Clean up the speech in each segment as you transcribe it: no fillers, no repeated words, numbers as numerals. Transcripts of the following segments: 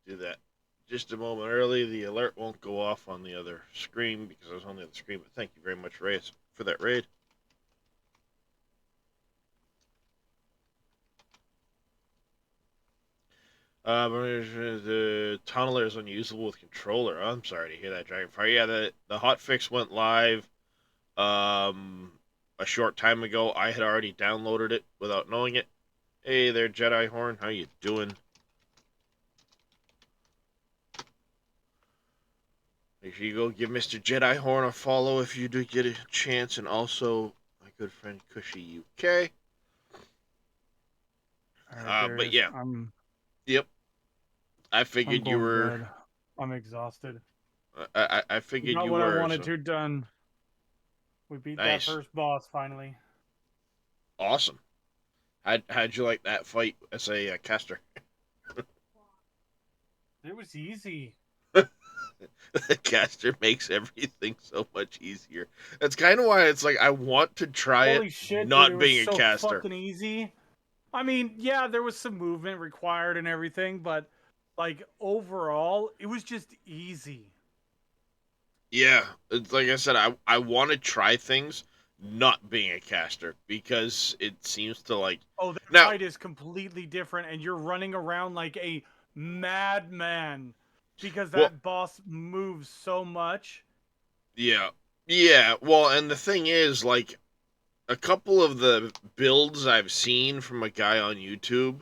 do that just a moment early. The alert won't go off on the other screen because I was on the other screen. But thank you very much, Reyes, for that raid. The tunneler is unusable with controller. Oh, I'm sorry to hear that, Dragonfire. Yeah, the hotfix went live a short time ago. I had already downloaded it without knowing it. Hey there, Jedi Horn. How you doing? Make sure you go give Mr. Jedi Horn a follow if you do get a chance, and also my good friend Cushy UK. All right, there But it is. yeah, I'm yep. I I'm figured you going to were. bed. I'm exhausted. I We figured got you what I were. wanted So to done. We beat that nice, first boss finally. awesome. How'd you like that fight as a caster? It was easy. The caster makes everything so much easier. That's kind of why it's like I want to try it, Holy shit, dude! It not was being a so caster. fucking easy. I mean, yeah, there was some movement required and everything, but like overall, it was just easy. Yeah, it's like I said, I want to try things not being a caster because it seems to like Oh, that now. fight is completely different, and you're running around like a madman because Well, that boss moves so much. yeah, yeah. Well, and the thing is, like a couple of the builds I've seen from a guy on YouTube,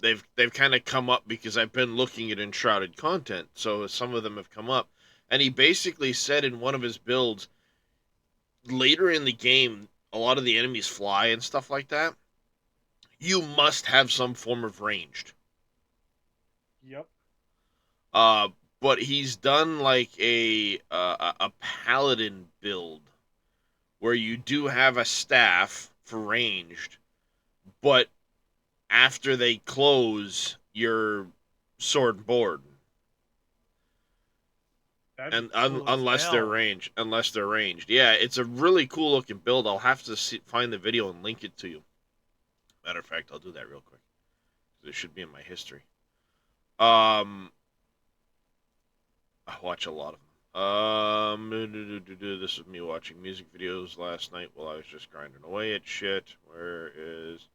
they've kind of come up because I've been looking at enshrouded content, so some of them have come up, and he basically said in one of his builds later in the game, a lot of the enemies fly and stuff like that. You must have some form of ranged. Yep. Uh, but he's done like a paladin build where you do have a staff for ranged, but after they close, you're sword and board, That'd and be cool as hell. unless they're ranged. Yeah, it's a really cool looking build. I'll have to find the video and link it to you. Matter of fact, I'll do that real quick. It should be in my history. Um, I watch a lot of them. This is me watching music videos last night while I was just grinding away at shit. Where is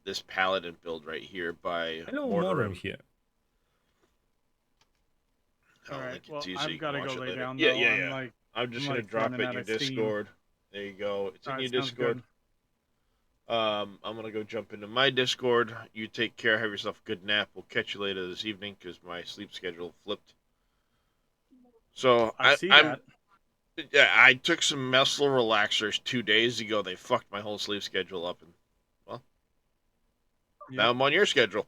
this paladin build right here by Hello, Moron Mortarim? here. All I'll right. link it Well, to you so I've you got can to go watch it lay later. down Yeah, though. yeah, yeah. I'm I'm just gonna like drop running it in out your of steam. Discord. There you go. It's All in right, your sounds Discord. good. I'm gonna go jump into my Discord. You take care. Have yourself a good nap. We'll catch you later this evening because my sleep schedule flipped. So I see I'm that. yeah, I took some muscle relaxers 2 days ago. They fucked my whole sleep schedule up, and well, now Yep, I'm on your schedule.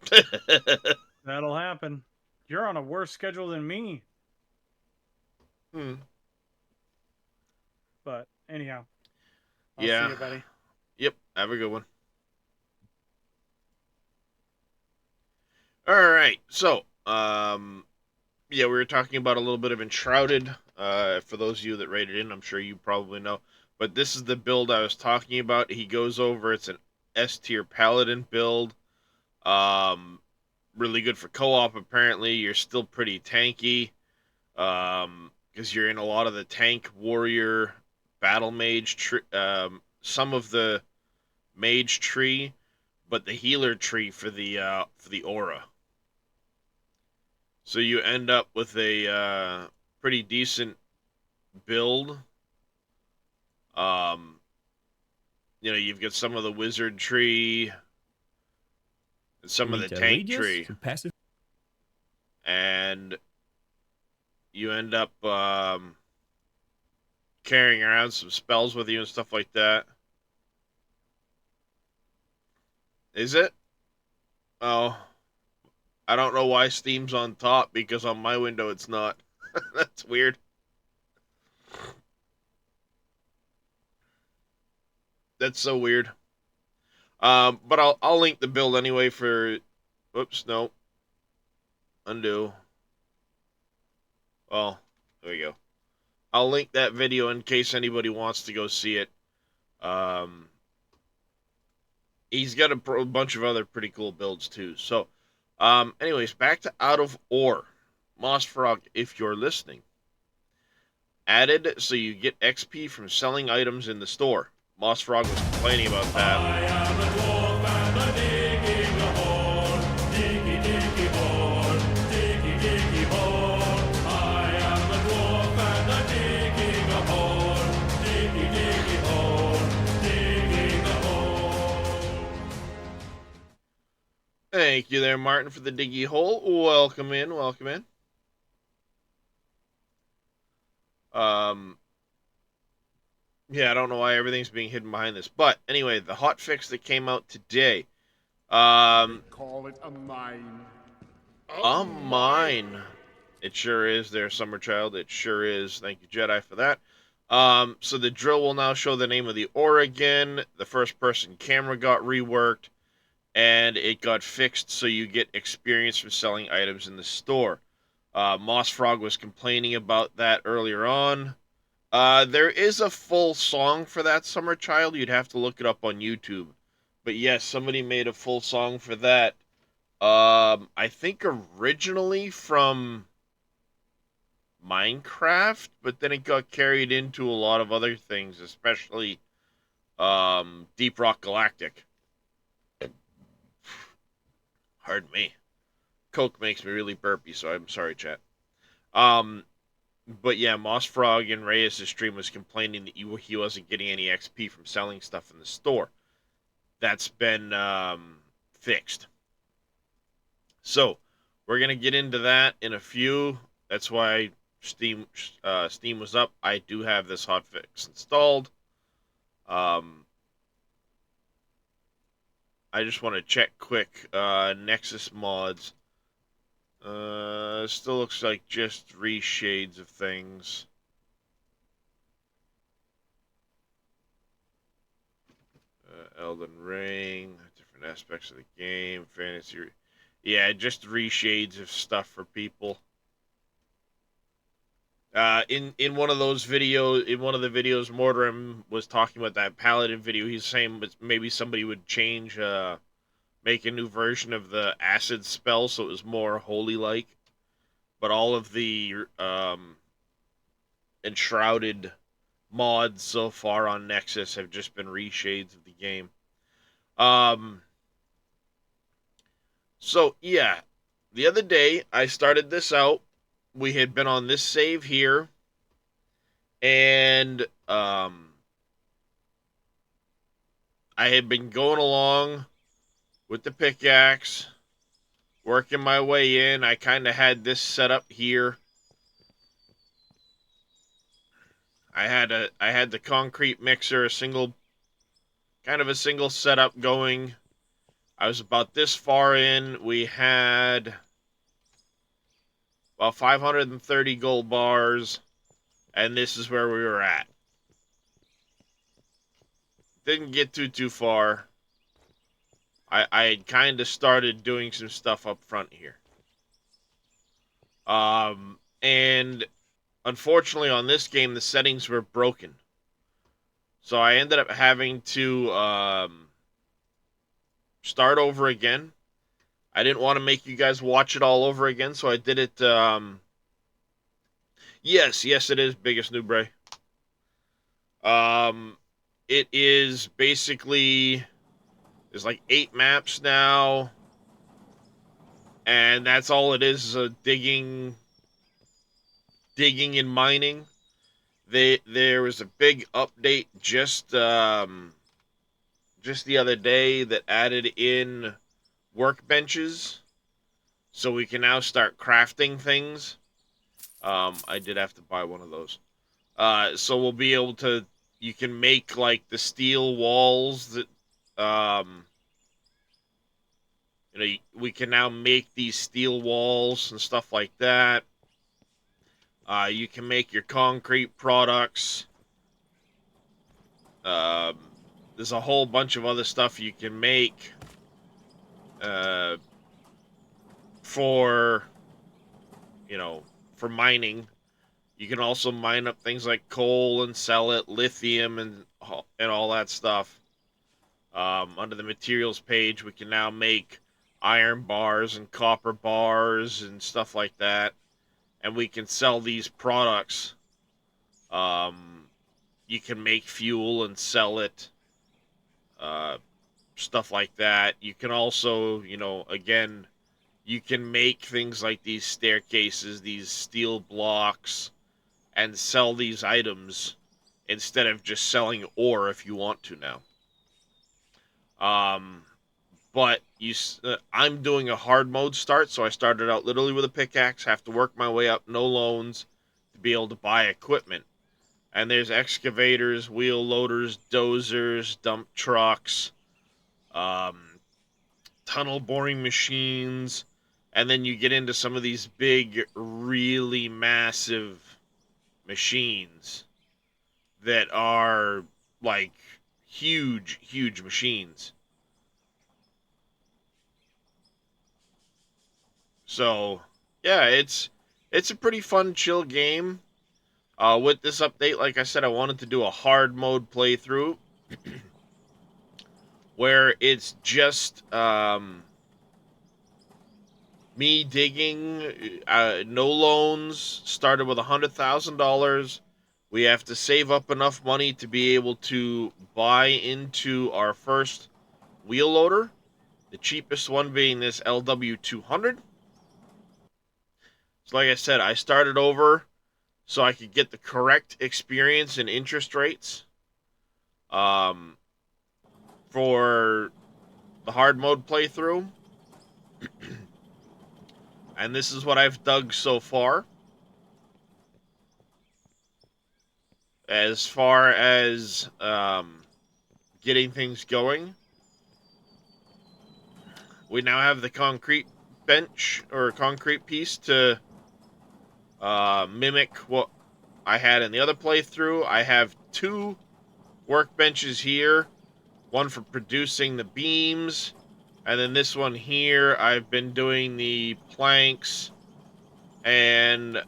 that'll happen. You're on a worse schedule than me. Hmm. But anyhow, I'll see Yeah. you, buddy. Yep. Have a good one. All right. So, yeah, we were talking about a little bit of Enshrouded. For those of you that rated in, I'm sure you probably know. But this is the build I was talking about. He goes over. It's an S tier Paladin build. Um, really good for co-op. Apparently, you're still pretty tanky. Because you're in a lot of the tank warrior battle mage some of the mage tree, but the healer tree for the aura. So you end up with a pretty decent build. Um, you've got some of the wizard tree and some of the With a tank radius tree, to passive. and you end up carrying around some spells with you and stuff like that. Is it? Oh, I don't know why Steam's on top because on my window it's not. That's weird. That's so weird. But I'll link the build anyway for. Whoops, no, undo. Well, there we go. I'll link that video in case anybody wants to go see it. Um, he's got a bunch of other pretty cool builds too. So, Anyways, back to Out of Ore. Moss Frog, if you're listening. Added so you get XP from selling items in the store. Moss Frog was complaining about that. I am a dwarf and a digging a hole. Diggy, diggy hole. Diggy, diggy hole. I am a dwarf and a digging a hole. Diggy, diggy hole. Digging a hole. Thank you there, Martin, for the diggy hole. Welcome in, welcome in. Yeah, I don't know why everything's being hidden behind this. But anyway, the hot fix that came out today. Call it a mine. A mine. It sure is there, Summer Child. It sure is. Thank you, Jedi, for that. So the drill will now show the name of the ore again. The first person camera got reworked, and it got fixed so you get experience from selling items in the store. Moss Frog was complaining about that earlier on. There is a full song for that, Summer Child. You'd have to look it up on YouTube. But yes, somebody made a full song for that. I think originally from Minecraft, but then it got carried into a lot of other things, especially Deep Rock Galactic. Pardon me. Coke makes me really burpy, so I'm sorry, chat. But yeah, Moss Frog in Reyes' stream was complaining that he wasn't getting any XP from selling stuff in the store. That's been fixed. So we're gonna get into that in a few. That's why Steam was up. I do have this hotfix installed. I just want to check quick. Nexus mods. Still looks like just 3 shades of things. Elden Ring, different aspects of the game, fantasy. Yeah, just 3 shades of stuff for people. In one of those videos, in one of the videos, Mortrim was talking about that Paladin video. He's saying maybe somebody would change, make a new version of the acid spell so it was more holy-like. But all of the enshrouded mods so far on Nexus have just been reshades of the game. So yeah, the other day I started this out. We had been on this save here, and I had been going along with the pickaxe, working my way in. I kind of had this set up here. I had the concrete mixer, a single setup going. I was about this far in. We had about 530 gold bars, and this is where we were at. Didn't get too far. I had kind of started doing some stuff up front here. And unfortunately on this game, the settings were broken. So I ended up having to start over again. I didn't want to make you guys watch it all over again, so I did it. Yes, it is Biggest Noob Ray. It is basically, there's like 8 maps now, and that's all it is digging and mining. There was a big update just the other day that added in workbenches, so we can now start crafting things. I did have to buy one of those. So we'll be able to, you can make like the steel walls that, we can now make these steel walls and stuff like that. You can make your concrete products. There's a whole bunch of other stuff you can make for mining. You can also mine up things like coal and sell it, lithium and all that stuff. Under the materials page, we can now make iron bars and copper bars and stuff like that. And we can sell these products. You can make fuel and sell it. Stuff like that. You can also, again, you can make things like these staircases, these steel blocks, and sell these items instead of just selling ore if you want to now. But I'm doing a hard mode start, so I started out literally with a pickaxe, have to work my way up, no loans, to be able to buy equipment. And there's excavators, wheel loaders, dozers, dump trucks, tunnel boring machines, and then you get into some of these big, really massive machines that are like huge, huge machines. So, yeah, it's a pretty fun, chill game. With this update, like I said, I wanted to do a hard mode playthrough where it's just me digging, no loans, started with $100,000. We have to save up enough money to be able to buy into our first wheel loader, the cheapest one being this LW200. So like I said, I started over so I could get the correct experience and interest rates for the hard mode playthrough. And this is what I've dug so far. As far as getting things going, we now have the concrete bench or concrete piece to mimic what I had in the other playthrough. I have 2 workbenches here, one for producing the beams, and then this one here I've been doing the planks and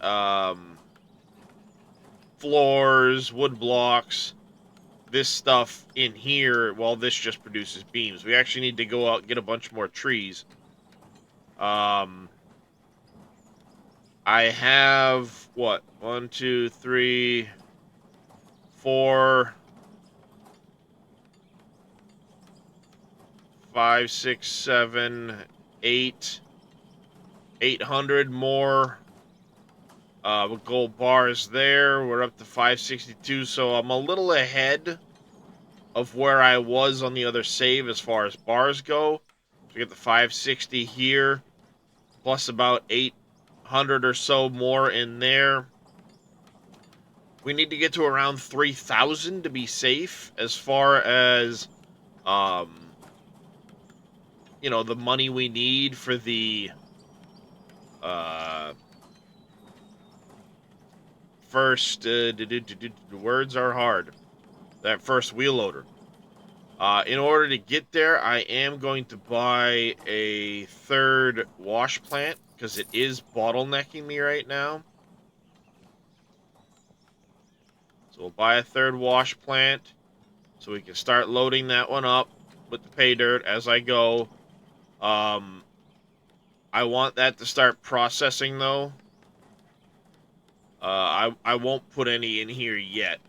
floors, wood blocks, this stuff in here, while this just produces beams. We actually need to go out and get a bunch more trees. I have, what, 1, 2, 3, 4, 5, 6, 7, 8, 800 more gold bars there. We're up to 562, so I'm a little ahead of where I was on the other save as far as bars go. So we get the 560 here, plus about 800 or so more in there. We need to get to around 3,000 to be safe as far as, the money we need for the first, words are hard, that first wheel loader. In order to get there, I am going to buy a 3rd wash plant, because it is bottlenecking me right now. So we'll buy a 3rd wash plant, so we can start loading that one up with the pay dirt as I go. I want that to start processing, though. I won't put any in here yet.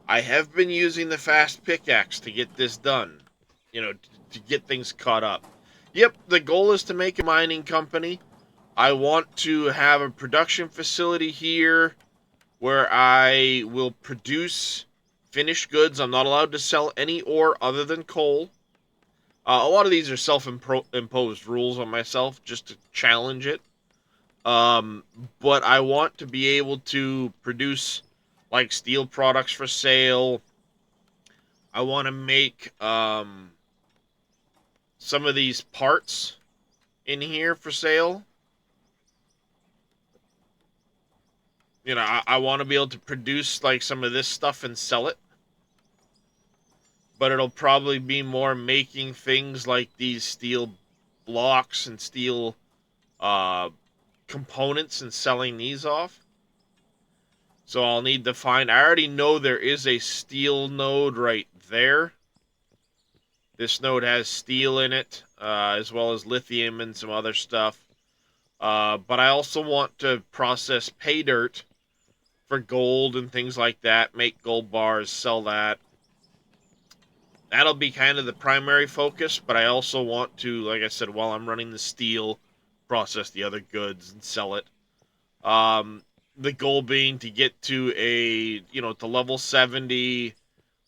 I have been using the fast pickaxe to get this done. To get things caught up. Yep, the goal is to make a mining company. I want to have a production facility here where I will produce finished goods. I'm not allowed to sell any ore other than coal. A lot of these are self-imposed rules on myself just to challenge it. But I want to be able to produce like steel products for sale. I want to make some of these parts in here for sale. I want to be able to produce like some of this stuff and sell it. But it'll probably be more making things like these steel blocks and steel components and selling these off. So I'll need to find... I already know there is a steel node right there. This node has steel in it. as well as lithium and some other stuff. But I also want to process pay dirt for gold and things like that, make gold bars, sell that. That'll be kind of the primary focus, but I also want to, like I said, while I'm running the steel, process the other goods and sell it. The goal being to get to to level 70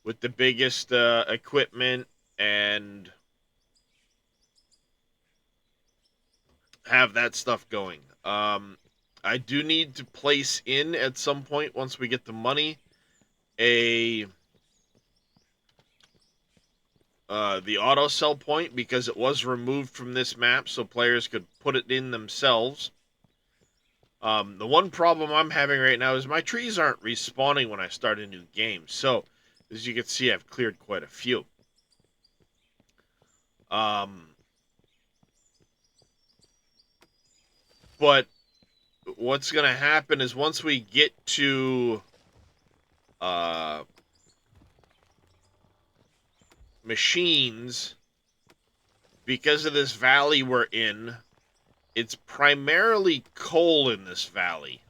with the biggest equipment and have that stuff going. I do need to place in at some point once we get the money the auto sell point because it was removed from this map so players could put it in themselves. The one problem I'm having right now is my trees aren't respawning when I start a new game. So, as you can see, I've cleared quite a few. But what's going to happen is once we get to machines, because of this valley we're in, it's primarily coal in this valley.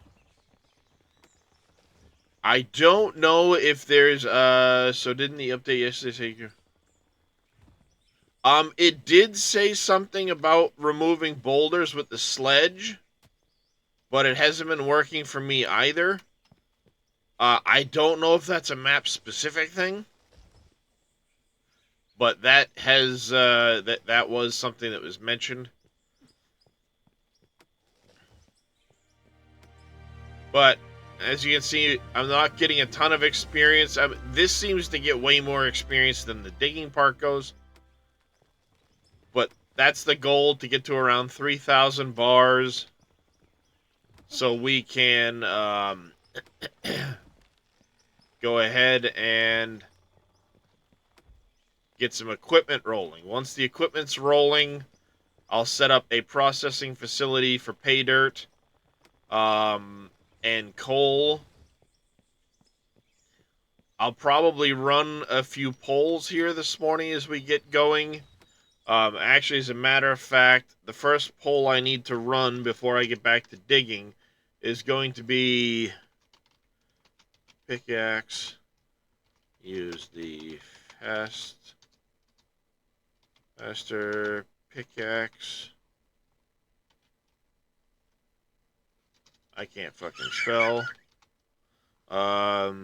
I don't know if there's so didn't the update yesterday say it did say something about removing boulders with the sledge, but it hasn't been working for me either. I don't know if that's a map specific thing, but that has that was something that was mentioned. But as you can see, I'm not getting a ton of experience. This seems to get way more experience than the digging part goes. But that's the goal, to get to around 3,000 bars. So we can go ahead and get some equipment rolling. Once the equipment's rolling, I'll set up a processing facility for pay dirt. And coal. I'll probably run a few polls here this morning as we get going. Actually, as a matter of fact, the first poll I need to run before I get back to digging is going to be pickaxe. Use the faster pickaxe. I can't fucking spell. No.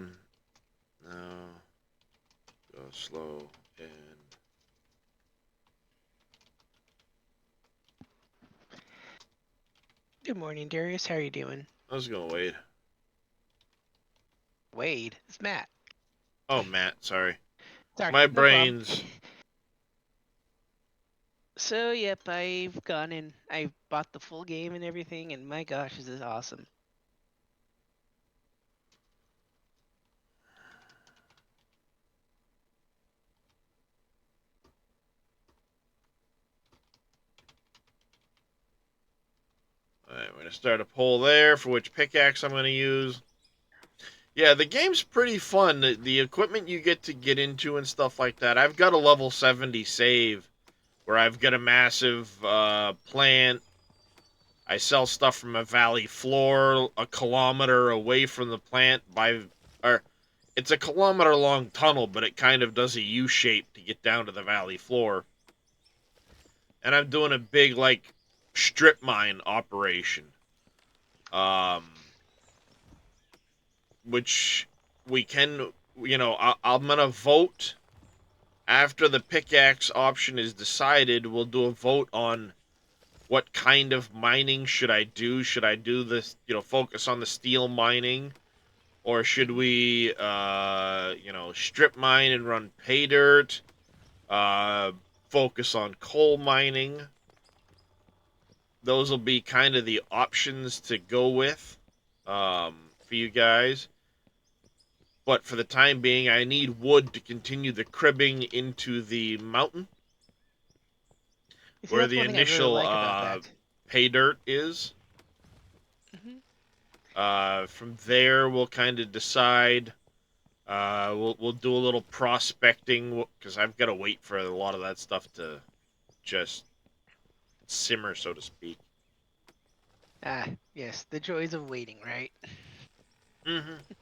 Go slow and... Good morning, Darius. How are you doing? I was gonna wait. Wade, it's Matt. Oh, Matt, sorry. Sorry, My no problem. brain's... So, yep, I've gone and I bought the full game and everything, and my gosh, is this awesome. Alright, we're gonna start a poll there for which pickaxe I'm gonna use. Yeah, the game's pretty fun. The equipment you get to get into and stuff like that. I've got a level 70 save where I've got a massive plant. I sell stuff from a valley floor a kilometer away from the plant it's a kilometer long tunnel, but it kind of does a U shape to get down to the valley floor. And I'm doing a big strip mine operation. Which we can, I'm gonna vote after the pickaxe option is decided. We'll do a vote on what kind of mining should I do. Should I do this, focus on the steel mining, or should we, strip mine and run pay dirt, focus on coal mining. Those will be kind of the options to go with for you guys. But for the time being, I need wood to continue the cribbing into the mountain. You see, Where that's the one thing I really initial like about that. pay dirt is. From there, we'll kind of decide. We'll do a little prospecting because I've got to wait for a lot of that stuff to just simmer, so to speak. Ah, yes, the joys of waiting, right? Mm-hmm.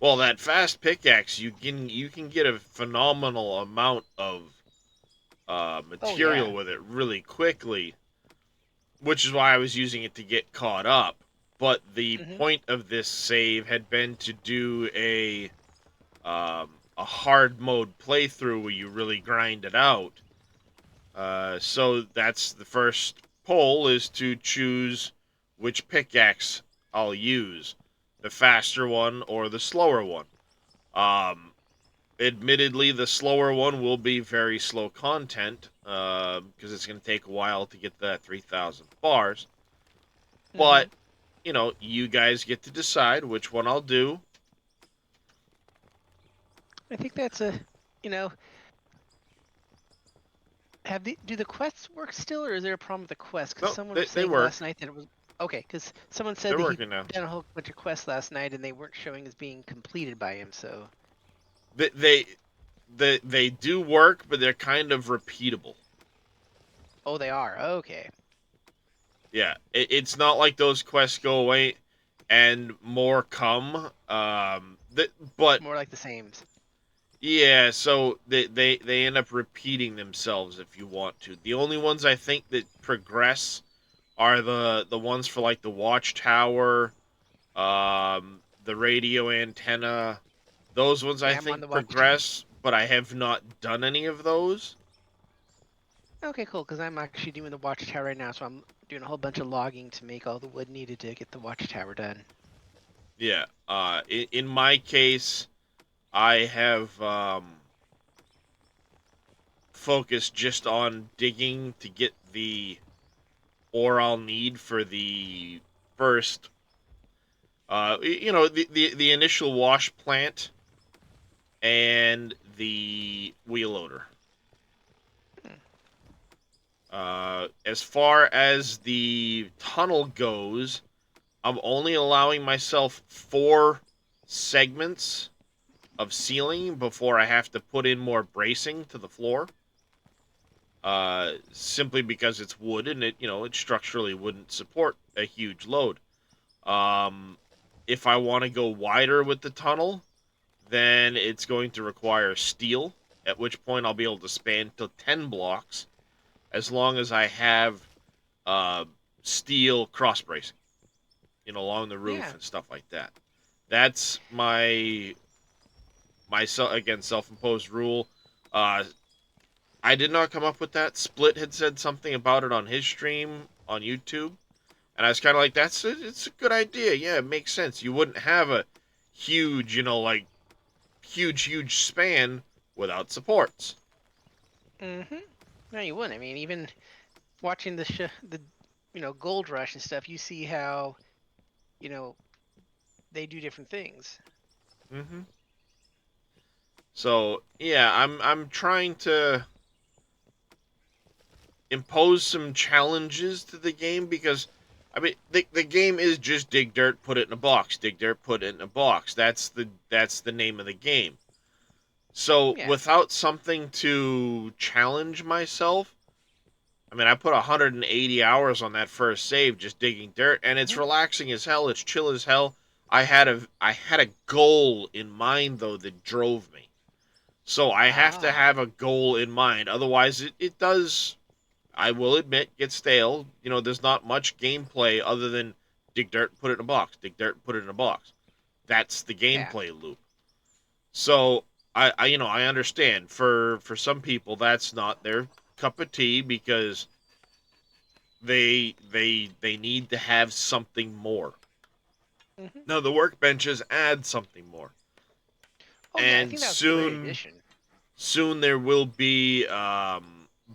Well, that fast pickaxe, you can get a phenomenal amount of Oh material yeah. with it really quickly, which is why I was using it to get caught up. But the Hmm. point of this save had been to do a hard mode playthrough where you really grind it out. So that's the first poll, is to choose which pickaxe I'll use, the faster one or the slower one. Um, Admittedly, the slower one will be very slow content because it's going to take a while to get that 3,000 bars. Hmm. But you guys get to decide which one I'll do. I think that's a, you know, do the quests work still, or is there a problem with the quests? Because No, someone was they saying work. last night that it was okay. Because someone said They're that he'd working now. done a whole bunch of quests last night, and they weren't showing as being completed by him. So, They, they they do work, but they're kind of repeatable. oh, they are okay. Yeah, it's not like those quests go away and more come. But More like the same. yeah, so they end up repeating themselves if you want to. The only ones I think that progress are the ones for like the watchtower, the radio antenna. Those ones I Yeah, I'm on think the watchtower. progress, but I have not done any of those. Okay, cool. Because I'm actually doing the watchtower right now, so I'm doing a whole bunch of logging to make all the wood needed to get the watchtower done. Yeah. In my case, I have focused just on digging to get the ore I'll need for the first, the initial wash plant and the wheel loader. As far as the tunnel goes, I'm only allowing myself 4 segments of ceiling before I have to put in more bracing to the floor. Simply because it's wood and it structurally wouldn't support a huge load. Um, if I want to go wider with the tunnel, then it's going to require steel, at which point I'll be able to span to 10 blocks as long as I have uh, steel cross bracing, along the roof Yeah. and stuff like that. That's my again self-imposed rule. Uh, I did not come up with that. Split had said something about it on his stream on YouTube, and I was kind of like, it's a good idea. Yeah, it makes sense. You wouldn't have a huge, like huge span without supports. Mm-hmm. No, you wouldn't. I mean, even watching the Gold Rush and stuff, you see how, you know, they do different things. Mm-hmm. So yeah, I'm trying to impose some challenges to the game because I mean the game is just dig dirt, put it in a box, dig dirt, put it in a box. That's the name of the game. So Yeah. without something to challenge myself, I mean I put 180 hours on that first save just digging dirt, and it's Mhm. relaxing as hell, it's chill as hell. I had a goal in mind though that drove me. So I have to Ah. have a goal in mind. Otherwise it does, I will admit, get stale. There's not much gameplay other than dig dirt, put it in a box, dig dirt, put it in a box. That's the Yeah. gameplay loop. So I understand for some people that's not their cup of tea because they need to have something more. Hmm. Now the workbenches add something more, Oh yeah, I and think that was a great soon addition. soon there will be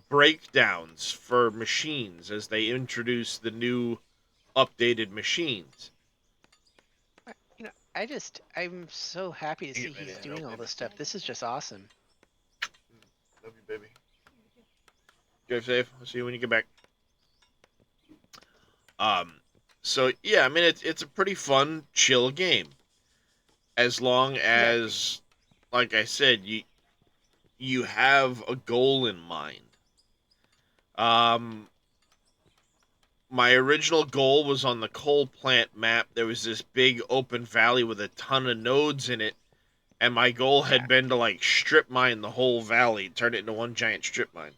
breakdowns for machines as they introduce the new updated machines. I'm so happy to You see get ready he's to know, doing all baby. this stuff. This is just awesome. Love you, baby. Drive safe. I'll see you when you get back. Um, so yeah, I mean it's a pretty fun, chill game. As long Yeah. as, like I said, you have a goal in mind. Um, my original goal was on the coal plant map. There was this big open valley with a ton of nodes in it, and my goal had been to like strip mine the whole valley, turn it into one giant strip mine.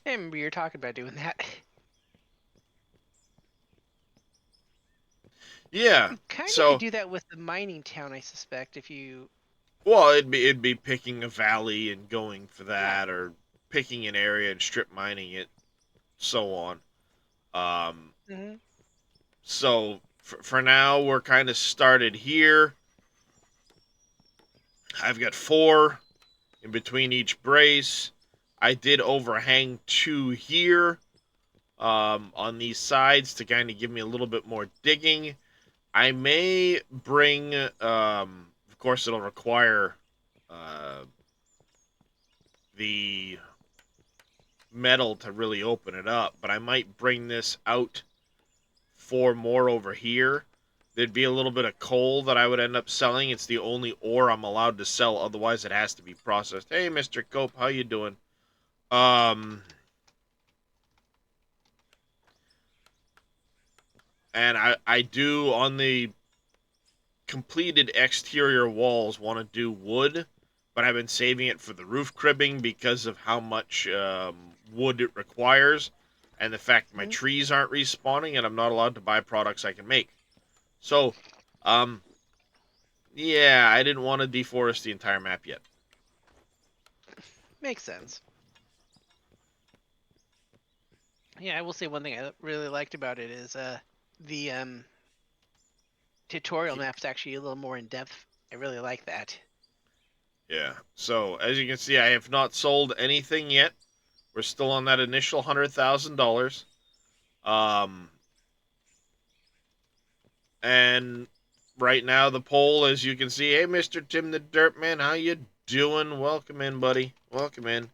I remember you were talking about doing that. Yeah. You kind of So, could do that with the mining town, I suspect, if you. well, it'd be picking a valley and going for that, or picking an area and strip mining it, so on. Um, Mhm. so for now, we're kind of started here. I've got 4 in between each brace. I did overhang 2 here on these sides to kind of give me a little bit more digging. I may bring, of course, it'll require the metal to really open it up, but I might bring this out 4 more over here. There'd be a little bit of coal that I would end up selling. It's the only ore I'm allowed to sell, otherwise it has to be processed. Hey, Mr. Cope, how you doing? And I do, on the completed exterior walls, want to do wood, but I've been saving it for the roof cribbing because of how much wood it requires, and the fact that my trees aren't respawning and I'm not allowed to buy products I can make. So, yeah, I didn't want to deforest the entire map yet. Makes sense. Yeah, I will say one thing I really liked about it is the tutorial map's actually a little more in depth. I really like that. Yeah. So, as you can see, I have not sold anything yet. We're still on that initial $100,000. And right now the poll, as you can see, hey, Mr. Tim the Dirtman, how you doing? Welcome in, buddy. Welcome in.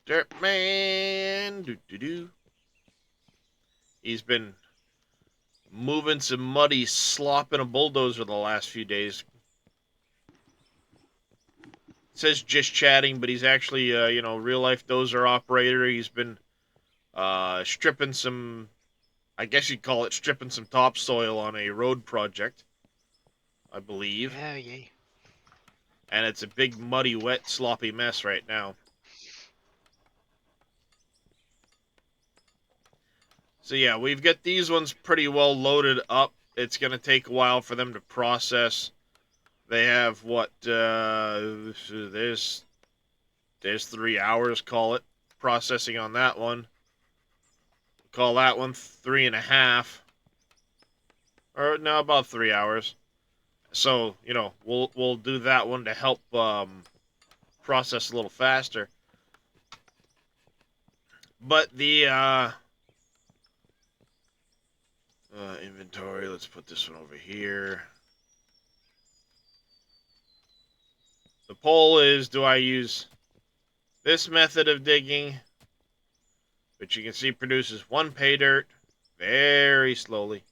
Dirtman. Do. He's been moving some muddy slop in a bulldozer the last few days. It says just chatting, but he's actually, real life dozer operator. He's been stripping some, I guess you'd call it stripping some topsoil on a road project, I believe. Oh, yay. And it's a big, muddy, wet, sloppy mess right now. So yeah, we've got these ones pretty well loaded up. It's going to take a while for them to process. They have, there's 3 hours, call it, processing on that one. Call that one 3.5. Or, no, about 3 hours. So, we'll do that one to help process a little faster. But the inventory, let's put this one over here. The poll is, do I use this method of digging, which you can see produces 1 pay dirt very slowly,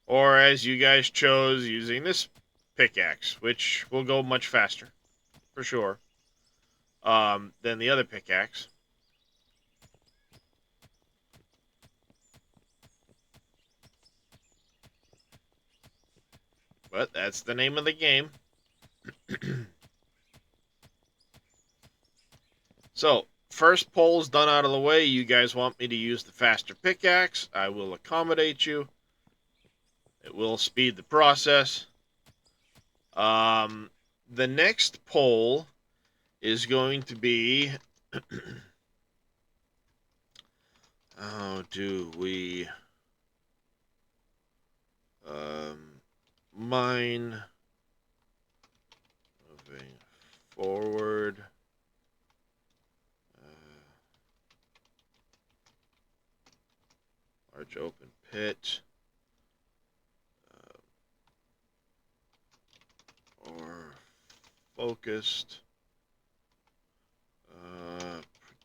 or as you guys chose, using this pickaxe, which will go much faster, for sure, than the other pickaxe. But that's the name of the game. So, first poll's done out of the way. You guys want me to use the faster pickaxe. I will accommodate you. It will speed the process. The next poll is going to be... how do we... mine... moving forward... large open pit, or focused,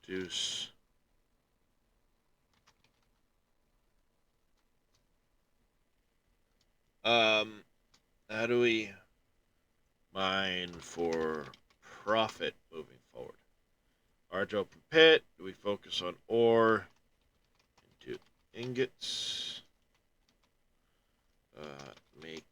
produce, how do we mine for profit moving forward? Large open pit. Do we focus on ore into ingots? Make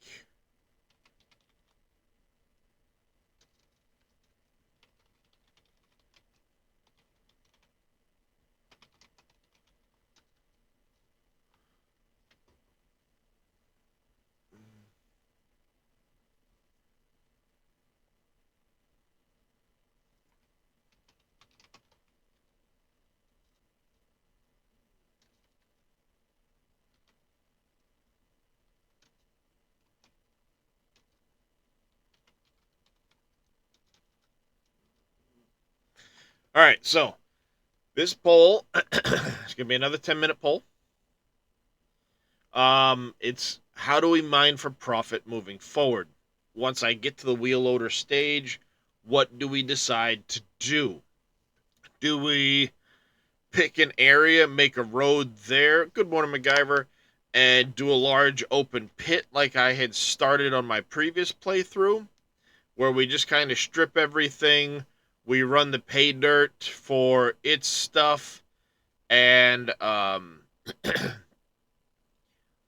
All right, so this poll is gonna be another 10-minute poll. It's how do we mine for profit moving forward? Once I get to the wheel loader stage, what do we decide to do? Do we pick an area, make a road there? Good morning, MacGyver. And do a large open pit like I had started on my previous playthrough, where we just kind of strip everything. We run the pay dirt for its stuff, and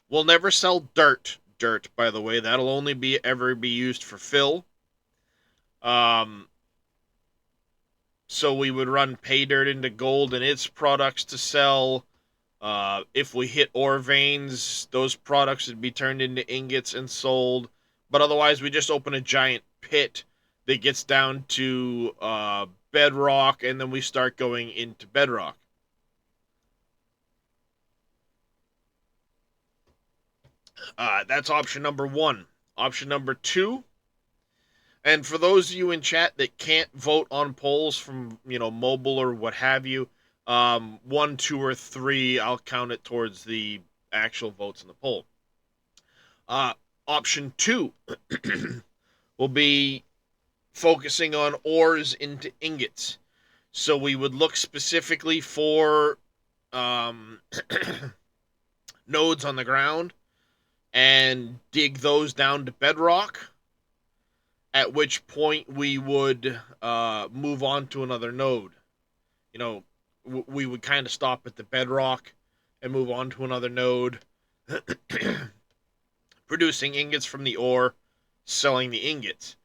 we'll never sell dirt. Dirt, by the way, that'll only ever be used for fill. So we would run pay dirt into gold and its products to sell. If we hit ore veins, those products would be turned into ingots and sold. But otherwise, we just open a giant pit that gets down to bedrock, and then we start going into bedrock. That's option number 1. Option number 2, and for those of you in chat that can't vote on polls from, mobile or what have you, 1, 2, or 3, I'll count it towards the actual votes in the poll. Option 2 will be focusing on ores into ingots. So we would look specifically for nodes on the ground and dig those down to bedrock, at which point we would move on to another node. We would kind of stop at the bedrock and move on to another node, producing ingots from the ore, selling the ingots.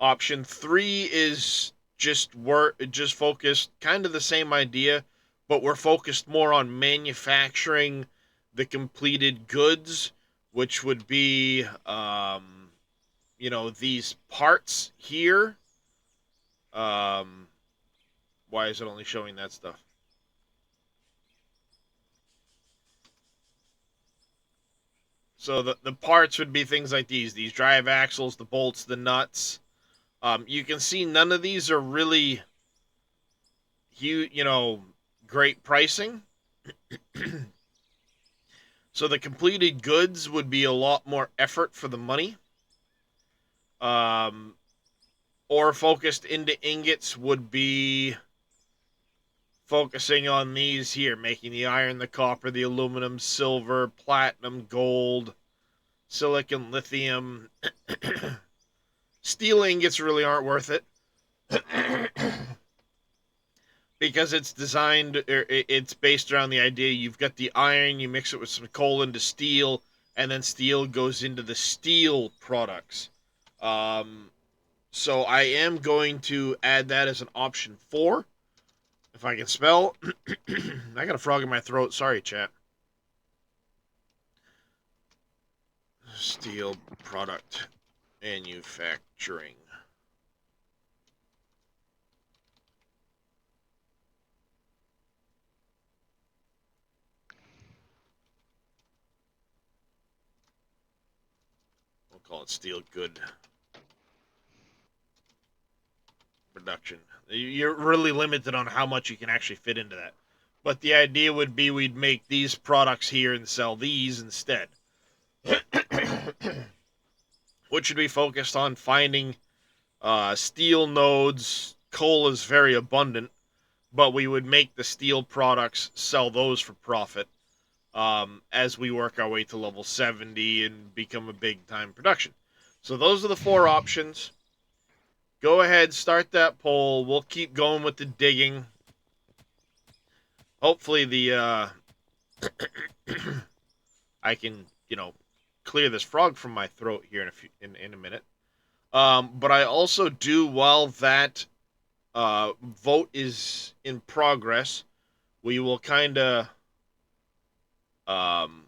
Option 3 is just focused, kind of the same idea, but we're focused more on manufacturing the completed goods, which would be, these parts here. Why is it only showing that stuff? So the parts would be things like these drive axles, the bolts, the nuts. You can see none of these are really huge, great pricing. So the completed goods would be a lot more effort for the money. Or focused into ingots would be focusing on these here, making the iron, the copper, the aluminum, silver, platinum, gold, silicon, lithium. Steel ingots really aren't worth it. Because it's based around the idea you've got the iron, you mix it with some coal into steel, and then steel goes into the steel products. So I am going to add that as an option 4. If I can spell. I got a frog in my throat. Sorry, chat. Steel product manufacturing. We'll call it steel good production. You're really limited on how much you can actually fit into that. But the idea would be we'd make these products here and sell these instead. Which should be focused on finding steel nodes. Coal is very abundant, but we would make the steel products, sell those for profit as we work our way to level 70 and become a big-time production. So those are the 4 options. Go ahead, start that poll. We'll keep going with the digging. hopefully the I can, clear this frog from my throat here in a minute. But I also do, while that vote is in progress, we will kind of um,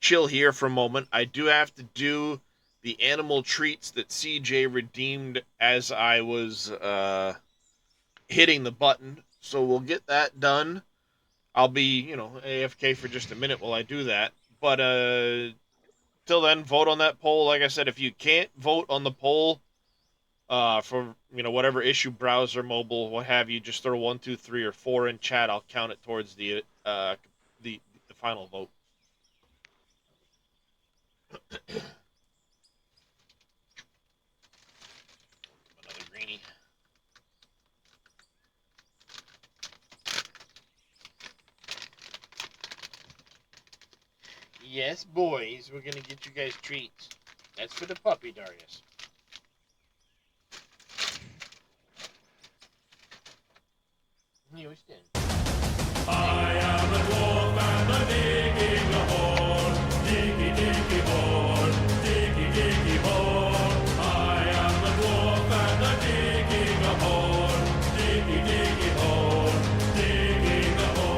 chill here for a moment. I do have to do the animal treats that CJ redeemed as I was hitting the button. So we'll get that done. I'll be, AFK for just a minute while I do that. But till then, vote on that poll. Like I said, if you can't vote on the poll for whatever issue, browser, mobile, what have you, just throw 1, 2, 3, or 4 in chat. I'll count it towards the final vote. Another greenie. Yes, boys, we're gonna get you guys treats. That's for the puppy, Darius. You stand. I am a dwarf and I'm digging a hole. Diggy, diggy hole. Diggy, diggy hole. I am a dwarf and I'm digging a hole. Diggy, diggy hole. Digging a hole.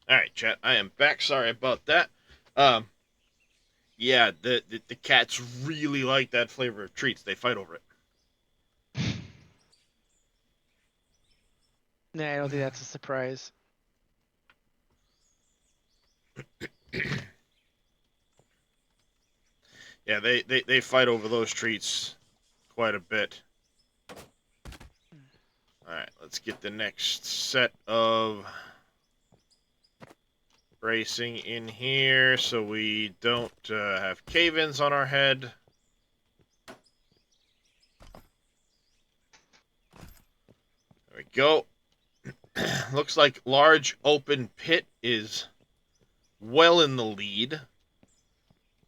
All right, chat. I am back. Sorry about that. Yeah, the cats really like that flavor of treats. They fight over it. Nah, I don't think that's a surprise. Yeah, they fight over those treats quite a bit. All right, let's get the next set of bracing in here so we don't have cave-ins on our head. There we go. Looks like large open pit is well in the lead.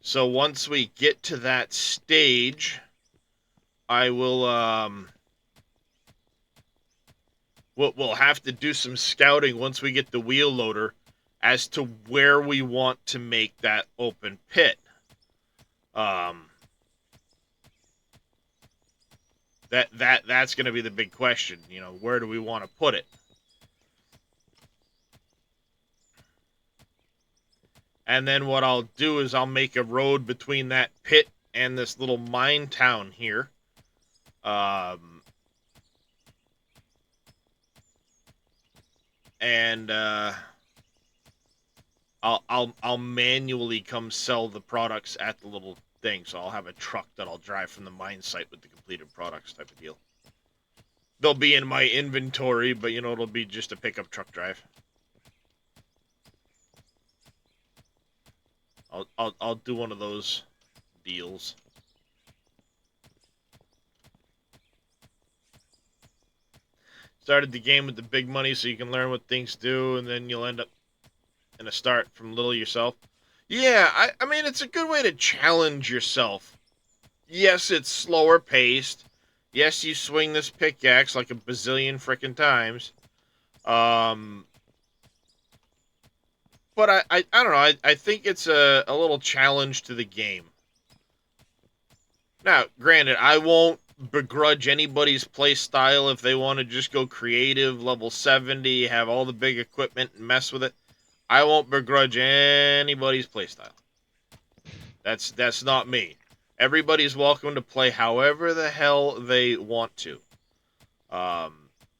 So once we get to that stage, I will we'll have to do some scouting once we get the wheel loader as to where we want to make that open pit. That's going to be the big question. Where do we want to put it? And then what I'll do is I'll make a road between that pit and this little mine town here. And I'll manually come sell the products at the little thing. So I'll have a truck that I'll drive from the mine site with the completed products type of deal. They'll be in my inventory, but it'll be just a pickup truck drive. I'll do one of those deals. started the game with the big money so you can learn what things do, and then you'll end up in a start from little yourself. Yeah, I mean, it's a good way to challenge yourself. Yes, it's slower paced. Yes, you swing this pickaxe like a bazillion frickin' times. But I don't know. I think it's a little challenge to the game. Now, granted, I won't begrudge anybody's play style if they want to just go creative, level 70, have all the big equipment and mess with it. I won't begrudge anybody's play style. That's not me. Everybody's welcome to play however the hell they want to.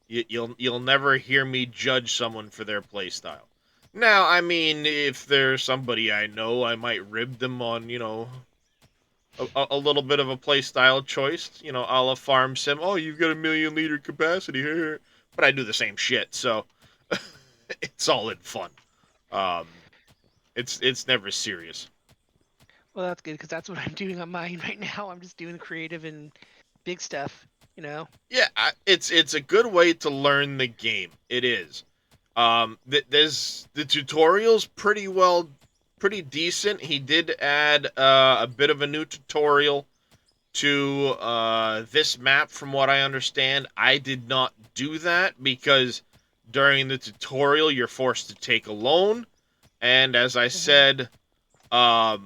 You'll never hear me judge someone for their play style. Now, I mean, if there's somebody I know, I might rib them on, a little bit of a play style choice, a la Farm Sim. Oh, you've got 1,000,000 liter capacity here, but I do the same shit, so it's all in fun. It's never serious. Well, that's good because that's what I'm doing on mine right now. I'm just doing creative and big stuff, Yeah, it's a good way to learn the game. It is. There's the tutorial's pretty decent. He did add a bit of a new tutorial to this map, from what I understand. I did not do that because during the tutorial you're forced to take a loan, and as I said, well,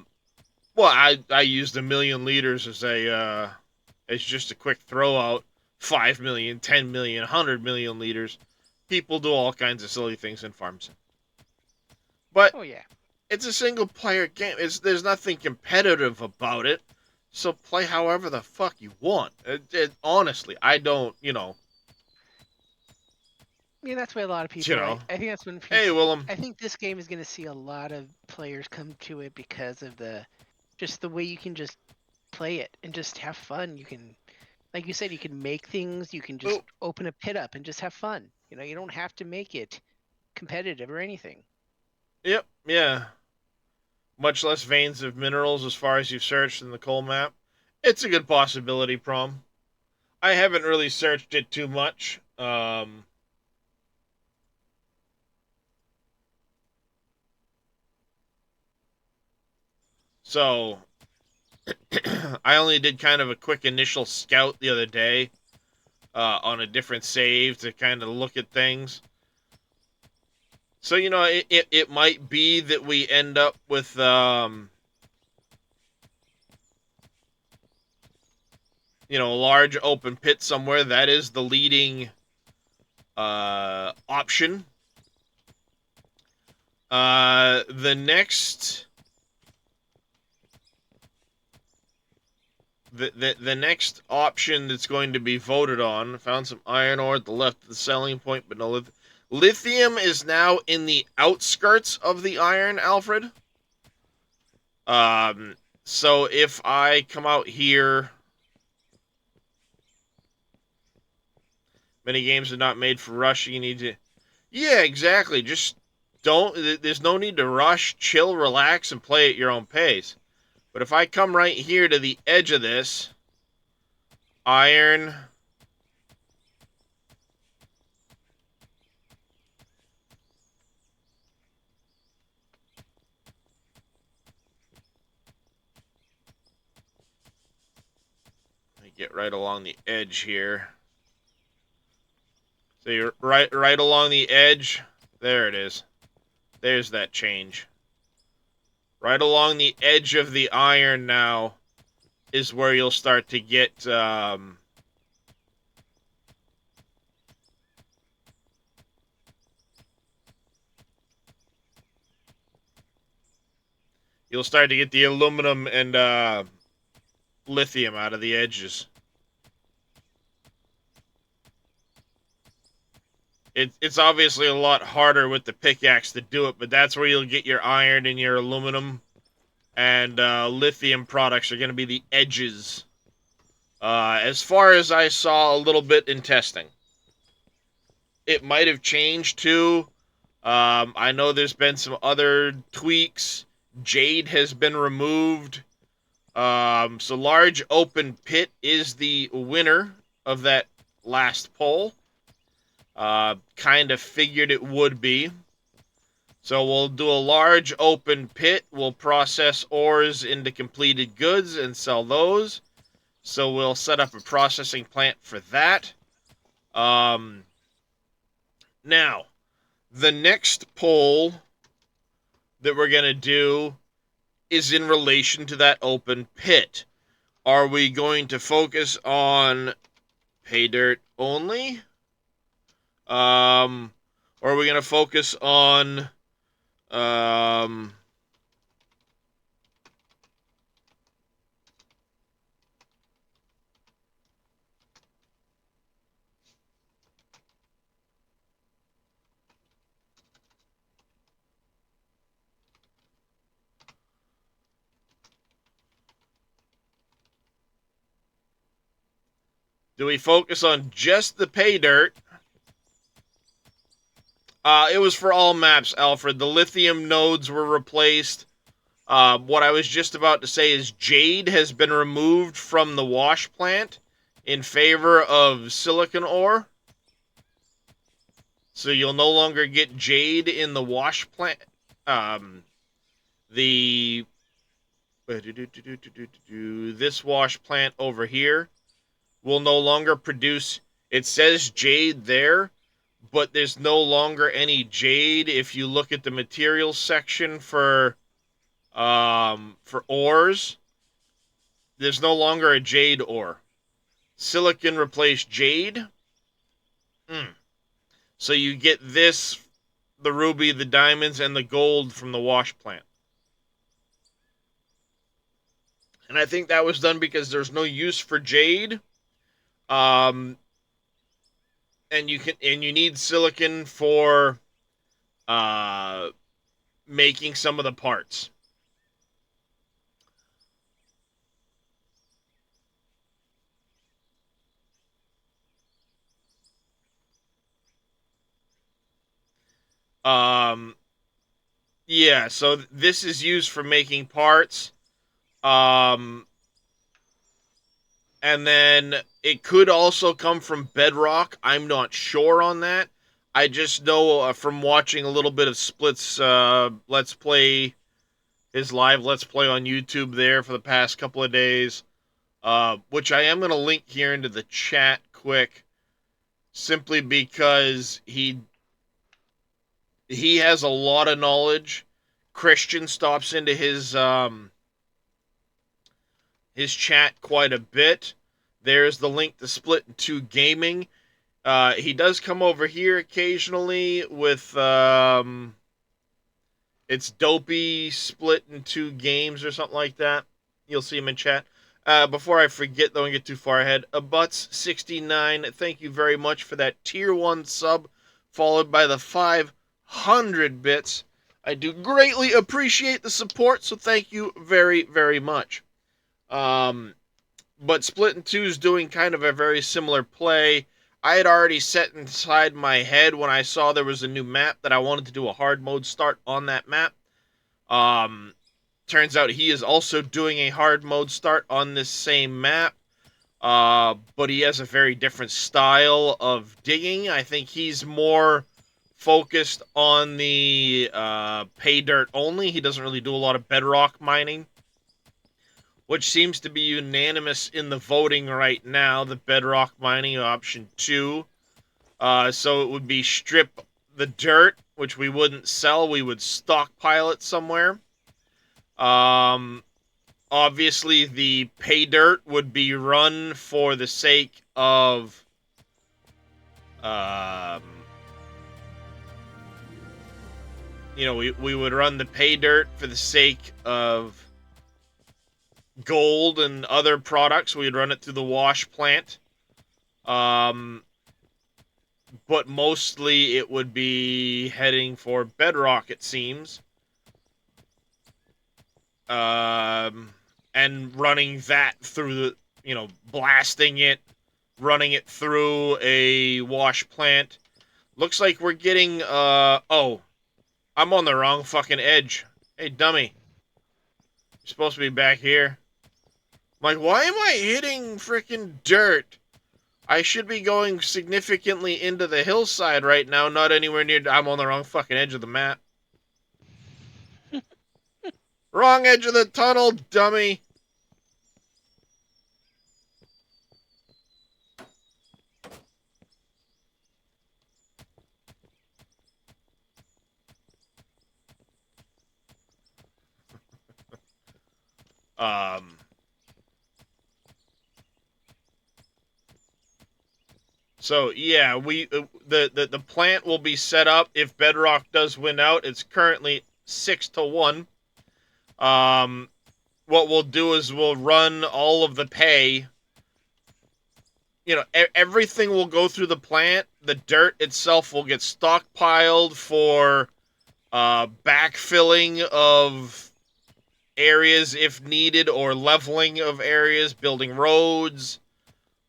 I used 1,000,000 liters as just a quick throw out. 5 million, 10 million, 100 million liters. People do all kinds of silly things in Farm Sim. But Oh yeah. it's a single player game. There's nothing competitive about it. So play however the fuck you want. Honestly, I don't, Yeah, that's why a lot of people. I think that's when. People, Hey, Willem. I think this game is going to see a lot of players come to it because of just the way you can just play it and just have fun. You can, like you said, you can make things. You can just open a pit up and just have fun. You don't have to make it competitive or anything. Yep, yeah. Much less veins of minerals as far as you've searched in the coal map. It's a good possibility, Prom. I haven't really searched it too much. So, I only did kind of a quick initial scout the other day on a different save to kind of look at things. So, it might be that we end up with a large open pit somewhere. That is the leading option. The next option that's going to be voted on, found some iron ore at the left of the selling point, but no lithium is now in the outskirts of the iron, Alfred. So if I come out here, many games are not made for rushing. You need to, yeah, exactly. Just there's no need to rush, chill, relax, and play at your own pace. But if I come right here to the edge of this, iron, I get right along the edge here. So you're right along the edge. There it is. There's that change. Right along the edge of the iron now is where you'll start to get you'll start to get the aluminum and lithium out of the edges. It's obviously a lot harder with the pickaxe to do it, but that's where you'll get your iron and your aluminum and lithium products are going to be the edges. As far as I saw a little bit in testing. It might have changed too. I know there's been some other tweaks. Jade has been removed. So large open pit is the winner of that last poll. kind of figured it would be. So we'll do a large open pit. We'll process ores into completed goods and sell those. So we'll set up a processing plant for that. Now, the next poll that we're going to do is in relation to that open pit. Are we going to focus on pay dirt only? Or are we going to focus on do we focus on just the pay dirt? It was for all maps, Alfred. The lithium nodes were replaced. What I was just about to say is jade has been removed from the wash plant in favor of silicon ore. So you'll no longer get jade in the wash plant. This wash plant over here will no longer produce. It says jade there, but there's no longer any jade if you look at the materials section for ores. There's no longer a jade ore. Silicon replaced jade. So you get this, the ruby, the diamonds, and the gold from the wash plant. And I think that was done because there's no use for jade. And you need silicon for making some of the parts. Yeah, so this is used for making parts. And then it could also come from bedrock. I'm not sure on that. I just know from watching a little bit of Split's Let's Play, his live Let's Play on YouTube there for the past couple of days, which I am going to link here into the chat quick, simply because he has a lot of knowledge. Christian stops into his chat quite a bit. There's the link to Split in 2 Gaming. He does come over here occasionally with it's Dopey Split in 2 Games or something like that. You'll see him in chat. Before I forget, though, and get too far ahead, Abuts69, thank you very much for that tier 1 sub, followed by the 500 bits. I do greatly appreciate the support, so thank you very, very much. But Split in 2 is doing kind of a very similar play. I had already set inside my head when I saw there was a new map that I wanted to do a hard mode start on that map. Turns out he is also doing a hard mode start on this same map. But he has a very different style of digging. I think he's more focused on the pay dirt only. He doesn't really do a lot of bedrock mining, which seems to be unanimous in the voting right now, the bedrock mining option 2. So it would be strip the dirt, which we wouldn't sell, we would stockpile it somewhere. Obviously the pay dirt would be run for the sake of we would run the pay dirt for the sake of gold and other products. We'd run it through the wash plant. But mostly it would be heading for bedrock, it seems. And running that through the, blasting it, running it through a wash plant. Looks like we're getting, oh, I'm on the wrong fucking edge. Hey, dummy. You're supposed to be back here. I'm like, why am I hitting freaking dirt I should be going significantly into the hillside right now, not anywhere near... I'm on the wrong fucking edge of the map. Wrong edge of the tunnel, dummy! Um... So yeah, the plant will be set up if Bedrock does win out. It's currently 6-1. What we'll do is we'll run all of the pay. You know, everything will go through the plant. The dirt itself will get stockpiled for backfilling of areas if needed, or leveling of areas, building roads,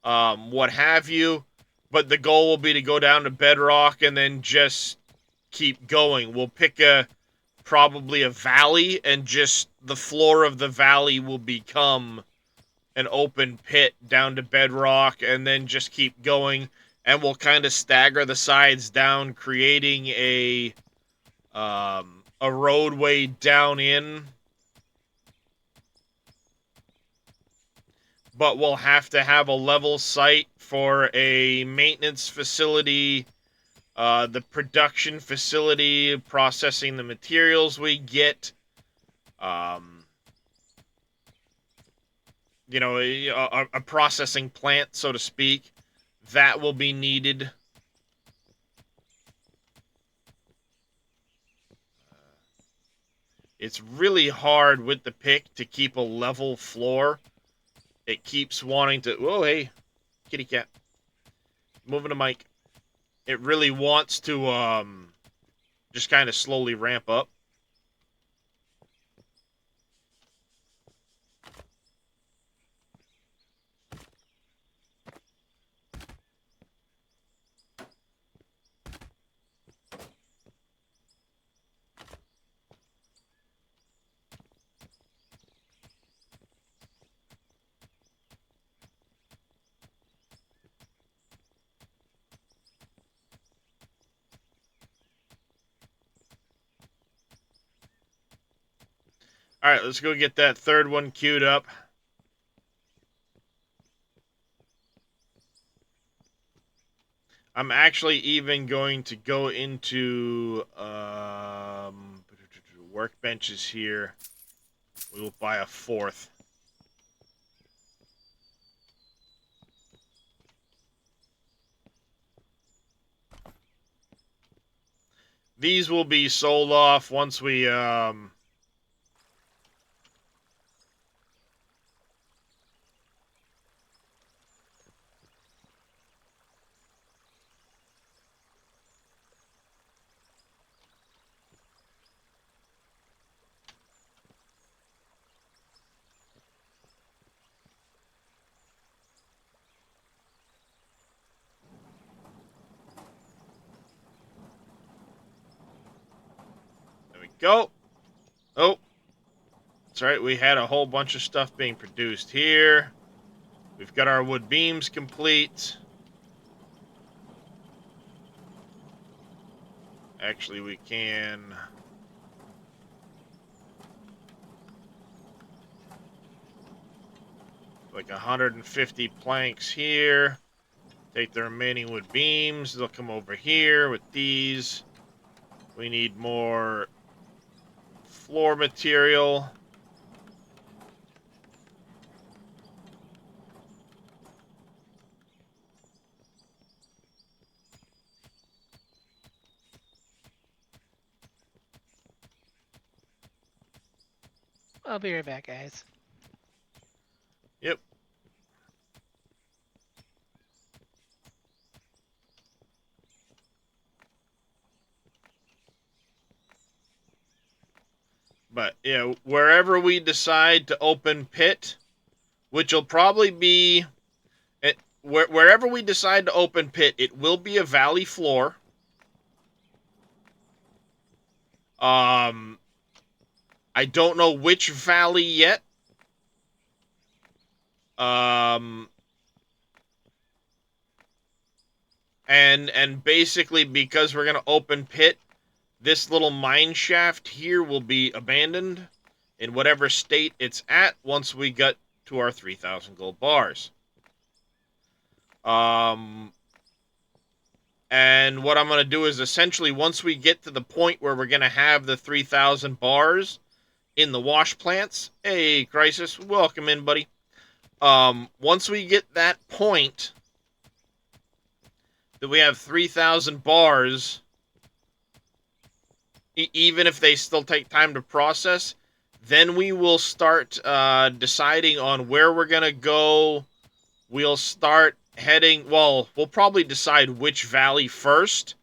what have you. But the goal will be to go down to Bedrock and then just keep going. We'll pick probably a valley, and just the floor of the valley will become an open pit down to Bedrock, and then just keep going. And we'll kind of stagger the sides down, creating a roadway down in. But we'll have to have a level site for a maintenance facility, the production facility, processing the materials we get, you know, a processing plant, so to speak. That will be needed. It's really hard with the pick to keep a level floor. It keeps wanting to... Whoa, hey, kitty cat. Moving the mic. It really wants to just kind of slowly ramp up. All right, let's go get that third one queued up. I'm actually even going to go into workbenches here. We will buy a fourth. These will be sold off once we there we go. Oh, that's right. We had a whole bunch of stuff being produced here. We've got our wood beams complete. Actually, we can... like 150 planks here. Take the remaining wood beams. They'll come over here with these. We need more floor material. I'll be right back, guys. Yep. But, yeah, wherever we decide to open pit, which will probably be... wherever we decide to open pit, it will be a valley floor. I don't know which valley yet. And basically, because we're going to open pit, this little mine shaft here will be abandoned in whatever state it's at once we get to our 3,000 gold bars. And what I'm going to do is essentially, once we get to the point where we're going to have the 3,000 bars in the wash plants. Hey, Crisis, welcome in, buddy. Once we get that point that we have 3,000 bars, even if they still take time to process, then we will start deciding on where we're going to go. We'll start heading, well, we'll probably decide which valley first,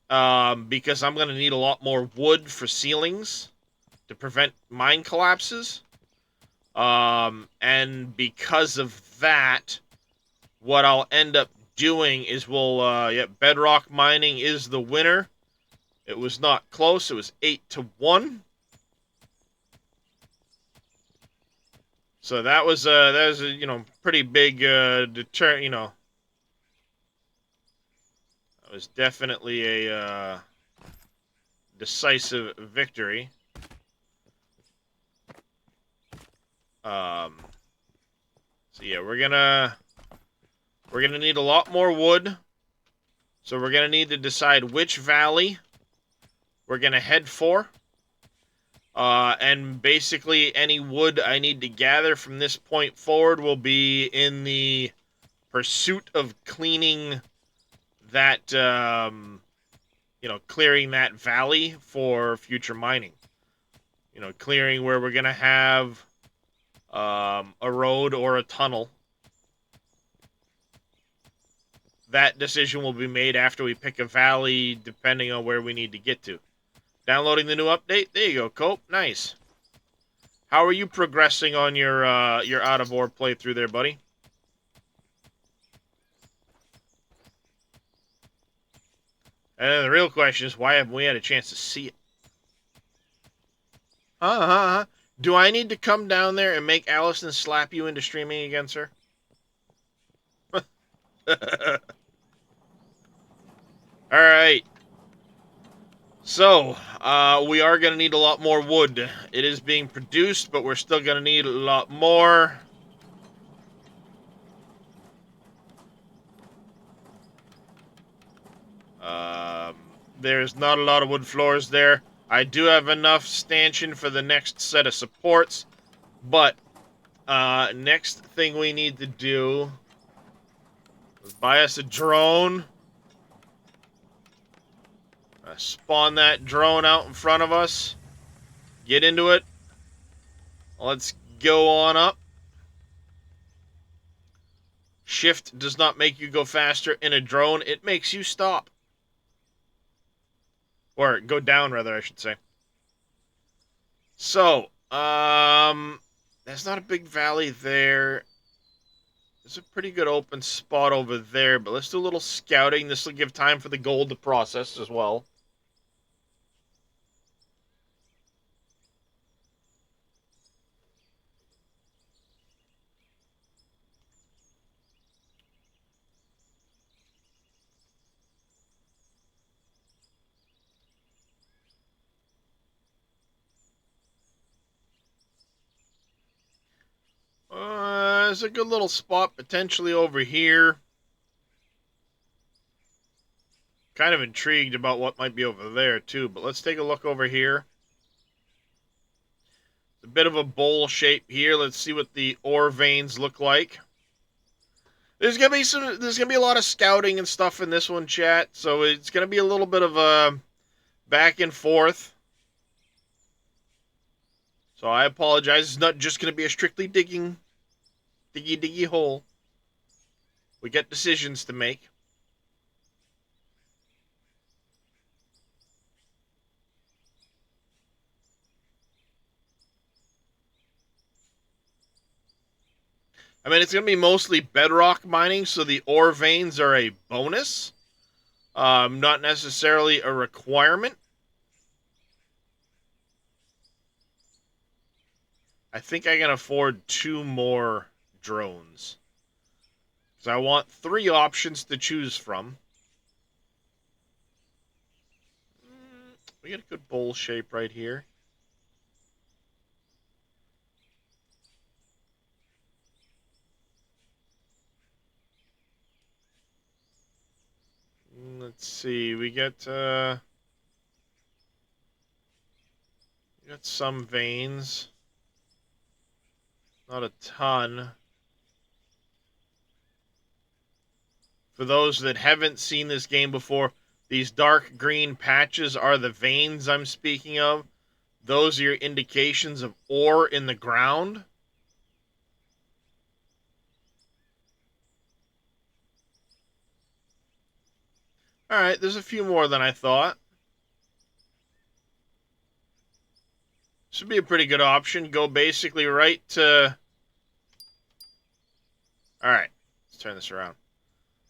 because I'm going to need a lot more wood for ceilings to prevent mine collapses. And because of that, what I'll end up doing is bedrock mining is the winner. It was not close. It was 8-1. So that was a pretty big that was definitely a decisive victory. So yeah, we're gonna need a lot more wood. So we're gonna need to decide which valley we're gonna head for. And basically any wood I need to gather from this point forward will be in the pursuit of cleaning that, clearing that valley for future mining. Clearing where we're going to have a road or a tunnel. That decision will be made after we pick a valley, depending on where we need to get to. Downloading the new update. There you go, Cope. Nice. How are you progressing on your Out of Ore playthrough there, buddy? And then the real question is, why haven't we had a chance to see it? Do I need to come down there and make Allison slap you into streaming again, sir? Alright. So, we are going to need a lot more wood. It is being produced, but we're still going to need a lot more. There's not a lot of wood floors there. I do have enough stanchion for the next set of supports, but next thing we need to do is buy us a drone. Spawn that drone out in front of us. Get into it. Let's go on up. Shift does not make you go faster in a drone. It makes you stop. Or go down, rather, I should say. So, there's not a big valley there. There's a pretty good open spot over there, but let's do a little scouting. This will give time for the gold to process as well. There's a good little spot potentially over here. Kind of intrigued about what might be over there too, but let's take a look over here. It's a bit of a bowl shape here. Let's see what the ore veins look like. There's gonna be a lot of scouting and stuff in this one, chat, so it's gonna be a little bit of a back and forth. So I apologize. It's not just gonna be a strictly diggy hole. We got decisions to make. I mean, it's going to be mostly bedrock mining, so the ore veins are a bonus. Not necessarily a requirement. I think I can afford 2 more drones. So I want 3 options to choose from. We get a good bowl shape right here. Let's see. We got some veins. Not a ton. For those that haven't seen this game before, these dark green patches are the veins I'm speaking of. Those are your indications of ore in the ground. Alright, there's a few more than I thought. Should be a pretty good option. Go basically right to... Alright, let's turn this around.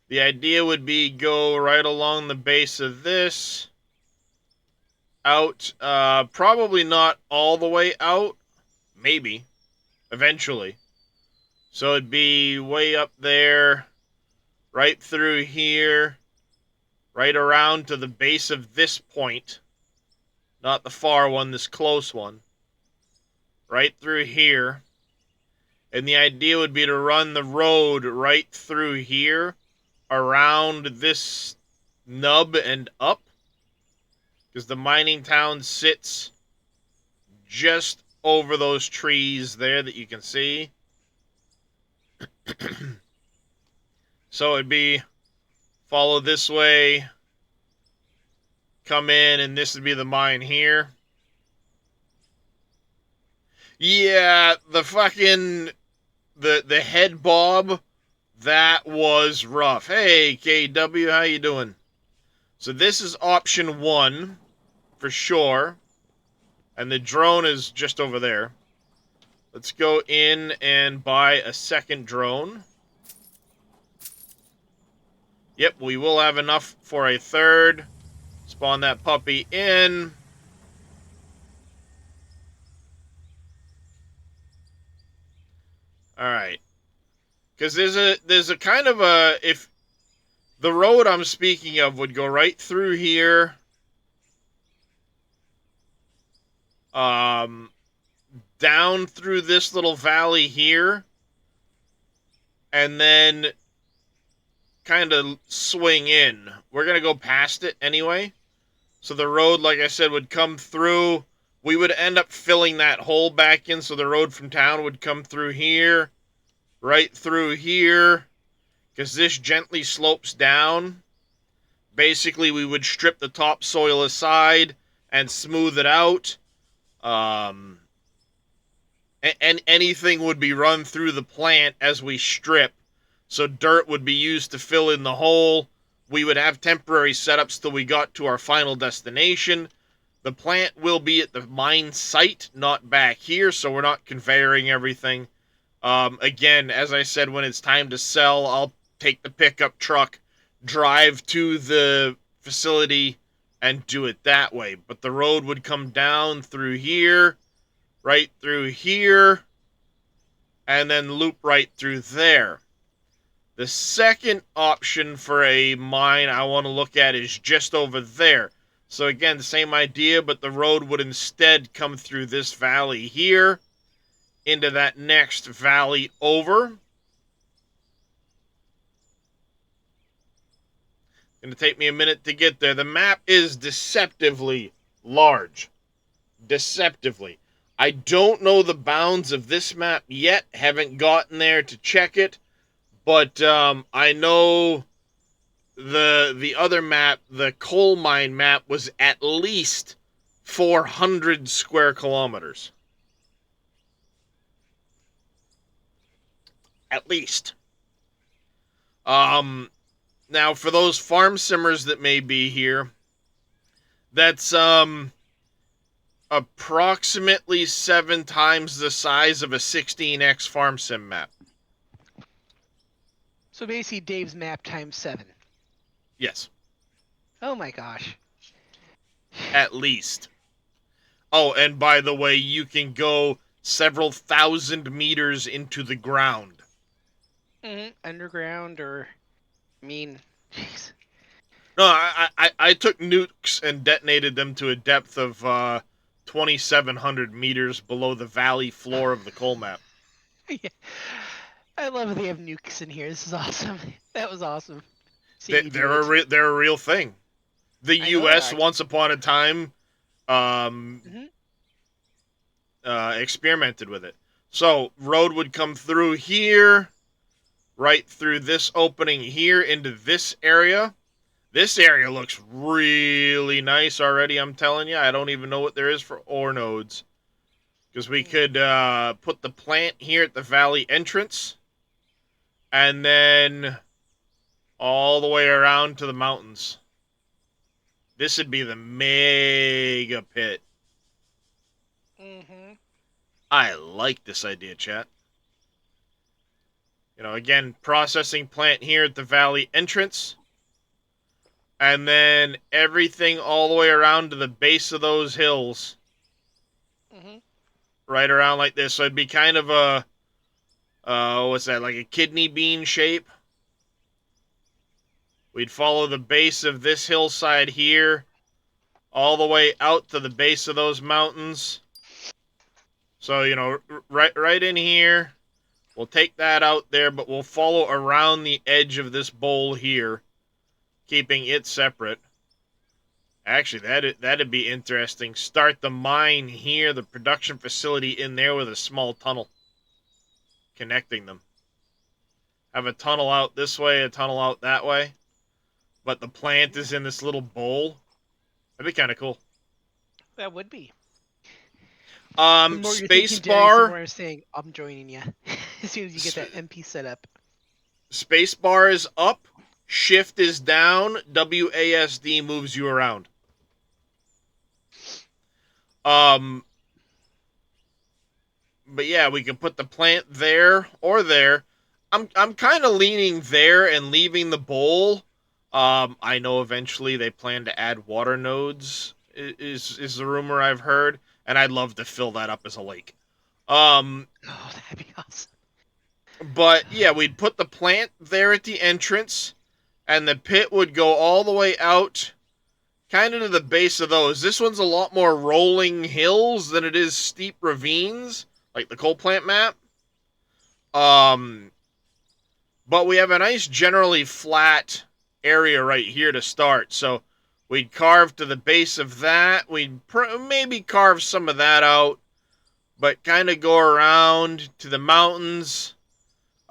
The idea would be go right along the base of this. Out. Probably not all the way out. Maybe. Eventually. So it'd be way up there. Right through here. Right around to the base of this point. Not the far one, this close one. Right through here. And the idea would be to run the road right through here. Around this nub and up. Because the mining town sits just over those trees there that you can see. So it'd be follow this way, come in, and this would be the mine here. Yeah, the fucking the head bob, that was rough. Hey, KW, how you doing? So this is option 1 for sure. And the drone is just over there. Let's go in and buy a second drone. Yep, we will have enough for a third. Spawn that puppy in. Alright. Because there's a kind of a... If the road I'm speaking of would go right through here. Down through this little valley here. And then kind of swing in. We're going to go past it anyway. So the road, like I said, would come through. We would end up filling that hole back in, so the road from town would come through here. Right through here. Because this gently slopes down. Basically, we would strip the topsoil aside and smooth it out. And anything would be run through the plant as we strip. So dirt would be used to fill in the hole. We would have temporary setups till we got to our final destination. The plant will be at the mine site, not back here, so we're not conveying everything. Again, as I said, when it's time to sell, I'll take the pickup truck, drive to the facility, and do it that way. But the road would come down through here, right through here, and then loop right through there. The second option for a mine I want to look at is just over there. So again, the same idea, but the road would instead come through this valley here, into that next valley over. Going to take me a minute to get there. The map is deceptively large. Deceptively. I don't know the bounds of this map yet. Haven't gotten there to check it. But I know the other map, the coal mine map, was at least 400 square kilometers. At least. Now, for those farm simmers that may be here, that's approximately 7 times the size of a 16x farm sim map. So basically, Dave's map times 7. Yes. Oh my gosh. At least. Oh, and by the way, you can go several thousand meters into the ground. Underground, or... I mean... Jeez. No, I took nukes and detonated them to a depth of 2,700 meters below the valley floor of the coal map. Yeah. I love they have nukes in here. This is awesome. That was awesome. They, Seeing you do it. they're a real thing. The I know they U.S. are. once upon a time um, Mhm. experimented with it. So road would come through here, right through this opening here into this area. This area looks really nice already, I'm telling you. I don't even know what there is for ore nodes. Because we could put the plant here at the valley entrance. And then all the way around to the mountains. This would be the mega pit. Mhm. I like this idea, chat. You know, again, processing plant here at the valley entrance. And then everything all the way around to the base of those hills. Mhm. Right around like this. So it'd be kind of a, what's that, like a kidney bean shape. We'd follow the base of this hillside here, all the way out to the base of those mountains. So, you know, right in here. We'll take that out there, but we'll follow around the edge of this bowl here, keeping it separate. Actually, that'd be interesting. Start the mine here, the production facility in there with a small tunnel connecting them. Have a tunnel out this way, a tunnel out that way, but the plant is in this little bowl. That'd be kind of cool. That would be. The more you're thinking, Jerry, the more Spacebar. I'm saying I'm joining you. As soon as you get that MP set up. Spacebar is up. Shift is down. WASD moves you around. Um, but yeah, we can put the plant there or there. I'm kind of leaning there and leaving the bowl. I know eventually they plan to add water nodes. Is the rumor I've heard, and I'd love to fill that up as a lake. Um, Oh, that'd be awesome. but yeah, we'd put the plant there at the entrance, and the pit would go all the way out, kind of to the base of those. This one's a lot more rolling hills than it is steep ravines, like the coal plant map. Um, but we have a nice, generally flat area right here to start. So we'd carve to the base of that. We'd maybe carve some of that out, but kind of go around to the mountains,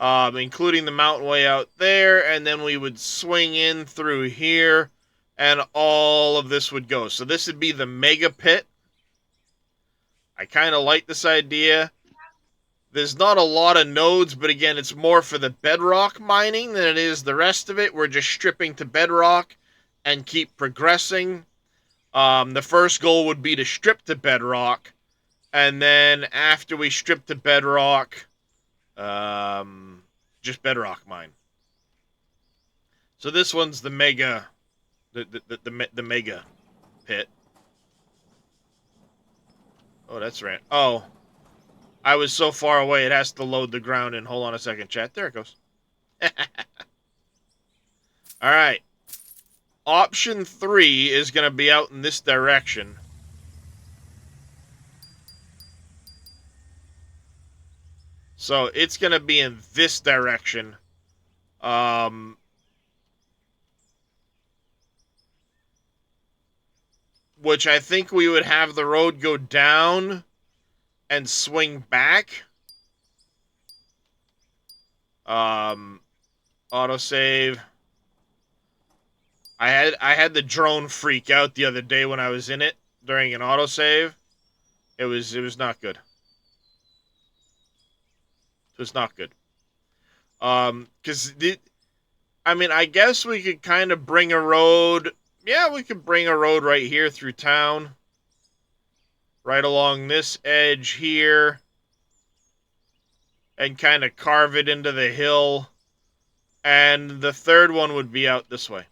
including the mountain way out there, and then we would swing in through here, and all of this would go. So this would be the mega pit. I kind of like this idea. There's not a lot of nodes, but again, it's more for the bedrock mining than it is the rest of it. We're just stripping to bedrock and keep progressing. The first goal would be to strip to bedrock, and then after we strip to bedrock, just bedrock mine. So this one's the mega, the mega pit. Oh, that's right. Oh, I was so far away it has to load the ground in. Hold on a second, chat. There it goes. All right. Option 3 is going to be out in this direction. So it's going to be in this direction. Which I think we would have the road go down and swing back. Autosave. I had the drone freak out the other day when I was in it during an autosave. It was not good. It was not good. Because I mean, I guess we could kind of bring a road. Yeah, we could bring a road right here through town. Right along this edge here. And kind of carve it into the hill. And the third one would be out this way.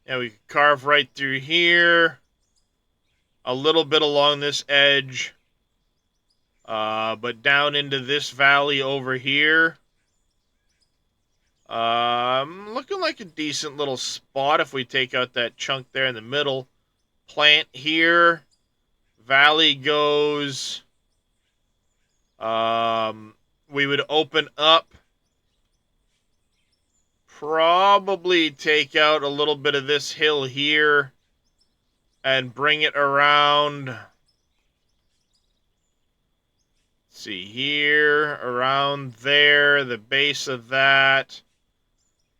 Yeah, we could carve right through here. A little bit along this edge. But down into this valley over here. Looking like a decent little spot if we take out that chunk there in the middle. Plant here. Valley goes. We would open up. Probably take out a little bit of this hill here. And bring it around. See here, around there, the base of that,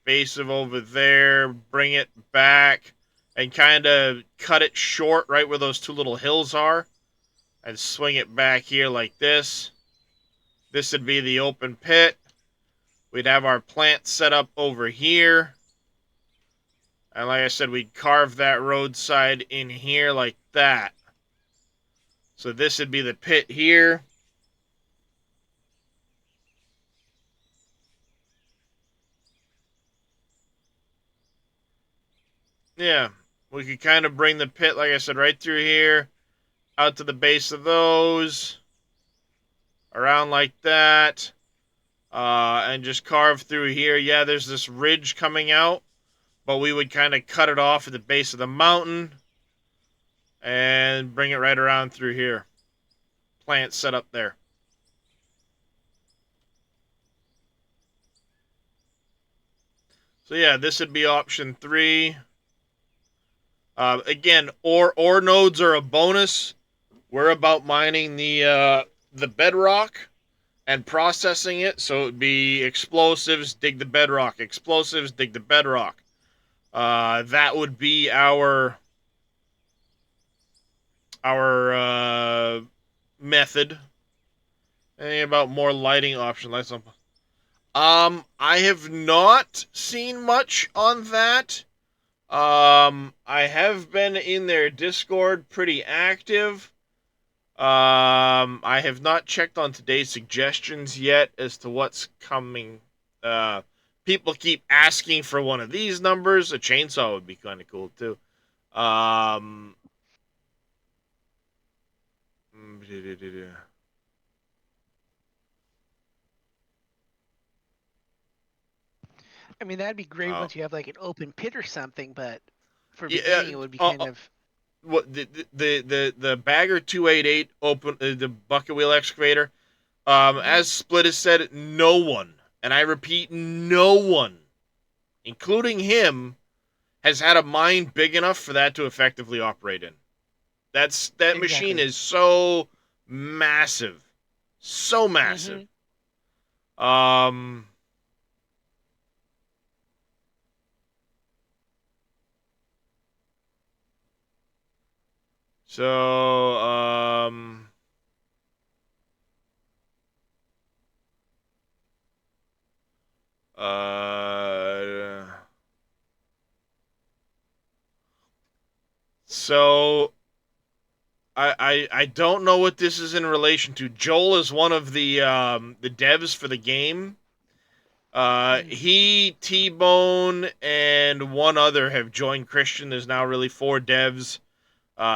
base of over there, bring it back, and kind of cut it short right where those two little hills are, and swing it back here like this. This would be the open pit. We'd have our plant set up over here. And like I said, we'd carve that roadside in here like that. So this would be the pit here. Yeah, we could kind of bring the pit, like I said, right through here, out to the base of those, around like that, and just carve through here. Yeah, there's this ridge coming out, but we would kind of cut it off at the base of the mountain and bring it right around through here. Plant set up there. So yeah, this would be option 3. Again, ore nodes are a bonus. We're about mining the bedrock and processing it. So it would be explosives, dig the bedrock. Explosives, dig the bedrock. That would be our method. Anything about more lighting option? I have not seen much on that. I have been in their Discord pretty active. I have not checked on today's suggestions yet as to what's coming. People keep asking for one of these numbers. A chainsaw would be kind of cool too. I mean, that'd be great once you have like an open pit or something, but for Yeah, beginning, it would be kind of. What the Bagger 288 open the bucket wheel excavator, as Split has said, no one, and I repeat, no one, including him, has had a mine big enough for that to effectively operate in. That machine Exactly. is so massive, so massive. So, so I don't know what this is in relation to. Joel is one of the devs for the game. He, T-Bone, and one other have joined Christian. There's now really 4 devs.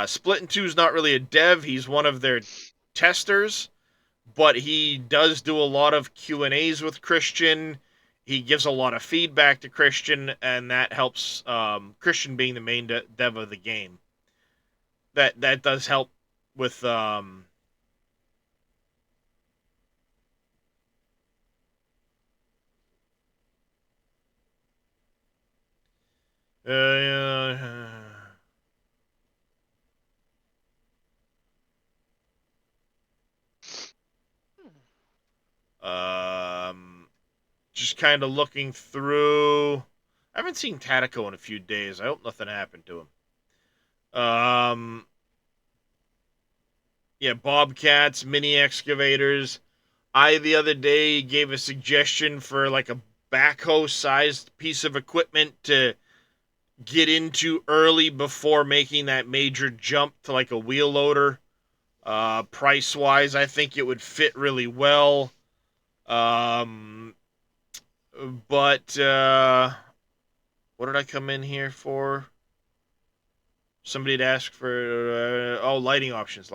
Split 2 is not really a dev. He's one of their testers, but he does do a lot of Q&As with Christian. He gives a lot of feedback to Christian, and that helps Christian being the main dev of the game. That does help with just kind of looking through. I haven't seen Tatico in a few days. I hope nothing happened to him. Yeah, bobcats, mini excavators. I the other day gave a suggestion for like a backhoe-sized piece of equipment to get into early before making that major jump to like a wheel loader. Price-wise, I think it would fit really well. But what did I come in here for? Somebody had asked for lighting options.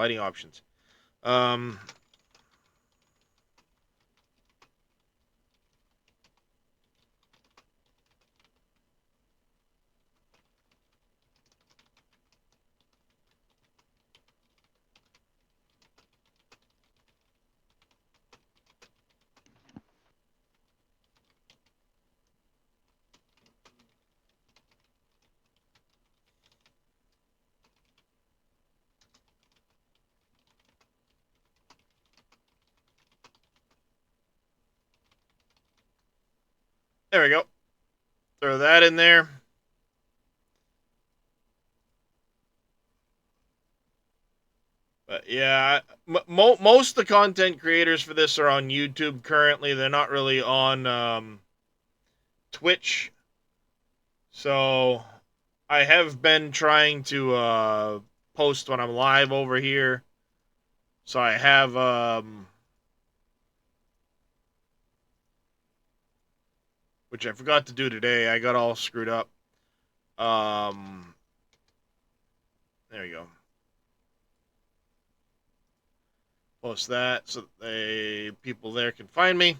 There we go. Throw that in there. But yeah, most of the content creators for this are on YouTube currently. They're not really on Twitch. So I have been trying to post when I'm live over here. So I have which I forgot to do today. I got all screwed up. There you go. Post that so people there can find me.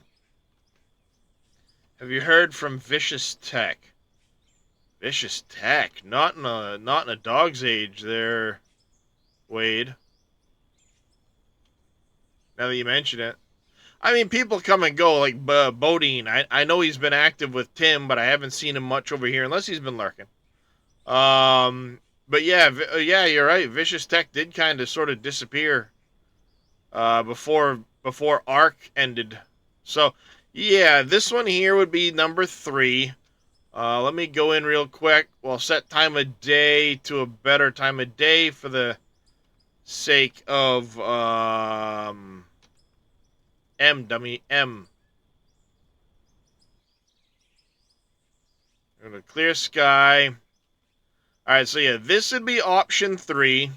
Have you heard from Vicious Tech? Vicious Tech, not in a dog's age there, Wade. Now that you mention it, I mean, people come and go like Bodine. I know he's been active with Tim, but I haven't seen him much over here unless he's been lurking. But yeah, you're right. Vicious Tech did kind of sort of disappear before Arc ended. So yeah, this one here would be number 3. Let me go in real quick. We'll set time of day to a better time of day for the sake of M. We're gonna clear sky. Alright, so yeah, this would be option 3.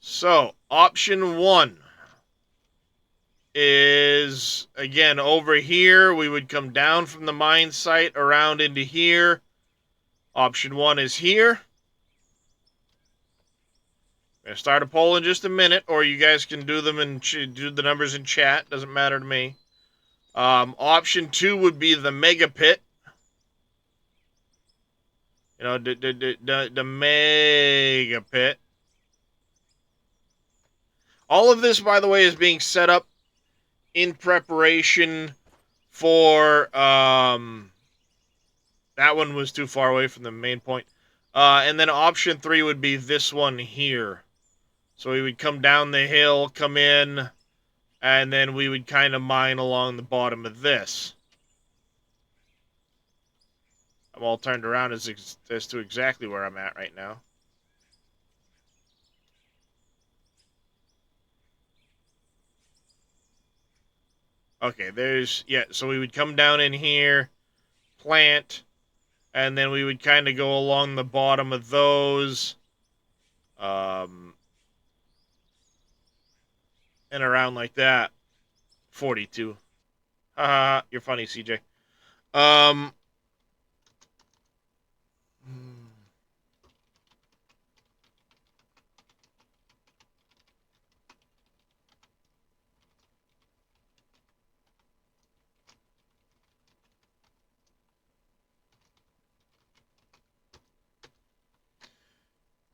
So, option 1 is, again, over here. We would come down from the mine site around into here. Option 1 is here. I'm going to start a poll in just a minute, or you guys can do them and do the numbers in chat. Doesn't matter to me. Option 2 would be the mega pit. You know, the mega pit. All of this, by the way, is being set up in preparation for, that one was too far away from the main point. And then option 3 would be this one here. So we would come down the hill, come in, and then we would kind of mine along the bottom of this. I'm all turned around as to exactly where I'm at right now. Okay, so we would come down in here, plant, and then we would kind of go along the bottom of those, and around like that. 42. Haha, you're funny, CJ.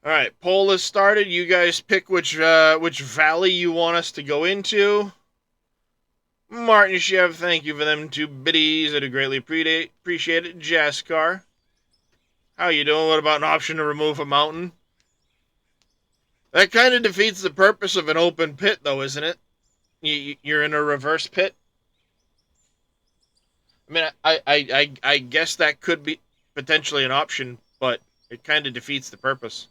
All right, poll is started. You guys pick which valley you want us to go into. Martin Chev, thank you for them 2 biddies. I do greatly appreciate it. Jaskar, how you doing? What about an option to remove a mountain? That kind of defeats the purpose of an open pit, though, isn't it? You're in a reverse pit. I mean, I guess that could be potentially an option, but it kind of defeats the purpose.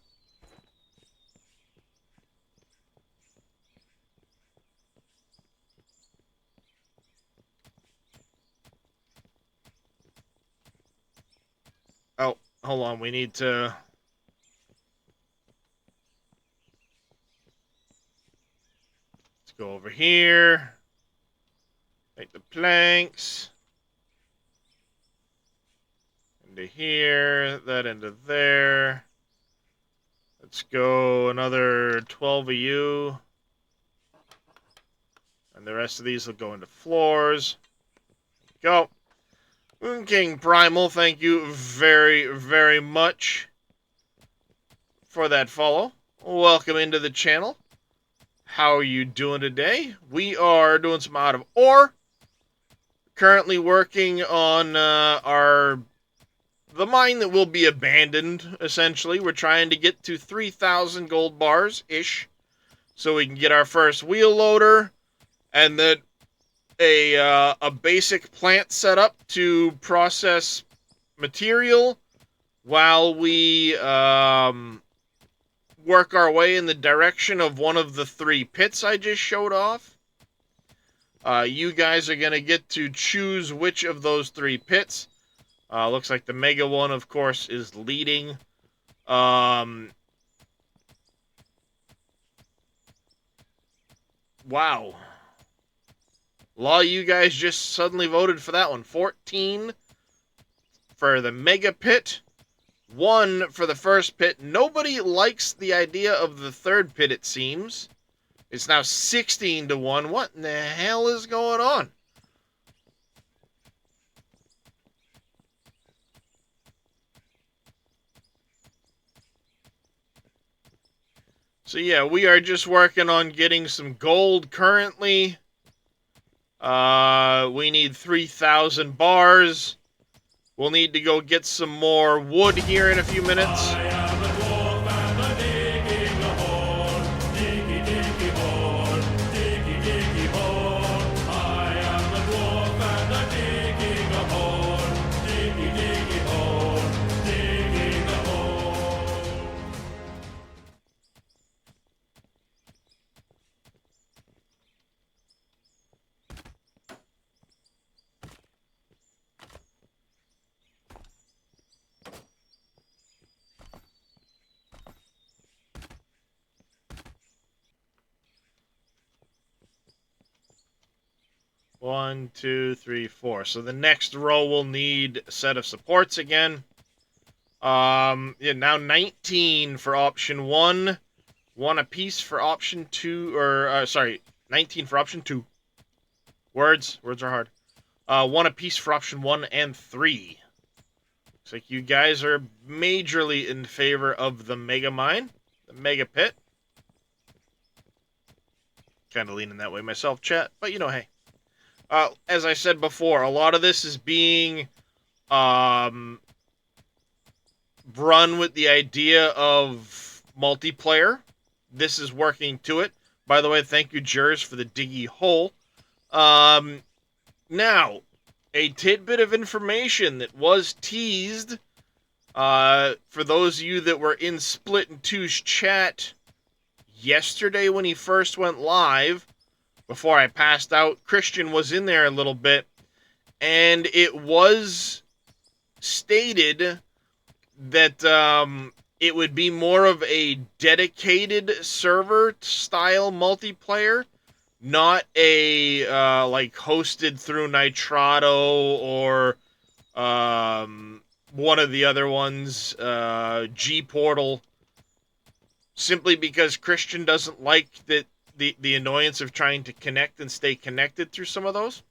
Oh, hold on. We need to... Let's go over here. Make the planks. Into here. That into there. Let's go another 12 of you. And the rest of these will go into floors. Go. Moon King Primal, thank you very, very much for that follow. Welcome into the channel. How are you doing today? We are doing some out of ore. Currently working on the mine that will be abandoned, essentially. We're trying to get to 3,000 gold bars-ish so we can get our first wheel loader, and then a basic plant set up to process material while we work our way in the direction of one of the 3 pits I just showed off. You guys are going to get to choose which of those 3 pits. Looks like the mega one, of course, is leading. Wow. A lot of you guys just suddenly voted for that one. 14 for the mega pit. 1 for the first pit. Nobody likes the idea of the 3rd pit, it seems. It's now 16 to 1. What in the hell is going on? So yeah, we are just working on getting some gold currently. We need 3,000 bars. We'll need to go get some more wood here in a few minutes. I am the dwarf and the digging a hole. Diggy, diggy, hole. Diggy, diggy, hole. I am the dwarf and the digging a hole. Diggy, diggy, hole. Digging a hole. One, two, three, four. So the next row will need a set of supports again. Yeah, now 19 for option 1. 1 apiece for option 2, or, sorry, 19 for option 2. Words are hard. 1 apiece for option 1 and 3. Looks like you guys are majorly in favor of the mega mine, the mega pit. Kind of leaning that way myself, chat, but you know, hey. As I said before, a lot of this is being run with the idea of multiplayer. This is working to it. By the way, thank you, Jers, for the diggy hole. Now, a tidbit of information that was teased for those of you that were in Split and Two's chat yesterday when he first went live. Before I passed out, Christian was in there a little bit, and it was stated that it would be more of a dedicated server-style multiplayer, not a, like, hosted through Nitrado or one of the other ones, G-Portal, simply because Christian doesn't like that the annoyance of trying to connect and stay connected through some of those.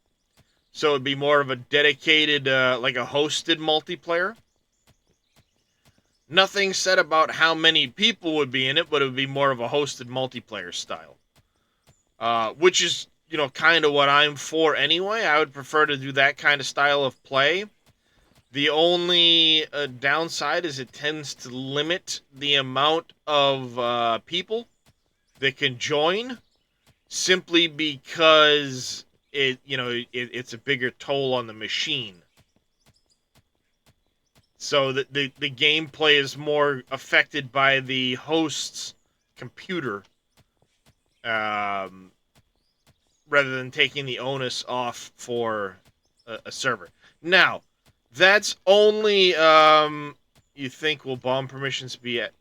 So it'd be more of a dedicated, like a hosted multiplayer. Nothing said about how many people would be in it, but it would be more of a hosted multiplayer style. Which is, you know, kind of what I'm for anyway. I would prefer to do that kind of style of play. The only downside is it tends to limit the amount of people that can join, simply because it's a bigger toll on the machine. So the gameplay is more affected by the host's computer, rather than taking the onus off for a server. Now, that's only you think will bomb permissions be at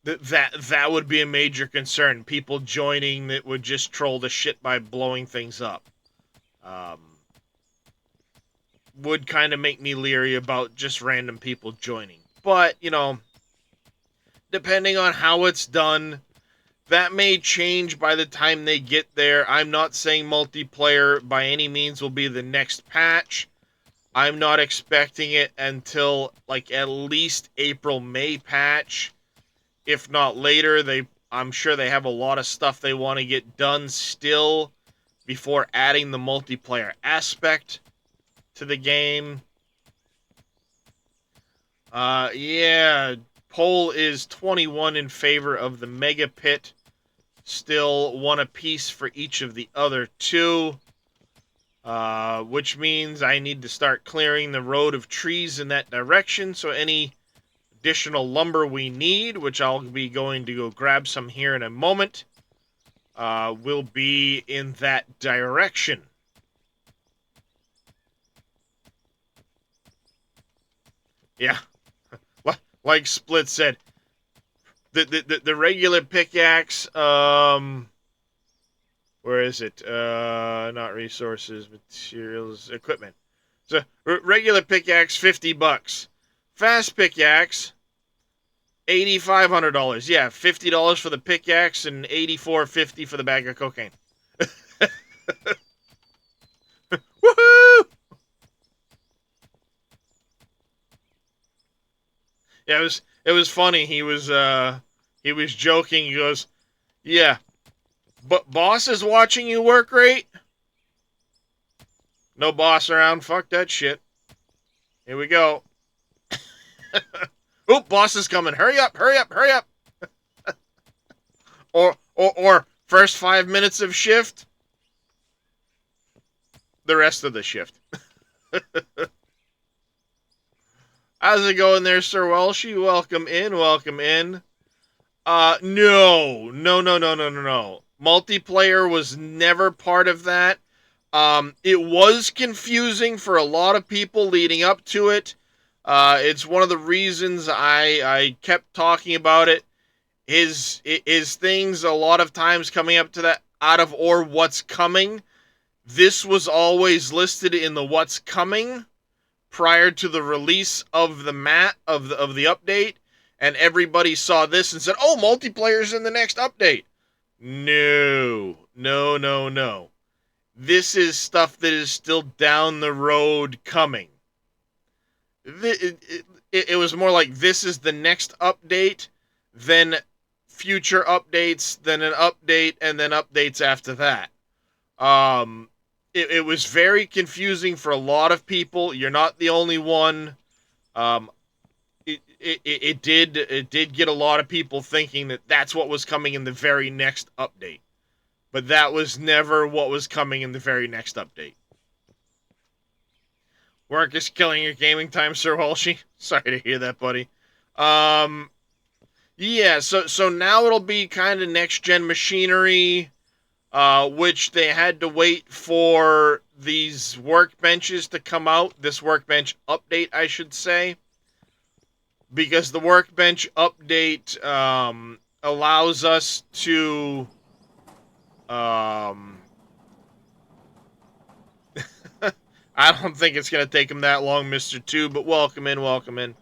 that would be a major concern. People joining that would just troll the shit by blowing things up. Would kind of make me leery about just random people joining. But, you know, depending on how it's done, that may change by the time they get there. I'm not saying multiplayer by any means will be the next patch. I'm not expecting it until, like, at least April, May patch. If not later. I'm sure they have a lot of stuff they want to get done still before adding the multiplayer aspect to the game. Yeah, poll is 21 in favor of the Mega Pit. Still 1 apiece for each of the other 2. Which means I need to start clearing the road of trees in that direction. So any additional lumber we need, which I'll be going to go grab some here in a moment, will be in that direction. Yeah, like Split said, the regular pickaxe, where is it? Not resources, materials, equipment. So regular pickaxe, $50. Fast pickaxe, $8,500. Yeah, $50 for the pickaxe and $84.50 for the bag of cocaine. Woohoo! Yeah, it was funny. He was joking. He goes, "Yeah, but boss is watching you work, right? No boss around. Fuck that shit. Here we go." Oop, boss is coming. Hurry up, hurry up, hurry up. or first 5 minutes of shift, the rest of the shift. How's it going there, Sir Welshie? Welcome in, welcome in. No. Multiplayer was never part of that. It was confusing for a lot of people leading up to it. It's one of the reasons I kept talking about it. Is things a lot of times coming up to that out of or what's coming. This was always listed in the what's coming prior to the release of the of the update, and everybody saw this and said, "Oh, multiplayer's in the next update." No. This is stuff that is still down the road coming. It was more like this is the next update, then future updates, then an update, and then updates after that. It was very confusing for a lot of people. You're not the only one. It did get a lot of people thinking that that's what was coming in the very next update. But that was never what was coming in the very next update. Work is killing your gaming time, Sir Walshy. Sorry to hear that, buddy. Yeah, so now it'll be kind of next-gen machinery, which they had to wait for these workbenches to come out. This workbench update, I should say. Because the workbench update allows us to... I don't think it's going to take him that long, Mr. 2, but welcome in, welcome in.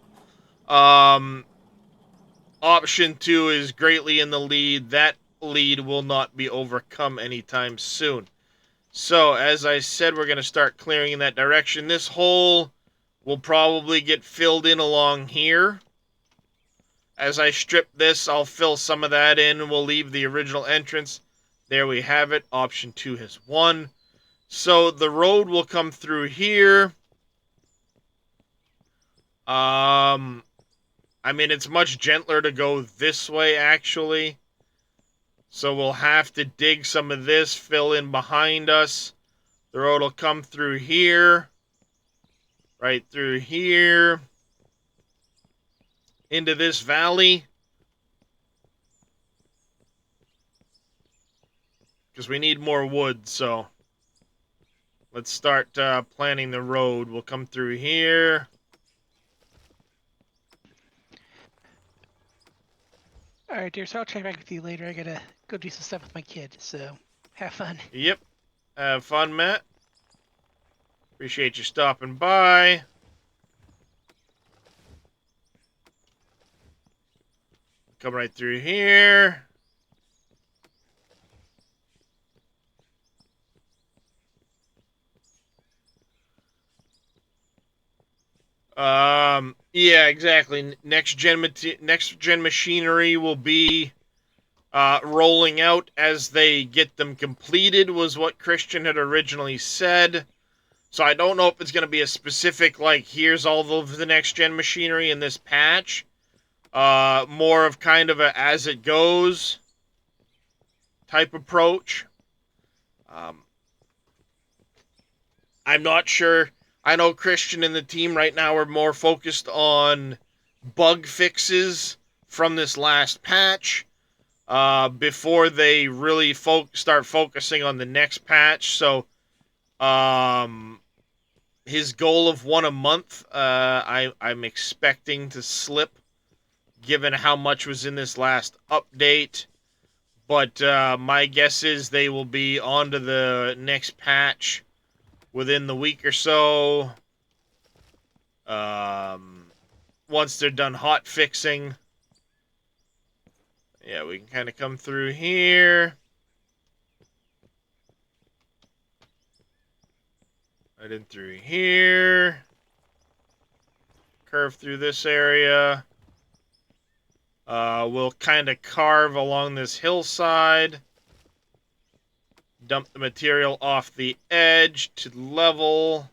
Option 2 is greatly in the lead. That lead will not be overcome anytime soon. So, as I said, we're going to start clearing in that direction. This hole will probably get filled in along here. As I strip this, I'll fill some of that in, and we'll leave the original entrance. There we have it. Option 2 has won. So the road will come through here. I mean, it's much gentler to go this way, actually. So we'll have to dig some of this, fill in behind us. The road will come through here. Right through here. Into this valley. Because we need more wood, so... Let's start planning the road. We'll come through here. Alright, dear, so I'll check back with you later. I gotta go do some stuff with my kid, so have fun. Yep. Have fun, Matt. Appreciate you stopping by. Come right through here. Yeah, exactly. Next gen machinery will be rolling out as they get them completed, was what Christian had originally said. So I don't know if it's going to be a specific, like, here's all of the next gen machinery in this patch. more of kind of a as it goes type approach. I'm not sure. I know Christian and the team right now are more focused on bug fixes from this last patch before they really start focusing on the next patch. So his goal of one a month, I'm expecting to slip given how much was in this last update. But my guess is they will be on to the next patch within the week or so. Once they're done hot fixing. Yeah, we can kind of come through here. Right in through here. Curve through this area. We'll kind of carve along this hillside. Dump the material off the edge to level.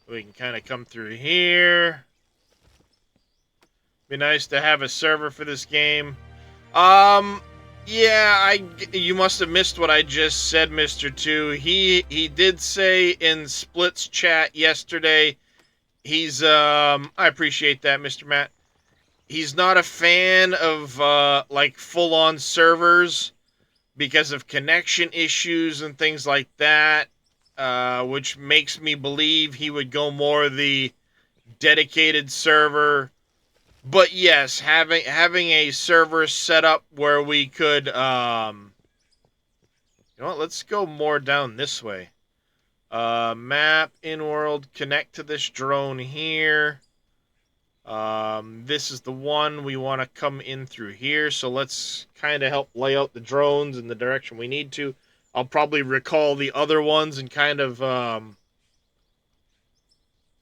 We can kind of come through here. Be nice to have a server for this game. Yeah, you must have missed what I just said, Mr. 2. He did say in Split's chat yesterday, I appreciate that, Mr. Matt. He's not a fan of, like, full-on servers because of connection issues and things like that, which makes me believe he would go more the dedicated server. But yes, having a server set up where we could, you know what, let's go more down this way. Map, in-world, connect to this drone here. This is the one we want to come in through here, so let's kind of help lay out the drones in the direction we need to. I'll probably recall the other ones and kind of,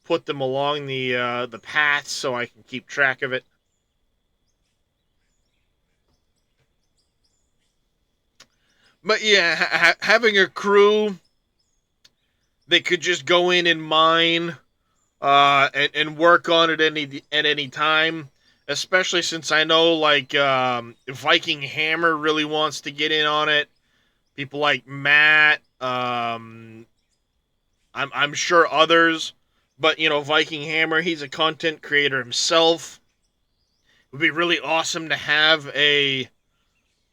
put them along the paths so I can keep track of it. But yeah, having a crew that could just go in and mine and work on it at any time, especially since I know like Viking Hammer really wants to get in on it. People like Matt, I'm sure others. But, you know, Viking Hammer, he's a content creator himself. It would be really awesome to have a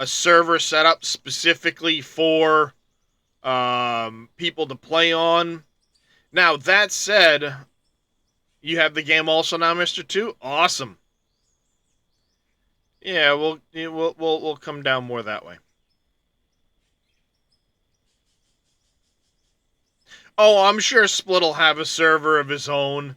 server set up specifically for people to play on. Now, that said, you have the game also now, Mr. 2? Awesome. Yeah, we'll come down more that way. Oh, I'm sure Split will have a server of his own.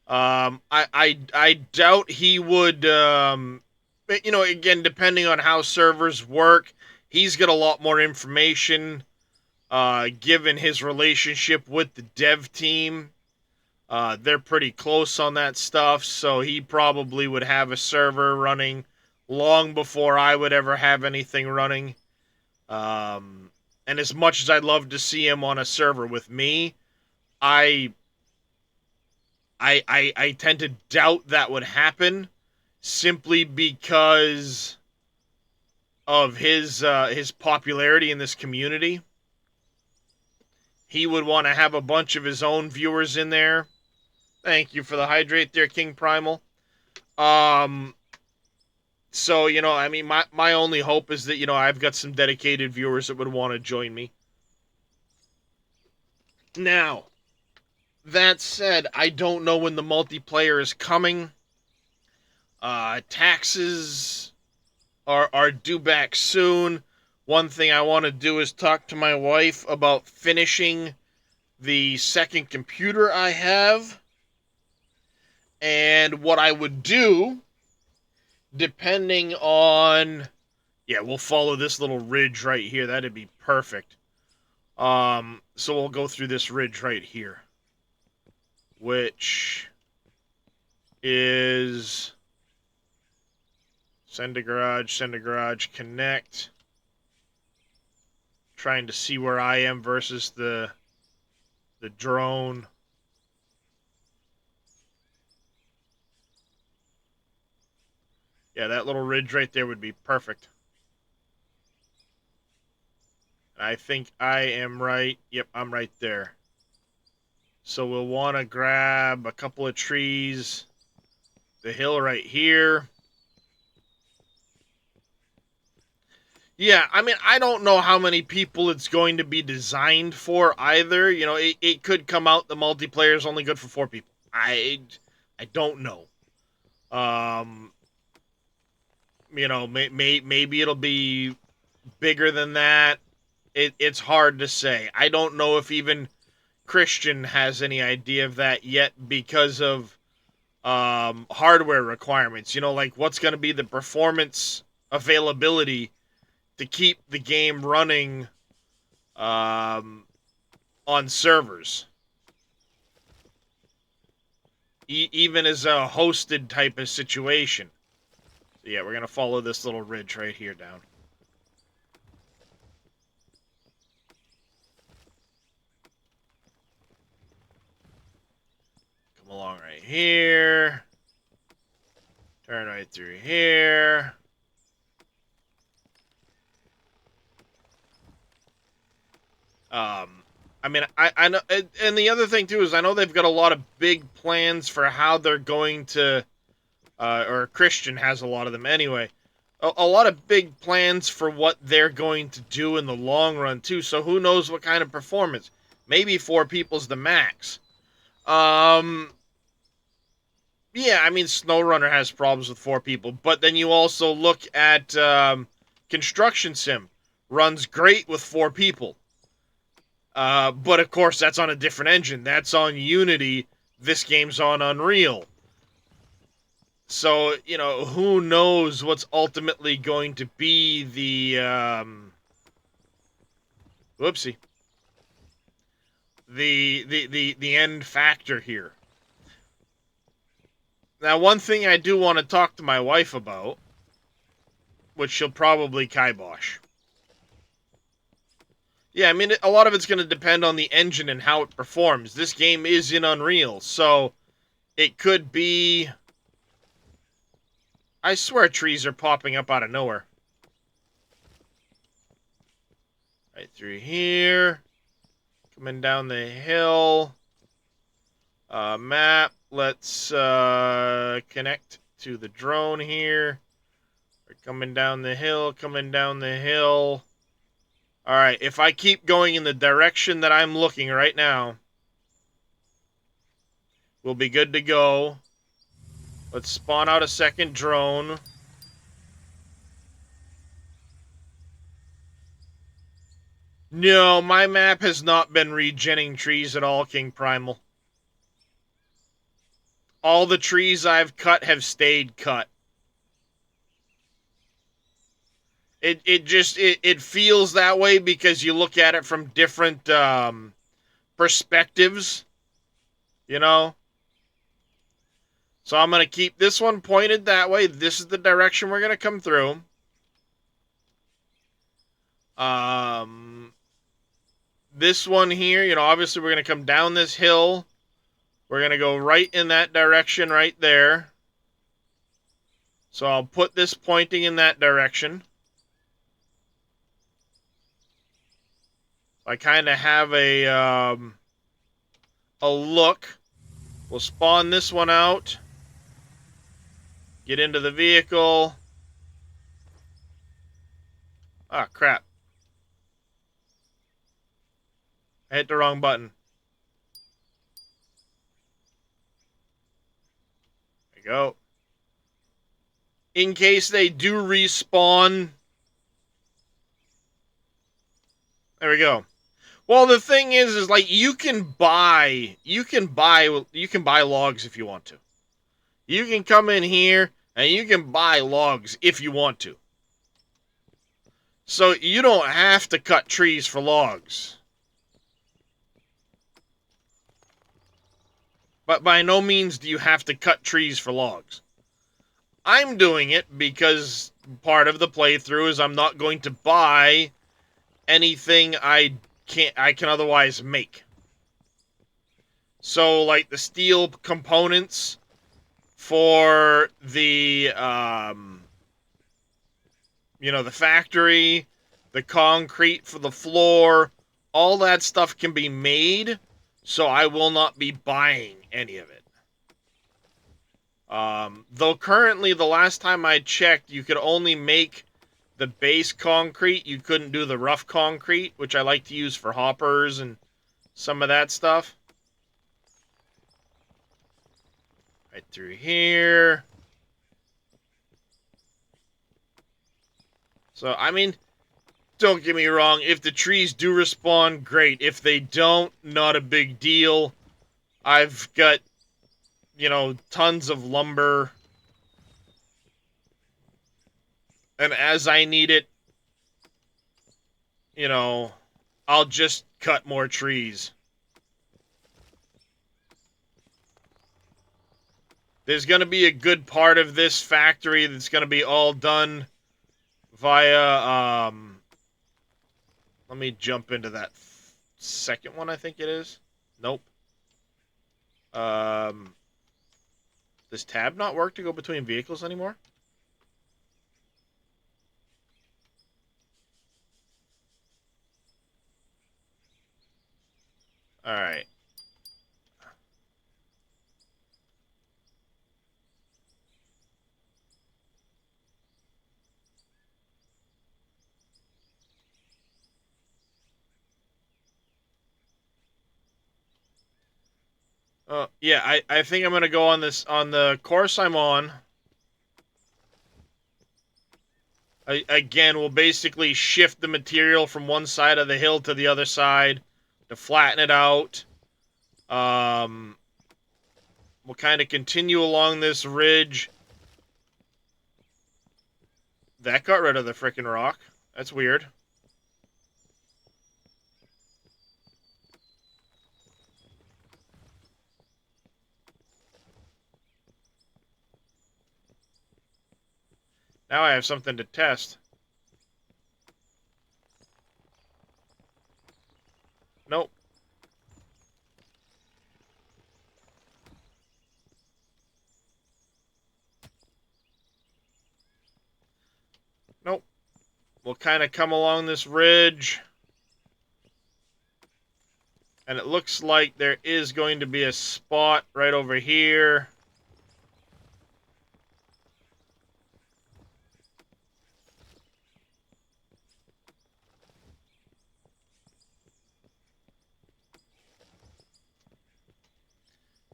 I doubt he would, you know, again, depending on how servers work, he's got a lot more information, given his relationship with the dev team. They're pretty close on that stuff, so he probably would have a server running long before I would ever have anything running. And as much as I'd love to see him on a server with me, I tend to doubt that would happen simply because of his popularity in this community. He would want to have a bunch of his own viewers in there. Thank you for the hydrate there, King Primal. So, you know, I mean, my only hope is that, you know, I've got some dedicated viewers that would want to join me. Now, that said, I don't know when the multiplayer is coming. Taxes are due back soon. One thing I want to do is talk to my wife about finishing the second computer I have. And what I would do, depending on... Yeah, we'll follow this little ridge right here. That'd be perfect. So we'll go through this ridge right here, which is send to garage, connect. trying to see where I am versus the drone. Yeah, that little ridge right there would be perfect. I think I am right. Yep, I'm right there. So we'll want to grab a couple of trees. The hill right here. Yeah, I mean, I don't know how many people it's going to be designed for either. You know, it could come out the multiplayer is only good for 4 people. I don't know. You know, maybe it'll be bigger than that. It's hard to say. I don't know if even Christian has any idea of that yet because of hardware requirements. You know, like what's going to be the performance availability to keep the game running on servers. Even as a hosted type of situation. So yeah, we're going to follow this little ridge right here down. Come along right here. Turn right through here. I mean, I know, and the other thing too is I know they've got a lot of big plans for how they're going to, or Christian has a lot of them anyway, a lot of big plans for what they're going to do in the long run too. So who knows what kind of performance? Maybe 4 people's the max. Yeah, I mean, SnowRunner has problems with 4 people, but then you also look at Construction Sim, runs great with 4 people. But of course, that's on a different engine. That's on Unity. This game's on Unreal. So, you know, who knows what's ultimately going to be the, whoopsie. The end factor here. Now, one thing I do want to talk to my wife about, which she'll probably kibosh. Yeah, I mean, a lot of it's going to depend on the engine and how it performs. This game is in Unreal, so it could be... I swear trees are popping up out of nowhere. Right through here. Coming down the hill. Map. Let's connect to the drone here. We're coming down the hill, coming down the hill. Alright, if I keep going in the direction that I'm looking right now, we'll be good to go. Let's spawn out a second drone. No, my map has not been regenning trees at all, King Primal. All the trees I've cut have stayed cut. It feels that way because you look at it from different perspectives, you know? So I'm going to keep this one pointed that way. This is the direction we're going to come through. This one here, you know, obviously we're going to come down this hill. We're going to go right in that direction right there. So I'll put this pointing in that direction. I kind of have a look. We'll spawn this one out. Get into the vehicle. Ah, crap. I hit the wrong button. There we go. In case they do respawn. There we go. Well, the thing is like you can buy logs if you want to. You can come in here and you can buy logs if you want to. So you don't have to cut trees for logs. But by no means do you have to cut trees for logs. I'm doing it because part of the playthrough is I'm not going to buy anything I can otherwise make. So like the steel components for the the factory, the concrete for the floor, all that stuff can be made, so I will not be buying any of it. Though currently, the last time I checked, you could only make the base concrete. You couldn't do the rough concrete, which I like to use for hoppers and some of that stuff. Right through here. So, I mean, don't get me wrong. If the trees do respawn, great. If they don't, not a big deal. I've got, tons of lumber. And as I need it, I'll just cut more trees. There's going to be a good part of this factory that's going to be all done via, let me jump into that second one, I think it is. Nope. Does tab not work to go between vehicles anymore? Alright. Yeah, I think I'm gonna go on the course I'm on. Again, we'll basically shift the material from one side of the hill to the other side to flatten it out. We'll kind of continue along this ridge. That got rid of the frickin' rock. That's weird. Now I have something to test. Nope. Nope. We'll kind of come along this ridge. And it looks like there is going to be a spot right over here.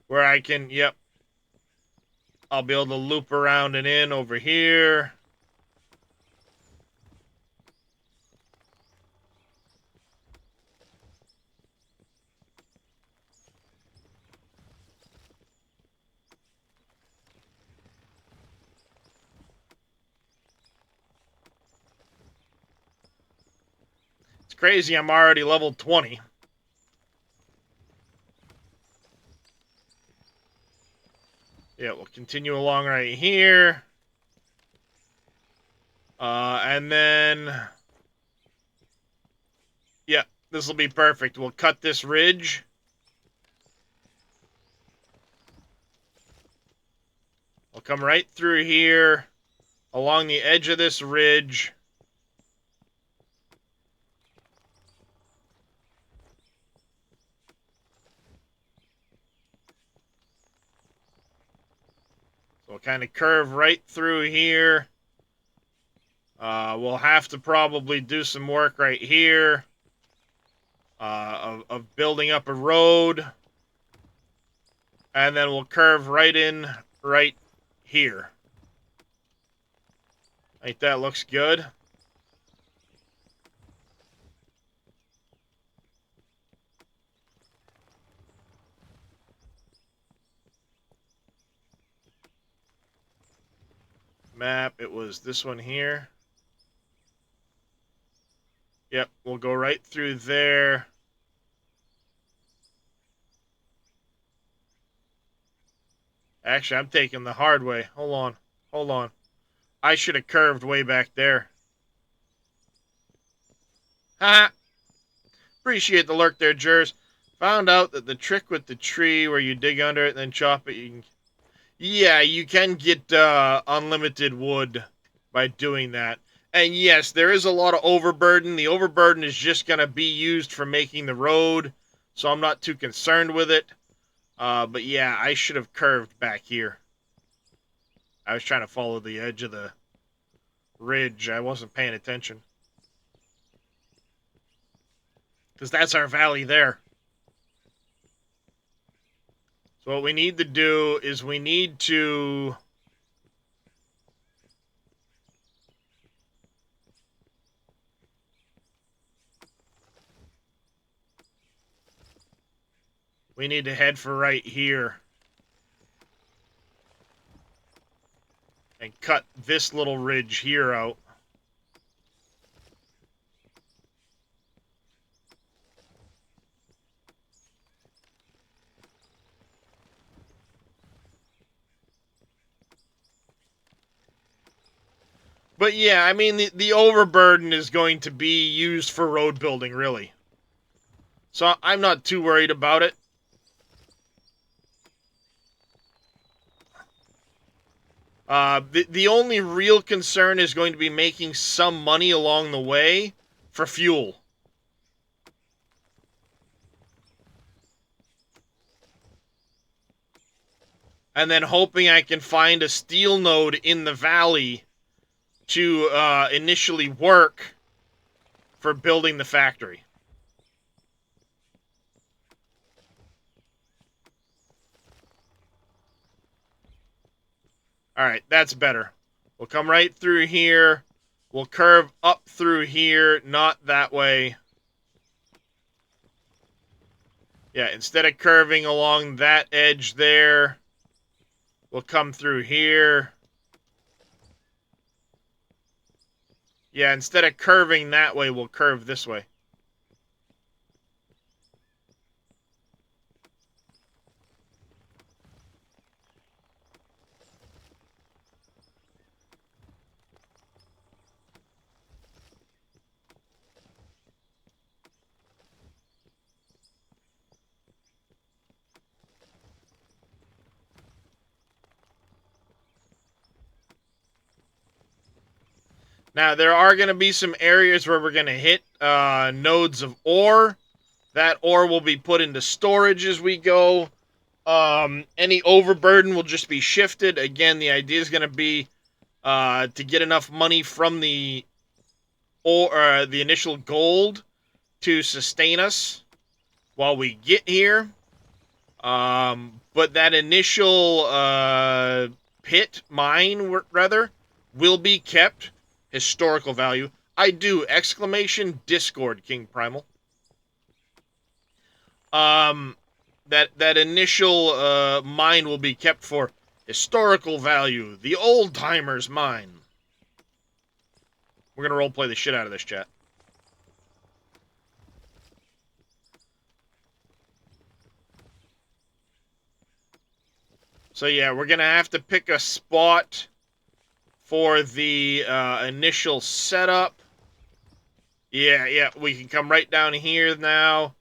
Where I can, yep. I'll be able to loop around and in over here. It's crazy, I'm already level 20. Yeah, we'll continue along right here. And then... yeah, this will be perfect. We'll cut this ridge. We'll come right through here, along the edge of this ridge. We'll kind of curve right through here. We'll have to probably do some work right here of building up a road. And then we'll curve right in right here. I think that looks good. Map, it was this one here. Yep, we'll go right through there. Actually, I'm taking the hard way. Hold on. Hold on. I should have curved way back there. Ha! Appreciate the lurk there, Jers. Found out that the trick with the tree where you dig under it and then chop it, you can... Yeah, you can get unlimited wood by doing that. And yes, there is a lot of overburden. The overburden is just going to be used for making the road, so I'm not too concerned with it. But yeah, I should have curved back here. I was trying to follow the edge of the ridge. I wasn't paying attention. Because that's our valley there. So what we need to do is we need to... We need to head for right here. And cut this little ridge here out. But yeah, I mean, the overburden is going to be used for road building, really. So I'm not too worried about it. The only real concern is going to be making some money along the way for fuel. And then hoping I can find a steel node in the valley to initially work for building the factory. Alright, that's better. We'll come right through here. We'll curve up through here, not that way. Yeah, instead of curving along that edge there, we'll come through here. Yeah, instead of curving that way, we'll curve this way. Now, there are going to be some areas where we're going to hit nodes of ore. That ore will be put into storage as we go. Any overburden will just be shifted. Again, the idea is going to be to get enough money from the initial gold to sustain us while we get here. But that initial mine, rather, will be kept. Historical value. I do! Exclamation Discord, King Primal. That initial mine will be kept for historical value. The old timers mine. We're gonna roleplay the shit out of this, chat. So yeah, we're gonna have to pick a spot for the initial setup. Yeah, we can come right down here now.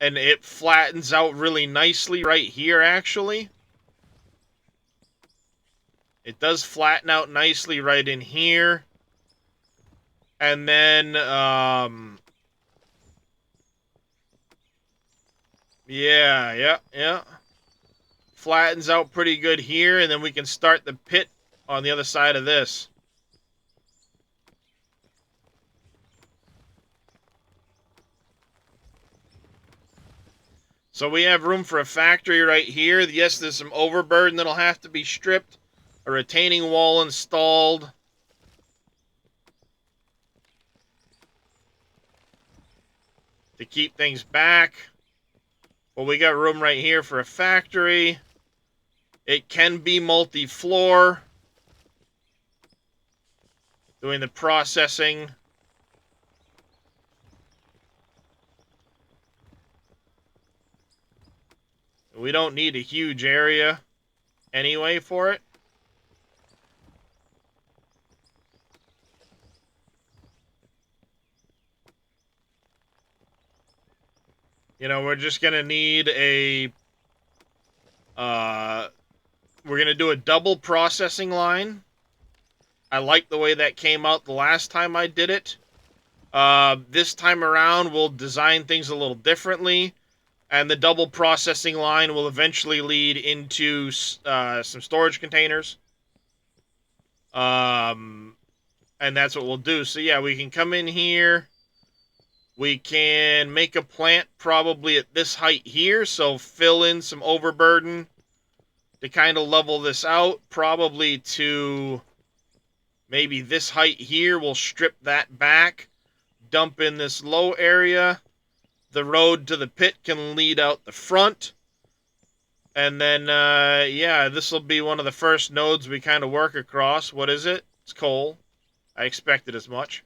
And it flattens out really nicely right here, actually. It does flatten out nicely right in here. And then, yeah. Flattens out pretty good here, and then we can start the pit on the other side of this. So we have room for a factory right here. Yes, there's some overburden that'll have to be stripped. A retaining wall installed. To keep things back. Well, we got room right here for a factory. It can be multi-floor. Doing the processing. We don't need a huge area anyway for it. You know, we're just gonna need a we're gonna do a double processing line. I like the way that came out the last time I did it. This time around, we'll design things a little differently, and the double processing line will eventually lead into some storage containers. And that's what we'll do. So yeah, we can come in here. We can make a plant probably at this height here, so fill in some overburden to kind of level this out, probably to maybe this height here. We'll strip that back, dump in this low area. The road to the pit can lead out the front. And then, yeah, this will be one of the first nodes we kind of work across. What is it? It's coal. I expected as much.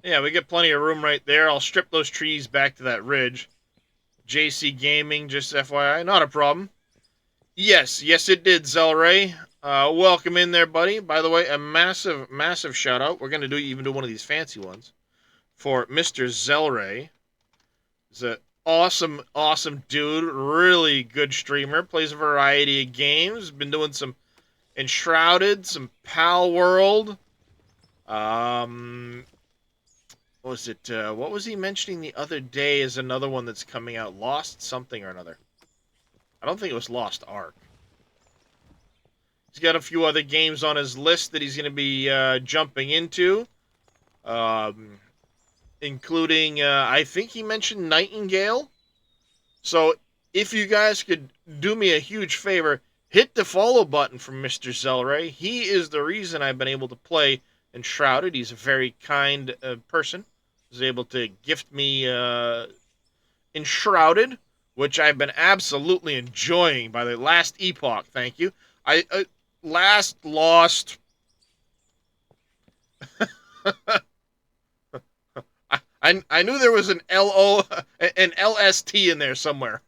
Yeah, we get plenty of room right there. I'll strip those trees back to that ridge. JC Gaming, just FYI, not a problem. Yes, it did, Zelray. Welcome in there, buddy. By the way, a massive, massive shout out. We're gonna even do one of these fancy ones for Mr. Zelray. He's an awesome, awesome dude. Really good streamer. Plays a variety of games. Been doing some Enshrouded, some Pal World. What was it? What was he mentioning the other day as another one that's coming out? Lost something or another. I don't think it was Lost Ark. He's got a few other games on his list that he's going to be jumping into. Including, I think he mentioned Nightingale. So, if you guys could do me a huge favor, hit the follow button from Mr. Zelray. He is the reason I've been able to play Enshrouded. He's a very kind person. He was able to gift me Enshrouded, which I've been absolutely enjoying by the last epoch. Thank you. I last lost. I knew there was an LST in there somewhere.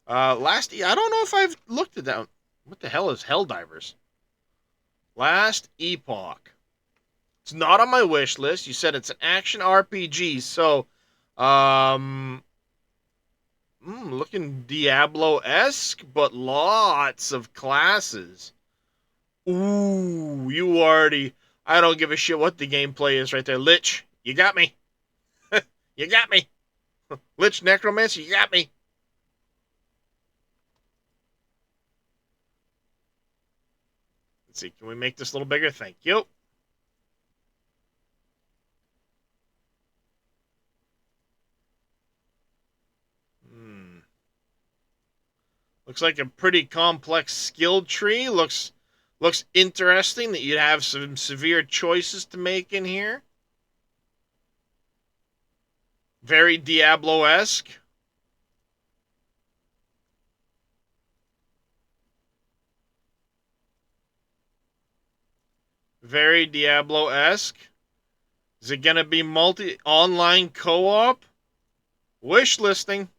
I don't know if I've looked at that. What the hell is Helldivers? Last Epoch. It's not on my wish list. You said it's an action RPG, so looking Diablo-esque, but lots of classes. Ooh, you already... I don't give a shit what the gameplay is right there. Lich, you got me. You got me. Lich Necromancer, you got me. Let's see, can we make this a little bigger? Thank you. Looks like a pretty complex skill tree. Looks interesting that you'd have some severe choices to make in here. Very Diablo-esque. Very Diablo-esque. Is it going to be online co-op? Wish listing.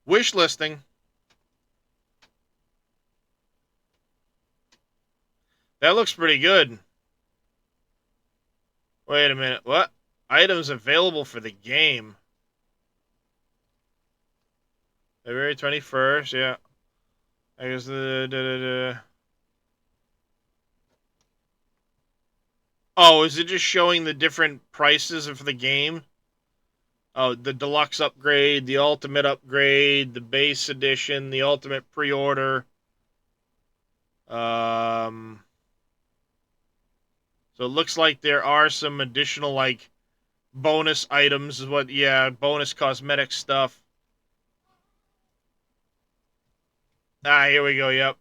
Wish listing. That looks pretty good. Wait a minute. What? Items available for the game. February 21st, yeah. I guess Oh, is it just showing the different prices of the game? Oh, the deluxe upgrade, the ultimate upgrade, the base edition, the ultimate pre-order. So it looks like there are some additional, like, bonus items. Bonus cosmetic stuff. Here we go, yep.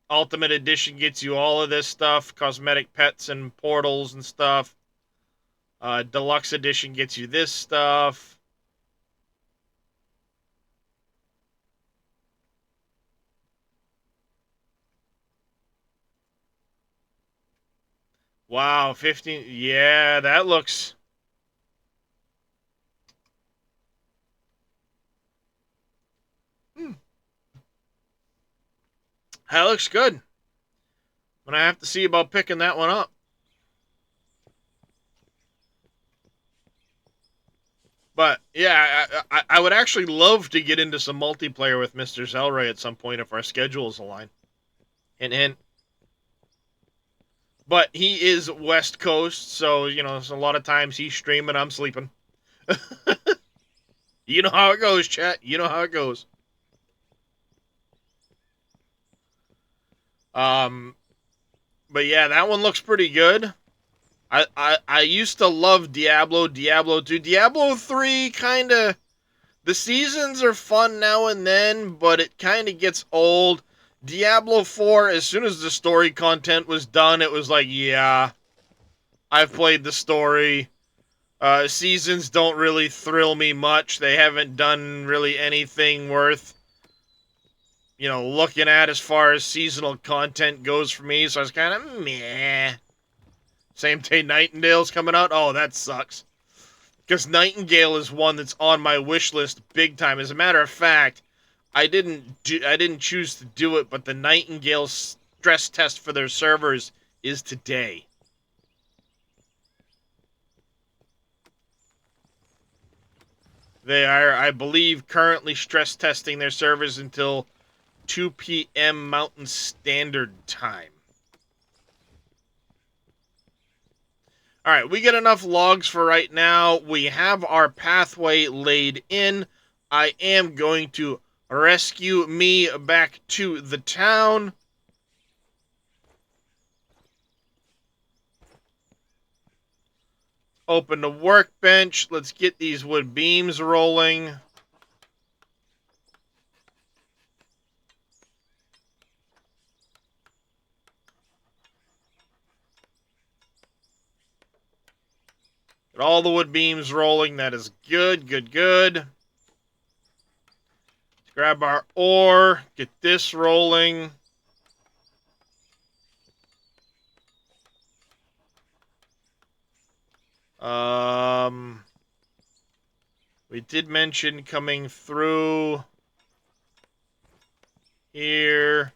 Ultimate Edition gets you all of this stuff. Cosmetic pets and portals and stuff. Deluxe Edition gets you this stuff. Wow, 15. Yeah, that looks... That looks good. I'm gonna have to see about picking that one up. But yeah, I would actually love to get into some multiplayer with Mr. Zelray at some point if our schedules align. Hint, hint. But he is West Coast, so, you know, a lot of times he's streaming, I'm sleeping. You know how it goes, chat. You know how it goes. But yeah, that one looks pretty good. I used to love Diablo 2. Diablo 3 kind of... The seasons are fun now and then, but it kind of gets old. Diablo 4, as soon as the story content was done, it was like, yeah, I've played the story. Seasons don't really thrill me much. They haven't done really anything worth, you know, looking at as far as seasonal content goes for me, so I was kind of meh. Same day Nightingale's coming out. Oh, that sucks. Because Nightingale is one that's on my wish list big time. As a matter of fact, I didn't choose to do it, but the Nightingale stress test for their servers is today. They are, I believe, currently stress testing their servers until 2 p.m. Mountain Standard Time. Alright, we get enough logs for right now. We have our pathway laid in. I am going to rescue me back to the town. Open the workbench. Let's get these wood beams rolling. Get all the wood beams rolling. That is good, good, good. Let's grab our ore. Get this rolling. We did mention coming through here.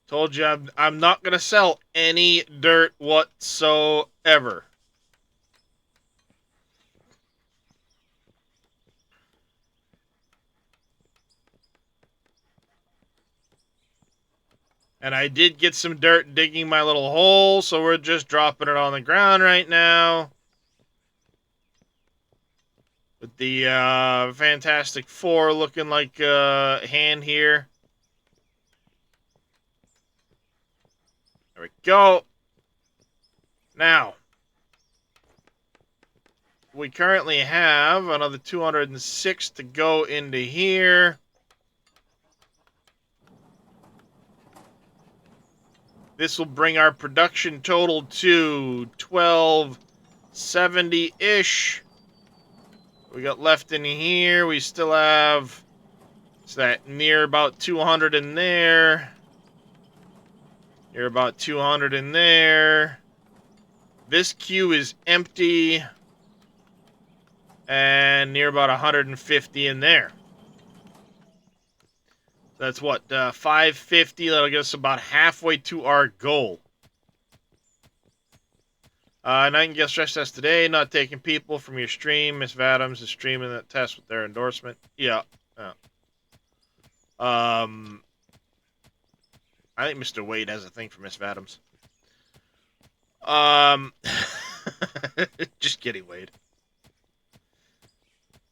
Told you I'm not going to sell any dirt whatsoever. And I did get some dirt digging my little hole, so we're just dropping it on the ground right now. With the Fantastic Four looking like a hand here. There we go. Now, we currently have another 206 to go into here. This will bring our production total to 1270-ish. We got left in here. We still have, it's that near about 200 in there. Near about 200 in there. This queue is empty. And near about 150 in there. That's what, 550. That'll get us about halfway to our goal. Nightingale stress test today. Not taking people from your stream. Miss Adams is streaming that test with their endorsement. Yeah. I think Mr. Wade has a thing for Miss Adams. Just kidding, Wade.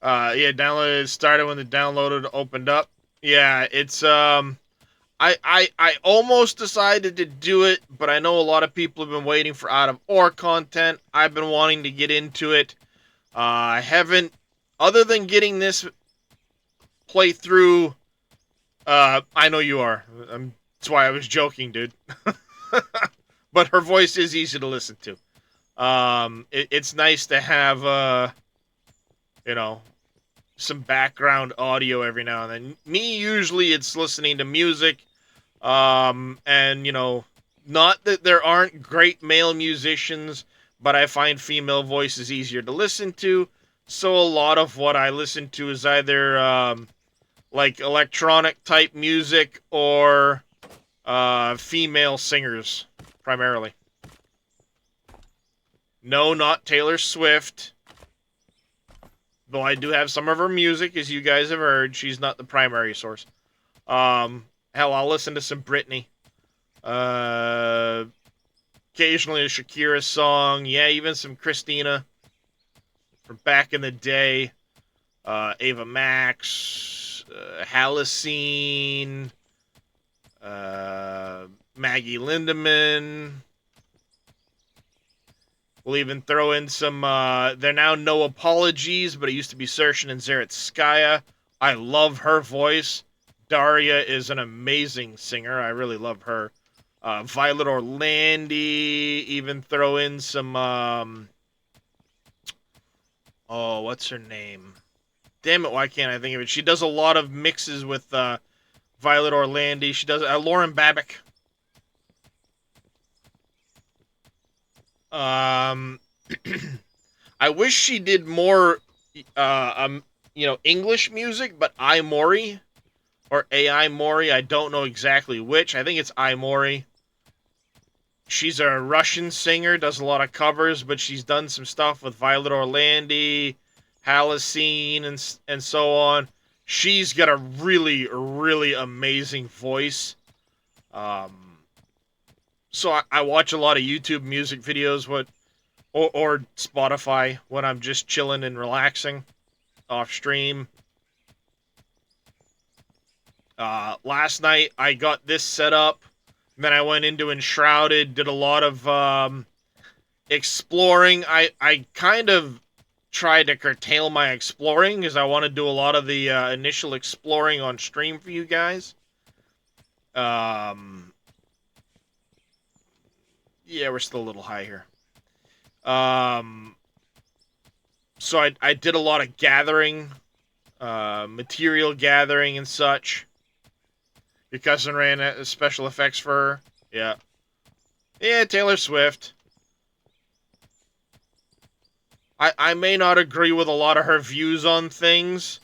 Yeah, download started when the downloaded opened up. Yeah, it's I almost decided to do it, but I know a lot of people have been waiting for out of ore content. I've been wanting to get into it. I haven't, other than getting this playthrough. I know you are. That's why I was joking, dude. But her voice is easy to listen to. It's nice to have, you know, some background audio every now and then. Me, usually it's listening to music, and, you know, not that there aren't great male musicians, but I find female voices easier to listen to, so a lot of what I listen to is either, like, electronic type music or, female singers, primarily. No, not Taylor Swift. Though I do have some of her music, as you guys have heard. She's not the primary source. Hell, I'll listen to some Britney. Occasionally a Shakira song. Yeah, even some Christina from back in the day. Ava Max, Halocene, Maggie Lindemann. We'll even throw in some, they're now No Apologies, but it used to be Saoirse and Zaretskaya. I love her voice. Daria is an amazing singer. I really love her. Violet Orlandi, even throw in some, oh, what's her name? Damn it, why can't I think of it? She does a lot of mixes with, Violet Orlandi. She does, Lauren Babick. I wish she did more, you know, English music, but Mori or AI Mori, I don't know exactly which. I think it's Mori. She's a Russian singer, does a lot of covers, but she's done some stuff with Violet Orlandi, Halocene, and so on. She's got a really, really amazing voice. So I watch a lot of YouTube music videos, or Spotify when I'm just chilling and relaxing off stream. Last night I got this set up, and then I went into Enshrouded, did a lot of exploring. I kind of tried to curtail my exploring because I want to do a lot of the initial exploring on stream for you guys. Yeah, we're still a little high here. So I did a lot of gathering, material gathering and such. Your cousin ran special effects for her. Yeah. Yeah, Taylor Swift. I may not agree with a lot of her views on things,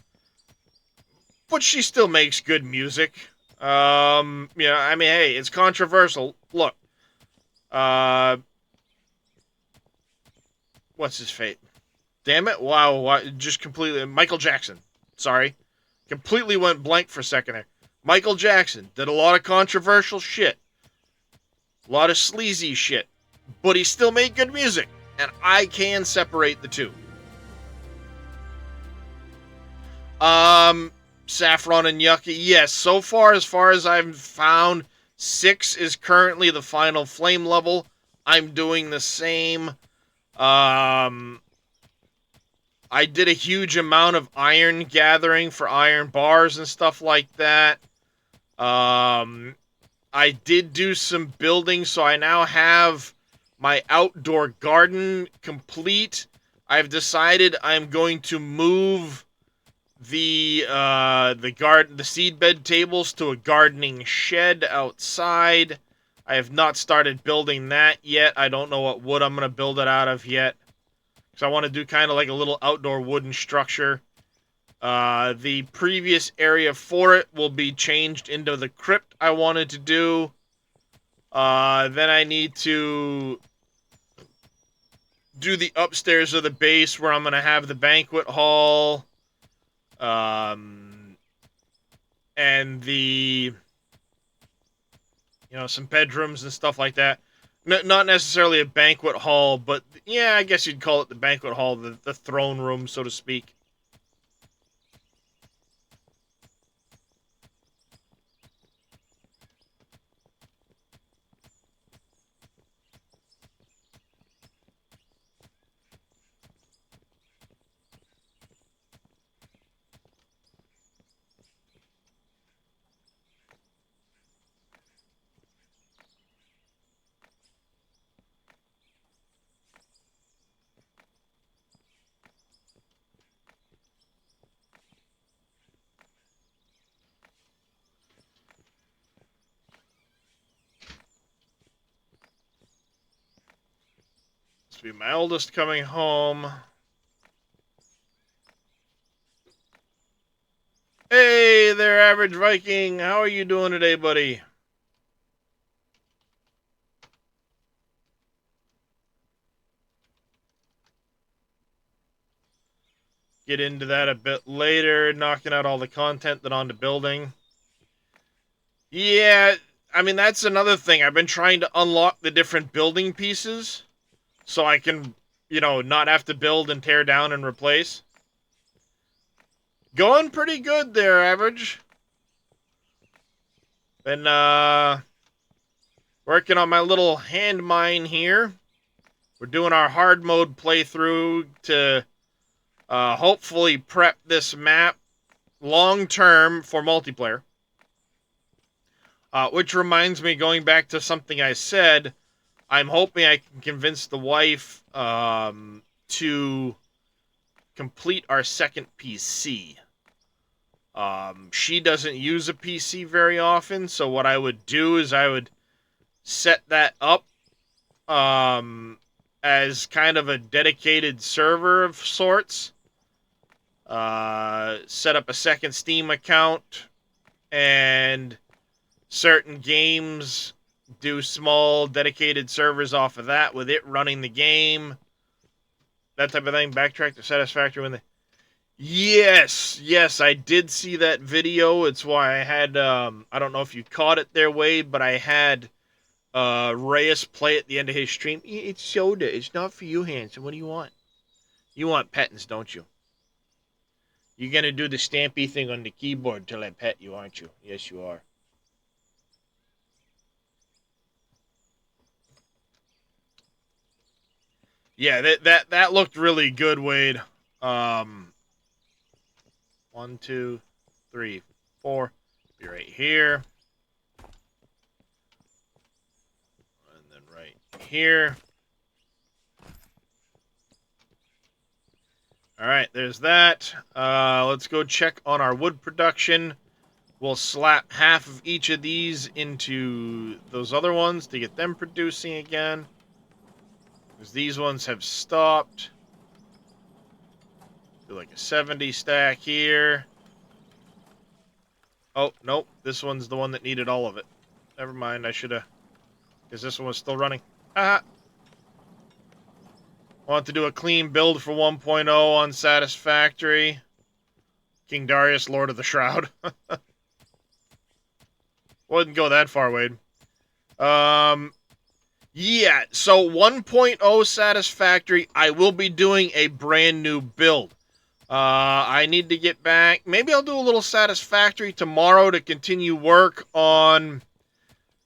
but she still makes good music. I mean, hey, it's controversial. Look, what's his fate? Damn it! Wow, just completely Michael Jackson. Sorry, completely went blank for a second there. Michael Jackson did a lot of controversial shit, a lot of sleazy shit, but he still made good music, and I can separate the two. Saffron and Yucky, yes. So far as I've found, 6 is currently the final flame level. I'm doing the same. I did a huge amount of iron gathering for iron bars and stuff like that. I did do some building, so I now have my outdoor garden complete. I've decided I'm going to move the seedbed tables to a gardening shed outside. I have not started building that yet. I don't know what wood I'm going to build it out of yet. So I want to do kind of like a little outdoor wooden structure. The previous area for it will be changed into the crypt I wanted to do. Then I need to do the upstairs of the base where I'm going to have the banquet hall. And the, some bedrooms and stuff like that. Not necessarily a banquet hall, but yeah, I guess you'd call it the banquet hall, the throne room, so to speak. Must be my oldest coming home. Hey there, Average Viking. How are you doing today, buddy? Get into that a bit later, knocking out all the content then on to building. Yeah, I mean, that's another thing. I've been trying to unlock the different building pieces so I can, not have to build and tear down and replace. Going pretty good there, Average. Been, working on my little hand mine here. We're doing our hard mode playthrough to hopefully prep this map long term for multiplayer. Which reminds me, going back to something I said, I'm hoping I can convince the wife to complete our second PC. She doesn't use a PC very often, so what I would do is I would set that up as kind of a dedicated server of sorts. Set up a second Steam account, and certain games do small dedicated servers off of that with it running the game. That type of thing. Backtrack to Satisfactory when they... Yes, I did see that video. It's why I had, I don't know if you caught it there, Wade, but I had Reyes play at the end of his stream. It's soda. It's not for you, Hanson. What do you want? You want pettings, don't you? You're going to do the stampy thing on the keyboard till I pet you, aren't you? Yes, you are. Yeah, that looked really good, Wade. 1, 2, 3, 4. Be right here. And then right here. Alright, there's that. Let's go check on our wood production. We'll slap half of each of these into those other ones to get them producing again. Because these ones have stopped. Do like a 70 stack here. Oh, nope. This one's the one that needed all of it. Never mind, I should have... Because this one was still running. Haha! Want to do a clean build for 1.0 on Satisfactory. King Darius, Lord of the Shroud. Wouldn't go that far, Wade. Yeah, so 1.0 Satisfactory, I will be doing a brand new build. I need to get back. Maybe I'll do a little Satisfactory tomorrow to continue work on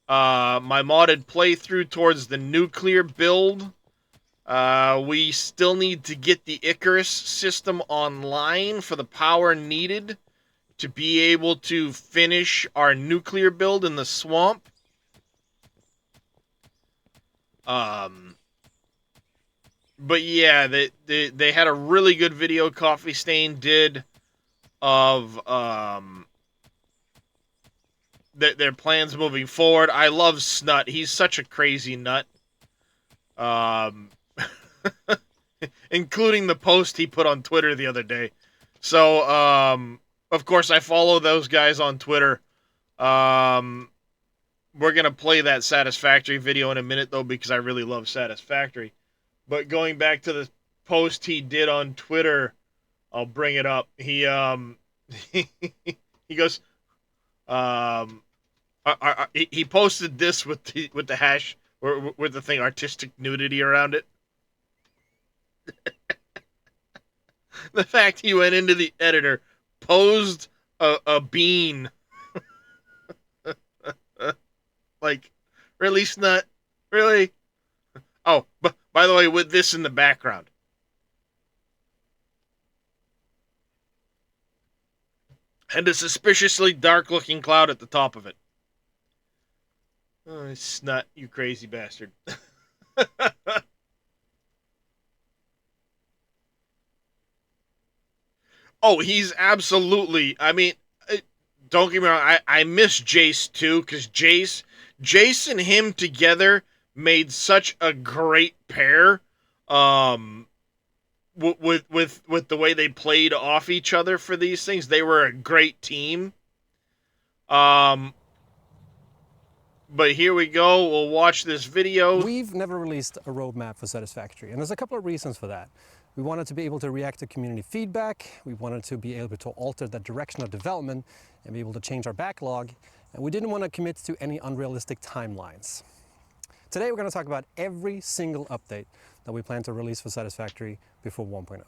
my modded playthrough towards the nuclear build. We still need to get the Icarus system online for the power needed to be able to finish our nuclear build in the swamp. But yeah, they had a really good video Coffee Stain did of their plans moving forward. I love Snut. He's such a crazy nut. Including the post he put on Twitter the other day. So, of course, I follow those guys on Twitter. We're going to play that Satisfactory video in a minute, though, because I really love Satisfactory. But going back to the post he did on Twitter, I'll bring it up. He he goes, he posted this with the hash, with the thing artistic nudity around it. The fact he went into the editor, posed a bean. Like, really, Snut? Really? Oh, by the way, with this in the background. And a suspiciously dark-looking cloud at the top of it. Oh, Snut, you crazy bastard. Oh, he's absolutely... I mean, don't get me wrong, I miss Jace, too, because Jace and him together made such a great pair. With the way they played off each other for these things, they were a great team. But here we go. We'll watch this video. We've never released a roadmap for Satisfactory, and there's a couple of reasons for that. We wanted to be able to react to community feedback, we wanted to be able to alter the direction of development and be able to change our backlog, and we didn't want to commit to any unrealistic timelines. Today we're going to talk about every single update that we plan to release for Satisfactory before 1.0.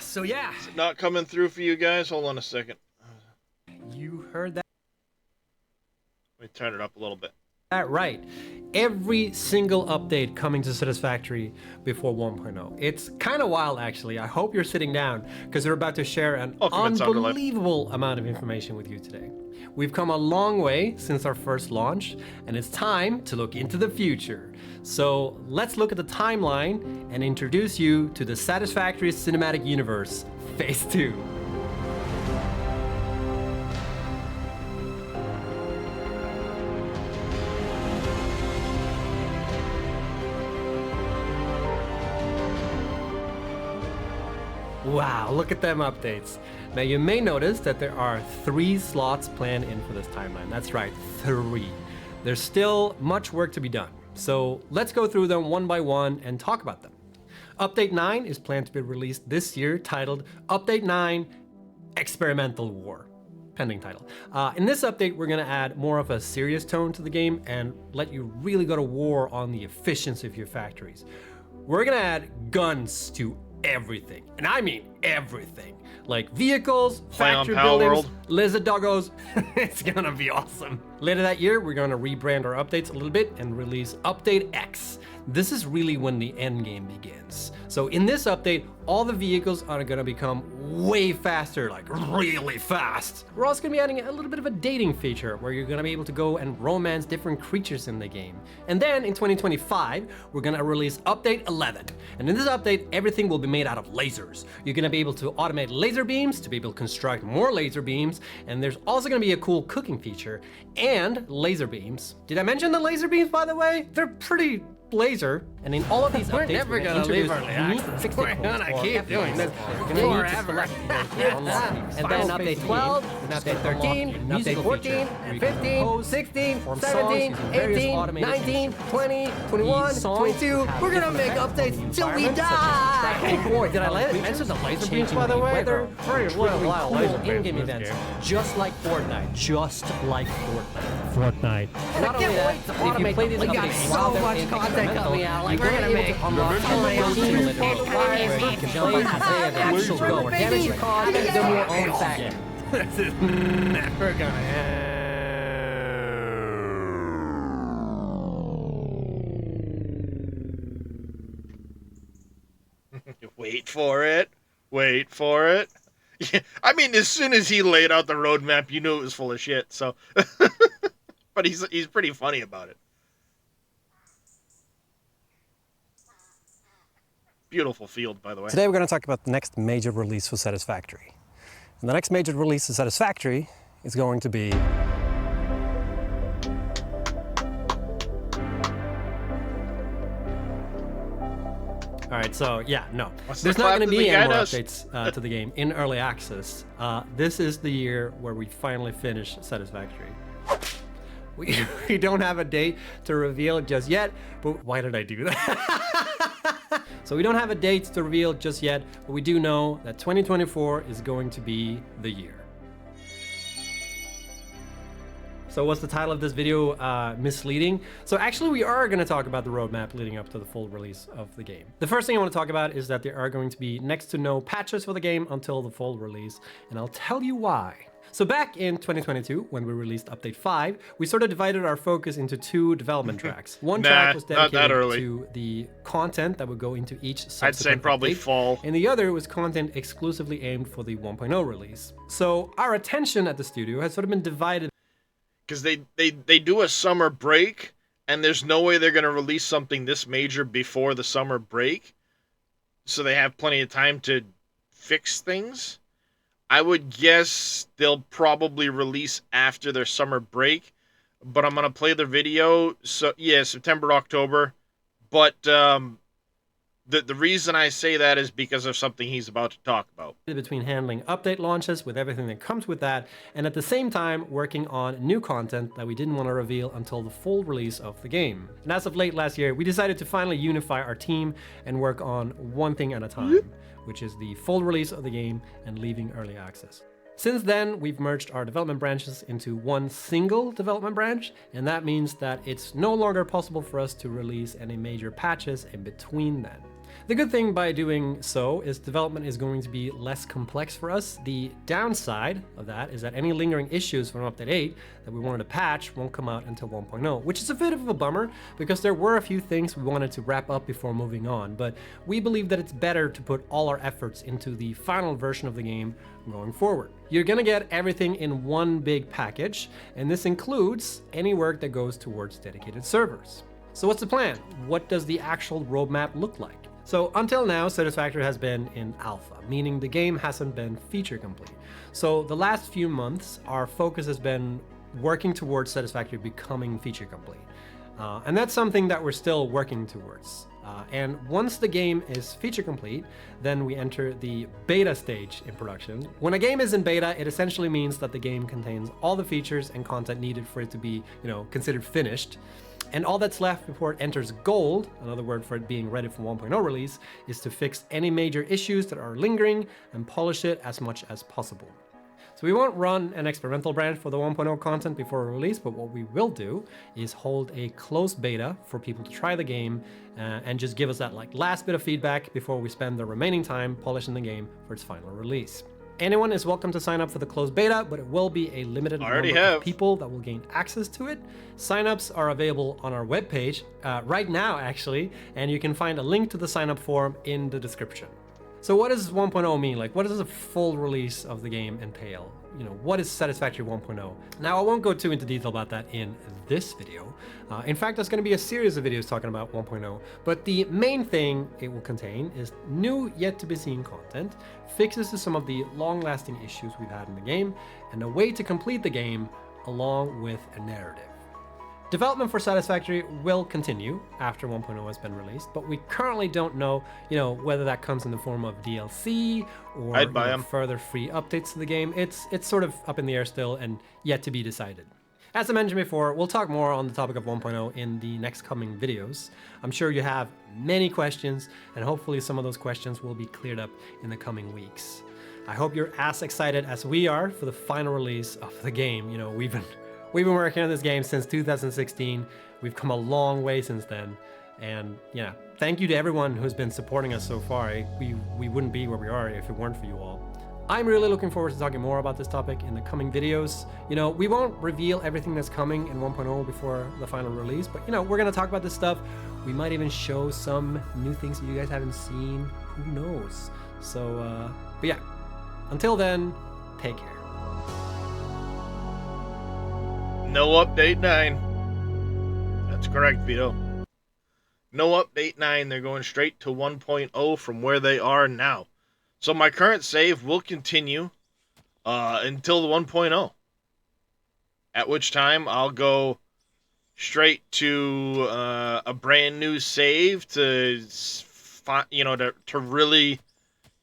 So yeah, Not coming through for you guys. Hold on a second. you heard that Let me turn it up a little bit. right. Every single update coming to Satisfactory before 1.0. It's kind of wild, actually. I hope you're sitting down because we're about to share an Welcome to Sound Alive. unbelievable amount of information with you today. We've come a long way since our first launch, and it's time to look into the future. So let's look at the timeline and introduce you to the Satisfactory Cinematic Universe, Phase 2. Wow, look at them updates. Now you may notice that there are 3 slots planned in for this timeline. That's right, 3. There's still much work to be done. So let's go through them one by one and talk about them. Update 9 is planned to be released this year, titled Update 9 Experimental War. Pending title. In this update, we're gonna add more of a serious tone to the game and let you really go to war on the efficiency of your factories. We're gonna add guns to everything, and I mean everything. Like vehicles, Play on factory Pal buildings, World. lizard doggos. It's gonna be awesome. Later that year, we're gonna rebrand our updates a little bit and release Update X. This is really when the end game begins. So in this update, all the vehicles are gonna become way faster, like really fast. We're also gonna be adding a little bit of a dating feature where you're gonna be able to go and romance different creatures in the game. And then in 2025, we're gonna release Update 11. And in this update, everything will be made out of lasers. You're gonna be able to automate laser beams to be able to construct more laser beams. And there's also gonna be a cool cooking feature and laser beams. Did I mention the laser beams, by the way? They're pretty laser, and in all of these We're updates, never gonna introduce leave early unique access. fixed We're codes gonna or keep FAQs. doing this You're gonna need to forever. select those to unlock these. And then Final update Space 12, Game, and update update 13, 13, musical 14, feature, where you can 15, compose, 16, perform 17, songs using various 18, automated 19, instruments. 20, 21, These songs 22. have We're gonna different make effects on the updates till we environment, such as die. tracking Boy, did I creatures, mention the laser beams, changing by the way? weather, Pretty triggering lot of cool laser beams in-game in this events, game. just like Fortnite. Just like Fortnite. Fortnite. And Not only that, if you play these we got updates so while they're much in content experimental, coming out. Like you're we're gonna able make to unlock all the Unreal simulator Engine modes where you can jump into the actual go or damage you cause, then your own factory. This is never gonna end. Wait for it. Wait for it. Yeah, I mean, as soon as he laid out the roadmap, you knew it was full of shit. So, but he's pretty funny about it. Beautiful field, by the way. Today we're going to talk about the next major release for Satisfactory. And the next major release for Satisfactory is going to be All right, so yeah, no. What's There's the not clap going to that be the any guy more does? updates to the game in early access. This is the year where we finally finish Satisfactory. We don't have a date to reveal just yet, but why did I do that? So we don't have a date to reveal just yet, but we do know that 2024 is going to be the year. So what's the title of this video? Misleading. So actually we are going to talk about the roadmap leading up to the full release of the game. The first thing I want to talk about is that there are going to be next to no patches for the game until the full release, and I'll tell you why. So back in 2022, when we released Update 5, we sort of divided our focus into 2 development tracks. One Nah, track was not that dedicated early. to the content that would go into each I'd subsequent say probably update, fall. and the other was content exclusively aimed for the 1.0 release. So our attention at the studio has sort of been divided. Because they do a summer break, and there's no way they're going to release something this major before the summer break. So they have plenty of time to fix things. I would guess they'll probably release after their summer break. but I'm gonna play the video. So yeah, September, October. But the reason I say that is because of something he's about to talk about. Between handling update launches with everything that comes with that, and at the same time working on new content that we didn't want to reveal until the full release of the game. And as of late last year, we decided to finally unify our team and work on one thing at a time, which is the full release of the game and leaving early access. Since then, we've merged our development branches into one single development branch, and that means that it's no longer possible for us to release any major patches in between then. The good thing by doing so is development is going to be less complex for us. The downside of that is that any lingering issues from Update 8 that we wanted to patch won't come out until 1.0, which is a bit of a bummer because there were a few things we wanted to wrap up before moving on, but we believe that it's better to put all our efforts into the final version of the game going forward. You're gonna get everything in one big package, and this includes any work that goes towards dedicated servers. So what's the plan? What does the actual roadmap look like? So until now, Satisfactory has been in alpha, meaning the game hasn't been feature complete. So the last few months, our focus has been working towards Satisfactory becoming feature complete. And that's something that we're still working towards. And once the game is feature complete, then we enter the beta stage in production. When a game is in beta, it essentially means that the game contains all the features and content needed for it to be, considered finished. And all that's left before it enters gold, another word for it being ready for 1.0 release, is to fix any major issues that are lingering and polish it as much as possible. So we won't run an experimental branch for the 1.0 content before release, but what we will do is hold a closed beta for people to try the game and just give us that last bit of feedback before we spend the remaining time polishing the game for its final release. Anyone is welcome to sign up for the closed beta, but it will be a limited number of people that will gain access to it. Signups are available on our webpage right now, actually, and you can find a link to the sign-up form in the description. So what does 1.0 mean? What does a full release of the game entail? What is Satisfactory 1.0? Now, I won't go too into detail about that in this video. In fact, there's going to be a series of videos talking about 1.0, but the main thing it will contain is new yet to be seen content, fixes to some of the long-lasting issues we've had in the game, and a way to complete the game along with a narrative. Development for Satisfactory will continue after 1.0 has been released, but we currently don't know, whether that comes in the form of DLC or further free updates to the game. It's sort of up in the air still and yet to be decided. As I mentioned before, we'll talk more on the topic of 1.0 in the next coming videos. I'm sure you have many questions, and hopefully some of those questions will be cleared up in the coming weeks. I hope you're as excited as we are for the final release of the game. We've been working on this game since 2016. We've come a long way since then. And yeah, thank you to everyone who's been supporting us so far. We wouldn't be where we are if it weren't for you all. I'm really looking forward to talking more about this topic in the coming videos. We won't reveal everything that's coming in 1.0 before the final release, but we're gonna talk about this stuff. We might even show some new things that you guys haven't seen. Who knows? So, but yeah, until then, take care. No update 9. That's correct, Vito. No update 9. They're going straight to 1.0 from where they are now. So my current save will continue until the 1.0. At which time I'll go straight to a brand new save to really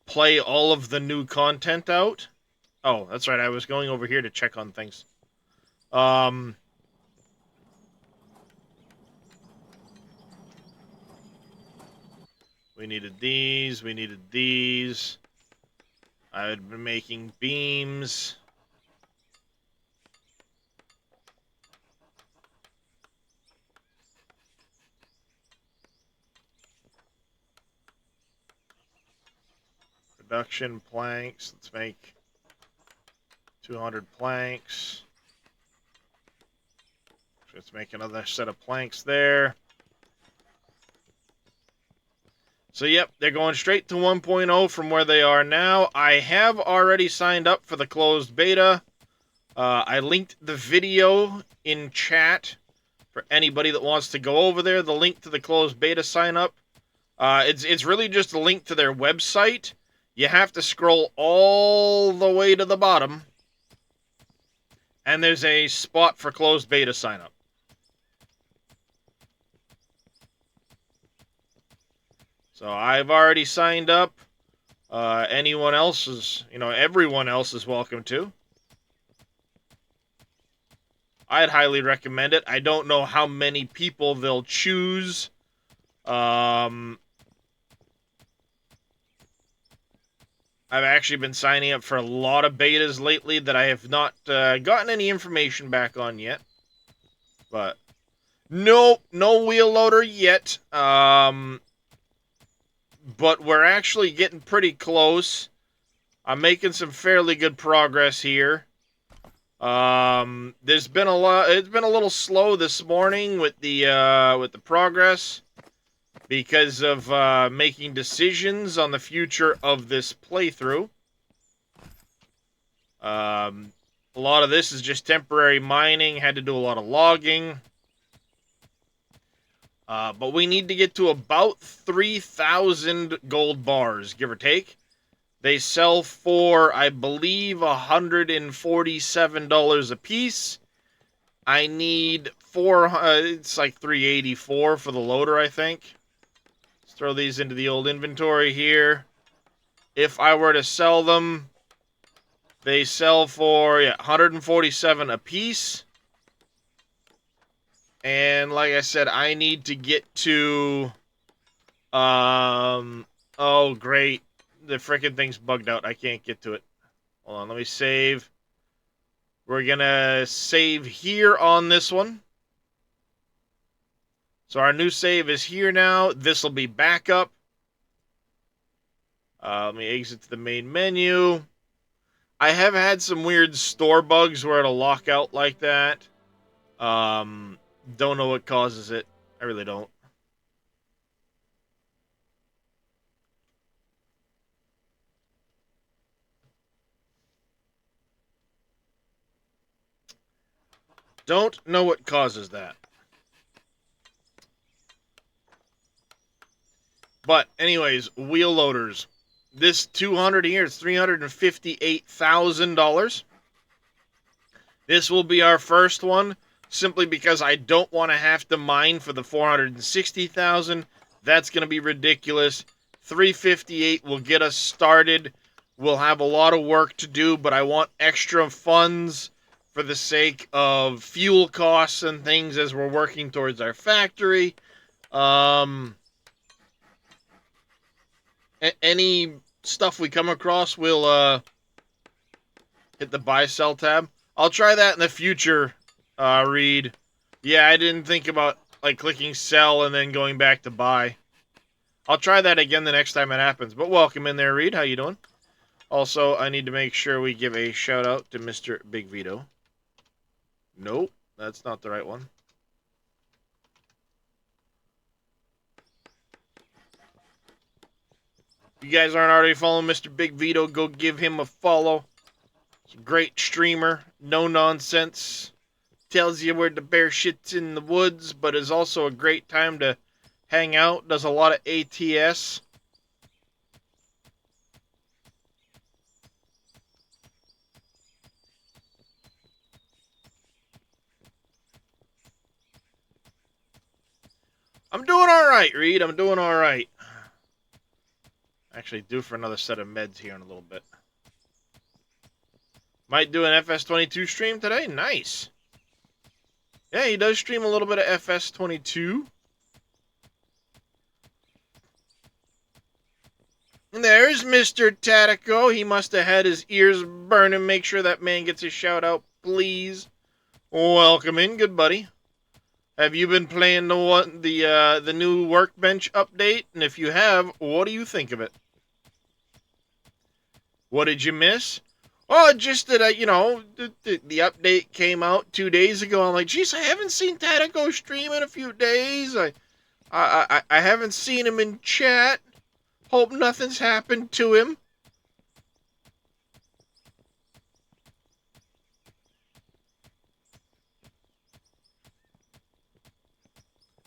play all of the new content out. Oh, that's right. I was going over here to check on things. We needed these. I had been making beams. Production planks. Let's make 200 planks. Let's make another set of planks there. So, yep, they're going straight to 1.0 from where they are now. I have already signed up for the closed beta. I linked the video in chat for anybody that wants to go over there. The link to the closed beta sign up. It's really just a link to their website. You have to scroll all the way to the bottom And there's a spot for closed beta sign up. So I've already signed up. Anyone else is, everyone else is welcome to. I'd highly recommend it. I don't know how many people they'll choose. I've actually been signing up for a lot of betas lately that I have not gotten any information back on yet. But no wheel loader yet. But we're actually getting pretty close. I'm making some fairly good progress here. There's been it's been a little slow this morning with the progress because of making decisions on the future of this playthrough. A lot of this is just temporary mining, had to do a lot of logging. But we need to get to about 3,000 gold bars, give or take. They sell for, I believe, $147 a piece. I need it's like 384 for the loader, I think. Let's throw these into the old inventory here. If I were to sell them, they sell for 147 a piece. And like I said, I need to get to oh great. The frickin' thing's bugged out. I can't get to it. Hold on, let me save. We're gonna save here on this one. So our new save is here now. This will be backup. Let me exit to the main menu. I have had some weird store bugs where it'll lock out like that. Don't know what causes it. I really don't. Don't know what causes that. But anyways, wheel loaders. This 200 here is $358,000. This will be our first one, simply because I don't want to have to mine for the 460,000. That's going to be ridiculous. 358 will get us started. We'll have a lot of work to do, but I want extra funds for the sake of fuel costs and things as we're working towards our factory. Any stuff we come across, we'll hit the buy sell tab. I'll try that in the future, Reed. Yeah, I didn't think about clicking sell and then going back to buy. I'll try that again the next time it happens. But welcome in there, Reed. How you doing? Also, I need to make sure we give a shout out to Mr. Big Vito. Nope, that's not the right one. If you guys aren't already following Mr. Big Vito, go give him a follow. He's a great streamer, no nonsense. Tells you where the bear shit's in the woods, but is also a great time to hang out. Does a lot of ATS. I'm doing alright, Reed. I'm doing alright. Actually, due for another set of meds here in a little bit. Might do an FS22 stream today? Nice. Yeah, he does stream a little bit of FS22. And there's Mr. Tatico. He must have had his ears burning. Make sure that man gets a shout out, please. Welcome in, good buddy. Have you been playing the new Workbench update? And if you have, what do you think of it? What did you miss? Oh, just that, the update came out 2 days ago. I'm like, geez, I haven't seen Tatico stream in a few days. I haven't seen him in chat. Hope nothing's happened to him.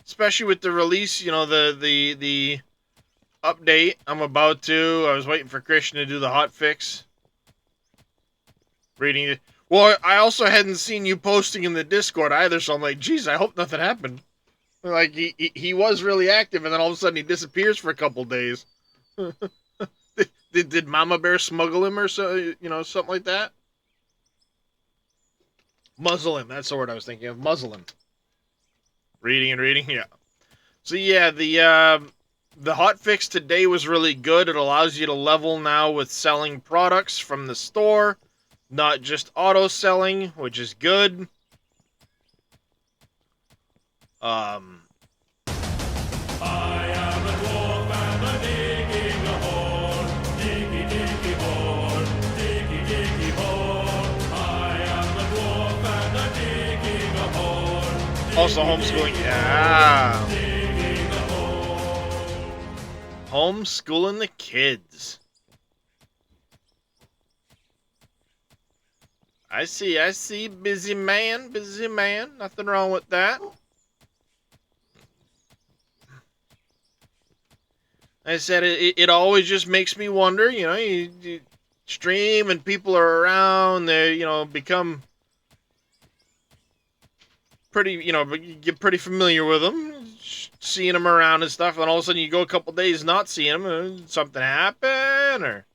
Especially with the release, the update I'm about to. I was waiting for Christian to do the hot fix. Reading it. Well, I also hadn't seen you posting in the Discord either, so I'm like, geez, I hope nothing happened. Like, he was really active, and then all of a sudden he disappears for a couple days. did Mama Bear smuggle him or so, you know, something like that? Muzzle him, that's the word I was thinking of. Muzzle him. Reading, yeah. So yeah, the hotfix today was really good. It allows you to level now with selling products from the store, not just auto selling, which is good. I am a dwarf and I'm digging a hole. Diggy, diggy hole. Diggy, diggy hole. I am a dwarf and I'm digging a hole. Also homeschooling, yeah. Digging a hole. Homeschooling the kids. I see. Busy man. Nothing wrong with that. I said it always just makes me wonder, you know, you stream and people are around, they, you know, become pretty, you know, you get pretty familiar with them, seeing them around and stuff, and all of a sudden you go a couple days not seeing them, and something happen, or,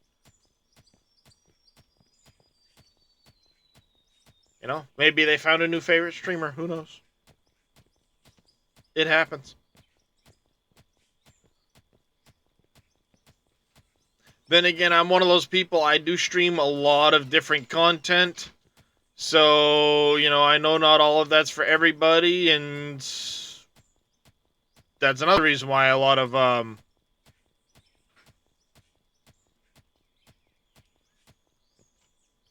you know, maybe they found a new favorite streamer, who knows? It happens. Then again, I'm one of those people, I do stream a lot of different content. So, you know, I know not all of that's for everybody, and that's another reason why a lot of,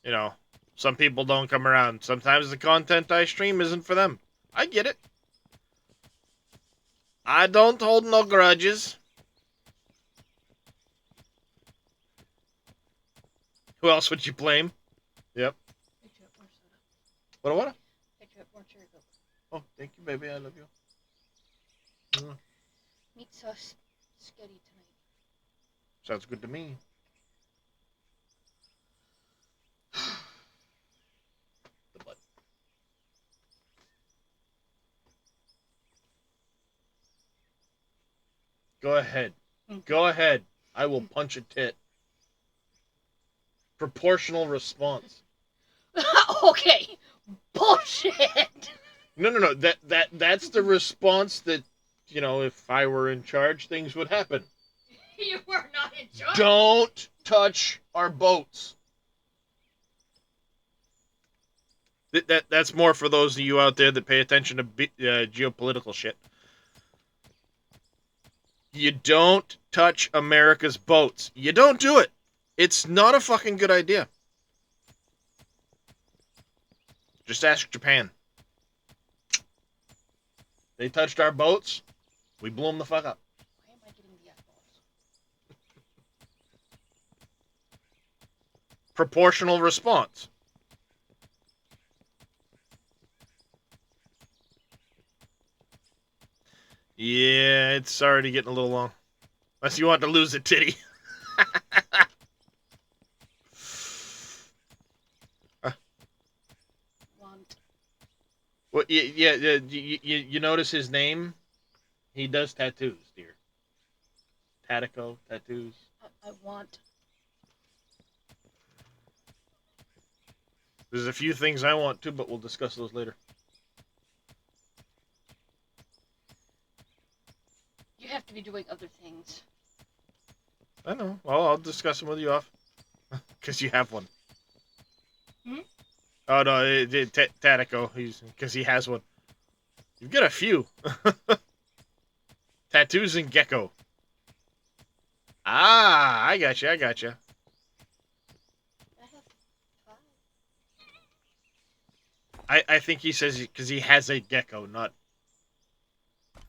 you know, some people don't come around. Sometimes the content I stream isn't for them. I get it. I don't hold no grudges. Who else would you blame? Yep. What? Oh, thank you, baby. I love you. Meat sauce sketty tonight. Sounds good to me. The butt. Go ahead. Go ahead. I will punch a tit. Proportional response. Okay. Bullshit. No. That's the response that, you know, if I were in charge, things would happen. You were not in charge. Don't touch our boats. That's more for those of you out there that pay attention to geopolitical shit. You don't touch America's boats. You don't do it. It's not a fucking good idea. Just ask Japan. They touched our boats, we blew them the fuck up. Why am I getting the F-balls? Proportional response. Yeah, it's already getting a little long. Unless you want to lose a titty. Want. Well, yeah. You notice his name? He does tattoos, dear. Tatico tattoos. I want. There's a few things I want too, but we'll discuss those later. You have to be doing other things. I know. Well, I'll discuss them with you off. Because you have one. Hmm? Oh, no, Tatico. Because he has one. You've got a few. Tattoos and gecko. Ah, I got you. I have 5. I think he says because he has a gecko, not...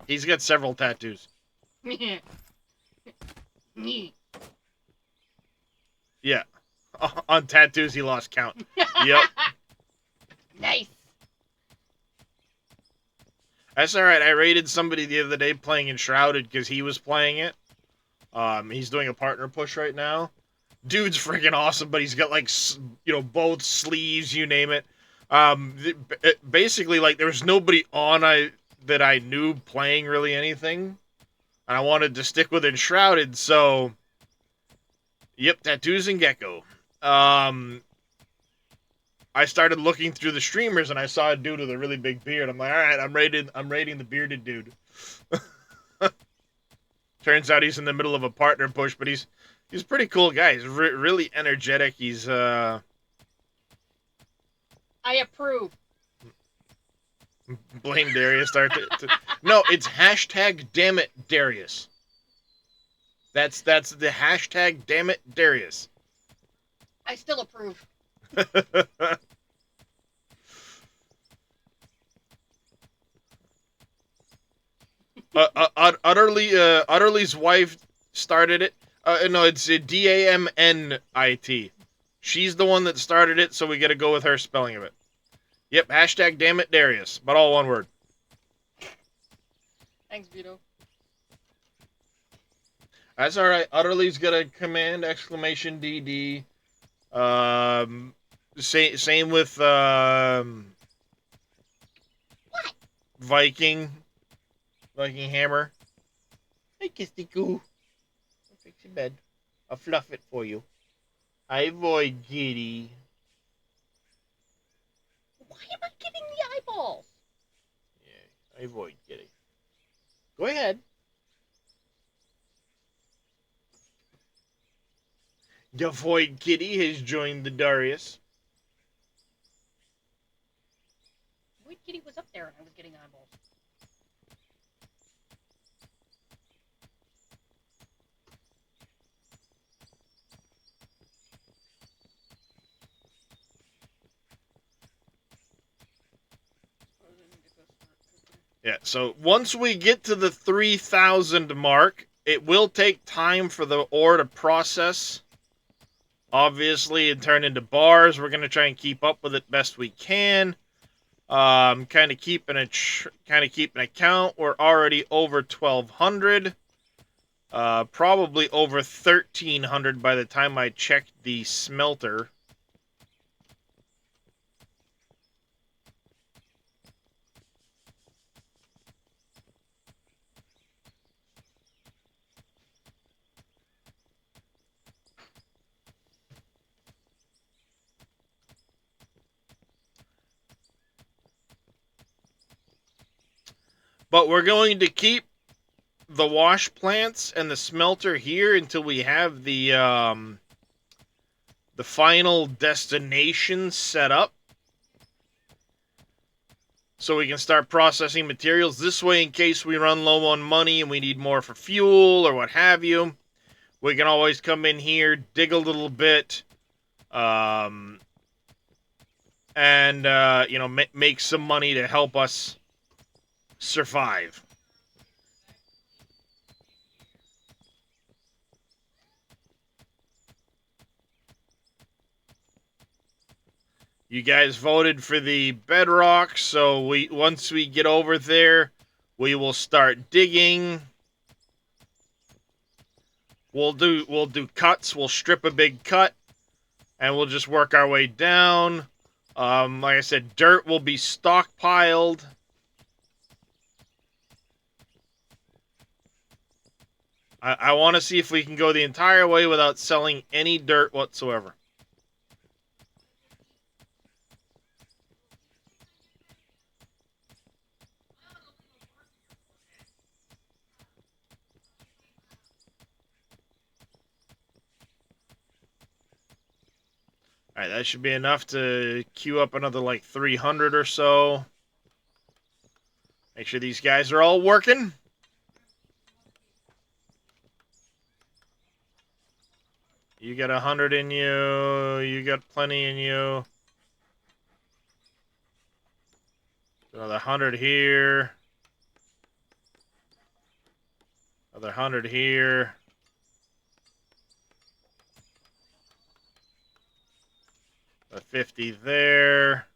He's got several tattoos. Me. Yeah. On tattoos, he lost count. Yep. Nice. That's all right. I raided somebody the other day playing Enshrouded because he was playing it. He's doing a partner push right now. Dude's freaking awesome, but he's got like both sleeves, you name it. Basically, like there was nobody on that I knew playing really anything, and I wanted to stick with Enshrouded, so yep, Tattoos and Gecko. I started looking through the streamers and I saw a dude with a really big beard. I'm like, all right, I'm raiding the bearded dude. Turns out he's in the middle of a partner push, but he's a pretty cool guy. He's really energetic. He's I approve. blame Darius. No, it's hashtag damn it Darius. That's the hashtag damn it Darius. I still approve. Utterly's wife started it. No, it's DAMNIT. She's the one that started it, so we got to go with her spelling of it. Yep, hashtag damn it Darius, but all one word. Thanks, Vito. That's all right. Utterly's got a command exclamation DD. Same with Viking Hammer. Hey, Kissy Goo. I'll fix your bed. I'll fluff it for you. I avoid Giddy. Why am I getting the eyeballs? Yeah, I avoid Giddy. Go ahead. The Void Kitty has joined the Darius. Void Kitty was up there and I was getting eyeballs. Yeah, so once we get to the 3,000 mark, it will take time for the ore to process. Obviously, and turn into bars. We're going to try and keep up with it best we can. Kind of keeping a count. We're already over 1,200. Probably over 1,300 by the time I check the smelter. But we're going to keep the wash plants and the smelter here until we have the final destination set up. So we can start processing materials this way in case we run low on money and we need more for fuel or what have you. We can always come in here, dig a little bit, and make some money to help us survive. You guys voted for the bedrock, so once we get over there, we will start digging. We'll do cuts. We'll strip a big cut, and we'll just work our way down. Like I said, dirt will be stockpiled. I want to see if we can go the entire way without selling any dirt whatsoever. Alright, that should be enough to queue up another like 300 or so. Make sure these guys are all working. You got 100 in you. You got plenty in you. Another 100 here. Another 100 here. A 50 there.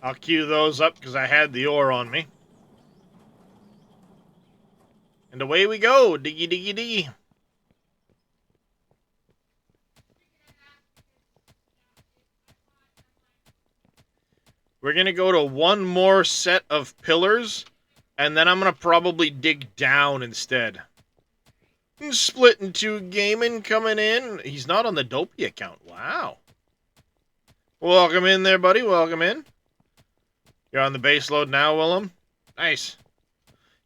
I'll queue those up because I had the ore on me. And away we go. Diggy, diggy, diggy. We're going to go to one more set of pillars, and then I'm going to probably dig down instead. Split in two gaming coming in. He's not on the Dopey account. Wow. Welcome in there, buddy. Welcome in. You're on the base load now, Willem? Nice.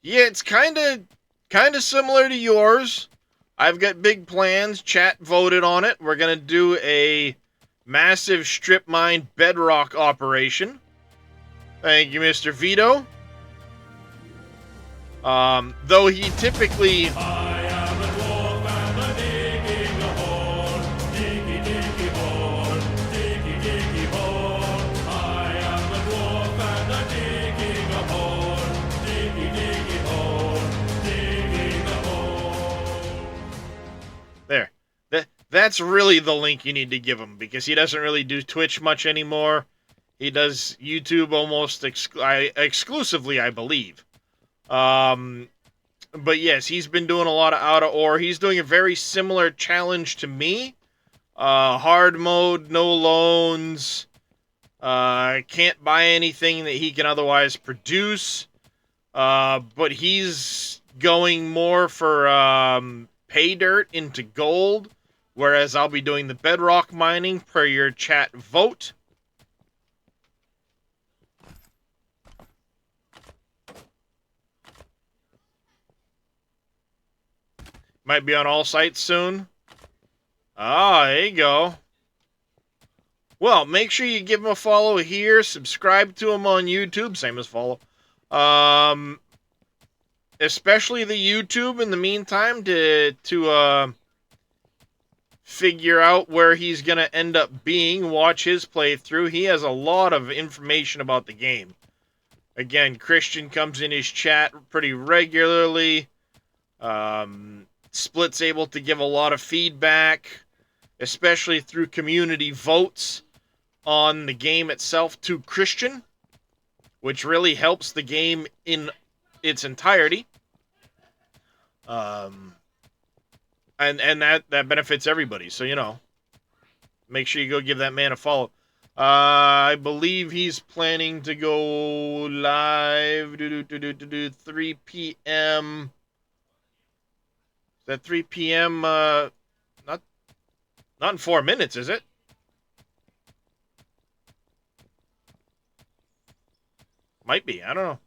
Yeah, it's kind of similar to yours. I've got big plans. Chat voted on it. We're going to do a massive strip mine bedrock operation. Thank you, Mr. Vito. Though he typically... I am a dwarf and I'm digging a hole. Diggy, diggy hole. Diggy, diggy hole. I am a dwarf and I'm digging a hole. Diggy, diggy hole. Digging a hole. There. That's really the link you need to give him, because he doesn't really do Twitch much anymore. He does YouTube almost exclusively, I believe. But yes, he's been doing a lot of out of ore. He's doing a very similar challenge to me. Hard mode, no loans. Can't buy anything that he can otherwise produce. But he's going more for pay dirt into gold, whereas I'll be doing the bedrock mining per your chat vote. Might be on all sites soon. Ah, there you go. Well, make sure you give him a follow here. Subscribe to him on YouTube. Same as follow. Especially the YouTube in the meantime to figure out where he's going to end up being. Watch his playthrough. He has a lot of information about the game. Again, Christian comes in his chat pretty regularly. Split's able to give a lot of feedback, especially through community votes on the game itself to Christian, which really helps the game in its entirety. And that benefits everybody. So, you know, make sure you go give that man a follow. I believe he's planning to go live 3 p.m. At 3 p.m., not in 4 minutes, is it? Might be. I don't know.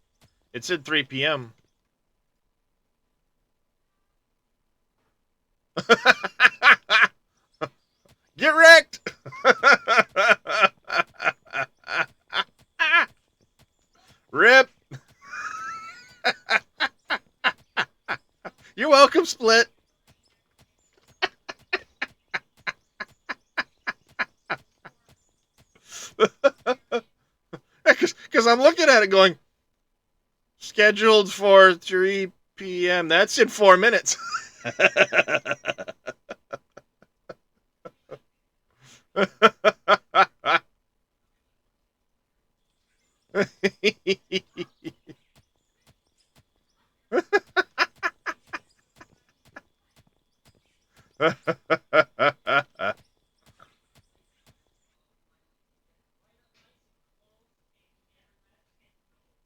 It said 3 p.m. Get wrecked! Rip! You're welcome, Split. Because I'm looking at it going, scheduled for 3 p.m. That's in 4 minutes.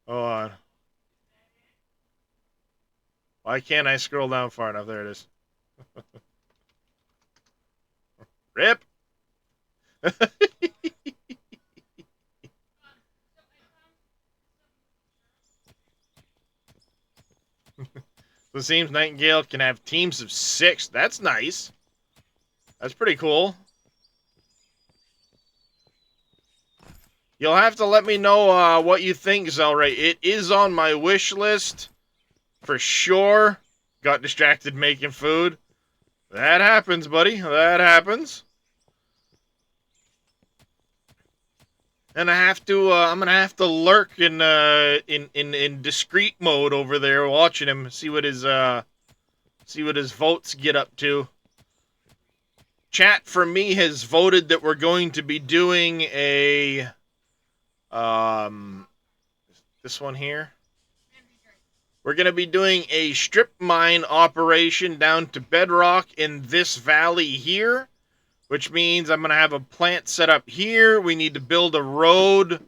Hold on. Why can't I scroll down far enough? There it is. Rip. So it seems Nightingale can have teams of 6. That's nice. That's pretty cool. You'll have to let me know what you think, Zelray. It is on my wish list for sure. Got distracted making food. That happens, buddy. That happens. And I have to. I'm gonna have to lurk in discreet mode over there, watching him, see what his votes get up to. Chat for me has voted that we're going to be doing a This one here. We're going to be doing a strip mine operation down to bedrock in this valley here, which means I'm going to have a plant set up here. We need to build a road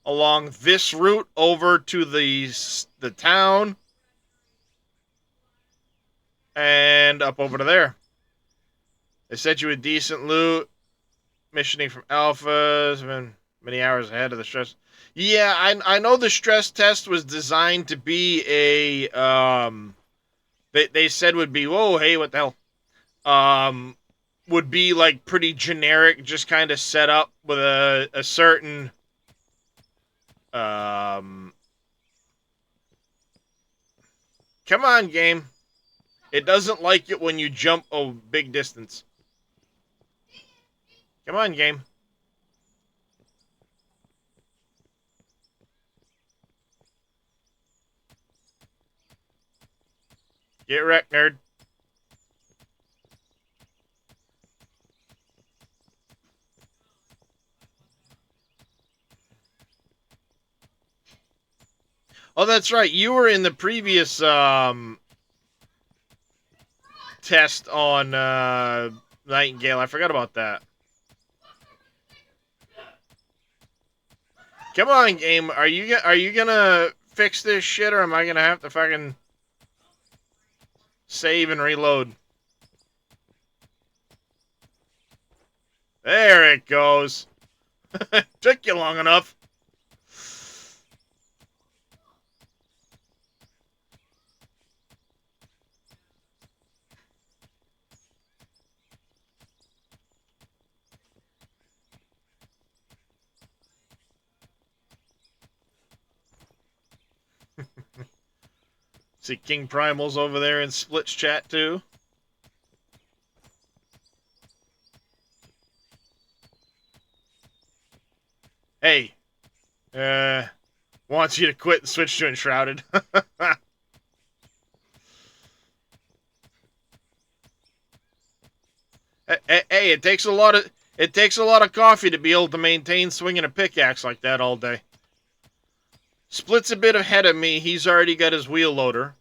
along this route over to the town and up over to there. They sent you a decent loot. Missioning from Alphas. Been many hours ahead of the stress. Yeah, I know the stress test was designed to be a they said would be, whoa, hey, what the hell? Would be like pretty generic, just kind of set up with a certain come on, game. It doesn't like it when you jump a big distance. Come on, game. Get wrecked, nerd. Oh, that's right. You were in the previous test on Nightingale. I forgot about that. Come on, game. Are you gonna fix this shit, or am I gonna have to fucking save and reload? There it goes. Took you long enough. See King Primal's over there in Split's chat too. Hey, wants you to quit and switch to Enshrouded. Hey, it takes a lot of coffee to be able to maintain swinging a pickaxe like that all day. Split's a bit ahead of me. He's already got his wheel loader.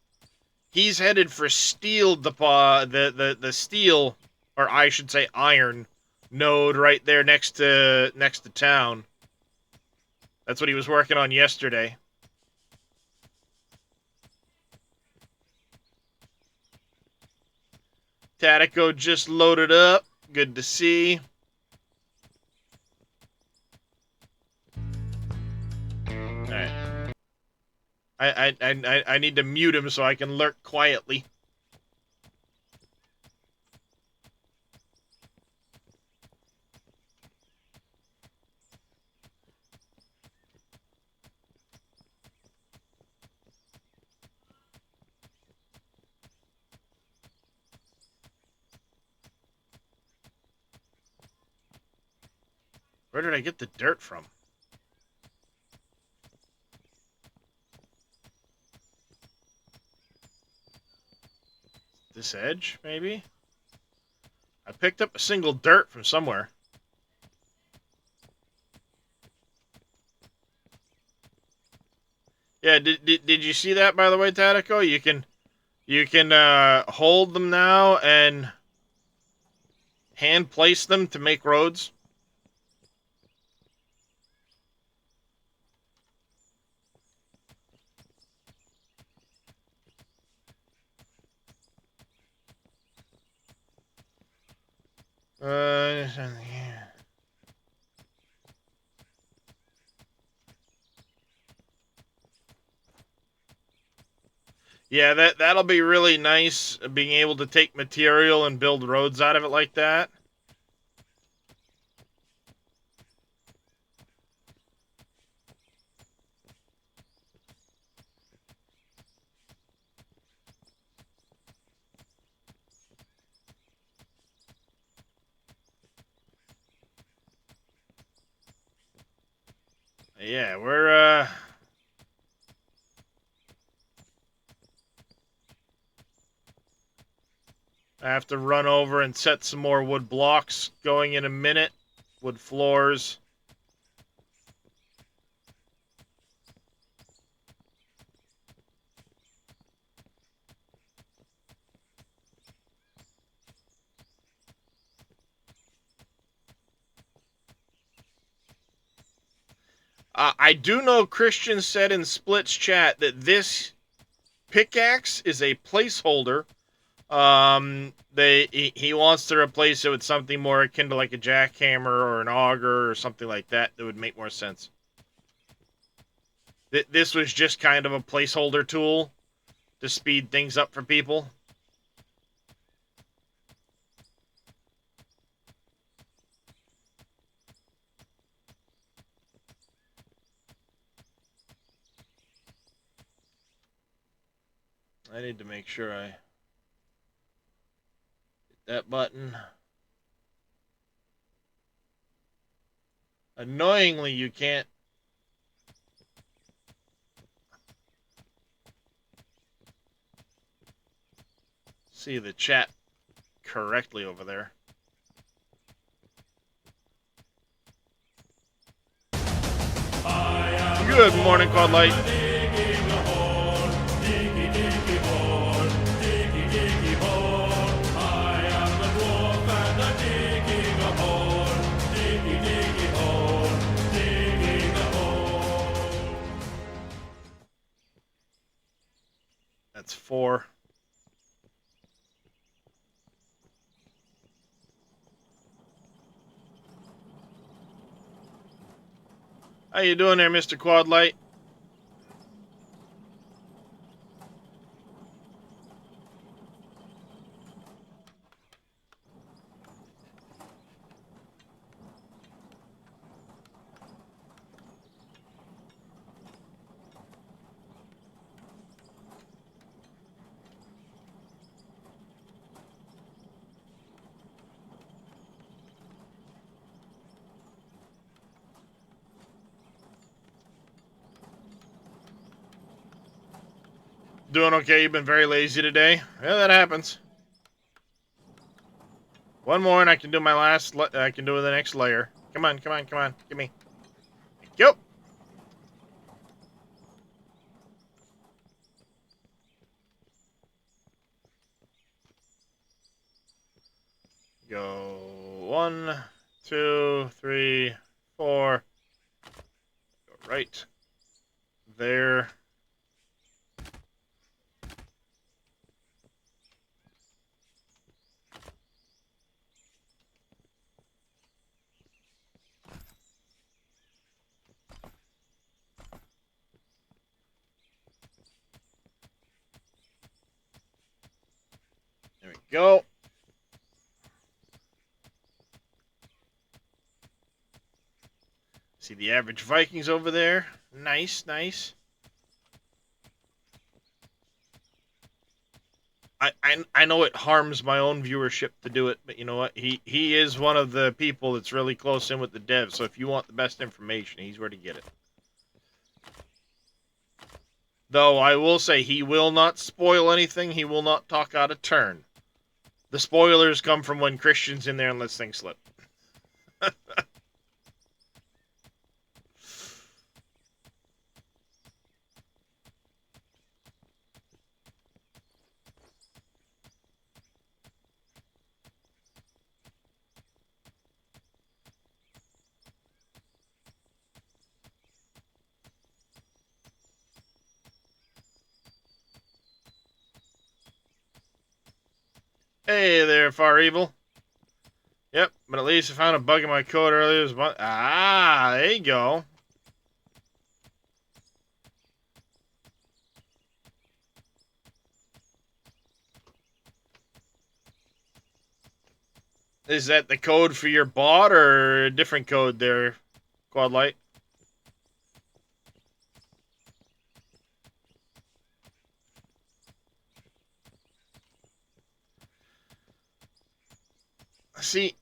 He's headed for steel the steel, or I should say iron node right there next to town. That's what he was working on yesterday. Tatico just loaded up. Good to see. Alright. I need to mute him so I can lurk quietly. Where did I get the dirt from? This edge, maybe? I picked up a single dirt from somewhere. Yeah, did you see that, by the way, Tatico? You can hold them now and hand place them to make roads. Yeah, that'll be really nice, being able to take material and build roads out of it like that. Yeah, we're I have to run over and set some more wood blocks going in a minute. Wood floors. I do know Christian said in Split's chat that this pickaxe is a placeholder. He wants to replace it with something more akin to like a jackhammer or an auger or something like that that would make more sense. This was just kind of a placeholder tool to speed things up for people. I need to make sure I hit that button. Annoyingly, you can't see the chat correctly over there. Good morning, Quad Light. That's 4. How you doing there, Mr. Quad Light? Doing okay? You've been very lazy today? Yeah, that happens. One more and I can do my last, I can do the next layer. Come on, come on, come on. Give me. Thank you. Go 1, 2, 3, 4. Go right there. There we go. See the average Vikings over there. Nice, nice. I know it harms my own viewership to do it, but you know what? He is one of the people that's really close in with the devs, so if you want the best information, he's where to get it. Though I will say he will not spoil anything, he will not talk out of turn. The spoilers come from when Christian's in there and lets things slip. Hey there, Far Evil. Yep, but at least I found a bug in my code earlier. There you go. Is that the code for your bot or a different code there, Quad Light? See,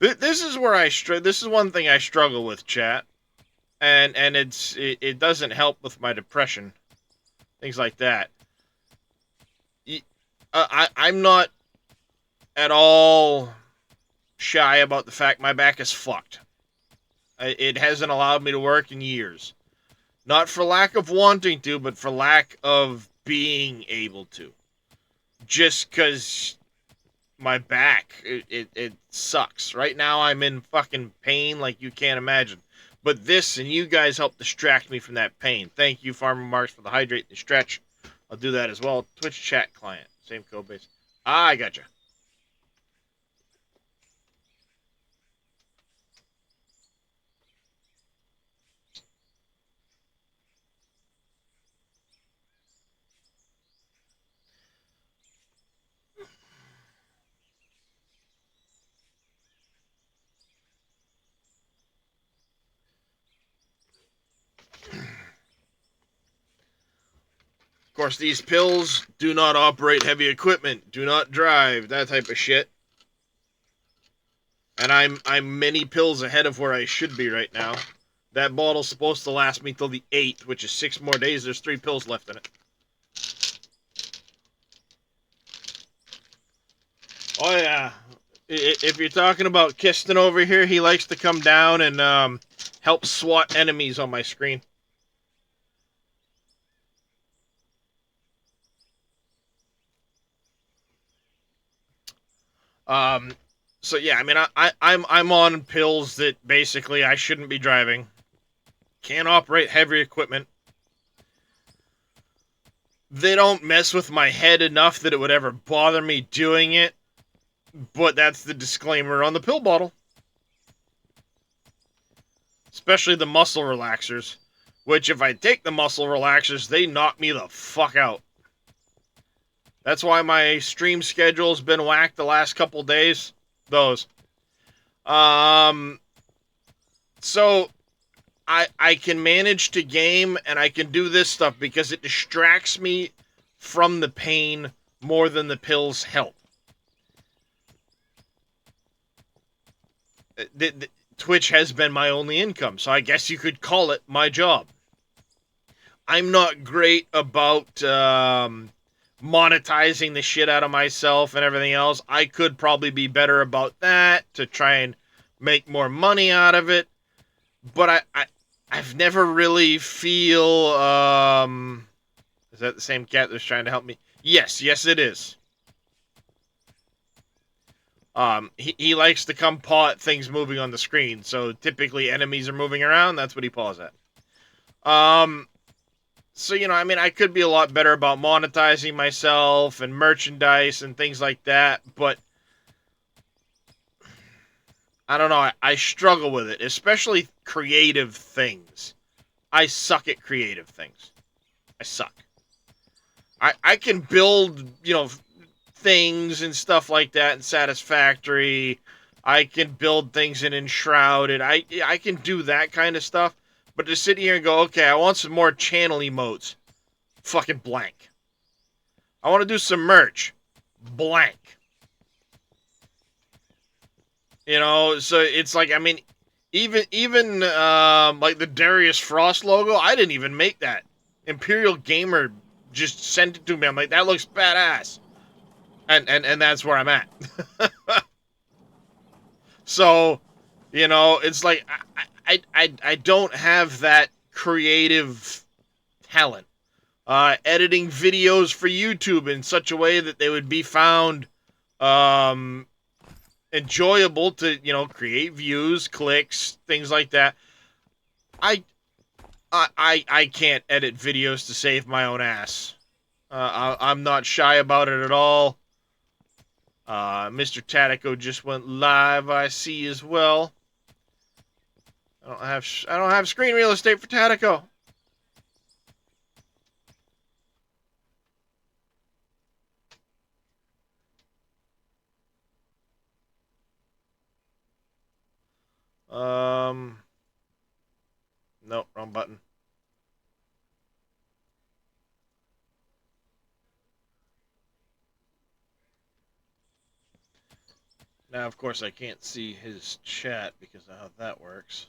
this is where this is one thing I struggle with, chat, and it doesn't help with my depression, things like that. I'm not at all shy about the fact my back is fucked. It hasn't allowed me to work in years, not for lack of wanting to, but for lack of being able to. Just because my back, it sucks. Right now I'm in fucking pain like you can't imagine. But this and you guys help distract me from that pain. Thank you, Farmer Marks, for the hydrate and stretch. I'll do that as well. Twitch chat client. Same code base. I gotcha. Of course, these pills do not operate heavy equipment, do not drive, that type of shit. And I'm many pills ahead of where I should be right now. That bottle's supposed to last me till the 8th, which is 6 more days. There's 3 pills left in it. Oh yeah. If you're talking about Kiston over here, he likes to come down and help swat enemies on my screen. So yeah, I mean, I'm on pills that basically I shouldn't be driving. Can't operate heavy equipment. They don't mess with my head enough that it would ever bother me doing it. But that's the disclaimer on the pill bottle. Especially the muscle relaxers. Which, if I take the muscle relaxers, they knock me the fuck out. That's why my stream schedule's been whacked the last couple days. Those. So, I can manage to game and I can do this stuff because it distracts me from the pain more than the pills help. Twitch has been my only income, so I guess you could call it my job. I'm not great about monetizing the shit out of myself and everything else. I could probably be better about that to try and make more money out of it. But I've never really feel... is that the same cat that's trying to help me? Yes, it is. He likes to come paw at things moving on the screen. So typically enemies are moving around. That's what he paws at. So, you know, I mean, I could be a lot better about monetizing myself and merchandise and things like that. But I don't know. I struggle with it, especially creative things. I suck at creative things. I suck. I can build, you know, things and stuff like that in Satisfactory. I can build things in Enshrouded. I can do that kind of stuff. But to sit here and go, okay, I want some more channel emotes. Fucking blank. I want to do some merch. Blank. You know, so it's like, I mean, even like the Darius Frost logo, I didn't even make that. Imperial Gamer just sent it to me. I'm like, that looks badass. And that's where I'm at. So, you know, it's like I don't have that creative talent. Editing videos for YouTube in such a way that they would be found enjoyable to, you know, create views, clicks, things like that. I can't edit videos to save my own ass. I'm not shy about it at all. Mr. Tatico just went live, I see as well. I don't have screen real estate for Tatico. Nope, wrong button. Now, of course, I can't see his chat because of how that works.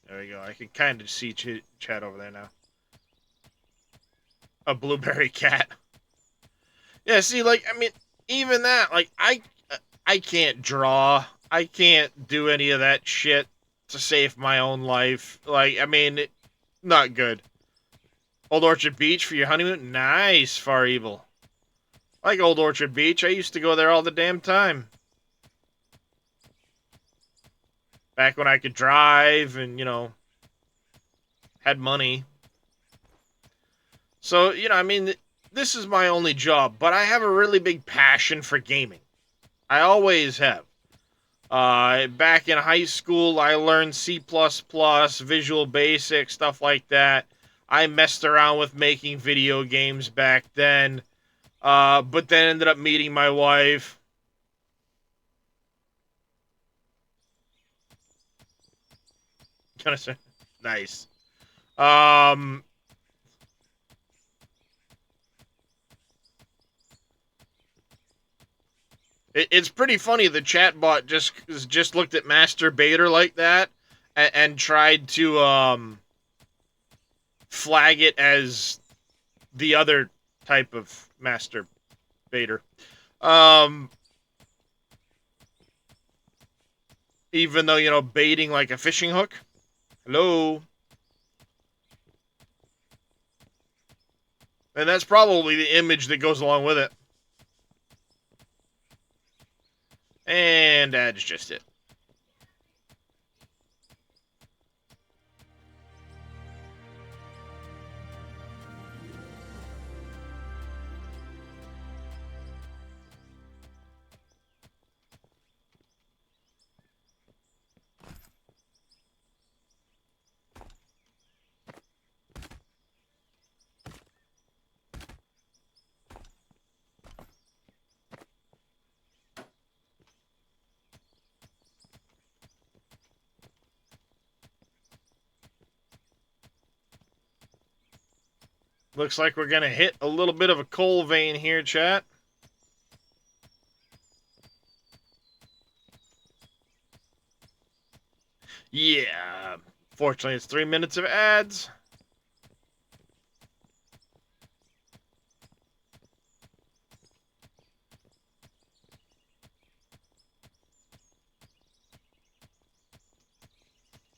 There we go. I can kind of see chat over there now. A blueberry cat. Yeah, see, like, I mean, even that, like, I can't draw. I can't do any of that shit to save my own life. Like, I mean, not good. Old Orchard Beach for your honeymoon? Nice, Far Evil. I like Old Orchard Beach. I used to go there all the damn time. Back when I could drive and, you know, had money. So, you know, I mean, this is my only job, but I have a really big passion for gaming. I always have. Back in high school, I learned C++, Visual Basic, stuff like that. I messed around with making video games back then, but then ended up meeting my wife. Nice. It's pretty funny. The chatbot just looked at Masturbator like that and tried to flag it as the other type of Masturbator. Even though, you know, baiting like a fishing hook. Hello. And that's probably the image that goes along with it. And that's just it. Looks like we're going to hit a little bit of a coal vein here, chat. Yeah. Fortunately, it's 3 minutes of ads.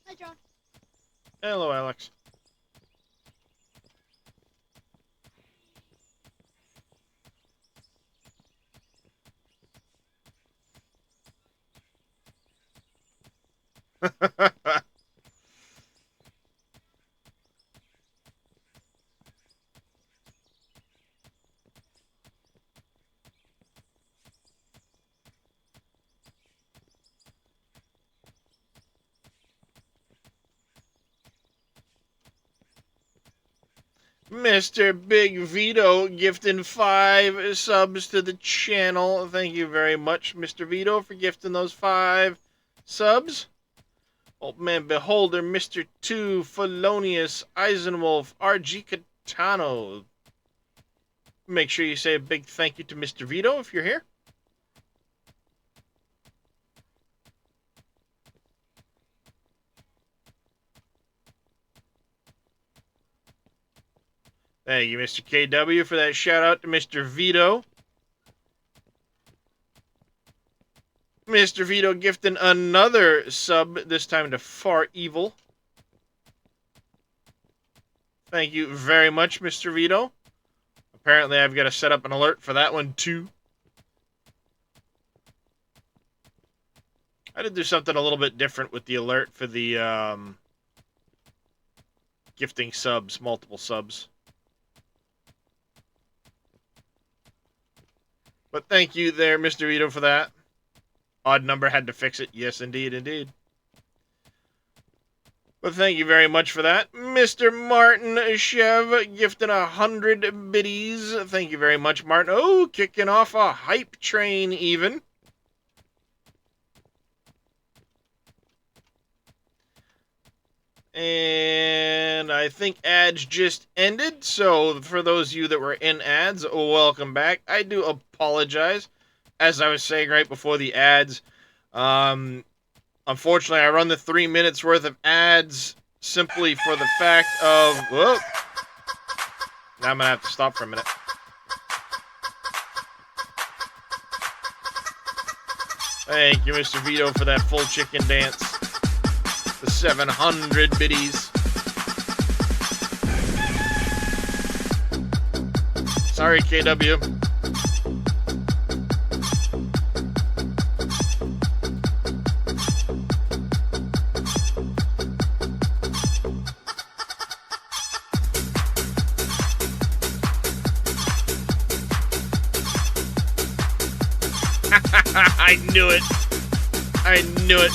Hi, John. Hello, Alex. Mr. Big Vito gifting 5 subs to the channel. Thank you very much, Mr. Vito, for gifting those 5 subs. Old Man Beholder, Mr. 2, Felonious, Eisenwolf, RG Catano. Make sure you say a big thank you to Mr. Vito if you're here. Thank you, Mr. KW, for that shout out to Mr. Vito. Mr. Vito gifting another sub, this time to Far Evil. Thank you very much, Mr. Vito. Apparently, I've got to set up an alert for that one, too. I did do something a little bit different with the alert for the gifting subs, multiple subs. But thank you there, Mr. Vito, for that. Odd number had to fix it. Yes, indeed, indeed. But thank you very much for that. Mr. Martin Chev gifting 100 biddies. Thank you very much, Martin. Oh, kicking off a hype train even. And I think ads just ended. So for those of you that were in ads, welcome back. I do apologize. As I was saying right before the ads, unfortunately, I run the 3 minutes worth of ads simply for the fact of... Whoa! Now I'm going to have to stop for a minute. Thank you, Mr. Vito, for that full chicken dance. The 700 biddies. Sorry, KW. I knew it. I knew it.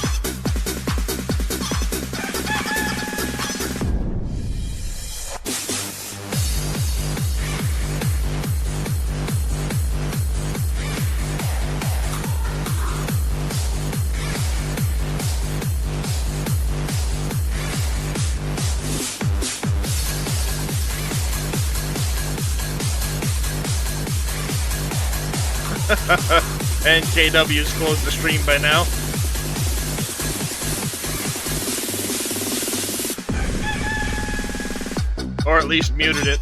And KW's closed the stream by now. Or at least muted it.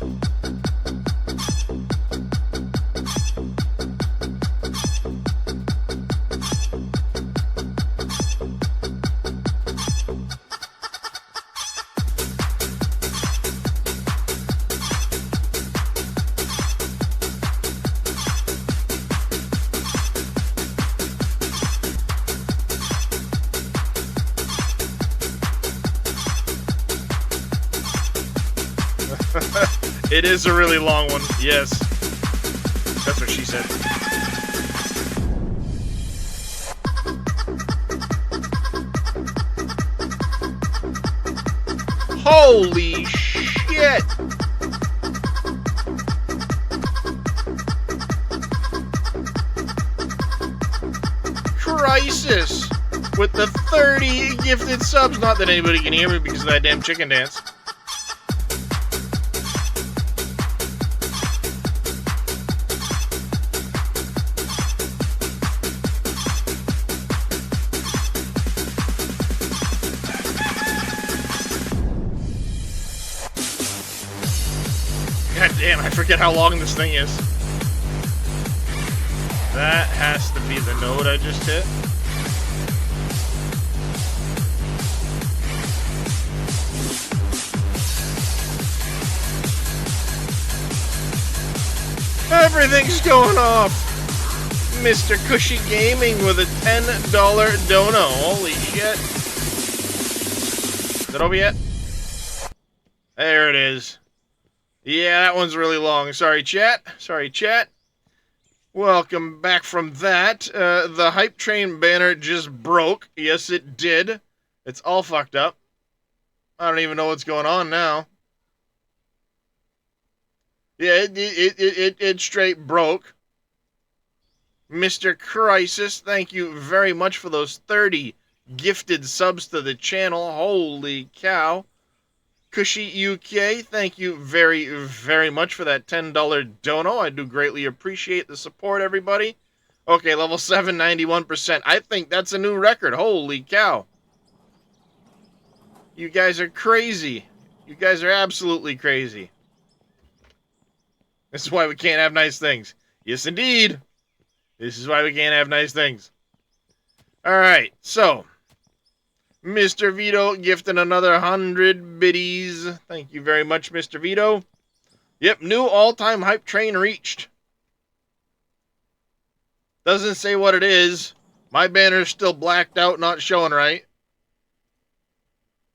It is a really long one, yes. That's what she said. Holy shit! Crisis! With the 30 gifted subs. Not that anybody can hear me because of that damn chicken dance. God damn, I forget how long this thing is. That has to be the node I just hit. Everything's going off! Mr. Cushy Gaming with a $10 dono. Holy shit. Is it over yet? There it is. Yeah, that one's really long. Sorry, chat. Sorry, chat. Welcome back from that. The Hype Train banner just broke. Yes, it did. It's all fucked up. I don't even know what's going on now. Yeah, it straight broke. Mr. Crisis, thank you very much for those 30 gifted subs to the channel. Holy cow. Cushy UK, thank you very, very much for that $10 dono. I do greatly appreciate the support, everybody. Okay, level 7, 91%. I think that's a new record. Holy cow. You guys are crazy. You guys are absolutely crazy. This is why we can't have nice things. Yes, indeed. This is why we can't have nice things. Alright, so Mr. Vito gifting another 100 biddies. Thank you very much, Mr. Vito. Yep, new all-time hype train reached. Doesn't say what it is. My banner's still blacked out, not showing right.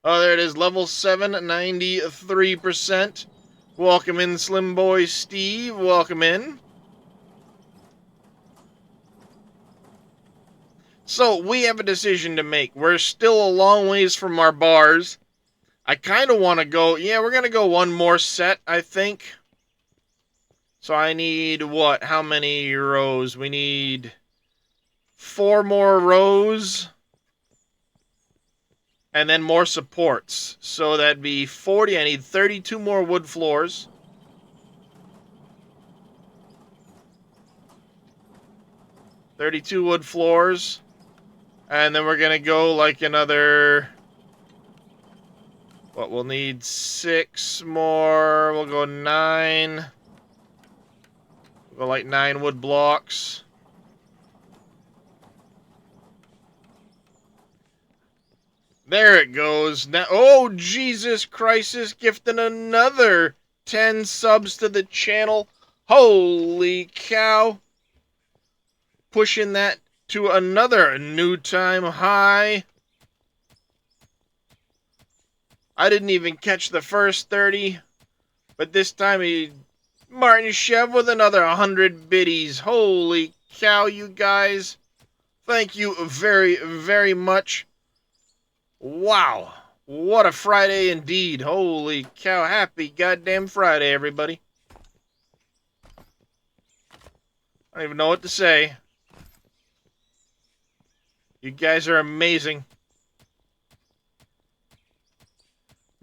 Oh, there it is. Level 7, 93%. Welcome in, Slim Boy Steve. Welcome in. So, we have a decision to make. We're still a long ways from our bars. I kind of want to go... Yeah, we're going to go one more set, I think. So I need, what? How many rows? We need 4 more rows. And then more supports. So that'd be 40. I need 32 more wood floors. $32 wood floors. And then we're going to go like another... What, we'll need 6 more. We'll go 9. We'll go like 9 wood blocks. There it goes. Now, oh, Jesus Crisis gifting another 10 subs to the channel. Holy cow. Pushing that to another new time high. I didn't even catch the first 30, but this time Martin Chev with another 100 biddies. Holy cow, you guys. Thank you very, very much. Wow. What a Friday indeed. Holy cow. Happy goddamn Friday, everybody. I don't even know what to say. You guys are amazing.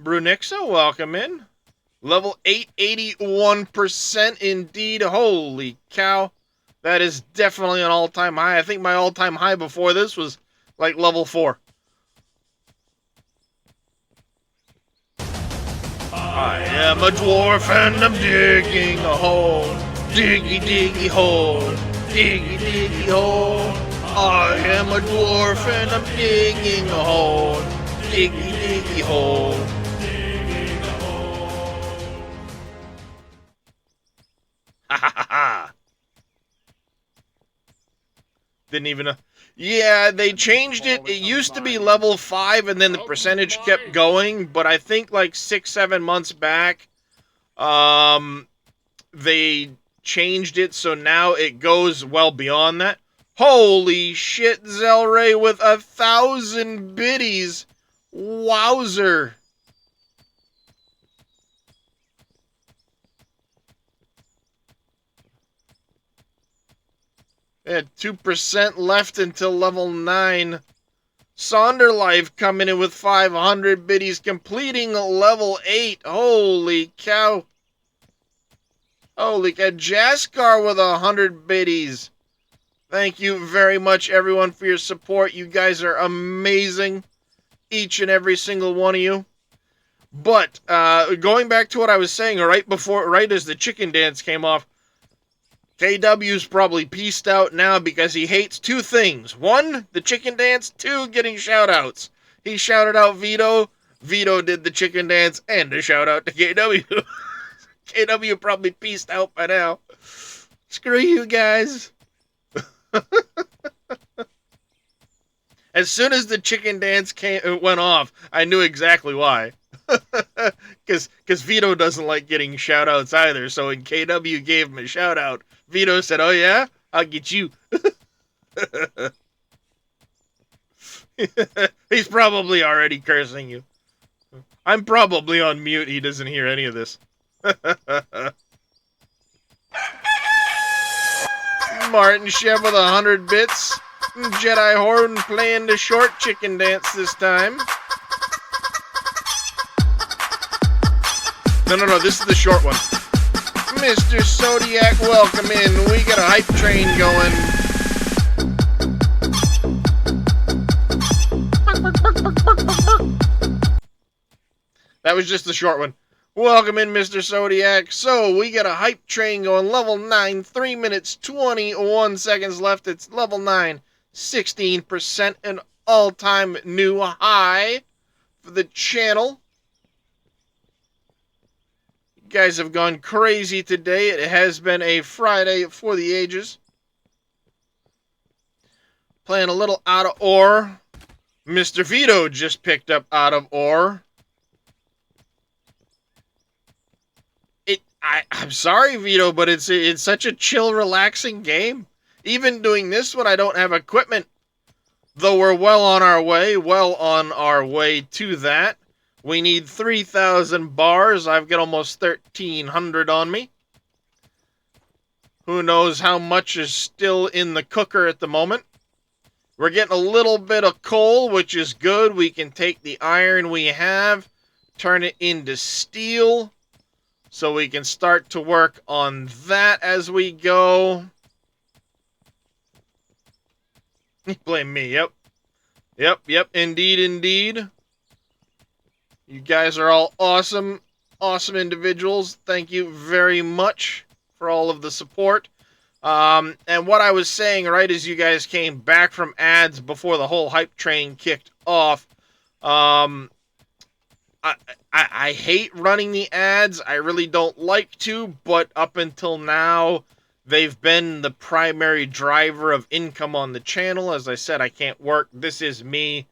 Brunixa, welcome in. Level 881% indeed. Holy cow. That is definitely an all-time high. I think my all-time high before this was like level 4. I am a dwarf and I'm digging a hole. Diggy, diggy hole. Diggy, diggy hole. I am a dwarf and I'm digging a hole. Diggy, diggy hole. Ha ha ha ha. Didn't even know. Yeah, they changed it. It used to be level 5 and then the percentage kept going, but I think like 6-7 months back, they changed it so now it goes well beyond that. Holy shit, Zelray with 1,000 biddies. Wowzer. At 2% left until level 9. Sonderlife coming in with 500 biddies, completing level 8. Holy cow. Holy cow. Jaskar with 100 biddies. Thank you very much, everyone, for your support. You guys are amazing. Each and every single one of you. But, going back to what I was saying right as the chicken dance came off, KW's probably pieced out now because he hates 2 things. 1, the chicken dance. 2, getting shout-outs. He shouted out Vito. Vito did the chicken dance and a shout-out to KW. KW probably pieced out by now. Screw you guys. As soon as the chicken dance went off, I knew exactly why. Because Vito doesn't like getting shout-outs either, so when KW gave him a shout-out, Vito said, oh yeah? I'll get you. He's probably already cursing you. I'm probably on mute. He doesn't hear any of this. Martin Chev with 100 bits. Jedi Horn playing the short chicken dance this time. No, this is the short one. Mr. Zodiac, welcome in. We got a hype train going. That was just the short one. Welcome in, Mr. Zodiac. So, we got a hype train going. Level 9, 3 minutes, 21 seconds left. It's level 9, 16%, an all-time new high for the channel. You guys have gone crazy today. It has been a Friday for the ages. Playing a little out of ore. Mr. Vito just picked up out of ore. I'm sorry, Vito, but it's such a chill, relaxing game. Even doing this when I don't have equipment. Though we're well on our way to that. We need 3,000 bars. I've got almost 1,300 on me. Who knows how much is still in the cooker at the moment. We're getting a little bit of coal, which is good. We can take the iron we have, turn it into steel. So we can start to work on that as we go. Blame me, yep. Yep, indeed. You guys are all awesome individuals. Thank you very much for all of the support. And what I was saying, right as you guys came back from ads before the whole hype train kicked off, I I hate running the ads. I really don't like to, but up until now, they've been the primary driver of income on the channel. As I said, I can't work. This is me.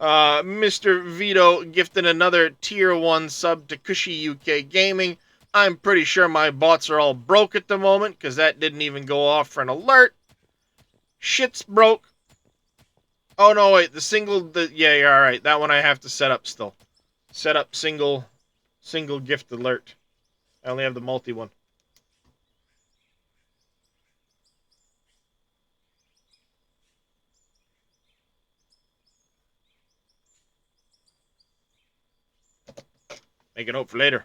Mr. Vito gifted another tier 1 sub to Cushy UK Gaming. I'm pretty sure my bots are all broke at the moment, because that didn't even go off for an alert. Shit's broke. Oh, no, wait. Yeah, alright. That one I have to set up still. Set up single gift alert. I only have the multi one. Make a note for later.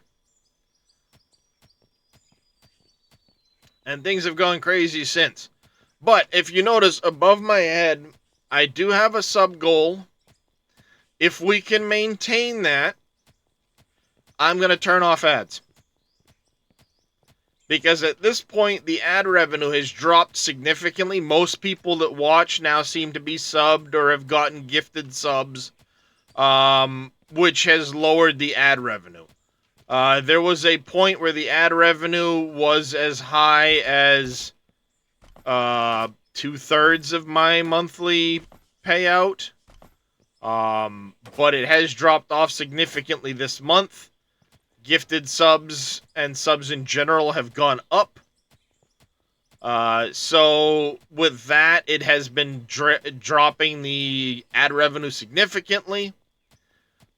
And things have gone crazy since. But if you notice above my head, I do have a sub goal. If we can maintain that, I'm going to turn off ads. Because at this point, the ad revenue has dropped significantly. Most people that watch now seem to be subbed or have gotten gifted subs, which has lowered the ad revenue. There was a point where the ad revenue was as high as 2/3 of my monthly payout. But it has dropped off significantly this month. Gifted subs and subs in general have gone up. So with that, it has been dropping the ad revenue significantly.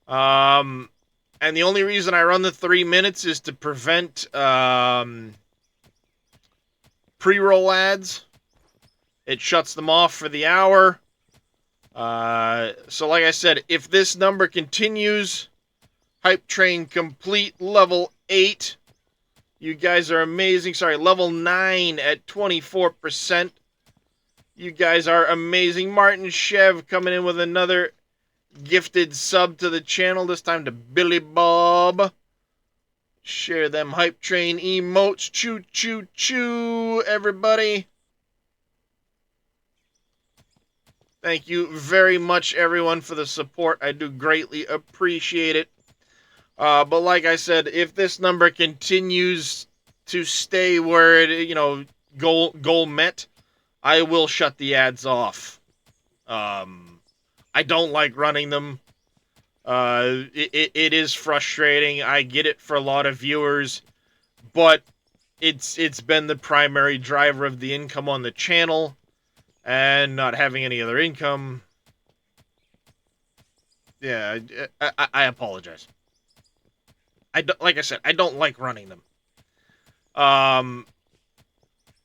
And the only reason I run the 3 minutes is to prevent pre-roll ads. It shuts them off for the hour. So like I said, if this number continues, Hype Train complete, level 8. You guys are amazing. Sorry, level 9 at 24%. You guys are amazing. Martin Chev coming in with another gifted sub to the channel, this time to Billy Bob. Share them Hype Train emotes. Choo, choo, choo, everybody. Thank you very much, everyone, for the support. I do greatly appreciate it. But like I said, if this number continues to stay where it, goal met, I will shut the ads off. I don't like running them. It is frustrating. I get it for a lot of viewers, but it's been the primary driver of the income on the channel, and not having any other income. Yeah, I apologize. Like I said, I don't like running them.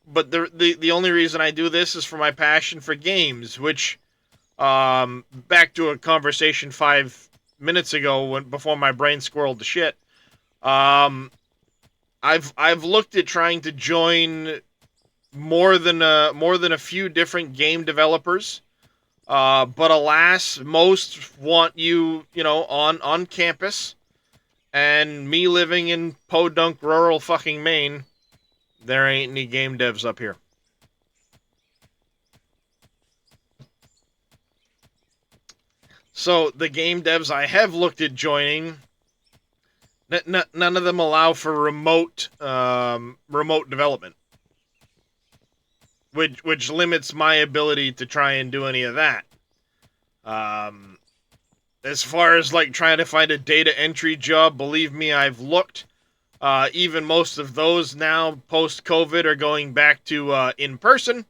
But the only reason I do this is for my passion for games, which, back to a conversation 5 minutes ago before my brain squirreled to shit. I've looked at trying to join more than a few different game developers. But alas, most want you on campus. And me living in podunk rural fucking Maine, there ain't any game devs up here. So the game devs I have looked at joining, none of them allow for remote development, which limits my ability to try and do any of that. As far as trying to find a data entry job, believe me, I've looked. Even most of those now post-COVID are going back to in person.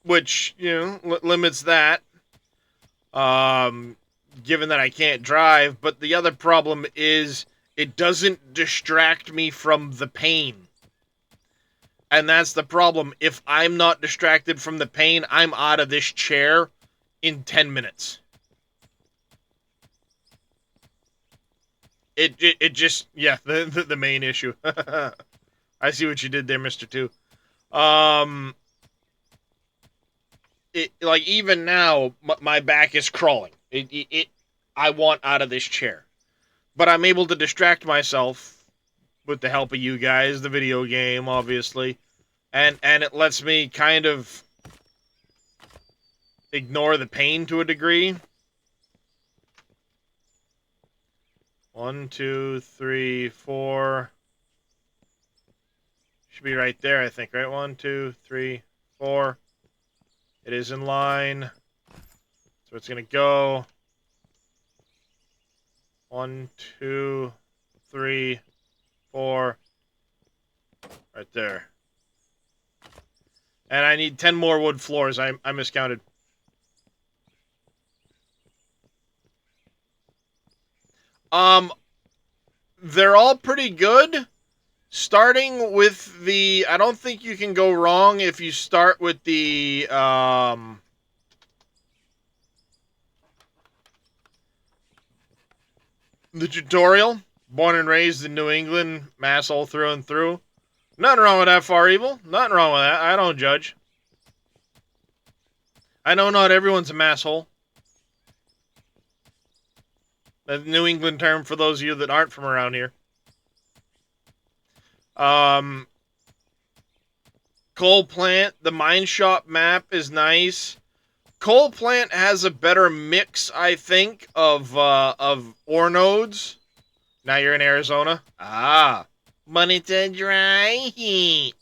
Which limits that. Given that I can't drive, but the other problem is it doesn't distract me from the pain. And that's the problem. If I'm not distracted from the pain, I'm out of this chair in 10 minutes. It just, yeah, the main issue. I see what you did there, Mr. 2. Even now, my back is crawling. I want out of this chair. But I'm able to distract myself with the help of you guys, the video game, obviously. And it lets me kind of ignore the pain to a degree. 1, 2, 3, 4. Should be right there, I think, right? 1, 2, 3, 4. It is in line. So it's going to go 1, 2, 3, 4. Right there. And I need 10 more wood floors. I miscounted. They're all pretty good. Starting with the... I don't think you can go wrong if you start with the... the tutorial. Born and raised in New England. Mass all through and through. Nothing wrong with that, Far Evil. Nothing wrong with that. I don't judge. I know not everyone's a masshole. That's a New England term for those of you that aren't from around here. Coal Plant, the mine shop map is nice. Coal Plant has a better mix, I think, of ore nodes. Now you're in Arizona. Ah, money to dry heat.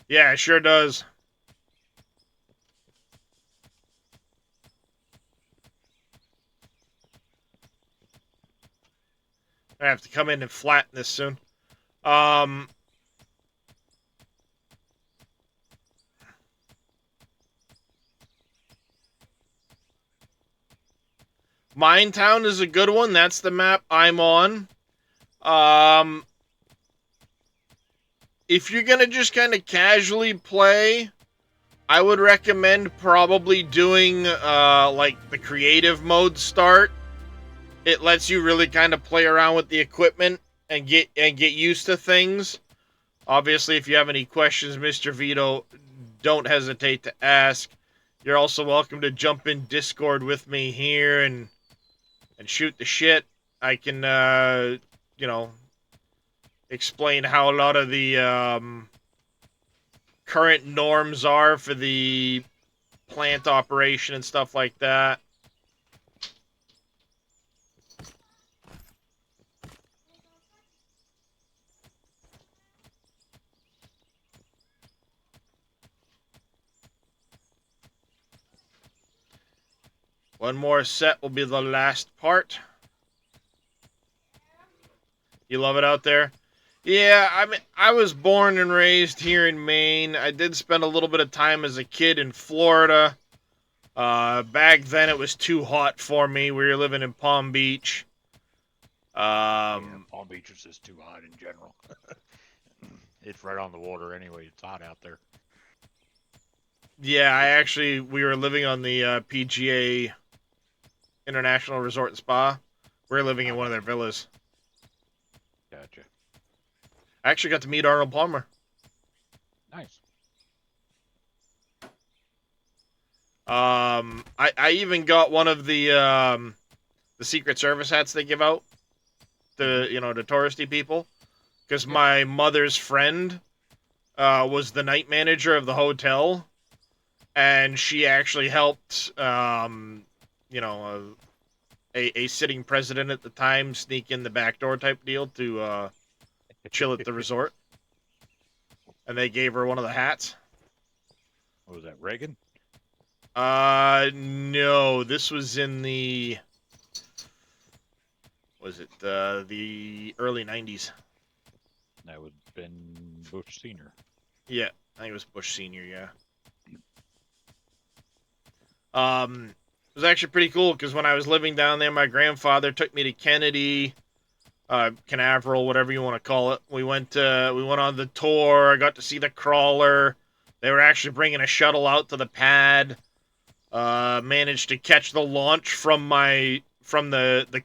Yeah, it sure does. I have to come in and flatten this soon. Minetown is a good one. That's the map I'm on. If you're going to just kind of casually play, I would recommend probably doing, like, the creative mode start. It lets you really kind of play around with the equipment and get used to things. Obviously, if you have any questions, Mr. Vito, don't hesitate to ask. You're also welcome to jump in Discord with me here and shoot the shit. I can, you know, explain how a lot of the current norms are for the plant operation and stuff like that. One more set will be the last part. You love it out there? Yeah, I mean, I was born and raised here in Maine. I did spend a little bit of time as a kid in Florida. Back then it was too hot for me. We were living in Palm Beach. Palm Beach is just too hot in general. It's right on the water anyway. It's hot out there. Yeah, we were living on the PGA International Resort and Spa. We were living in one of their villas. Gotcha. I actually got to meet Arnold Palmer. Nice. I even got one of the Secret Service hats they give out to, you know, to touristy people, because my mother's friend was the night manager of the hotel, and she actually helped you know, a sitting president at the time sneak in the back door type deal to chill at the resort. And they gave her one of the hats. What was that, Reagan? No, this was in the... Was it the early 90s? That would have been Bush Sr. Yeah, I think it was Bush Sr., yeah. It was actually pretty cool, because when I was living down there, my grandfather took me to Kennedy, Canaveral, whatever you want to call it. We went on the tour. I got to see the crawler. They were actually bringing a shuttle out to the pad. Managed to catch the launch from the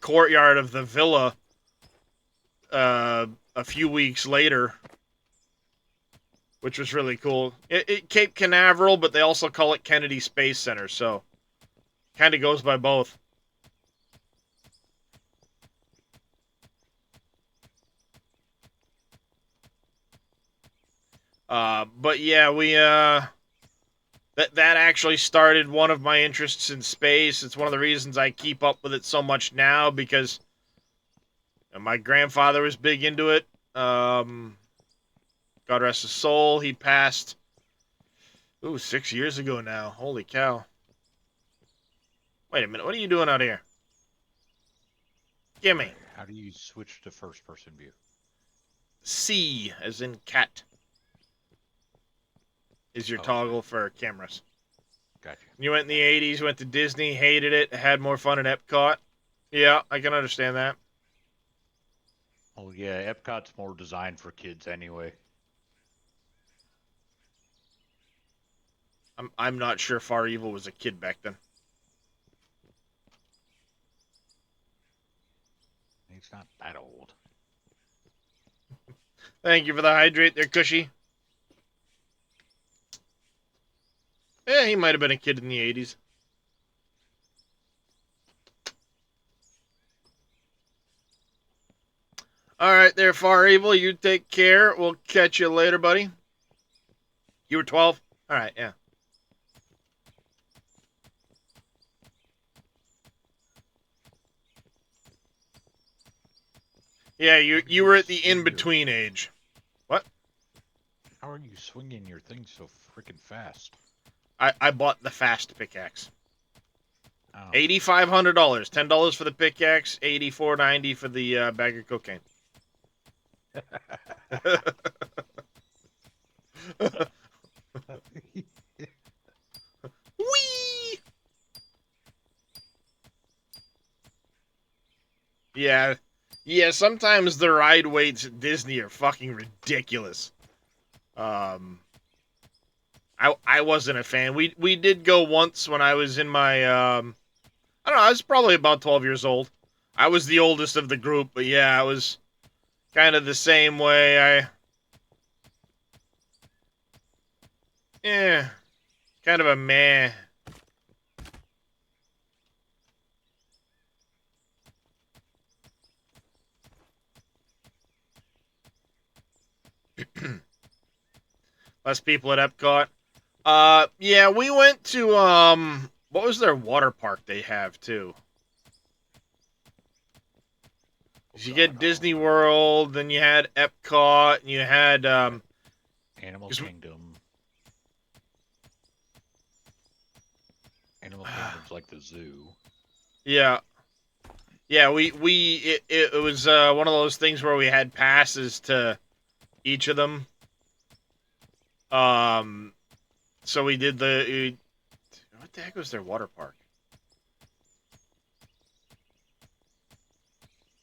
courtyard of the villa a few weeks later. which was really cool. Cape Canaveral, but they also call it Kennedy Space Center, so kind of goes by both. But yeah, we that actually started one of my interests in space. It's one of the reasons I keep up with it so much now, because my grandfather was big into it. God rest his soul. He passed, 6 years ago now. Holy cow. Wait a minute. What are you doing out here? Gimme. How do you switch to first-person view? C, as in cat, is your toggle for cameras. Gotcha. You went in the 80s, went to Disney, hated it, had more fun at Epcot. Yeah, I can understand that. Oh yeah, Epcot's more designed for kids anyway. I'm not sure Far Evil was a kid back then. He's not that old. Thank you for the hydrate there, Cushy. Yeah, he might have been a kid in the 80s. Alright there, Far Evil. You take care. We'll catch you later, buddy. You were 12? Alright, yeah. Yeah, you were at the in-between age. What? How are you swinging your thing so freaking fast? I bought the fast pickaxe. Oh. $8,500. $10 for the pickaxe, $84.90 for the bag of cocaine. Whee! Yeah. Yeah, sometimes the ride waits at Disney are fucking ridiculous. I wasn't a fan. We did go once when I was in my I don't know, I was probably about 12 years old. I was the oldest of the group, but yeah, I was kind of the same way. Kind of a meh. Less people at Epcot. Yeah, we went to, what was their water park they have, too? You get Disney World, then you had Epcot, and you had, Animal Kingdom. Animal Kingdom's like the zoo. Yeah. Yeah, it was, one of those things where we had passes to each of them. So we did what the heck was their water park?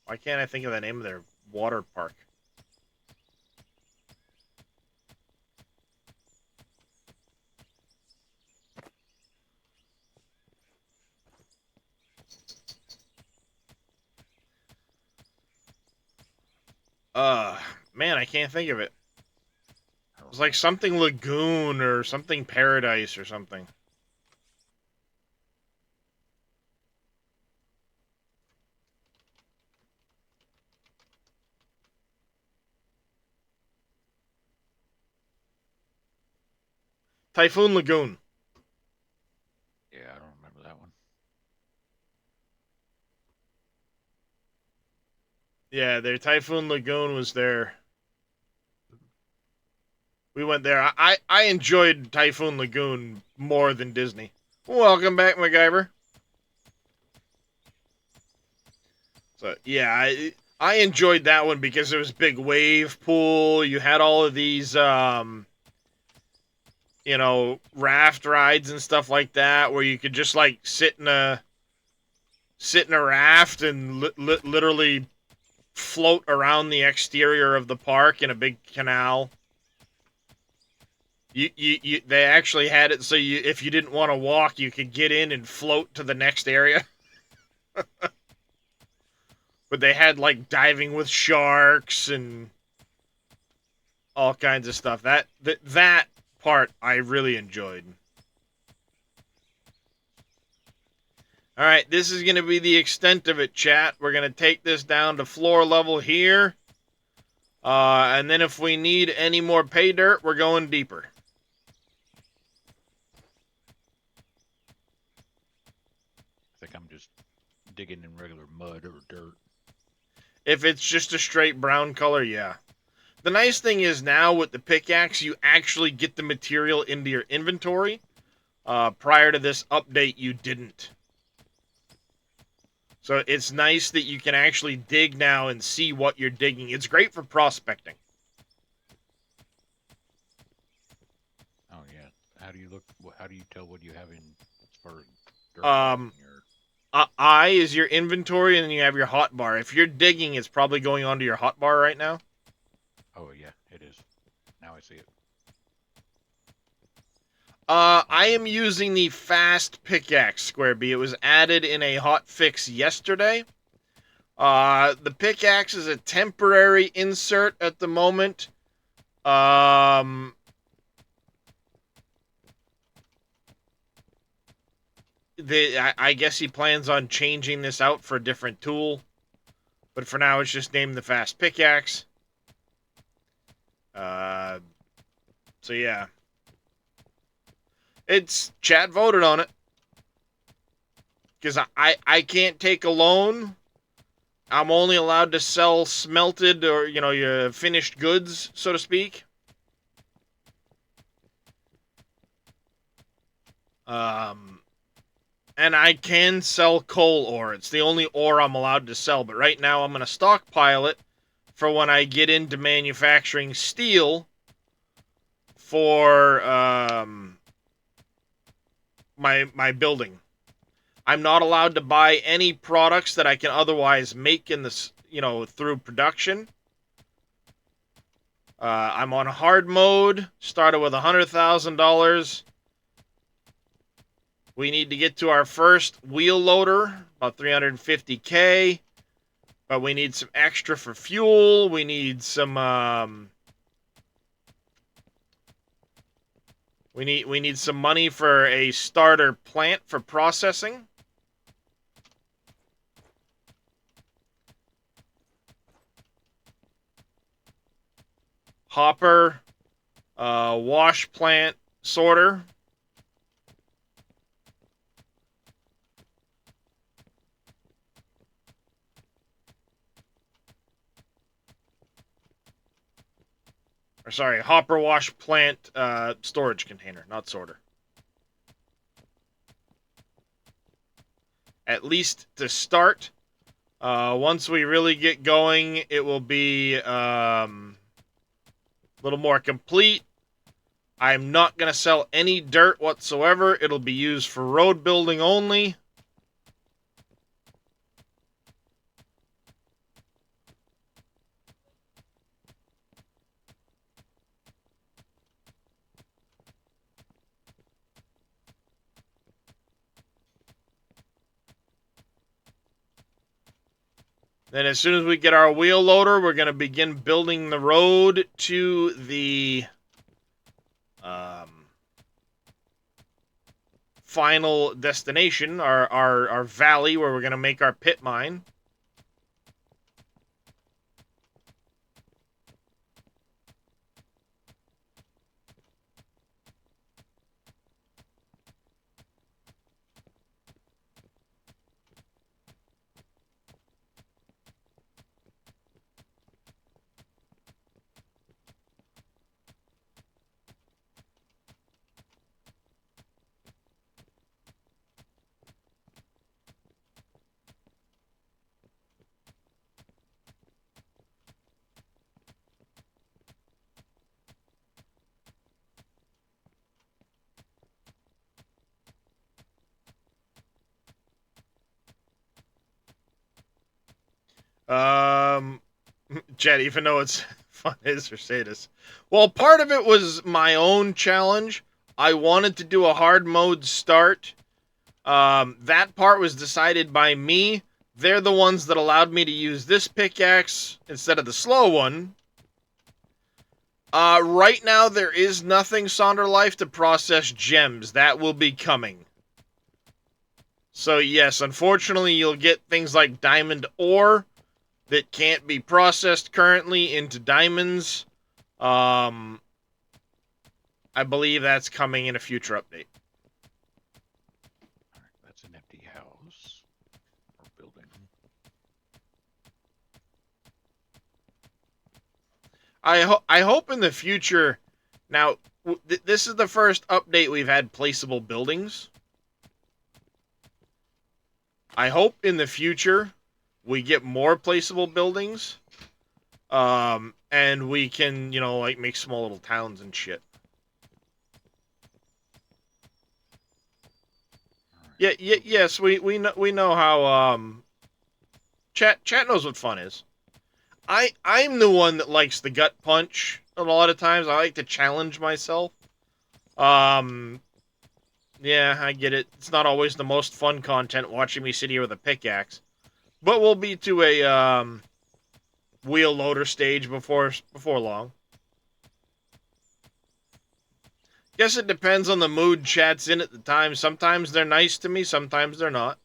Why can't I think of the name of their water park? Man, I can't think of it. It was like something Lagoon or something Paradise or something. Typhoon Lagoon. Yeah, I don't remember that one. Yeah, their Typhoon Lagoon was there. We went there. I enjoyed Typhoon Lagoon more than Disney. Welcome back, MacGyver. So, yeah, I enjoyed that one because there was a big wave pool. You had all of these, you know, raft rides and stuff like that where you could just, like, sit in a raft and literally float around the exterior of the park in a big canal. They actually had it so if you didn't want to walk, you could get in and float to the next area. But they had like diving with sharks and all kinds of stuff. That part I really enjoyed. All right, this is going to be the extent of it, chat. We're going to take this down to floor level here. And then if we need any more pay dirt, we're going deeper. I think I'm just digging in regular mud or dirt. If it's just a straight brown color, yeah. The nice thing is now with the pickaxe, you actually get the material into your inventory. Prior to this update, you didn't. So it's nice that you can actually dig now and see what you're digging. It's great for prospecting. Oh yeah. How do you look? How do you tell what you have in as far as dirt? I is your inventory, and then you have your hotbar. If you're digging, it's probably going onto your hotbar right now. Oh yeah, it is. Now I see it. I am using the fast pickaxe, Square B. It was added in a hot fix yesterday. The pickaxe is a temporary insert at the moment. I guess he plans on changing this out for a different tool. But for now, it's just named the fast pickaxe. So yeah. Chat voted on it. Because I can't take a loan. I'm only allowed to sell smelted or, your finished goods, so to speak. And I can sell coal ore. It's the only ore I'm allowed to sell. But right now I'm going to stockpile it for when I get into manufacturing steel for my building. I'm not allowed to buy any products that I can otherwise make in this, through production. I'm on hard mode. Started with $100,000. We need to get to our first wheel loader, about 350K. But we need some extra for fuel. We need some we need some money for a starter plant for processing. Hopper, wash plant, sorter. Or sorry, hopper wash plant storage container, not sorter. At least to start. Once we really get going, it will be a little more complete. I'm not going to sell any dirt whatsoever. It'll be used for road building only. Then as soon as we get our wheel loader, we're going to begin building the road to the final destination, our valley where we're going to make our pit mine. Jet, even though it's fun as Mercedes. Well, part of it was my own challenge. I wanted to do a hard mode start. That part was decided by me. They're the ones that allowed me to use this pickaxe instead of the slow one. Right now there is nothing Sonderlife to process gems. That will be coming. So yes, unfortunately you'll get things like diamond ore that can't be processed currently into diamonds. I believe that's coming in a future update. Alright, that's an empty house. Or building. I hope in the future. Now, this is the first update we've had placeable buildings. I hope in the future we get more placeable buildings. And we can, you know, like make small little towns and shit. Yes, we know how chat knows what fun is. I'm the one that likes the gut punch a lot of times. I like to challenge myself. Yeah, I get it. It's not always the most fun content watching me sit here with a pickaxe. But we'll be to a wheel loader stage before long. Guess it depends on the mood chat's in at the time. Sometimes they're nice to me, sometimes they're not.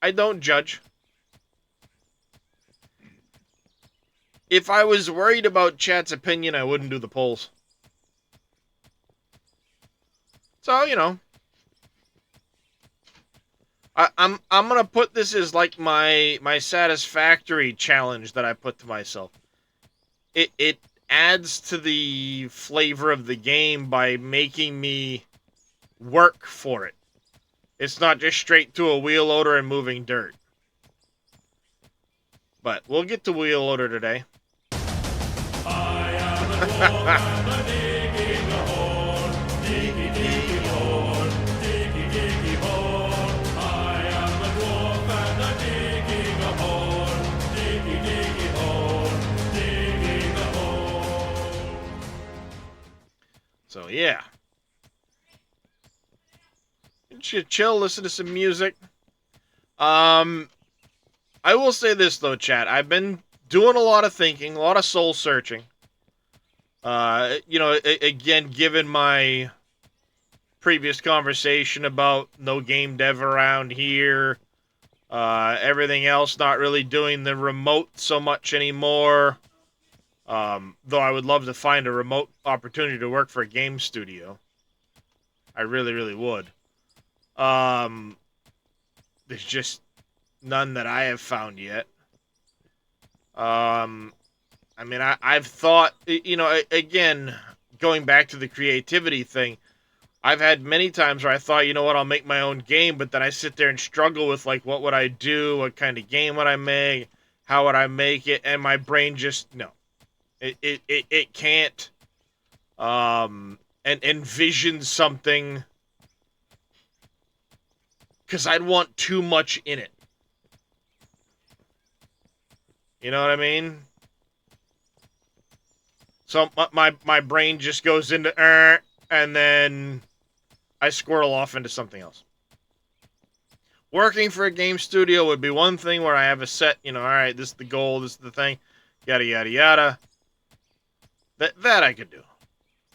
I don't judge. If I was worried about chat's opinion, I wouldn't do the polls. So, you know. I'm gonna put this as like my satisfactory challenge that I put to myself. It adds to the flavor of the game by making me work for it. It's not just straight to a wheel loader and moving dirt. But we'll get to wheel loader today. I am a dwarf and a digging a hole. Diggy, diggy, hole. Diggy, diggy, hole. I am a dwarf and a digging a hole. Diggy, diggy, hole. Digging a hole. So, yeah. Chill, listen to some music. I will say this, though, chat. I've been doing a lot of thinking, a lot of soul searching. You know, again, given my previous conversation about no game dev around here, everything else not really doing the remote so much anymore. Though I would love to find a remote opportunity to work for a game studio. I really, really would. There's just none that I have found yet. I mean, I've thought, you know, again, going back to the creativity thing, I've had many times where I thought, you know what, I'll make my own game, but then I sit there and struggle with, like, what would I do? What kind of game would I make? How would I make it? And my brain just, no. It can't, and envision something, because I'd want too much in it. You know what I mean? So my brain just goes into and then I squirrel off into something else. Working for a game studio would be one thing where I have a set, you know, all right, this is the goal, this is the thing, yada, yada, yada. That I could do.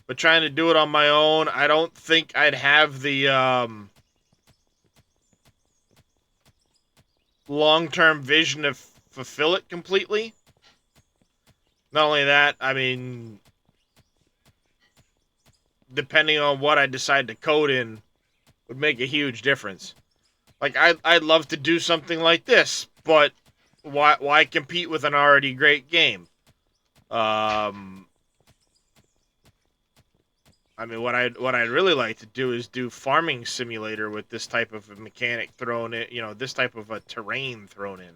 But trying to do it on my own, I don't think I'd have the long-term vision to fulfill it completely. Not only that, I mean, depending on what I decide to code in would make a huge difference. Like, I'd love to do something like this, but why compete with an already great game? I mean, what I'd really like to do is do farming simulator with this type of a mechanic thrown in, you know, this type of a terrain thrown in.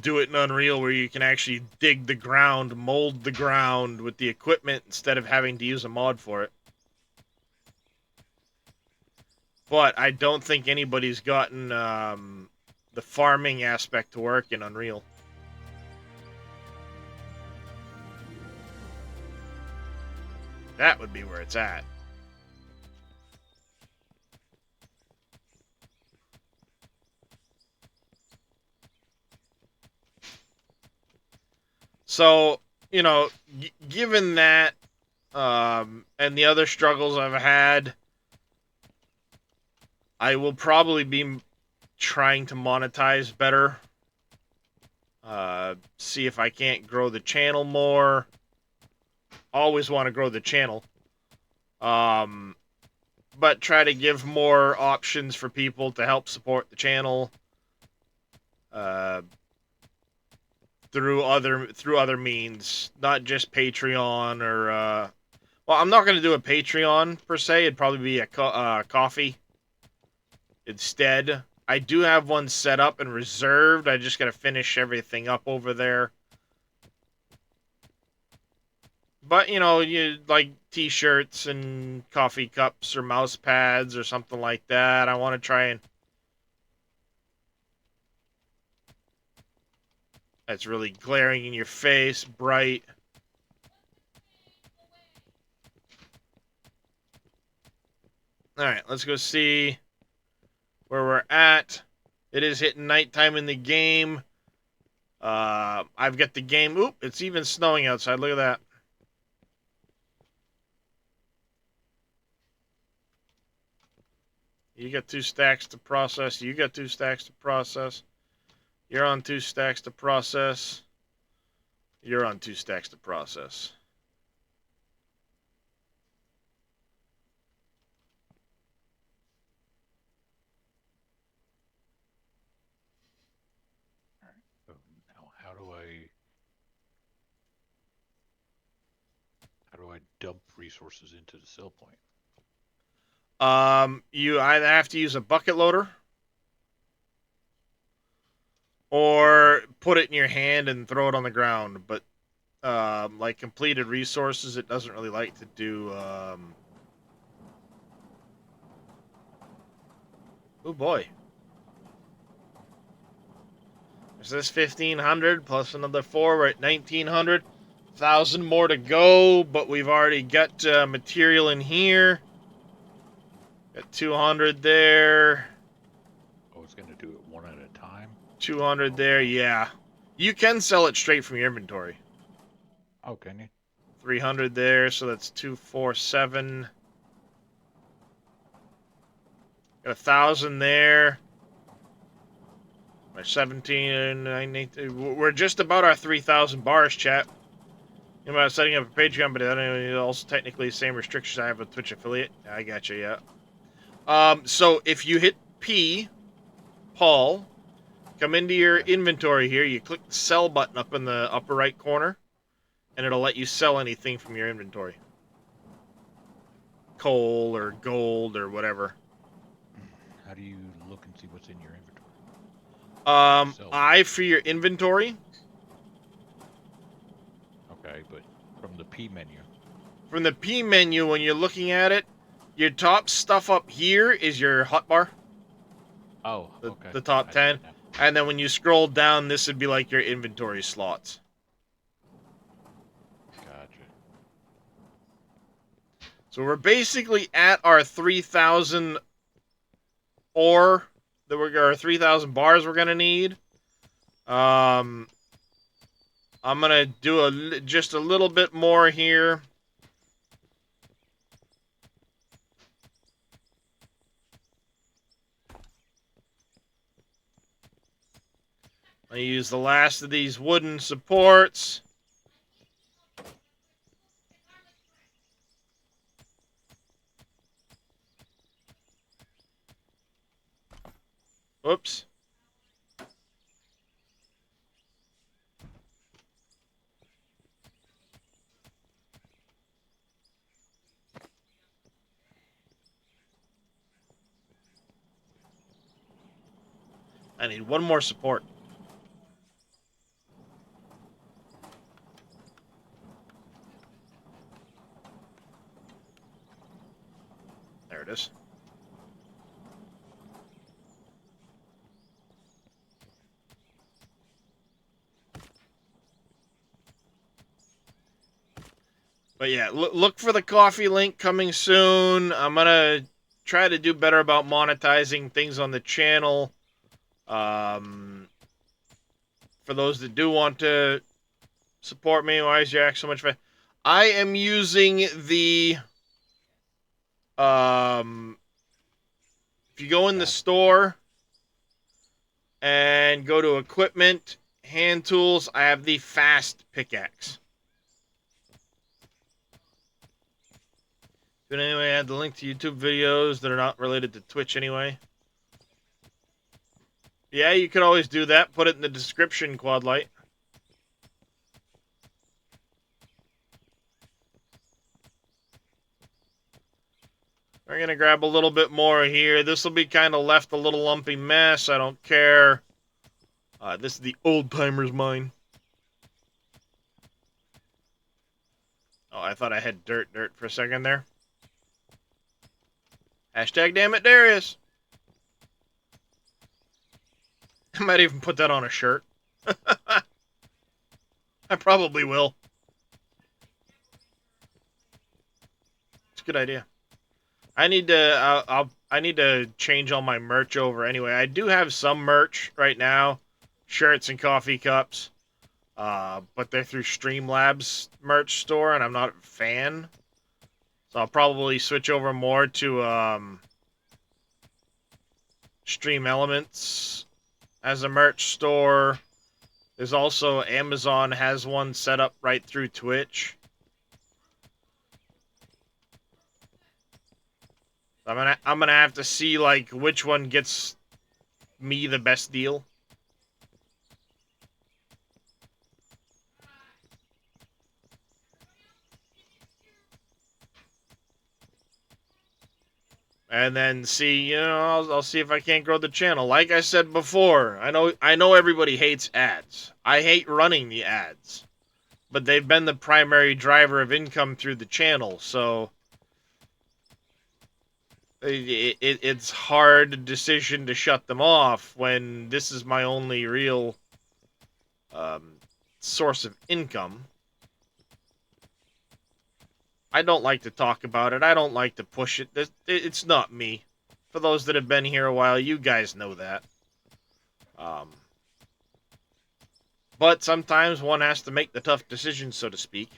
Do it in Unreal where you can actually dig the ground, mold the ground with the equipment instead of having to use a mod for it. But I don't think anybody's gotten the farming aspect to work in Unreal. That would be where it's at. So, you know, given that, and the other struggles I've had, I will probably be trying to monetize better. See if I can't grow the channel more. Always want to grow the channel. But try to give more options for people to help support the channel. Through other means, not just Patreon or well, I'm not going to do a Patreon per se. It'd probably be a coffee instead. I do have one set up and reserved. I just got to finish everything up over there. But, you know, you like t-shirts and coffee cups or mouse pads or something like that. I want to try and... That's really glaring in your face, bright. Alright, let's go see where we're at. It is hitting nighttime in the game. I've got the game... Oop, it's even snowing outside. Look at that. You got 2 stacks to process. You got 2 stacks to process. You're on 2 stacks to process. You're on 2 stacks to process. So now how do I dump resources into the sell point? You either have to use a bucket loader or put it in your hand and throw it on the ground. But like completed resources, it doesn't really like to do. Oh boy. Is this 1,500 plus another 4? We're at 1,900. 1,000 more to go, but we've already got material in here. Got 200 there. Oh, it's going to do it one at a time? 200 there, yeah. You can sell it straight from your inventory. Oh, can you? 300 there, so that's 247. Got 1,000 there. My 17, 19. We're just about our 3,000 bars, chat. You know, about setting up a Patreon, but that also technically the same restrictions I have with Twitch affiliate. I gotcha, yeah. So if you hit P, Paul, come into your inventory here, you click the sell button up in the upper right corner, and it'll let you sell anything from your inventory. Coal or gold or whatever. How do you look and see what's in your inventory? I for your inventory. Okay, but from the P menu. From the P menu, when you're looking at it, your top stuff up here is your hotbar. Oh, okay. The top 10. And then when you scroll down, this would be like your inventory slots. Gotcha. So we're basically at our 3,000 ore that our 3,000 bars we're gonna need. I'm gonna do just a little bit more here. I use the last of these wooden supports. Oops. I need one more support. There it is. But yeah, look for the coffee link coming soon. I'm gonna try to do better about monetizing things on the channel. For those that do want to Support me. Why is your act so much fun? I am using the if you go in the store and go to equipment, hand tools, I have the fast pickaxe. But anyway, I had the link to YouTube videos that are not related to Twitch anyway. Yeah, you could always do that. Put it in the description, Quadlight. We're going to grab a little bit more here. This will be kind of left a little lumpy mess. I don't care. This is the old-timer's mine. Oh, I thought I had dirt for a second there. Hashtag damn it, Darius. I might even put that on a shirt. I probably will. It's a good idea. I need to change all my merch over anyway. I do have some merch right now, shirts and coffee cups, but they're through Streamlabs merch store, and I'm not a fan. So I'll probably switch over more to Stream Elements as a merch store. There's also Amazon has one set up right through Twitch. I'm gonna have to see like which one gets me the best deal. And then see, you know, I'll see if I can't grow the channel. Like I said before, I know everybody hates ads. I hate running the ads, but they've been the primary driver of income through the channel, so it's hard decision to shut them off when this is my only real source of income. I don't like to talk about it. I don't like to push it. It's not me. For those that have been here a while, you guys know that. But sometimes one has to make the tough decisions, so to speak.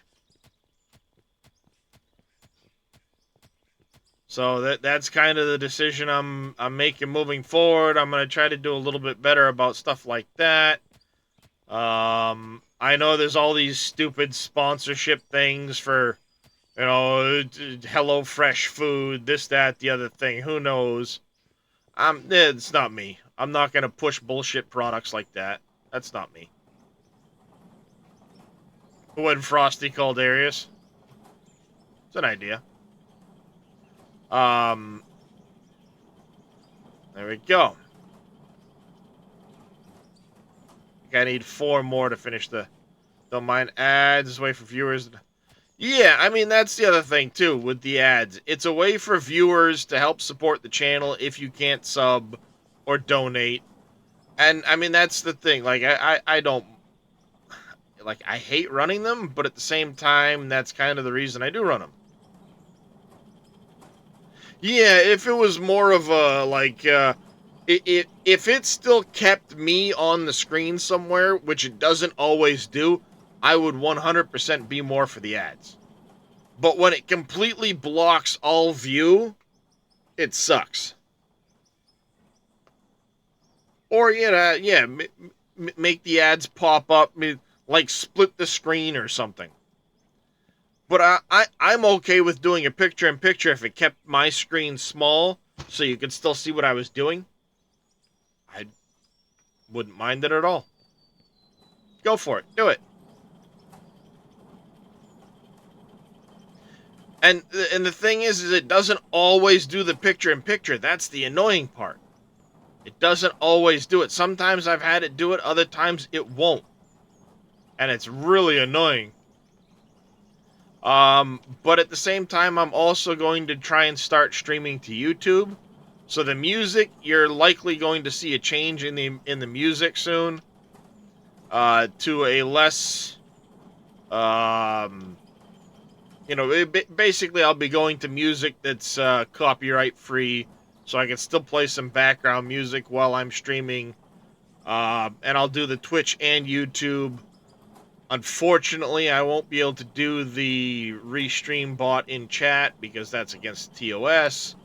So that's kind of the decision I'm making moving forward. I'm gonna try to do a little bit better about stuff like that. I know there's all these stupid sponsorship things for, you know, Hello Fresh food, this, that, the other thing. Who knows? It's not me. I'm not gonna push bullshit products like that. That's not me. When Frosty called Darius, it's an idea. There we go. I think I need 4 more to finish the... Don't mind ads, wait for viewers. Yeah, I mean, that's the other thing, too, with the ads. It's a way for viewers to help support the channel if you can't sub or donate. And, I mean, that's the thing. Like, I don't... Like, I hate running them, but at the same time, that's kind of the reason I do run them. Yeah, if it was more of a, like, if it still kept me on the screen somewhere, which it doesn't always do, I would 100% be more for the ads. But when it completely blocks all view, it sucks. Or, you know, yeah, make the ads pop up, like split the screen or something. But I'm okay with doing a picture-in-picture if it kept my screen small so you could still see what I was doing. I wouldn't mind it at all. Go for it. Do it. And the thing is it doesn't always do the picture-in-picture. That's the annoying part. It doesn't always do it. Sometimes I've had it do it, other times it won't. And it's really annoying. But at the same time, I'm also going to try and start streaming to YouTube. So the music, you're likely going to see a change in the music soon. To a less, you know, basically I'll be going to music that's copyright free, so I can still play some background music while I'm streaming. And I'll do the Twitch and YouTube Unfortunately, I won't be able to do the restream bot in chat because that's against TOS.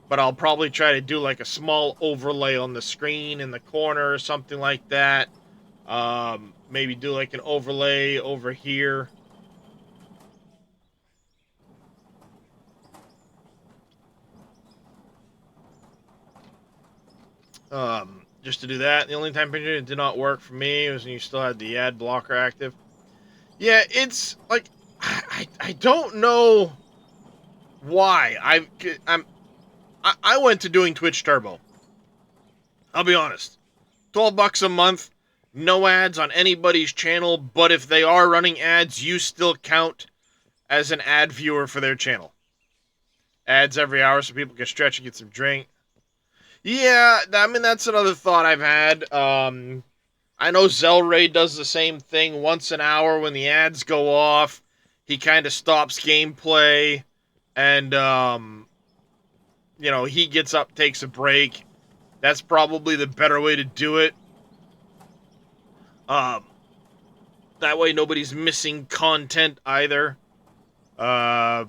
But I'll probably try to do like a small overlay on the screen in the corner or something like that. Maybe do like an overlay over here. Just to do that. The only time it did not work for me was when you still had the ad blocker active. Yeah, it's like I don't know why. I went to doing Twitch Turbo. I'll be honest. $12 a month, no ads on anybody's channel, but if they are running ads, you still count as an ad viewer for their channel. Ads every hour so people can stretch and get some drink. Yeah, I mean, that's another thought I've had. I know Zelray does the same thing once an hour when the ads go off. He kind of stops gameplay, and, you know, he gets up, takes a break. That's probably the better way to do it. That way nobody's missing content either. I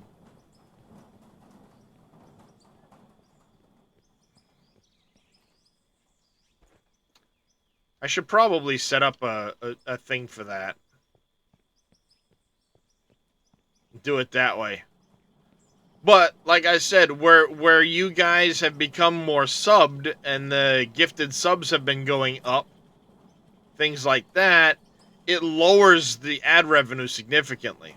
should probably set up a thing for that. Do it that way. But, like I said, where you guys have become more subbed and the gifted subs have been going up, things like that, it lowers the ad revenue significantly.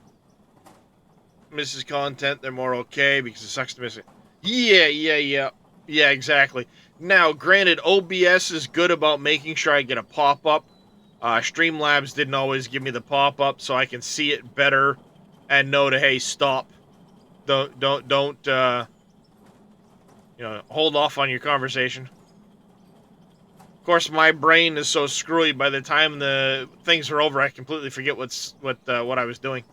Misses content, they're more okay because it sucks to miss it. Yeah, exactly. Now, granted, OBS is good about making sure I get a pop-up. Streamlabs didn't always give me the pop-up, so I can see it better and know to, hey, stop. Don't, you know, hold off on your conversation. Of course, my brain is so screwy, by the time the things are over, I completely forget what I was doing.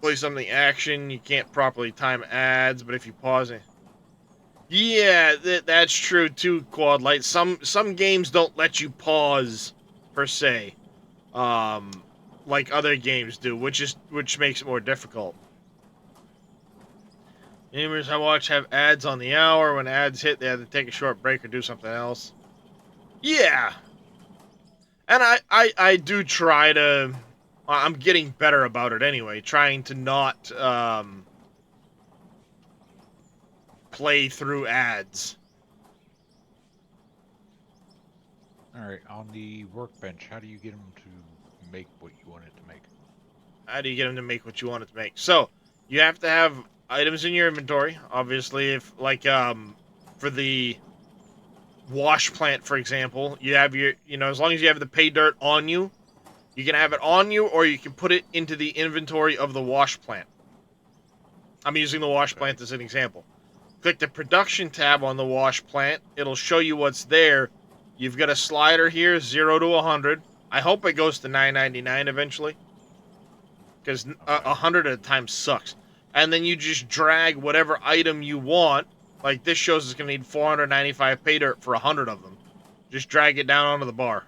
Play something action, you can't properly time ads, but if you pause it... Yeah, that's true too, Quadlight. Some games don't let you pause, per se. Like other games do, which makes it more difficult. Gamers I watch have ads on the hour. When ads hit, they have to take a short break or do something else. Yeah. And I do try to... I'm getting better about it anyway. Trying to not play through ads. Alright, on the workbench, how do you get them to make what you want it to make? How do you get them to make what you want it to make? So, you have to have items in your inventory. Obviously, if, like, for the wash plant, for example, you have your, you know, as long as you have the pay dirt on you, you can have it on you, or you can put it into the inventory of the wash plant. I'm using the wash plant as an example. Click the production tab on the wash plant. It'll show you what's there. You've got a slider here, 0 to 100. I hope it goes to 999 eventually. Because 100 at a time sucks. And then you just drag whatever item you want. Like this shows it's going to need 495 pay dirt for 100 of them. Just drag it down onto the bar.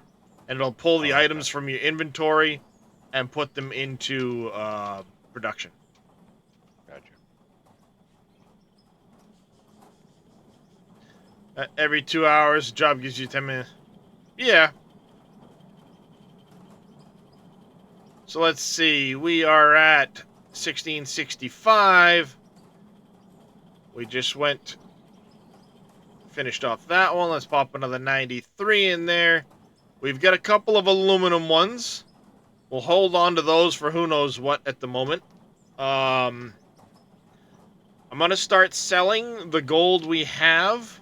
And it'll pull the items from your inventory and put them into production. Gotcha. Every 2 hours, job gives you 10 minutes. Yeah. So let's see. We are at 1665. We just finished off that one. Let's pop another 93 in there. We've got a couple of aluminum ones. We'll hold on to those for who knows what at the moment. I'm going to start selling the gold we have.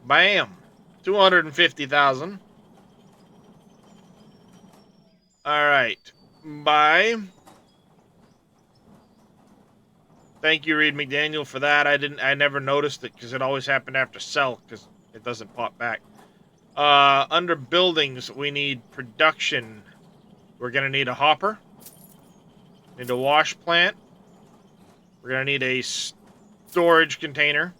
Bam! 250,000. Alright. Buy. Thank you, Reed McDaniel, for that. I never noticed it because it always happened after sell because it doesn't pop back. Under buildings, we need production. We're going to need a hopper. Need a wash plant. We're going to need a storage container.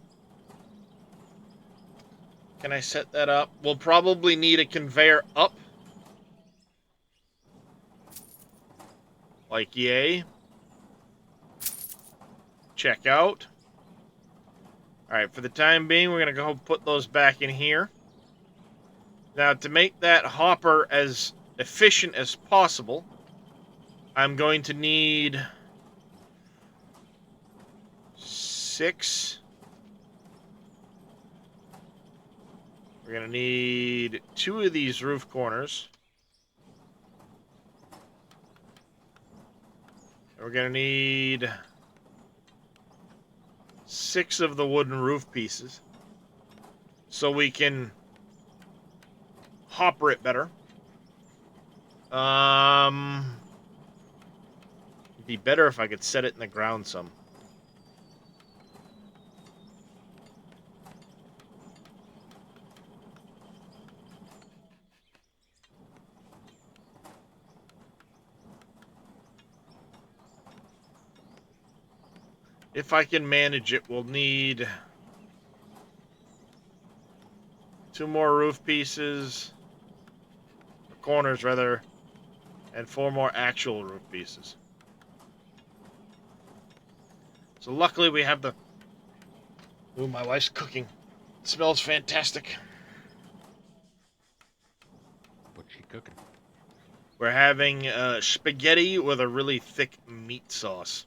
Can I set that up? We'll probably need a conveyor up. Like, yay. Check out. Alright, for the time being, we're going to go put those back in here. Now, to make that hopper as efficient as possible, I'm going to need 6. We're going to need 2 of these roof corners. And we're going to need 6 of the wooden roof pieces. So we can hopper it better. It'd be better if I could set it in the ground some. If I can manage it, we'll need 2 more roof pieces, corners rather, and 4 more actual roof pieces. So luckily we have the... Ooh, my wife's cooking. It smells fantastic. What's she cooking? We're having spaghetti with a really thick meat sauce.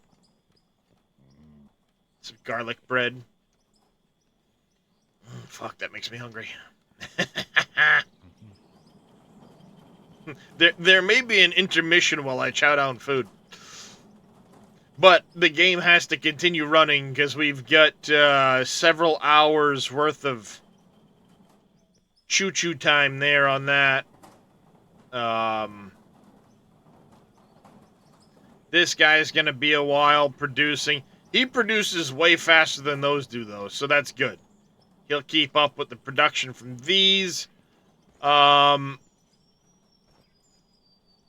Some garlic bread. Fuck, that makes me hungry. There may be an intermission while I chow down food. But the game has to continue running because we've got several hours worth of choo-choo time there on that. This guy's going to be a while producing. He produces way faster than those do, though, so that's good. He'll keep up with the production from these. Like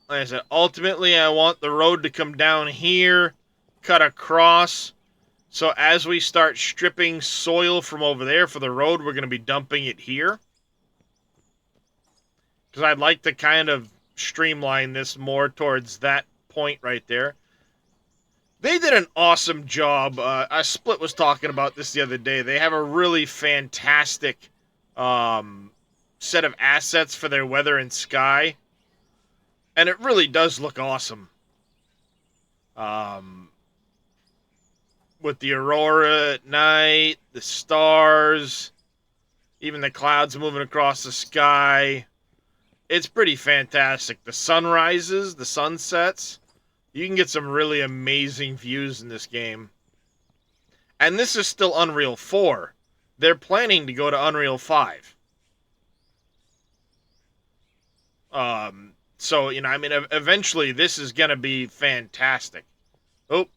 I said, ultimately, I want the road to come down here, cut across. So as we start stripping soil from over there for the road, we're going to be dumping it here. Because I'd like to kind of streamline this more towards that point right there. They did an awesome job. Split was talking about this the other day. They have a really fantastic set of assets for their weather and sky. And it really does look awesome. With the aurora at night, the stars, even the clouds moving across the sky. It's pretty fantastic. The sunrises, the sunsets. You can get some really amazing views in this game. And this is still Unreal 4. They're planning to go to Unreal 5. So, you know, I mean, eventually this is going to be fantastic. Oh.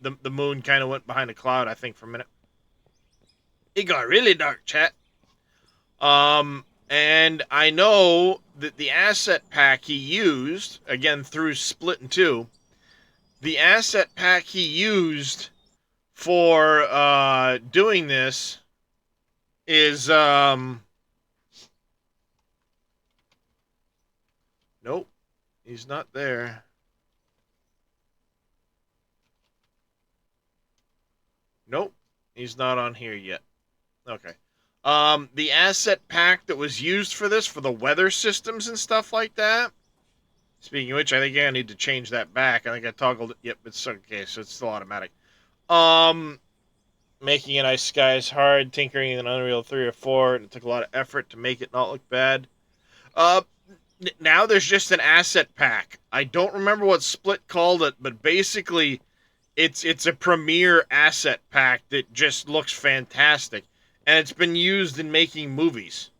The moon kind of went behind a cloud, I think, for a minute. It got really dark, chat. And I know that the asset pack he used, again, through Split in 2, the asset pack he used for doing this is... Nope, he's not there. Nope, he's not on here yet. Okay. The asset pack that was used for this, for the weather systems and stuff like that. Speaking of which, I think I need to change that back. I think I toggled it. Yep, it's okay, so it's still automatic. Making a nice sky is hard. Tinkering in Unreal 3 or 4, and it took a lot of effort to make it not look bad. Now there's just an asset pack. I don't remember what Split called it, but basically, it's a premier asset pack that just looks fantastic. And it's been used in making movies.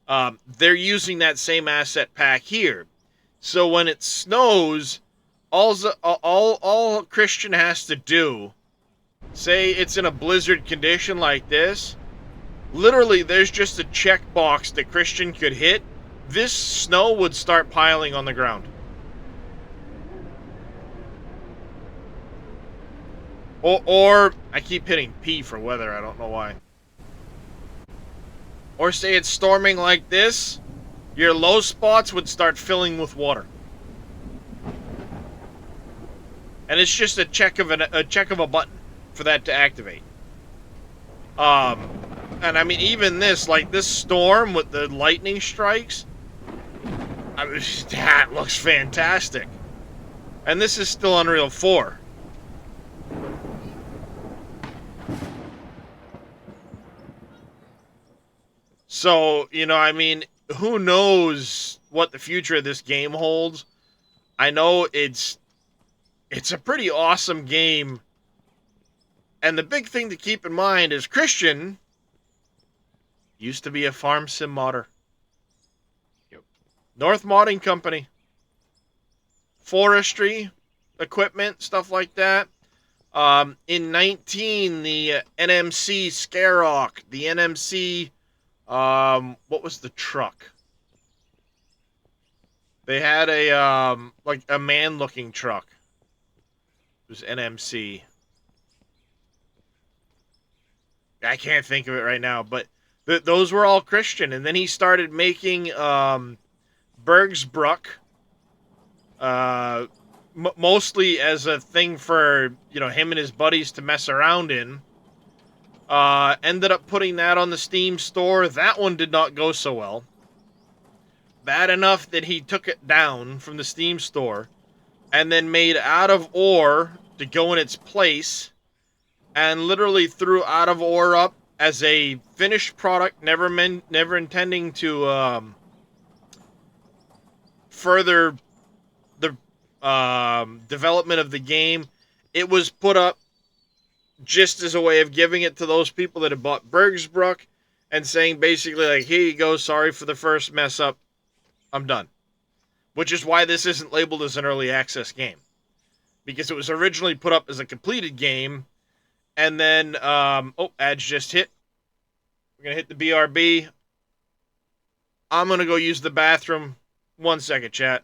They're using that same asset pack here. So when it snows, all Christian has to do, say it's in a blizzard condition like this, literally there's just a checkbox that Christian could hit. This snow would start piling on the ground. Or I keep hitting P for weather. I don't know why. Or say it's storming like this, your low spots would start filling with water. And it's just a check of a button for that to activate. And I mean, even this, like this storm with the lightning strikes, that looks fantastic. And this is still Unreal 4. So, you know, I mean, who knows what the future of this game holds. I know it's a pretty awesome game. And the big thing to keep in mind is Christian used to be a farm sim modder. Yep. North Modding Company. Forestry, equipment, stuff like that. In 19, the NMC Scarock, the NMC, what was the truck? They had a, like a man-looking truck. It was NMC. I can't think of it right now, but those were all Christian. And then he started making, Bergsbruck, mostly as a thing for, you know, him and his buddies to mess around in. Ended up putting that on the Steam store. That one did not go so well. Bad enough that he took it down from the Steam store and then made Out of Ore to go in its place and literally threw Out of Ore up as a finished product, never intending to further the development of the game. It was put up just as a way of giving it to those people that had bought Bergsbruck and saying basically like, here you go, sorry for the first mess up, I'm done. Which is why this isn't labeled as an early access game. Because it was originally put up as a completed game, and then, ads just hit. We're going to hit the BRB. I'm going to go use the bathroom. 1 second, chat.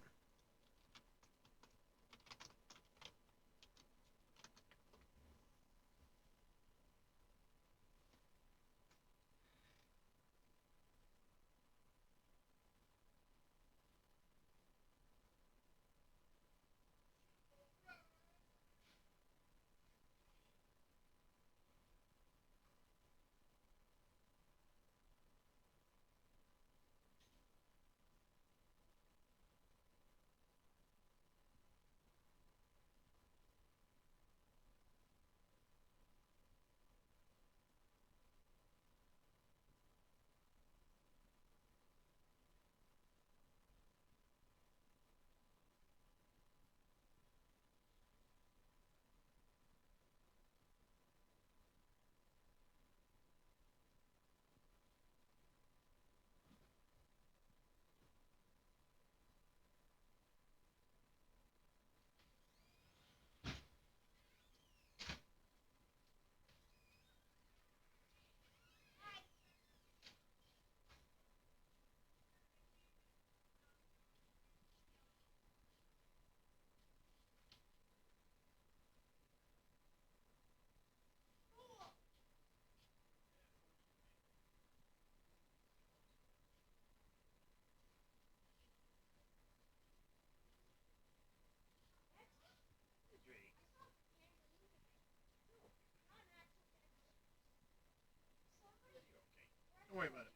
Don't worry about it,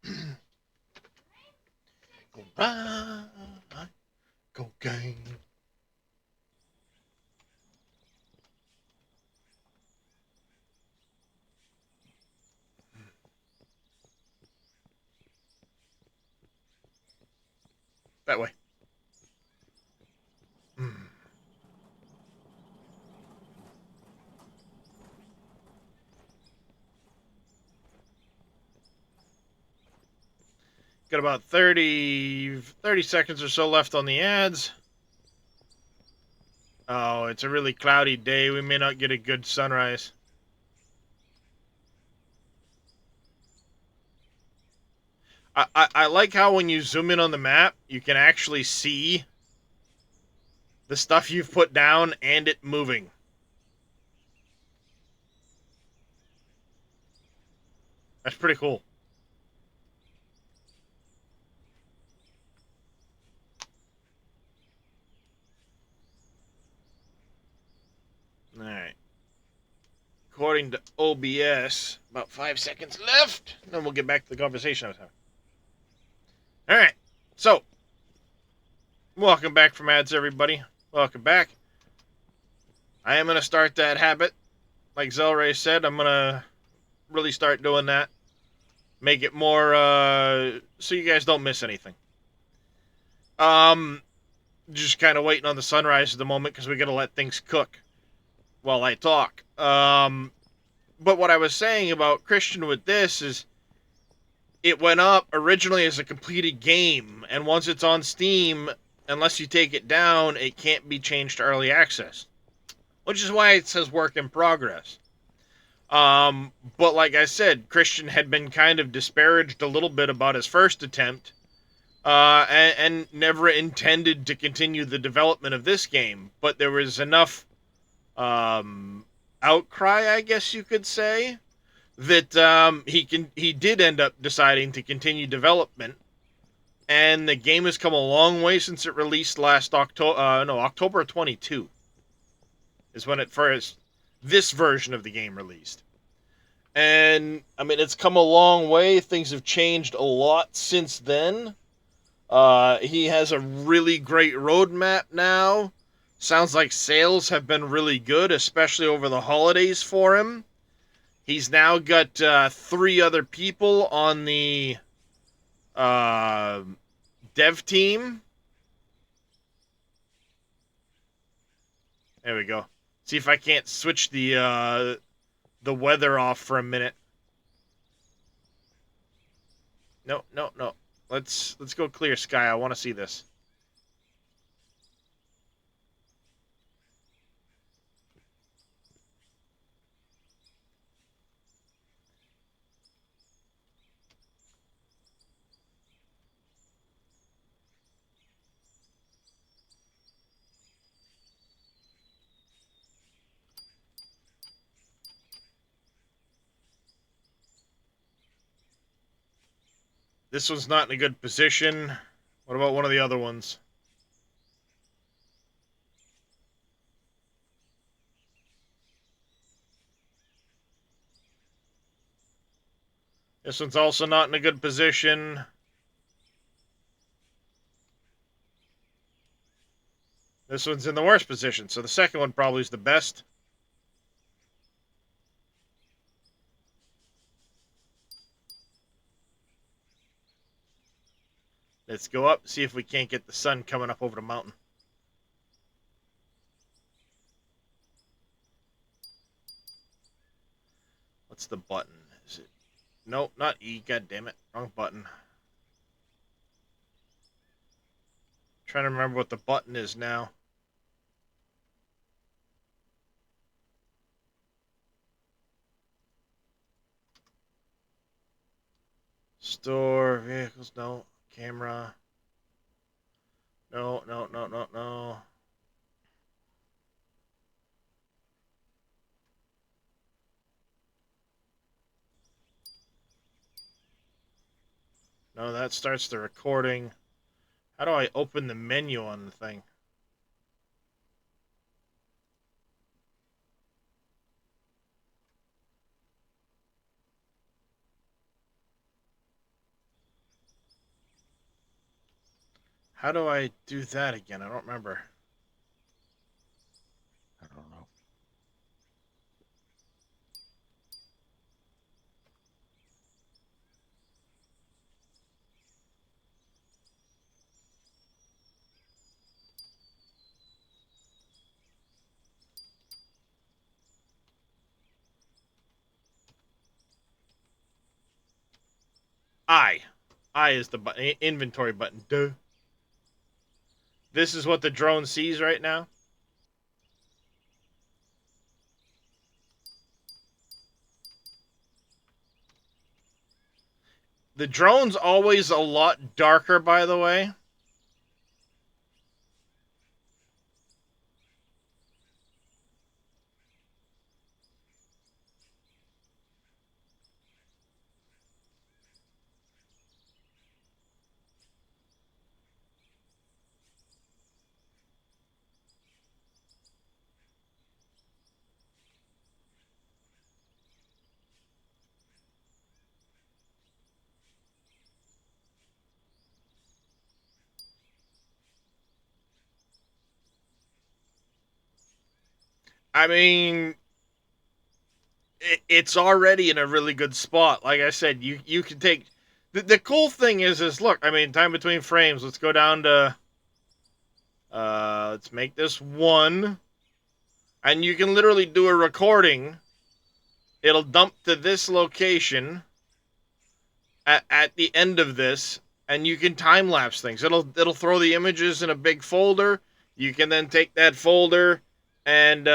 buddy. Go ride, go gang. That way. Got about 30 seconds or so left on the ads. Oh, it's a really cloudy day. We may not get a good sunrise. I like how when you zoom in on the map, you can actually see the stuff you've put down and it moving. That's pretty cool. All right. According to OBS, about 5 seconds left. Then we'll get back to the conversation I was having. All right. So, welcome back from ads, everybody. Welcome back. I am going to start that habit. Like Zelray said, I'm going to really start doing that. Make it more, so you guys don't miss anything. Just kind of waiting on the sunrise at the moment because we got to let things cook while I talk. But what I was saying about Christian with this is it went up originally as a completed game, and once it's on Steam, unless you take it down, it can't be changed to early access, which is why it says work in progress. But like I said, Christian had been kind of disparaged a little bit about his first attempt, and never intended to continue the development of this game, but there was enough outcry, I guess you could say, that he did end up deciding to continue development, and the game has come a long way since it released last October 22 is when this version of the game released. And I mean, it's come a long way. Things have changed a lot since then. He has a really great roadmap now. Sounds like sales have been really good, especially over the holidays for him. He's now got 3 other people on the dev team. There we go. See if I can't switch the weather off for a minute. No. Let's go clear sky. I want to see this. This one's not in a good position. What about one of the other ones? This one's also not in a good position. This one's in the worst position, so the second one probably is the best. Let's go up, see if we can't get the sun coming up over the mountain. What's the button? Is it... Nope, not E. God damn it. Wrong button. Trying to remember what the button is now. Store, vehicles, no. Camera. No. No, that starts the recording. How do I open the menu on the thing? How do I do that again? I don't remember. I don't know. I. I is the button. Inventory button. Duh. This is what the drone sees right now. The drone's always a lot darker, by the way. I mean, it's already in a really good spot. Like I said, you can take. The cool thing is look. I mean, time between frames. Let's go down to. Let's make this 1, and you can literally do a recording. It'll dump to this location. At the end of this, and you can time lapse things. It'll throw the images in a big folder. You can then take that folder and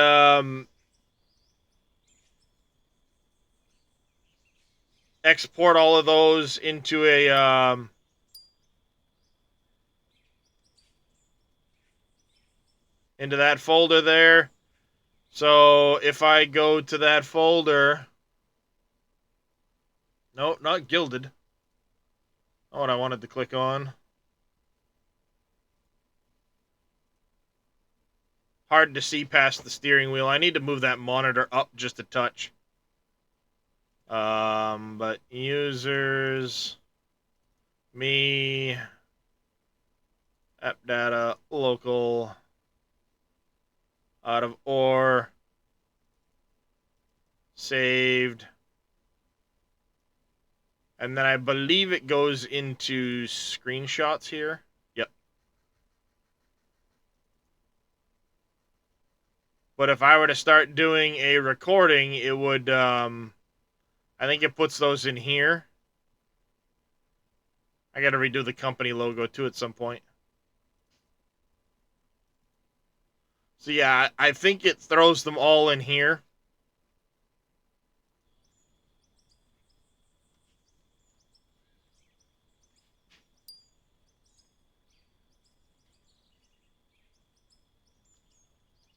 export all of those into a into that folder there. So if I go to that folder, no, not Gilded. Not what I wanted to click on. Hard to see past the steering wheel. I need to move that monitor up just a touch. But users, me, app data, local, out of OR, saved. And then I believe it goes into screenshots here. Yep. But if I were to start doing a recording, it would, I think it puts those in here. I gotta redo the company logo too at some point. So yeah, I think it throws them all in here.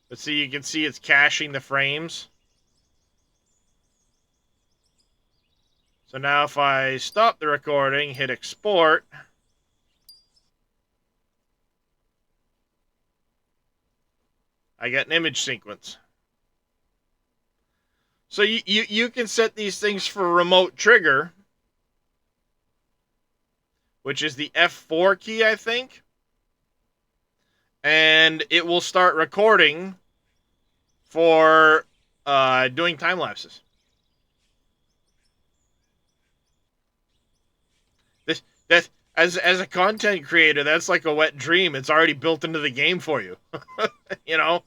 But see, you can see it's caching the frames. So now if I stop the recording, hit export, I get an image sequence. So you can set these things for remote trigger, which is the F4 key, I think. And it will start recording for doing time lapses. That as a content creator, that's like a wet dream. It's already built into the game for you. You know?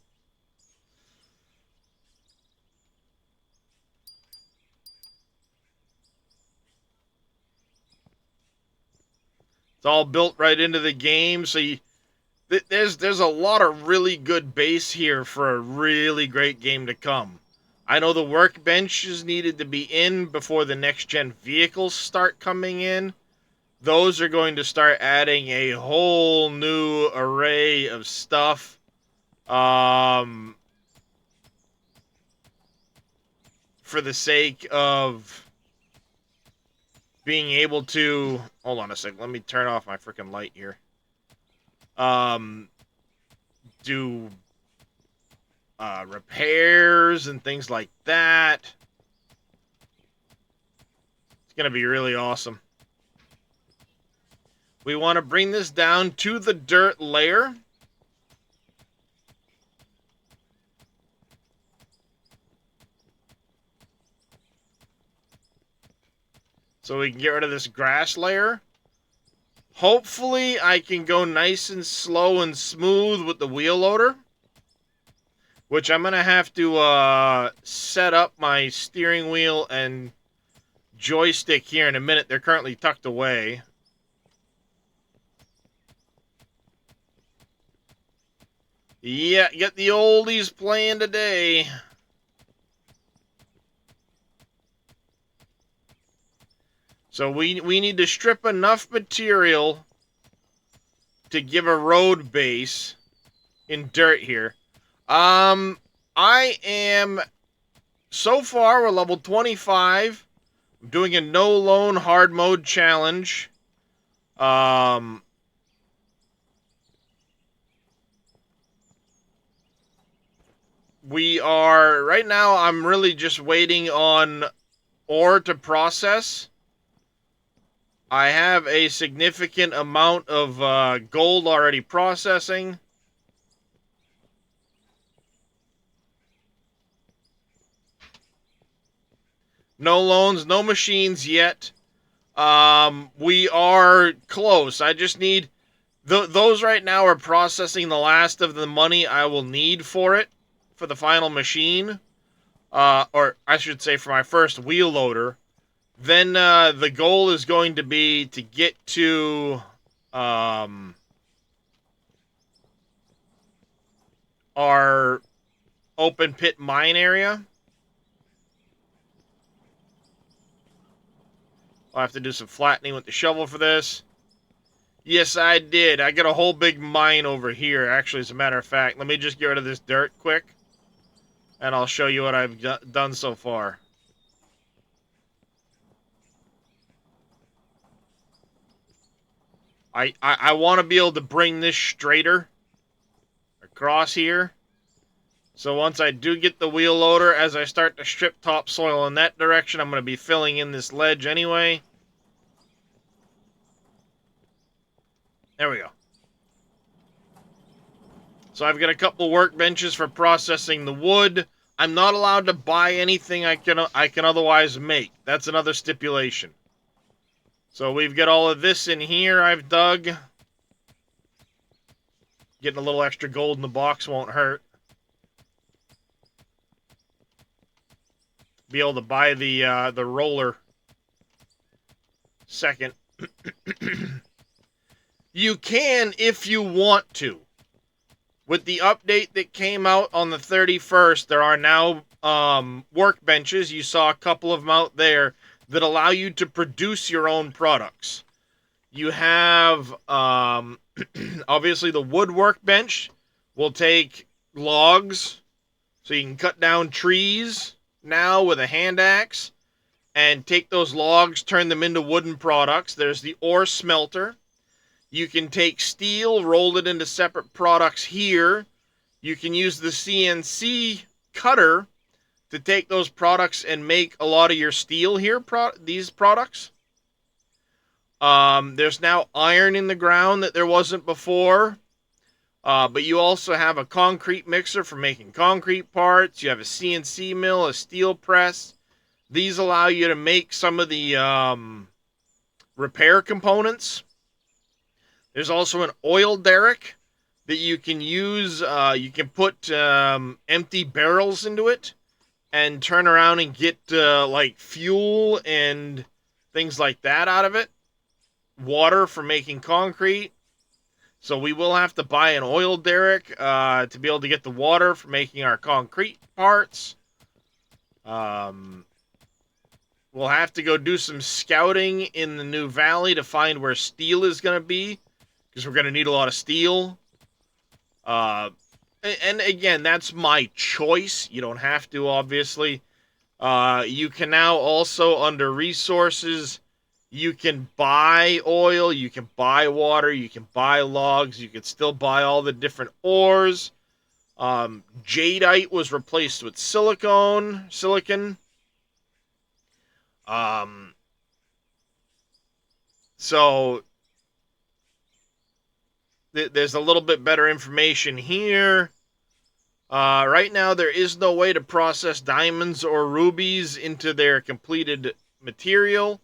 It's all built right into the game, so there's a lot of really good base here for a really great game to come. I know the workbenches needed to be in before the next-gen vehicles start coming in. Those are going to start adding a whole new array of stuff. For the sake of being able to... Hold on a second. Let me turn off my freaking light here. Do repairs and things like that. It's going to be really awesome. We want to bring this down to the dirt layer. So we can get rid of this grass layer. Hopefully I can go nice and slow and smooth with the wheel loader. Which I'm going to have to set up my steering wheel and joystick here in a minute. They're currently tucked away. Yeah, get the oldies playing today. So we need to strip enough material to give a road base in dirt here. I am, so far, we're level 25. I'm doing a no loan hard mode challenge. We are, right now, I'm really just waiting on ore to process. I have a significant amount of gold already processing. No loans, no machines yet. We are close. I just need... those right now are processing the last of the money I will need for it, for the final machine. Or I should say for my first wheel loader. Then the goal is going to be to get to our open pit mine area. I'll have to do some flattening with the shovel for this. Yes, I did. I got a whole big mine over here, actually, as a matter of fact. Let me just get rid of this dirt quick, and I'll show you what I've done so far. I want to be able to bring this straighter across here. So once I do get the wheel loader, as I start to strip topsoil in that direction, I'm going to be filling in this ledge anyway. There we go. So I've got a couple workbenches for processing the wood. I'm not allowed to buy anything I can otherwise make. That's another stipulation. So we've got all of this in here I've dug. Getting a little extra gold in the box won't hurt. Be able to buy the roller second. You can if you want to. With the update that came out on the 31st, there are now workbenches. You saw a couple of them out there that allow you to produce your own products. You have, obviously, the wood workbench will take logs, so you can cut down trees now with a hand axe and take those logs, turn them into wooden products. There's the ore smelter. You can take steel, roll it into separate products here. You can use the CNC cutter to take those products and make a lot of your steel here, these products. There's now iron in the ground that there wasn't before. But you also have a concrete mixer for making concrete parts. You have a CNC mill, a steel press. These allow you to make some of the repair components. There's also an oil derrick that you can use. You can put empty barrels into it and turn around and get like fuel and things like that out of it. Water for making concrete. So we will have to buy an oil derrick to be able to get the water for making our concrete parts. We'll have to go do some scouting in the new valley to find where steel is going to be, because we're going to need a lot of steel. And again, that's my choice. You don't have to, obviously. You can now also, under resources, you can buy oil, you can buy water, you can buy logs, you can still buy all the different ores. Jadeite was replaced with silicon. So there's a little bit better information here. Right now, there is no way to process diamonds or rubies into their completed material.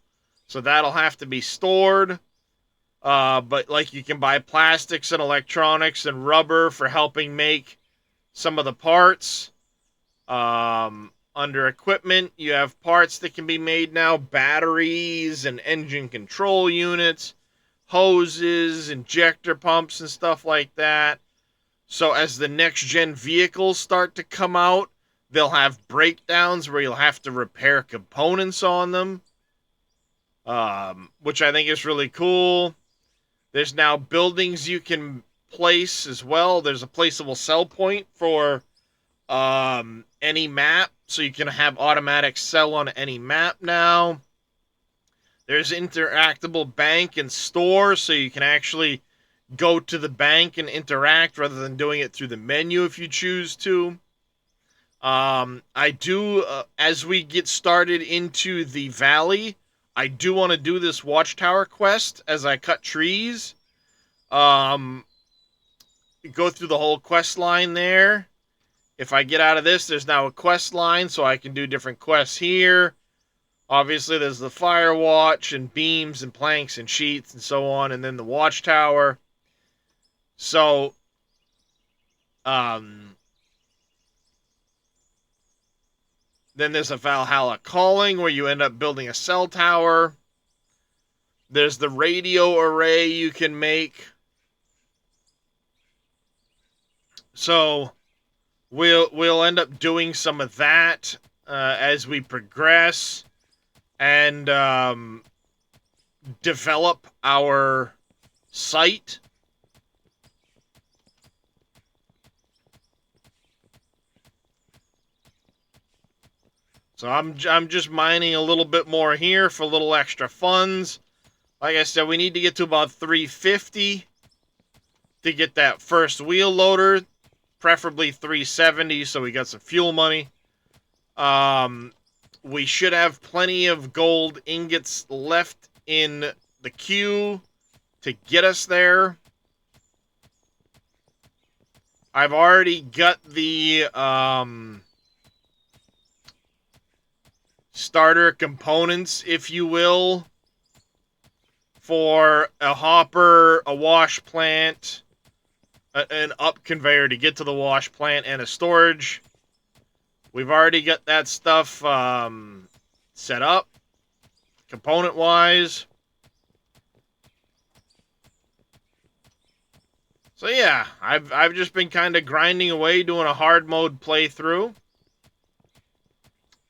So that'll have to be stored. But like you can buy plastics and electronics and rubber for helping make some of the parts. Under equipment, you have parts that can be made now. Batteries and engine control units. Hoses, injector pumps, and stuff like that. So as the next gen vehicles start to come out, they'll have breakdowns where you'll have to repair components on them. Which I think is really cool. There's now buildings you can place as well. There's a placeable sell point for any map, so you can have automatic sell on any map now. There's interactable bank and store, so you can actually go to the bank and interact rather than doing it through the menu if you choose to. I do, as we get started into the valley, I do want to do this watchtower quest as I cut trees. Go through the whole quest line there. If I get out of this, there's now a quest line, so I can do different quests here. Obviously, there's the fire watch and beams and planks and sheets and so on, and then the watchtower. So, then there's a Valhalla Calling where you end up building a cell tower. There's the radio array you can make. So, we'll end up doing some of that as we progress and develop our site. So I'm just mining a little bit more here for a little extra funds. Like I said, we need to get to about 350 to get that first wheel loader, preferably 370 so we got some fuel money. We should have plenty of gold ingots left in the queue to get us there. I've already got the starter components, if you will, for a hopper, a wash plant, an up conveyor to get to the wash plant, and a storage. We've already got that stuff set up, component-wise. So yeah, I've just been kind of grinding away, doing a hard mode playthrough.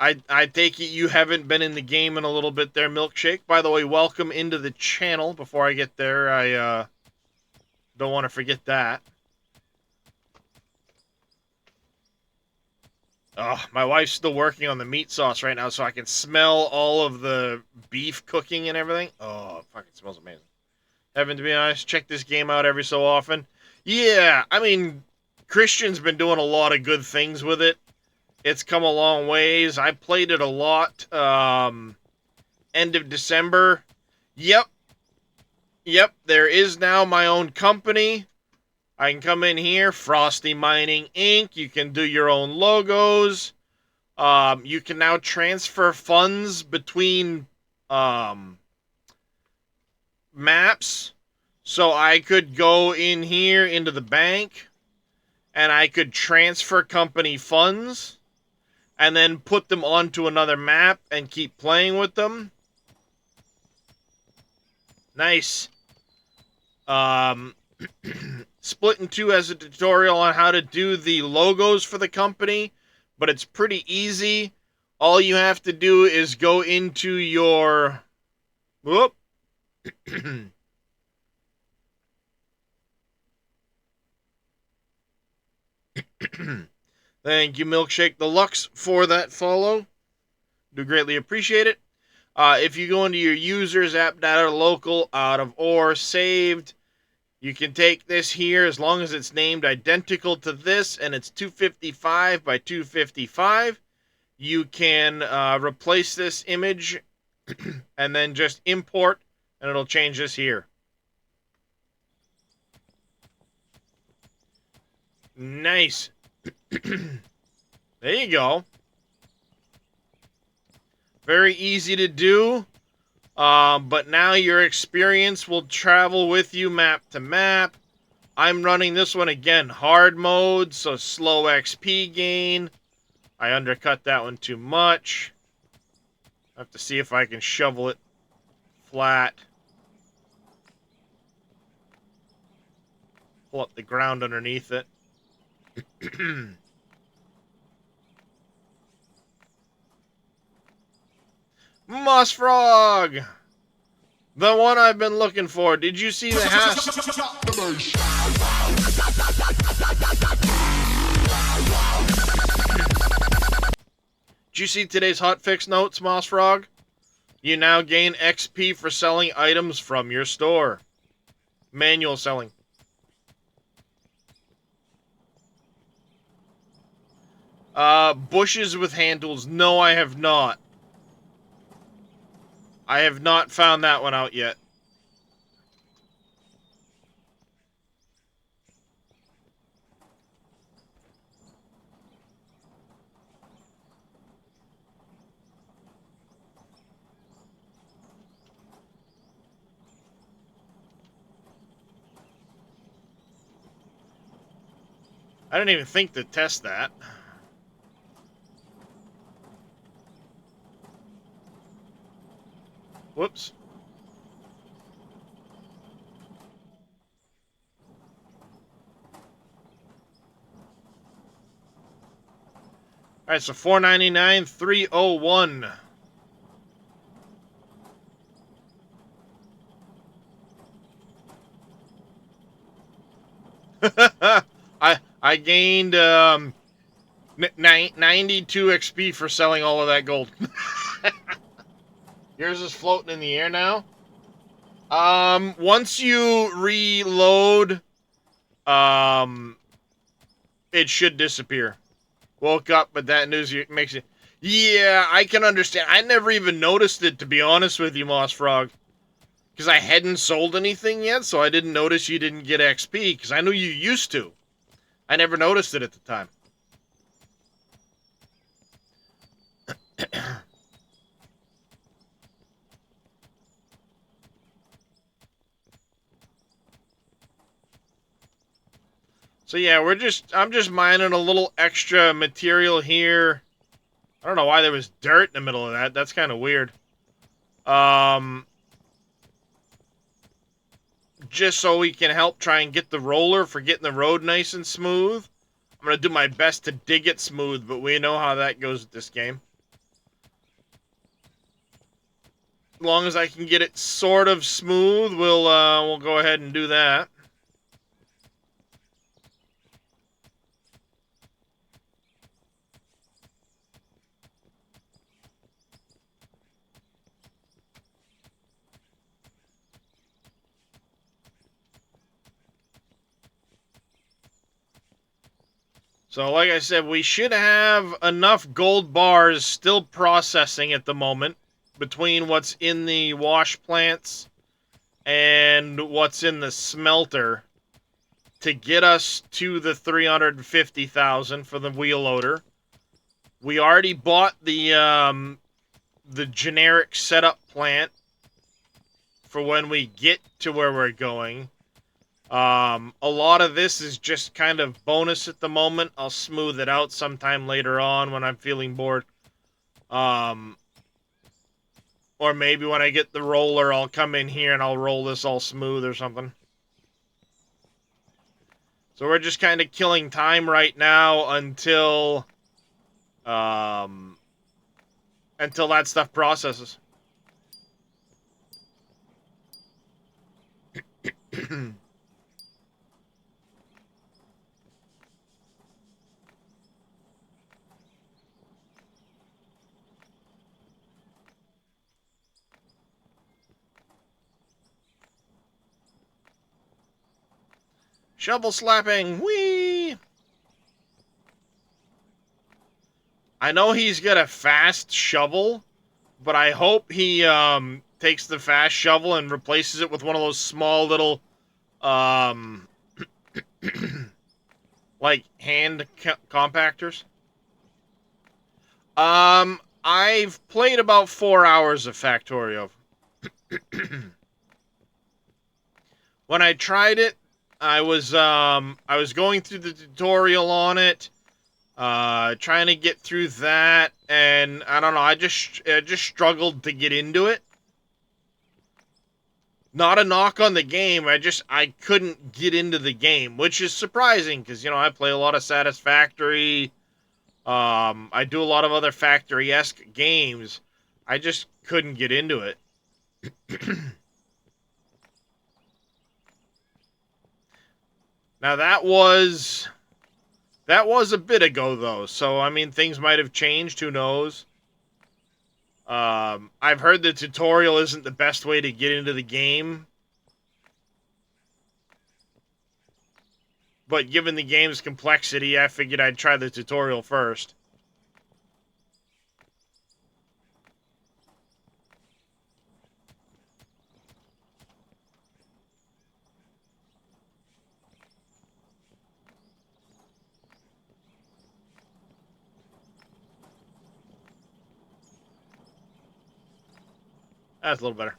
I take it you haven't been in the game in a little bit there, Milkshake. By the way, welcome into the channel. Before I get there, I don't want to forget that. Oh, my wife's still working on the meat sauce right now, so I can smell all of the beef cooking and everything. Oh, it fucking smells amazing. Evan, to be honest, check this game out every so often. Yeah, I mean, Christian's been doing a lot of good things with it. It's come a long ways. I played it a lot. End of December. Yep, there is now my own company. I can come in here, Frosty Mining Inc. You can do your own logos. You can now transfer funds between maps. So I could go in here into the bank, and I could transfer company funds, and then put them onto another map and keep playing with them. Nice. Split in Two has a tutorial on how to do the logos for the company, but it's pretty easy. All you have to do is go into your... Whoop. Thank you, Milkshake Deluxe, for that follow. Do greatly appreciate it. If you go into your users, app data, local, out of ore, saved, you can take this here as long as it's named identical to this and it's 255 by 255. You can replace this image and then just import, and it'll change this here. Nice. There you go. Very easy to do. But now your experience will travel with you map to map. I'm running this one again, hard mode, so slow XP gain. I undercut that one too much. I have to see if I can shovel it flat. Pull up the ground underneath it. Moss Frog! The one I've been looking for. Did you see the house? Did you see today's hotfix notes, Moss Frog? You now gain XP for selling items from your store. Manual selling. Bushes with handles. No, I have not. I have not found that one out yet. I didn't even think to test that. Whoops. All right, so 499, 301. I gained 92 XP for selling all of that gold. Yours is floating in the air now. Once you reload, it should disappear. Woke up, but that news makes it. Yeah, I can understand. I never even noticed it, to be honest with you, Moss Frog. Because I hadn't sold anything yet, so I didn't notice you didn't get XP, because I knew you used to. I never noticed it at the time. So yeah, I'm just mining a little extra material here. I don't know why there was dirt in the middle of that. That's kind of weird. Just so we can help try and get the roller for getting the road nice and smooth. I'm going to do my best to dig it smooth, but we know how that goes with this game. As long as I can get it sort of smooth, we'll go ahead and do that. So, like I said, we should have enough gold bars still processing at the moment between what's in the wash plants and what's in the smelter to get us to the 350,000 for the wheel loader. We already bought the generic setup plant for when we get to where we're going. A lot of this is just kind of bonus at the moment. I'll smooth it out sometime later on when I'm feeling bored. Or maybe when I get the roller, I'll come in here and I'll roll this all smooth or something. So we're just kind of killing time right now until that stuff processes. Shovel slapping, whee! I know he's got a fast shovel, but I hope he takes the fast shovel and replaces it with one of those small little like hand compactors. I've played about 4 hours of Factorio. When I tried it, I was going through the tutorial on it, trying to get through that, and I don't know, I just struggled to get into it. Not a knock on the game, I couldn't get into the game, which is surprising, because, you know, I play a lot of Satisfactory, I do a lot of other Factory-esque games. I just couldn't get into it. Now, that was a bit ago, though, so, I mean, things might have changed, who knows. I've heard the tutorial isn't the best way to get into the game. But given the game's complexity, I figured I'd try the tutorial first. That's a little better.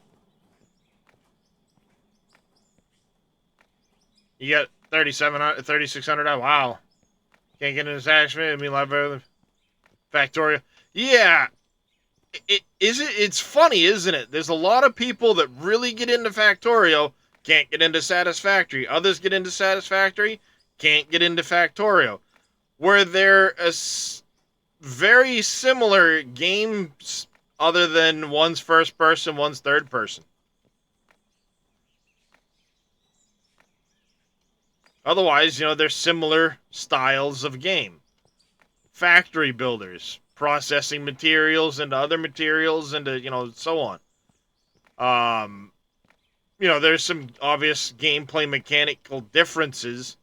You got 3,600. Wow. Can't get into Satisfactory. I mean, a lot better than Factorio. Yeah. It's funny, isn't it? There's a lot of people that really get into Factorio, can't get into Satisfactory. Others get into Satisfactory, can't get into Factorio. Where they're very similar games, other than one's first person, one's third person. Otherwise, they're similar styles of game. Factory builders, processing materials into other materials, into, so on. There's some obvious gameplay mechanical differences.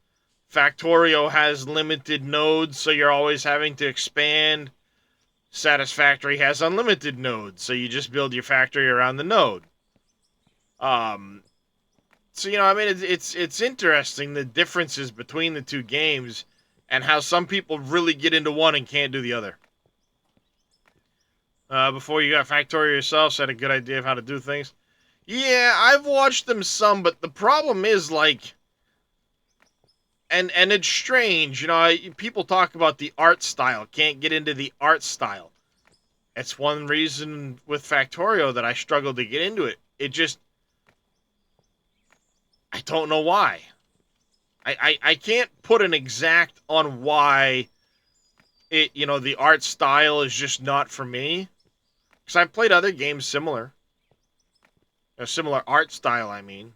Factorio has limited nodes, so you're always having to expand. Satisfactory has unlimited nodes, so you just build your factory around the node. So, it's interesting, the differences between the two games and how some people really get into one and can't do the other. Before you got Factorio yourself, so had a good idea of how to do things. Yeah, I've watched them some, but the problem is, and it's strange, people talk about the art style, can't get into the art style. It's one reason with Factorio that I struggled to get into it. I don't know why. I can't put an exact on why the art style is just not for me. Because I've played other games similar. A similar art style, I mean.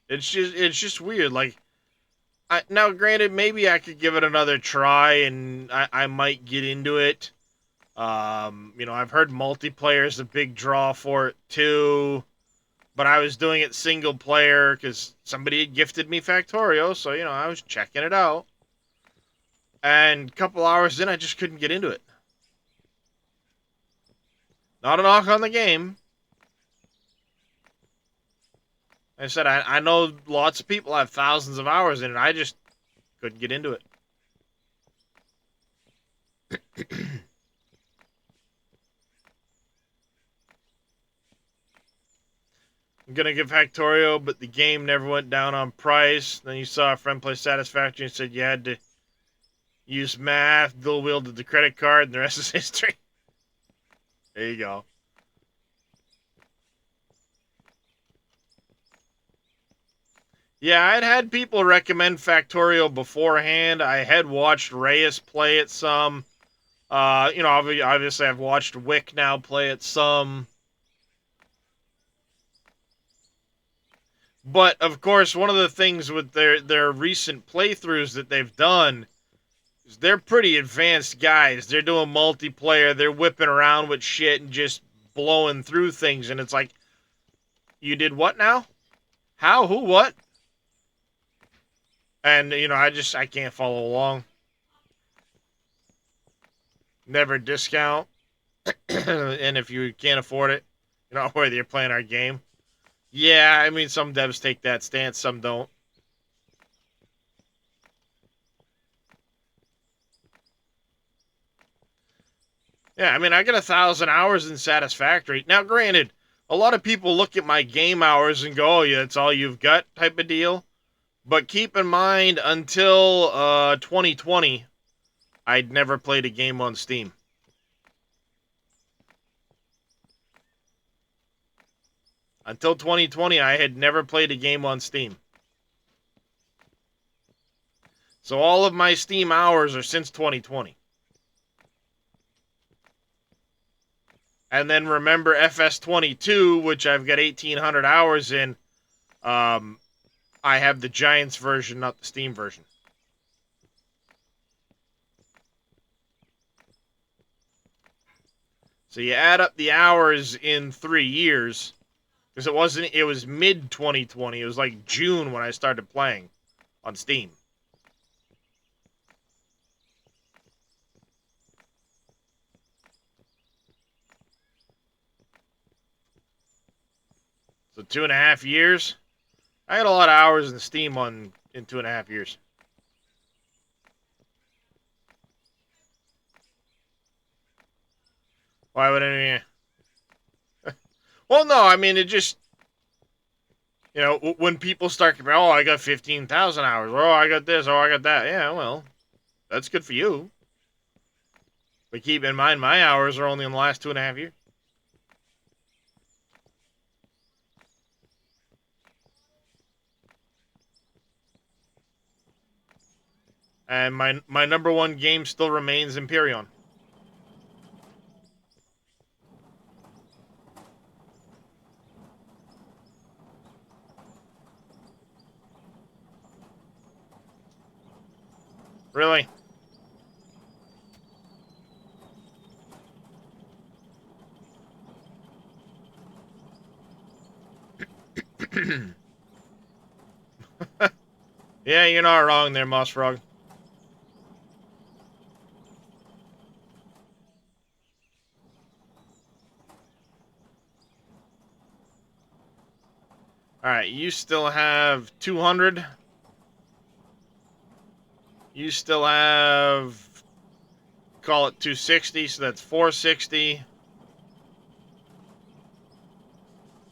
It's just weird. Now granted, maybe I could give it another try and I might get into it. I've heard multiplayer is a big draw for it too. But I was doing it single player because somebody had gifted me Factorio, so, I was checking it out. And a couple hours in, I just couldn't get into it. Not a knock on the game. Like I said, I know lots of people have thousands of hours in it. I just couldn't get into it. I'm going to give Factorio, but the game never went down on price. Then you saw a friend play Satisfactory and said you had to use math, dual wielded the credit card, and the rest is history. There you go. Yeah, I'd had people recommend Factorio beforehand. I had watched Reyes play it some. Obviously I've watched Wick now play it some. But, of course, one of the things with their recent playthroughs that they've done is they're pretty advanced guys. They're doing multiplayer. They're whipping around with shit and just blowing through things. And it's like, you did what now? How? Who? What? And, I can't follow along. Never discount. And if you can't afford it, whether you're playing our game. Yeah, I mean, some devs take that stance, some don't. Yeah, I mean, I got 1,000 hours in Satisfactory. Now, granted, a lot of people look at my game hours and go, oh, yeah, that's all you've got type of deal. But keep in mind, until 2020, I'd never played a game on Steam. Until 2020, I had never played a game on Steam. So all of my Steam hours are since 2020. And then remember FS22, which I've got 1,800 hours in. I have the Giants version, not the Steam version. So you add up the hours in 3 years. Because it was mid-2020. It was like June when I started playing on Steam. So 2.5 years. I had a lot of hours in Steam in 2.5 years. Why would any... Well, no, I mean, it just... You know, when people start comparing, oh, I got 15,000 hours, oh, I got this, oh, I got that. Yeah, well, that's good for you. But keep in mind, my hours are only in the last 2.5 years. And my number one game still remains Empyrean. Really? Yeah, you're not wrong there, Moss Frog. Alright, you still have 200. You still have, call it 260, so that's 460.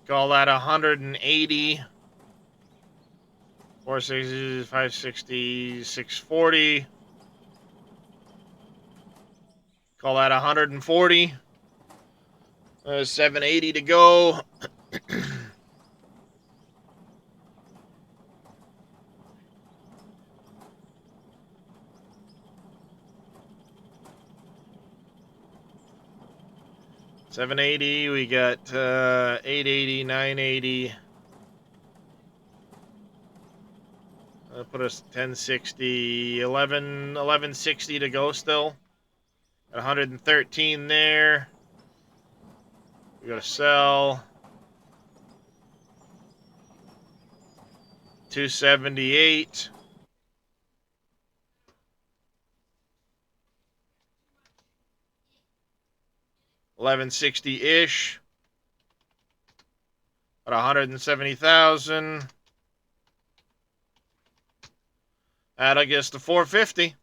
Call that 180. 460, 560, 640. Call that 140. 780 to go. $780, we got 880, 980. That'll put us 1060, 1160 to go still. At 113 there. We gotta sell. 278. $1160-ish. At 170,000. That'll get us to 450.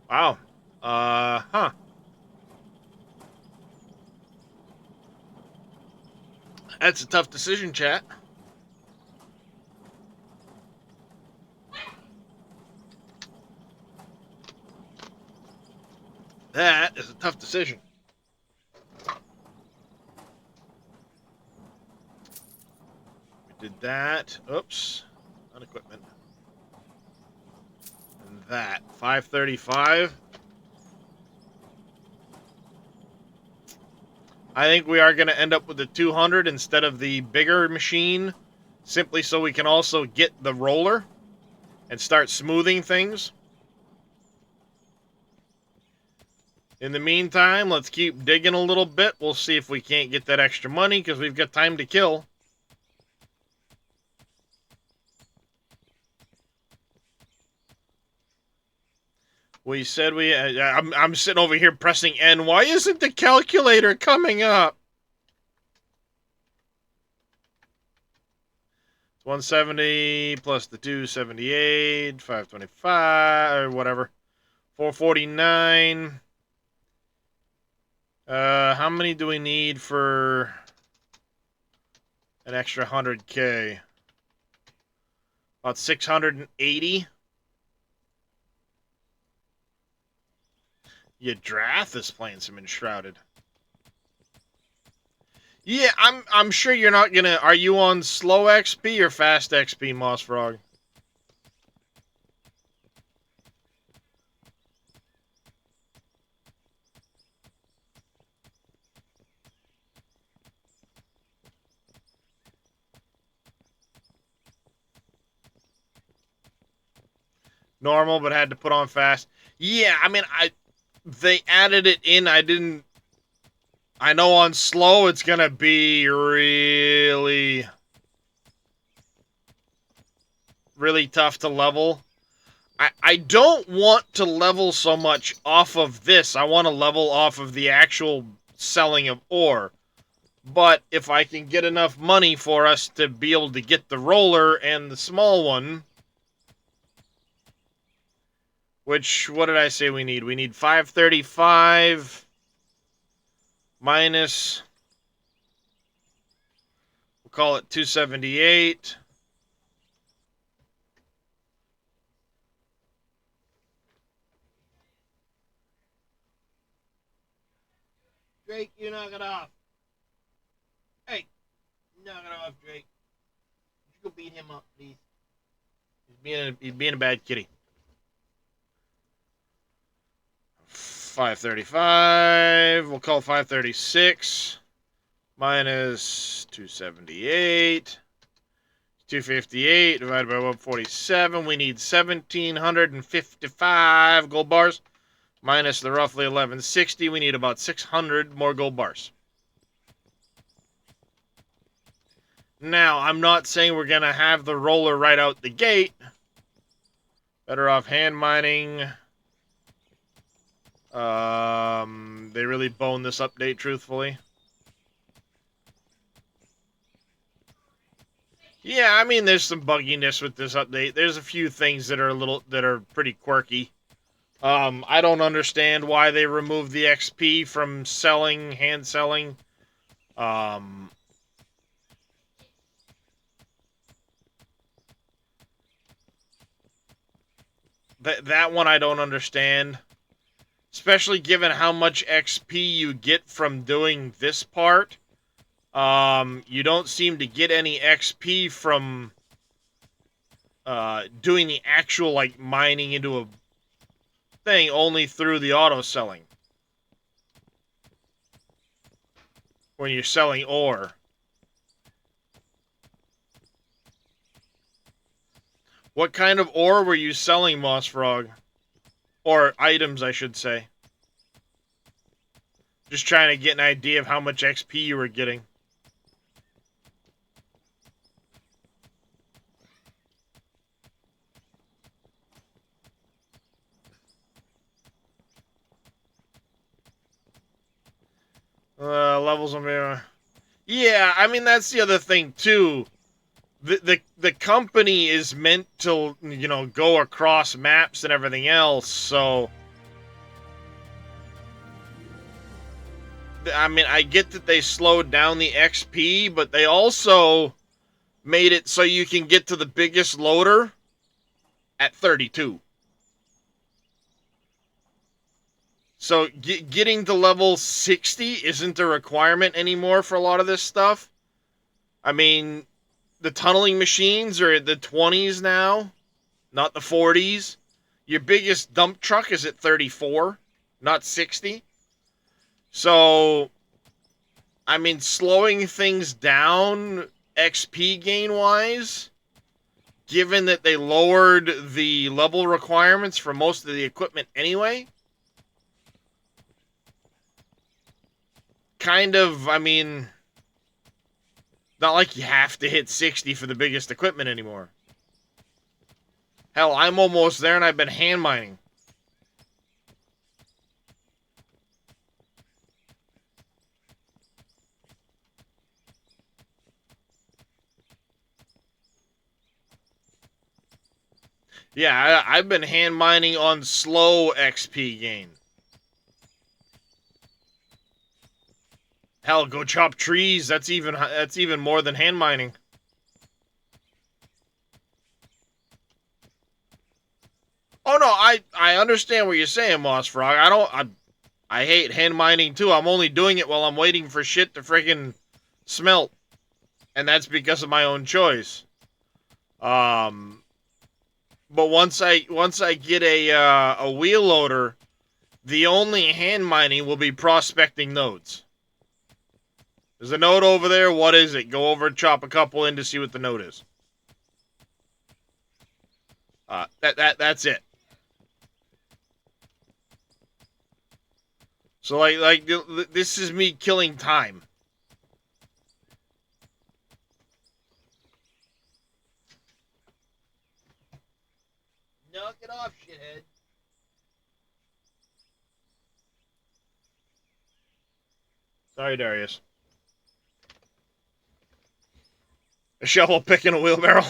Wow. Huh. That's a tough decision, chat. That is a tough decision. We did that. Oops. On equipment. And that. 535. I think we are going to end up with the 200 instead of the bigger machine, simply so we can also get the roller and start smoothing things. In the meantime, let's keep digging a little bit. We'll see if we can't get that extra money because we've got time to kill. We said we... I'm sitting over here pressing N. Why isn't the calculator coming up? It's 170 plus the 278, 525, or whatever. 449. How many do we need for an extra 100K? About 680. Yadrath is playing some Enshrouded. Yeah, I'm sure you're not gonna... Are you on slow XP or fast XP, Moss Frog? Normal, but had to put on fast. Yeah, I mean, they added it in. I know on slow it's gonna be really tough to level. I don't want to level so much off of this. I want to level off of the actual selling of ore. But if I can get enough money for us to be able to get the roller and the small one, Which, what did I say we need? We need 535 minus, we'll call it 278. Drake, you knock it off. Hey, knock it off, Drake. You go beat him up, please. He's being a bad kitty. 535. We'll call 536 minus 278. 258 divided by 147. We need 1,755 gold bars. Minus the roughly 1160. We need about 600 more gold bars. Now, I'm not saying we're going to have the roller right out the gate. Better off hand mining. They really boned this update, truthfully. Yeah, I mean, there's some bugginess with this update. There's a few things that are pretty quirky. I don't understand why they removed the XP from hand selling. That one I don't understand. Especially given how much XP you get from doing this part. You don't seem to get any XP from doing the actual, like, mining into a thing, only through the auto selling. When you're selling ore. What kind of ore were you selling, Moss Frog? Or items, I should say. Just trying to get an idea of how much XP you were getting. Levels on there. Yeah, I mean, that's the other thing, too. The company is meant to, you know, go across maps and everything else, so... I mean, I get that they slowed down the XP, but they also made it so you can get to the biggest loader at 32. So getting to level 60 isn't a requirement anymore for a lot of this stuff. I mean, the tunneling machines are at the 20s now, not the 40s. Your biggest dump truck is at 34, not 60. So, I mean, slowing things down XP gain-wise, given that they lowered the level requirements for most of the equipment anyway, kind of, I mean, not like you have to hit 60 for the biggest equipment anymore. Hell, I'm almost there and I've been hand mining. Yeah, I've been hand mining on slow XP gain. Hell, go chop trees. That's even more than hand mining. Oh no, I understand what you're saying, Moss Frog. I hate hand mining too. I'm only doing it while I'm waiting for shit to freaking smelt, and that's because of my own choice. But once I get a wheel loader, the only hand mining will be prospecting nodes. There's a node over there. What is it? Go over and chop a couple in to see what the node is. That's it. So like this is me killing time. Knock it off, shithead. Sorry, Darius. A shovel picking a wheelbarrow.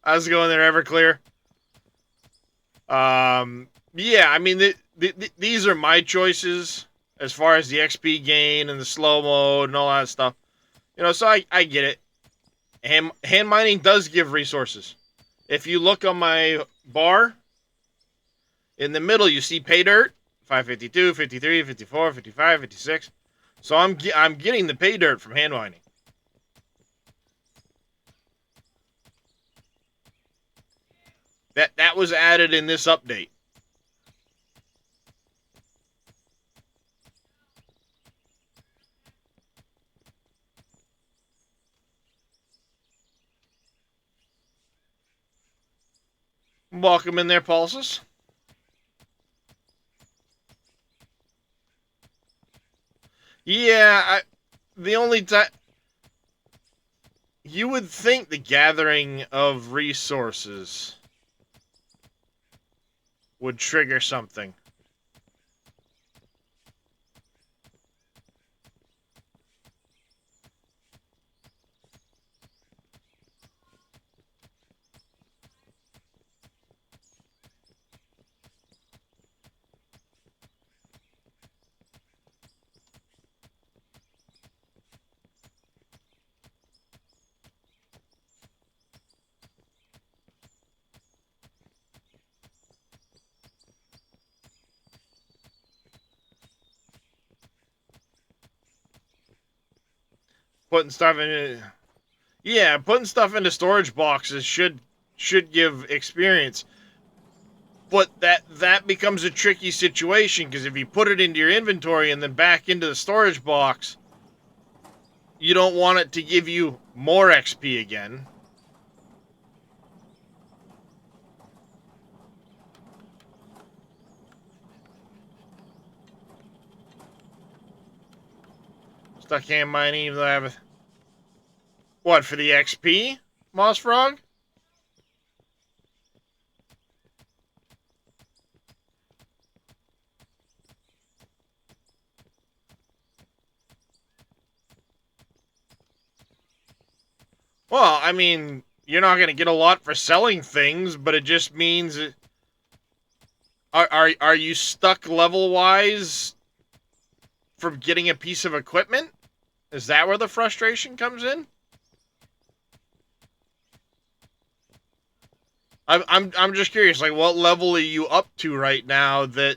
How's it going there, Everclear? Yeah, I mean, these are my choices as far as the XP gain and the slow mode and all that stuff. You know, so I get it. Hand mining does give resources. If you look on my bar, in the middle you see pay dirt, 552, 53, 54, 55, 56. So I'm getting the pay dirt from hand mining. That was added in this update. Welcome in there, Pulses. Yeah, the only time you would think the gathering of resources would trigger something. Putting stuff in, yeah, putting stuff into storage boxes should give experience. But that becomes a tricky situation because if you put it into your inventory and then back into the storage box, you don't want it to give you more XP again. Stuck hand mining, even though I have a... What, for the XP, Moss Frog? Well, I mean, you're not going to get a lot for selling things, but it just means... Are you stuck level-wise from getting a piece of equipment? Is that where the frustration comes in? I'm just curious, like, what level are you up to right now that...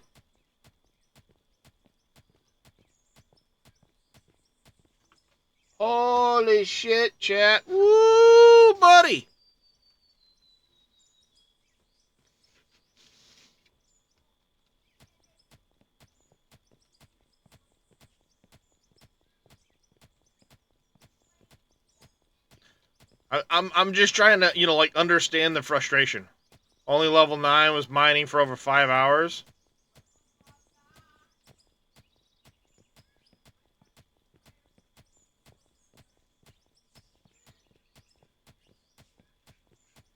Holy shit, chat. Woo, buddy. I'm just trying to, you know, like, understand the frustration. Only level 9 was mining for over 5 hours.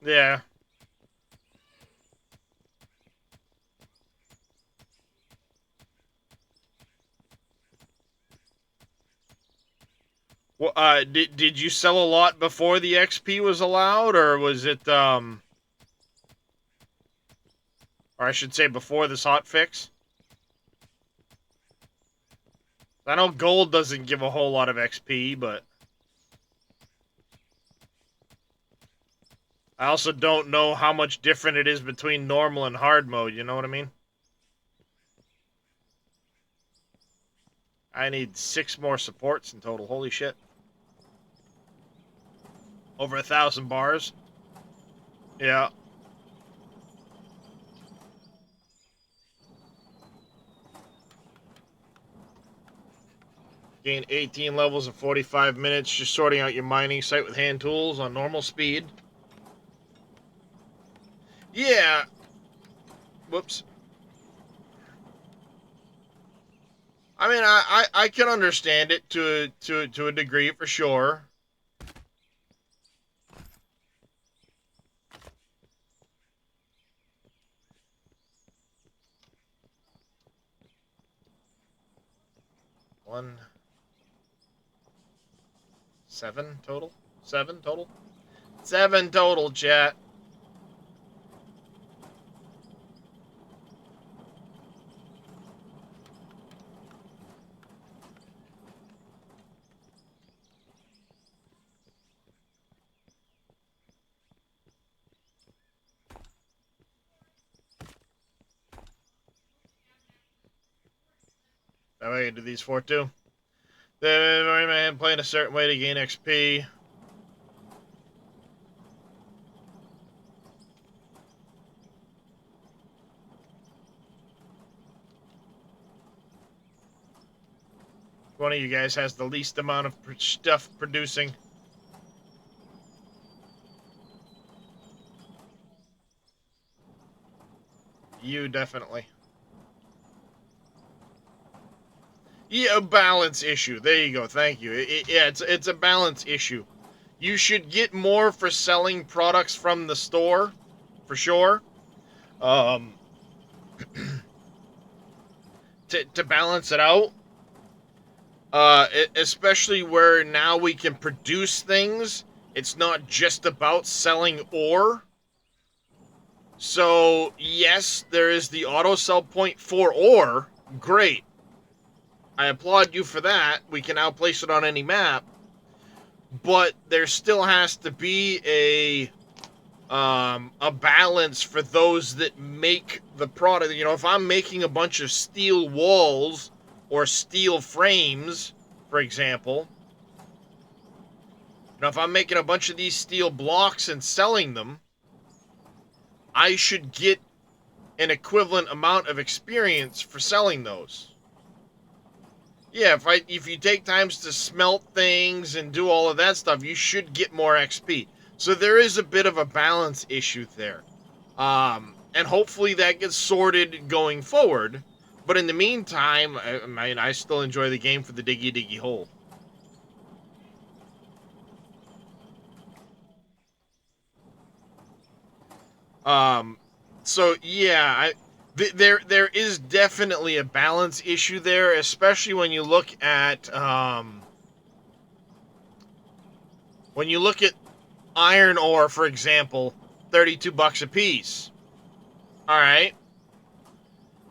Yeah. Well, did you sell a lot before the XP was allowed, or was it, or I should say before this hot fix? I know gold doesn't give a whole lot of XP, but... I also don't know how much different it is between normal and hard mode, you know what I mean? I need 6 more supports in total, holy shit. Over 1,000 bars. Yeah. Gain 18 levels in 45 minutes, just sorting out your mining site with hand tools on normal speed. Yeah. Whoops. I mean, I can understand it to a degree for sure. One. 7 total? 7 total? 7 total, chat. That way I can do these 4 too. The man playing a certain way to gain XP. One of you guys has the least amount of stuff producing. You definitely. Yeah, a balance issue. There you go. Thank you. Yeah, it's a balance issue. You should get more for selling products from the store, for sure. To balance it out. Especially where now we can produce things. It's not just about selling ore. So, yes, there is the auto sell point for ore. Great. I applaud you for that. We can now place it on any map. But there still has to be a balance for those that make the product. You know, if I'm making a bunch of steel walls or steel frames, for example, you know, if I'm making a bunch of these steel blocks and selling them, I should get an equivalent amount of experience for selling those. Yeah, if you take times to smelt things and do all of that stuff, you should get more XP. So there is a bit of a balance issue there. And hopefully that gets sorted going forward. But in the meantime, I still enjoy the game for the diggy diggy hole. So yeah, there is definitely a balance issue there, especially when you look at iron ore, for example, $32 a piece. All right.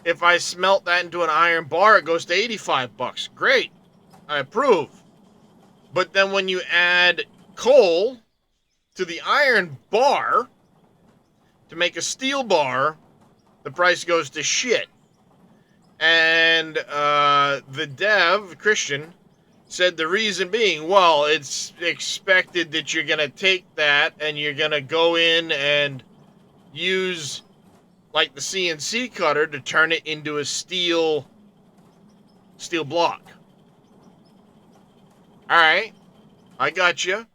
If I smelt that into an iron bar, it goes to $85. Great. I approve. But then when you add coal to the iron bar to make a steel bar, the price goes to shit. And the dev, Christian, said the reason being, well, it's expected that you're going to take that and you're going to go in and use like the CNC cutter to turn it into a steel block. All right, I got you.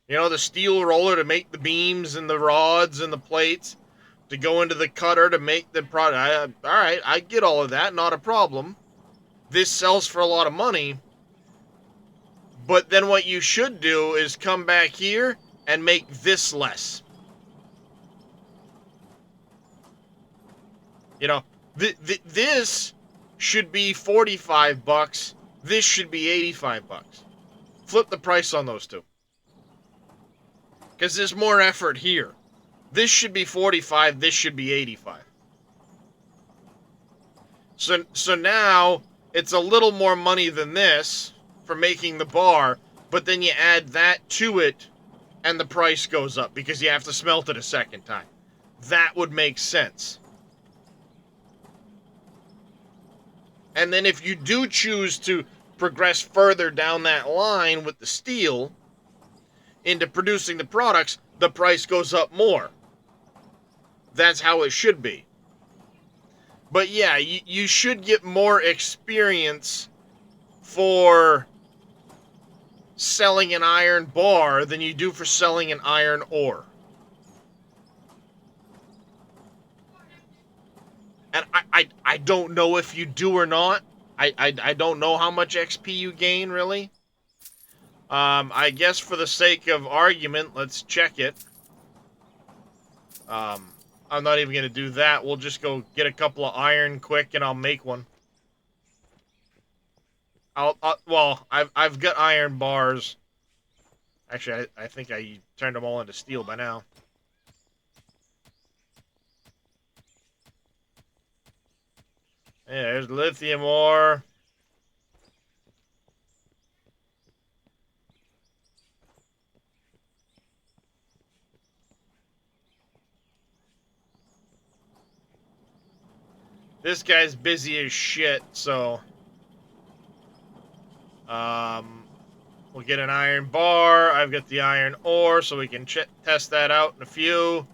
You know, the steel roller to make the beams and the rods and the plates to go into the cutter to make the product. All right, I get all of that, not a problem. This sells for a lot of money. But then what you should do is come back here and make this less. You know, this should be $45. This should be $85. Flip the price on those two. Because there's more effort here. This should be 45, this should be 85. So now it's a little more money than this for making the bar, but then you add that to it and the price goes up because you have to smelt it a second time. That would make sense. And then if you do choose to progress further down that line with the steel into producing the products, the price goes up more. That's how it should be. But yeah, you should get more experience for selling an iron bar than you do for selling an iron ore. And I don't know if you do or not. I don't know how much XP you gain, really. I guess for the sake of argument, let's check it. I'm not even going to do that. We'll just go get a couple of iron quick and I'll make one. Well, I've got iron bars. Actually, I think I turned them all into steel by now. Yeah, there's lithium ore. This guy's busy as shit, so We'll get an iron bar. I've got the iron ore, so we can test that out in a few.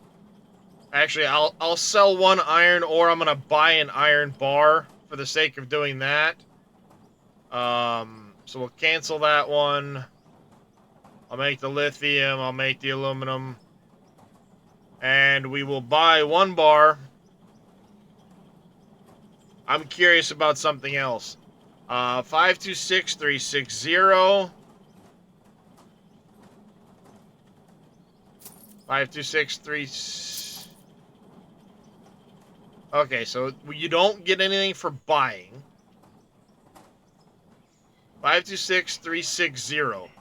Actually, I'll sell one iron ore. I'm gonna buy an iron bar for the sake of doing that. So we'll cancel that one. I'll make the lithium. I'll make the aluminum. And we will buy one bar. I'm curious about something else. 526360. 5263. Okay, so you don't get anything for buying. 526360.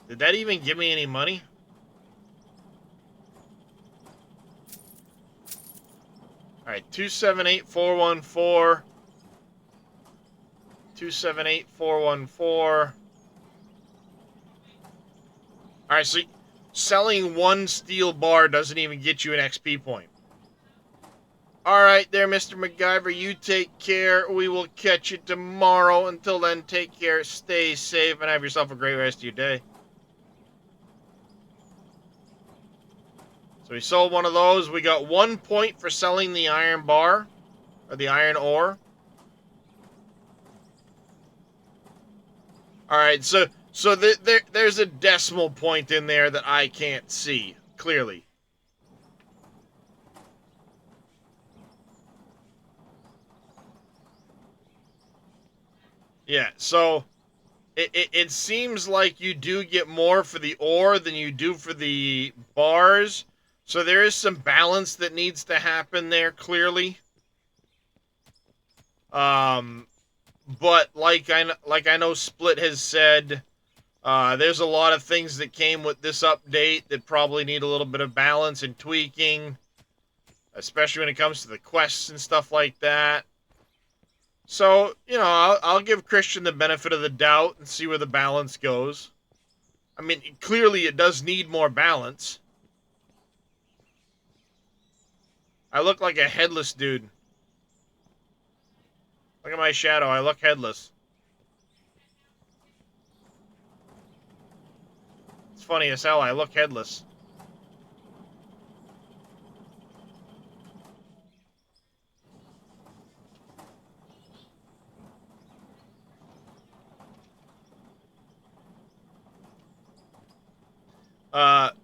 Did that even give me any money? Alright, 278414. 278414. Alright, so selling one steel bar doesn't even get you an XP point. Alright there, Mr. MacGyver, you take care. We will catch you tomorrow. Until then, take care, stay safe, and have yourself a great rest of your day. So we sold one of those. We got 1 point for selling the iron bar, or the iron ore. Alright, so there's a decimal point in there that I can't see, clearly. Yeah, so it seems like you do get more for the ore than you do for the bars. So there is some balance that needs to happen there, clearly. But like I know Split has said, there's a lot of things that came with this update that probably need a little bit of balance and tweaking, especially when it comes to the quests and stuff like that. So, you know, I'll give Christian the benefit of the doubt and see where the balance goes. I mean, clearly it does need more balance. I look like a headless dude. Look at my shadow. I look headless. It's funny as hell. I look headless.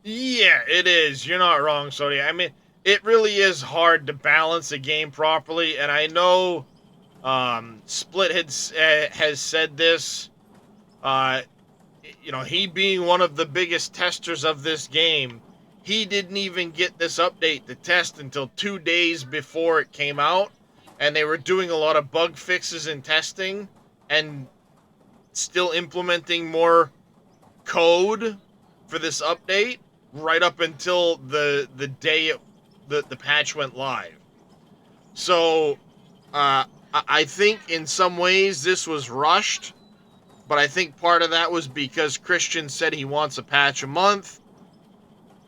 Yeah, it is. You're not wrong, Sody. I mean, it really is hard to balance a game properly, and I know Split has said this. You know, he being one of the biggest testers of this game, he didn't even get this update to test until 2 days before it came out, and they were doing a lot of bug fixes and testing, and still implementing more code for this update right up until the day the patch went live. So, I think in some ways this was rushed, but I think part of that was because Christian said he wants a patch a month.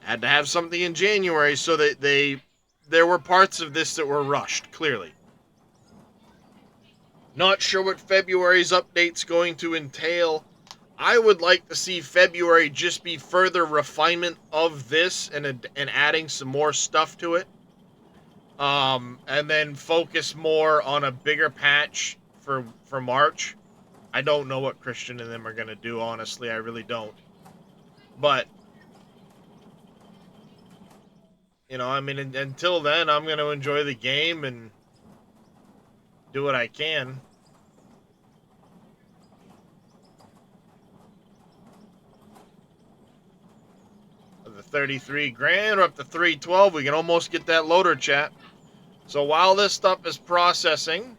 Had to have something in January, so that there were parts of this that were rushed, clearly. Not sure what February's update's going to entail. I would like to see February just be further refinement of this and adding some more stuff to it. And then focus more on a bigger patch for March. I don't know what Christian and them are going to do, honestly. I really don't. But, you know, I mean, until then, I'm going to enjoy the game and do what I can. The 33 grand, we're up to 312. We can almost get that loader, chat. So while this stuff is processing,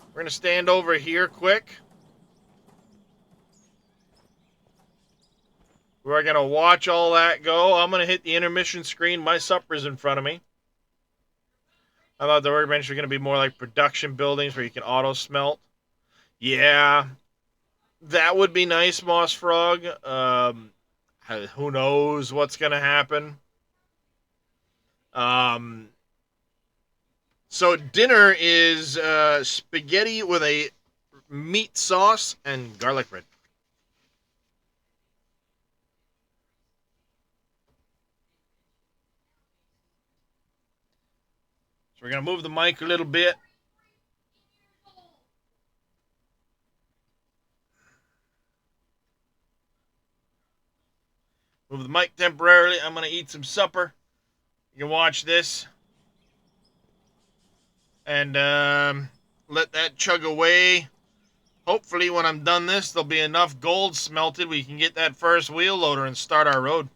we're going to stand over here quick. We're going to watch all that go. I'm going to hit the intermission screen. My supper's in front of me. I thought the workbench was going to be more like production buildings where you can auto smelt. Yeah, that would be nice, Moss Frog. Who knows what's going to happen. So dinner is spaghetti with a meat sauce and garlic bread. So we're going to move the mic a little bit. Move the mic temporarily. I'm going to eat some supper. You can watch this. And let that chug away. Hopefully when I'm done this, there'll be enough gold smelted we can get that first wheel loader and start our road.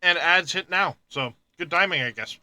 And ads hit now. So good timing, I guess.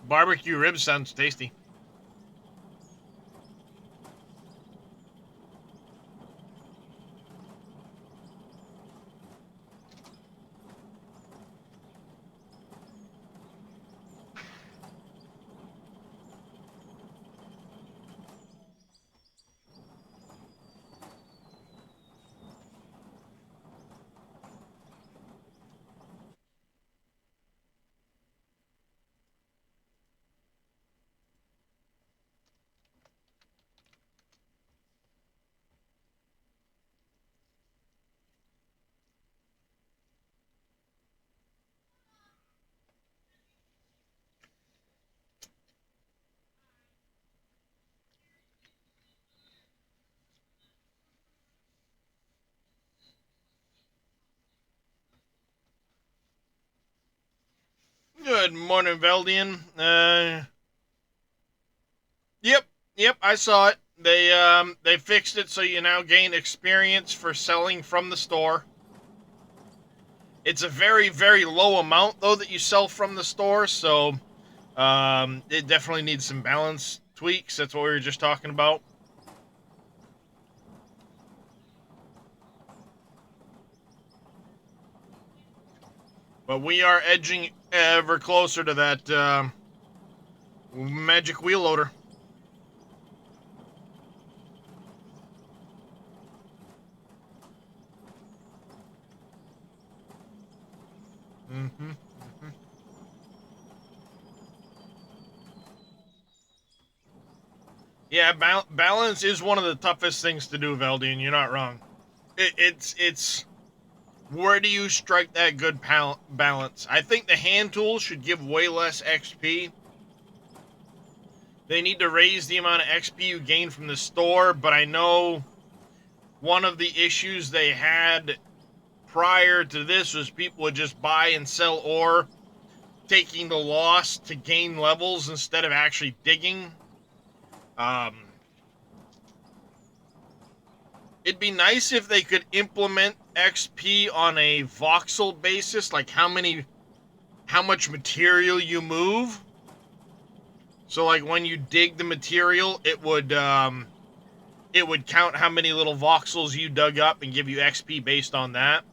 Barbecue ribs sounds tasty. Good morning, Veldian. Yep, I saw it. They fixed it so you now gain experience for selling from the store. It's a very, very low amount though that you sell from the store, so it definitely needs some balance tweaks. That's what we were just talking about. But we are edging ever closer to that magic wheel loader. Yeah, balance is one of the toughest things to do, Veldian. You're not wrong. It's where do you strike that good balance? I think the hand tools should give way less XP. They need to raise the amount of XP you gain from the store, but I know one of the issues they had prior to this was people would just buy and sell ore, taking the loss to gain levels instead of actually digging. It'd be nice if they could implement XP on a voxel basis, like how much material you move. So like when you dig the material, it would count how many little voxels you dug up and give you XP based on that.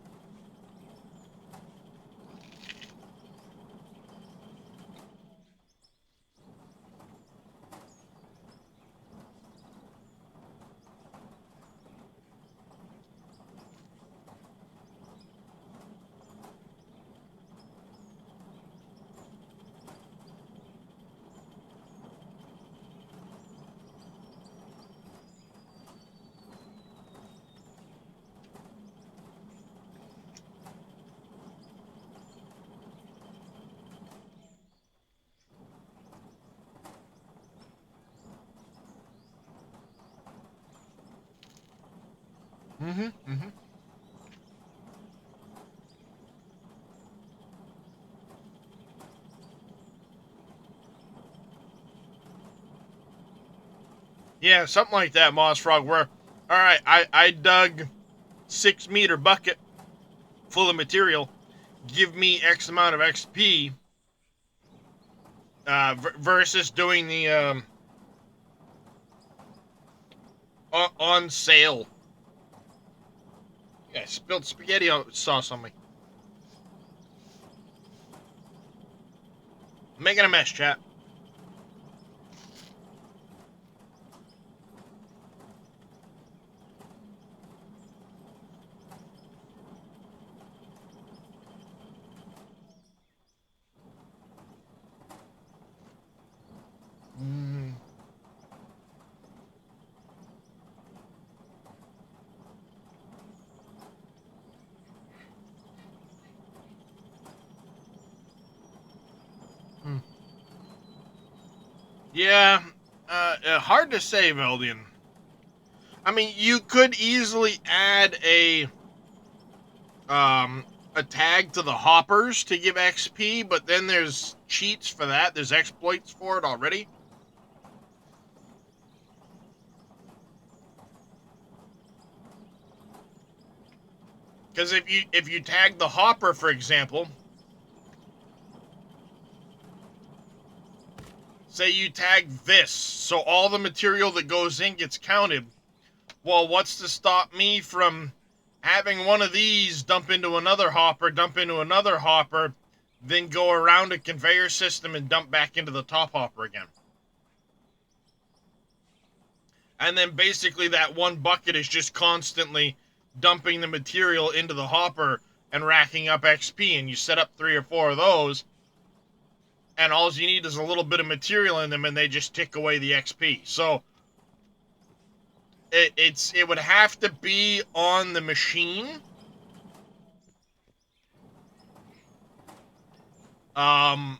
Mm-hmm. Mm-hmm. Yeah, something like that, Moss Frog, where, all right, I dug 6-meter bucket full of material, give me X amount of XP, versus doing the, on sale. Yeah, I spilled spaghetti sauce on me. I'm making a mess, chat. Mm. Hmm. Yeah, hard to say, Veldian. I mean, you could easily add a tag to the hoppers to give XP, but then there's cheats for that. There's exploits for it already. Because if you tag the hopper, for example, say you tag this, so all the material that goes in gets counted. Well, what's to stop me from having one of these dump into another hopper, then go around a conveyor system and dump back into the top hopper again? And then basically that one bucket is just constantly dumping the material into the hopper and racking up XP, and you set up 3 or 4 of those, and all you need is a little bit of material in them, and they just tick away the XP. So it would have to be on the machine. Like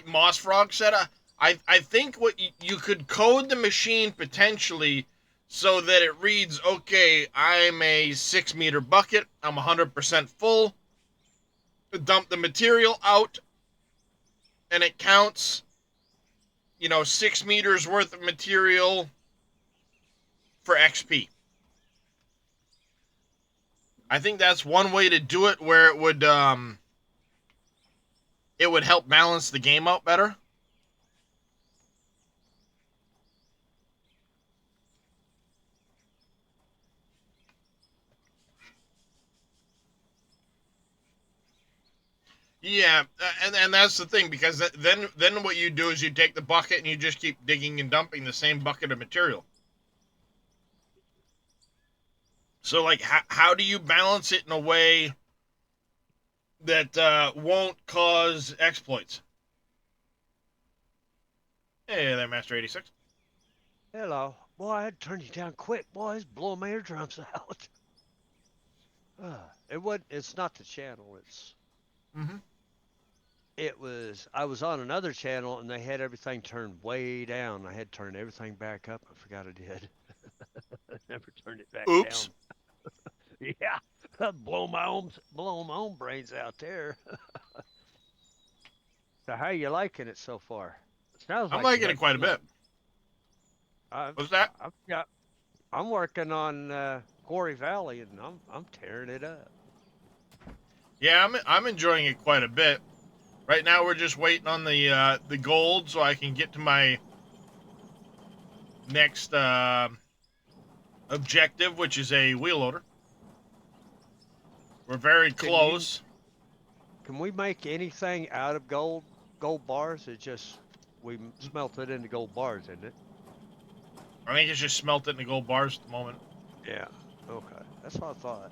Moss Frog said, I think what you could code the machine potentially so that it reads, okay, I'm a 6-meter bucket, I'm 100% full, dump the material out, and it counts, 6 meters worth of material for XP. I think that's one way to do it, where it would help balance the game out better. Yeah, and that's the thing, because then what you do is you take the bucket and you just keep digging and dumping the same bucket of material. So, like, how do you balance it in a way that won't cause exploits? Hey there, Master 86. Hello. Boy, I had to turn you down quick, boys. Blowing my eardrums out. It's not the channel. Mm-hmm. I was on another channel and they had everything turned way down. I had to turn everything back up. I forgot I did. I never turned it back Oops. down. Yeah. I'd blowing my own brains out there. So how you liking it so far? It sounds I'm like liking it quite a bit. What's that? I'm working on Quarry Valley and I'm tearing it up. Yeah, I'm enjoying it quite a bit. Right now, we're just waiting on the gold so I can get to my next objective, which is a wheel loader. We're very close. Can we make anything out of gold bars? We smelt it into gold bars, isn't it? I think it's just smelted into gold bars at the moment. Yeah. Okay. That's what I thought.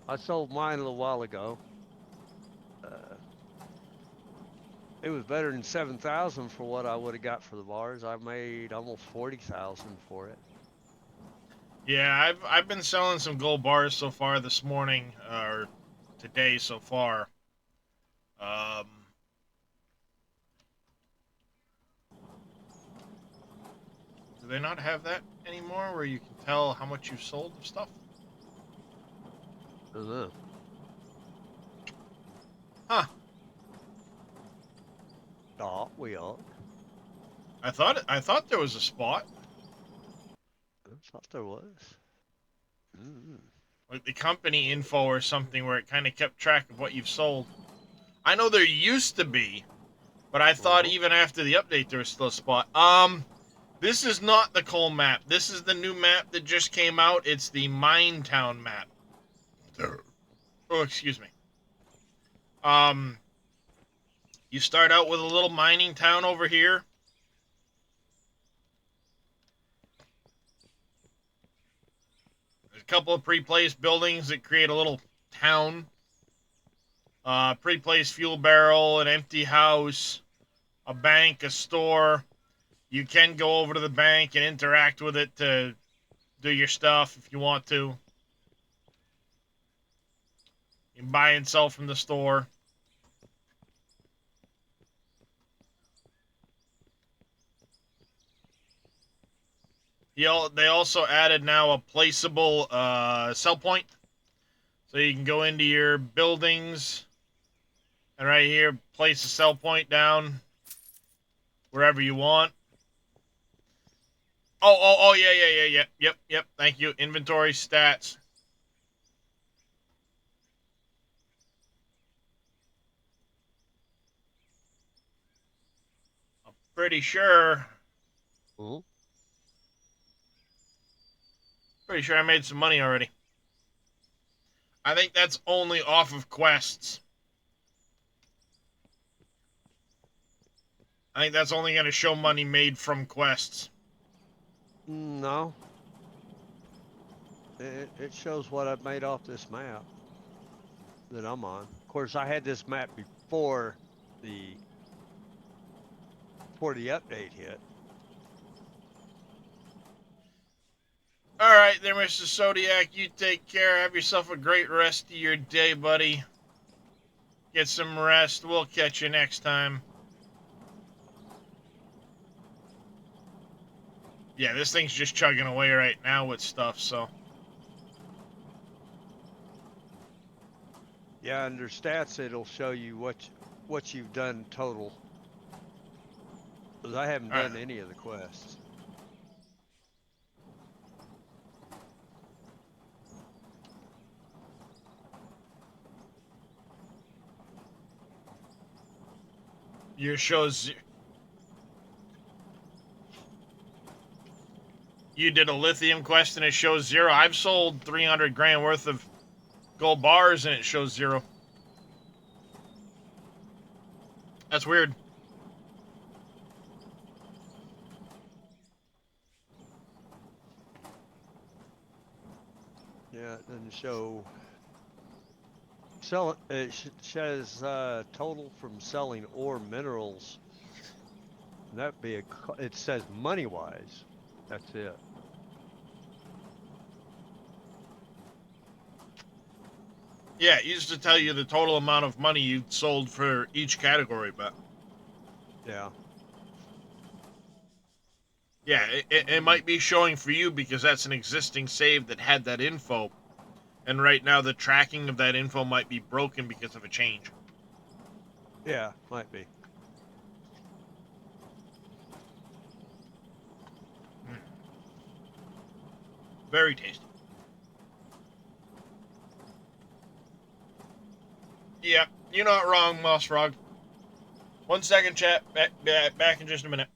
I sold mine a little while ago. It was better than 7,000 for what I would have got for the bars. I made almost 40,000 for it. Yeah, I've been selling some gold bars so far this morning, or today so far. they not have that anymore, where you can tell how much you've sold of stuff? I don't know. Huh? Thought we are. I thought there was a spot, I thought there was. like the company info or something, where it kind of kept track of what you've sold. I know there used to be, but I thought even after the update there was still a spot. This is not the coal map. This is the new map that just came out. It's the Minetown map. Oh, excuse me. You start out with a little mining town over here. There's a couple of pre-placed buildings that create a little town. Pre-placed fuel barrel, an empty house, a bank, a store. You can go over to the bank and interact with it to do your stuff if you want to. You can buy and sell from the store. They also added now a placeable sell point. So you can go into your buildings and right here place a sell point down wherever you want. Oh, yeah. Yep. Thank you. Inventory stats. I'm pretty sure. Pretty sure I made some money already. I think that's only off of quests. I think that's only going to show money made from quests. No. It shows what I've made off this map that I'm on. Of course, I had this map before the update hit. All right, there, Mr. Zodiac. You take care. Have yourself a great rest of your day, buddy. Get some rest. We'll catch you next time. Yeah, this thing's just chugging away right now with stuff, so. Yeah, under stats, it'll show you what you've done total. Because I haven't done any of the quests. Your shows. You did a lithium quest and it shows 0. I've sold 300 grand worth of gold bars and it shows 0. That's weird. Yeah, it doesn't show. It says total from selling ore minerals. And that'd be it says money wise. That's it. Yeah, it used to tell you the total amount of money you sold for each category, but yeah. Yeah, it might be showing for you because that's an existing save that had that info. And right now the tracking of that info might be broken because of a change. Yeah, might be. Very tasty. Yeah, you're not wrong, Moss Frog. 1 second, chat. Back in just a minute.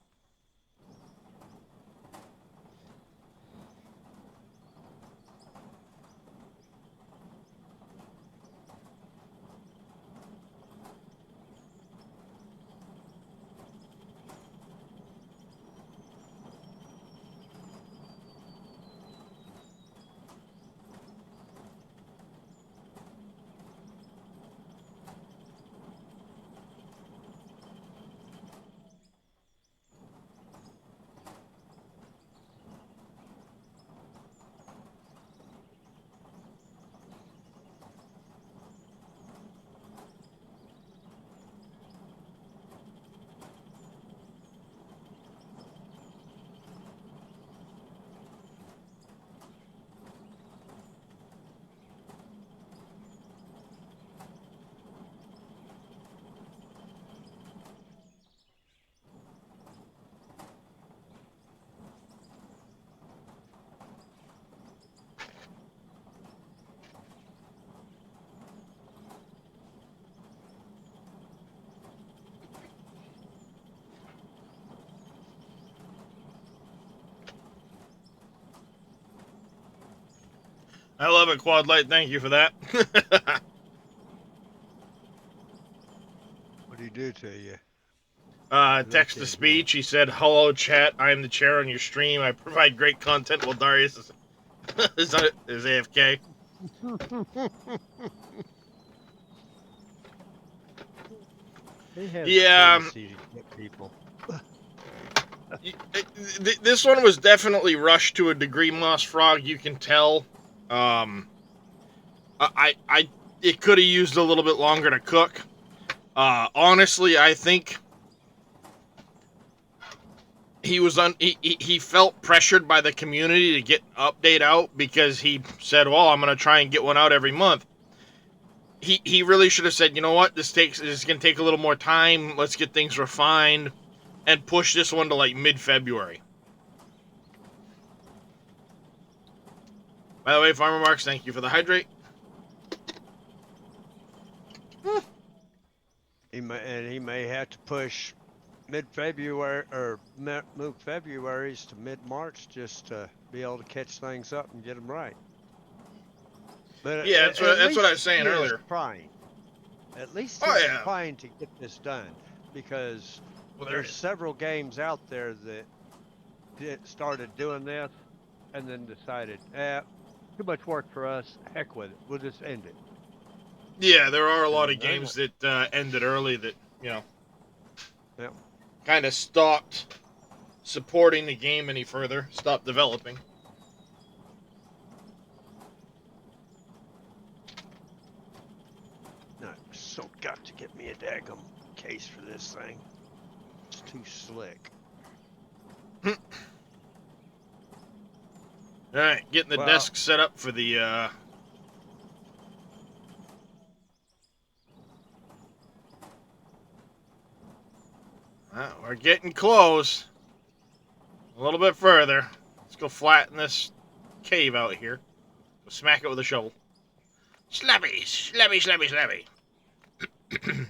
I love it, Quad Light. Thank you for that. What do he do to you? Text to speech. He said, "Hello, chat. I am the chair on your stream. I provide great content while Darius is AFK." He has Yeah, a tendency to get people. This one was definitely rushed to a degree, Moss Frog. You can tell. It could have used a little bit longer to cook. Honestly, I think he felt pressured by the community to get an update out because he said, "Well, I'm gonna try and get one out every month." He really should have said, "You know what? This is gonna take a little more time. Let's get things refined, and push this one to like mid-February." By the way, Farmer Marks, thank you for the hydrate. He may have to push mid-February or move February's to mid-March just to be able to catch things up and get them right. But Yeah, that's what I was saying earlier. Trying. At least Oh, he's yeah. trying to get this done, because Well, there it there's is. several games out there that started doing this and then decided, too much work for us. Heck with it. We'll just end it. Yeah, there are a lot of Yeah, I games that ended early that, Yep. kind of stopped supporting the game any further, stopped developing. I've so got to get me a daggum case for this thing. It's too slick. All right, getting the Well- desk set up for the we're getting close. A little bit further. Let's go flatten this cave out here. Go smack it with a shovel. Slappy, slappy, slappy, slappy.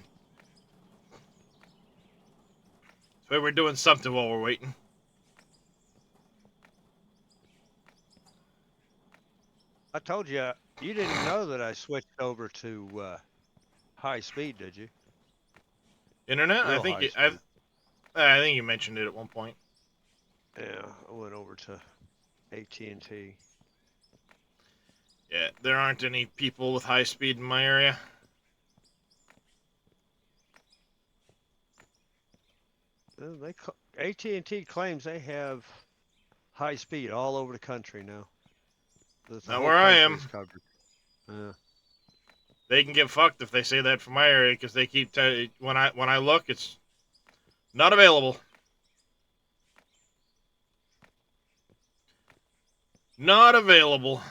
So we're doing something while we're waiting. I told you, you didn't know that I switched over to high speed, did you? Internet? Real high speed. I think you mentioned it at one point. Yeah, I went over to AT&T. Yeah, there aren't any people with high speed in my area. AT&T claims they have high speed all over the country now. The Not whole where I country am. is covered. They can get fucked if they say that from my area, because they keep when I look, it's not available. Not available.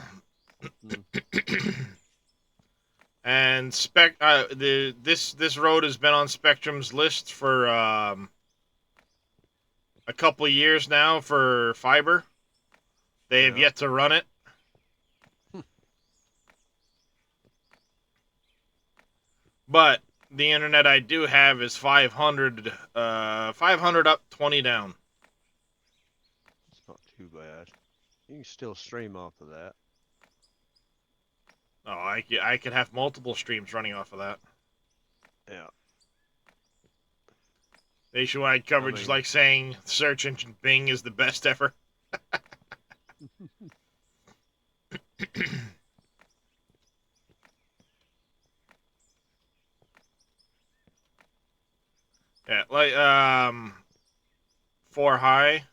And this road has been on Spectrum's list for a couple of years now for fiber. They have yet to run it. But the internet I do have is 500 up, 20 down. It's not too bad. You can still stream off of that. Oh, I could have multiple streams running off of that. Yeah. Nationwide coverage is like saying search engine Bing is the best ever. Yeah, like 4 high.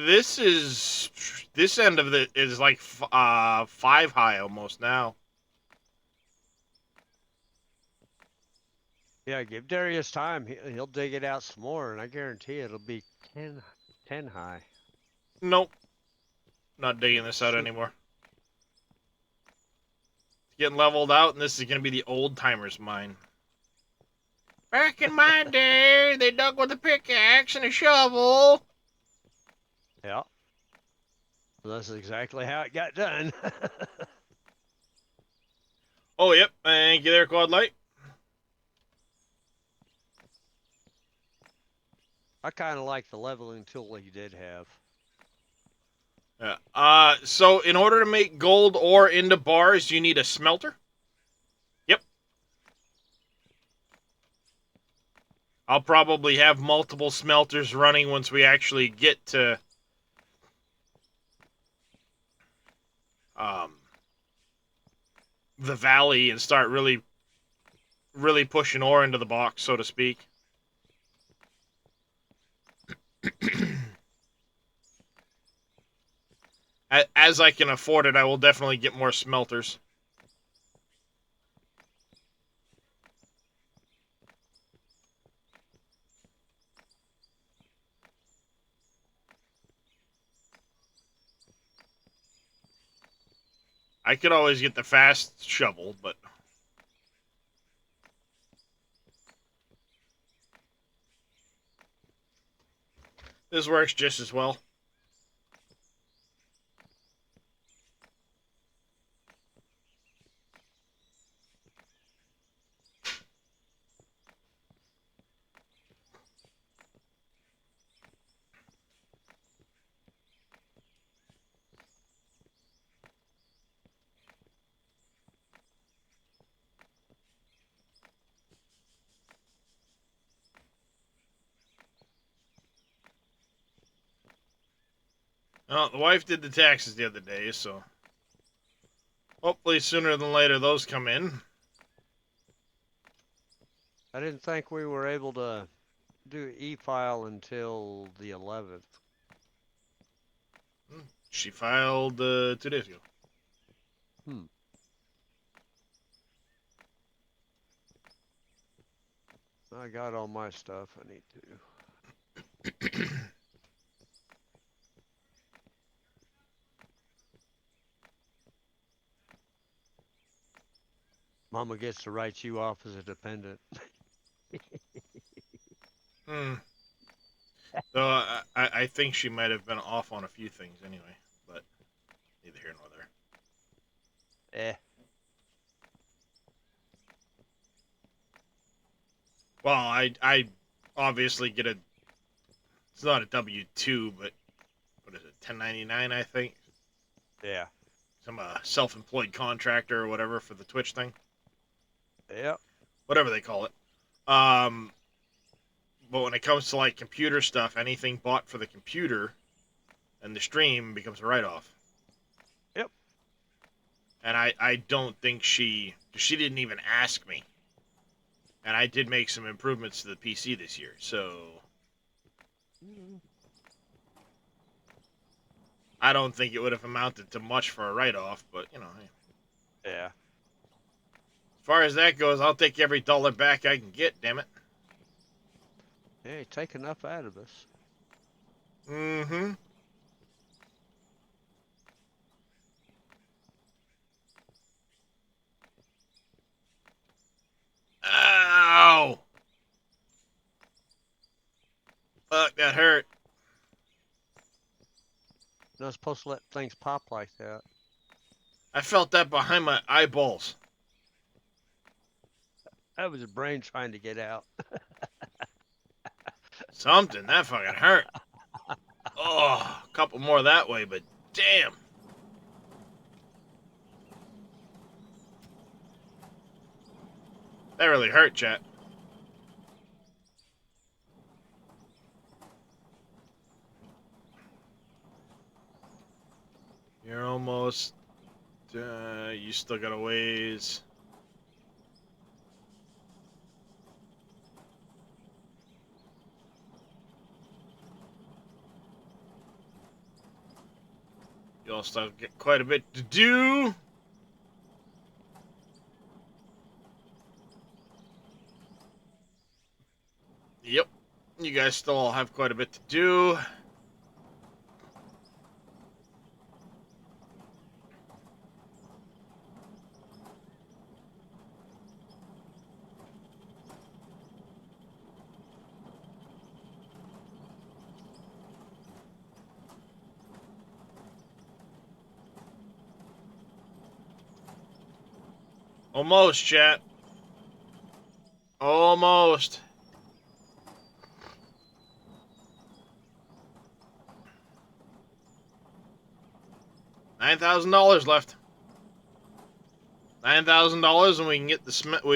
This end of it is like 5 high almost now. Yeah, give Darius time. He'll dig it out some more, and I guarantee it'll be 10 high. Nope. Not digging this out anymore. It's getting leveled out, and this is going to be the old timer's mine. Back in my day, they dug with a pickaxe and a shovel. Yeah. Well, that's exactly how it got done. Oh, yep. Thank you there, Quad Light. I kind of like the leveling tool he did have. Yeah. So in order to make gold ore into bars, you need a smelter. Yep. I'll probably have multiple smelters running once we actually get to the valley and start really pushing ore into the box, so to speak. As I can afford it, I will definitely get more smelters. I could always get the fast shovel, but this works just as well. Well, the wife did the taxes the other day, so hopefully sooner than later those come in. I didn't think we were able to do e-file until the 11th. She filed 2 days ago. I got all my stuff I need to. Mama gets to write you off as a dependent. So I think she might have been off on a few things anyway, but neither here nor there. Eh. Well, I obviously get it's not a W-2, but what is it, 1099, I think? Yeah. Some self-employed contractor or whatever for the Twitch thing. Yep. Whatever they call it. But when it comes to like computer stuff, anything bought for the computer and the stream becomes a write-off. Yep. And I don't think she didn't even ask me. And I did make some improvements to the PC this year, so I don't think it would have amounted to much for a write-off, but you know, hey. Yeah. As far as that goes, I'll take every dollar back I can get, damn it. Hey, take enough out of us. Mm-hmm. Ow! Fuck, that hurt. You're not supposed to let things pop like that. I felt that behind my eyeballs. That was your brain trying to get out. Something, that fucking hurt. Oh, a couple more that way, but damn. That really hurt, chat. You're almost... you still got a ways. You'll still get quite a bit to do. Yep. You guys still all have quite a bit to do. Almost, chat. Almost. $9,000 left. $9,000, and we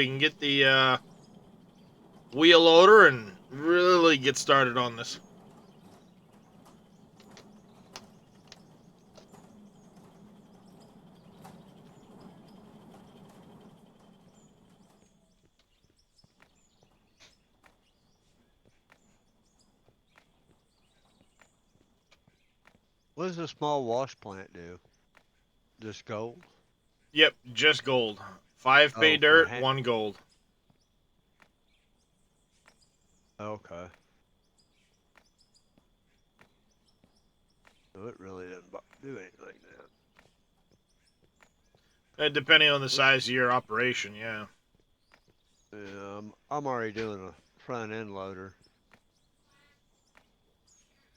can get the wheel loader and really get started on this. What does a small wash plant do? Just gold? Yep, just gold. 5 pay Oh, for dirt, ha- 1 gold. Okay. So it really doesn't do anything then. Depending on the size of your operation, yeah. Yeah, I'm already doing a front end loader.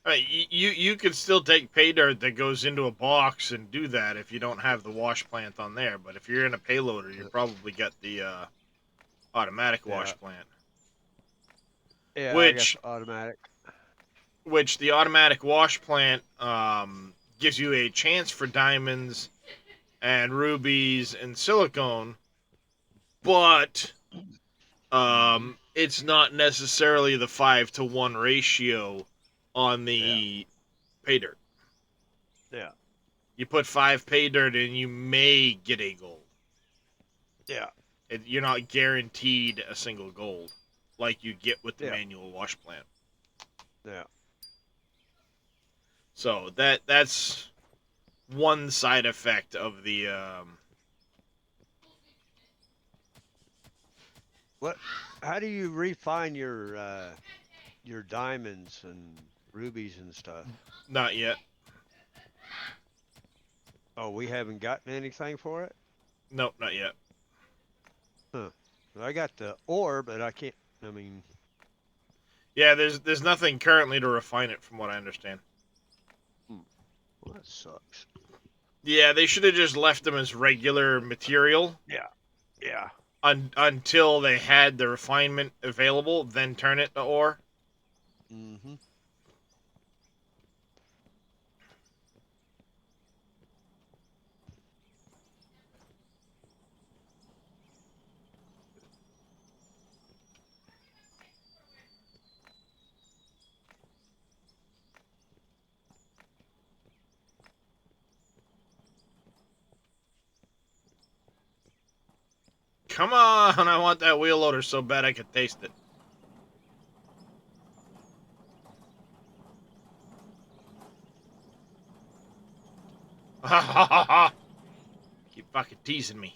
You could still take pay dirt that goes into a box and do that if you don't have the wash plant on there. But if you're in a payloader, you probably got the automatic wash plant. Yeah, Which- I guess automatic. Which the automatic wash plant gives you a chance for diamonds and rubies and silicone, but it's not necessarily the 5-to-1 ratio on the pay dirt. Yeah. You put 5 pay dirt in, you may get a gold. Yeah. You're not guaranteed a single gold like you get with the Yeah. manual wash plant. Yeah. So that's one side effect of the How do you refine your diamonds and rubies and stuff? not yet. Oh, we haven't gotten anything for it? Nope, not yet. I got the ore, but I can't. I mean, Yeah, there's nothing currently to refine it from what I understand. well, that sucks. Yeah, they should have just left them as regular material Yeah. until they had the refinement available, then turn it to ore. Mm-hmm. Come on, I want that wheel loader so bad I could taste it. Ha ha ha ha! Keep fucking teasing me.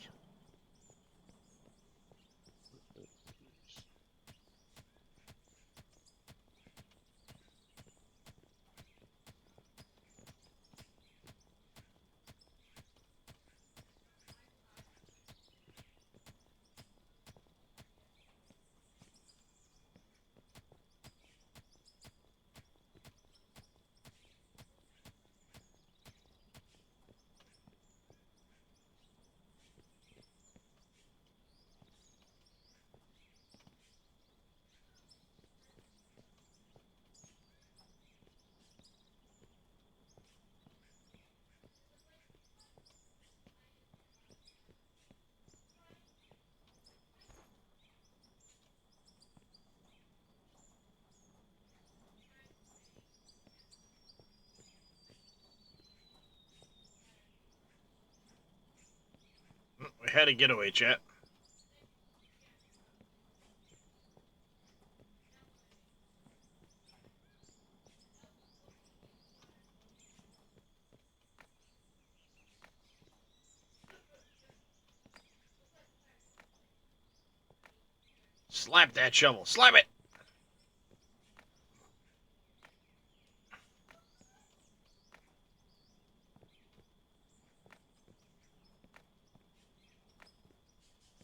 We had a getaway, chat. Slap that shovel. Slap it!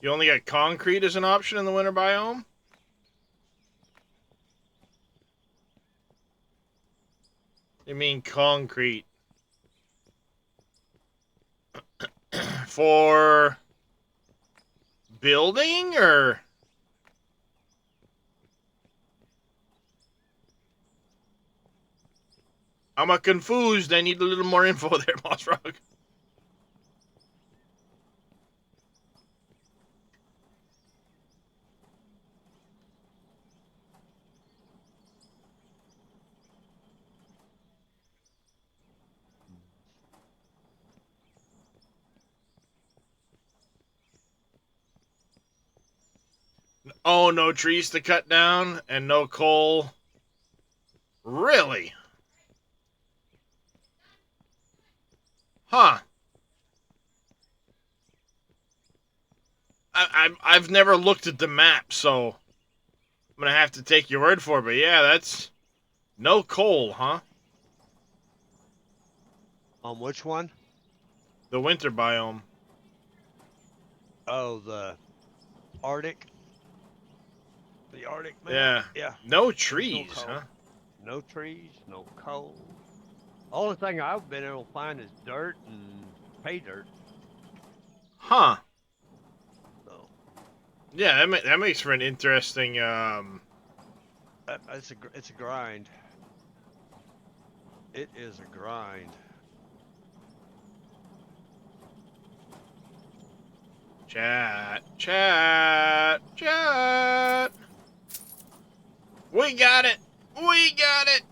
You only got concrete as an option in the winter biome? You mean concrete? For building, or? I'm confused. I need a little more info there, Moss Rock. Oh, no trees to cut down and no coal. Really? Huh. I've never looked at the map, so I'm gonna have to take your word for it. But yeah, that's no coal, huh? On which one? The winter biome. Oh, the Arctic. The Arctic, man. Yeah. Yeah. No There's trees, coal. huh? No trees, no coal. Only thing I've been able to find is dirt and pay dirt. Huh. So Yeah, that makes for an interesting. it's a grind. It is a grind. Chat. We got it. We got it.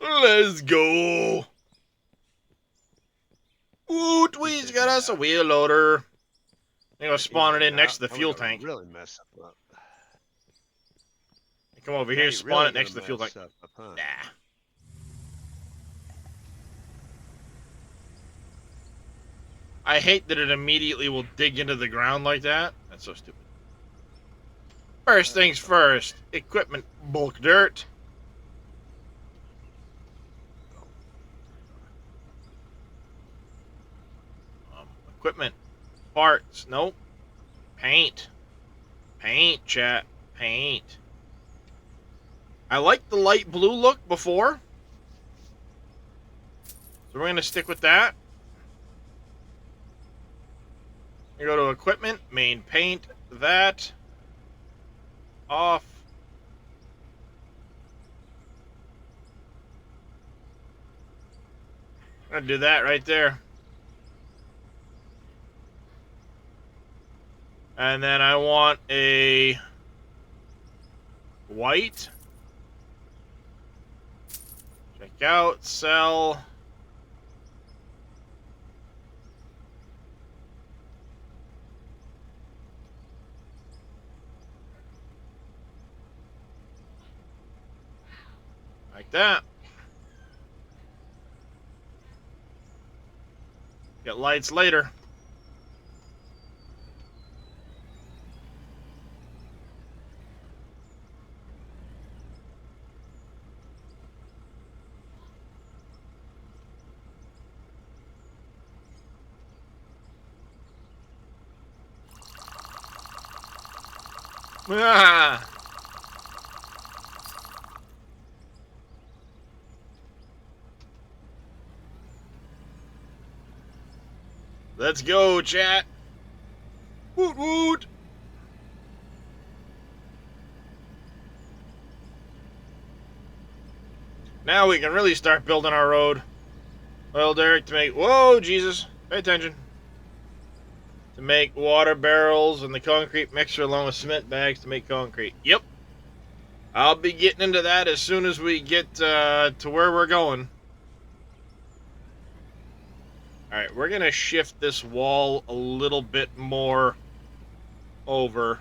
Let's go. Woot, we's got us a wheel loader. I'm gonna spawn it in next to the fuel tank. Really mess up. Come over here, spawn it next to the fuel tank. Nah. I hate that it immediately will dig into the ground like that. That's so stupid. First things first. Equipment bulk dirt. Equipment. Parts. Nope. Paint. Paint, chat. Paint. I liked the light blue look before. So we're going to stick with that. We go to equipment, main paint, that. Off. I'm going to do that right there. And then I want a white. Check out, sell. Like that. Get lights later. Ah. Let's go, chat. Woot woot. Now we can really start building our road. Well, Derek, to make... Whoa, Jesus. Pay attention. To make water barrels and the concrete mixer along with cement bags to make concrete. Yep. I'll be getting into that as soon as we get to where we're going. Alright, we're going to shift this wall a little bit more over.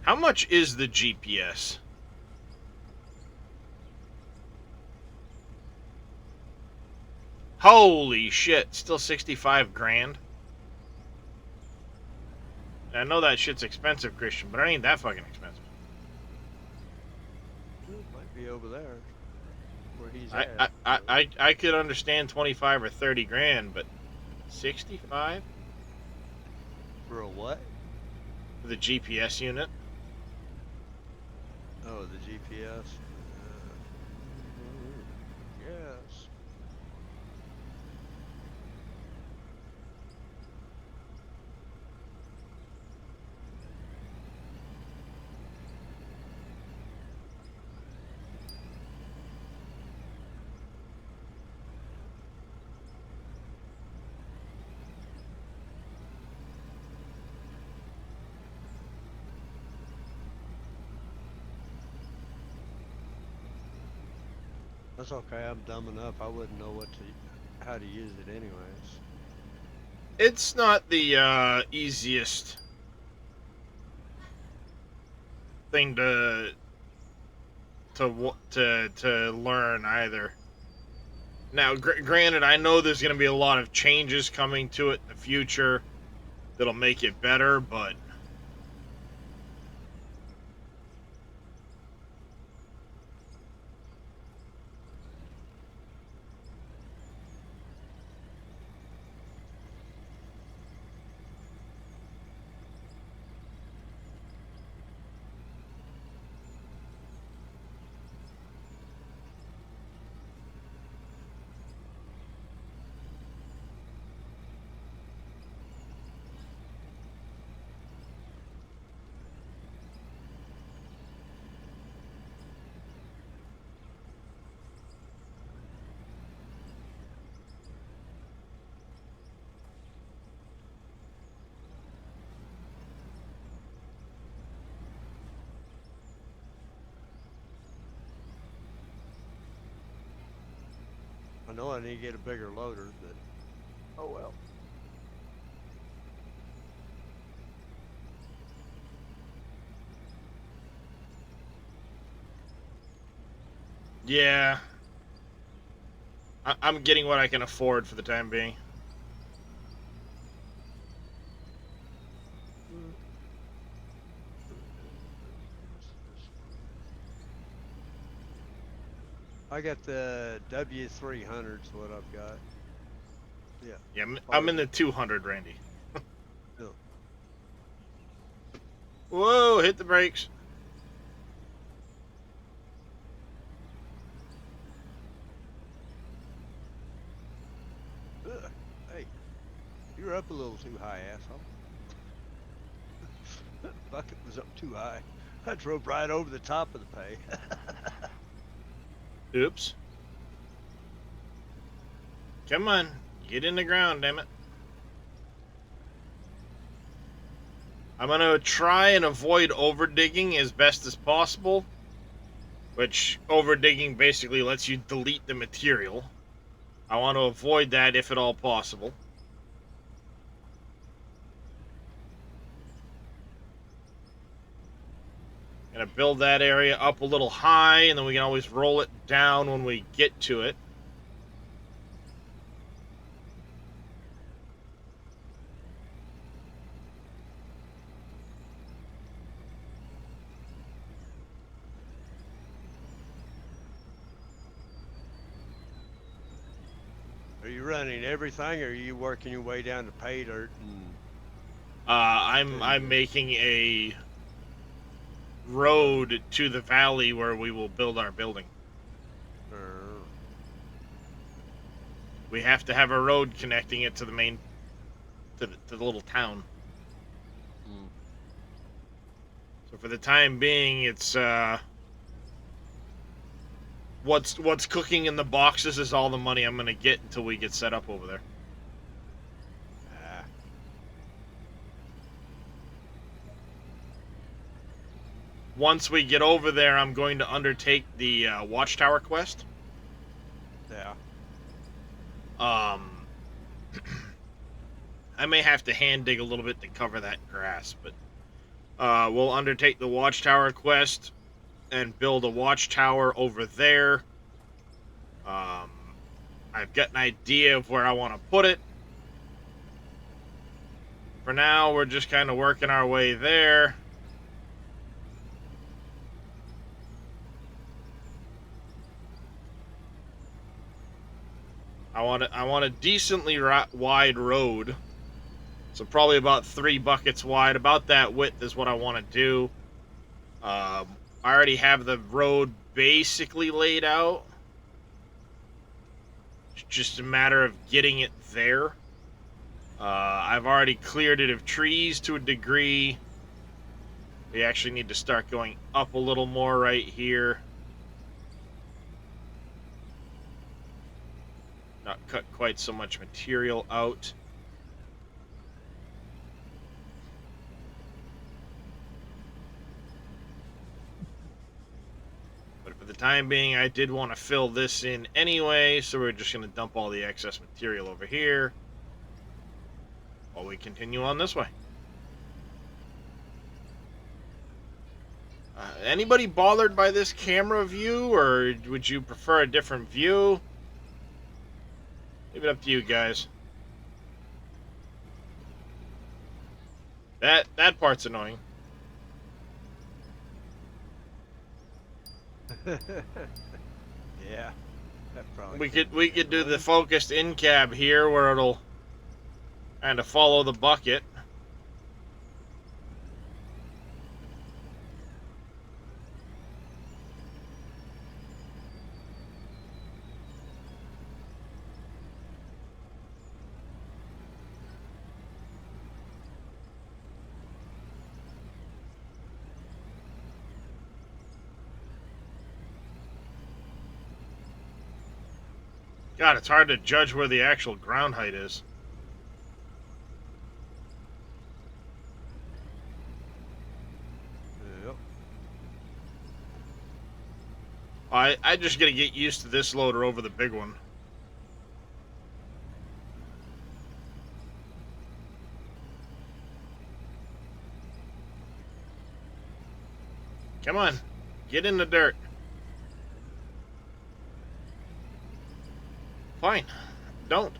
How much is the GPS? Holy shit, still 65 grand? I know that shit's expensive, Christian, but it ain't that fucking expensive. It might be over there where he's at. I could understand 25 or 30 grand, but 65? For a what? For the GPS unit? Oh, the GPS. Yes. That's okay. I'm dumb enough. I wouldn't know how to use it anyways. It's not the easiest thing to learn either. Now, granted, I know there's going to be a lot of changes coming to it in the future that'll make it better, but I know I need to get a bigger loader, but oh well. yeah, I'm getting what I can afford for the time being. I got the W300's what I've got. Yeah. Yeah, I'm in the 200, Randy. Yeah. Whoa, hit the brakes. Ugh. Hey, you're up a little too high, asshole. That bucket was up too high. I drove right over the top of the pay. Oops. Come on, get in the ground, damn it. I'm going to try and avoid overdigging as best as possible, which overdigging basically lets you delete the material. I want to avoid that if at all possible. Gonna build that area up a little high, and then we can always roll it down when we get to it. Are you running everything, or are you working your way down to pay dirt? I'm making a road to the valley where we will build our building. We have to have a road connecting it to the main, to the little town. So for the time being, it's what's cooking in the boxes is all the money I'm gonna get until we get set up over there. Once we get over there, I'm going to undertake the Watchtower quest. Yeah. I may have to hand dig a little bit to cover that grass, but we'll undertake the Watchtower quest and build a watchtower over there. I've got an idea of where I want to put it. For now, we're just kind of working our way there. I want a decently wide road, so probably about 3 buckets wide. About that width is what I want to do. I already have the road basically laid out. It's just a matter of getting it there. I've already cleared it of trees to a degree. We actually need to start going up a little more right here. Not cut quite so much material out. But for the time being, I did want to fill this in anyway, so we're just going to dump all the excess material over here while we continue on this way. Anybody bothered by this camera view, or would you prefer a different view? Leave it up to you guys. That part's annoying. Yeah. That probably We could do the focused in cab here, where it'll kind of follow the bucket. God, it's hard to judge where the actual ground height is. Yep. I just gotta get used to this loader over the big one. Come on, get in the dirt. Fine, don't.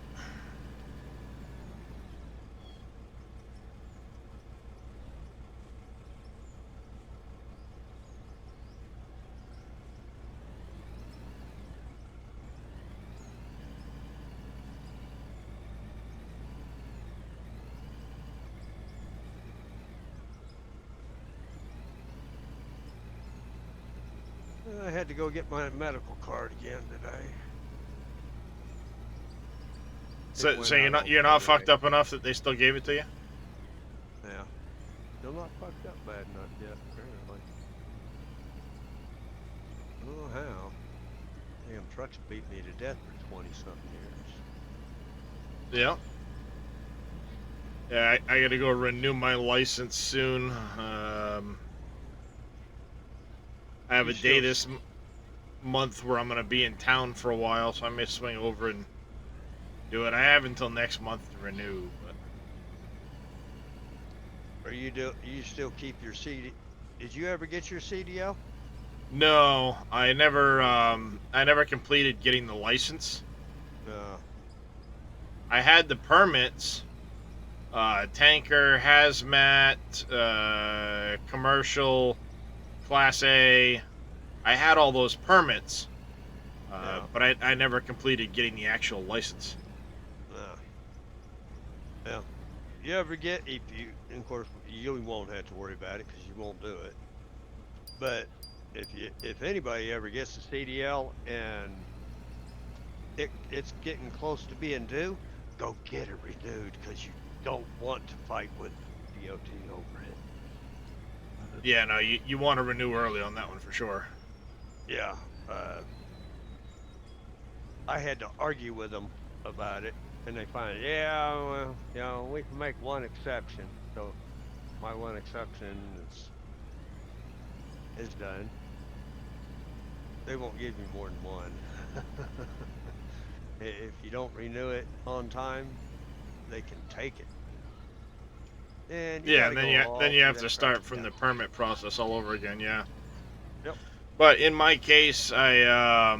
I had to go get my medical card again today. So, went so you're out not on you're not Friday. fucked up enough that they still gave it to you? Yeah. Still not fucked up bad enough yet, apparently. I don't know how. Damn trucks beat me to death for 20-something years. Yeah. Yeah, I gotta go renew my license soon. I have You a day still- this month where I'm gonna be in town for a while, so I may swing over and do it. I have until next month to renew. But You still keep your CD? Did you ever get your CDL? no, I never completed getting the license. No. I had the permits, tanker, hazmat, commercial, class A. I had all those permits, Yeah. but I never completed getting the actual license. No. Yeah. You ever get, if you, and of course, you won't have to worry about it because you won't do it. But if anybody ever gets a CDL and it's getting close to being due, go get it renewed because you don't want to fight with DOT over it. Yeah, no, you want to renew early on that one for sure. Yeah. I had to argue with them about it, and they finally, yeah, well, you know, we can make one exception. So my one exception is done. They won't give you more than one. If you don't renew it on time, they can take it. And Yeah, gotta and go then you all have through to that start process. from the permit process all over again. Yeah. Yep. But in my case, I'd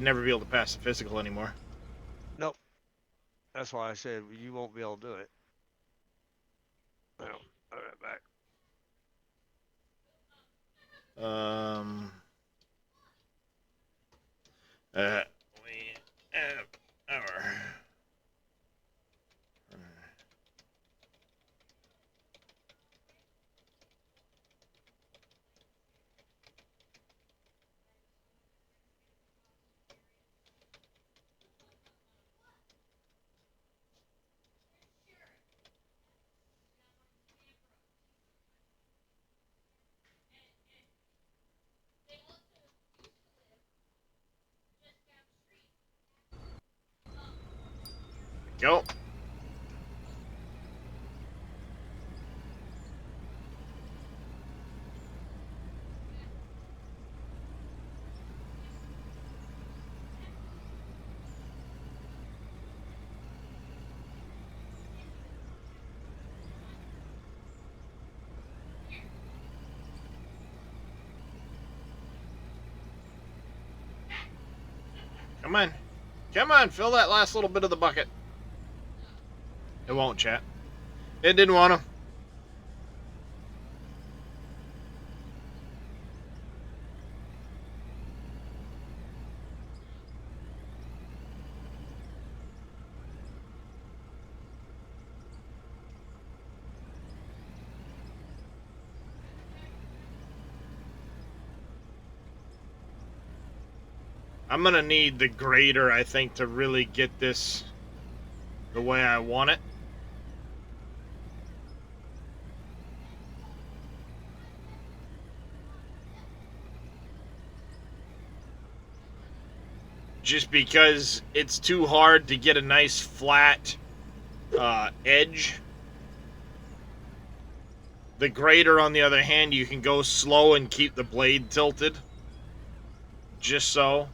never be able to pass the physical anymore. Nope. That's why I said you won't be able to do it. Well, all right, back. We have our. Go. Come on. Come on, fill that last little bit of the bucket. It won't, chat. It didn't want to. I'm going to need the grader, I think, to really get this the way I want it. Just because it's too hard to get a nice flat edge. The grader, on the other hand, you can go slow and keep the blade tilted. Just so.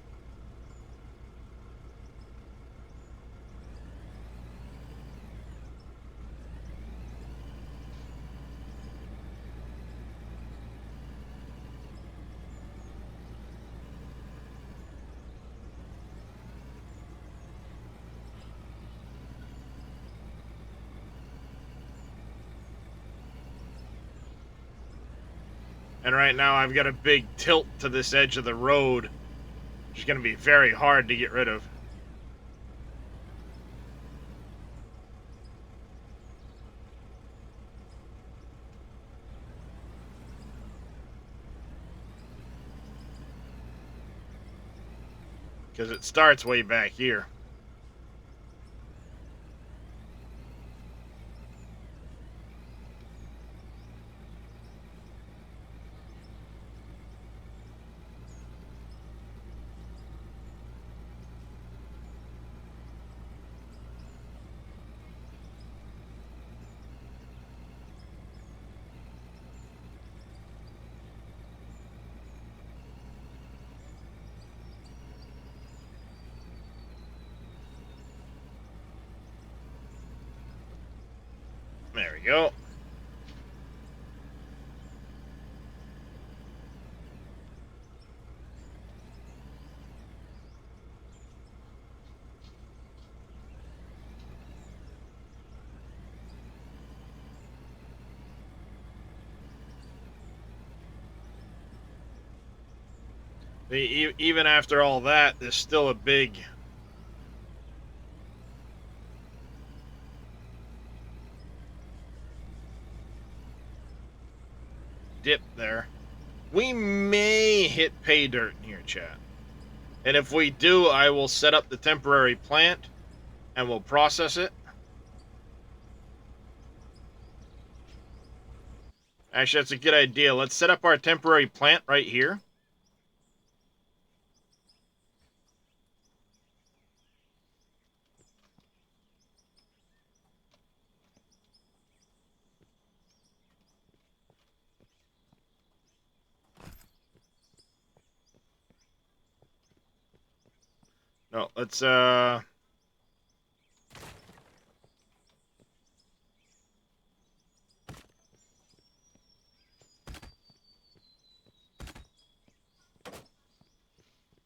And right now I've got a big tilt to this edge of the road, which is going to be very hard to get rid of. Because it starts way back here. There we go. Even after all that, there's still a big dip there. We may hit pay dirt in here, chat. And if we do, I will set up the temporary plant and we'll process it. Actually, that's a good idea. Let's set up our temporary plant right here. No, let's it's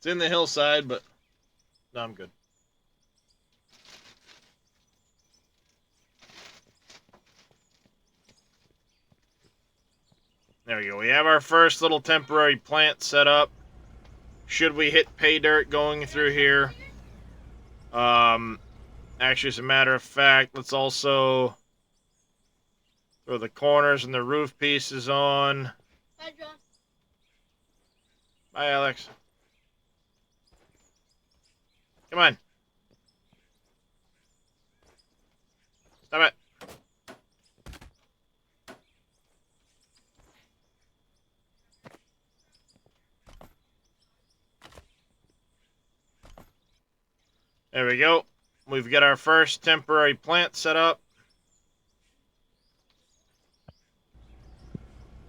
in the hillside, but no, I'm good. There we go. We have our first little temporary plant set up. Should we hit pay dirt going through here? Actually, as a matter of fact, let's also throw the corners and the roof pieces on. Bye, John. Bye, Alex. Come on. Stop it. There we go. We've got our first temporary plant set up.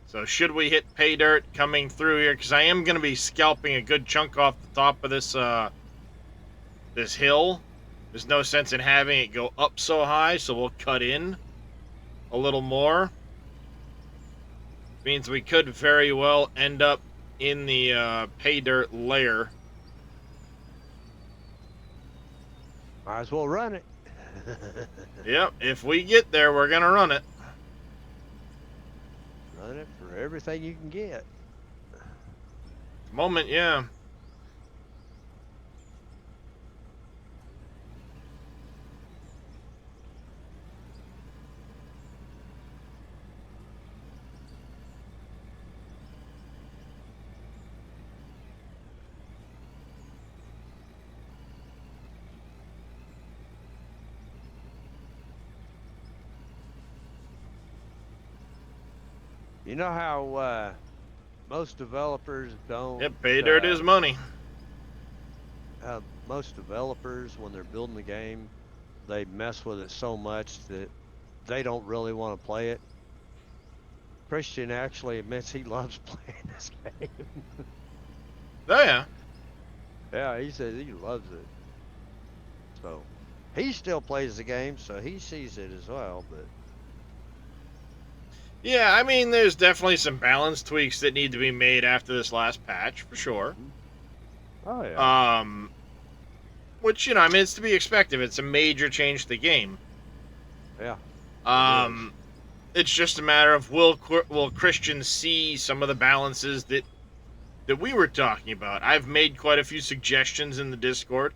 So should we hit pay dirt coming through here, because I am going to be scalping a good chunk off the top of this this hill. There's no sense in having it go up so high, so we'll cut in a little more. Means we could very well end up in the pay dirt layer. Might as well run it. Yep, if we get there, we're gonna run it. Run it for everything you can get. Moment, yeah. You know how most developers don't. Yep, pay dirt is money. Most developers, when they're building the game, they mess with it so much that they don't really want to play it. Christian actually admits he loves playing this game. Oh yeah. Yeah, he says he loves it. So he still plays the game, so he sees it as well. But Yeah, I mean, there's definitely some balance tweaks that need to be made after this last patch, for sure. oh yeah, Which, you know, I mean, it's to be expected. It's a major change to the game. yeah. It's just a matter of will Christian see some of the balances that we were talking about. I've made quite a few suggestions in the Discord.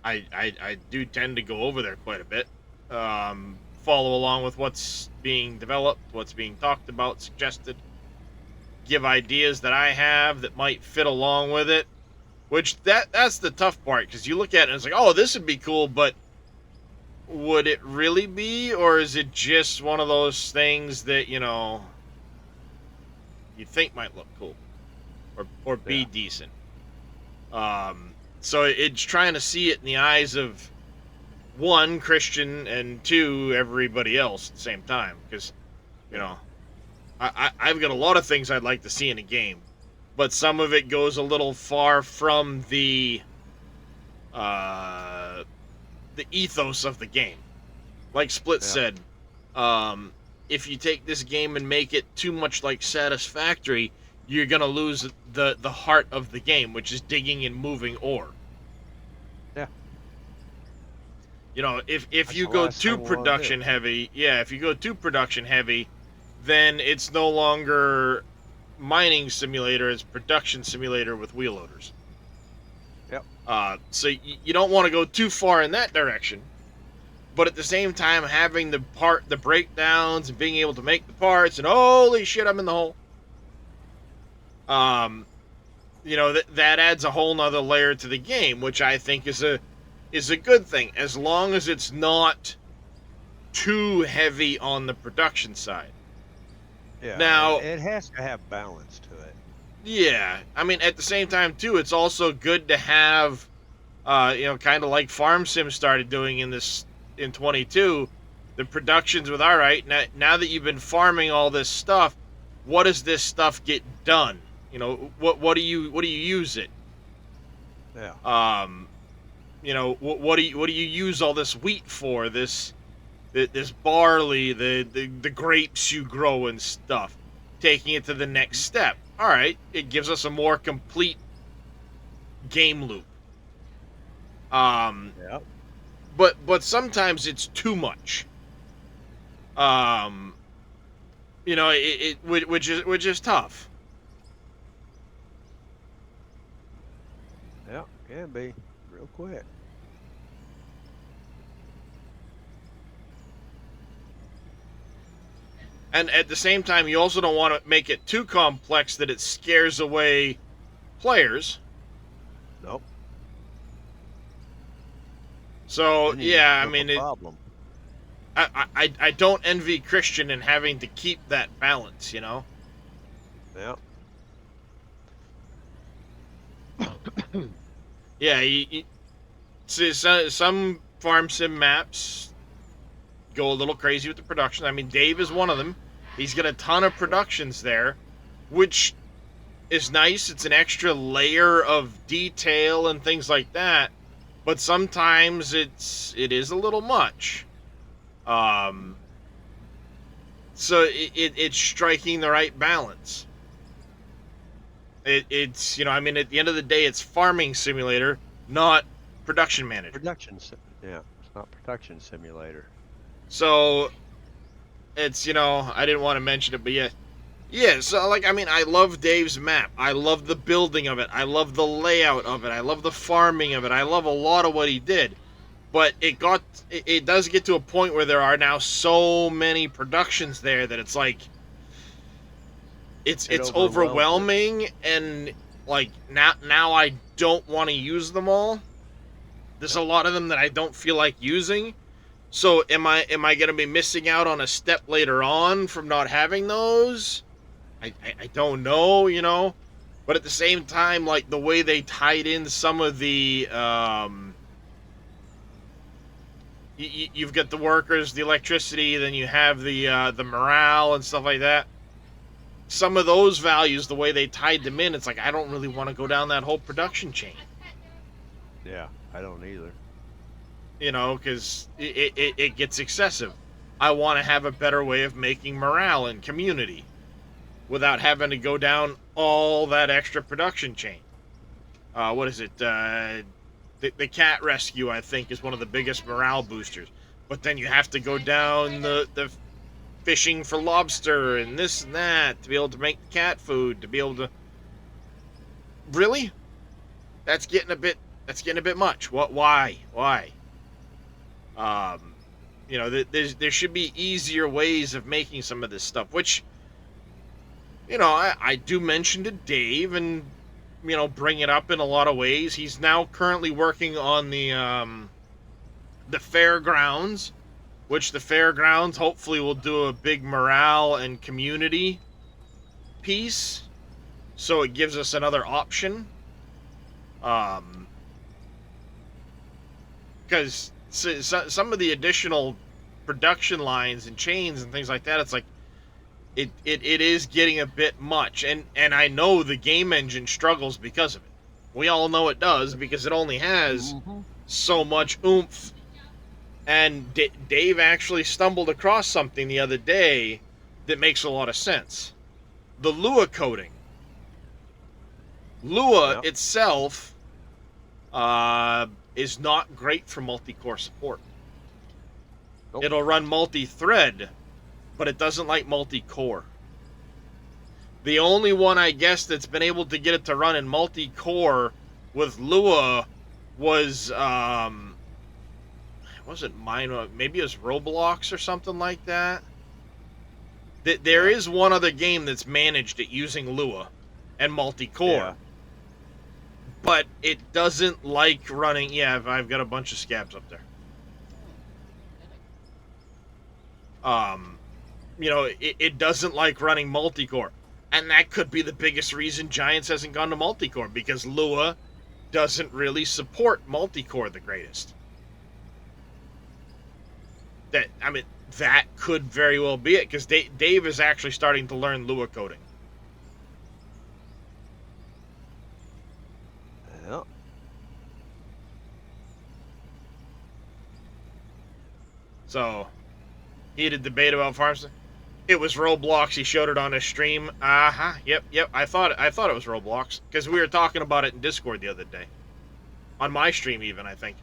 I do tend to go over there quite a bit. Follow along with what's being developed, what's being talked about, suggested. Give ideas that I have that might fit along with it. Which, that's the tough part, because you look at it and it's like, oh, this would be cool, but would it really be? Or is it just one of those things that, you know, you think might look cool? Or be decent? So it's trying to see it in the eyes of, one, Christian, and two, everybody else at the same time. Because, you know, I've got a lot of things I'd like to see in a game, but some of it goes a little far from the ethos of the game. Like Split said, if you take this game and make it too much like Satisfactory, you're gonna lose the heart of the game, which is digging and moving ore. Yeah. You know, if That's you the go last too thing we wanna do. production heavy, if you go too production heavy, then it's no longer mining simulator, it's production simulator with wheel loaders. Yep. So you don't want to go too far in that direction, but at the same time having the breakdowns and being able to make the parts and holy shit, I'm in the hole. You know, that adds a whole nother layer to the game, which I think is a good thing, as long as it's not too heavy on the production side. Yeah. Now, it has to have balance to it. yeah, I mean, at the same time, too, it's also good to have, you know, kind of like Farm Sim started doing in 22, the productions with, all right, now that you've been farming all this stuff, what does this stuff get done? You know, what do you use it? Yeah. You know, what do you use all this wheat for? This barley, the grapes you grow and stuff. Taking it to the next step. All right, it gives us a more complete game loop. Yeah. But sometimes it's too much. You know, which is tough. Yeah. Can be real quick. And at the same time, you also don't want to make it too complex that it scares away players. Nope. So, Then you yeah, I just mean, have a problem. I don't envy Christian in having to keep that balance, you know? Yeah. Yeah, see, some farm sim maps go a little crazy with the production. I mean, Dave is one of them. He's got a ton of productions there, which is nice. It's an extra layer of detail and things like that. But sometimes it is a little much. So it's striking the right balance. It's, you know, I mean, at the end of the day, it's farming simulator, not production manager. Production. Yeah, it's not production simulator. So it's, I didn't want to mention it, but yeah. Yeah, so like, I mean, I love Dave's map. I love the building of it. I love the layout of it. I love the farming of it. I love a lot of what he did. But it does get to a point where there are now so many productions there that it's like it's overwhelming, and like now I don't want to use them all. There's a lot of them that I don't feel like using. So am I going to be missing out on a step later on from not having those? I don't know, but at the same time, like the way they tied in some of the you've got the workers, the electricity, then you have the morale and stuff like that. Some of those values, the way they tied them in, it's like I don't really want to go down that whole production chain. Yeah, I don't either. Because it gets excessive. I want to have a better way of making morale and community without having to go down all that extra production chain. What is it? The cat rescue, I think, is one of the biggest morale boosters. But then you have to go down the fishing for lobster and this and that to be able to make the cat food, to be able to... Really? That's getting a bit much. What? Why? There should be easier ways of making some of this stuff, which, I do mention to Dave and, bring it up in a lot of ways. He's now currently working on the fairgrounds, which the fairgrounds hopefully will do a big morale and community piece, so it gives us another option. Because some of the additional production lines and chains and things like that, it's like it is getting a bit much, and I know the game engine struggles because of it. We all know it does, because it only has so much oomph. And Dave actually stumbled across something the other day that makes a lot of sense. The Lua coding. Lua itself is not great for multi-core support. Nope. It'll run multi-thread, but it doesn't like multi-core. The only one, I guess, that's been able to get it to run in multi-core with Lua was wasn't mine. Maybe it was Roblox or something like that. There is one other game that's managed it using Lua and multi-core. Yeah. But it doesn't like running... Yeah, I've got a bunch of scabs up there. It doesn't like running multi-core. And that could be the biggest reason Giants hasn't gone to multi-core, because Lua doesn't really support multi-core the greatest. That could very well be it, because Dave is actually starting to learn Lua coding. Yeah. So, heated debate about farms. It was Roblox. He showed it on his stream. Yep. I thought it was Roblox, because we were talking about it in Discord the other day, on my stream even, I think.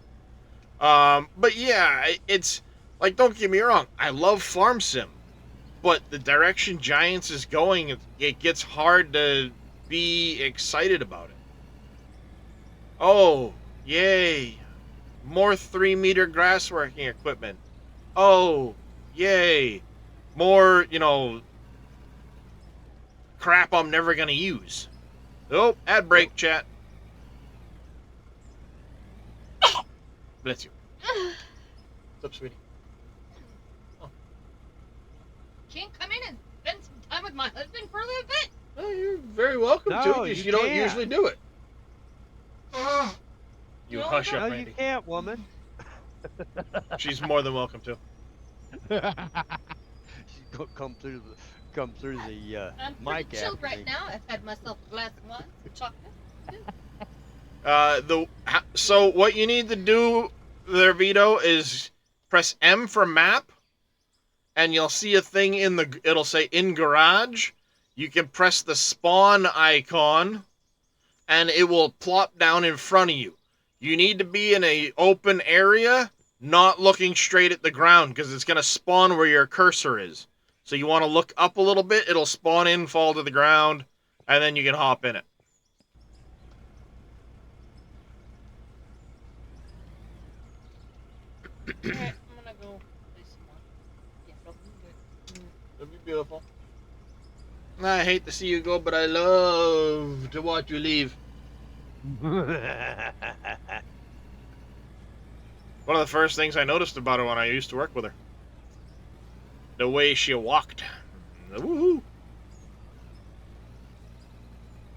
But yeah, it's like, don't get me wrong, I love Farm Sim, but the direction Giants is going, it gets hard to be excited about it. Oh, yay! More 3-meter grass working equipment. Oh, yay! More, crap I'm never gonna use. Oh, ad break, chat. Bless you. What's up, sweetie? Oh. Can't come in and spend some time with my husband for a little bit? Oh, you're very welcome to No, it, because you you don't can't. usually do it. You No, hush No, up, you Randy. can't, woman. She's more than welcome to. She's gonna come through the I'm pretty mic chilled after right me. now. I've had myself a glass of wine, some chocolate. So what you need to do there, Vito, is press M for map, and you'll see a thing it'll say in garage. You can press the spawn icon, and it will plop down in front of you. You need to be in a open area not looking straight at the ground because it's going to spawn where your cursor is. So you want to look up a little bit, it'll spawn in, fall to the ground, and then you can hop in it. Alright, I'm gonna go play some more. Yeah, don't do it. That'd be beautiful. I hate to see you go, but I love to watch you leave. One of the first things I noticed about her when I used to work with her. The way she walked. Woohoo!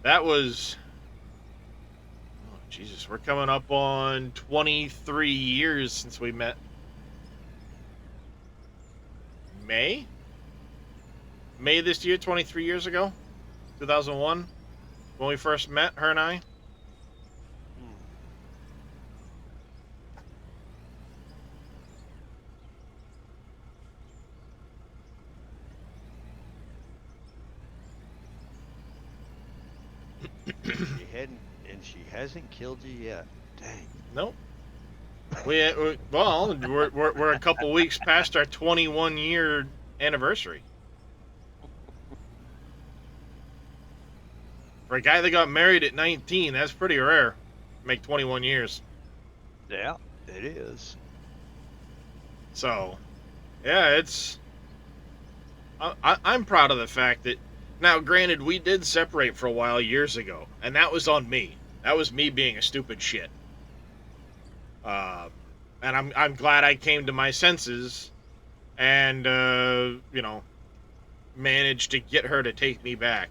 That was... Oh, Jesus, we're coming up on 23 years since we met. May this year, 23 years ago? 2001? When we first met, her and I? She hasn't killed you yet. Dang. Nope. We're a couple weeks past our 21-year anniversary. For a guy that got married at 19, that's pretty rare. Make 21 years. Yeah, it is. So, yeah, it's... I'm proud of the fact that... Now, granted, we did separate for a while years ago, and that was on me. That was me being a stupid shit. And I'm glad I came to my senses and, you know, managed to get her to take me back.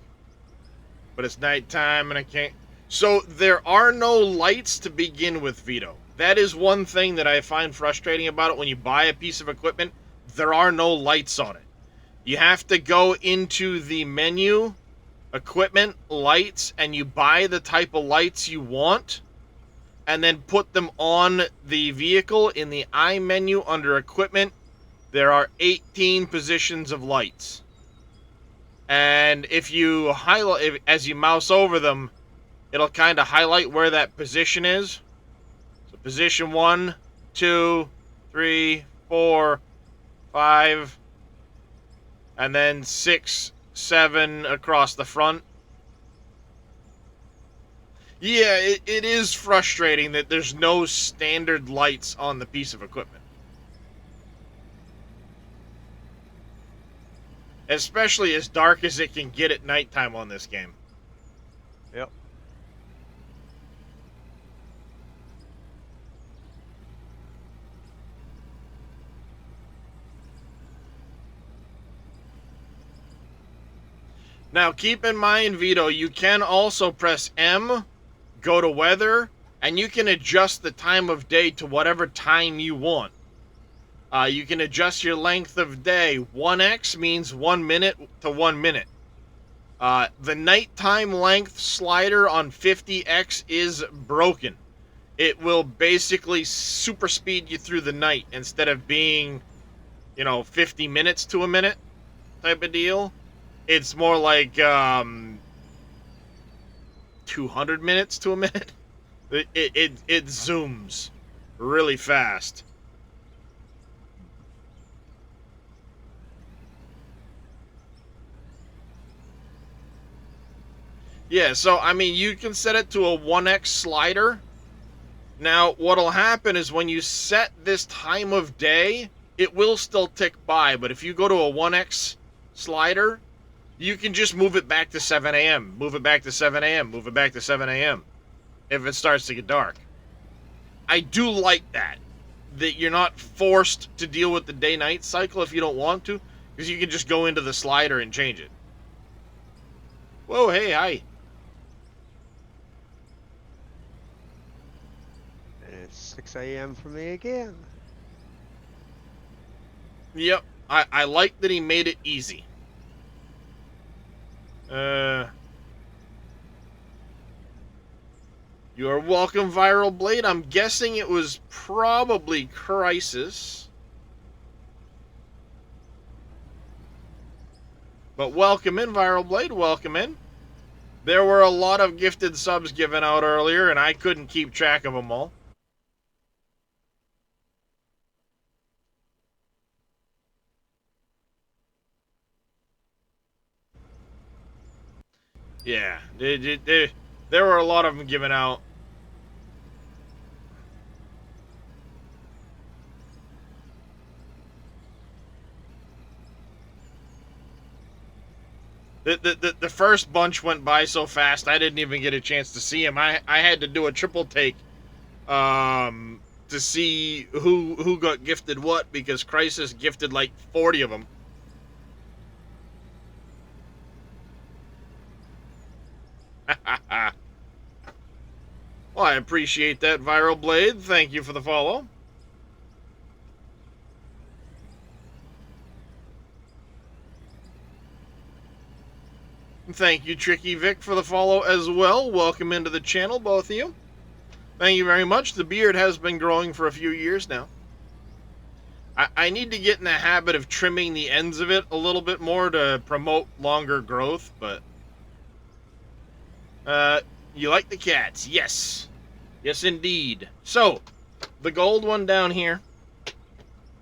But it's nighttime and I can't... So, there are no lights to begin with, Vito. That is one thing that I find frustrating about it. When you buy a piece of equipment, there are no lights on it. You have to go into the menu, equipment, lights, and you buy the type of lights you want, and then put them on the vehicle. In the I menu under equipment, there are 18 positions of lights. And if you highlight, as you mouse over them, it'll kind of highlight where that position is. So position 1, 2, 3, 4, 5, and then 6, 7 across the front. Yeah, it is frustrating that there's no standard lights on the piece of equipment. Especially as dark as it can get at nighttime on this game. Yep. Now, keep in mind, Vito, you can also press M, go to weather, and you can adjust the time of day to whatever time you want. You can adjust your length of day. 1x means 1 minute to 1 minute. The nighttime length slider on 50x is broken. It will basically super speed you through the night instead of being, 50 minutes to a minute type of deal. It's more like 200 minutes to a minute. It zooms really fast. Yeah, so, you can set it to a 1x slider. Now, what'll happen is when you set this time of day, it will still tick by, but if you go to a 1x slider, you can just move it back to 7 a.m., move it back to 7 a.m., move it back to 7 a.m. if it starts to get dark. I do like that you're not forced to deal with the day-night cycle if you don't want to, because you can just go into the slider and change it. Whoa, hey, hi. It's 6 a.m. for me again. Yep, I like that he made it easy. You are welcome, Viral Blade. I'm guessing it was probably Crisis. But welcome in, Viral Blade. Welcome in. There were a lot of gifted subs given out earlier, and I couldn't keep track of them all. Yeah, there were a lot of them given out. The first bunch went by so fast I didn't even get a chance to see them. I had to do a triple take to see who got gifted what, because Crisis gifted like 40 of them. Well, I appreciate that, Viral Blade. Thank you for the follow. Thank you, Tricky Vic, for the follow as well. Welcome into the channel, both of you. Thank you very much. The beard has been growing for a few years now. I need to get in the habit of trimming the ends of it a little bit more to promote longer growth, but... you like the cats? Yes. Yes, indeed. So, the gold one down here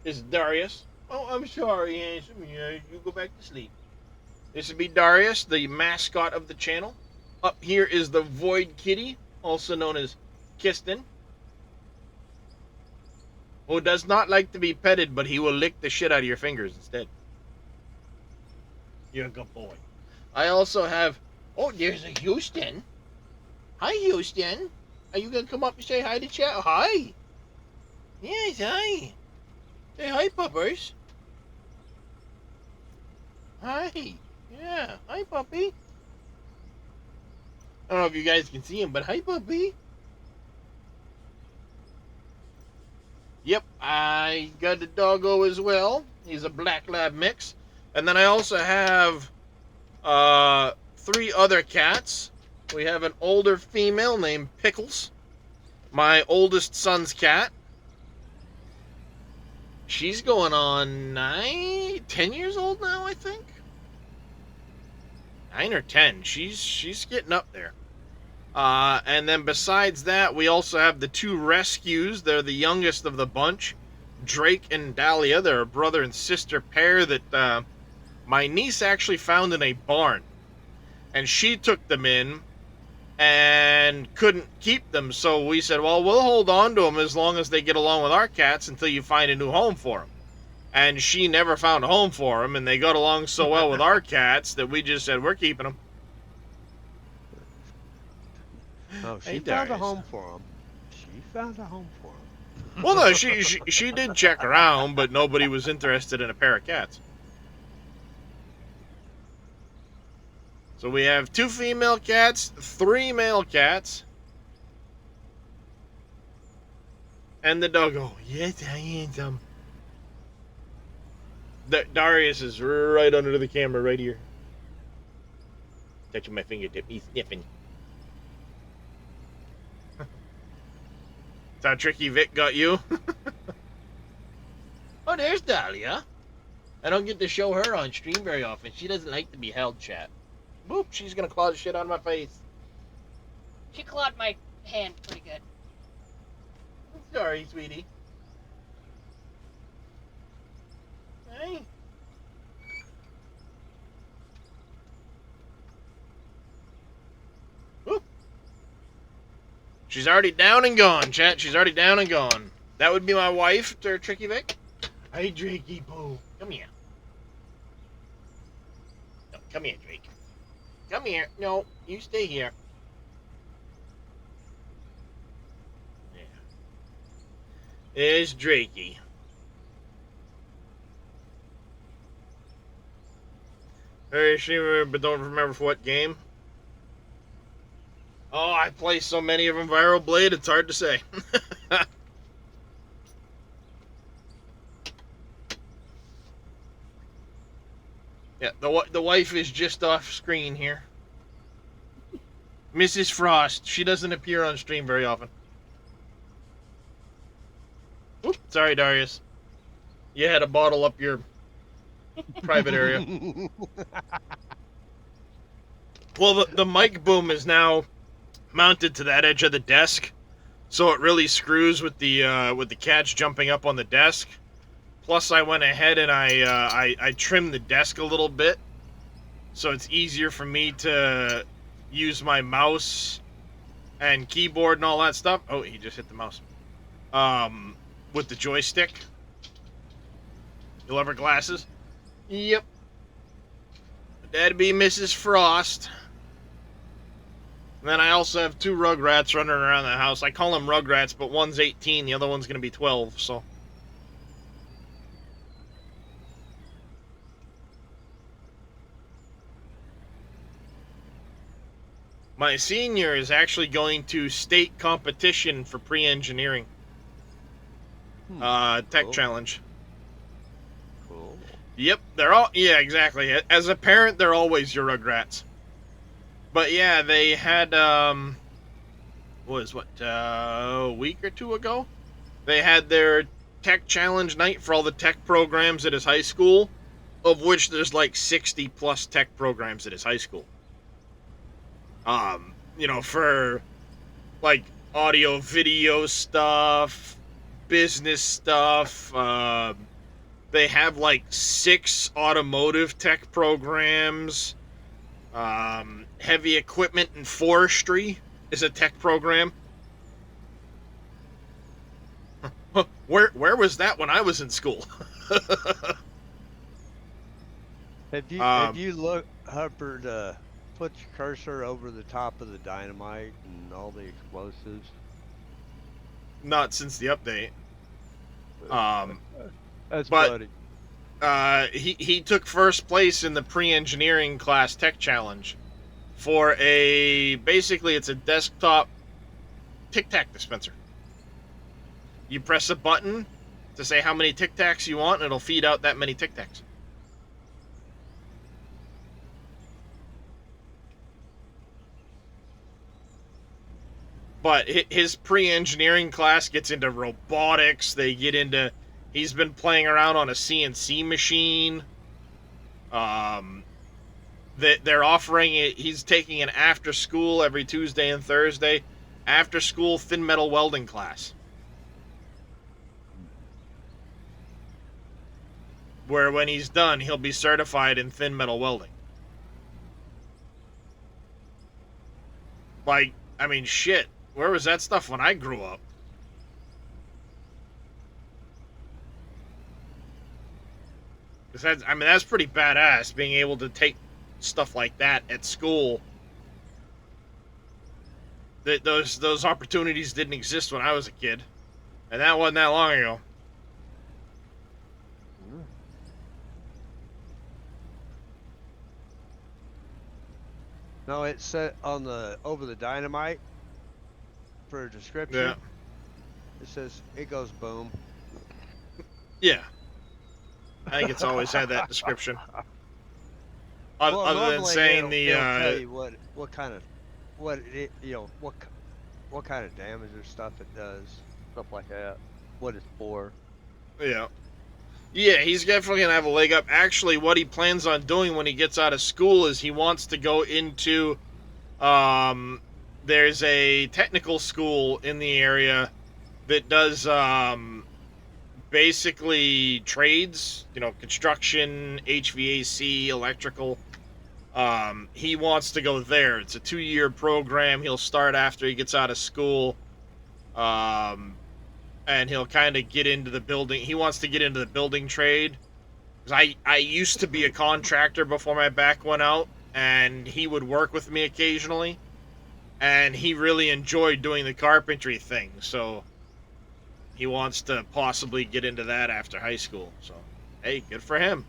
is Darius. Oh, I'm sorry, handsome. Yeah, you go back to sleep. This would be Darius, the mascot of the channel. Up here is the Void Kitty, also known as Kiston, who does not like to be petted, but he will lick the shit out of your fingers instead. You're a good boy. I also have... Oh, there's a Houston. Hi, Houston. Are you going to come up and say hi to chat? Hi. Yes, hi. Say hi, puppers. Hi. Yeah. Hi, puppy. I don't know if you guys can see him, but hi, puppy. Yep, I got a doggo as well. He's a black lab mix. And then I also have 3 other cats. We have an older female named Pickles, my oldest son's cat. She's going on 10 years old now, I think. 9 or 10. She's getting up there. And then besides that, we also have the 2 rescues. They're the youngest of the bunch, Drake and Dahlia. They're a brother and sister pair that my niece actually found in a barn. And she took them in and couldn't keep them. So we said, well, we'll hold on to them as long as they get along with our cats until you find a new home for them. And she never found a home for them, and they got along so well with our cats that we just said, we're keeping them. Oh, she Hey, found a Darius. home for him. She found a home for him. Well, no, she did check around, but nobody was interested in a pair of cats. So we have 2 female cats, 3 male cats, and the doggo. Yes, I am some. Darius is right under the camera, right here. Touching my fingertip, he's sniffing. That's how Tricky Vic got you. Oh, there's Dahlia. I don't get to show her on stream very often. She doesn't like to be held, chat. Boop, she's gonna claw the shit out of my face. She clawed my hand pretty good. Sorry, sweetie. Hey. Whoop. She's already down and gone, chat. She's already down and gone. That would be my wife, Tricky Vic. Hey, Drakey Poo. Come here. No, come here, Drake. Come here. No, you stay here. Yeah. There's Drakey. Very sure, but don't remember for what game. Oh, I play so many of them. Viral Blade, it's hard to say. Yeah, the wife is just off screen here. Mrs. Frost. She doesn't appear on stream very often. Oop, sorry, Darius. You had a bottle up your private area. Well, the mic boom is now mounted to that edge of the desk, so it really screws with the cats jumping up on the desk. Plus, I went ahead and I trimmed the desk a little bit, so it's easier for me to use my mouse and keyboard and all that stuff. Oh, he just hit the mouse. With the joystick. You'll have her glasses? Yep. That'd be Mrs. Frost. And then I also have 2 Rugrats running around the house. I call them Rugrats, but one's 18, the other one's going to be 12, so. My senior is actually going to state competition for pre-engineering. Tech Cool. challenge. Cool. Yep, they're all, yeah, exactly. As a parent, they're always your Rugrats. But yeah, they had, a week or 2 ago? They had their tech challenge night for all the tech programs at his high school, of which there's like 60 plus tech programs at his high school. For like audio, video stuff, business stuff. They have like 6 automotive tech programs. Heavy equipment and forestry is a tech program. Where was that when I was in school? Have you looked, Hubbard, put your cursor over the top of the dynamite and all the explosives? Not since the update. That's but funny. he took first place in the pre-engineering class tech challenge for basically it's a desktop Tic Tac dispenser. You press a button to say how many Tic Tacs you want, and it'll feed out that many Tic Tacs. But his pre-engineering class gets into robotics. They get into... He's been playing around on a CNC machine. They're offering it... He's taking an after-school every Tuesday and Thursday. After-school thin metal welding class. Where when he's done, he'll be certified in thin metal welding. Like, I mean, shit. Where was that stuff when I grew up? That's pretty badass, being able to take stuff like that at school. Those opportunities didn't exist when I was a kid. And that wasn't that long ago. No, it said on over the dynamite for a description. Yeah. It says it goes boom. Yeah. I think it's always had that description. Well, Other than normally saying it'll tell you what kind of what kind of damage or stuff it does, stuff like that. What it's for. Yeah. Yeah, he's definitely going to have a leg up. Actually, what he plans on doing when he gets out of school is he wants to go into... there's a technical school in the area that does basically trades, construction, HVAC, electrical. He wants to go there. It's a 2-year program. He'll start after he gets out of school. And he'll kind of get into the building. He wants to get into the building trade. 'Cause I used to be a contractor before my back went out, and he would work with me occasionally. And he really enjoyed doing the carpentry thing, so he wants to possibly get into that after high school. So, hey, good for him.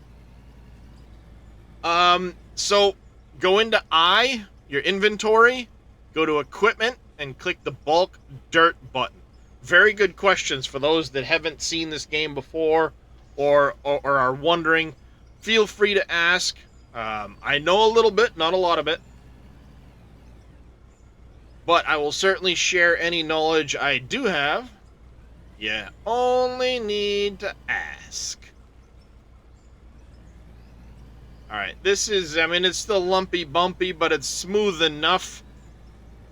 So go into your inventory, go to equipment, and click the bulk dirt button. Very good questions for those that haven't seen this game before or are wondering. Feel free to ask. I know a little bit, not a lot of it. But I will certainly share any knowledge I do have. You only need to ask. Alright, this is, it's still lumpy bumpy, but it's smooth enough.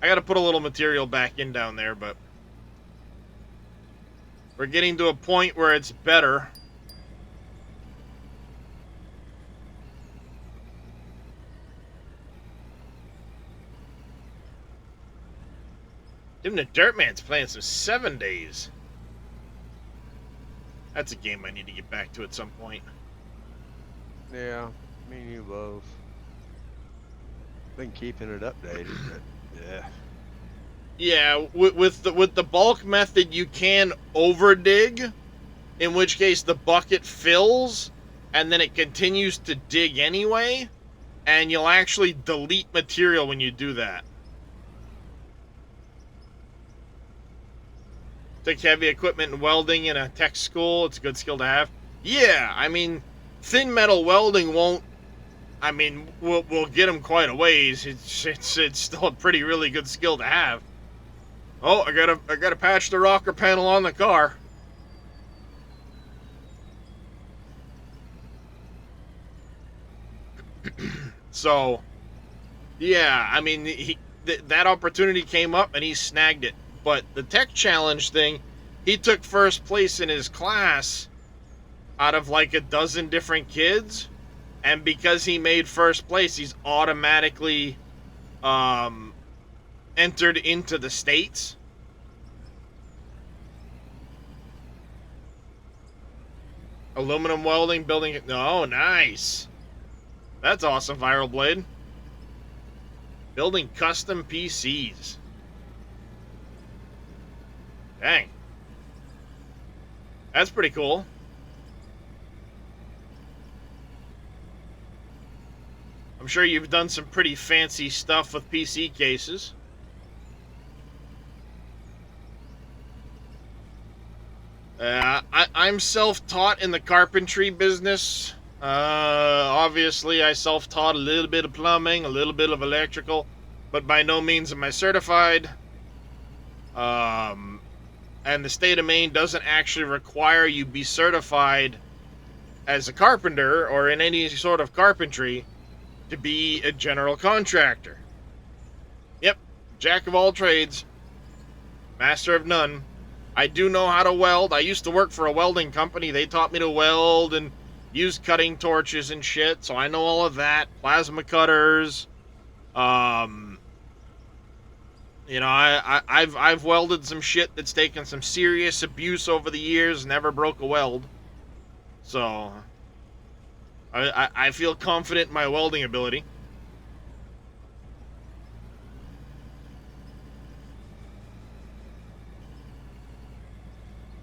I gotta put a little material back in down there, but... we're getting to a point where it's better. Even the Dirtman's playing some 7 Days. That's a game I need to get back to at some point. Yeah, me and you both. Been keeping it updated, but yeah. Yeah, with the bulk method, you can over dig, in which case the bucket fills, and then it continues to dig anyway, and you'll actually delete material when you do that. Took heavy equipment and welding in a tech school. It's a good skill to have. Yeah, I mean, thin metal welding won't. I mean, we'll get them quite a ways. It's still a pretty really good skill to have. Oh, I gotta patch the rocker panel on the car. So, yeah, I mean, that opportunity came up and he snagged it. But the tech challenge thing, he took first place in his class out of like a dozen different kids. And because he made first place, he's automatically entered into the States. Aluminum welding, building. Oh, nice. That's awesome, Viral Blade. Building custom PCs. Dang. That's pretty cool. I'm sure you've done some pretty fancy stuff with PC cases. I'm self-taught in the carpentry business. Obviously, I self-taught a little bit of plumbing, a little bit of electrical, but by no means am I certified. And the state of Maine doesn't actually require you be certified as a carpenter or in any sort of carpentry to be a general contractor. Yep, jack of all trades, master of none. I do know how to weld. I used to work for a welding company. They taught me to weld and use cutting torches and shit, so I know all of that. Plasma cutters. You know, I've welded some shit that's taken some serious abuse over the years, never broke a weld. So I feel confident in my welding ability.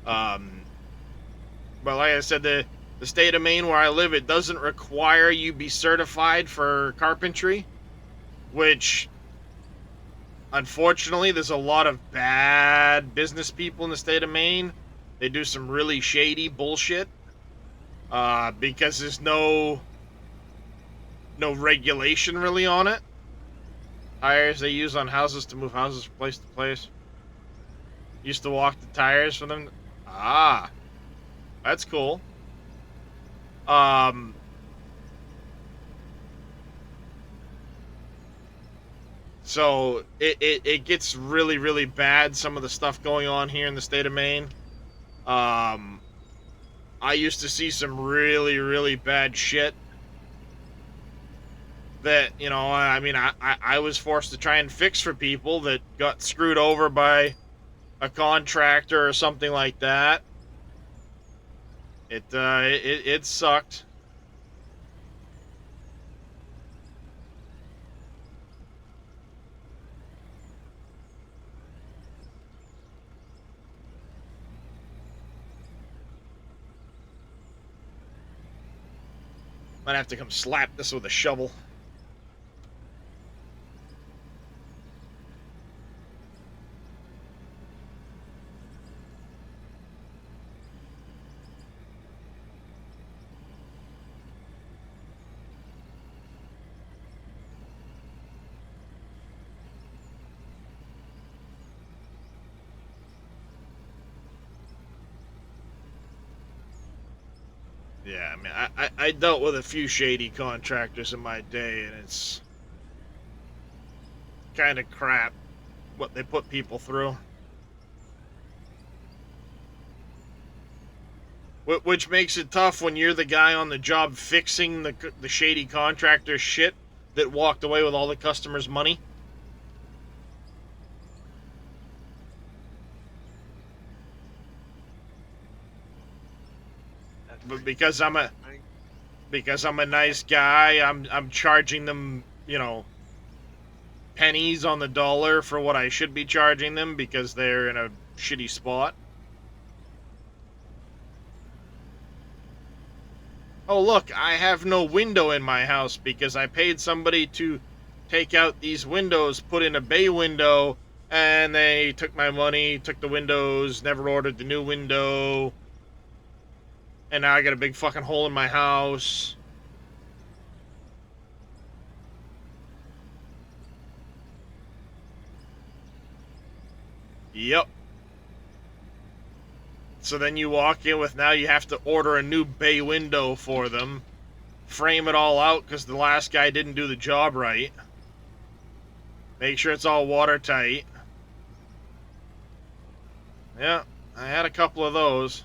But like I said, the state of Maine where I live, it doesn't require you be certified for carpentry, which unfortunately there's a lot of bad business people in the state of Maine. They do some really shady bullshit because there's no regulation really on it. Tires they use on houses to move houses from place to place. Used to walk the tires for them. Ah, that's cool. So it gets really, really bad, some of the stuff going on here in the state of Maine. I used to see some really, really bad shit that, you know, I mean, I was forced to try and fix for people that got screwed over by a contractor or something like that. It sucked. Might have to come slap this with a shovel. Yeah, I mean, I dealt with a few shady contractors in my day, and it's kind of crap what they put people through. Which makes it tough when you're the guy on the job fixing the shady contractor shit that walked away with all the customers' money. but because I'm a nice guy, I'm charging them, you know, pennies on the dollar for what I should be charging them because they're in a shitty spot. Oh look, I have no window in my house because I paid somebody to take out these windows, put in a bay window, and they took my money, took the windows, never ordered the new window, and now I got a big fucking hole in my house. Yep. So then you walk in with, now you have to order a new bay window for them, frame it all out because the last guy didn't do the job right, make sure it's all watertight. Yeah, I had a couple of those.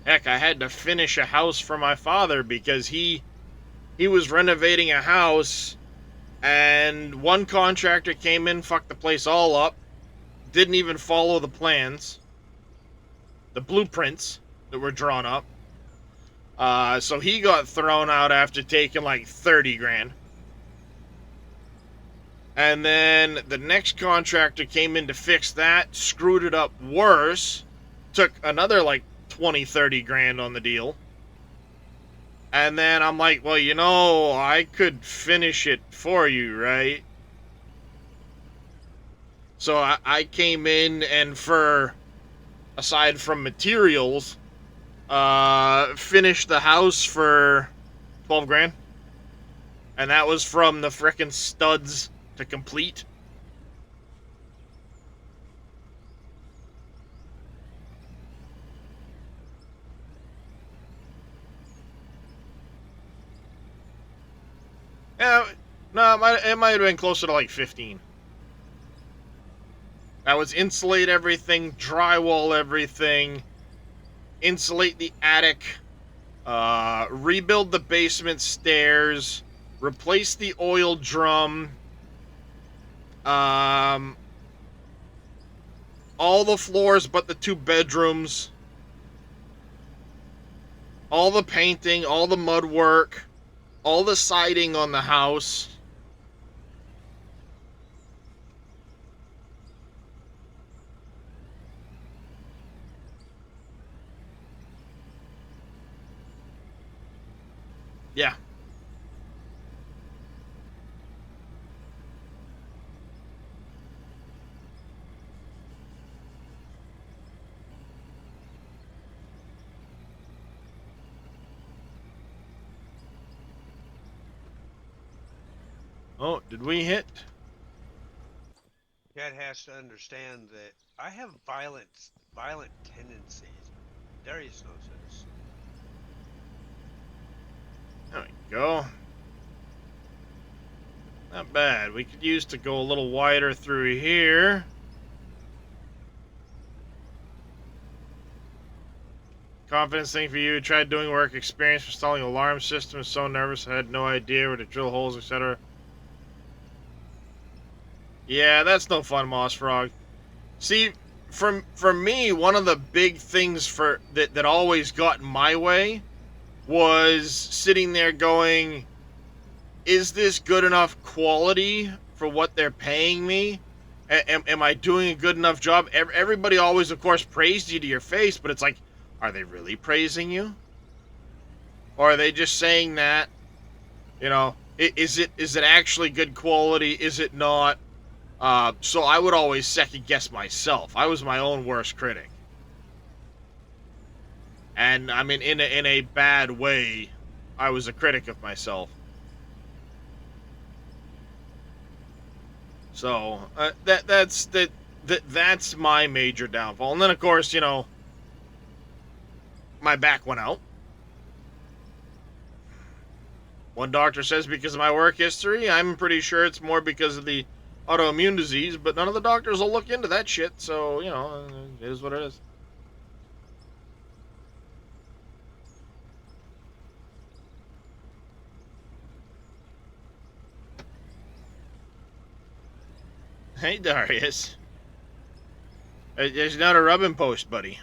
Heck, I had to finish a house for my father because he was renovating a house, and one contractor came in, fucked the place all up, didn't even follow the plans, the blueprints that were drawn up. So he got thrown out after taking like 30 grand. And then the next contractor came in to fix that, screwed it up worse, took another like 20-30 grand on the deal. And then I'm like, well, you know, I could finish it for you, right? So I came in, and for, aside from materials, finished the house for 12 grand. And that was from the frickin' studs to complete. Yeah, no, it might have been closer to like 15. That was insulate everything, drywall everything, insulate the attic, rebuild the basement stairs, replace the oil drum, all the floors but the 2 bedrooms, all the painting, all the mud work, all the siding on the house. Yeah. Oh, did we hit? Cat has to understand that I have violent tendencies. Darius knows this. There we go. Not bad. We could use to go a little wider through here. Confidence thing for you. Tried doing work. Experience installing alarm systems. So nervous. I had no idea where to drill holes, etc. Yeah, that's no fun, Moss Frog. See, for me, one of the big things that always got in my way was sitting there going, is this good enough quality for what they're paying me? Am I doing a good enough job? Everybody always, of course, praised you to your face, but it's like, are they really praising you? Or are they just saying that? You know, is it actually good quality? Is it not? So I would always second guess myself. I was my own worst critic. And I mean, in a bad way, I was a critic of myself. So that's my major downfall. And then of course, you know, my back went out. One doctor says because of my work history. I'm pretty sure it's more because of the autoimmune disease, but none of the doctors will look into that shit. So, you know, it is what it is. Hey, Darius. There's not a rubbing post, buddy.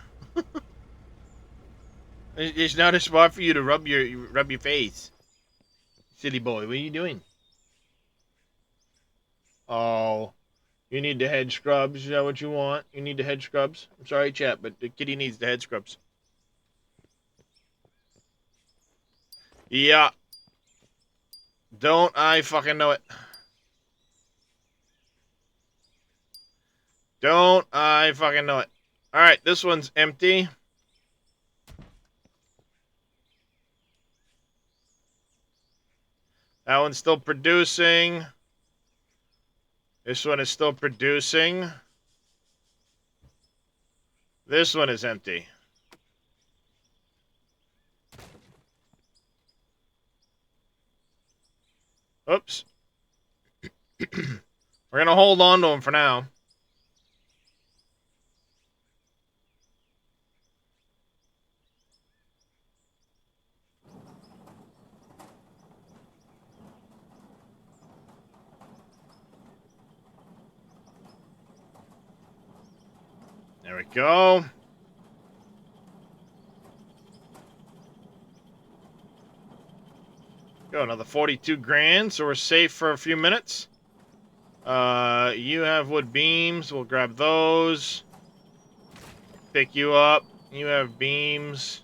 There's not a spot for you to rub your face. Silly boy, what are you doing? Oh, you need the head scrubs. Is that what you want? You need the head scrubs? I'm sorry, chat, but the kitty needs the head scrubs. Yeah. Don't I fucking know it. Don't I fucking know it. Alright, this one's empty. That one's still producing. This one is still producing. This one is empty. Oops. We're going to hold on to them for now. There we go. Go another 42 grand, so we're safe for a few minutes. You have wood beams. We'll grab those. Pick you up. You have beams,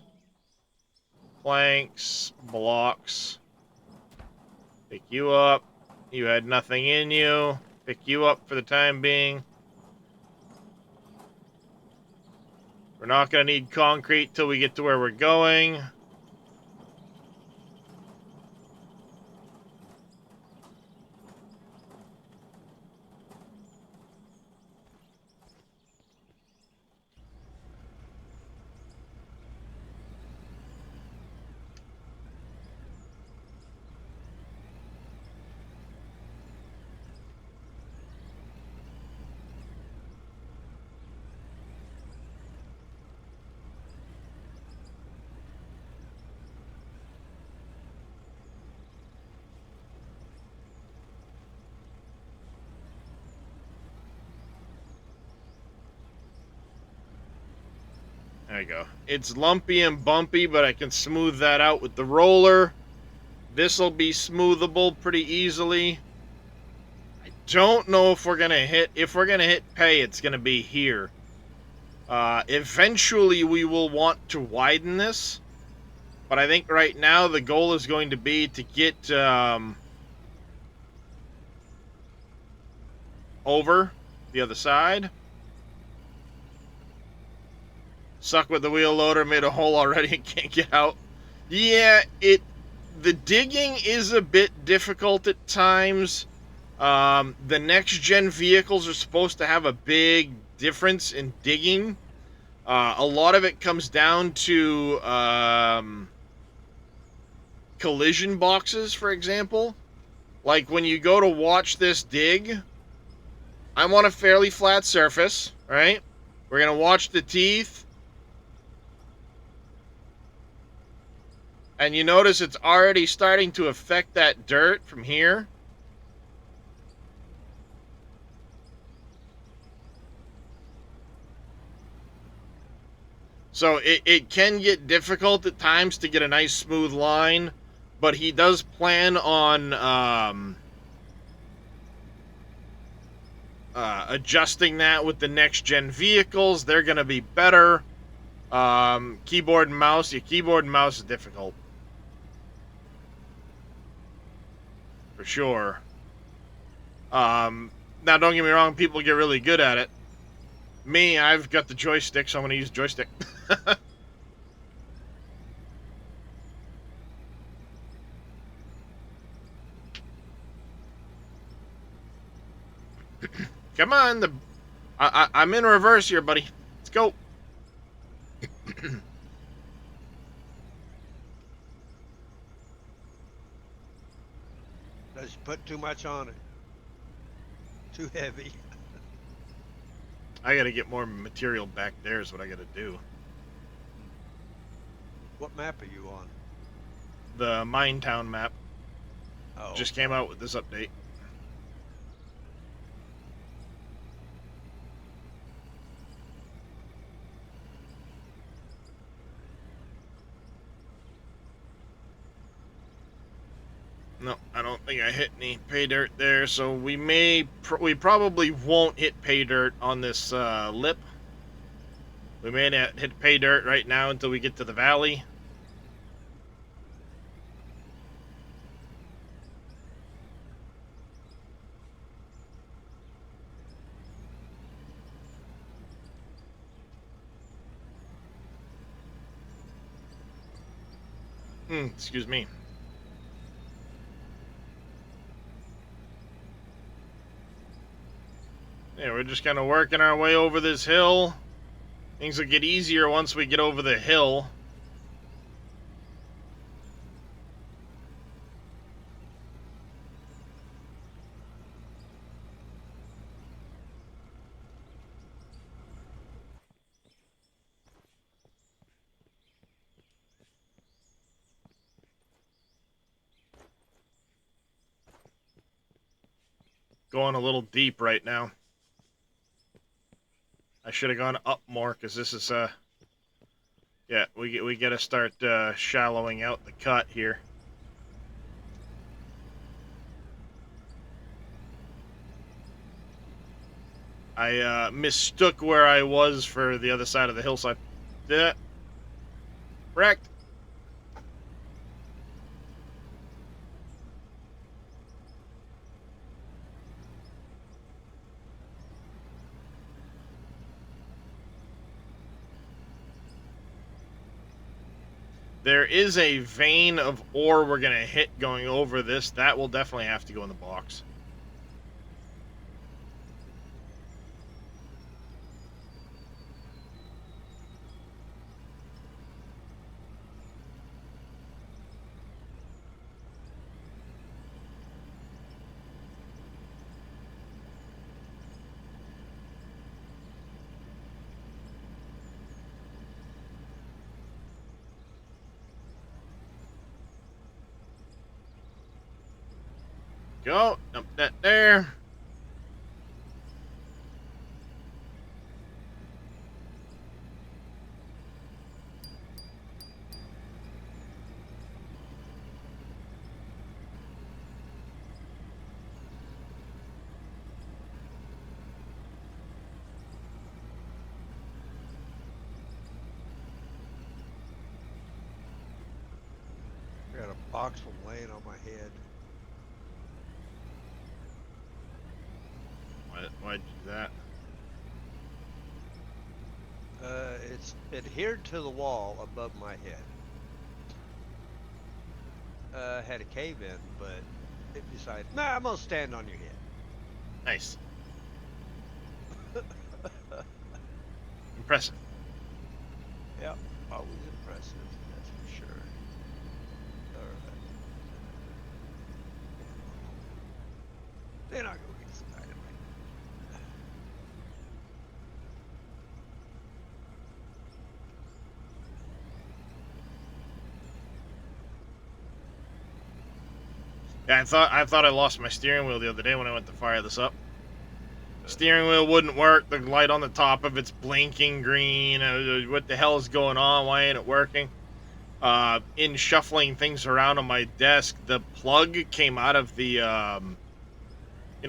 planks, blocks. Pick you up. You had nothing in you. Pick you up for the time being. We're not going to need concrete till we get to where we're going. There you go. It's lumpy and bumpy, but I can smooth that out with the roller. This'll be smoothable pretty easily. I don't know if we're gonna hit. If we're gonna hit pay, it's gonna be here. Eventually, we will want to widen this, but I think right now the goal is going to be to get over the other side. Suck with the wheel loader, made a hole already and can't get out. Yeah, the digging is a bit difficult at times. The next gen vehicles are supposed to have a big difference in digging. A lot of it comes down to collision boxes, for example. Like when you go to watch this dig, I'm on a fairly flat surface, right? We're going to watch the teeth. And you notice it's already starting to affect that dirt from here. So it can get difficult at times to get a nice smooth line, but he does plan on adjusting that with the next gen vehicles. They're going to be better. Keyboard and mouse. Your keyboard and mouse is difficult. For sure. Now, don't get me wrong, people get really good at it. Me, I've got the joystick, so I'm going to use joystick. Come on, I'm in reverse here, buddy. Let's go. Does you put too much on it? Too heavy. I gotta get more material back there is what I gotta do. What map are you on? The Minetown map. Oh. Just came out with this update. No, I don't think I hit any pay dirt there, so we probably won't hit pay dirt on this lip. We may not hit pay dirt right now until we get to the valley. Excuse me. Yeah, we're just kind of working our way over this hill. Things will get easier once we get over the hill. Going a little deep right now. I should have gone up more, because this is yeah, we got to start shallowing out the cut here. I mistook where I was for the other side of the hillside. Yeah. Wrecked. There is a vein of ore we're going to hit going over this. That will definitely have to go in the box. Go, dump that there. I got a box from laying on my head. Why'd you do that? It's adhered to the wall above my head. Had a cave in, but it decided, nah, I'm gonna stand on your head. Nice. Impressive. Yep, always impressive, that's for sure. Alright. Then I go get some dynamite. Yeah, I thought I lost my steering wheel the other day when I went to fire this up. Steering wheel wouldn't work. The light on the top of it's blinking green. What the hell is going on? Why ain't it working? In shuffling things around on my desk, the plug came out of the, you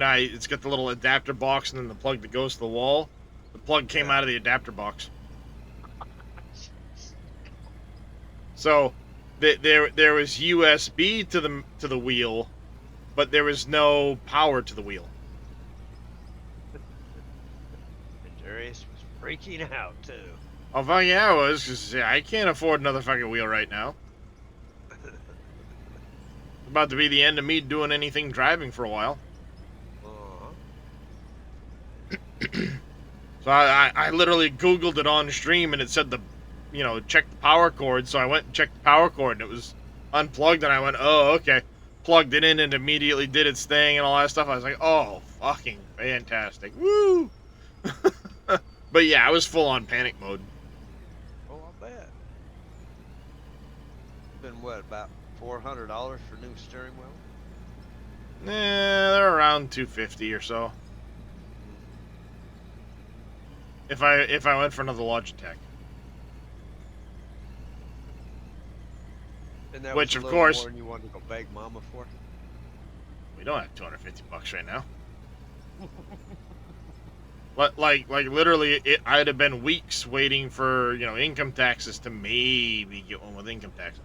know, it's got the little adapter box and then the plug that goes to the wall. The plug came out of the adapter box. So there was USB to the wheel, but there was no power to the wheel. Darius was freaking out too. Oh fuck yeah, I was, because I can't afford another fucking wheel right now. It's about to be the end of me doing anything driving for a while. So I literally Googled it on stream and it said check the power cord. So I went and checked the power cord and it was unplugged and I went, oh, okay. Plugged it in and immediately did its thing and all that stuff. I was like, oh, fucking fantastic. Woo! But yeah, I was full on panic mode. Oh, I bet. Been what, about $400 for new steering wheel? They're around $250 or so. If I went for another Logitech. And that Which, was of a little course, more than you wanted to go beg mama for? We don't have 250 bucks right now. Like literally, I'd have been weeks waiting for, you know, income taxes to maybe get one with income taxes.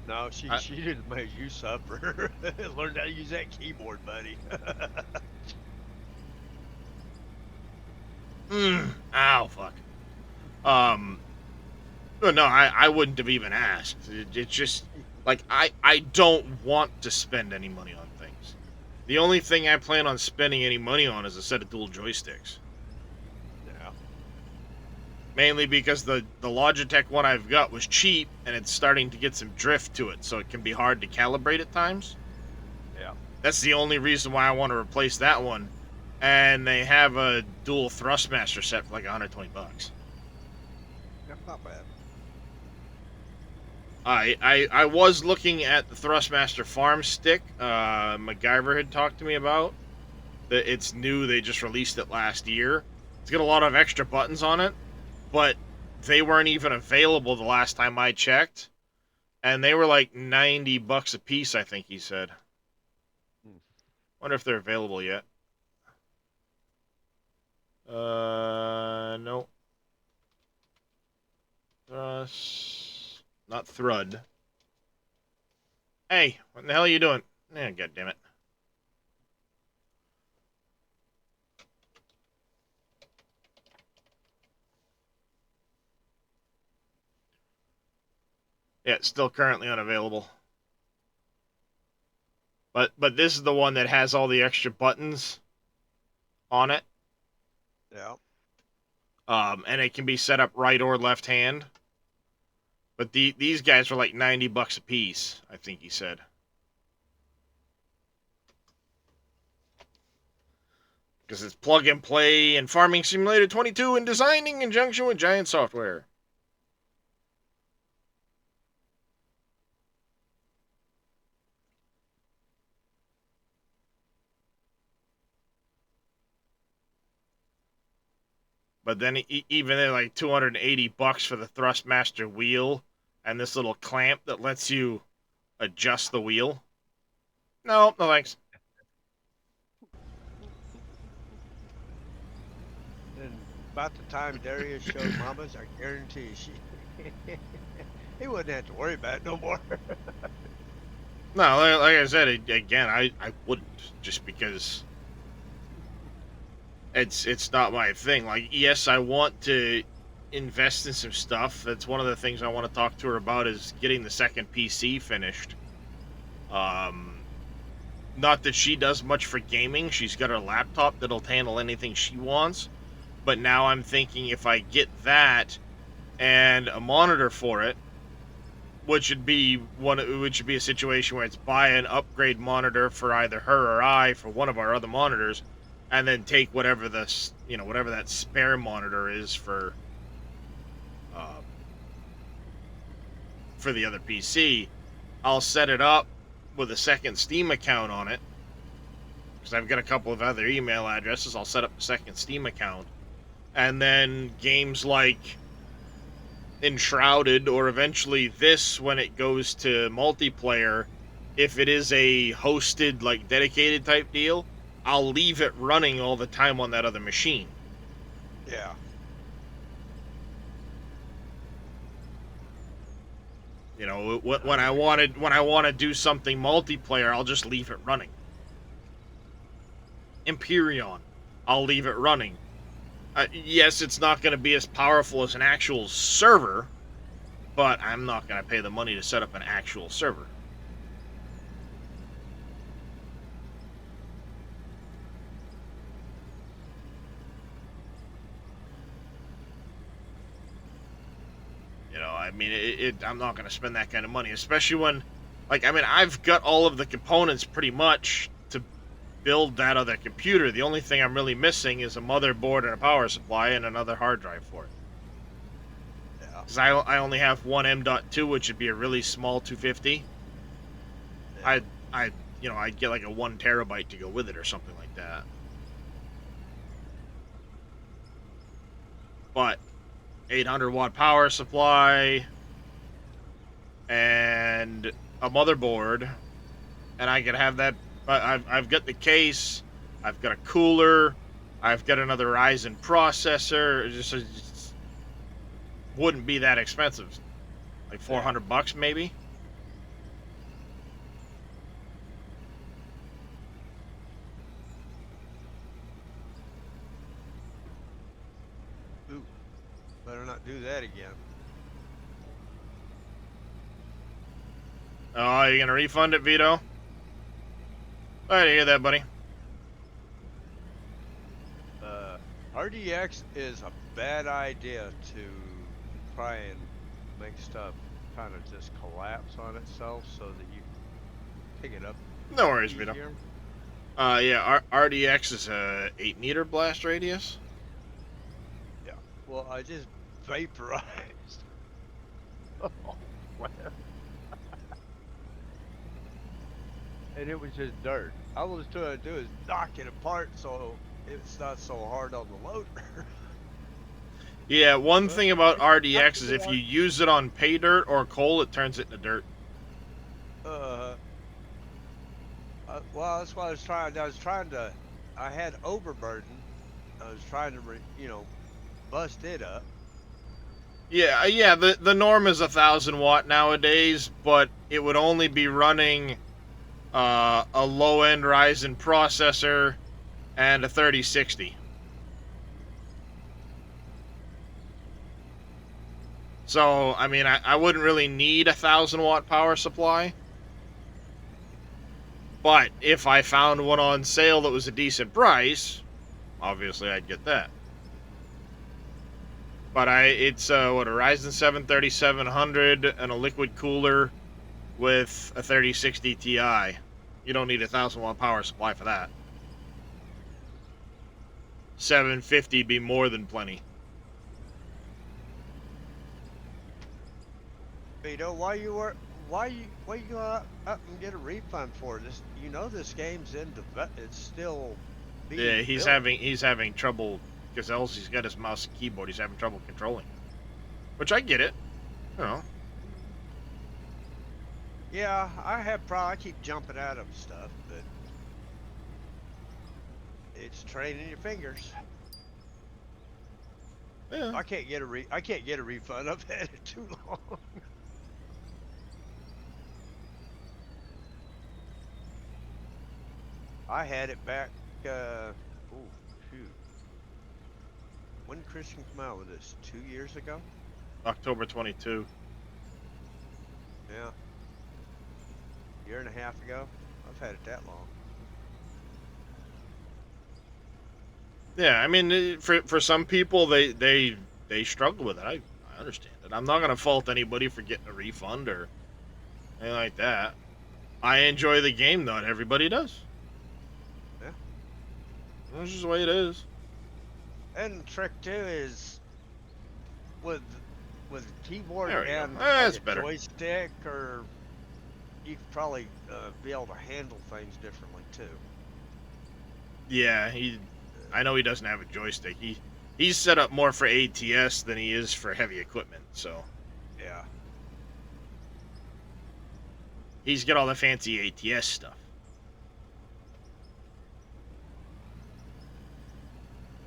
No, she didn't make you suffer. Learn how to use that keyboard, buddy. Ow, fuck. But no, I wouldn't have even asked. It's just, like, I don't want to spend any money on things. The only thing I plan on spending any money on is a set of dual joysticks. Yeah. Mainly because the Logitech one I've got was cheap, and it's starting to get some drift to it, so it can be hard to calibrate at times. Yeah. That's the only reason why I want to replace that one. And they have a dual Thrustmaster set for like 120 bucks. That's not bad. I was looking at the Thrustmaster Farm Stick. MacGyver had talked to me about. It's new. They just released it last year. It's got a lot of extra buttons on it, but they weren't even available the last time I checked, and they were like 90 bucks a piece, I think he said. Wonder if they're available yet. No. Not Thrud. Hey, what the hell are you doing? Eh, God damn it. Yeah, it's still currently unavailable. But this is the one that has all the extra buttons on it. Yeah. And it can be set up right or left hand. But these guys were like 90 bucks a piece, I think he said. Because it's plug and play and Farming Simulator 22 and designing in conjunction with Giant Software. But then even at like 280 bucks for the Thrustmaster wheel and this little clamp that lets you adjust the wheel. No thanks. And about the time Darius showed Mamas, I guarantee he wouldn't have to worry about it no more. No, like I said, again, I wouldn't, just because it's not my thing. Like, yes, I want to invest in some stuff. That's one of the things I want to talk to her about, is getting the second PC finished. Not that she does much for gaming. She's got her laptop that'll handle anything she wants. But now I'm thinking, if I get that and a monitor for it, which would be a situation where it's buy an upgrade monitor for either her or I for one of our other monitors, and then take whatever whatever that spare monitor is for the other PC. I'll set it up with a second Steam account on it, because I've got a couple of other email addresses. I'll set up a second Steam account, and then games like Enshrouded, or eventually this, when it goes to multiplayer, if it is a hosted, like, dedicated type deal, I'll leave it running all the time on that other machine. Yeah. You know, when I want to do something multiplayer, I'll just leave it running. Empyrean, I'll leave it running. Yes, it's not going to be as powerful as an actual server, but I'm not going to pay the money to set up an actual server. You know, I mean, I'm not going to spend that kind of money, especially when, like, I mean, I've got all of the components pretty much to build that other computer. The only thing I'm really missing is a motherboard and a power supply and another hard drive for it. Yeah. Because I only have one M.2, which would be a really small 250. Yeah. I'd get like a 1 terabyte to go with it or something like that. But 800 watt power supply and a motherboard, and I could have that. I've got the case, I've got a cooler, I've got another Ryzen processor. It just wouldn't be that expensive, like $400 maybe. Ooh, better not do that again. Oh, you gonna refund it, Vito? Sorry to hear that, buddy. RDX is a bad idea to try and make stuff kind of just collapse on itself so that you pick it up. No worries, Vito. easier. Yeah, RDX is a 8-meter blast radius. Yeah. Well, I just vaporized. And it was just dirt. All I was trying to do is knock it apart so it's not so hard on the loader. Yeah, one thing about RDX is if you use it on pay dirt or coal, it turns it into dirt. Well, that's what I was trying. I had overburden. I was trying to, bust it up. Yeah. The norm is 1,000 watt nowadays, but it would only be running a low-end Ryzen processor and a 3060. So, I mean, I wouldn't really need a 1,000 watt power supply. But if I found one on sale that was a decent price, obviously I'd get that. But it's a Ryzen 7 3700 and a liquid cooler with a 3060 Ti. You don't need a 1,000 watt power supply for that. 750 be more than plenty. Vito, why you go up and get a refund for this? You know this game's it's still being Yeah, built. he's having trouble because Elsie's got his mouse and keyboard. He's having trouble controlling, which I get it. You know. Yeah, I keep jumping out of stuff, but it's training your fingers. Yeah. I can't get a refund. I've had it too long. I had it back. Oh shoot! When did Christian come out with this? 2 years ago? October 22. Yeah. Year and a half ago. I've had it that long. Yeah, I mean, for some people, they struggle with it. I understand it. I'm not gonna fault anybody for getting a refund or anything like that. I enjoy the game, not everybody does. Yeah. That's just the way it is. And the trick too is with keyboard There we go. and That's like a better. joystick, or you could probably be able to handle things differently too. Yeah, I know he doesn't have a joystick. He's set up more for ATS than he is for heavy equipment, so Yeah. he's got all the fancy ATS stuff.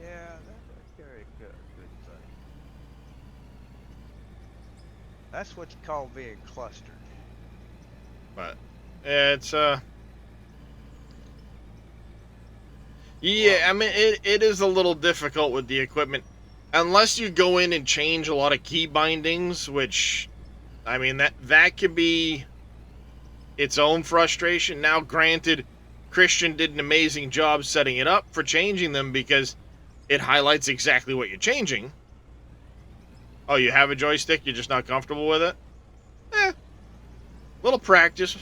Yeah, that's very good thing. That's what you call being clustered. But it's yeah, I mean it is a little difficult with the equipment unless you go in and change a lot of key bindings, which I mean that could be its own frustration. Now granted, Christian did an amazing job setting it up for changing them because it highlights exactly what you're changing. Oh, you have a joystick, you're just not comfortable with it? Little practice.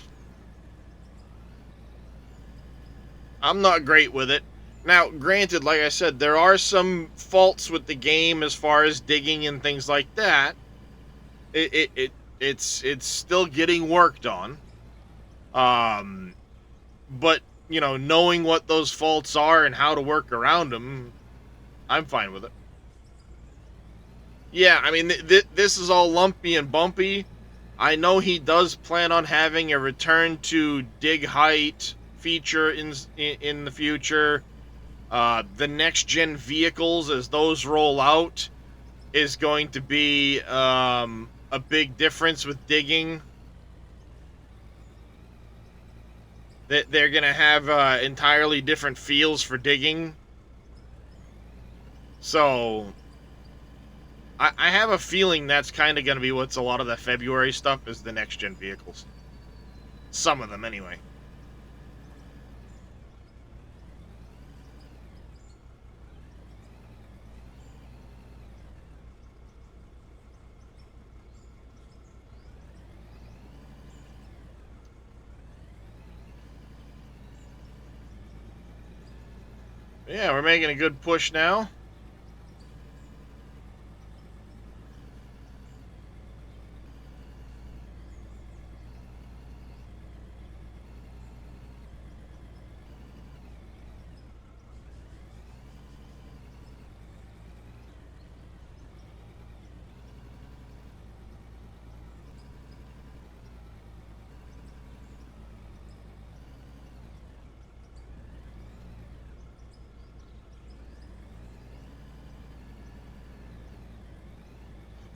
I'm not great with it. Now, granted, like I said, there are some faults with the game as far as digging and things like that. It's still getting worked on. But, you know, knowing what those faults are and how to work around them, I'm fine with it. Yeah, I mean, this is all lumpy and bumpy, I know he does plan on having a return to dig height feature in the future. The next gen vehicles, as those roll out, is going to be a big difference with digging. They're going to have entirely different feels for digging. So I have a feeling that's kind of going to be what's a lot of the February stuff is the next gen vehicles. Some of them, anyway. Yeah, we're making a good push now.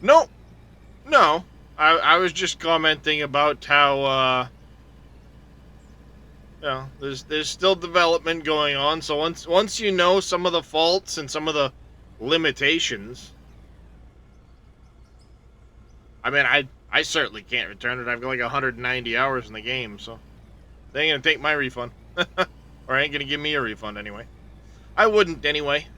No, no. I was just commenting about how you know, there's still development going on. So once you know some of the faults and some of the limitations, I mean, I certainly can't return it. I've got like 190 hours in the game, so they ain't gonna take my refund, or ain't gonna give me a refund anyway. I wouldn't anyway.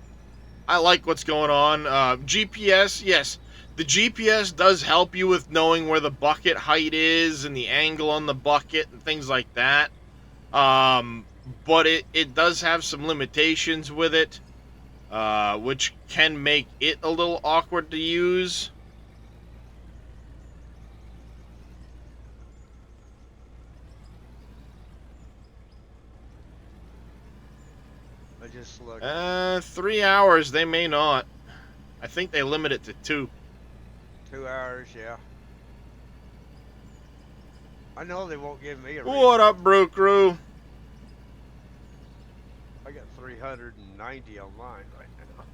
I like what's going on. GPS, yes. The GPS does help you with knowing where the bucket height is and the angle on the bucket and things like that. But it does have some limitations with it, which can make it a little awkward to use. I just looked. 3 hours, they may not. I think they limit it to 2. 2 hours, yeah. I know they won't give me a What up, Brew Crew? I got 390 online right now.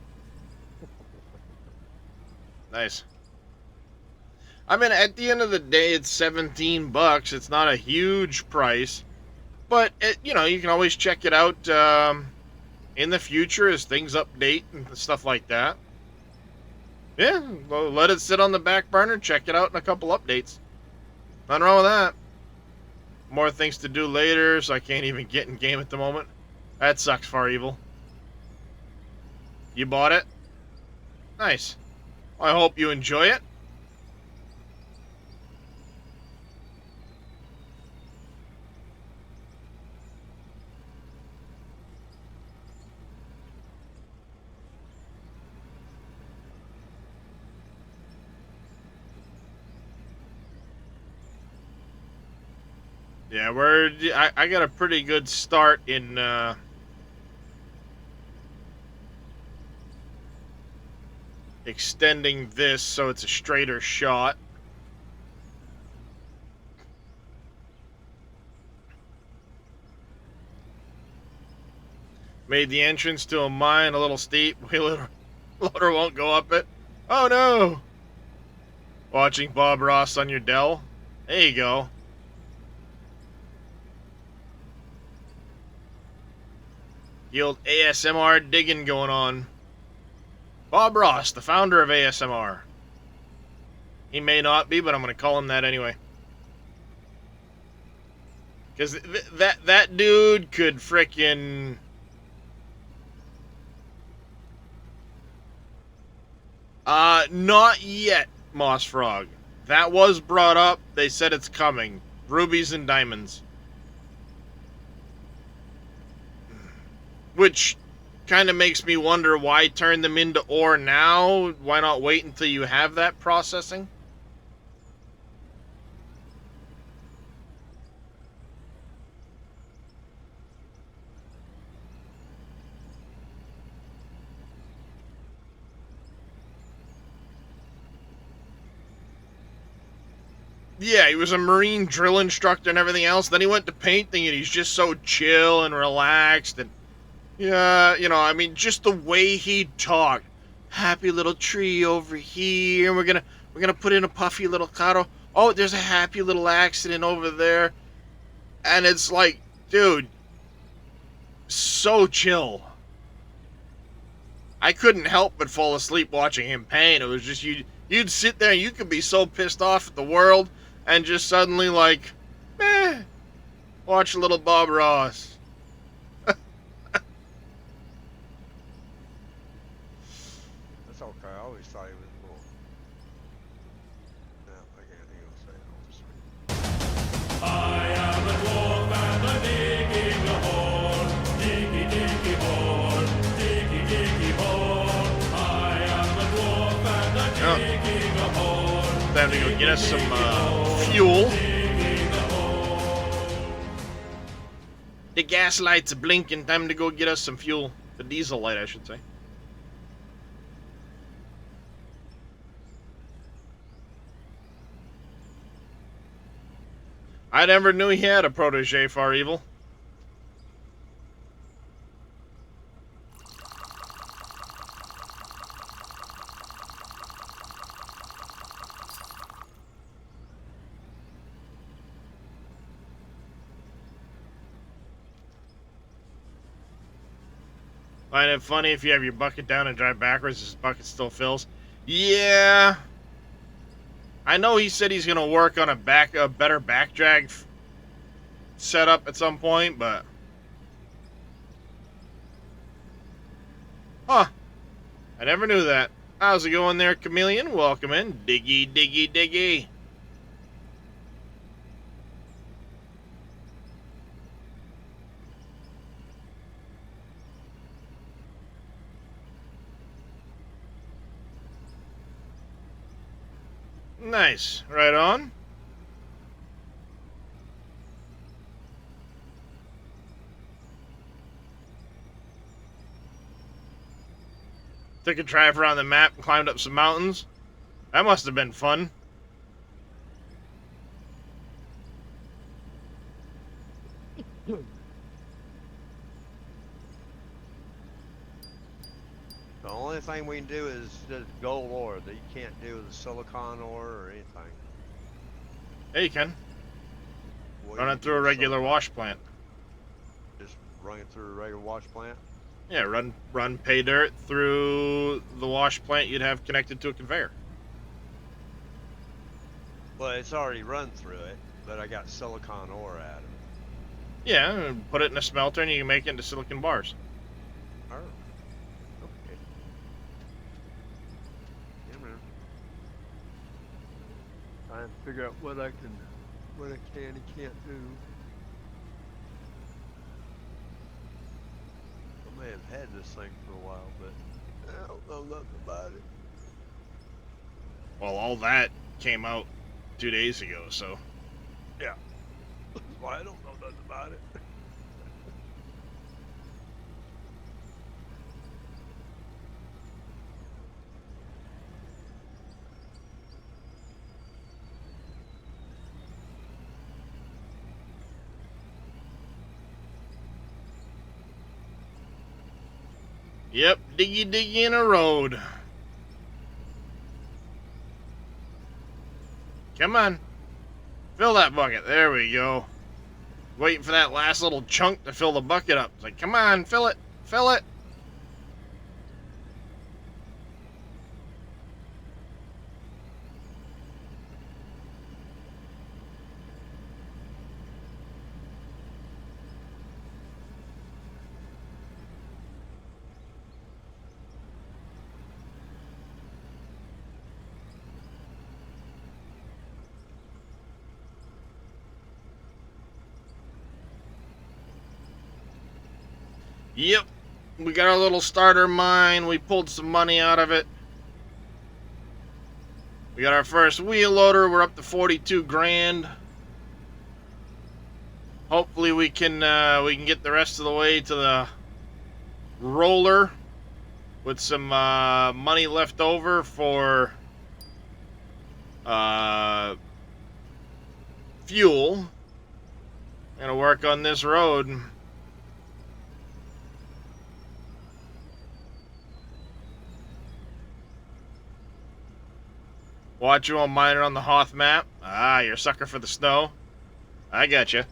Nice. I mean, at the end of the day, it's $17. It's not a huge price, but you know, you can always check it out in the future as things update and stuff like that. Yeah, well, let it sit on the back burner. Check it out in a couple updates. Nothing wrong with that. More things to do later, so I can't even get in game at the moment. That sucks, Far Evil. You bought it? Nice. Well, I hope you enjoy it. Yeah, I got a pretty good start in extending this so it's a straighter shot. Made the entrance to a mine a little steep. Loader won't go up it. Oh no! Watching Bob Ross on your Dell. There you go. The old ASMR digging going on. Bob Ross, the founder of ASMR. He may not be, but I'm going to call him that anyway. Because that dude could frickin'... Not yet, Moss Frog. That was brought up. They said it's coming. Rubies and diamonds. Which kind of makes me wonder why turn them into ore now? Why not wait until you have that processing? Yeah, he was a Marine drill instructor and everything else. Then he went to painting, and he's just so chill and relaxed. And yeah, you know, I mean, just the way he talked. Happy little tree over here. We're gonna put in a puffy little cotto. Oh, there's a happy little accident over there. And it's like, dude, so chill. I couldn't help but fall asleep watching him paint. It was just you'd sit there and you could be so pissed off at the world and just suddenly like, watch little Bob Ross. That's okay. I always thought he was cool. No, I can't think of say it. I am a dwarf and I'm digging a hole. Diggy, diggy hole. Diggy, diggy hole. I am a dwarf and I'm digging a hole. Time to go get us some fuel. The gas lights are blinking. Time to go get us some fuel. The diesel light, I should say. I never knew he had a protege, Far Evil. Find it funny if you have your bucket down and drive backwards, his bucket still fills. Yeah. I know he said he's gonna work on a better back drag setup at some point, but huh? I never knew that. How's it going there, Chameleon? Welcome in. Diggy, diggy, diggy. Nice. Right on. Took a drive around the map and climbed up some mountains. That must have been fun. The only thing we can do is just gold ore that you can't do with the silicon ore or anything. Yeah, you can. What Run do it you through do a with regular silicon? wash plant. Just run it through a regular wash plant. Yeah, run pay dirt through the wash plant you'd have connected to a conveyor. Well, it's already run through it, but I got silicon ore out of it. Yeah, and put it in a smelter and you can make it into silicon bars. Oh. Okay. Yeah, man. Trying to figure out what I can and can't do. I may have had this thing for a while, but I don't know nothing about it. Well, all that came out 2 days ago, so. Yeah. That's why I don't know nothing about it. Yep, diggy diggy in a road. Come on. Fill that bucket. There we go. Waiting for that last little chunk to fill the bucket up. It's like, come on, fill it. Fill it. Yep, we got our little starter mine. We pulled some money out of it. We got our first wheel loader. We're up to 42 grand. Hopefully we can get the rest of the way to the roller with some money left over for fuel. Gonna work on this road. Watch you on miner on the Hoth map. Ah, you're a sucker for the snow. I gotcha.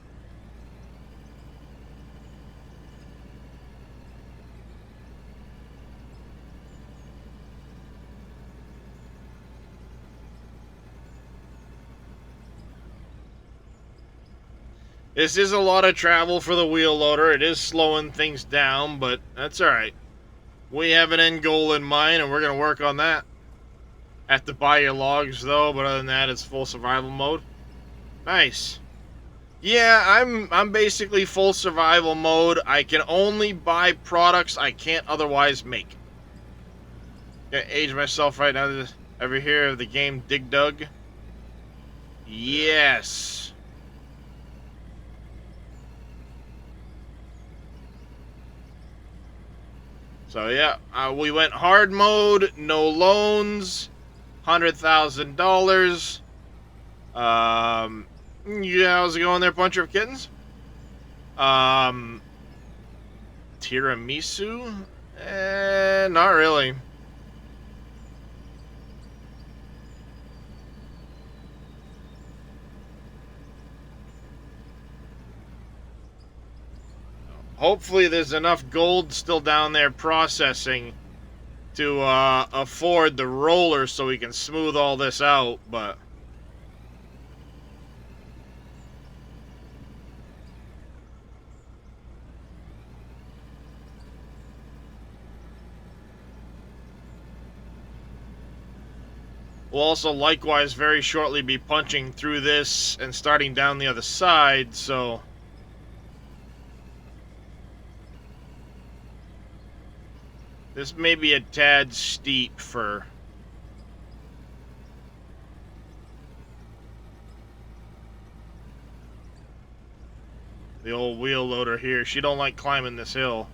This is a lot of travel for the wheel loader. It is slowing things down, but that's alright. We have an end goal in mind, and we're going to work on that. Have to buy your logs, though, but other than that, it's full survival mode. Nice. Yeah, I'm basically full survival mode. I can only buy products I can't otherwise make. Gonna age myself right now. Ever hear of the game Dig Dug? Yes. So yeah, we went hard mode, no loans, $100,000. Yeah, how's it going there, Puncher of Kittens? Tiramisu? Not really. Hopefully there's enough gold still down there processing to afford the roller so we can smooth all this out, but... We'll also likewise very shortly be punching through this and starting down the other side, so... This may be a tad steep for... the old wheel loader here. She don't like climbing this hill.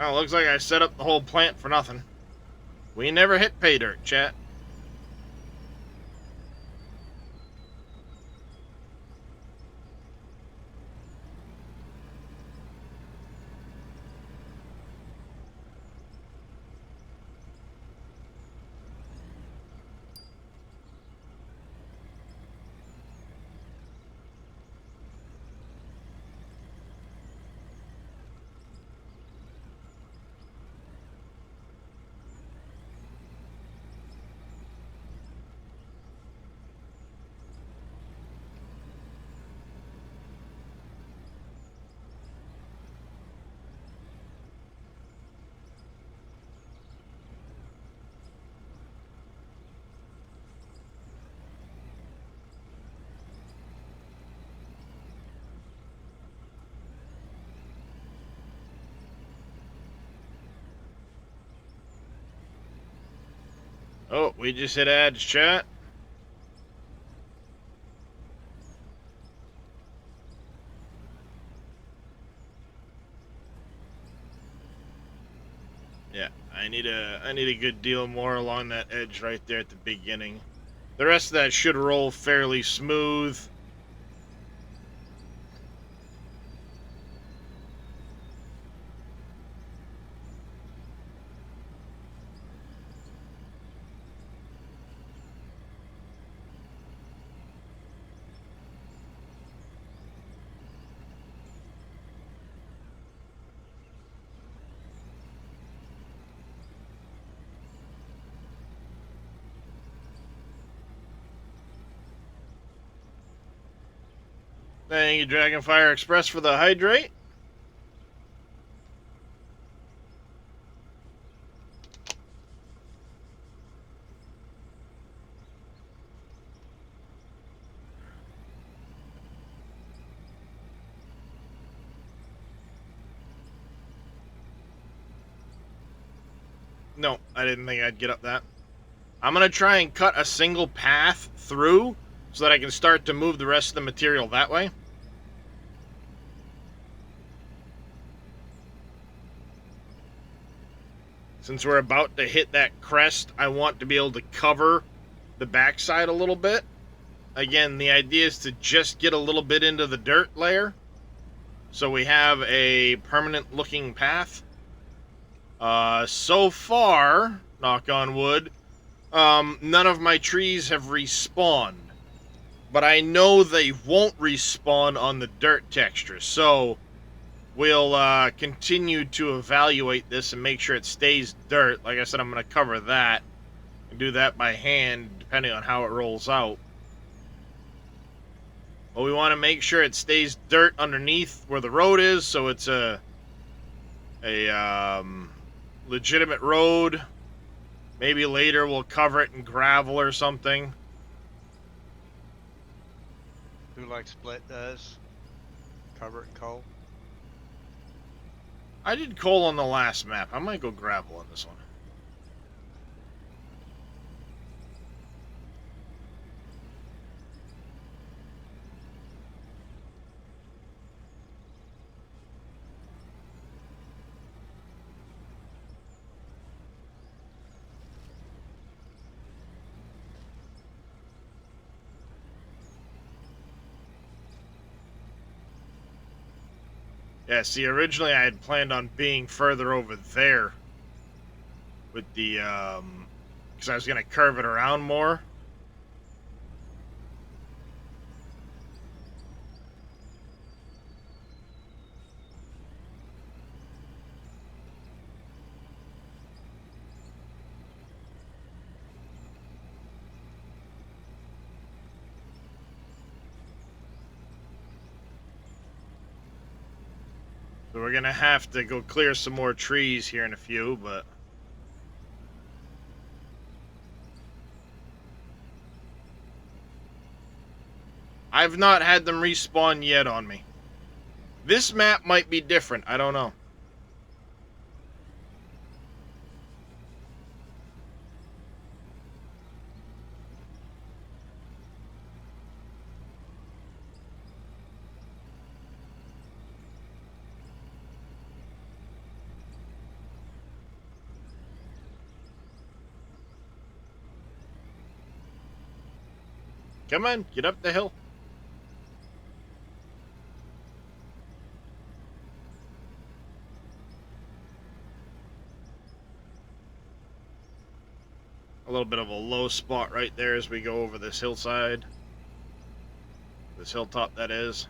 Oh, looks like I set up the whole plant for nothing. We never hit pay dirt, chat. Oh, we just hit ads, chat. Yeah, I need a good deal more along that edge right there at the beginning. The rest of that should roll fairly smooth. Thank you, Dragonfire Express, for the hydrate. No, I didn't think I'd get up that. I'm going to try and cut a single path through so that I can start to move the rest of the material that way. Since we're about to hit that crest, I want to be able to cover the backside a little bit. Again, the idea is to just get a little bit into the dirt layer so we have a permanent looking path. So far, knock on wood, none of my trees have respawned. But I know they won't respawn on the dirt texture, so we'll continue to evaluate this and make sure it stays dirt. Like I said, I'm going to cover that and do that by hand, depending on how it rolls out. But we want to make sure it stays dirt underneath where the road is, so it's a legitimate road. Maybe later we'll cover it in gravel or something. Do like Split does. Cover it in coal. I did coal on the last map. I might go gravel on this one. Yeah, see, originally I had planned on being further over there with the, because I was going to curve it around more. So we're going to have to go clear some more trees here in a few, but... I've not had them respawn yet on me. This map might be different, I don't know. Come on, get up the hill. A little bit of a low spot right there as we go over this hillside. This hilltop, that is.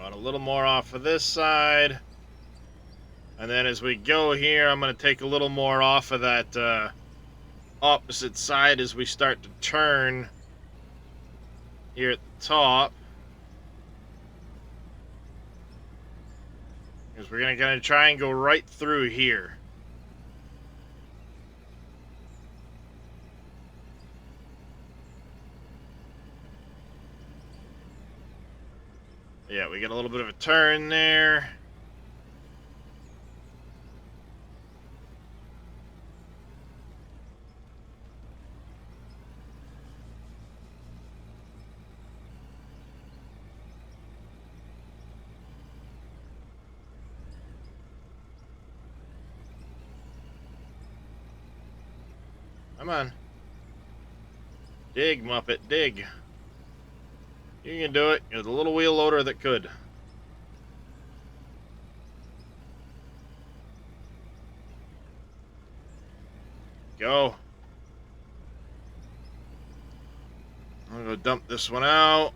A little more off of this side, and then as we go here, I'm going to take a little more off of that opposite side as we start to turn here at the top, because we're going to try and go right through here. Yeah, we get a little bit of a turn there. Come on. Dig, Muppet, dig. You can do it. You're the little wheel loader that could. Go. I'm gonna go dump this one out.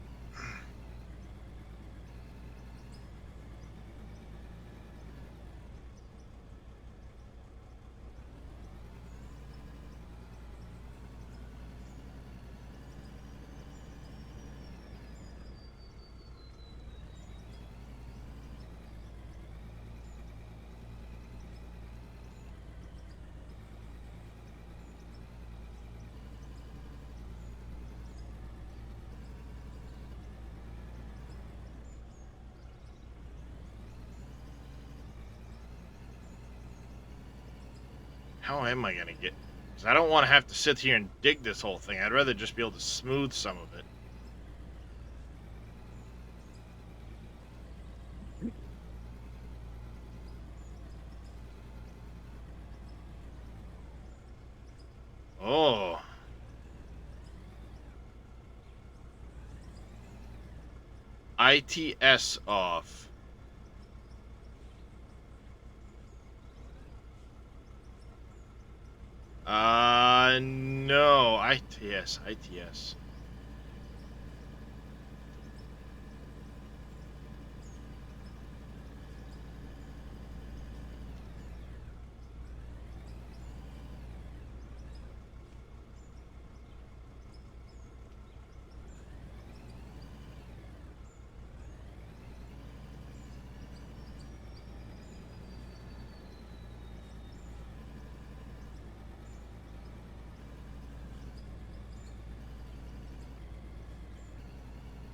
How am I gonna get... Because I don't want to have to sit here and dig this whole thing. I'd rather just be able to smooth some of it. Oh. ITS off. No. ITS.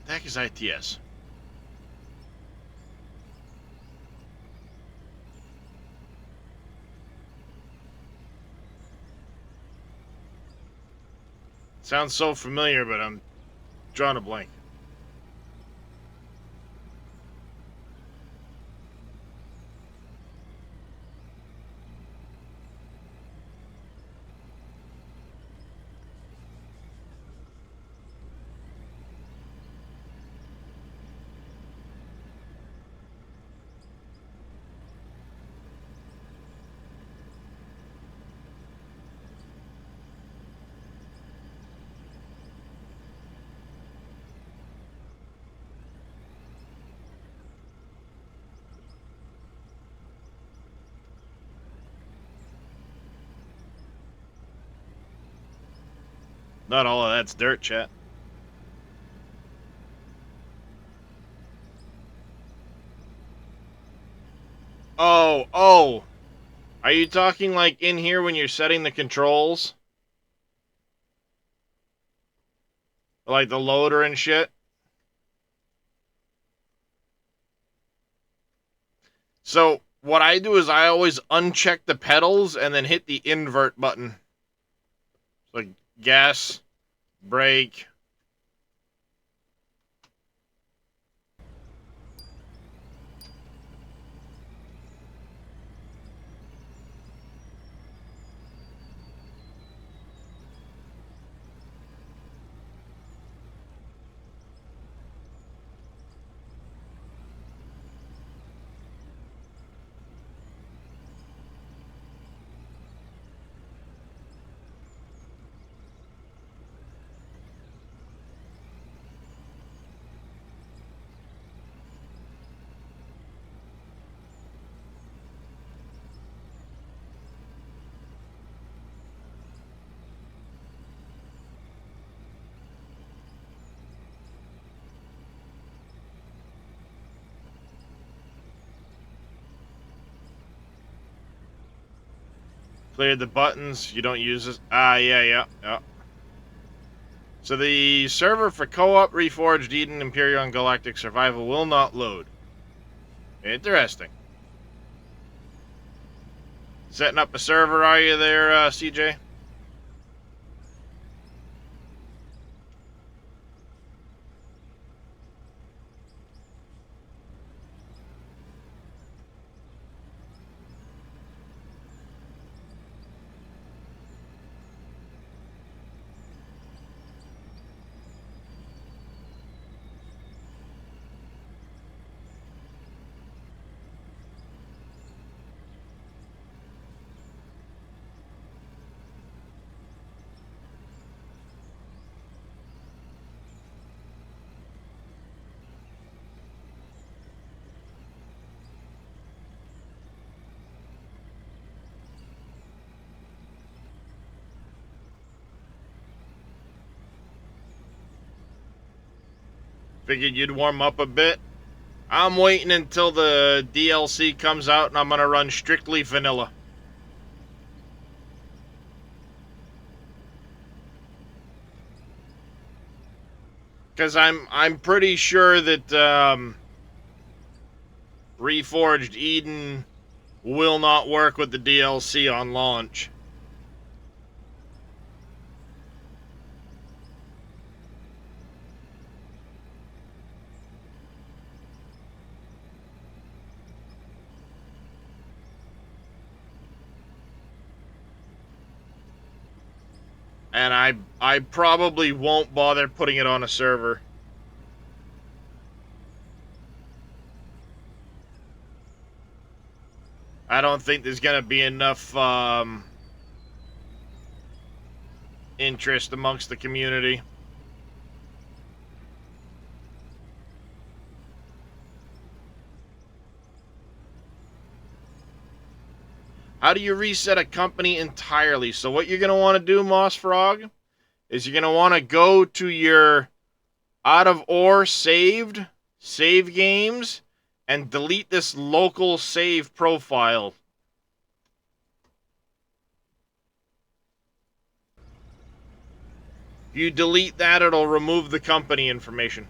The heck is ITS? Sounds so familiar, but I'm drawing a blank. Not all of that's dirt, chat. Oh. Are you talking like in here when you're setting the controls? Like the loader and shit? So what I do is I always uncheck the pedals and then hit the invert button. Like gas, brake. Clear the buttons. You don't use this. Yeah. So the server for Co-op, Reforged, Eden, Imperial, and Galactic Survival will not load. Interesting. Setting up a server, are you there, CJ? Figured you'd warm up a bit. I'm waiting until the DLC comes out and I'm gonna run strictly vanilla. Cause I'm pretty sure that Reforged Eden will not work with the DLC on launch. And I probably won't bother putting it on a server. I don't think there's gonna be enough interest amongst the community. How do you reset a company entirely? So what you're going to want to do, Moss Frog, is you're going to want to go to your out of ore save games and delete this local save profile. If you delete that, it'll remove the company information.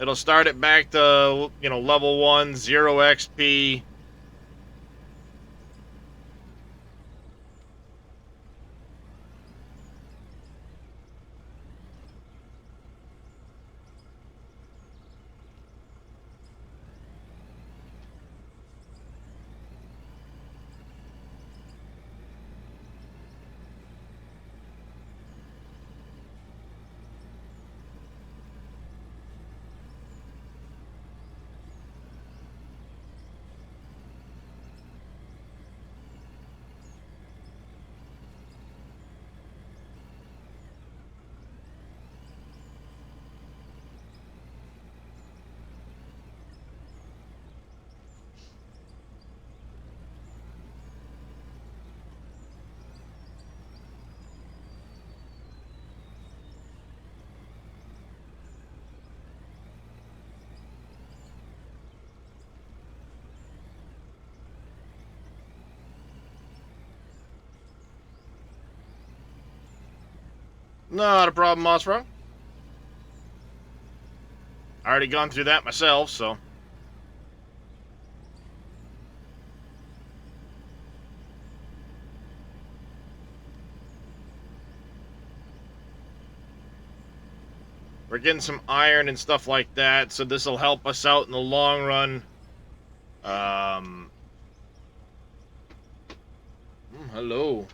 It'll start it back to, you know, level 1, 0 XP. Not a problem, Mossfrog. I already gone through that myself, so. We're getting some iron and stuff like that, so this will help us out in the long run. Hello.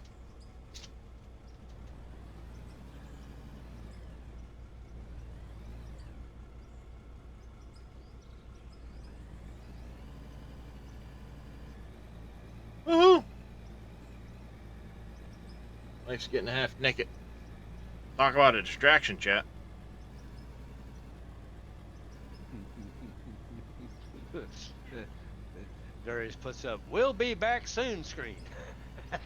Woohoo! Life's getting half naked. Talk about a distraction, chat. Darius puts up, "We'll be back soon" screen. Nah.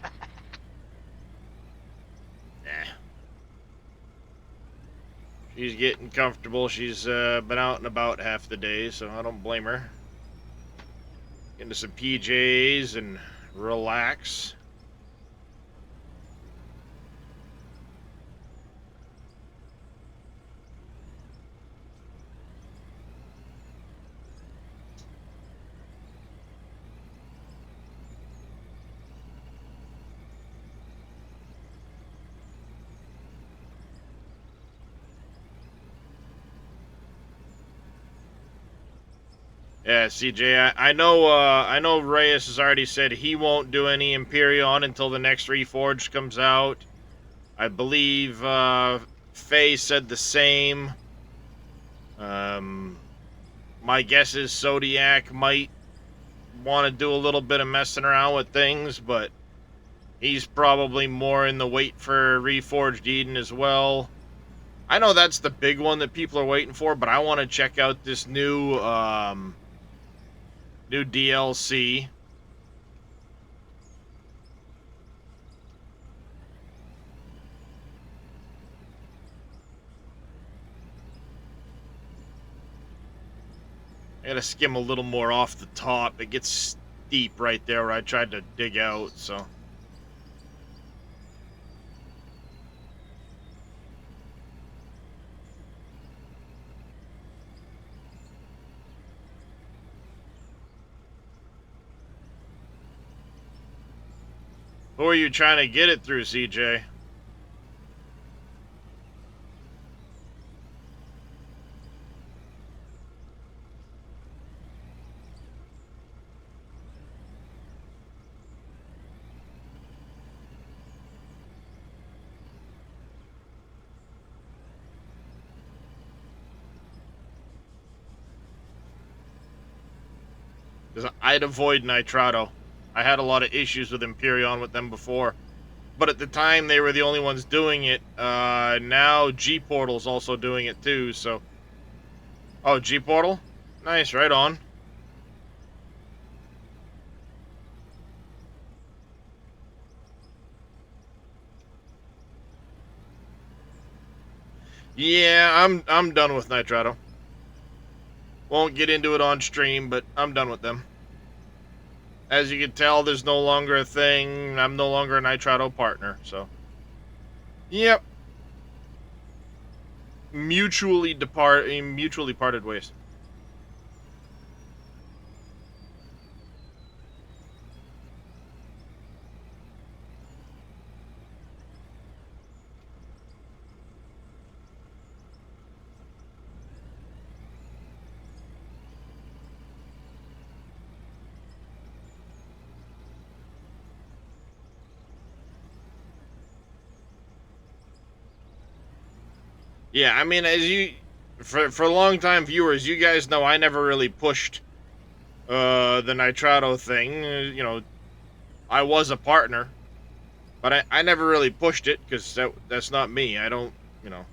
She's getting comfortable. She's been out and about half the day, so I don't blame her. Into some PJs and relax. Yeah, CJ, I know Reyes has already said he won't do any Imperion until the next Reforged comes out. I believe Faye said the same. My guess is Zodiac might want to do a little bit of messing around with things, but he's probably more in the wait for Reforged Eden as well. I know that's the big one that people are waiting for, but I want to check out this new new DLC. I gotta skim a little more off the top. It gets steep right there where I tried to dig out, so. Who are you trying to get it through, CJ? Because I'd avoid Nitrado. I had a lot of issues with Imperion with them before. But at the time, they were the only ones doing it. Now G-Portal's also doing it too, so... Oh, G-Portal? Nice, right on. Yeah, I'm done with Nitrado. Won't get into it on stream, but I'm done with them. As you can tell, there's no longer a thing. I'm no longer a Nitrado partner, so... Yep. Mutually parted ways. Yeah, I mean, as you, for long-time viewers, you guys know I never really pushed the Nitrado thing. You know, I was a partner, but I never really pushed it because that's not me. I don't, you know.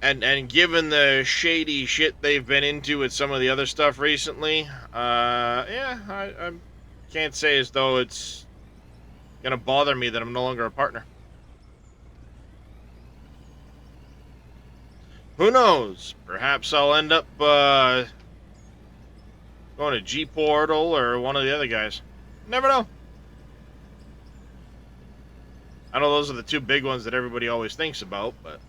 And given the shady shit they've been into with some of the other stuff recently, yeah, I can't say as though it's gonna bother me that I'm no longer a partner. Who knows? Perhaps I'll end up going to G-Portal or one of the other guys. Never know. I know those are the two big ones that everybody always thinks about, but...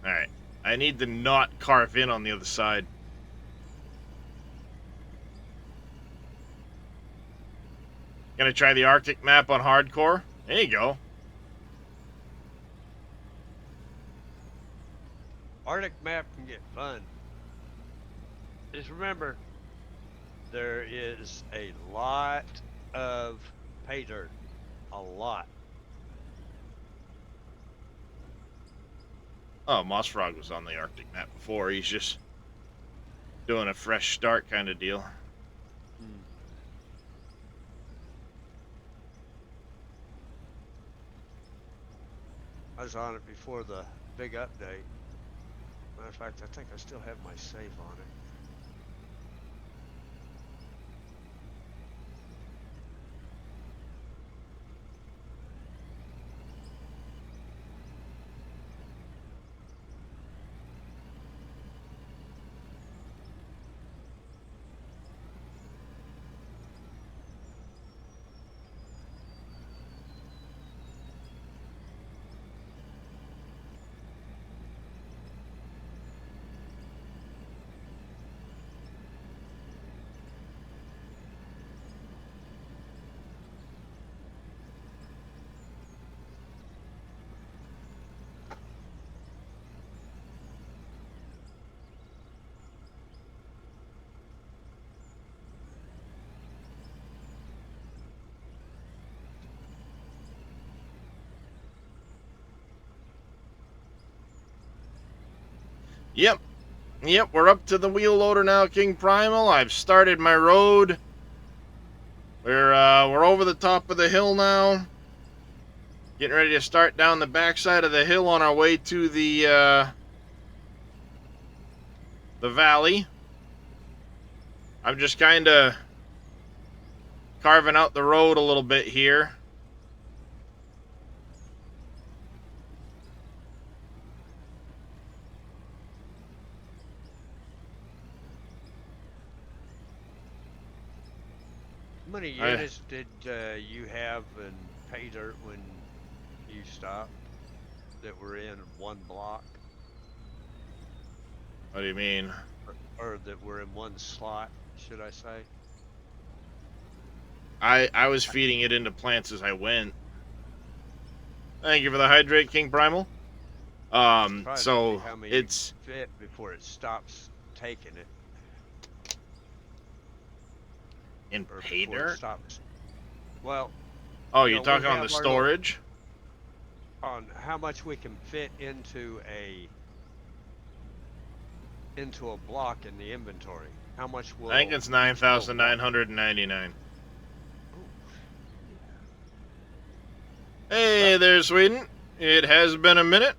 Alright. I need to not carve in on the other side. Gonna try the Arctic map on hardcore? There you go. Arctic map can get fun. Just remember, there is a lot of pay dirt. A lot. Oh, Mossfrog was on the Arctic map before. He's just doing a fresh start kind of deal. I was on it before the big update. Matter of fact, I think I still have my save on it. Yep. Yep, we're up to the wheel loader now, King Primal. I've started my road. We're over the top of the hill now. Getting ready to start down the backside of the hill on our way to the valley. I'm just kind of carving out the road a little bit here. How many units did you have in pay dirt when you stopped that were in one block? What do you mean? Or that were in one slot, should I say? I was feeding it into plants as I went. Thank you for the hydrate, King Primal. So how many it's fit before it stops taking it. in Or pay before it dirt. stops. Well, Oh, you you're know, we talking on have the our little- storage? on how much we can fit into a block in the inventory. How much will I think it's each little block- 9,999. Hey there, Sweden. It has been a minute.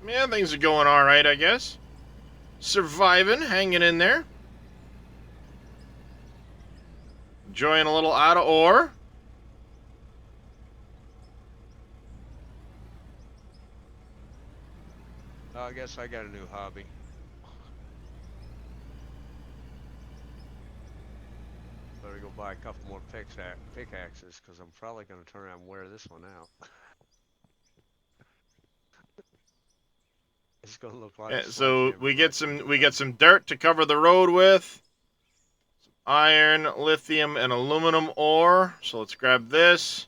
Yeah, things are going all right, I guess. Surviving, hanging in there. Enjoying a little out of ore. I guess I got a new hobby. Better go buy a couple more pickaxes because I'm probably going to turn around and wear this one out. It's going to look like. Yeah, so we get some dirt to cover the road with. Some iron, lithium, and aluminum ore. So let's grab this.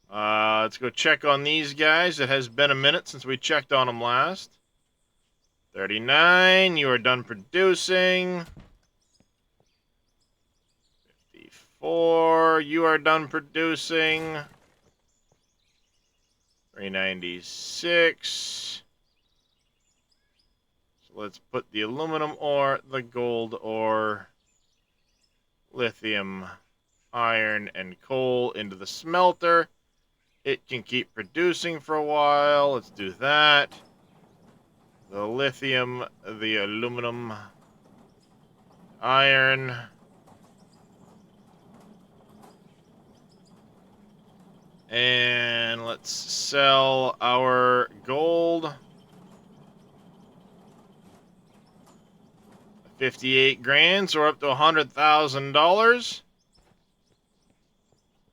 Let's go check on these guys. It has been a minute since we checked on them last. 39, you are done producing. 54, you are done producing. 396. So let's put the aluminum ore, the gold ore, lithium, iron, and coal into the smelter. It can keep producing for a while. Let's do that. The lithium, the aluminum, iron. And let's sell our gold. 58 grand, so we're up to $100,000.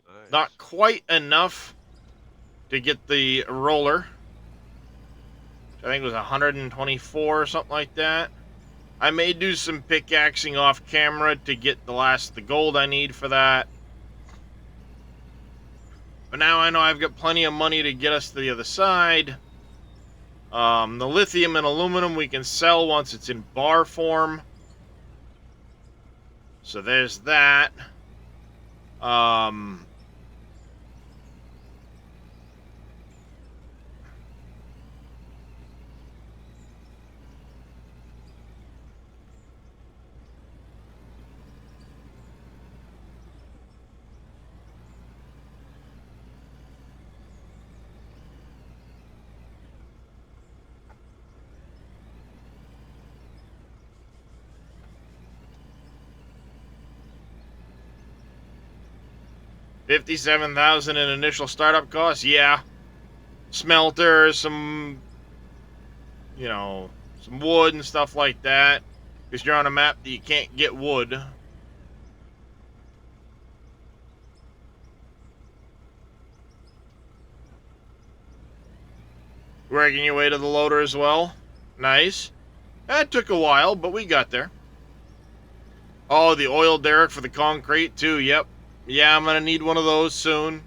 Nice. Not quite enough to get the roller. I think it was 124 or something like that. I may do some pickaxing off camera to get the gold I need for that. But now I know I've got plenty of money to get us to the other side. The lithium and aluminum we can sell once it's in bar form. So there's that. $57,000 in initial startup costs. Yeah, smelter, some wood and stuff like that. Because you're on a map that you can't get wood. Working your way to the loader as well. Nice. That took a while, but we got there. Oh, the oil derrick for the concrete too. Yep. Yeah, I'm gonna need one of those soon.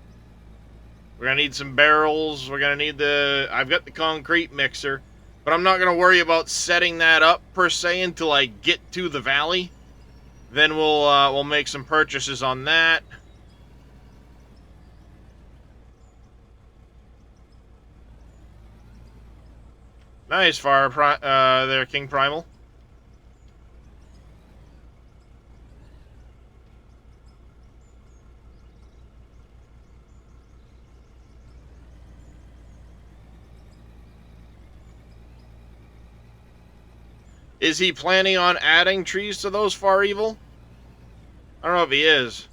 We're gonna need some barrels. We're gonna need I've got the concrete mixer, but I'm not gonna worry about setting that up per se until I get to the valley. Then we'll make some purchases on that. Nice, there, King Primal. Is he planning on adding trees to those Far Evil? I don't know if he is.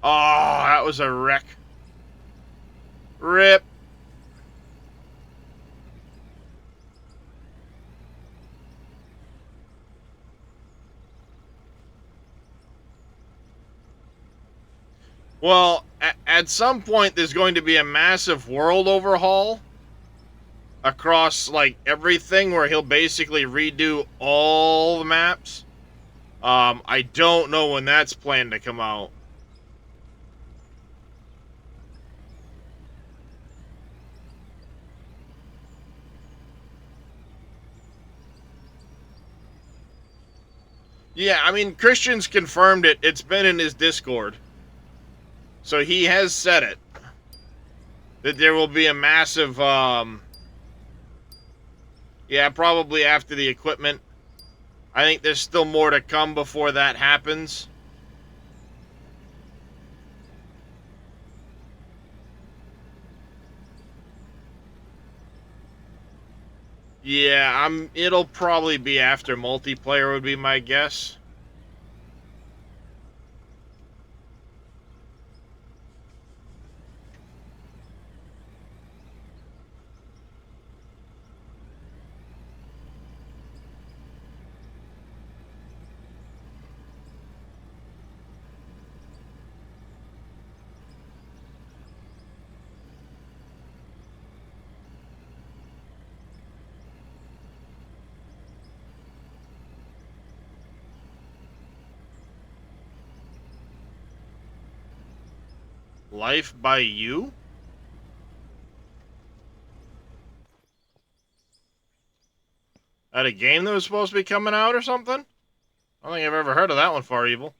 Oh, that was a wreck. Rip. Well, at some point, there's going to be a massive world overhaul across, like, everything where he'll basically redo all the maps. I don't know when that's planned to come out. Yeah, I mean, Christian's confirmed it. It's been in his Discord. So he has said it. That there will be a massive, yeah, probably after the equipment. I think there's still more to come before that happens. Yeah, it'll probably be after multiplayer would be my guess. Life by You? That a game that was supposed to be coming out or something? I don't think I've ever heard of that one, Far Evil.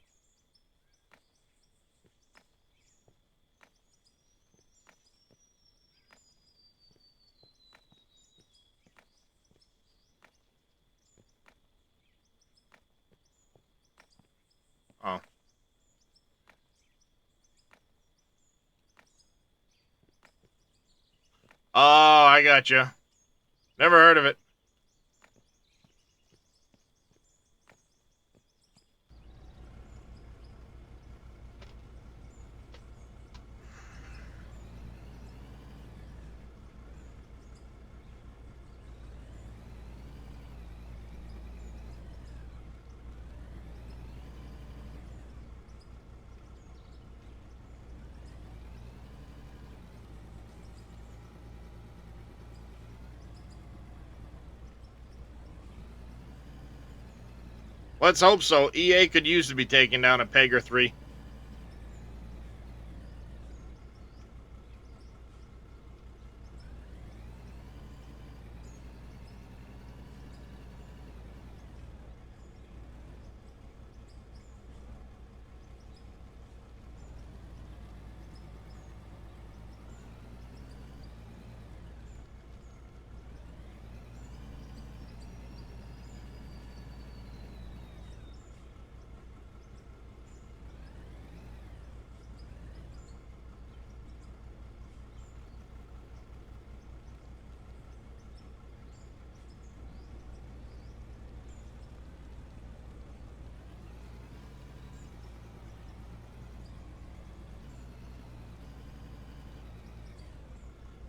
Oh. Oh, I gotcha. Never heard of it. Let's hope so. EA could use to be taking down a peg or 3.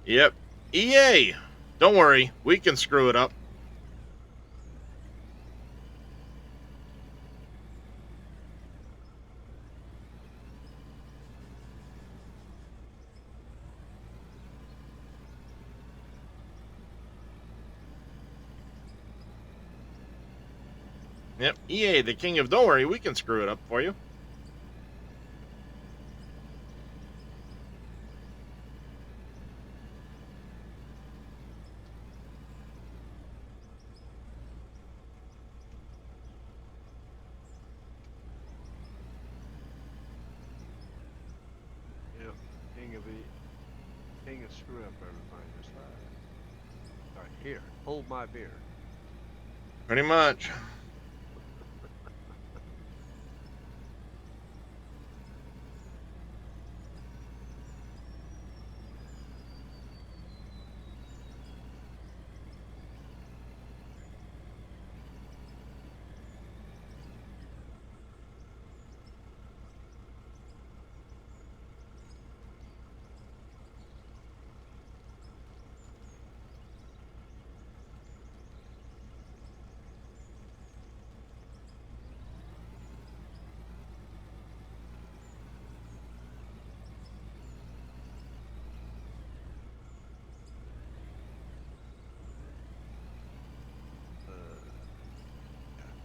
Yep. EA! Don't worry, we can screw it up. Yep, EA, the king of don't worry, we can screw it up for you. king of screw up everything. That's right. All right, here, hold my beer. Pretty much.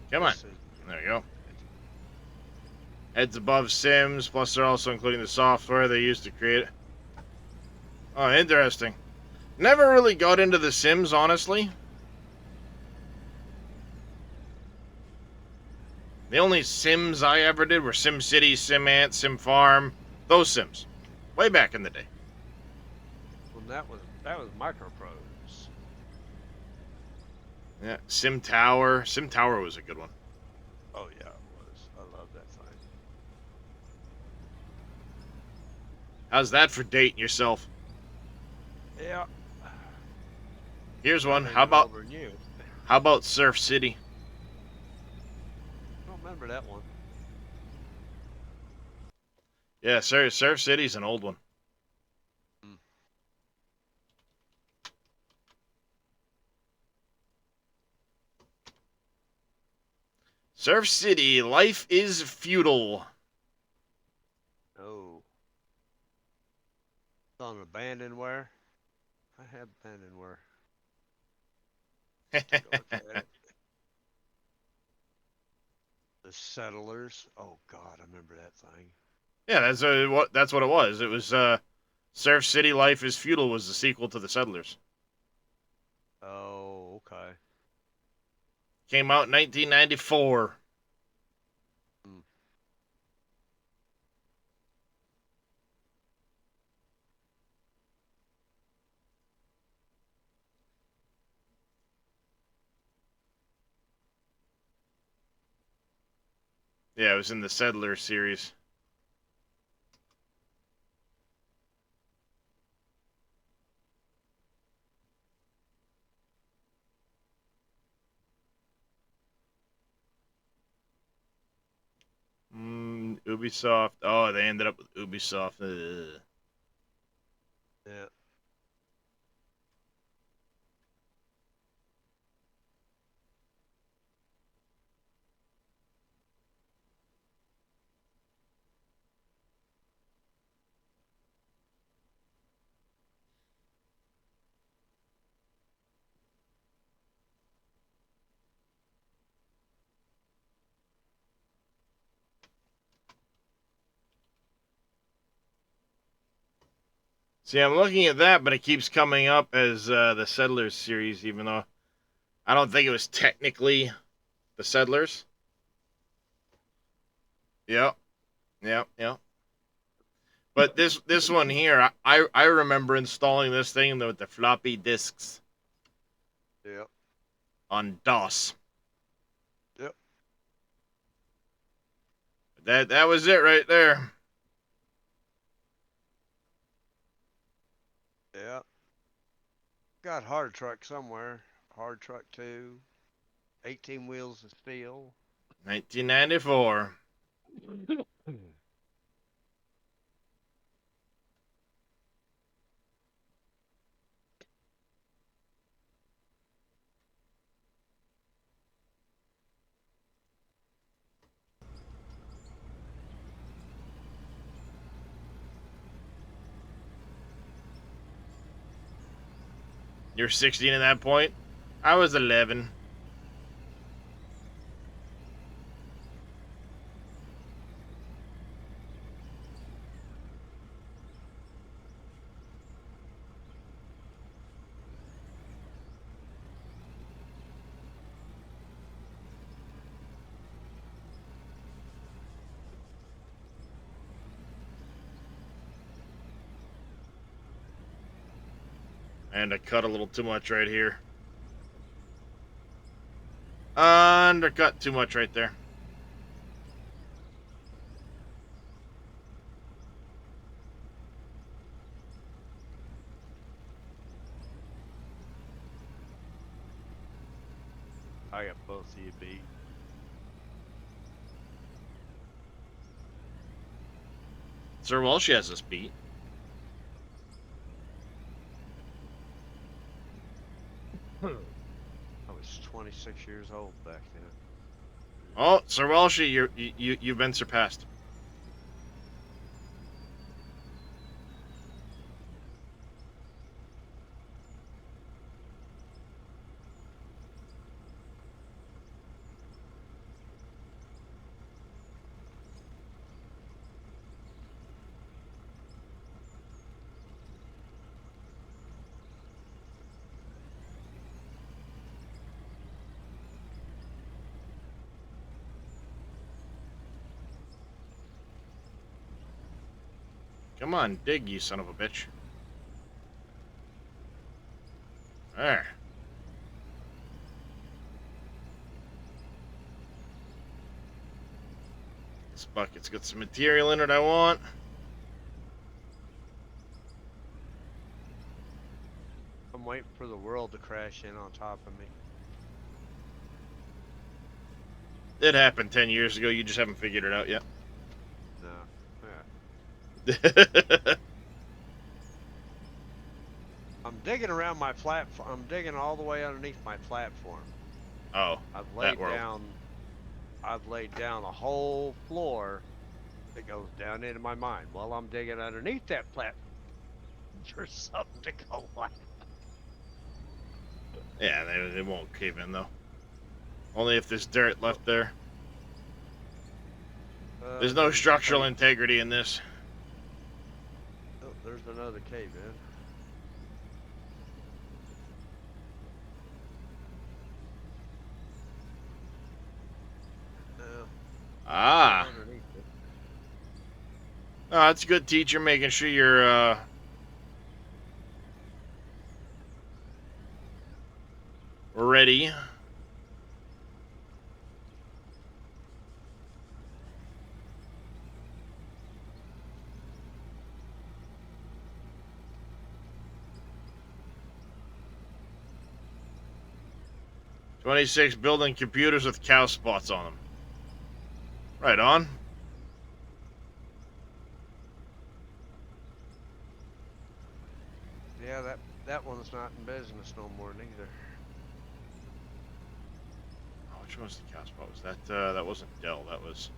Come on. This is- There you go. Heads above Sims, plus they're also including the software they used to create it. Oh, interesting. Never really got into the Sims, honestly. The only Sims I ever did were SimCity, SimAnt, SimFarm, those Sims. Way back in the day. Well, that was Microprose. Yeah, SimTower. SimTower was a good one. Oh yeah, it was. I love that thing. How's that for dating yourself? Yeah. Here's one. I How about over you. how about Surf City? I don't remember that one. Yeah, Surf City's an old one. Surf City, life is feudal. Oh. It's on Abandonware. I have Abandonware. Take a look at it. The Settlers. Oh God, I remember that thing. Yeah, that's what it was. It was Surf City, Life is Feudal was the sequel to The Settlers. Oh, okay. Came out in 1994. Hmm. Yeah, it was in the Settlers series. Ubisoft. Oh, they ended up with Ubisoft. Ugh. Yeah. See, I'm looking at that, but it keeps coming up as the Settlers series, even though I don't think it was technically the Settlers. Yep. Yep. Yep. But this one here, I remember installing this thing with the floppy disks Yep. on DOS. Yep. That was it right there. Yeah. Got Hard Truck somewhere. Hard Truck 2. 18 Wheels of Steel. 1994. You're 16 at that point. I was 11. And I cut a little too much right here. Undercut too much right there. I got both of you beat. Sir Walsh has us beat. I was 26 years old back then. Oh, Sir Walsh, you've been surpassed. Come on, dig, you son of a bitch. There. This bucket's got some material in it I want. I'm waiting for the world to crash in on top of me. It happened 10 years ago, you just haven't figured it out yet. No. I'm digging around my platform. I'm digging all the way underneath my platform. Oh, I've laid down a whole floor that goes down into my mine. Well, I'm digging underneath that platform for something to go like. Yeah, they won't cave in though. Only if there's dirt left there. There's no structural integrity in this. Oh, there's another cave in. Ah. Underneath it. Oh, that's a good teacher, making sure you're ready. "26 building computers with cow spots on them." Right on. Yeah, that one's not in business no more neither. Oh, which one was the cow spot? Was that that wasn't Dell, that was...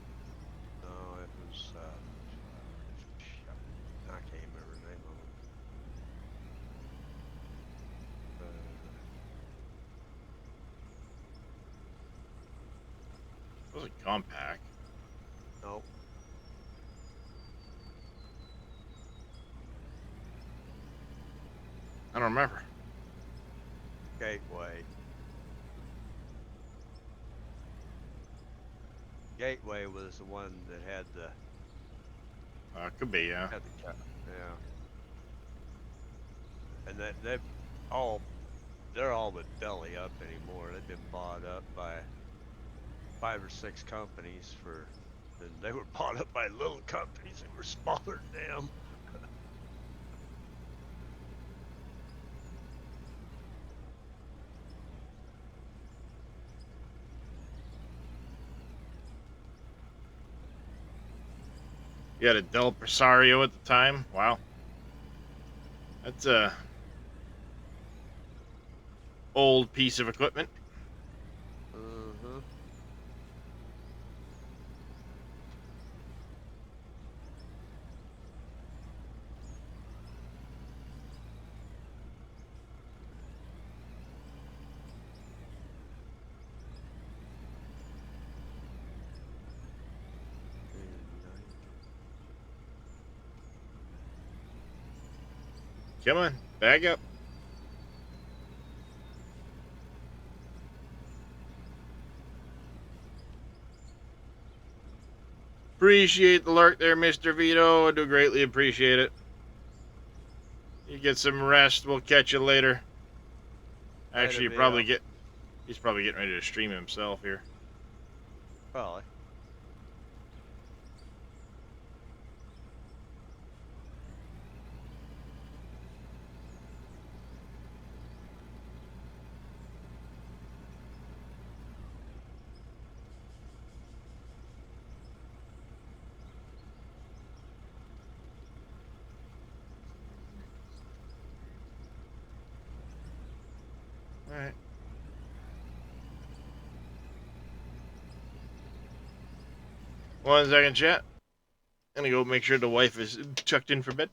No, it was I can't remember the name of them. It wasn't Compact. Nope. I don't remember. Gateway. Gateway was the one that had the. Could be, yeah. Had the yeah. And they're all but belly up anymore. They've been bought up by 5 or 6 companies and they were bought up by little companies that were smaller than them. You had a Dell Presario at the time? Wow. That's a old piece of equipment. Mm-hmm. Come on, back up. Appreciate the lurk there, Mr. Vito. I do greatly appreciate it. You get some rest. We'll catch you later. Actually, Later, he's probably getting ready to stream himself here. Probably. All right. One second, chat. Gonna go make sure the wife is tucked in for bed.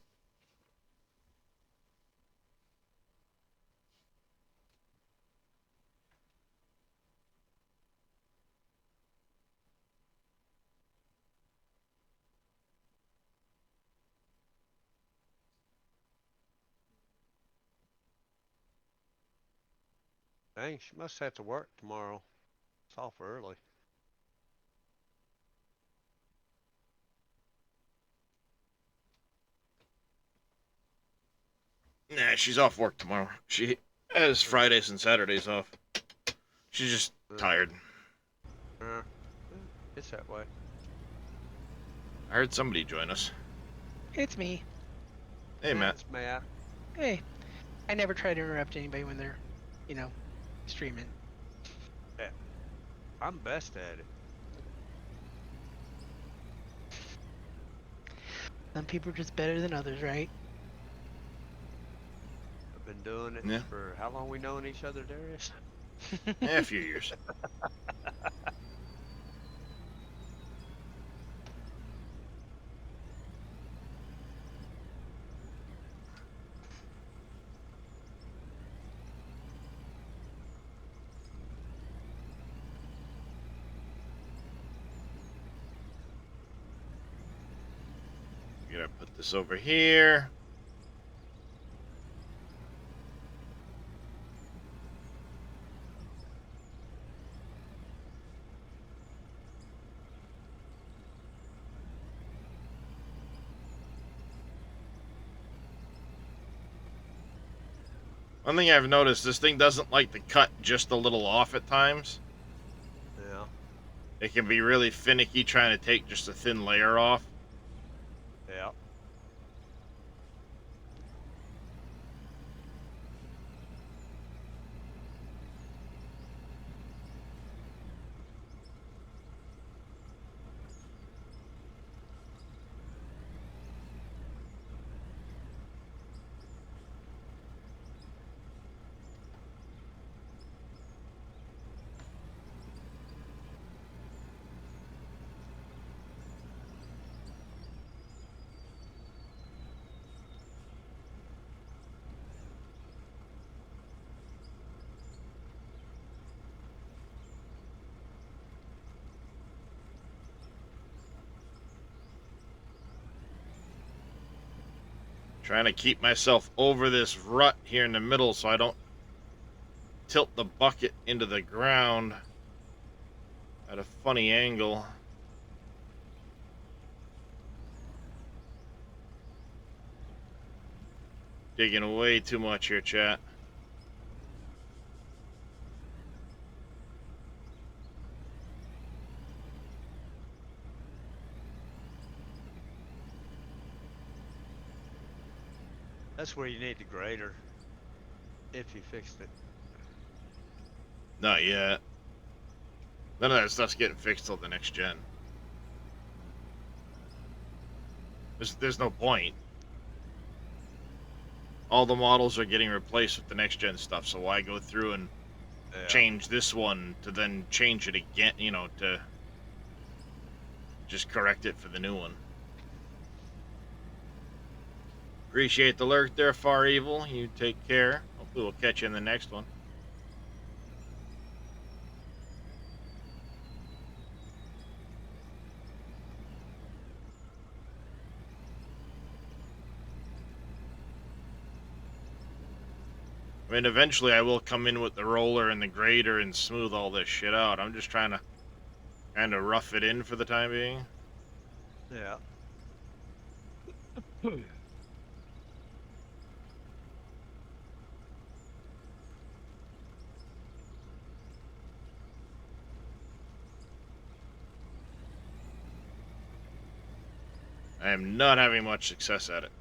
Dang, she must have to work tomorrow. It's off early. Nah, she's off work tomorrow. She has Fridays and Saturdays off. She's just tired. It's that way. I heard somebody join us. It's me. Hey, Matt. It's Matt. Hey. I never try to interrupt anybody when they're, streaming. Yeah. I'm best at it. Some people are just better than others, right? I've been doing it Yeah. for how long we known each other, Darius? Yeah, a few years. Gotta put this over here. One thing I've noticed, this thing doesn't like to cut just a little off at times. Yeah. It can be really finicky trying to take just a thin layer off. Yeah. Trying to keep myself over this rut here in the middle so I don't tilt the bucket into the ground at a funny angle. Digging way too much here, chat. That's where you need the grader. If you fixed it. Not yet. None of that stuff's getting fixed till the next gen. There's no point. All the models are getting replaced with the next gen stuff, so why go through and change this one to then change it again, to just correct it for the new one. Appreciate the lurk there, Far Evil. You take care. Hopefully we'll catch you in the next one. I mean, eventually I will come in with the roller and the grader and smooth all this shit out. I'm just trying to kind of rough it in for the time being. Yeah. I am not having much success at it.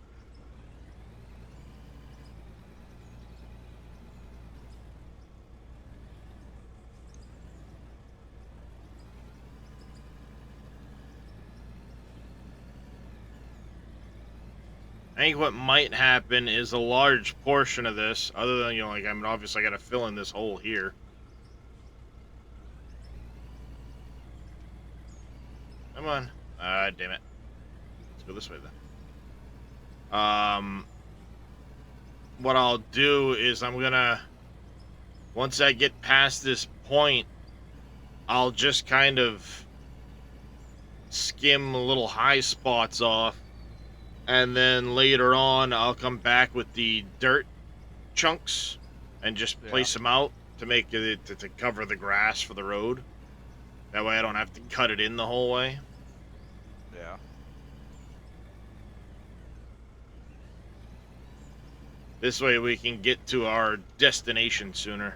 I think what might happen is a large portion of this, other than, like, I mean, obviously I gotta fill in this hole here. Come on. Ah, damn it. Let's go this way then. What I'll do is I'm gonna, once I get past this point, I'll just kind of skim little high spots off, and then later on I'll come back with the dirt chunks and just place them out to make it to cover the grass for the road. That way I don't have to cut it in the whole way. Yeah. This way we can get to our destination sooner.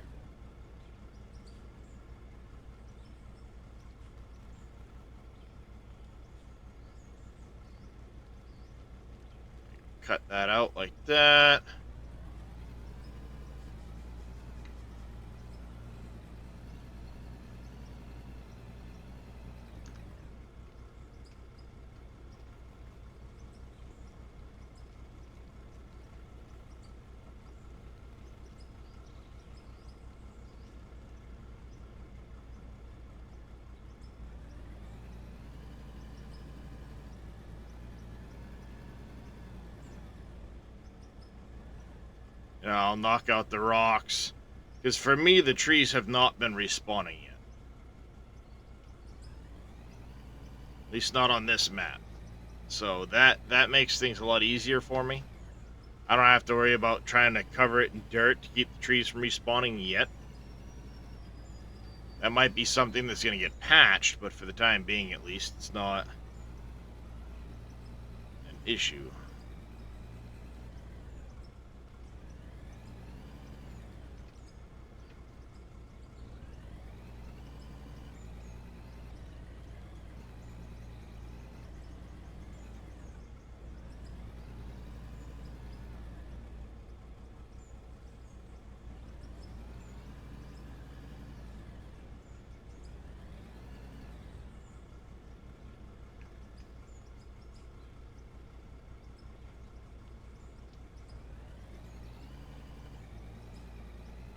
Cut that out like that. And I'll knock out the rocks. Because for me, the trees have not been respawning yet. At least not on this map. So that makes things a lot easier for me. I don't have to worry about trying to cover it in dirt to keep the trees from respawning yet. That might be something that's going to get patched, but for the time being at least, it's not an issue.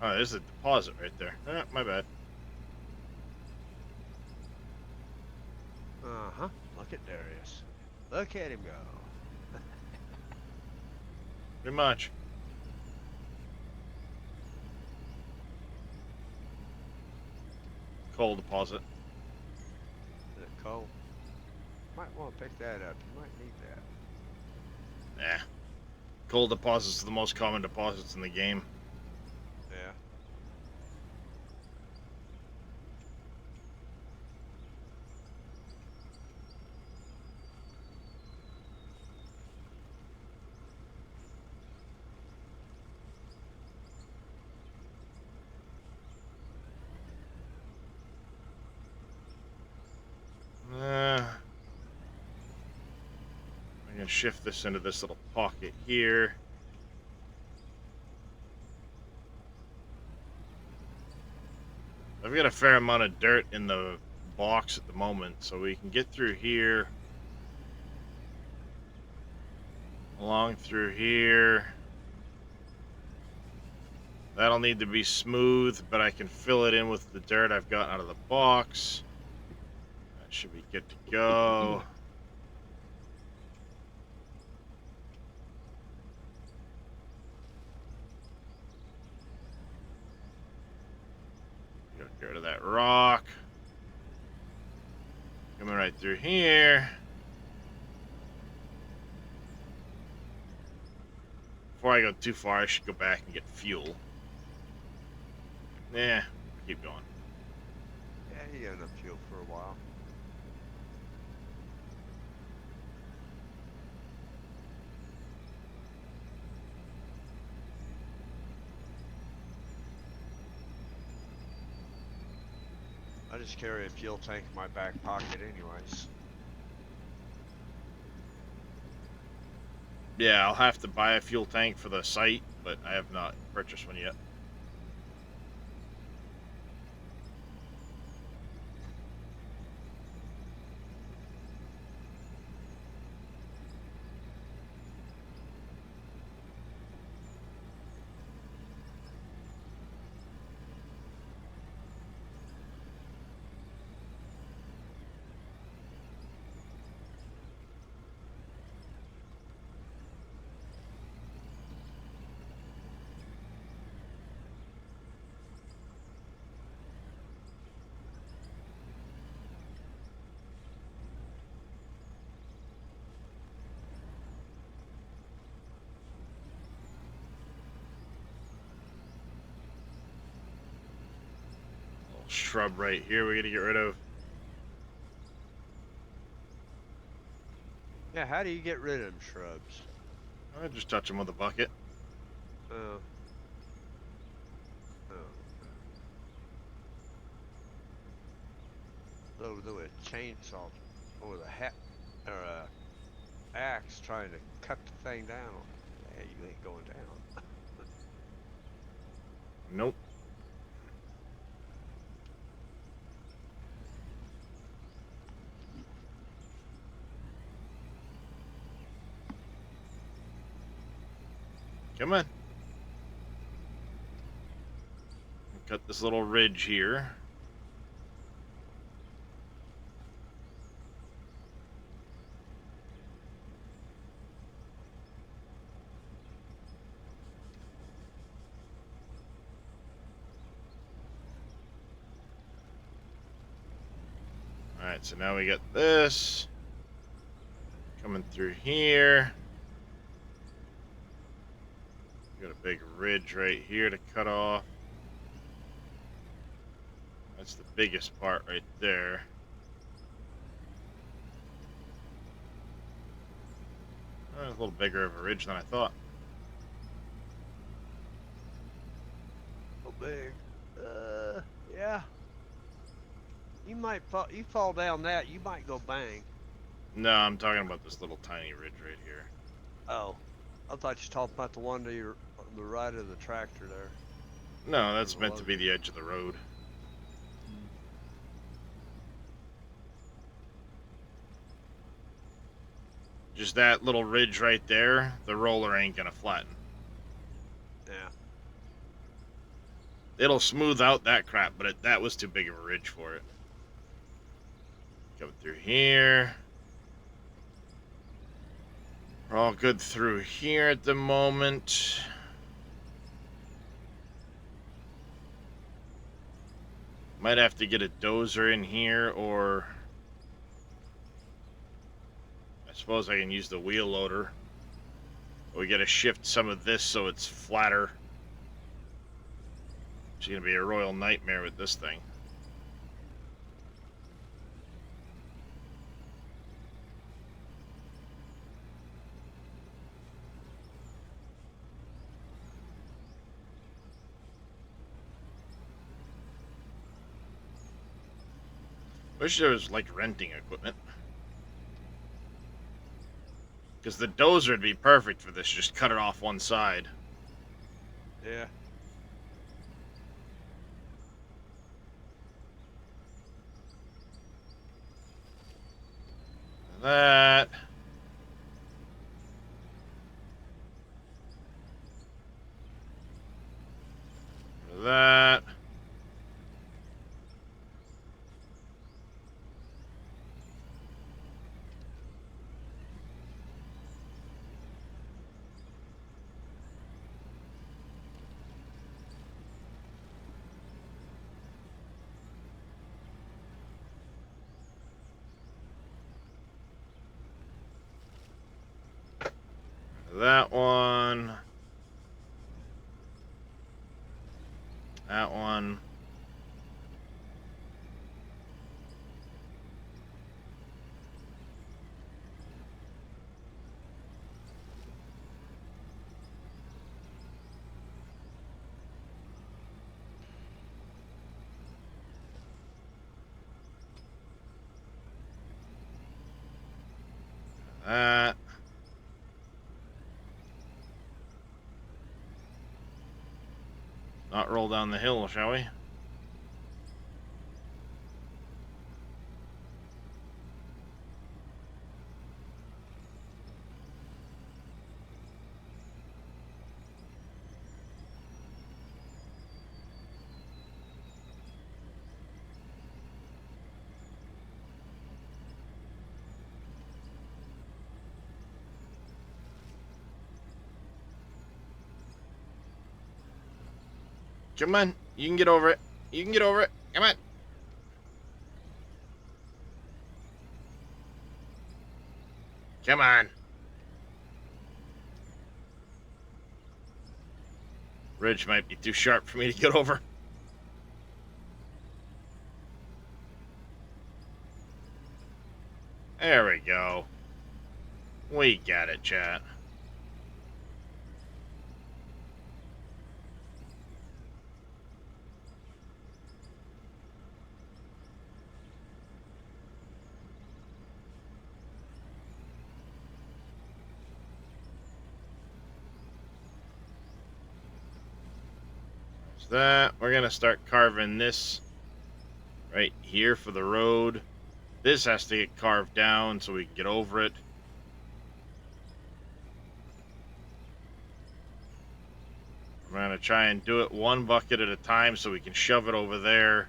Oh, there's a deposit right there. My bad. Uh-huh. Look at Darius. Look at him go. Pretty much. Coal deposit. Is it coal? Might want to pick that up. You might need that. Nah. Coal deposits are the most common deposits in the game. Yeah. I'm gonna shift this into this little pocket here. I've got a fair amount of dirt in the box at the moment, so we can get through here, along through here. That'll need to be smooth, but I can fill it in with the dirt I've got out of the box. That should be good to go. Get rid of that rock. Coming right through here. Before I go too far, I should go back and get fuel. Yeah, keep going. Yeah, you got enough fuel for a while. I just carry a fuel tank in my back pocket anyways. Yeah, I'll have to buy a fuel tank for the site, but I have not purchased one yet. Little shrub right here we gotta get rid of. Yeah, how do you get rid of them shrubs? I just touch them with a bucket. Oh. Oh. So with a chainsaw or with a hat or a axe trying to cut the thing down, yeah, you ain't going down. Nope. Come on. Cut this little ridge here. Alright, so now we got this coming through here. Got a big ridge right here to cut off. That's the biggest part right there. Oh, a little bigger of a ridge than I thought. So big. Yeah. You might fall. You fall down that, you might go bang. No, I'm talking about this little tiny ridge right here. Oh, I thought you were talking about the one to your the right of the tractor there. No, that's meant to be the edge of the road. Just that little ridge right there, the roller ain't gonna flatten. Yeah. It'll smooth out that crap, but that was too big of a ridge for it. Coming through here. We're all good through here at the moment. Might have to get a dozer in here, or I suppose I can use the wheel loader. We gotta shift some of this so it's flatter. It's gonna be a royal nightmare with this thing. Wish there was like renting equipment. Because the dozer would be perfect for this, just cut it off one side. Yeah. That. That. That one. That one. That. Not roll down the hill, shall we? Come on, you can get over it. You can get over it. Come on. Come on. Ridge might be too sharp for me to get over. There we go. We got it, chat. That we're gonna start carving this right here for the road. This has to get carved down so we can get over it. We're gonna try and do it one bucket at a time so we can shove it over there.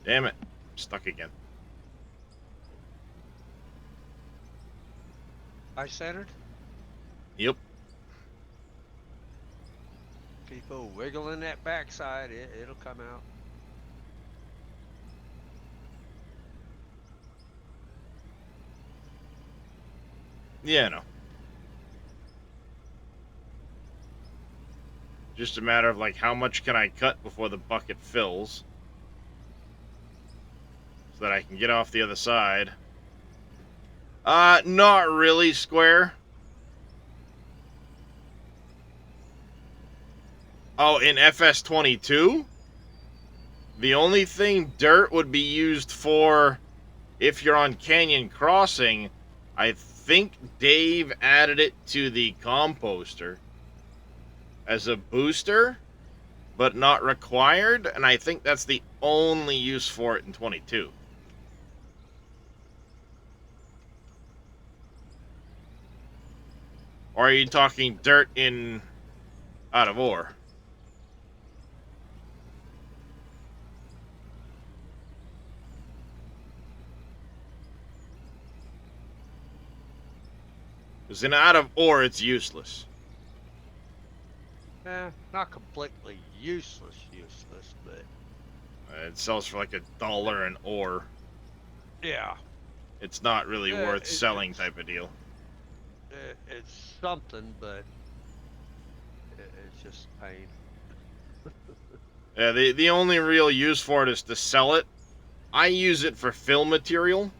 Damn it. I'm stuck again. I centered. Yep. People wiggling that backside, it'll come out. Yeah, no. Just a matter of like how much can I cut before the bucket fills so that I can get off the other side. Not really, Square. Oh, in FS22? The only thing dirt would be used for if you're on Canyon Crossing, I think Dave added it to the composter as a booster, but not required, and I think that's the only use for it in 22. Or are you talking dirt in out of ore? Because in out of ore, it's useless. Not completely useless, but It sells for like $1 an ore. yeah, It's not really worth selling type of deal. it's something, but it's just a pain. Yeah, the only real use for it is to sell it. I use it for fill material.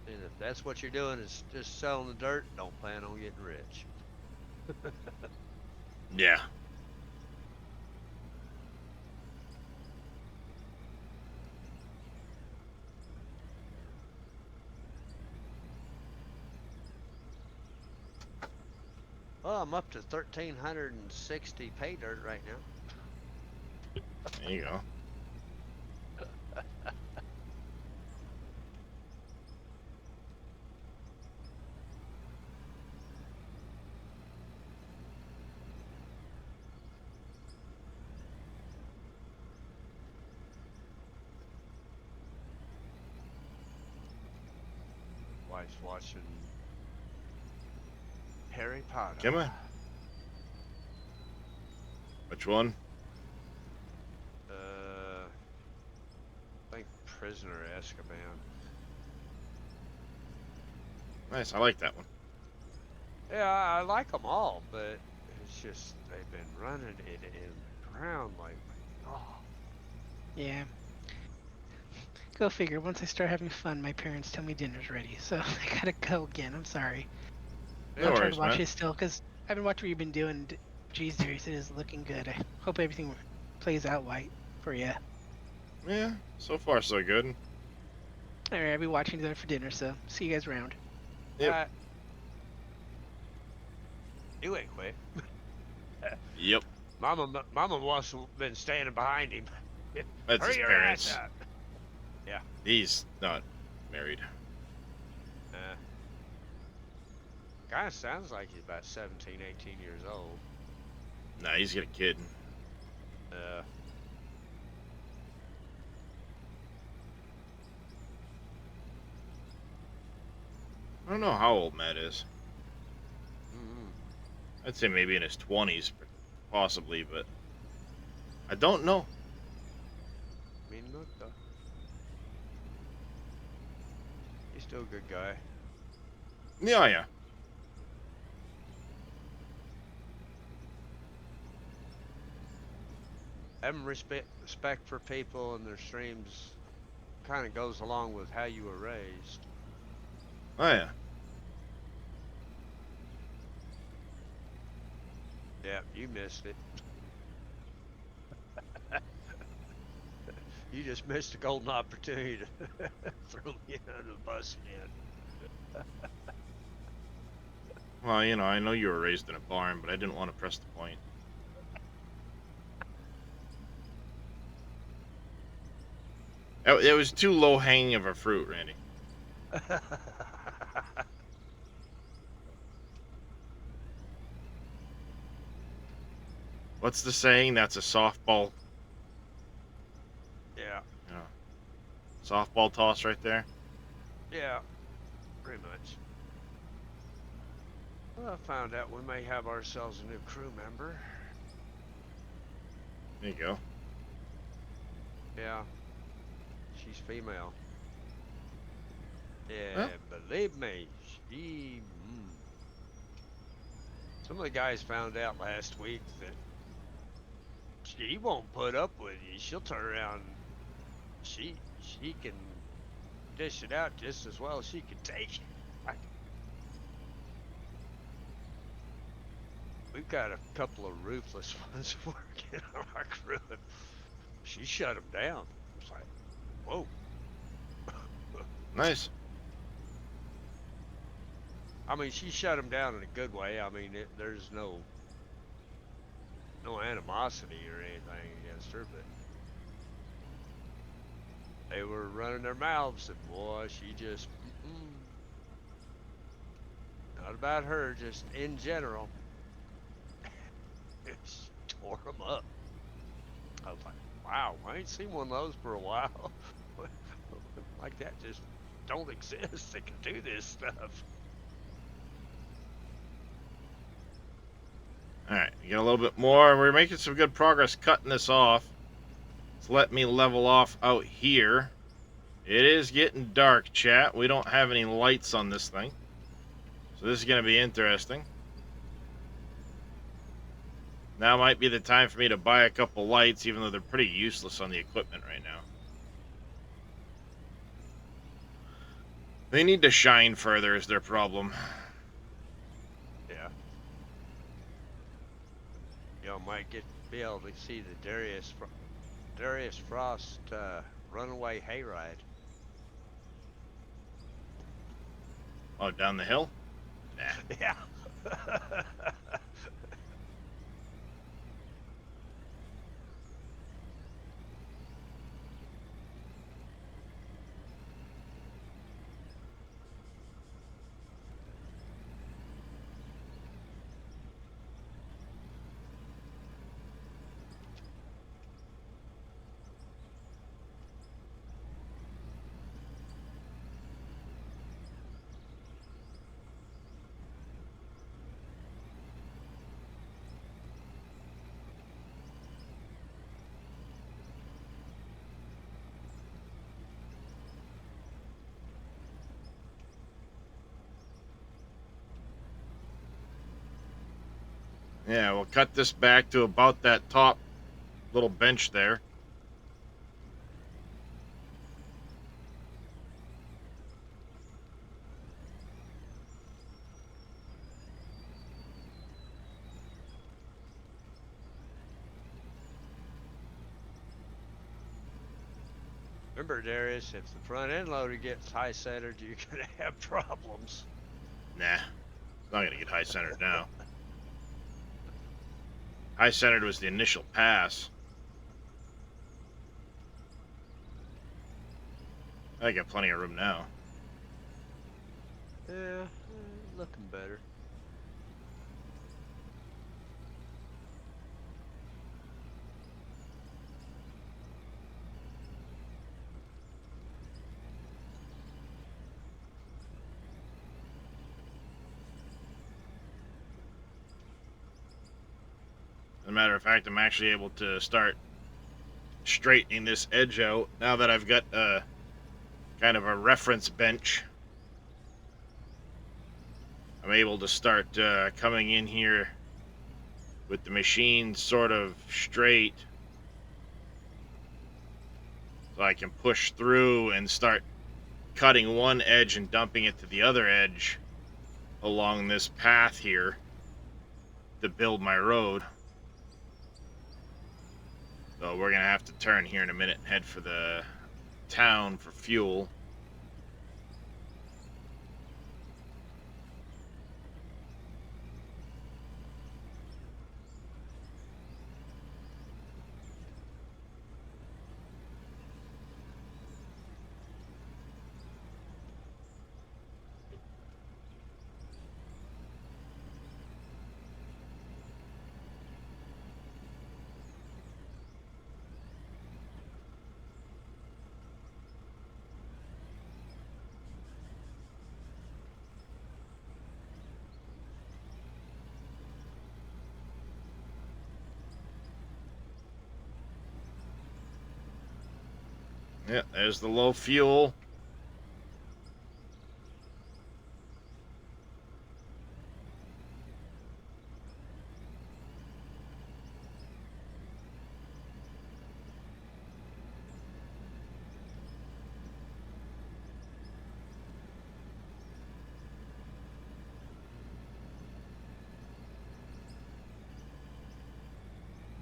And if that's what you're doing is just selling the dirt, don't plan on getting rich. Yeah. Well, I'm up to 1,360 pay dirt right now. There you go. Wife's watching Harry Potter. Come on. Which one? I think Prisoner of Azkaban. Nice, I like that one. Yeah, I like them all, but it's just they've been running it in the ground lately. Oh. Yeah. Go figure. Once I start having fun, my parents tell me dinner's ready, so I gotta go again. I'm sorry. No I'm trying worries, to watch man. it still, because I've been watching what you've been doing. Geez, Darius, it is looking good. I hope everything plays out right for you. Yeah, so far so good. Alright, I'll be watching dinner for dinner, so see you guys around. Yep. You ain't quick. Yep. Mama must have been standing behind him. That's Hurry his your parents. ass up. Yeah. He's not married. Kind of sounds like he's about 17, 18 years old. Nah, he's got a kid. I don't know how old Matt is. I'd say maybe in his 20s, possibly, but I don't know. Minuto. He's still a good guy. Yeah, yeah. Having respect for people and their streams kind of goes along with how you were raised. Oh, yeah. Yeah, you missed it. You just missed a golden opportunity to throw me under the bus again. Well, you know, I know you were raised in a barn, but I didn't want to press the point. It was too low hanging of a fruit, Randy. What's the saying? That's a softball. Yeah. Yeah. Softball toss right there. Yeah, pretty much. Well, I found out we may have ourselves a new crew member. There you go. Yeah. She's female. Yeah, Well. believe me, she... Some of the guys found out last week that she won't put up with you. She'll turn around. She can dish it out just as well as she can take it. We've got a couple of ruthless ones working on our crew. She shut them down. It's like, whoa. Nice. I mean, she shut them down in a good way. I mean, there's no animosity or anything against her, but they were running their mouths, and boy, she just not about her, just in general. She tore them up. I was like, wow, I ain't seen one of those for a while. Like that just don't exist that can do this stuff. Alright, we get a little bit more. We're making some good progress cutting this off. So let me level off out here. It is getting dark, chat. We don't have any lights on this thing. So this is going to be interesting. Now might be the time for me to buy a couple lights, even though they're pretty useless on the equipment right now. They need to shine further is their problem. Yeah. Y'all might be able to see the Darius Frost runaway hayride. Oh, down the hill? Nah. Yeah. Yeah, we'll cut this back to about that top little bench there. Remember, Darius, if the front end loader gets high centered, you're gonna have problems. Nah, it's not gonna get high centered now. High centered was the initial pass. I got plenty of room now. Yeah, looking better. As a matter of fact, I'm actually able to start straightening this edge out now that I've got kind of a reference bench. I'm able to start coming in here with the machine sort of straight, so I can push through and start cutting one edge and dumping it to the other edge along this path here to build my road. So we're gonna have to turn here in a minute and head for the town for fuel. Yeah, there's the low fuel.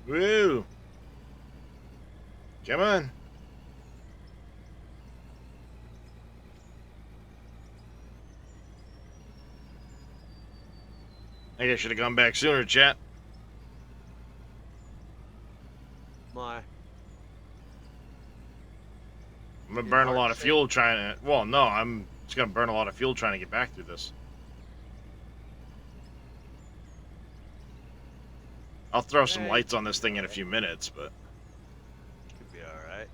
Woo! Come on. I think I should have gone back sooner, chat. My. I'm gonna burn a lot of fuel trying to. Well, no, I'm just gonna burn a lot of fuel trying to get back through this. I'll throw some lights on this thing in a few minutes, but Could be alright.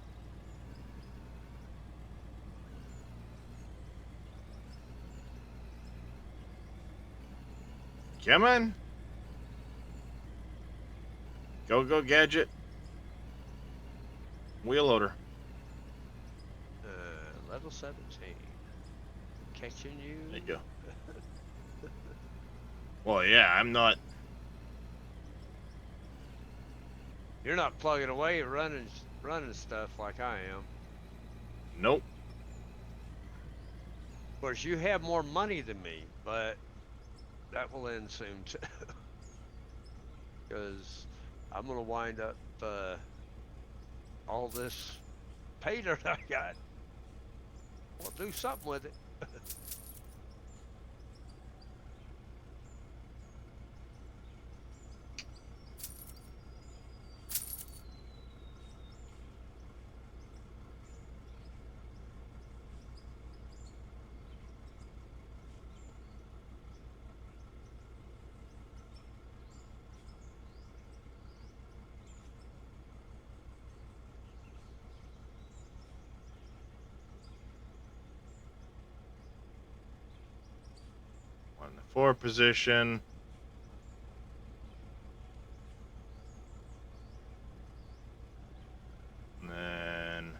come on. Go, gadget. Wheel loader. Level 17. Catching you. There you go. Well, yeah, I'm not. You're not plugging away running stuff like I am. Nope. Of course, you have more money than me, but that will end soon too. Because I'm gonna wind up all this pay dirt I got. We'll do something with it. 4 position. And then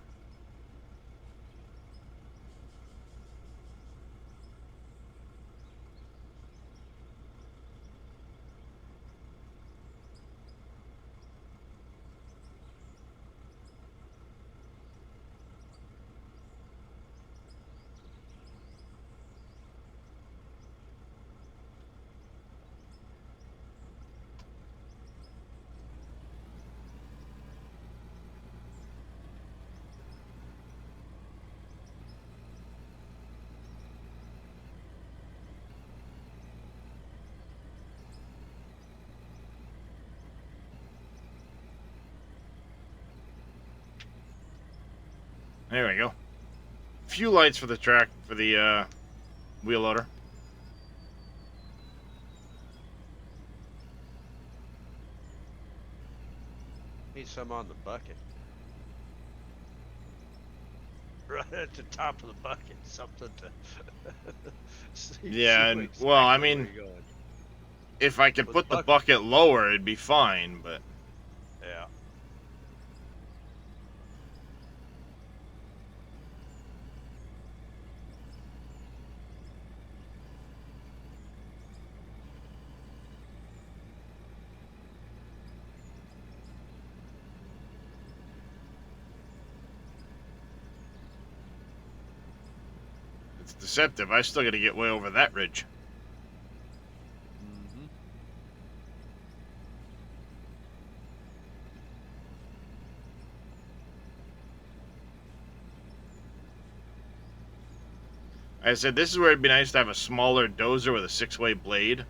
there we go. Few lights for the track for the wheel loader. Need some on the bucket. Right at the top of the bucket, something to see, Yeah, see and exactly well, I where mean, you're going. if I could With put the bucket. bucket lower, it'd be fine, but Yeah. it's deceptive. I still got to get way over that ridge. Mm-hmm. I said this is where it'd be nice to have a smaller dozer with a 6-way blade.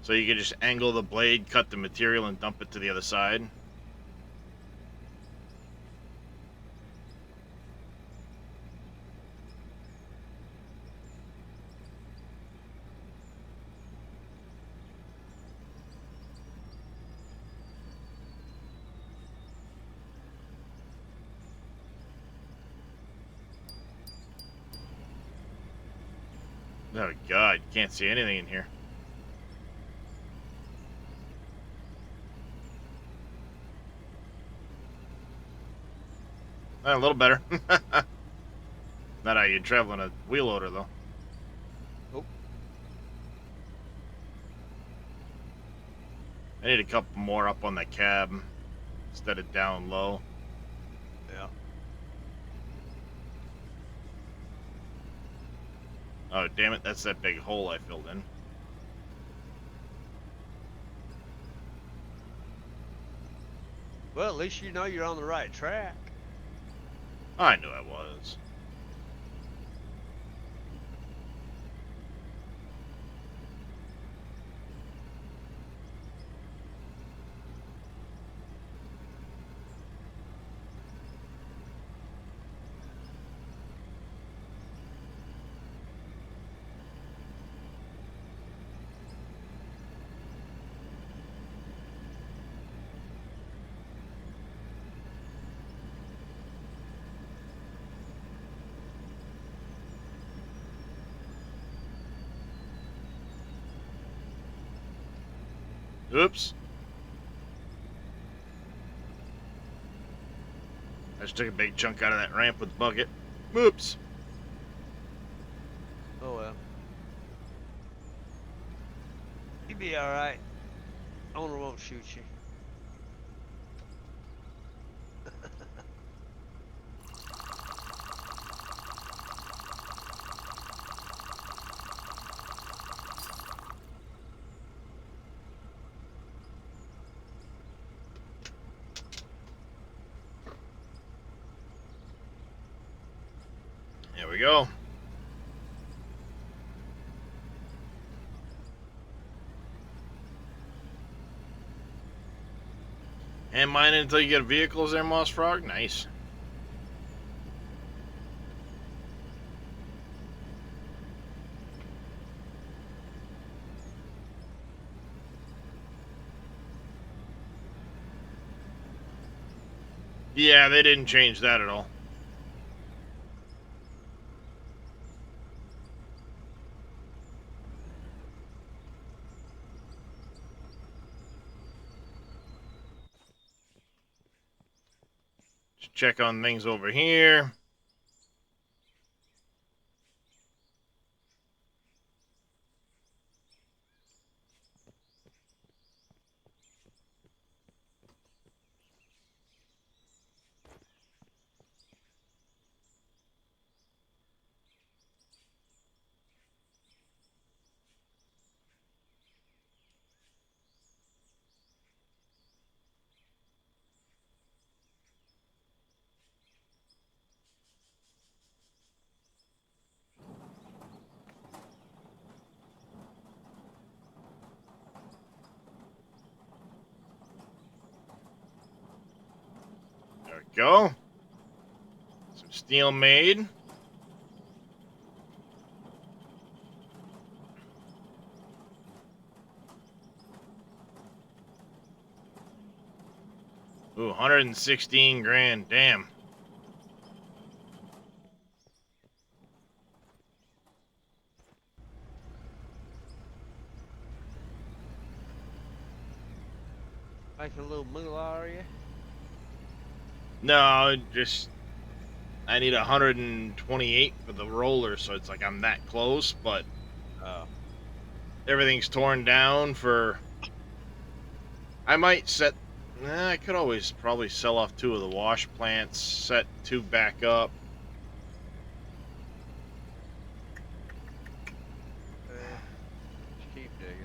So you could just angle the blade, cut the material, and dump it to the other side. Oh god, can't see anything in here. A little better. Not how you traveling a wheel loader though. Nope. I need a couple more up on the cab instead of down low. Yeah. Oh damn it, that's that big hole I filled in. Well, at least you know you're on the right track. I knew I was. Oops. I just took a big chunk out of that ramp with the bucket. Oops. Oh well. You'll be alright. Owner won't shoot you. There we go. And mine until you get vehicles there, Moss Frog. Nice. Yeah, they didn't change that at all. check on things over here. There we go. Some steel made. Ooh, 116 grand. Damn. Making a little moolah, are you? No, just I need 128 for the roller, so it's like I'm that close, but everything's torn down for. I might set. I could always probably sell off 2 of the wash plants, set 2 back up. Just keep digging.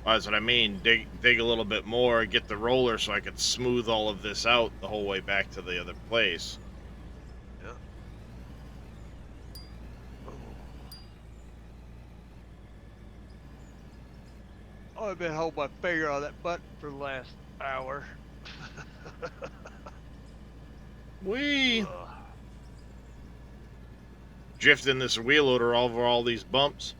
That's what I mean. Dig a little bit more, get the roller so I could smooth all of this out the whole way back to the other place. Yeah. Oh, I've been holding my finger on that button for the last hour. Wee! Drifting this wheel loader over all these bumps.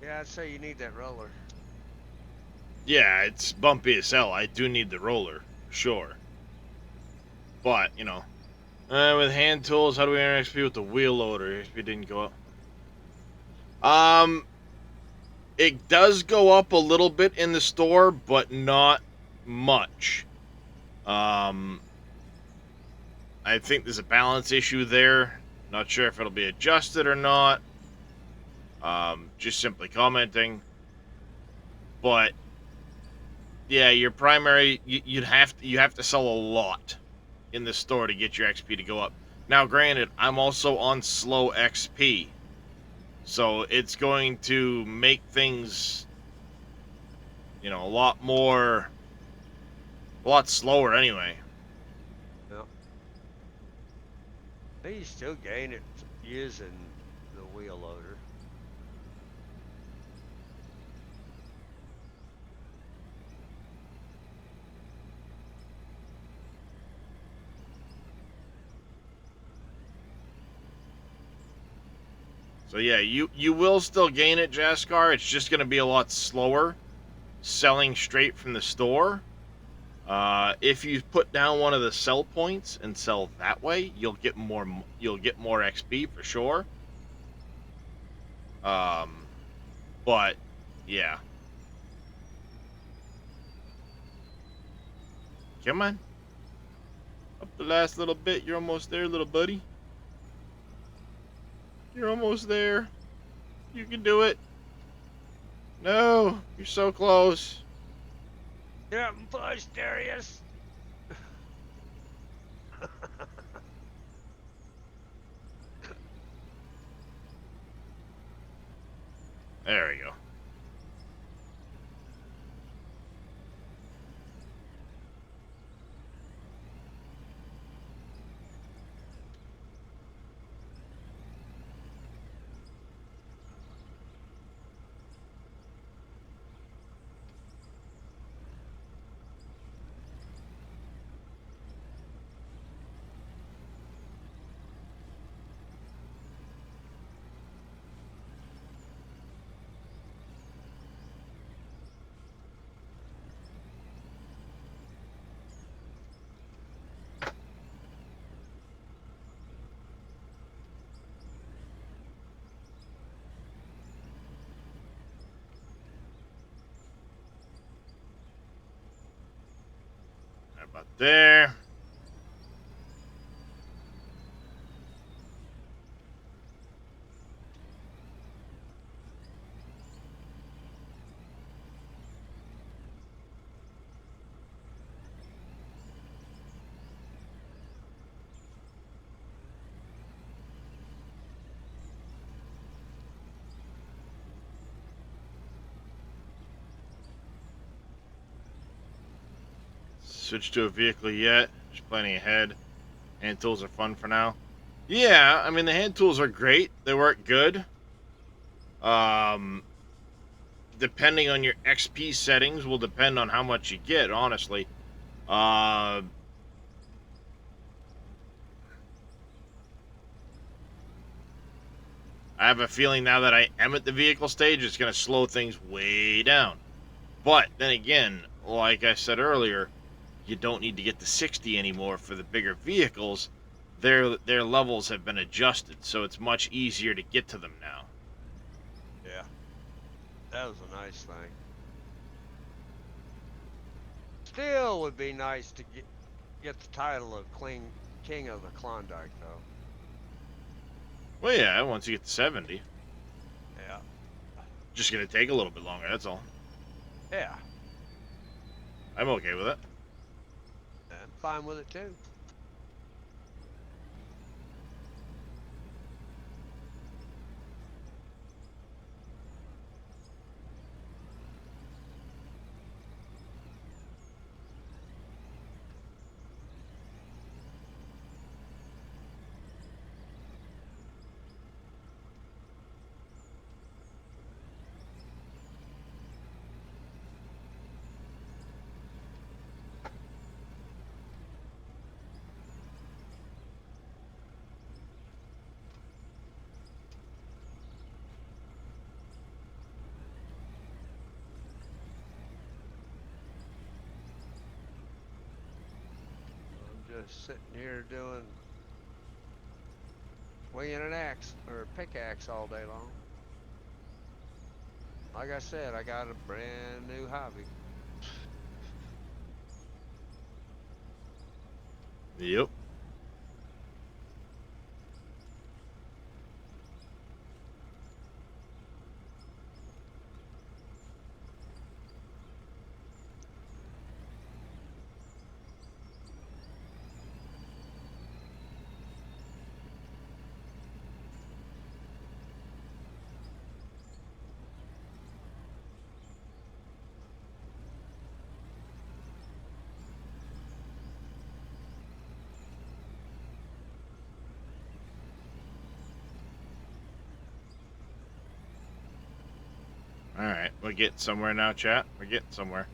Yeah, I'd say you need that roller. Yeah, it's bumpy as hell. I do need the roller, sure. But, you know, with hand tools, how do we earn XP with the wheel loader? XP didn't go up. It does go up a little bit in the store, but not much. I think there's a balance issue there. Not sure if it'll be adjusted or not. Just simply commenting. But yeah, your primary you have to sell a lot in the store to get your XP to go up. Now, granted, I'm also on slow XP, so it's going to make things, you know, a lot slower anyway. Yep. I think you still gain it using the wheel loader. So yeah, you will still gain it, Jaskar. It's just going to be a lot slower selling straight from the store. If you put down one of the sell points and sell that way, you'll get more XP for sure. But yeah. Come on. Up the last little bit. You're almost there, little buddy. You're almost there. You can do it. No, you're so close. Get up and push, Darius. There we go. about there. Switch to a vehicle yet. Just planning ahead. Hand tools are fun for now. Yeah, I mean, the hand tools are great. They work good. Depending on your XP settings will depend on how much you get, honestly. I have a feeling now that I am at the vehicle stage, it's going to slow things way down. But then again, like I said earlier, you don't need to get to 60 anymore for the bigger vehicles. Their levels have been adjusted, so it's much easier to get to them now. Yeah. That was a nice thing. Still would be nice to get the title of King of the Klondike, though. Well, yeah, once you get to 70. Yeah. Just going to take a little bit longer, that's all. Yeah. I'm okay with it. I'm fine with it, too. Just sitting here swinging an axe or a pickaxe all day long. Like I said, I got a brand new hobby. Yep. Alright, we're getting somewhere now, chat. We're getting somewhere.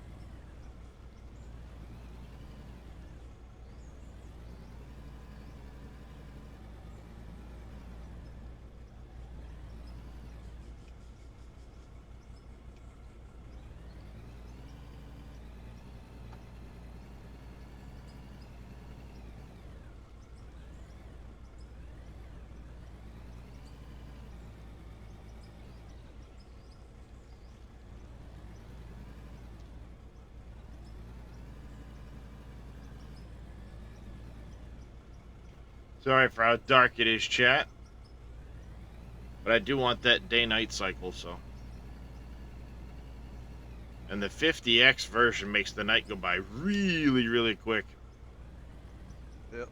Sorry for how dark it is, chat. But I do want that day-night cycle, so. And the 50X version makes the night go by really, really quick. Yep.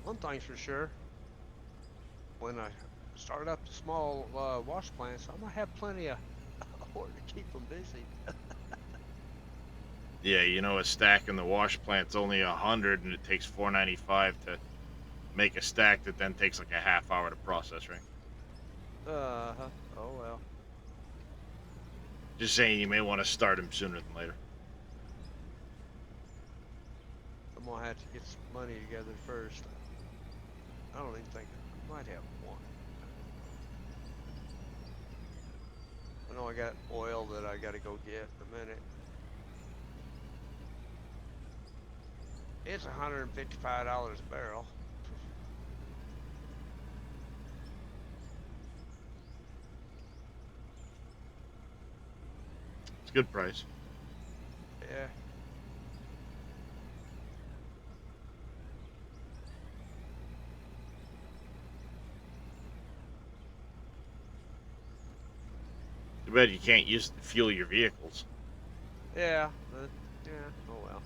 One thing's for sure. When I start up the small wash plants. I'm gonna have plenty of ore to keep them busy. Yeah, you know, a stack in the wash plant's only 100, and it takes 495 to make a stack that then takes like a half hour to process, right? Uh-huh. Oh well. Just saying, you may want to start them sooner than later. I'm gonna have to get some money together first. I don't even think I might have one. I know I got oil that I gotta go get in a minute. It's $155 a barrel. It's a good price. Yeah. Too bad you can't use it to fuel your vehicles. Yeah, but yeah, oh well.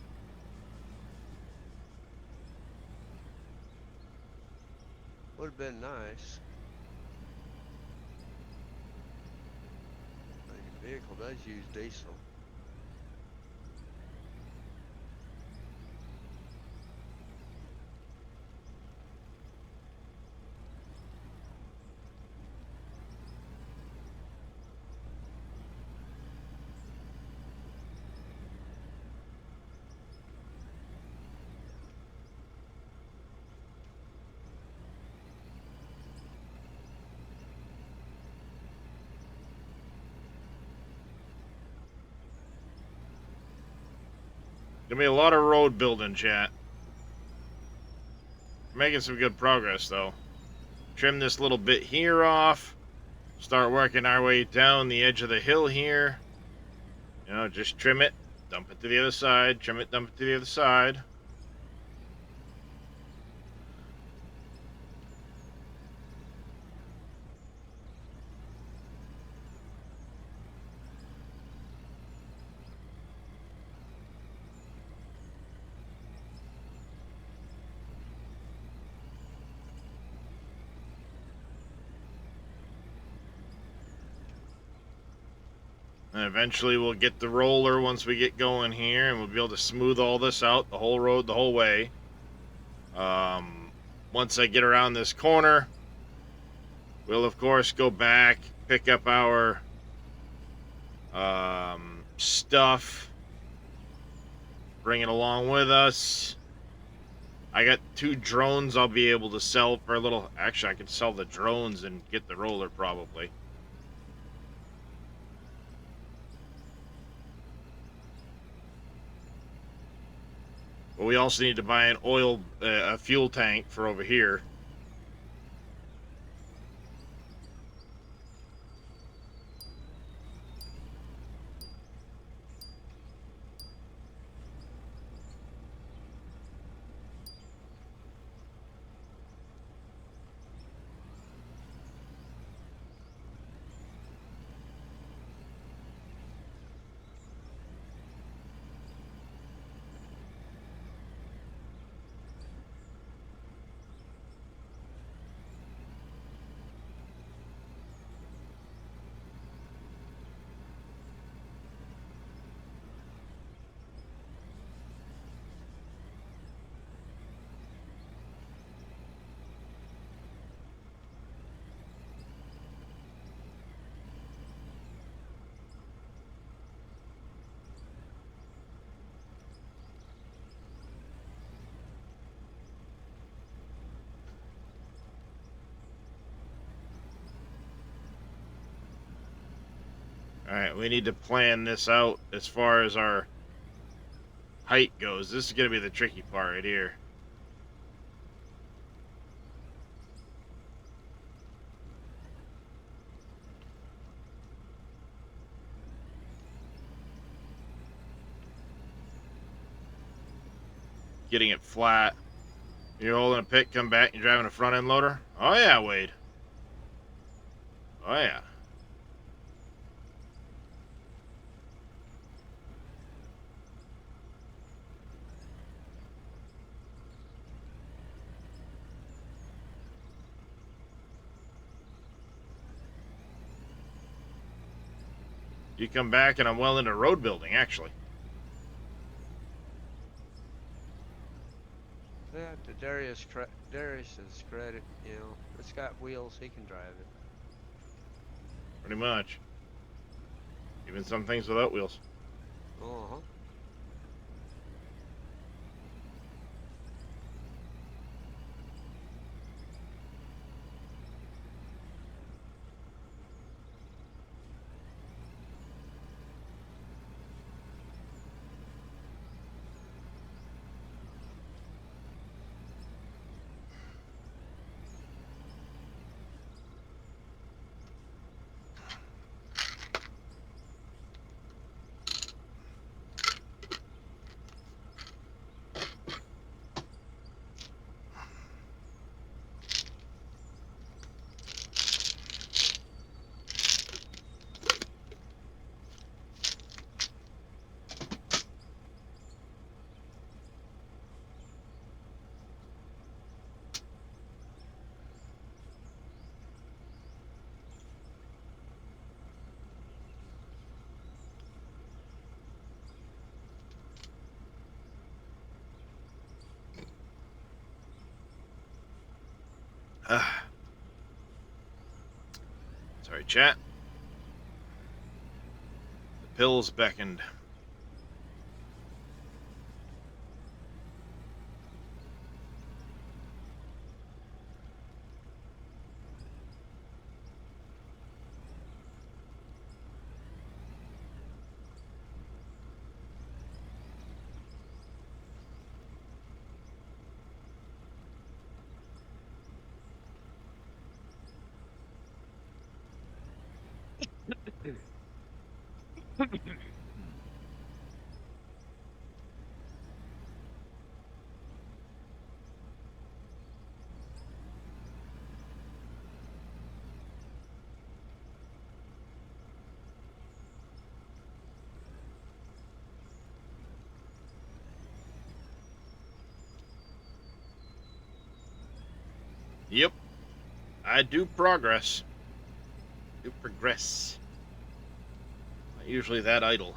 Would have been nice. The vehicle does use diesel. Gonna be a lot of road building, chat. We're making some good progress, though. Trim this little bit here off. Start working our way down the edge of the hill here. You know, just trim it, dump it to the other side, trim it, dump it to the other side. And eventually we'll get the roller once we get going here, and we'll be able to smooth all this out, the whole road, the whole way. Once I get around this corner, we'll of course go back, pick up our stuff, bring it along with us. I got 2 drones I'll be able to sell for a little. Actually, I could sell the drones and get the roller probably. But we also need to buy an a fuel tank for over here. Alright, we need to plan this out as far as our height goes. This is going to be the tricky part right here. Getting it flat. You're holding a pick, come back, you're driving a front end loader? Oh yeah, Wade. Oh yeah. You come back and I'm well into road building, actually. Yeah, to Darius's credit, you know, it's got wheels. He can drive it. Pretty much. Even some things without wheels. Uh-huh. Sorry, chat. The pills beckoned. Yep. I do progress. Do progress. Not usually that idle.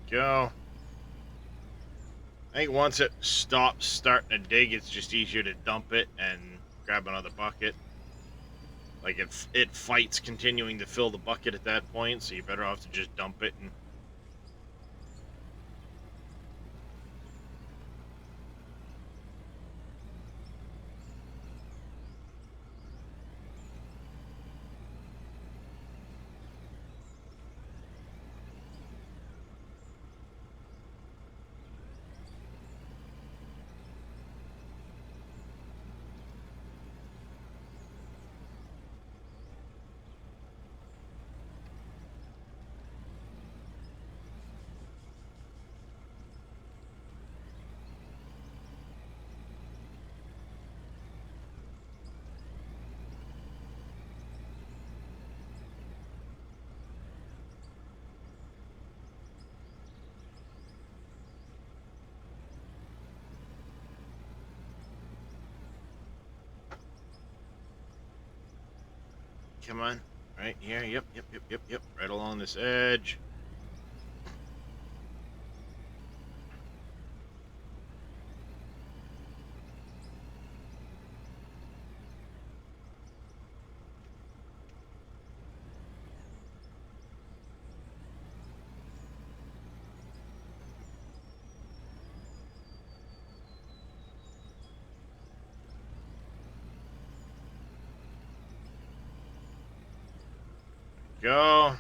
Go. I think once it stops starting to dig, it's just easier to dump it and grab another bucket. Like it fights continuing to fill the bucket at that point, so you're better off to just dump it and. Come on. Right here. Yep. Right along this edge. go.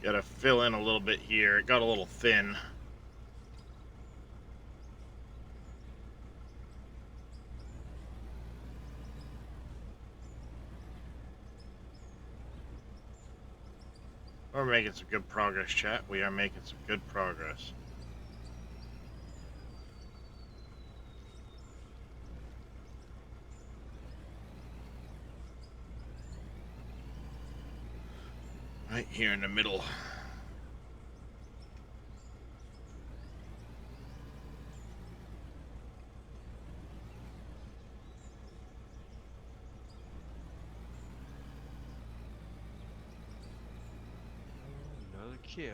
Gotta fill in a little bit here. It got a little thin. We're making some good progress, chat. We are making some good progress. Right here in the middle. Another kid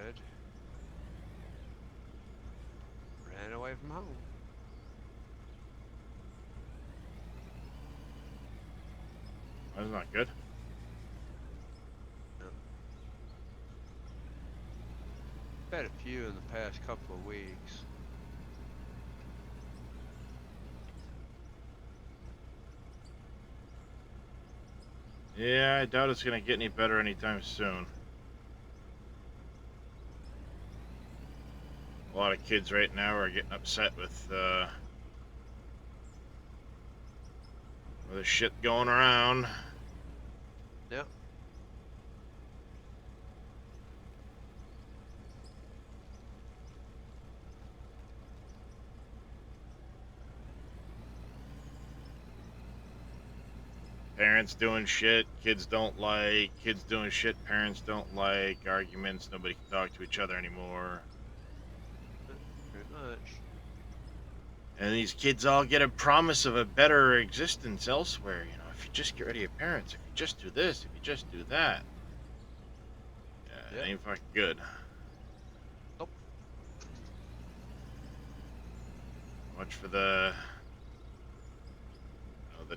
ran away from home. That's not good. Had a few in the past couple of weeks. Yeah, I doubt it's gonna get any better anytime soon. A lot of kids right now are getting upset with the shit going around. Yep. Parents doing shit kids don't like, kids doing shit parents don't like, arguments, nobody can talk to each other anymore. Pretty much. And these kids all get a promise of a better existence elsewhere, you know, if you just get rid of your parents, if you just do this, if you just do that. Yeah, Yep. it ain't fucking good. Nope. Much for the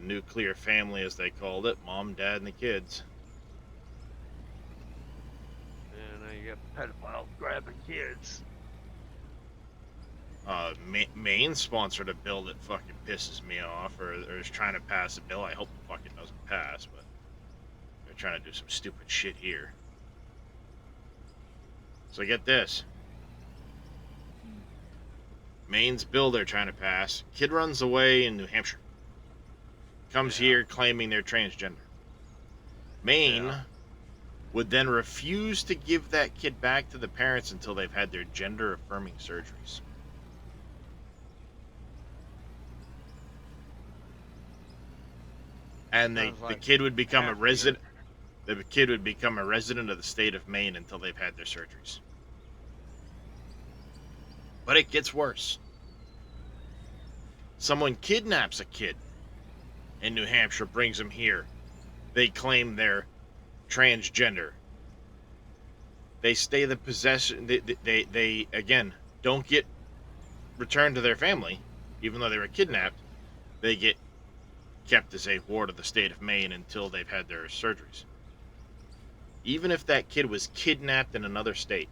nuclear family, as they called it, mom, dad, and the kids. And now you got pedophiles grabbing kids. Maine sponsored a bill that fucking pisses me off, or is trying to pass a bill. I hope it fucking doesn't pass, but they're trying to do some stupid shit here. So get this. Maine's bill they're trying to pass. Kid runs away in New Hampshire. Comes here claiming they're transgender. Maine would then refuse to give that kid back to the parents until they've had their gender affirming surgeries. And Sounds the like kid would become a half resident. The kid would become a resident of the state of Maine until they've had their surgeries. But it gets worse. Someone kidnaps a kid in New Hampshire, brings them here. They claim they're transgender. They stay the possession. They again don't get returned to their family, even though they were kidnapped. They get kept as a ward of the state of Maine until they've had their surgeries. Even if that kid was kidnapped in another state.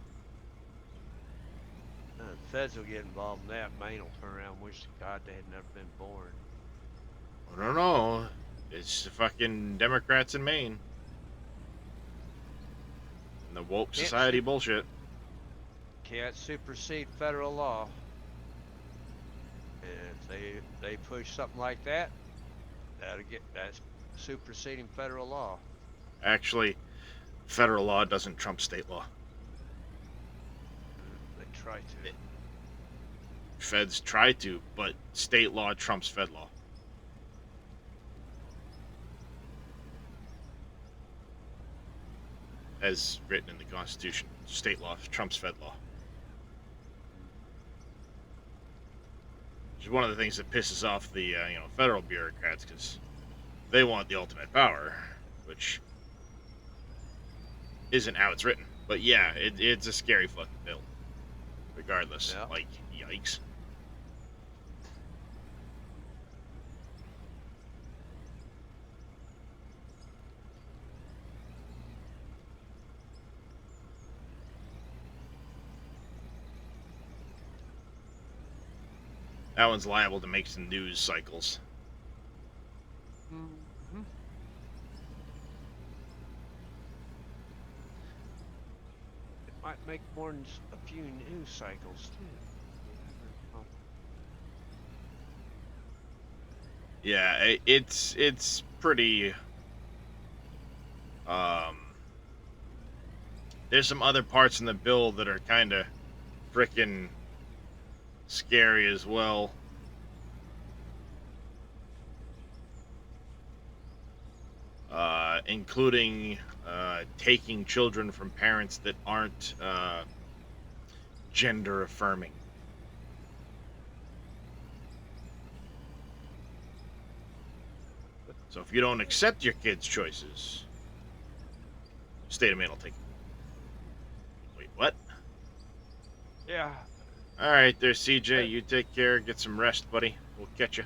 The feds will get involved in that. Maine will turn around and wish to God they had never been born. I don't know. It's the fucking Democrats in Maine. And the woke society bullshit. Can't supersede federal law. And if they push something like that, that's superseding federal law. Actually, federal law doesn't trump state law. They try to. Feds try to, but state law trumps fed law. as written in the Constitution. State law trumps Fed law. Which is one of the things that pisses off the federal bureaucrats, because they want the ultimate power, which isn't how it's written. But yeah, it's a scary fucking bill. Regardless, Yeah. like, yikes. That one's liable to make some news cycles. Mm-hmm. It might make more than just a few news cycles too. Yeah, it's pretty. There's some other parts in the bill that are kind of frickin' scary as well. Including taking children from parents that aren't gender affirming. So if you don't accept your kids' choices, state of Maine will take it. Wait, what? Yeah. All right, there, CJ. You take care. Get some rest, buddy. We'll catch you.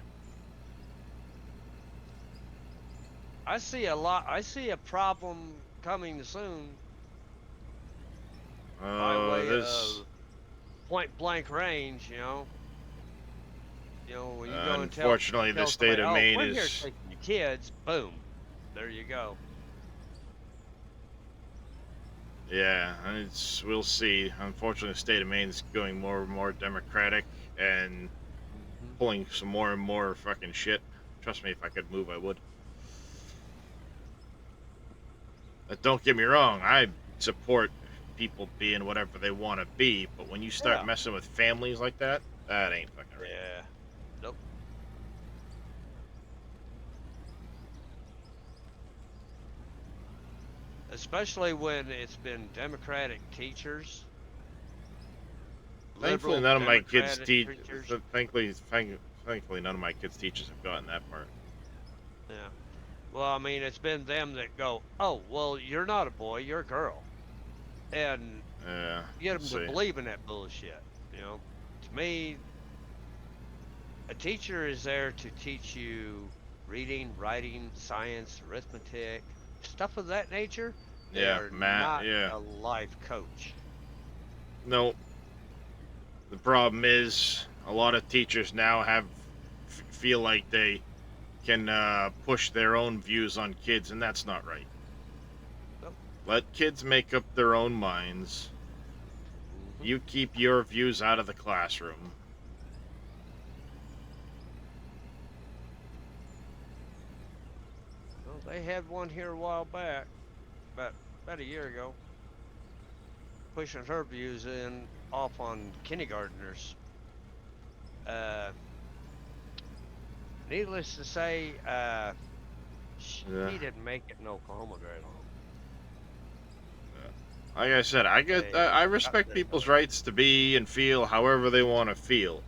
I see a problem coming soon by way of point blank range. When you go and tell. Unfortunately, the state of Maine we're here is. taking the kids. Boom. There you go. Yeah, we'll see. Unfortunately, the state of Maine is going more and more democratic and pulling some more and more fucking shit. Trust me, if I could move, I would. But don't get me wrong, I support people being whatever they want to be, but when you start messing with families like that, that ain't fucking right. Yeah. Nope. Especially when it's been Democratic teachers. Thankfully, liberal none of my kids Democratic teach. preachers. Thankfully, none of my kids' teachers have gotten that part. Yeah. Well, I mean, it's been them that go, oh, well, you're not a boy, you're a girl. And Yeah. get them let's to see. believe in that bullshit. To me, a teacher is there to teach you reading, writing, science, arithmetic, stuff of that nature. They Yeah, are math, not yeah. a life coach. No. The problem is, a lot of teachers now feel like they can push their own views on kids, and that's not right. Nope. Let kids make up their own minds. You keep your views out of the classroom. Well, they had one here a while back, about a year ago, pushing her views off on kindergartners. Needless to say, she Yeah. didn't make it in Oklahoma very long. Like I said, I respect people's rights to be and feel however they want to feel,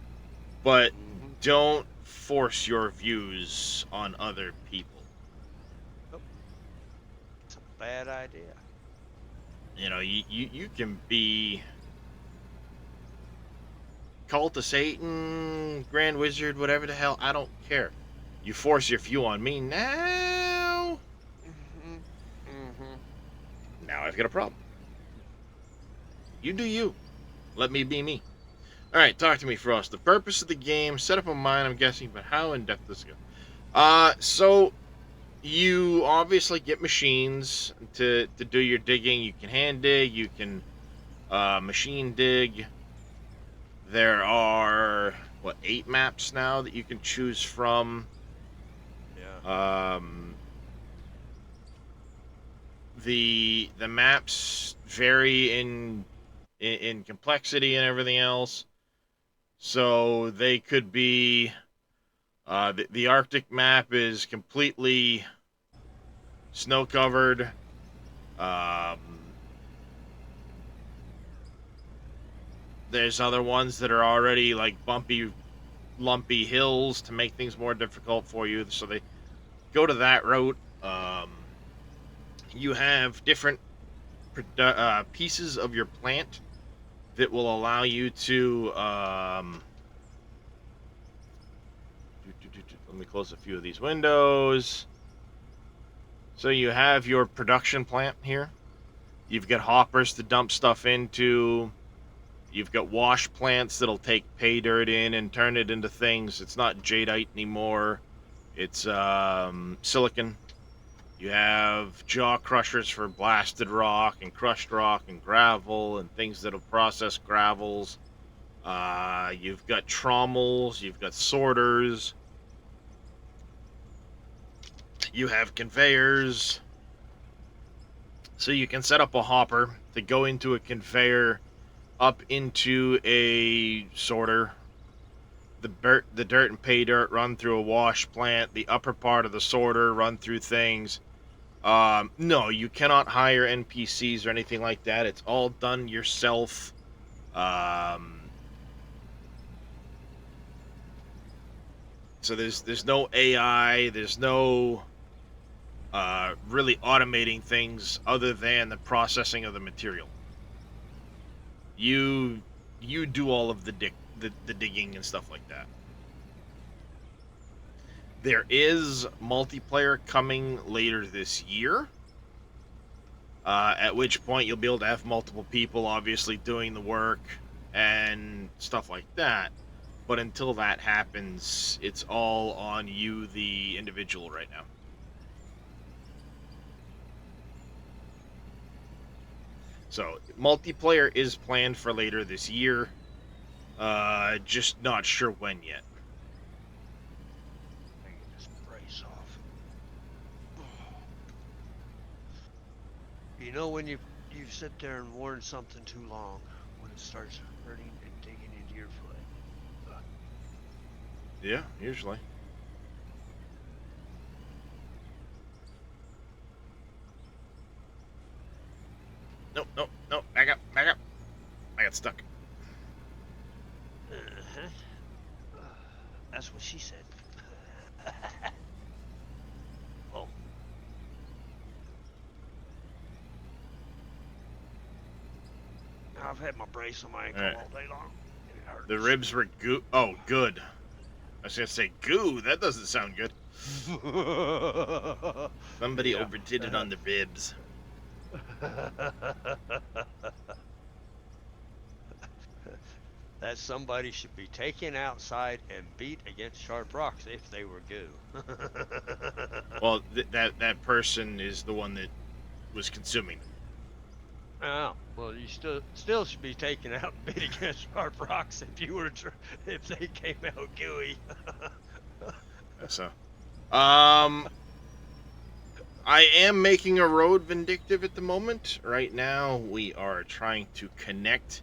but don't force your views on other people. It's a bad idea. You can be Cult of Satan, Grand Wizard, whatever the hell, I don't care. You force your view on me now, now I've got a problem. You do you. Let me be me. Alright, talk to me, Frost. The purpose of the game, set up a mine, I'm guessing, but how in depth does it go? So you obviously get machines to do your digging. You can hand dig, you can machine dig. There are 8 maps now that you can choose from. Yeah. The maps vary in complexity and everything else. So they could be the Arctic map is completely snow covered. There's other ones that are already like bumpy, lumpy hills to make things more difficult for you. So they go to that route. You have different pieces of your plant that will allow you to. Let me close a few of these windows. So you have your production plant here. You've got hoppers to dump stuff into. You've got wash plants that'll take pay dirt in and turn it into things. It's not jadeite anymore. It's silicon. You have jaw crushers for blasted rock and crushed rock and gravel and things that'll process gravels. You've got trommels. You've got sorters. You have conveyors. So you can set up a hopper to go into a conveyor up into a sorter. The dirt and pay dirt run through a wash plant. The upper part of the sorter run through things. No, you cannot hire NPCs or anything like that. It's all done yourself. So there's no AI. There's no really automating things other than the processing of the material. You do all of the digging and stuff like that. There is multiplayer coming later this year, at which point you'll be able to have multiple people obviously doing the work and stuff like that. But until that happens, it's all on you, the individual, right now. So, multiplayer is planned for later this year. Just not sure when yet. Taking this brace off. You know when you sit there and warn something too long, when it starts hurting and digging into your foot. Yeah, usually. Nope, back up. I got stuck. Uh-huh. That's what she said. Oh. I've had my brace on my ankle All right. all day long. It hurts. The ribs were goo. Oh, good. I was gonna say goo. That doesn't sound good. Somebody overdid it on the ribs. That somebody should be taken outside and beat against sharp rocks if they were goo. Well, that person is the one that was consuming them. Oh, well, you still should be taken out and beat against sharp rocks if you were if they came out gooey. So, I am making a road vindictive at the moment. Right now, we are trying to connect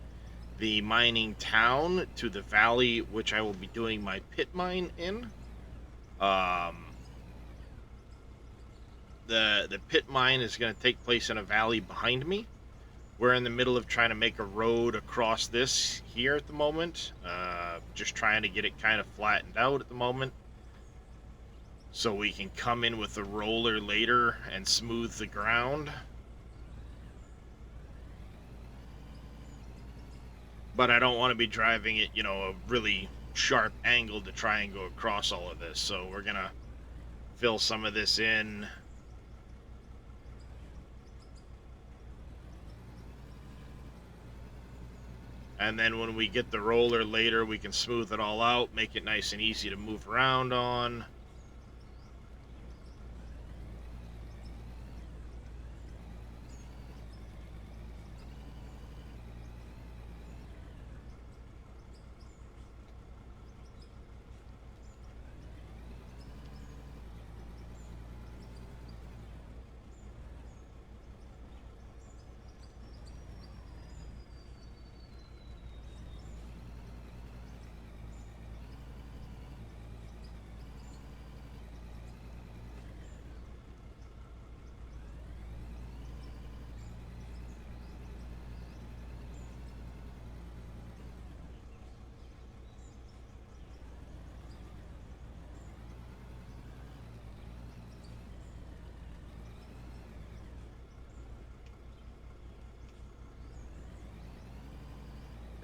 the mining town to the valley, which I will be doing my pit mine in. The pit mine is going to take place in a valley behind me. We're in the middle of trying to make a road across this here at the moment. Just trying to get it kind of flattened out at the moment, so we can come in with a roller later and smooth the ground. But I don't want to be driving it, a really sharp angle to try and go across all of this. So we're going to fill some of this in. And then when we get the roller later, we can smooth it all out, make it nice and easy to move around on.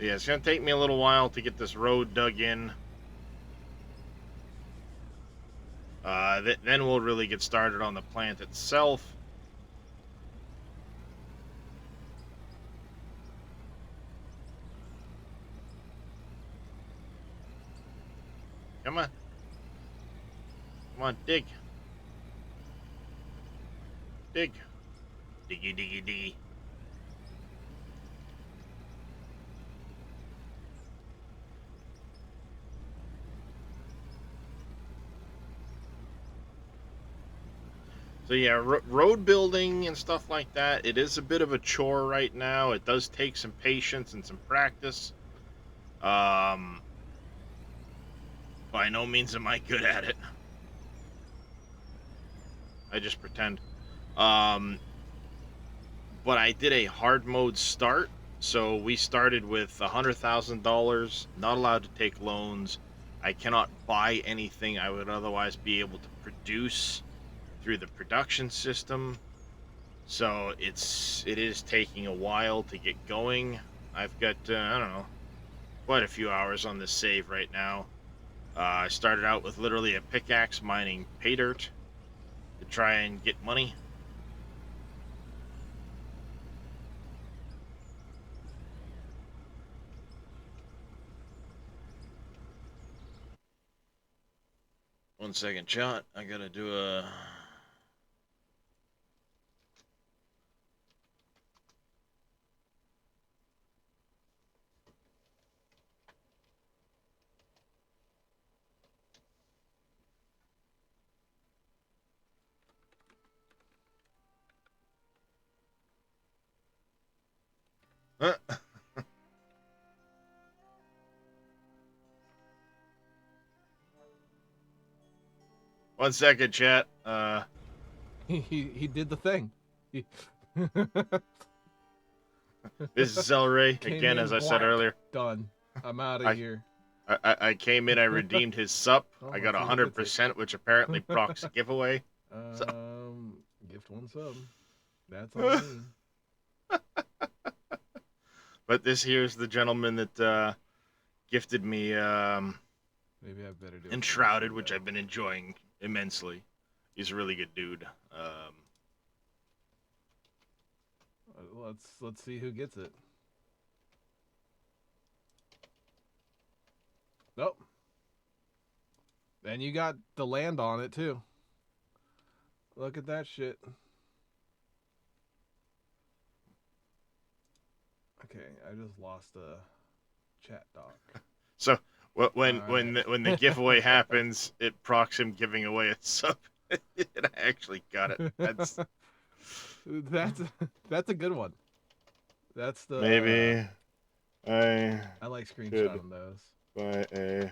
Yeah, it's gonna take me a little while to get this road dug in. Then we'll really get started on the plant itself. Come on. Come on, dig. Dig. Diggy, diggy, diggy. So yeah, road building and stuff like that, it is a bit of a chore right now. It does take some patience and some practice. By no means am I good at it. I just pretend. But I did a hard mode start. So we started with $100,000, not allowed to take loans. I cannot buy anything I would otherwise be able to produce through the production system. So it is taking a while to get going. I've got, I don't know, quite a few hours on this save right now. I started out with literally a pickaxe mining pay dirt to try and get money. One second, chat. I gotta do a... One second, chat. He did the thing. This is Celery Came again, in as I said black. earlier. Done. I'm out of here. I came in, I redeemed his sup. Oh, I got let's see who gets 100%, which apparently procs a giveaway. Gift one sub. That's all I need. But this here's the gentleman that gifted me Maybe I better do it. Enshrouded, which I've been enjoying immensely. He's a really good dude. Let's see who gets it. Nope. And you got the land on it too. Look at that shit. Okay, I just lost a chat doc. So when Alright. when the giveaway happens, it procs him giving away a sub. And I actually got it. That's a good one. That's the Maybe I like screenshotting those. buy a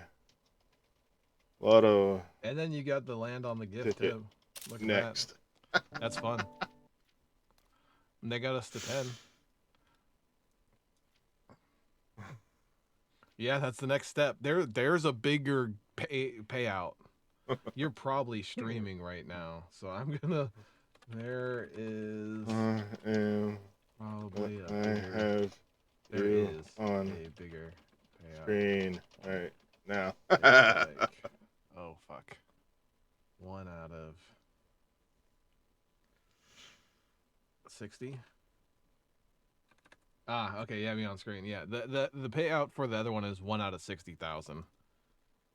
lotto And then you got the land on the gift ticket too. Look at next. that. That's fun. And they got us to 10. Yeah, that's the next step. There's a bigger payout. You're probably streaming right now, so I'm gonna. There is probably a bigger. have There you is on a bigger payout. screen right now. It's like, oh fuck. 1 out of 60. Ah, okay, yeah, me on screen. Yeah, the payout for the other one is 1 out of 60,000.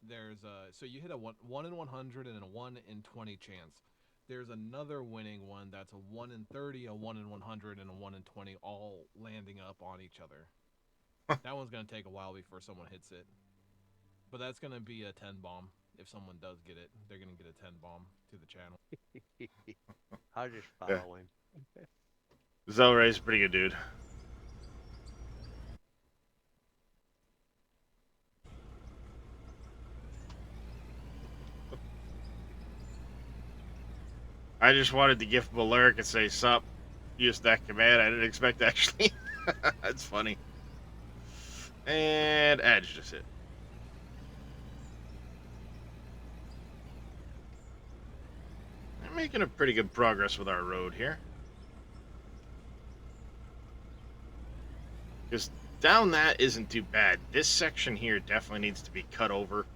There's so you hit a 1 in 100 and a 1 in 20 chance. There's another winning one that's a 1 in 30, a 1 in 100, and a 1 in 20, all landing up on each other. That one's gonna take a while before someone hits it, but that's gonna be a 10 bomb. If someone does get it, they're gonna get a 10 bomb to the channel. I'll just follow him. Zelray's a pretty good dude. I just wanted to give him a lyric and say, sup, use that command. I didn't expect to actually. That's funny. And Edge just hit. We're making a pretty good progress with our road here. Because down that isn't too bad. This section here definitely needs to be cut over.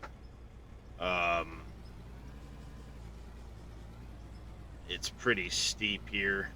It's pretty steep here.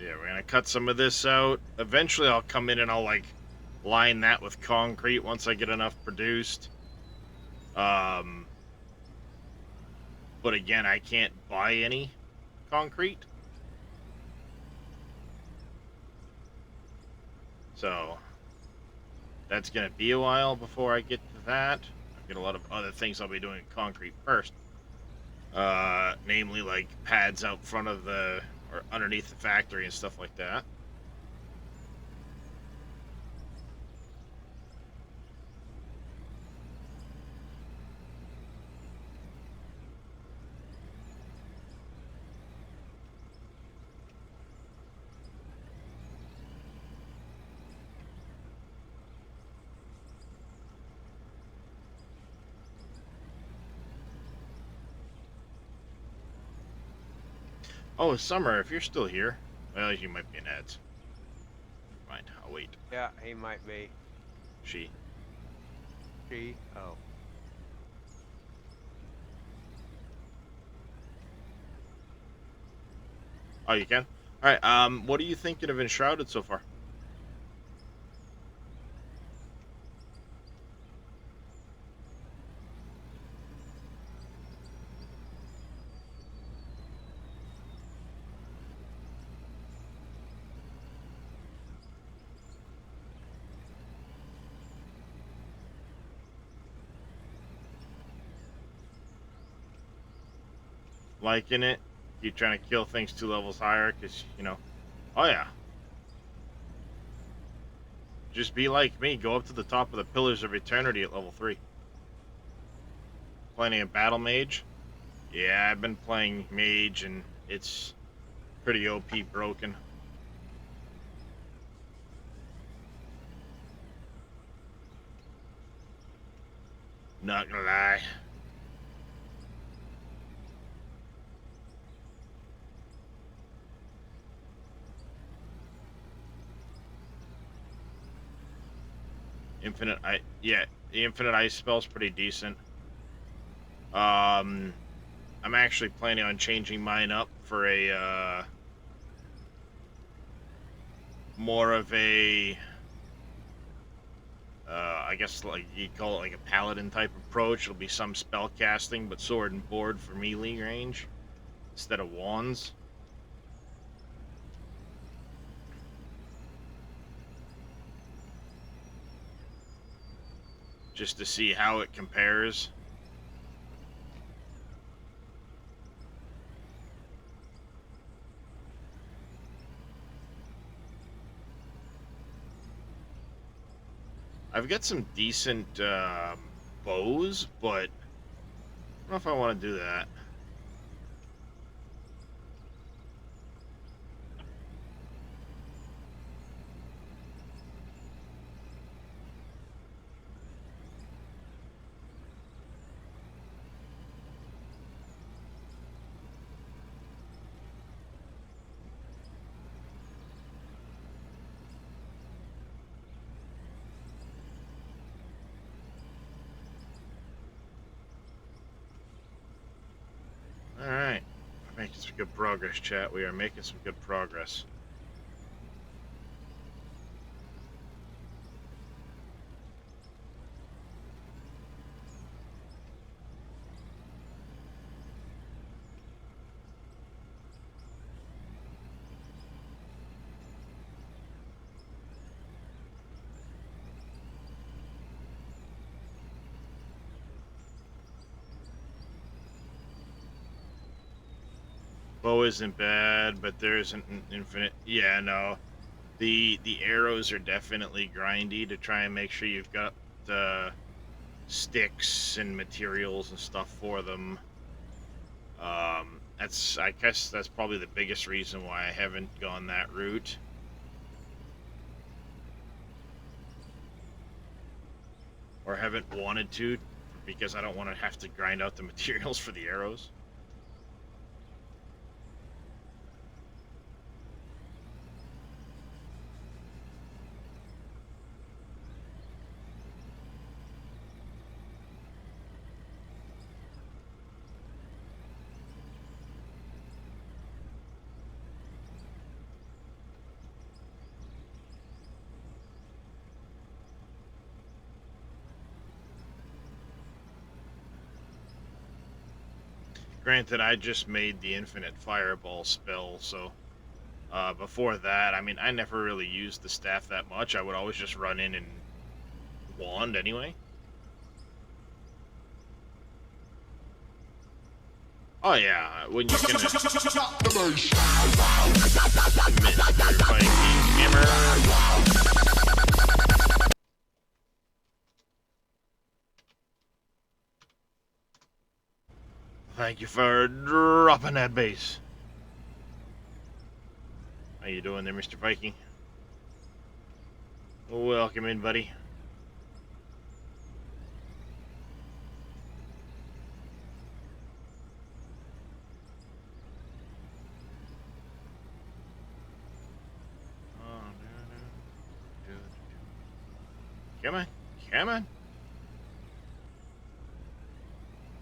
Yeah, we're gonna cut some of this out. Eventually I'll come in and I'll like line that with concrete once I get enough produced. But again, I can't buy any concrete. So that's gonna be a while before I get to that. I've got a lot of other things I'll be doing in concrete first. Namely like pads out front of the or underneath the factory and stuff like that. Oh, Summer, if you're still here, well, you might be in ads. Fine, I'll wait. Yeah, he might be. She. She? Oh. Oh, you can? Alright, what are you thinking of Enshrouded so far? Liking it? Keep trying to kill things 2 levels higher, because, you know... Oh, yeah. Just be like me. Go up to the top of the Pillars of Eternity at level 3. Playing a Battle Mage? Yeah, I've been playing Mage, and it's pretty OP broken. Not gonna lie. Yeah, the Infinite Ice spell's pretty decent. I'm actually planning on changing mine up for a more of a I guess like you'd call it like a paladin type approach. It'll be some spell casting, but sword and board for melee range instead of wands. Just to see how it compares. I've got some decent bows, but I don't know if I want to do that. Alright. Making some good progress, chat. We are making some good progress. Bow isn't bad, but there isn't an infinite. Yeah, no. The arrows are definitely grindy to try and make sure you've got sticks and materials and stuff for them. I guess that's probably the biggest reason why I haven't gone that route. Or haven't wanted to, because I don't want to have to grind out the materials for the arrows. Granted, I just made the infinite fireball spell, so before that, I mean, I never really used the staff that much. I would always just run in and wand anyway. Oh yeah, when you can Mr. Viking Hammer. Thank you for dropping that base. How you doing there, Mr. Viking? Welcome in, buddy. Come on, come on.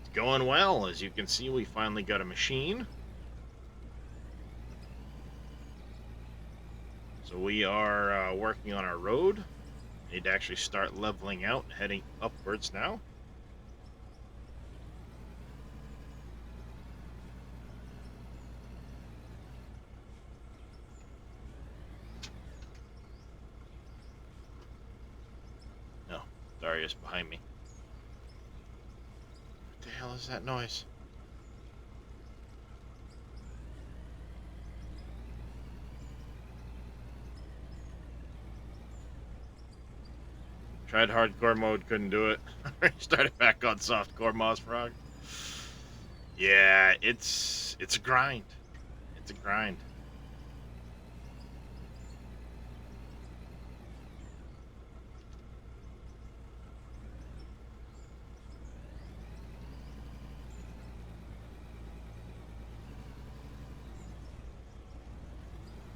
It's going well. As you can see, we finally got a machine. So we are working on our road. Need to actually start leveling out, heading upwards now. No, Darius behind me. What the hell is that noise? Tried hardcore mode, couldn't do it. Started back on softcore Mossfrog. Yeah, it's a grind. It's a grind.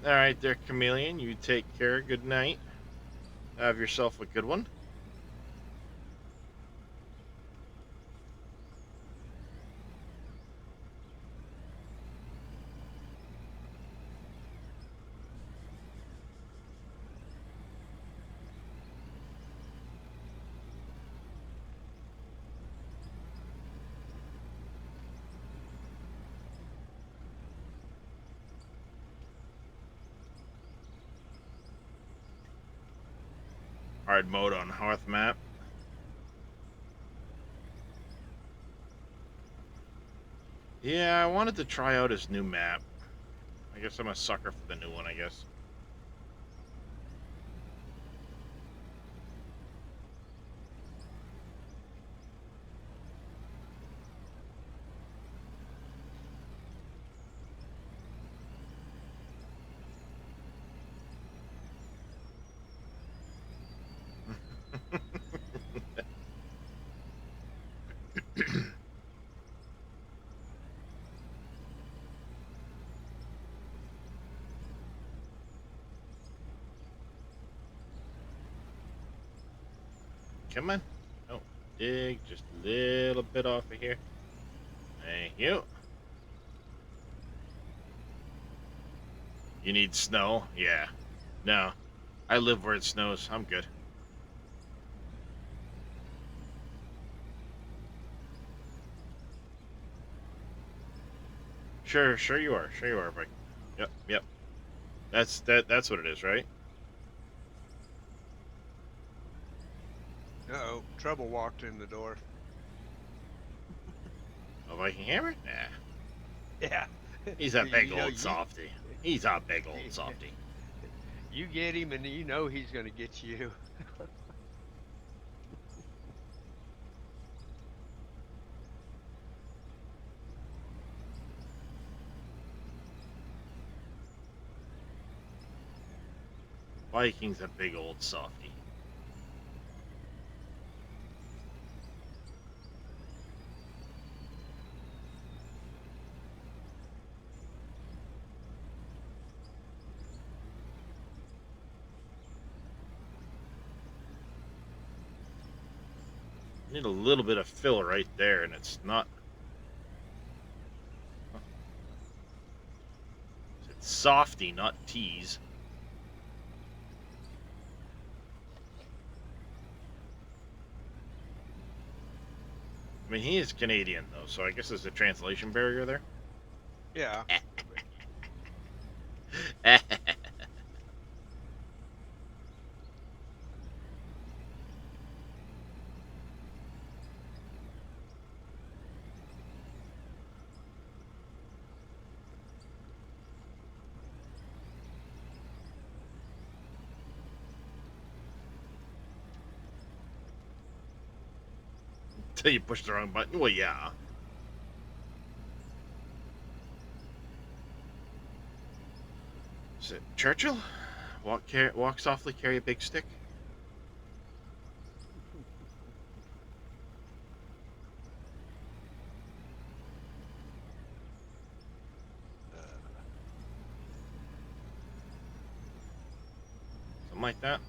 All right, there, Chameleon. You take care. Good night. Have yourself a good one. Hard mode on Hearth map. Yeah, I wanted to try out his new map. I guess I'm a sucker for the new one, I guess. Come on. Oh, dig just a little bit off of here. Thank you. You need snow? Yeah. No. I live where it snows. I'm good. Sure you are. Sure you are, Mike. Yep. That's what it is, right? Uh-oh, trouble walked in the door. A Viking Hammer? Nah. Yeah, He's a big You know, old softy. He's a big old softy. You get him, and you know he's gonna get you. Viking's a big old softy. Need a little bit of fill right there, and it's not. It's softy, not tease. I mean, he is Canadian, though, so I guess there's a translation barrier there. Yeah. Until you push the wrong button. Well, yeah. Is it Churchill? Walk softly, carry a big stick. Something like that.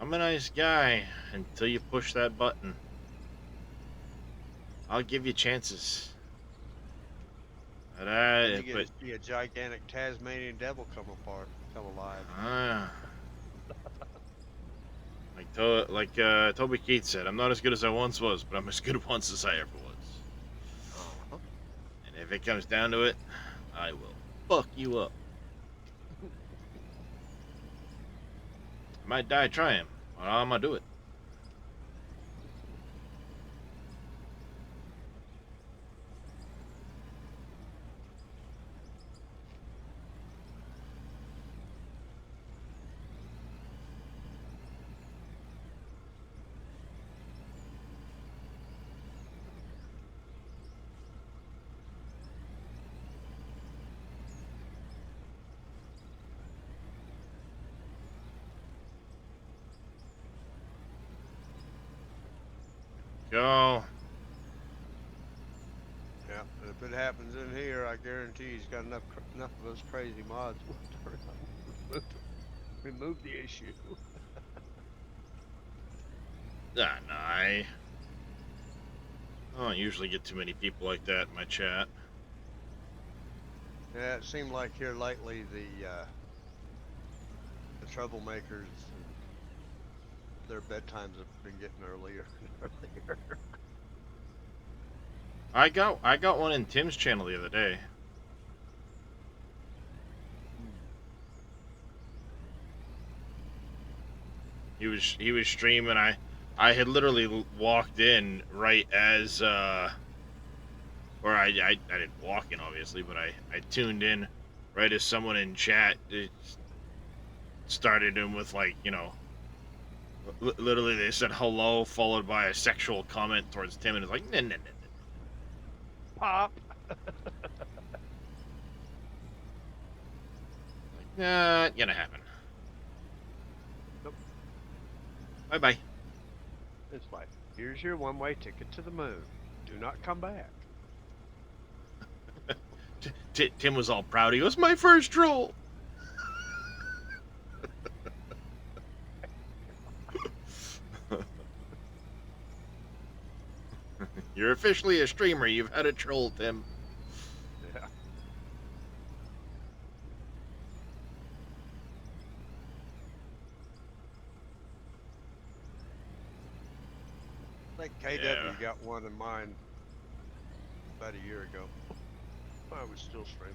I'm a nice guy until you push that button. I'll give you chances. But You get to see a gigantic Tasmanian devil come alive. Like Toby Keith said, I'm not as good as I once was, but I'm as good once as I ever was. And if it comes down to it, I will fuck you up. I might die trying, but I'm gonna do it. Go. Yeah, and if it happens in here, I guarantee he's got enough of those crazy mods to remove the issue. No, I don't usually get too many people like that in my chat. Yeah, it seemed like here lately the troublemakers, their bedtimes have been getting earlier and earlier. I got one in Tim's channel the other day. He was streaming. I had literally walked in right as or I didn't walk in obviously, but I tuned in right as someone in chat started him with, like, you know, literally they said hello followed by a sexual comment towards Tim, and it's like nah. Pop. Not gonna happen. Nope. Bye bye. It's like, here's your one-way ticket to the moon. Do not come back. Tim was all proud. He goes, my first troll. You're officially a streamer. You've had a troll, Tim. Yeah. I think KW got one in mine about a year ago. I was still streaming.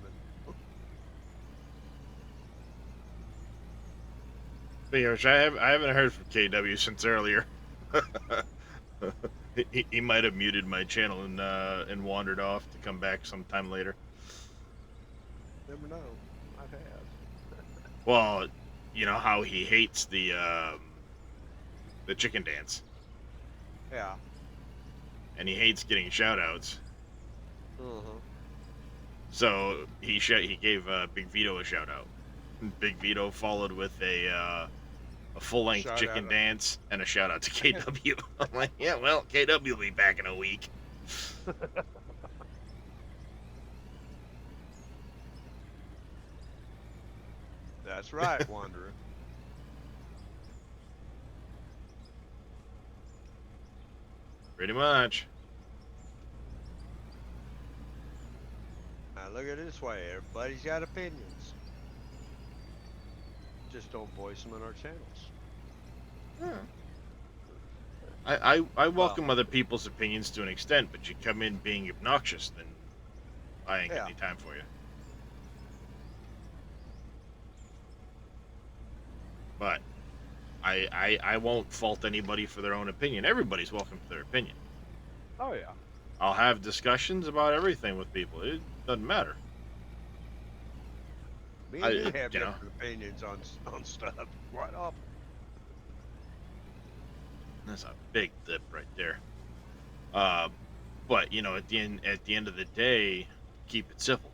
Speaking of which, I haven't heard from KW since earlier. He might have muted my channel and wandered off to come back sometime later. Never know. Might have. Well, you know how he hates the chicken dance, Yeah. and he hates getting shout outs. Uh-huh. So he gave Big Vito a shout out. Big Vito followed with a full length Shout chicken out. dance and a shout out to KW. I'm like, yeah, well, KW will be back in a week. That's right, Wanderer. Pretty much. Now look at it this way. Everybody's got opinions. Just don't voice them in our channels. I welcome other people's opinions to an extent, but you come in being obnoxious, then I ain't got any time for you. But I won't fault anybody for their own opinion. Everybody's welcome to their opinion. Oh yeah. I'll have discussions about everything with people. It doesn't matter. Me and you have you know. different opinions on stuff. Quite often. That's a big dip right there. But you know, at the end of the day, keep it civil.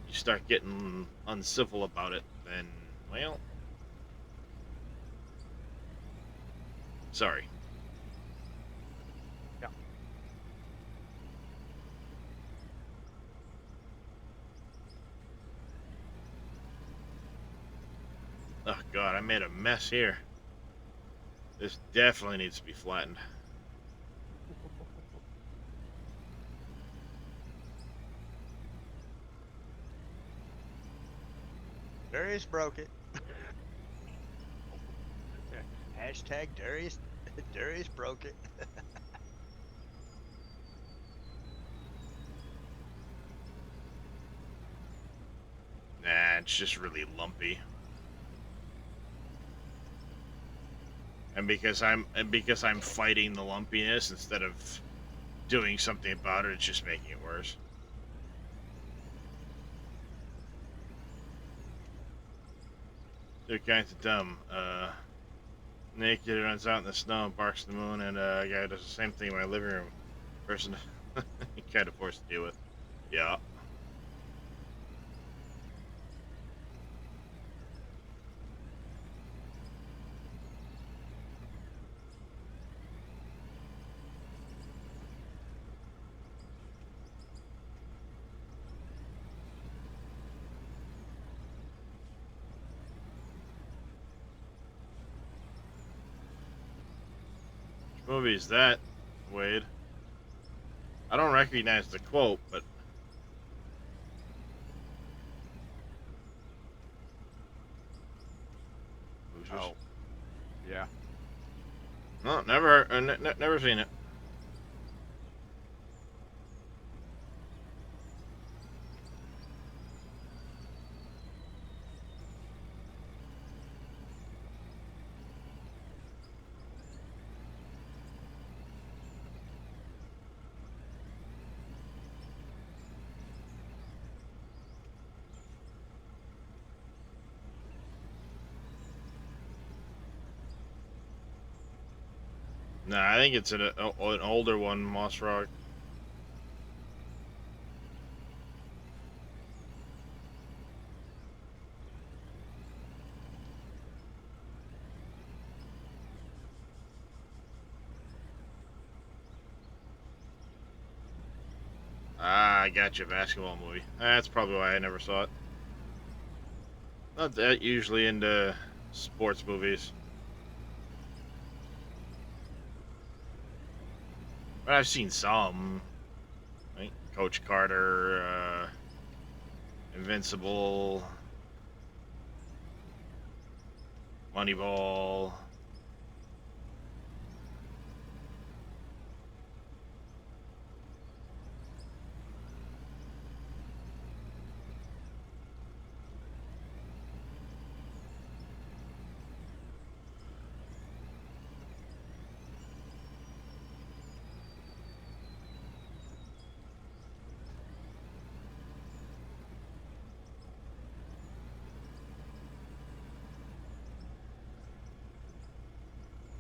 You start getting uncivil about it, then well, sorry. Yeah. Oh God, I made a mess here. This definitely needs to be flattened. Darius broke it. Hashtag Darius. Darius broke it. Nah, it's just really lumpy. And because I'm fighting the lumpiness instead of doing something about it, it's just making it worse. They're kind of dumb. Naked runs out in the snow and barks at the moon, and a guy does the same thing in my living room. Person, he kind of forced to deal with. Yeah. Which movie is that, Wade? I don't recognize the quote, but Oh. Yeah. no, never, never seen it. Nah, I think it's an older one, Moss Rock. Ah, I got you, basketball movie. That's probably why I never saw it. Not that usually into sports movies. But I've seen some. Right? Coach Carter, Invincible, Moneyball.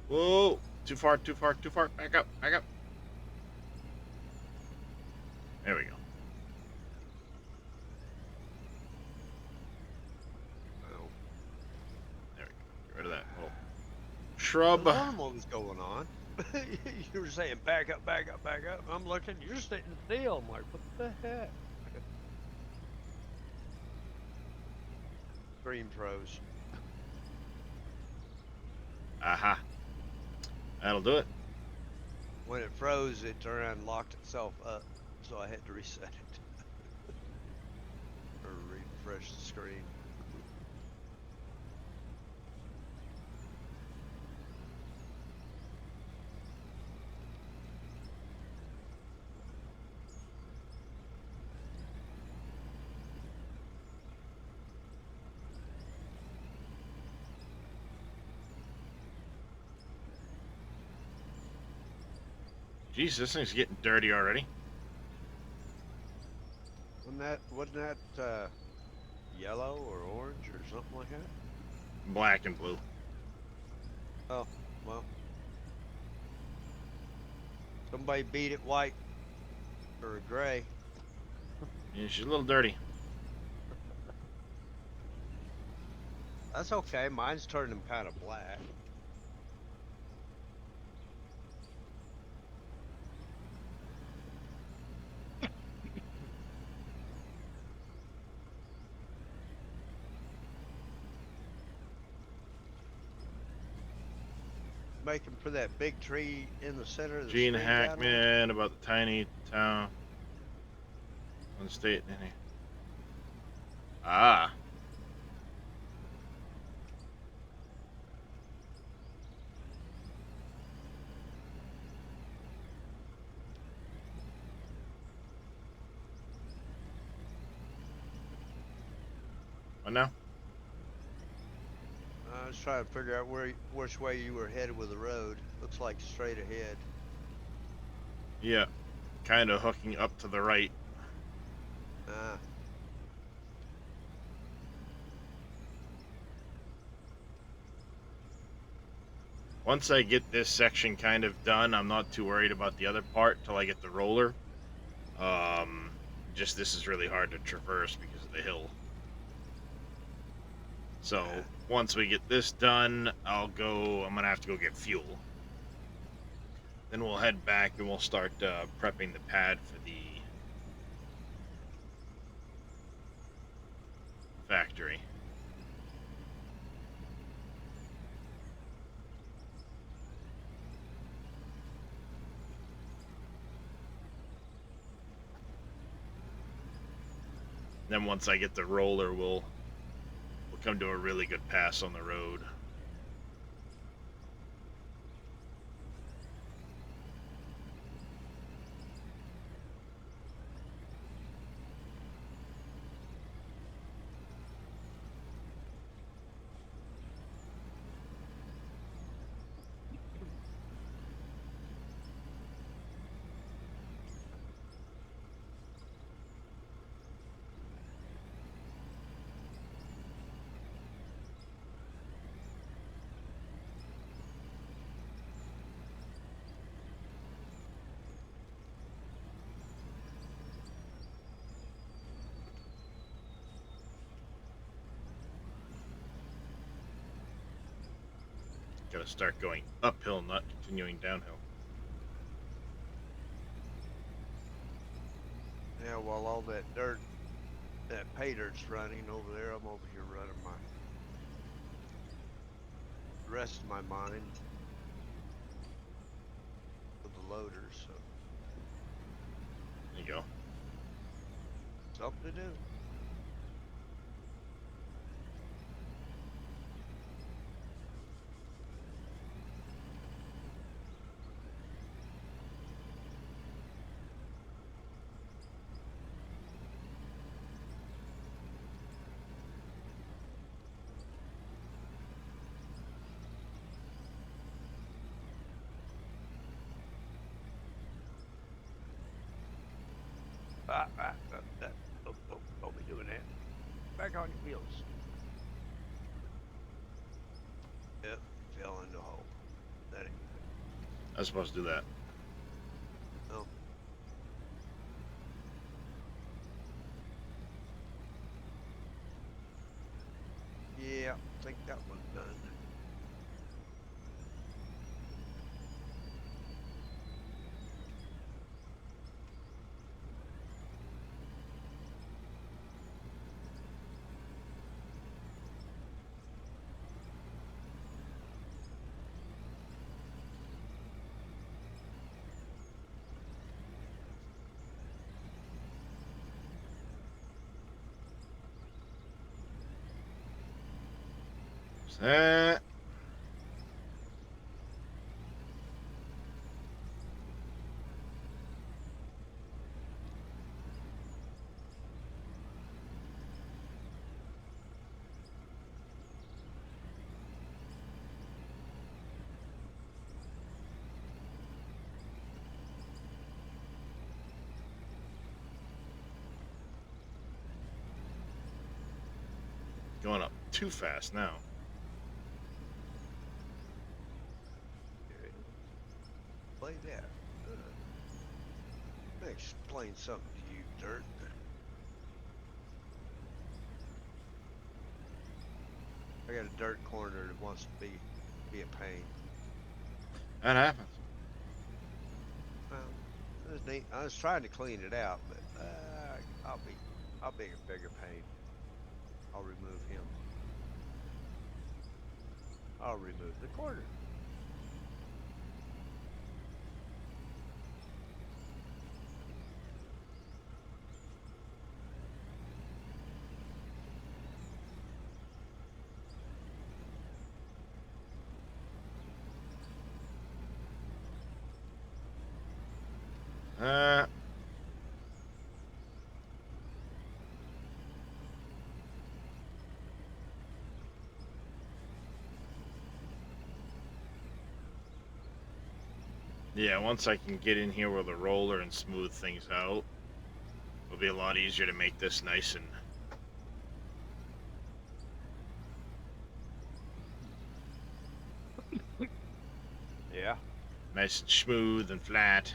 Whoa! Too far, too far, too far. Back up, back up. There we go. Well, There we go. Get rid of that little shrub. the normal was going on. You were saying back up, back up, back up. I'm looking, you're sitting still. I'm like, what the heck? Screen froze. Aha. That'll do it. When it froze, it turned around and locked itself up, so I had to reset it. Or refresh the screen. Jeez, this thing's getting dirty already. Wasn't that yellow or orange or something like that? Black and blue. Oh, well. Somebody beat it white or gray. Yeah, she's a little dirty. That's okay. Mine's turning kind of black. Making for that big tree in the center of the Gene screen, Adam? Hackman about the tiny town. One state. Ah. What now? I was trying to figure out which way you were headed with the road. Looks like straight ahead. Yeah. Kind of hooking up to the right. Ah. Once I get this section kind of done, I'm not too worried about the other part till I get the roller. Just this is really hard to traverse because of the hill. So once we get this done, I'm gonna have to go get fuel. Then we'll head back and we'll start prepping the pad for the factory. Then once I get the roller, we'll come to a really good pass on the road. Gotta start going uphill, not continuing downhill. Yeah, while all that pay dirt's running over there, I'm over here running the rest of my mine with the loaders, so. There you go. Something to do. Don't be doing that. Back on your wheels. Yep, fell in the hole. That I was supposed to do that. Oh. Yeah, I think that one's done. Set. Going up too fast now. Play that. Let me explain something to you, Dirt. I got a dirt corner that wants to be a pain. That happens. Well, it was neat. I was trying to clean it out, but I'll be a bigger pain. I'll remove him. I'll remove the corner. Yeah, once I can get in here with a roller and smooth things out, it'll be a lot easier to make this nice and Yeah. nice and smooth and flat.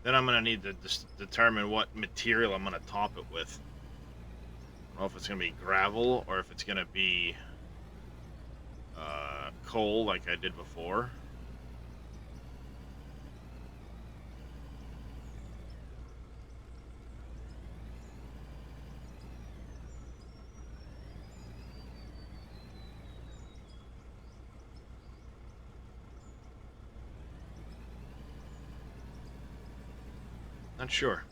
Then I'm gonna need to determine what material I'm gonna top it with. I don't know if it's gonna be gravel or if it's gonna be coal like I did before. Not sure.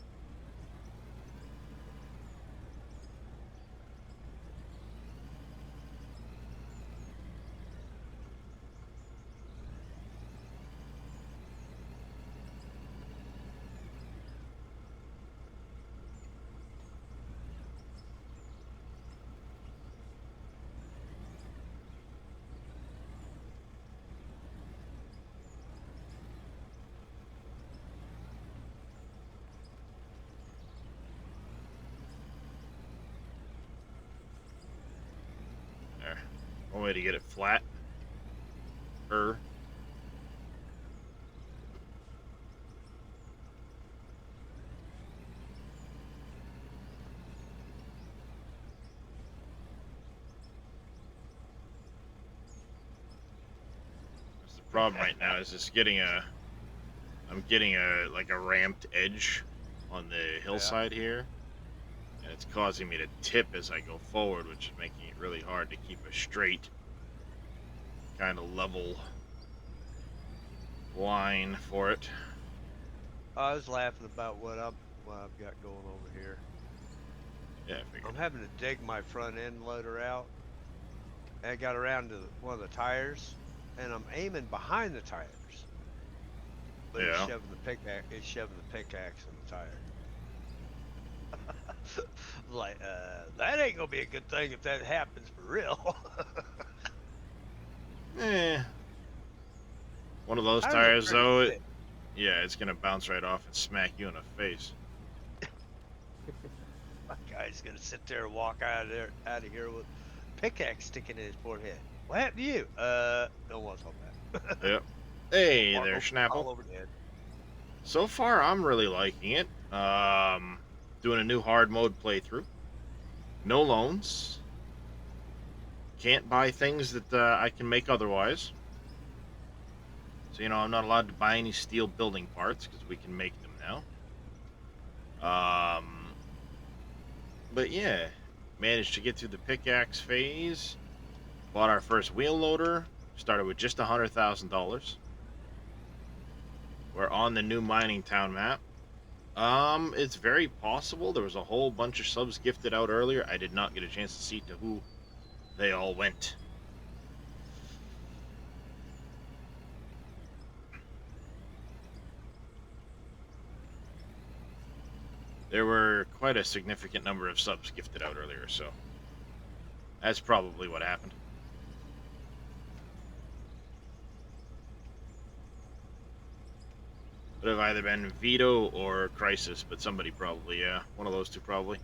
There. One way to get it flat. That's the problem right now is just getting I'm getting like a ramped edge on the hillside here. And it's causing me to tip as I go forward, which is making it really hard to keep a straight, kind of level line for it. I was laughing about what I've got going over here. Yeah, I figured. I'm having to dig my front end loader out. And I got around to one of the tires, and I'm aiming behind the tires. But Yeah. it's shoving the pickaxe in the tire. Like, that ain't gonna be a good thing if that happens for real. One of those I don't know, tires, pretty though, thick. yeah, it's gonna bounce right off and smack you in the face. My guy's gonna sit there and walk out of here with pickaxe sticking in his forehead. What happened to you? Don't want to talk about it. Yep. Hey All there, over- Schnapple. All over the head. So far, I'm really liking it. Doing a new hard mode playthrough. No loans. Can't buy things that I can make otherwise. So, you know, I'm not allowed to buy any steel building parts because we can make them now. But yeah, managed to get through the pickaxe phase. Bought our first wheel loader. Started with just $100,000. We're on the new mining town map. It's very possible. There was a whole bunch of subs gifted out earlier. I did not get a chance to see to who they all went. There were quite a significant number of subs gifted out earlier, so that's probably what happened. Would have either been Vito or Crisis, but somebody probably, yeah. One of those two probably.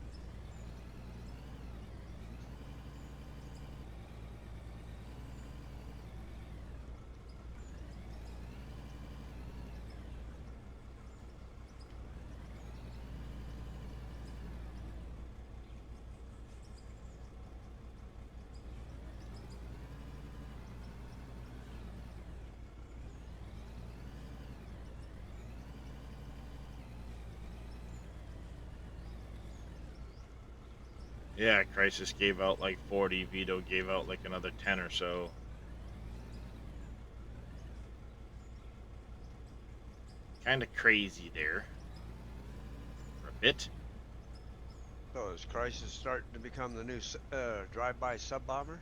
Yeah, Crisis gave out like 40, Vito gave out like another 10 or so. Kind of crazy there. For a bit. So is Crisis starting to become the new drive-by sub-bomber?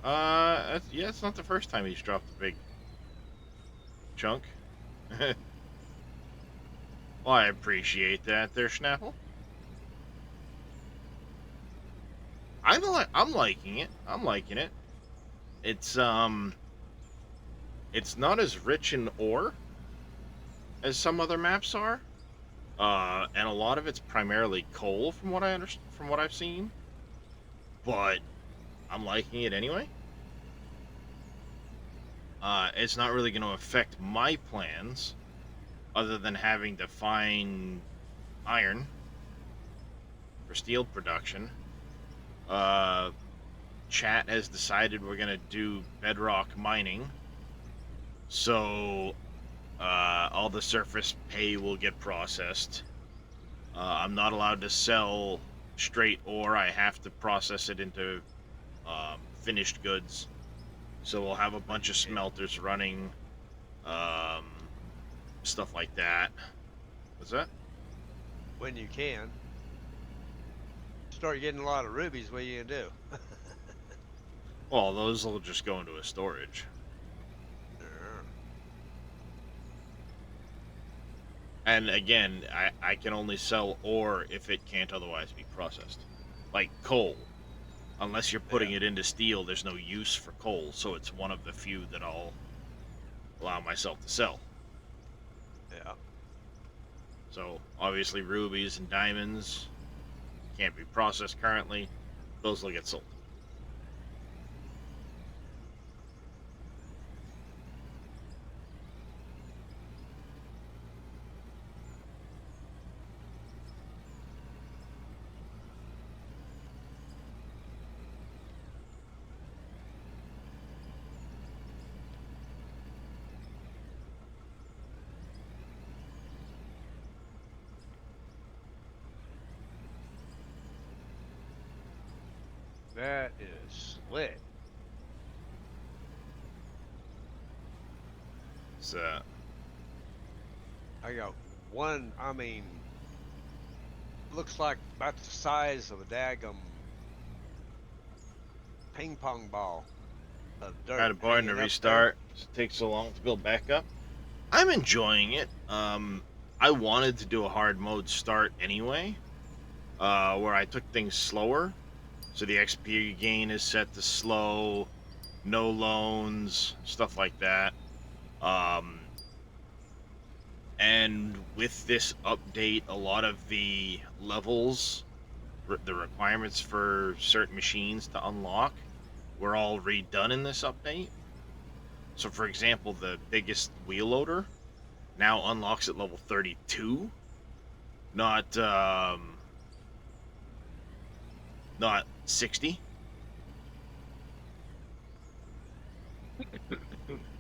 Yeah, it's not the first time he's dropped a big chunk. Well, I appreciate that there, Schnapple. I'm liking it. I'm liking it. It's not as rich in ore as some other maps are. And a lot of it's primarily coal from what I understand, from what I've seen. But I'm liking it anyway. It's not really going to affect my plans other than having to find iron for steel production. Chat has decided we're gonna do bedrock mining, so all the surface pay will get processed. I'm not allowed to sell straight ore. I have to process it into finished goods. So we'll have a bunch of smelters running, stuff like that. What's that? When you can. Start getting a lot of rubies, what are you gonna do? Well, those will just go into a storage. And again, I can only sell ore if it can't otherwise be processed. Like coal. Unless you're putting it into steel, there's no use for coal, so it's one of the few that I'll allow myself to sell. Yeah. So, obviously rubies and diamonds can't be processed currently. Those will get sold. That is lit. So, I got one, I mean, looks like about the size of a daggum ping pong ball of dirt. kind of boring to hanging up restart. It takes so long to build back up. I'm enjoying it. I wanted to do a hard mode start anyway, where I took things slower. So the XP gain is set to slow, no loans, stuff like that. And with this update, a lot of the levels the requirements for certain machines to unlock were all redone in this update. So, for example, the biggest wheel loader now unlocks at level 32, not 60.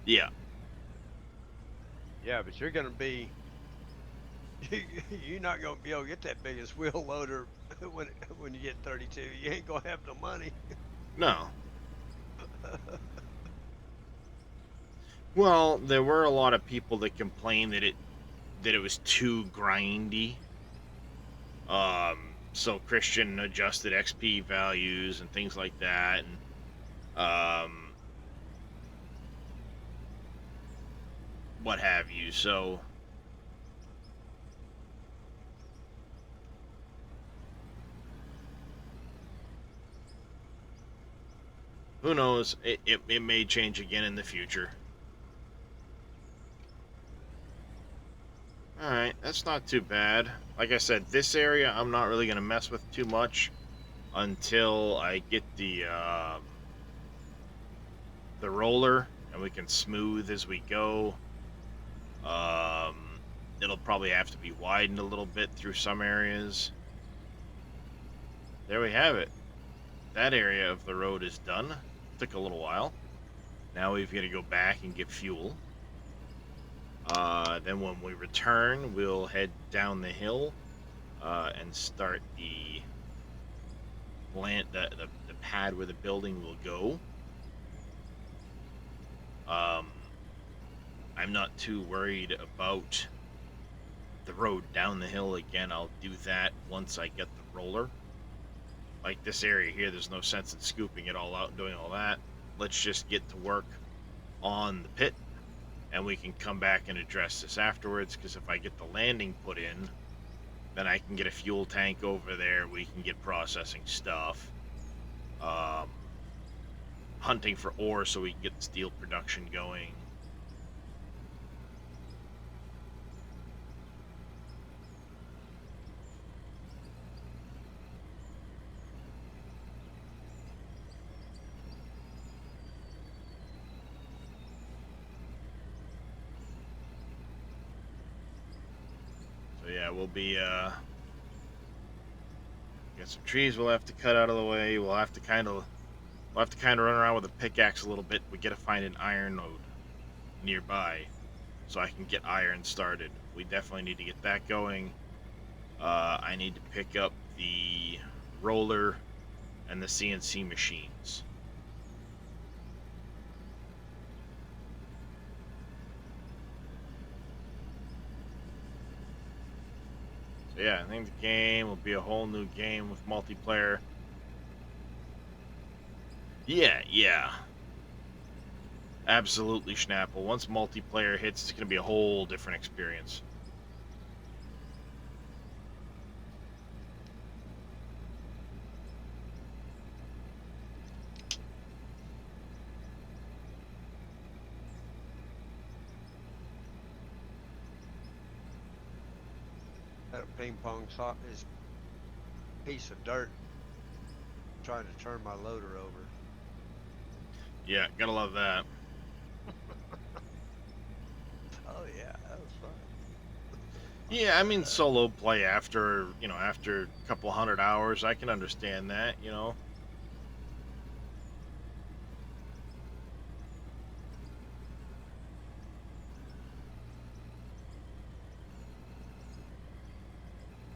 Yeah. Yeah, but you're gonna be you're not gonna be able to get that biggest wheel loader when you get 32. You ain't gonna have no money. No. Well, there were a lot of people that complained that it was too grindy. So Christian adjusted XP values and things like that, and what have you. So who knows? It may change again in the future. Alright, that's not too bad. Like I said, this area I'm not really going to mess with too much until I get the roller and we can smooth as we go. It'll probably have to be widened a little bit through some areas. There we have it. That area of the road is done. Took a little while. Now we've got to go back and get fuel. Then when we return, we'll head down the hill and start the pad where the building will go. I'm not too worried about the road down the hill. Again, I'll do that once I get the roller. Like this area here, there's no sense in scooping it all out and doing all that. Let's just get to work on the pit, and we can come back and address this afterwards, because if I get the landing put in, then I can get a fuel tank over there. We can get processing stuff. Hunting for ore so we can get the steel production going. So yeah, we'll be got some trees we'll have to cut out of the way. We'll have to kind of run around with a pickaxe a little bit. We gotta find an iron node nearby so I can get iron started. We definitely need to get that going. I need to pick up the roller and the CNC machines. So yeah, I think the game will be a whole new game with multiplayer. Yeah. Absolutely, Schnapple. Once multiplayer hits, it's going to be a whole different experience. That ping pong shot is a piece of dirt trying to turn my loader over. Yeah, gotta love that. Oh yeah, that was fun. Yeah, I mean solo play after a couple hundred hours, I can understand that,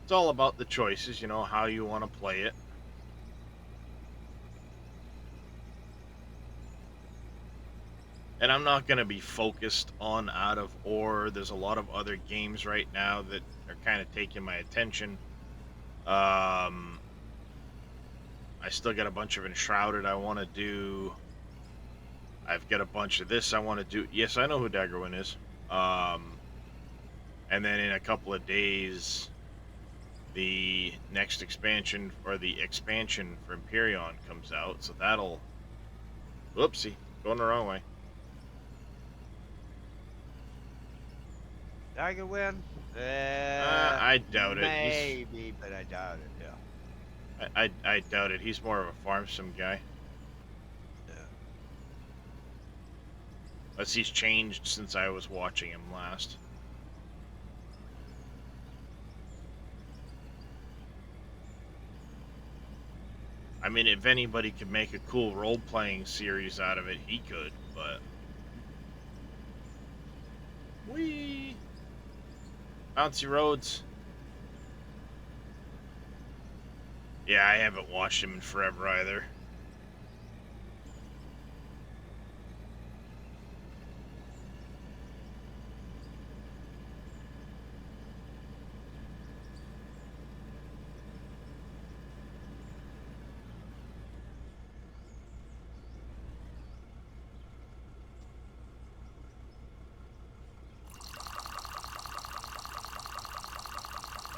It's all about the choices, how you want to play it. And I'm not going to be focused on Out of Ore. There's a lot of other games right now that are kind of taking my attention. I still got a bunch of Enshrouded I want to do. I've got a bunch of this I want to do. Yes, I know who Daggerwin is. And then in a couple of days, the next expansion, or the expansion for Empyrean comes out. So that'll... Whoopsie, going the wrong way. Dagger win? I doubt it. Maybe, but I doubt it, yeah. I doubt it. He's more of a farm sim guy. Yeah. Unless he's changed since I was watching him last. I mean, if anybody could make a cool role-playing series out of it, he could, but... Whee! Bouncy roads. Yeah, I haven't watched him in forever either.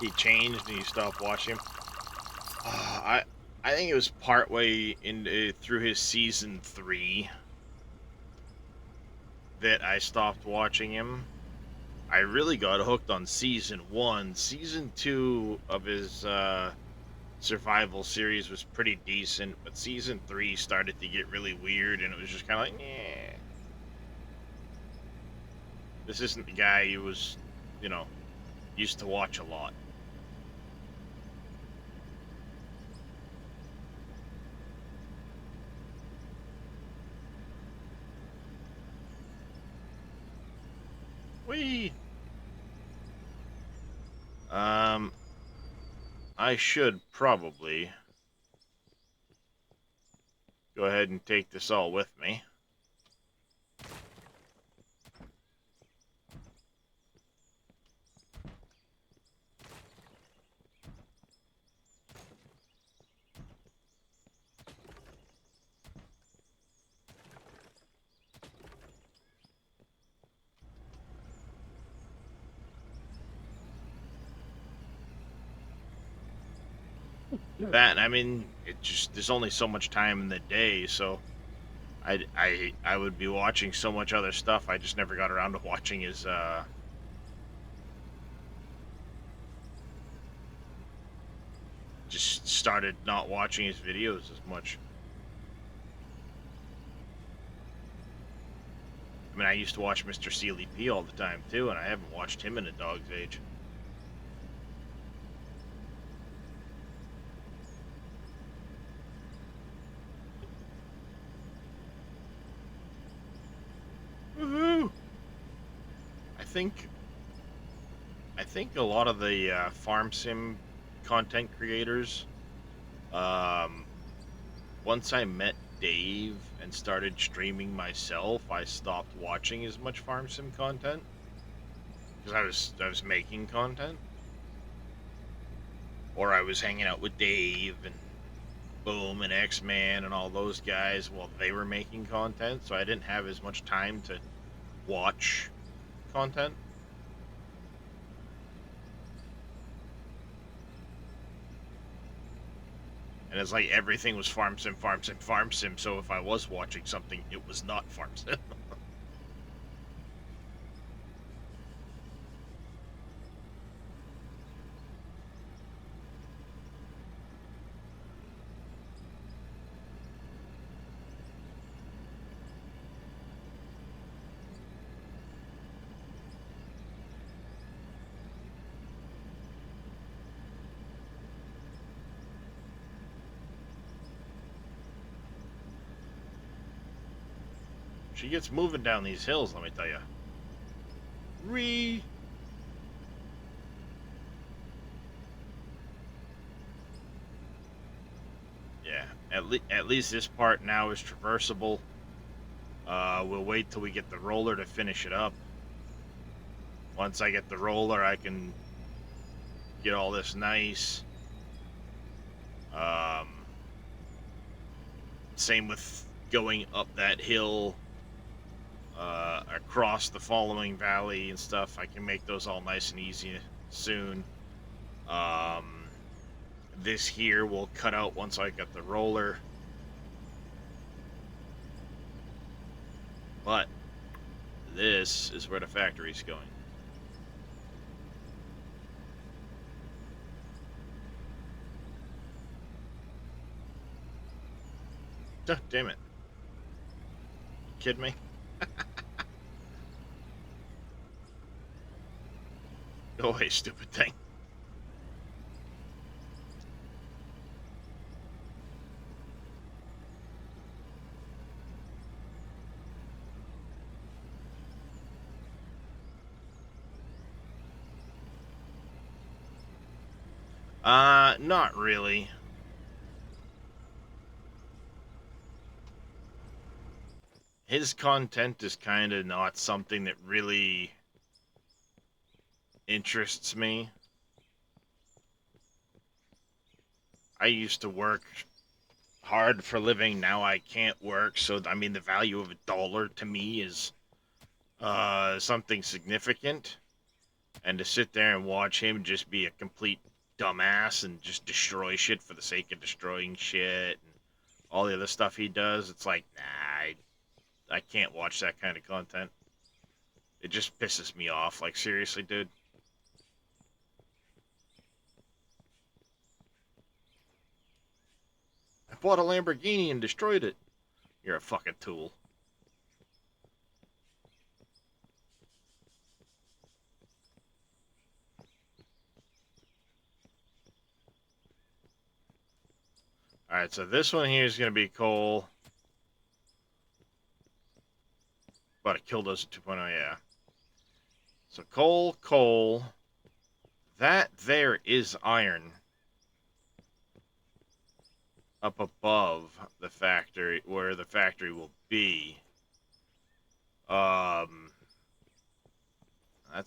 He changed and you stopped watching him. I think it was partway in through his season 3 that I stopped watching him. I really got hooked on season 1. Season 2 of his survival series was pretty decent, but season 3 started to get really weird, and it was just kind of like, yeah. This isn't the guy who was, you know, used to watch a lot. Whee! I should probably go ahead and take this all with me. That, I mean, it just, there's only so much time in the day, so I would be watching so much other stuff. I just never got around to watching his just started not watching his videos as much. I mean, I used to watch Mr. Sealy P all the time too, and I haven't watched him in a dog's age. Woohoo! I think a lot of the farm sim content creators, once I met Dave and started streaming myself, I stopped watching as much farm sim content because I was making content, or I was hanging out with Dave and Boom and X-Man and all those guys while they were making content, so I didn't have as much time to watch content. And it's like everything was farm sim, farm sim, farm sim, so if I was watching something, it was not farm sim. She gets moving down these hills, let me tell you. Yeah, at least this part now is traversable. We'll wait till we get the roller to finish it up. Once I get the roller, I can get all this nice. Same with going up that hill. Across the following valley and stuff. I can make those all nice and easy soon. This here will cut out once I get the roller. But this is where the factory's going. Duh, damn it. You kidding me? Go away, stupid thing. Not really. His content is kind of not something that really interests me. I used to work hard for a living, now I can't work, so I mean the value of $1 to me is something significant. And to sit there and watch him just be a complete dumbass and just destroy shit for the sake of destroying shit and all the other stuff he does, it's like, nah, I can't watch that kind of content. It just pisses me off. Like, seriously, dude. I bought a Lamborghini and destroyed it. You're a fucking tool. Alright, so this one here is going to be coal. But a Killdozer 2.0, yeah. So coal. That there is iron. Up above the factory, where the factory will be. That's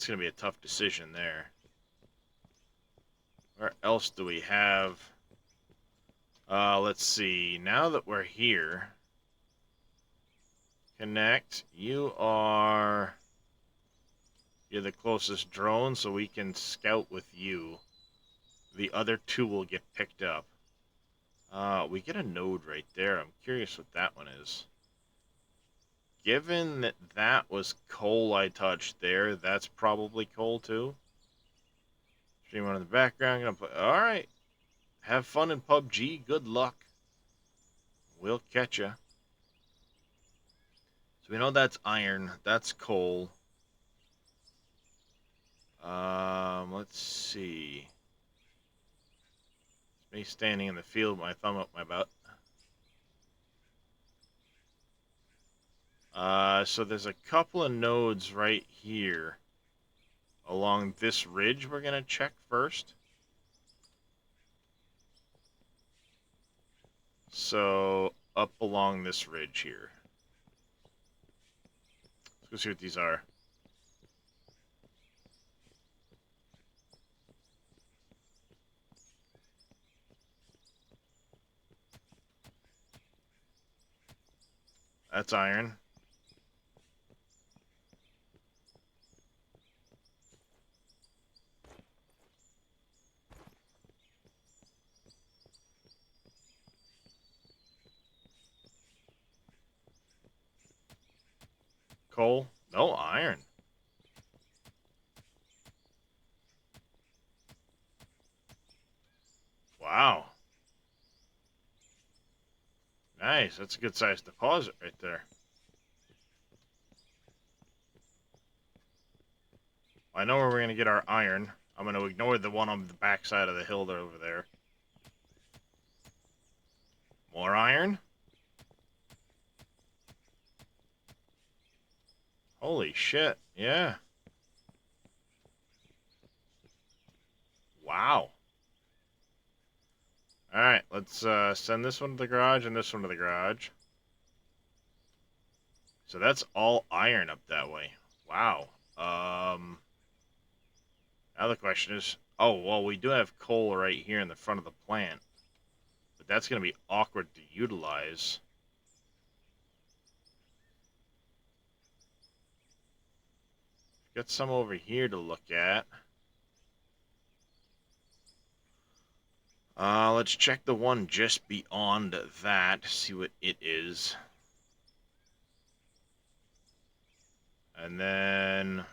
going to be a tough decision there. Where else do we have? Let's see. Now that we're here, connect. You're the closest drone, so we can scout with you. The other two will get picked up. We get a node right there. I'm curious what that one is. Given that that was coal I touched there, that's probably coal too. Stream on in the background. Gonna play. All right. Have fun in PUBG. Good luck. We'll catch ya. So we know that's iron. That's coal. Let's see. It's me standing in the field with my thumb up my butt. So there's a couple of nodes right here along this ridge we're going to check first. So up along this ridge here. Let's go see what these are. That's iron. Coal? No, iron. Wow. Nice. That's a good sized deposit right there. I know where we're going to get our iron. I'm going to ignore the one on the back side of the hill over there. More iron? Holy shit. Yeah. Wow. Alright, let's send this one to the garage and this one to the garage. So that's all iron up that way. Wow. Now the question is, oh, well, we do have coal right here in the front of the plant. But that's going to be awkward to utilize. Got some over here to look at. Let's check the one just beyond that, see what it is. And then...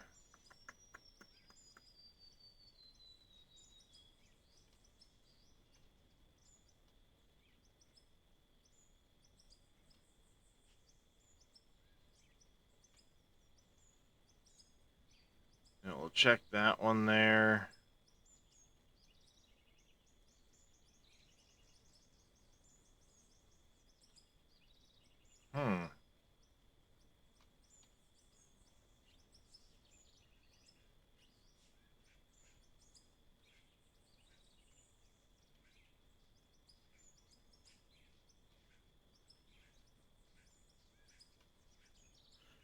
we'll check that one there.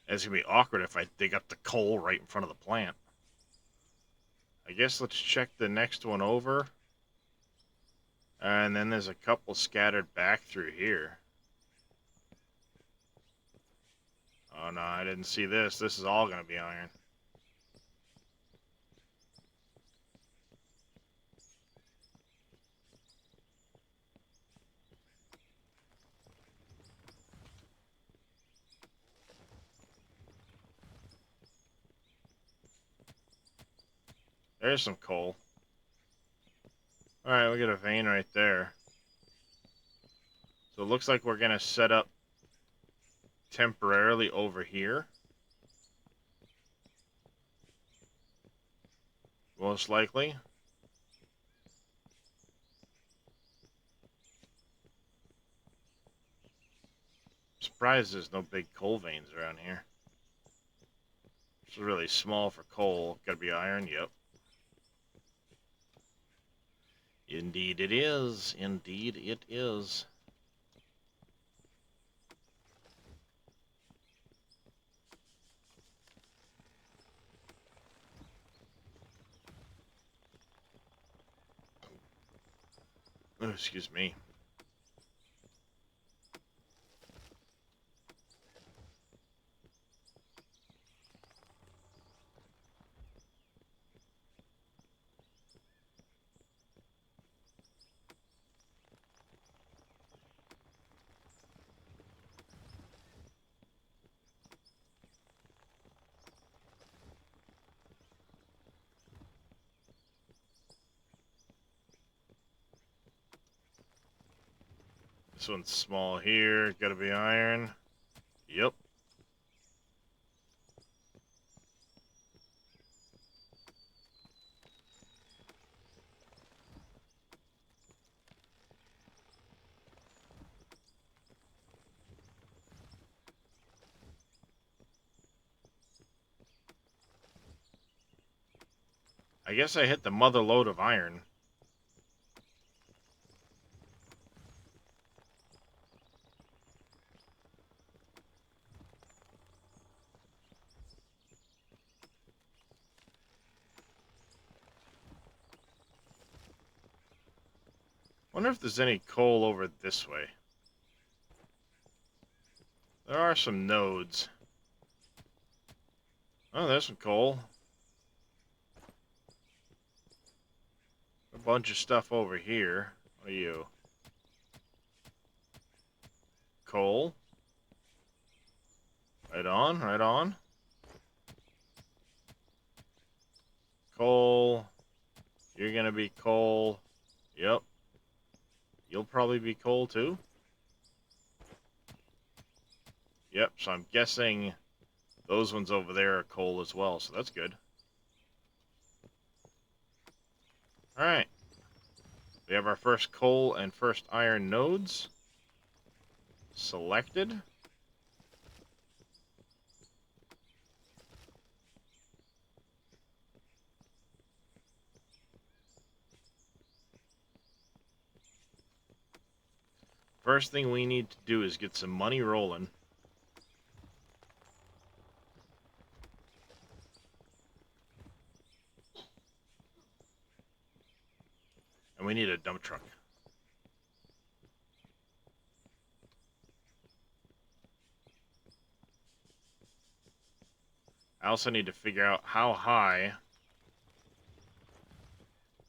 It's gonna be awkward if I dig up the coal right in front of the plant. I guess let's check the next one over. And then there's a couple scattered back through here. Oh no, I didn't see this. This is all gonna be iron. There's some coal. Alright, we got a vein right there. So it looks like we're gonna set up temporarily over here. Most likely. Surprised there's no big coal veins around here. It's really small for coal. Gotta be iron, yep. Indeed it is. Indeed it is. Oh, excuse me. This one's small here. Gotta be iron. Yep. I guess I hit the mother lode of iron. Wonder if there's any coal over this way. There are some nodes. Oh, there's some coal. A bunch of stuff over here. What are you? Coal. Right on, right on. Coal. You're gonna be coal. Yep. You'll probably be coal too. Yep, so I'm guessing those ones over there are coal as well, so that's good. Alright. We have our first coal and first iron nodes selected. First thing we need to do is get some money rolling. And we need a dump truck. I also need to figure out how high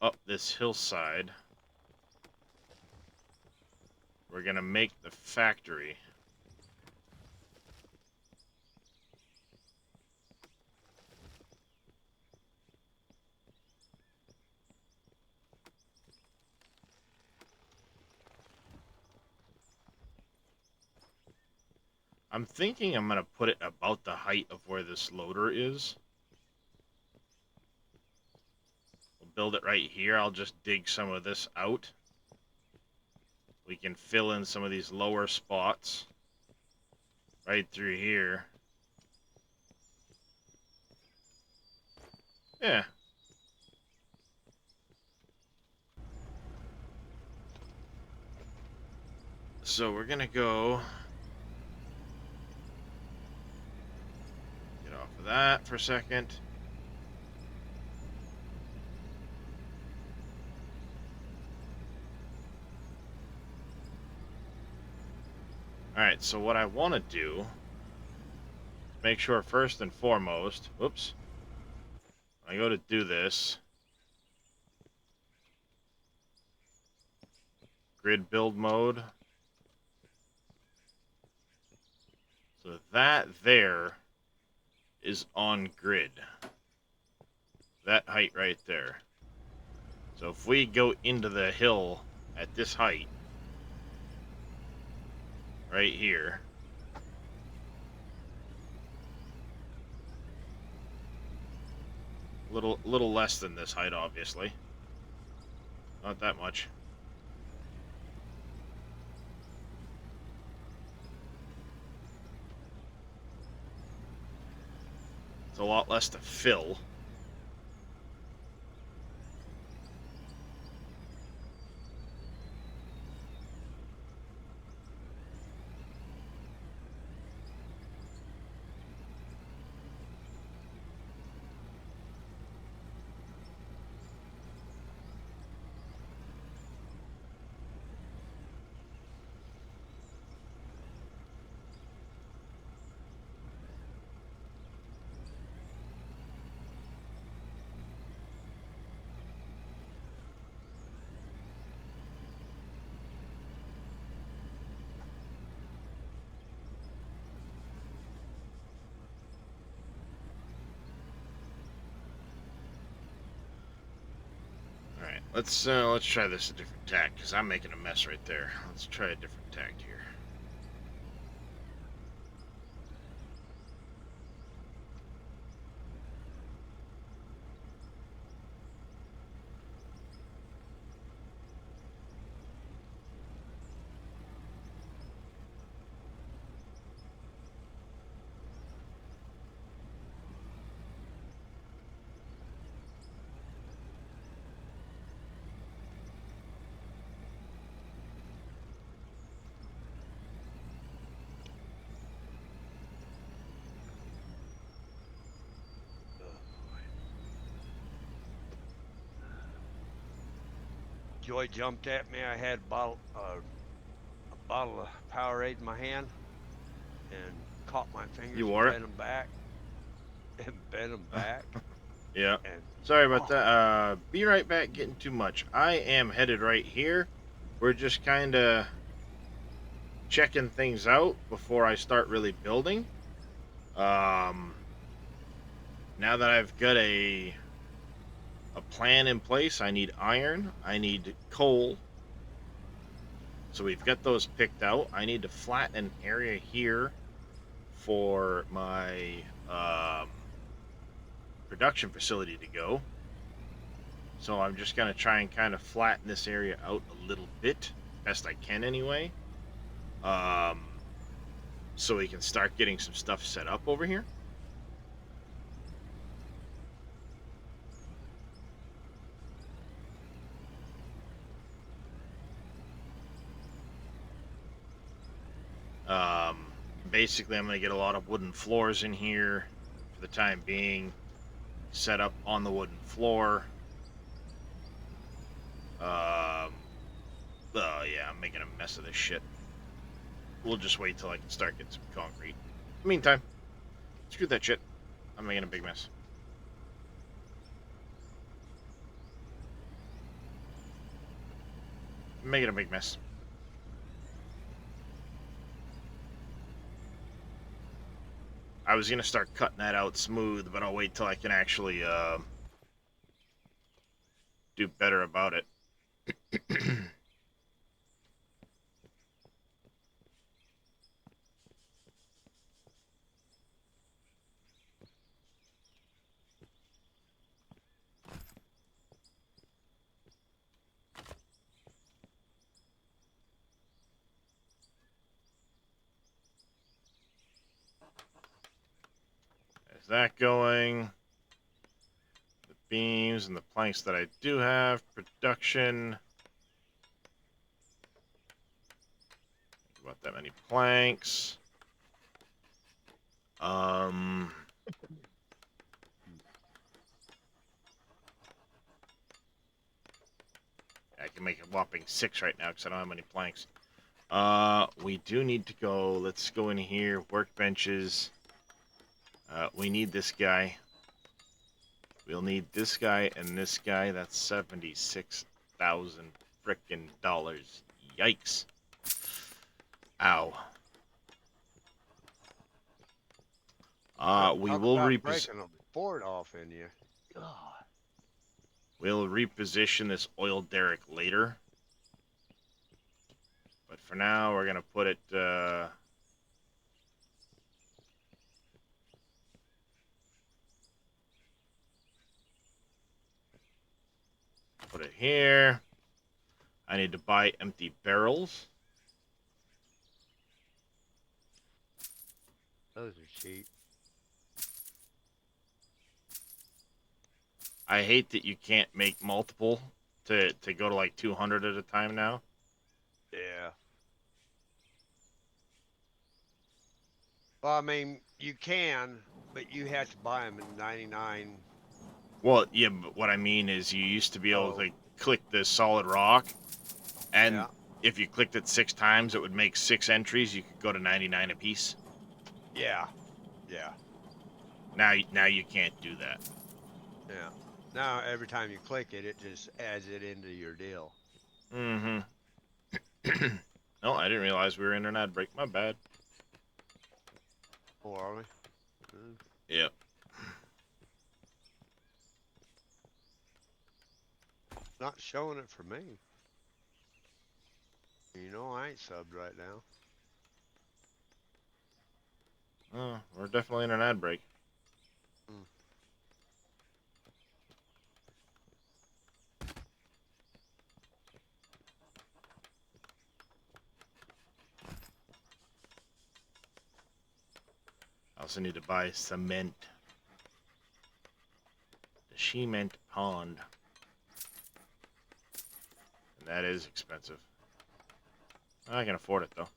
up this hillside we're gonna make the factory. I'm thinking I'm gonna put it about the height of where this loader is. build it right here. I'll just dig some of this out. We can fill in some of these lower spots right through here. Yeah. So we're gonna go get off of that for a second. Alright, so what I want to do, make sure first and foremost, whoops, I go to do this, grid build mode, so that there is on grid, that height right there. So if we go into the hill at this height, right here, little less than this height, obviously. Not that much. It's a lot less to fill. Let's try this a different tack, because I'm making a mess right there. Let's try a different tack here. Joy jumped at me. I had a bottle of Powerade in my hand and caught my fingers. You wore it? Bent them back. And bent them back. Yeah. And, sorry about that. Be right back. Getting too much. I am headed right here. We're just kind of checking things out before I start really building. Now that I've got a plan in place, I need iron, I need coal. So we've got those picked out. I need to flatten an area here for my production facility to go. So I'm just going to try and kind of flatten this area out a little bit, best I can anyway. So we can start getting some stuff set up over here. Basically, I'm going to get a lot of wooden floors in here for the time being. Set up on the wooden floor. Yeah, I'm making a mess of this shit. We'll just wait till I can start getting some concrete. In the meantime, screw that shit. I'm making a big mess. I'm making a big mess. I was going to start cutting that out smooth, but I'll wait till I can actually do better about it. that going. The beams and the planks that I do have. Production. About that many planks. I can make a whopping 6 right now because I don't have many planks. We do need to go. Let's go in here. Workbenches. We need this guy. We'll need this guy and this guy. That's 76,000 frickin' dollars. Yikes. Ow. We Talk will about breaking a board off in you. We'll reposition this oil derrick later. But for now, we're gonna put it. Put it here. I need to buy empty barrels. Those are cheap. I hate that you can't make multiple to go to like 200 at a time now. Yeah. Well, I mean, you can, but you have to buy them in 99. Well, yeah, but what I mean is you used to be able to click the solid rock, and if you clicked it 6 times, it would make 6 entries. You could go to 99 apiece. Yeah. Yeah. Now you can't do that. Yeah. Now, every time you click it, it just adds it into your deal. Mm-hmm. No, I didn't realize we were in an ad break. My bad. Oh, are we? Yep. Not showing it for me. You know I ain't subbed right now. Oh, we're definitely in an ad break. I also need to buy cement. The cement pond. And that is expensive. I can afford it, though.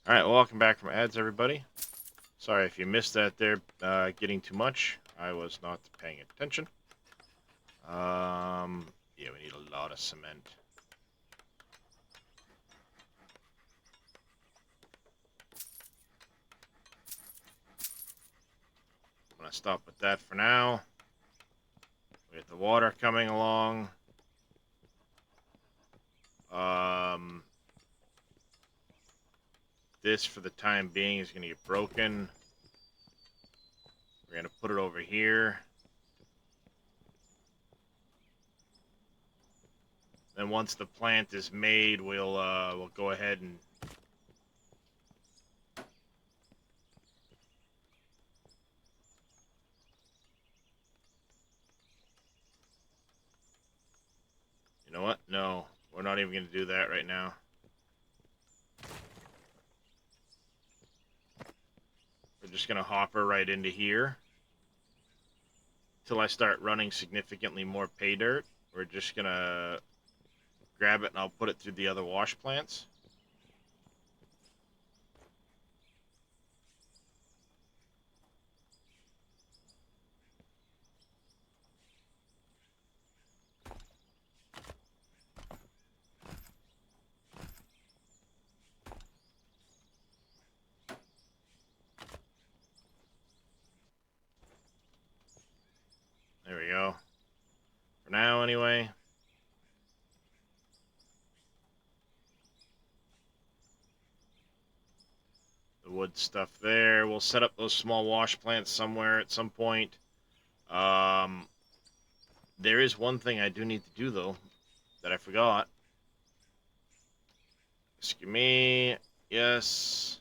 Alright, well, welcome back from ads, everybody. Sorry if you missed that there, getting too much. I was not paying attention. Yeah, we need a lot of cement. I'm gonna stop with that for now. We got the water coming along. This, for the time being, is gonna get broken. We're gonna put it over here. Then once the plant is made, we'll go ahead and you know what? No, we're not even gonna do that right now. We're just gonna hopper right into here till I start running significantly more pay dirt. We're just gonna grab it and I'll put it through the other wash plants. There we go. For now, anyway. The wood stuff there. We'll set up those small wash plants somewhere at some point. There is one thing I do need to do, though, that I forgot. Excuse me. Yes.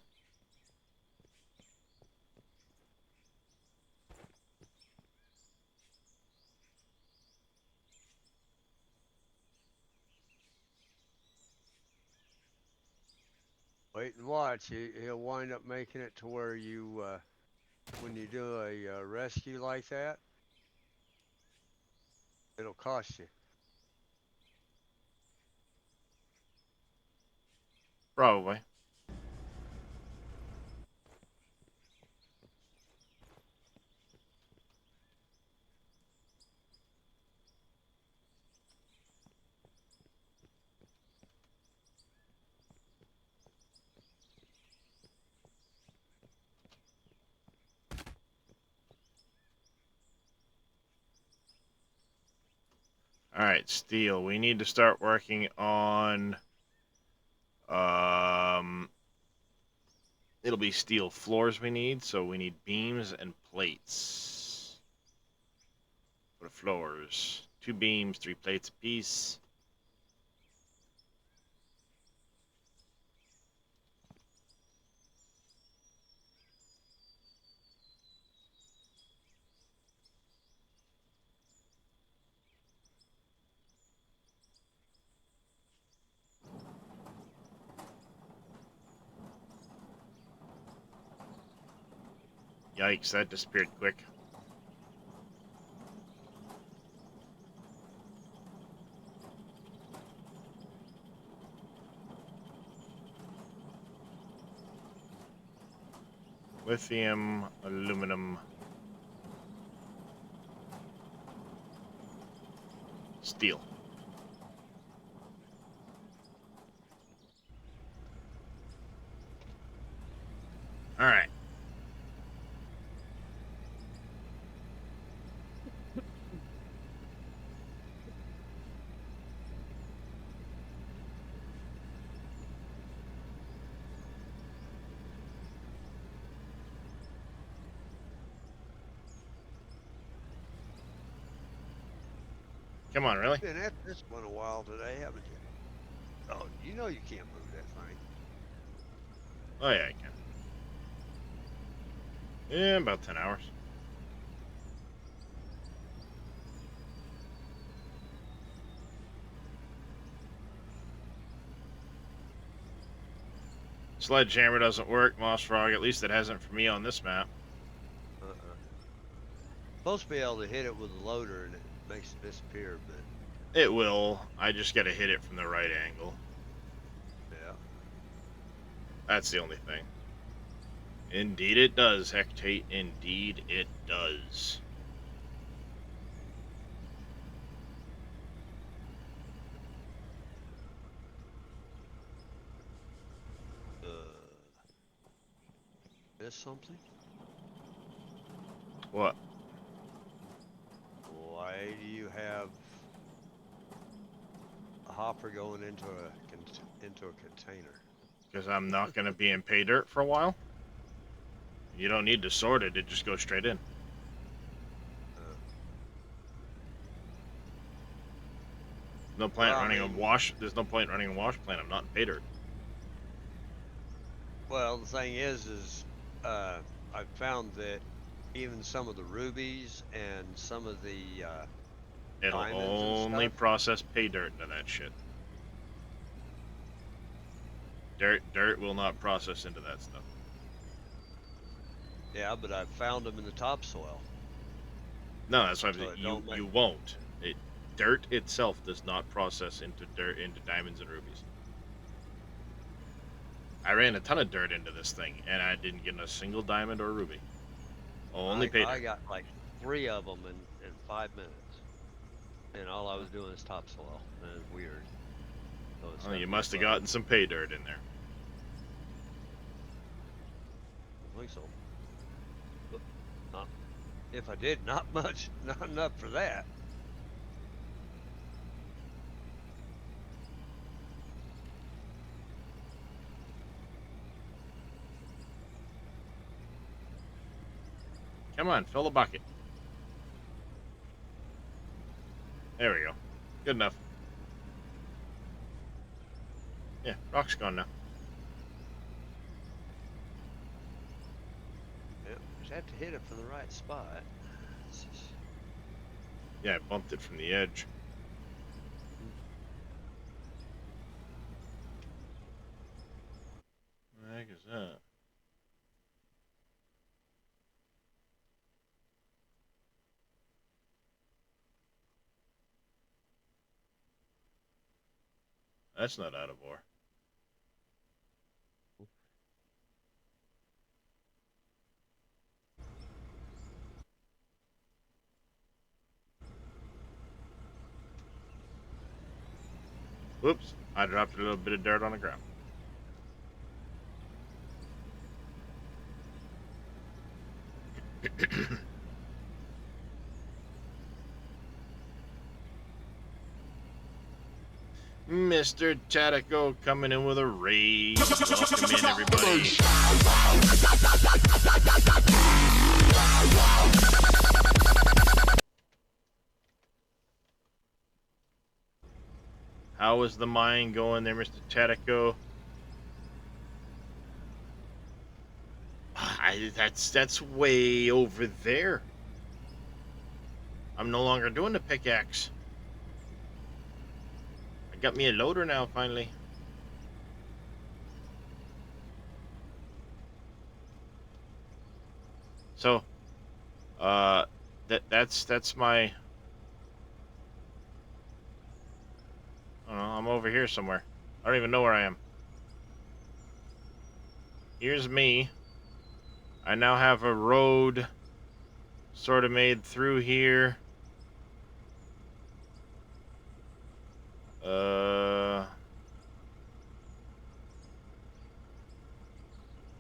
Wait and watch. He'll wind up making it to where you when you do a rescue like that, it'll cost you. Probably. All right, steel. We need to start working on. It'll be steel floors we need, so we need beams and plates for the floors. 2 beams, 3 plates apiece. Yikes, that disappeared quick. Lithium, aluminum, steel. All right. Come on, really? Been at this one a while today, haven't you? Oh, you know you can't move that thing. Oh yeah, I can. Yeah, about 10 hours. Sledgehammer doesn't work, Moss Frog. At least it hasn't for me on this map. Supposed to be able to hit it with a loader and it makes it disappear, but It will. I just gotta hit it from the right angle. yeah. That's the only thing. Indeed it does, Hectate. Indeed it does. Is something? What? Why do you have a hopper going into a container? Because I'm not gonna be in pay dirt for a while. You don't need to sort it, it just goes straight in. No point Well, I running a mean- wash. There's no point running a wash plant. I'm not in pay dirt. Well, the thing is I've found that even some of the rubies and some of the It'll diamonds and only stuff? process pay dirt into that shit. Dirt will not process into that stuff. Yeah, but I've found them in the topsoil. No, that's why So it you don't make- you won't. Dirt itself does not process into diamonds and rubies. I ran a ton of dirt into this thing, and I didn't get a single diamond or ruby. Only pay dirt. I got like 3 of them in 5 minutes. And all I was doing is topsoil. And it's weird. So it's Oh, you not must have fun. gotten some pay dirt in there. I think so. But not, if I did, not much. Not enough for that. Come on, fill the bucket. There we go. Good enough. Yeah, rock's gone now. Yep, just have to hit it from the right spot. It's just- Yeah, I bumped it from the edge. What the heck is that? That's not out of ore. Whoops, I dropped a little bit of dirt on the ground. Mr. Tatico coming in with a raid. Welcome in, everybody. How is the mine going there, Mr. Tatico? That's way over there. I'm no longer doing the pickaxe. I got me a loader now, finally. So, that's my. I don't know. I'm over here somewhere. I don't even know where I am. Here's me. I now have a road sort of made through here.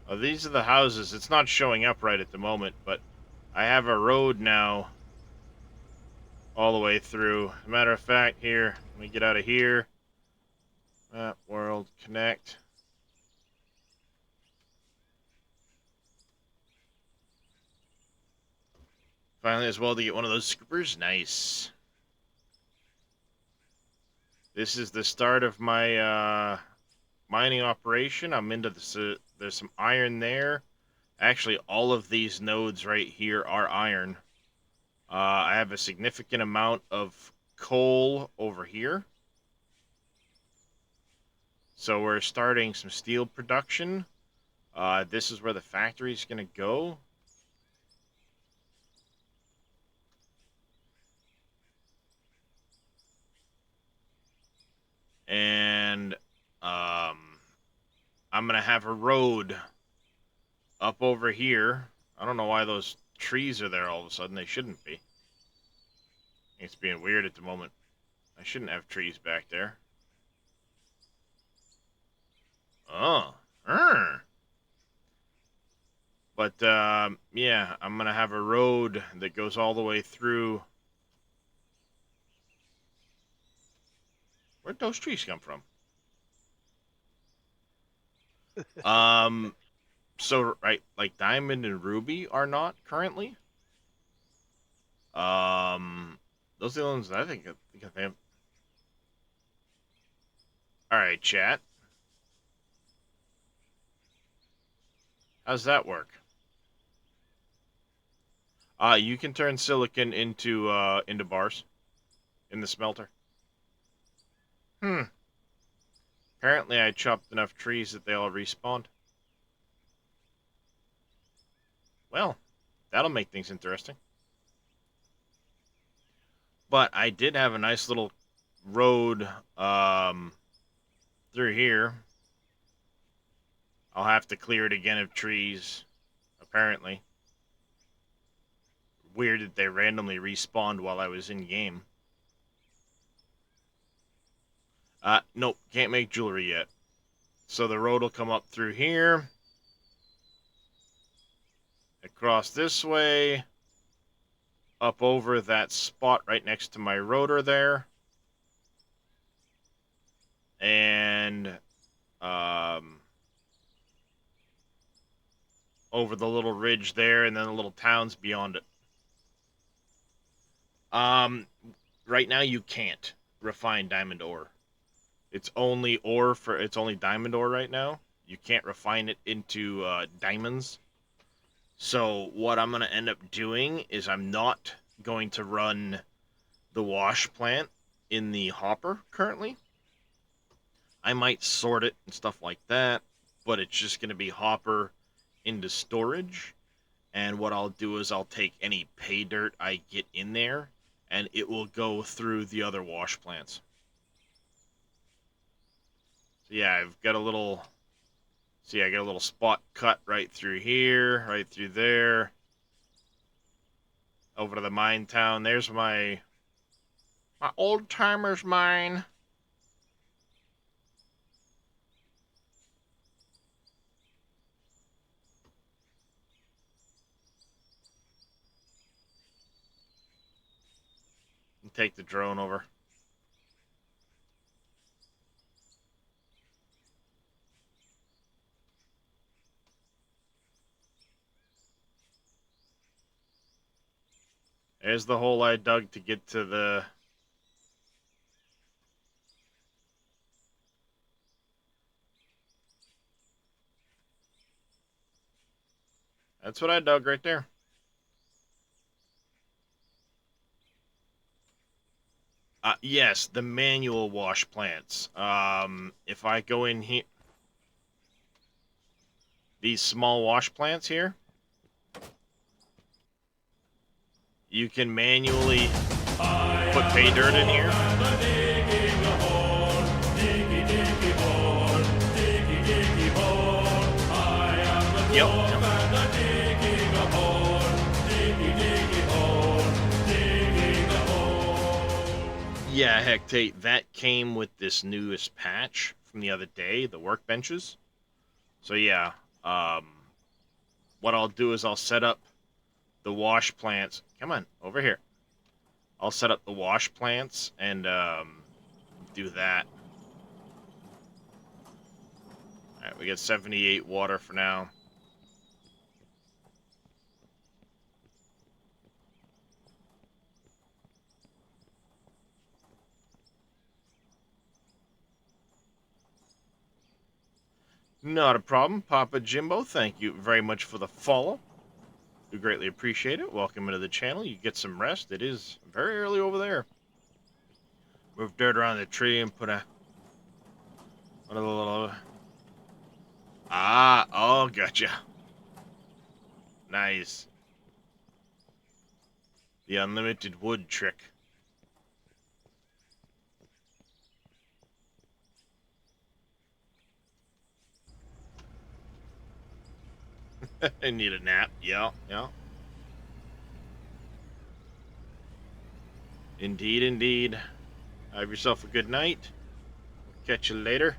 Oh, these are the houses. It's not showing up right at the moment, but I have a road now all the way through. As a matter of fact, here, let me get out of here. Map, world, connect. Finally, as well, to get one of those scoopers. Nice. This is the start of my mining operation. I'm into this. There's some iron there. Actually, all of these nodes right here are iron. I have a significant amount of coal over here. So we're starting some steel production. This is where the factory's going to go. And I'm going to have a road up over here. I don't know why those trees are there all of a sudden. They shouldn't be. It's being weird at the moment. I shouldn't have trees back there. Oh. But, yeah, I'm going to have a road that goes all the way through. Where'd those trees come from? So, right, like Diamond and Ruby are not currently. Those are the ones that I think they have. Alright, chat. How's that work? You can turn silicon into bars in the smelter. Apparently I chopped enough trees that they all respawned. Well, that'll make things interesting. But I did have a nice little road through here. I'll have to clear it again of trees, apparently. Weird that they randomly respawned while I was in game. Nope, can't make jewelry yet. So the road will come up through here. Across this way. Up over that spot right next to my rotor there. And, over the little ridge there, and then the little towns beyond it. Right now you can't refine diamond ore. It's only diamond ore right now. You can't refine it into diamonds. So what I'm going to end up doing is I'm not going to run the wash plant in the hopper currently. I might sort it and stuff like that, but it's just going to be hopper into storage. And what I'll do is I'll take any pay dirt I get in there, and it will go through the other wash plants. So yeah, I've got a little. See, I got a little spot cut right through here, right through there. Over to the mine town. There's my old timer's mine. And take the drone over. There's the hole I dug to get to the... That's what I dug right there. Yes, the manual wash plants. If I go in here... These small wash plants here... You can manually put pay dirt in here. Yep. Yeah, Hectate, that came with this newest patch from the other day, the workbenches. So yeah, what I'll do is I'll set up the wash plants. Come on, over here. I'll set up the wash plants and do that. Alright, we got 78 water for now. Not a problem, Papa Jimbo. Thank you very much for the follow. We greatly appreciate it. Welcome into the channel. You get some rest. It is very early over there. Move dirt around the tree and put a little... Ah, oh, gotcha. Nice. The unlimited wood trick. I need a nap. Yeah, yeah. Indeed, indeed. Have yourself a good night. Catch you later.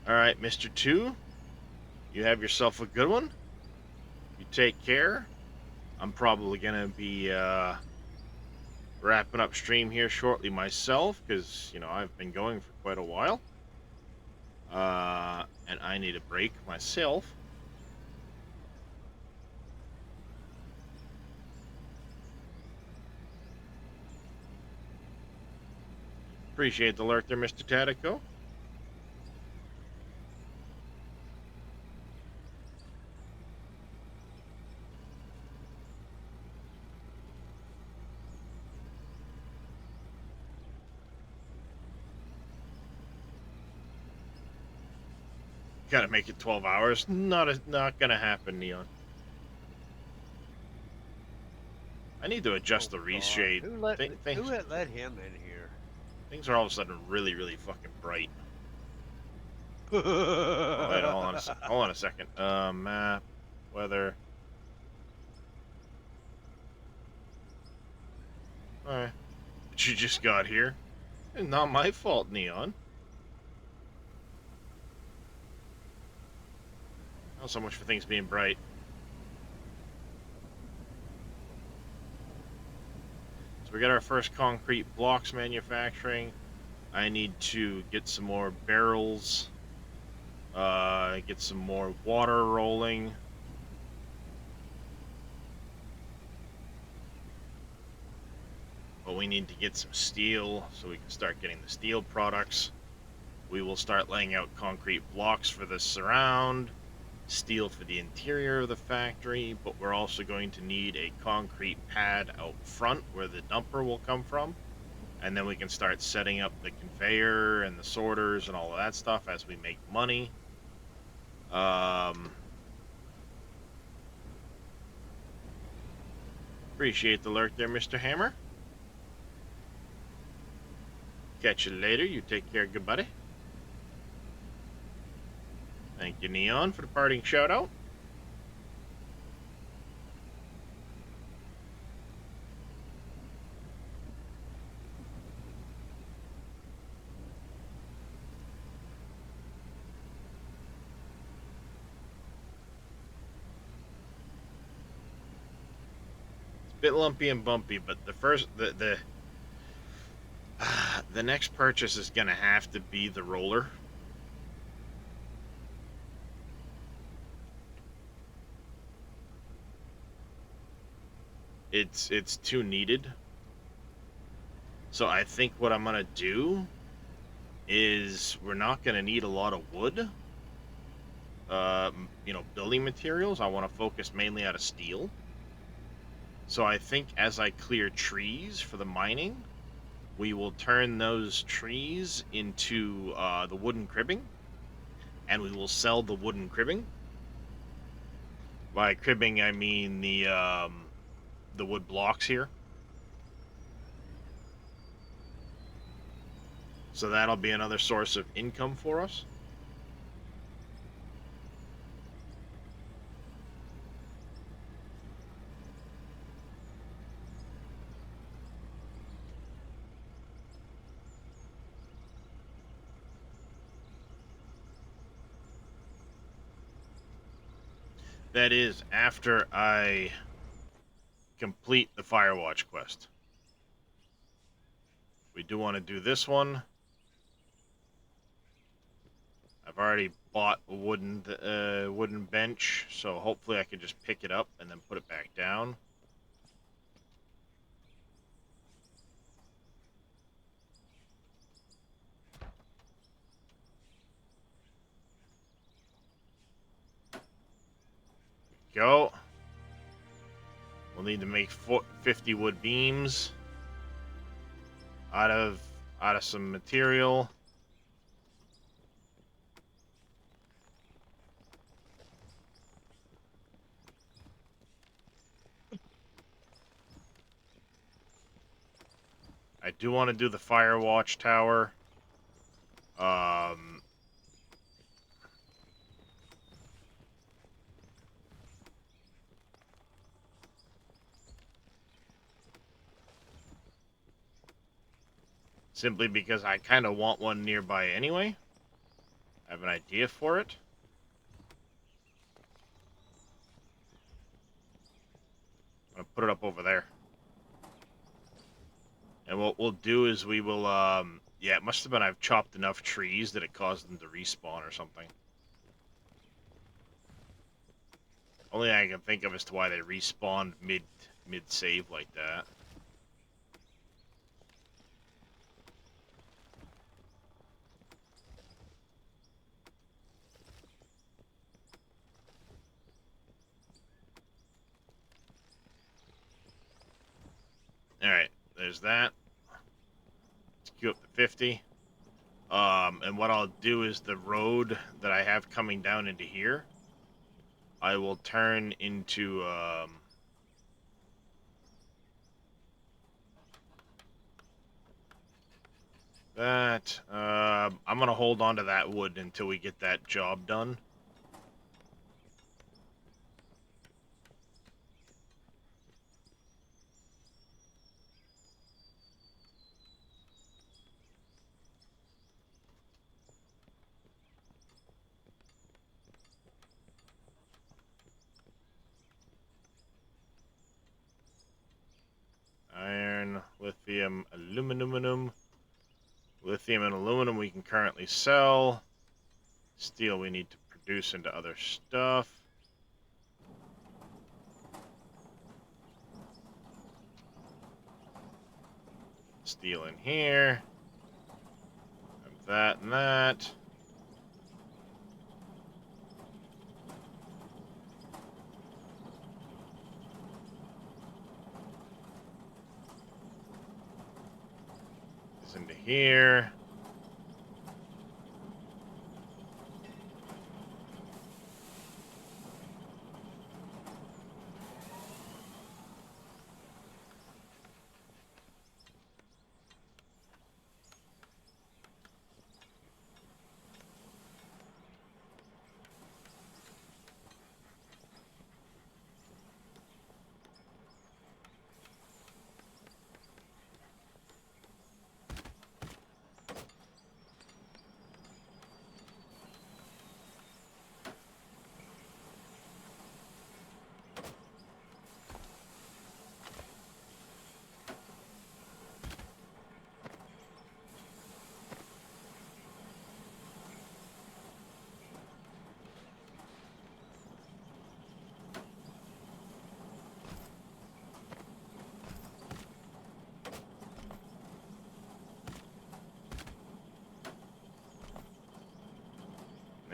All right, Mr. 2. You have yourself a good one. You take care. I'm probably going to be wrapping up stream here shortly myself because, you know, I've been going for quite a while. And I need a break myself. Appreciate the lurk there, Mr. Tatico. Gotta make it 12 hours. Not gonna happen, Neon. I need to adjust the reshade. Who let him in here? Things are all of a sudden really, really fucking bright. Oh, wait, hold on a second. Map, weather. Alright. But you just got here. It's not my fault, Neon. Not so much for things being bright. So we got our first concrete blocks manufacturing. I need to get some more barrels. Get some more water rolling. But we need to get some steel so we can start getting the steel products. We will start laying out concrete blocks for the surround. Steel for the interior of the factory, but we're also going to need a concrete pad out front where the dumper will come from, and then we can start setting up the conveyor and the sorters and all of that stuff as we make money. Appreciate the lurk there, Mr. Hammer. Catch you later. You take care, good buddy. Thank you, Neon, for the parting shout out. Bit lumpy and bumpy, but the next purchase is gonna have to be the roller. It's too needed. So I think what I'm gonna do is we're not gonna need a lot of wood. Building materials. I want to focus mainly out of steel. So I think as I clear trees for the mining, we will turn those trees into the wooden cribbing, and we will sell the wooden cribbing. By cribbing, I mean the wood blocks here. So that'll be another source of income for us. That is after I complete the Firewatch quest. We do want to do this one. I've already bought a wooden bench, so hopefully I can just pick it up and then put it back down. Go. We'll need to make 50 wood beams out of some material. I do want to do the Firewatch tower. Simply because I kind of want one nearby anyway. I have an idea for it. I'm gonna put it up over there. And what we'll do is we will, yeah, it must have been I've chopped enough trees that it caused them to respawn or something. Only I can think of as to why they respawned mid-save like that. Alright, there's that. Let's queue up to 50. And what I'll do is the road that I have coming down into here, I will turn into, that. I'm gonna hold on to that wood until we get that job done. Iron, lithium, aluminum. Lithium and aluminum we can currently sell. Steel we need to produce into other stuff. Steel in here. Have that and that. Into here.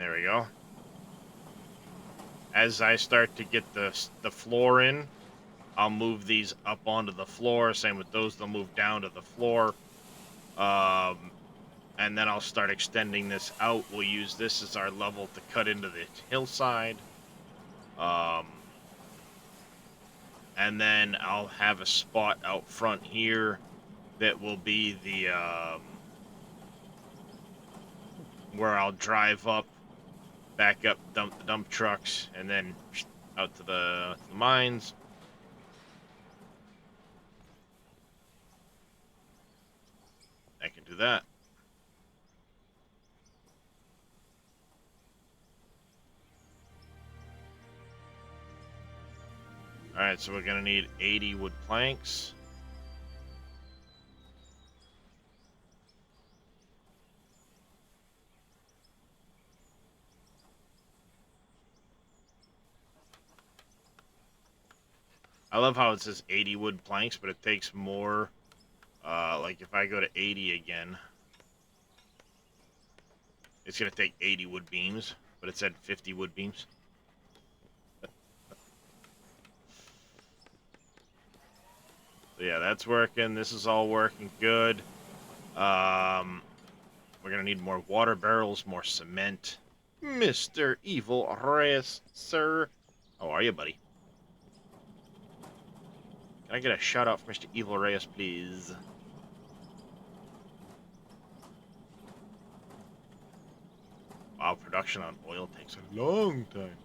There we go. As I start to get the floor in, I'll move these up onto the floor. Same with those, they'll move down to the floor. And then I'll start extending this out. We'll use this as our level to cut into the hillside. And then I'll have a spot out front here that will be the, where I'll drive up, back up, dump the dump trucks, and then out to the mines. I can do that. Alright, so we're going to need 80 wood planks. I love how it says 80 wood planks, but it takes more. Like if I go to 80 again, it's going to take 80 wood beams, but it said 50 wood beams. So yeah, that's working. This is all working good. We're going to need more water barrels, more cement. Mr. Evil Reyes, sir. How are you, buddy? Can I get a shout out for Mr. Evil Reyes, please? Wow, production on oil takes a long time.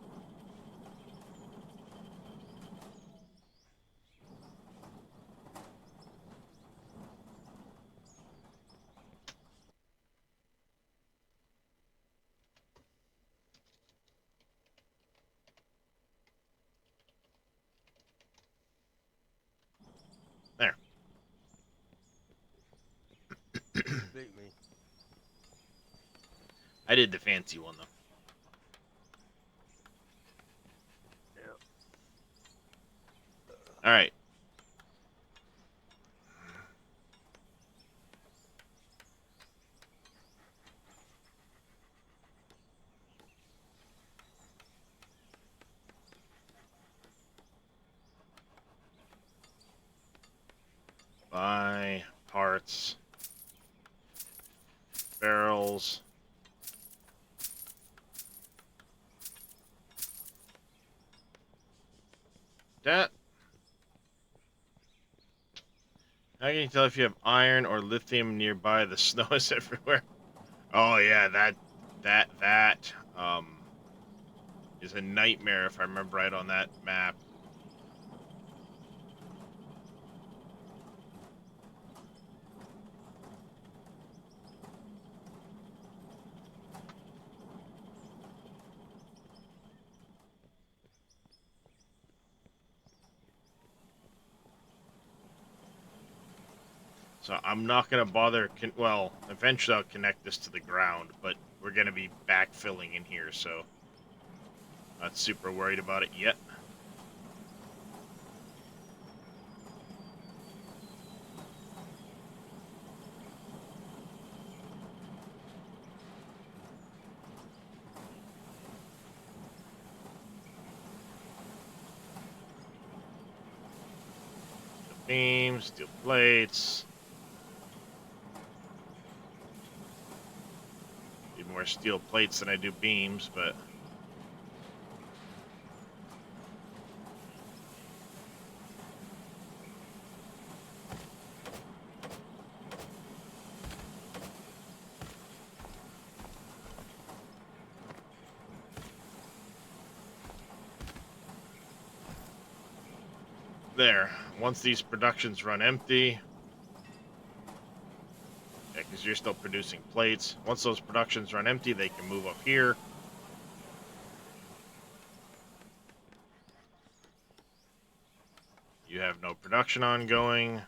There. Beat me. I did the fancy one, though. All right. Buy parts, barrels. That. How can you tell if you have iron or lithium nearby? The snow is everywhere. Oh yeah, that is a nightmare if I remember right on that map. So I'm not going to bother, well, eventually I'll connect this to the ground, but we're going to be backfilling in here, so not super worried about it yet. Steel beams, steel plates. More steel plates than I do beams, but there. Once these productions run empty, because you're still producing plates. Once those productions run empty, they can move up here. You have no production ongoing.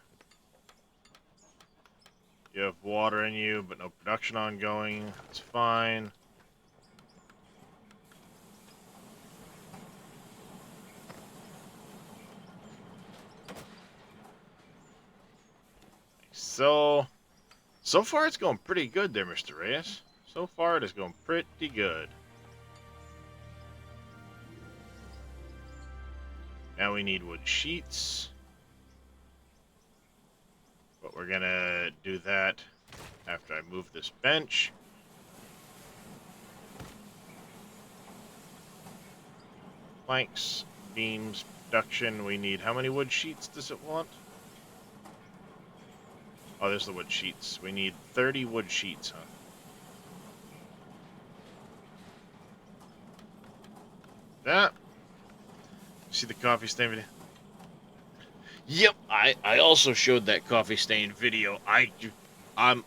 You have water in you, but no production ongoing. It's fine. So far it's going pretty good there, Mr. Reyes. So far it is going pretty good. Now we need wood sheets. But we're gonna do that after I move this bench. Planks, beams, production. We need how many wood sheets does it want? Oh, there's the wood sheets. We need 30 wood sheets, huh? That. See the coffee stain video? Yep, I also showed that coffee stain video. I'm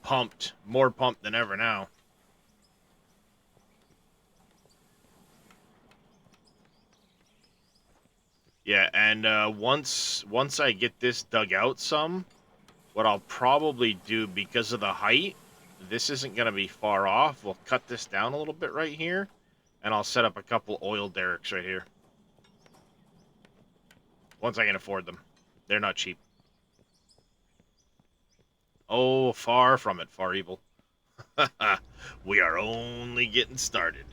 pumped, more pumped than ever now. Yeah, and once I get this dug out some, what I'll probably do, because of the height, this isn't gonna be far off. We'll cut this down a little bit right here, and I'll set up a couple oil derricks right here. Once I can afford them. They're not cheap. Oh, far from it, far evil. We are only getting started.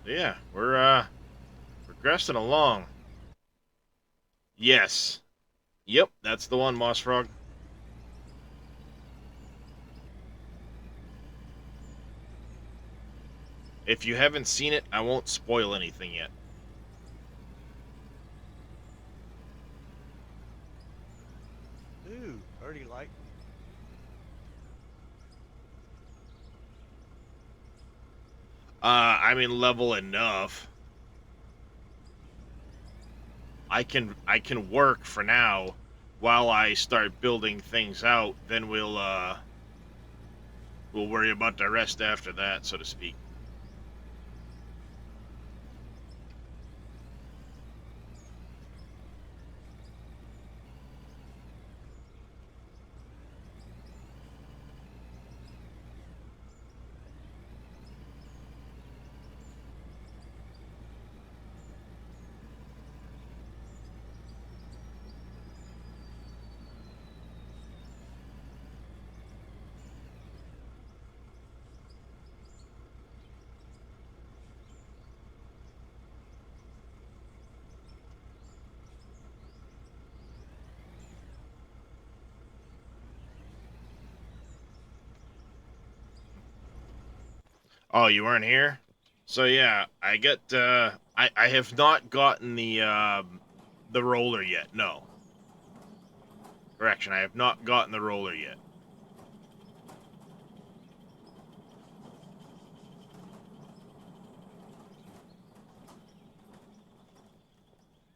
Yeah, we're progressing along. Yes. Yep, that's the one, Moss Frog. If you haven't seen it, I won't spoil anything yet. Ooh, already like. I mean, level enough. I can work for now while I start building things out. Then we'll worry about the rest after that, so to speak. Oh, you weren't here? So yeah, I have not gotten the roller yet. No. Correction, I have not gotten the roller yet.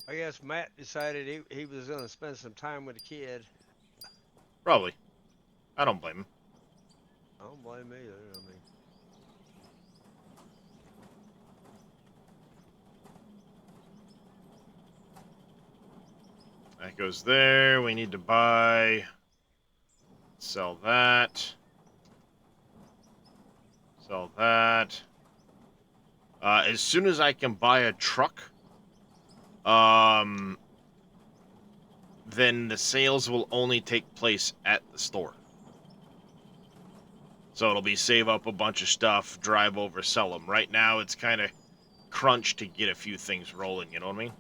I guess Matt decided he was going to spend some time with the kid. Probably. I don't blame him. I don't blame him either. I mean, That goes there. We need to buy. Sell that. Sell that. As soon as I can buy a truck, then the sales will only take place at the store. So it'll be save up a bunch of stuff, drive over, sell them. Right now, it's kind of crunch to get a few things rolling, you know what I mean?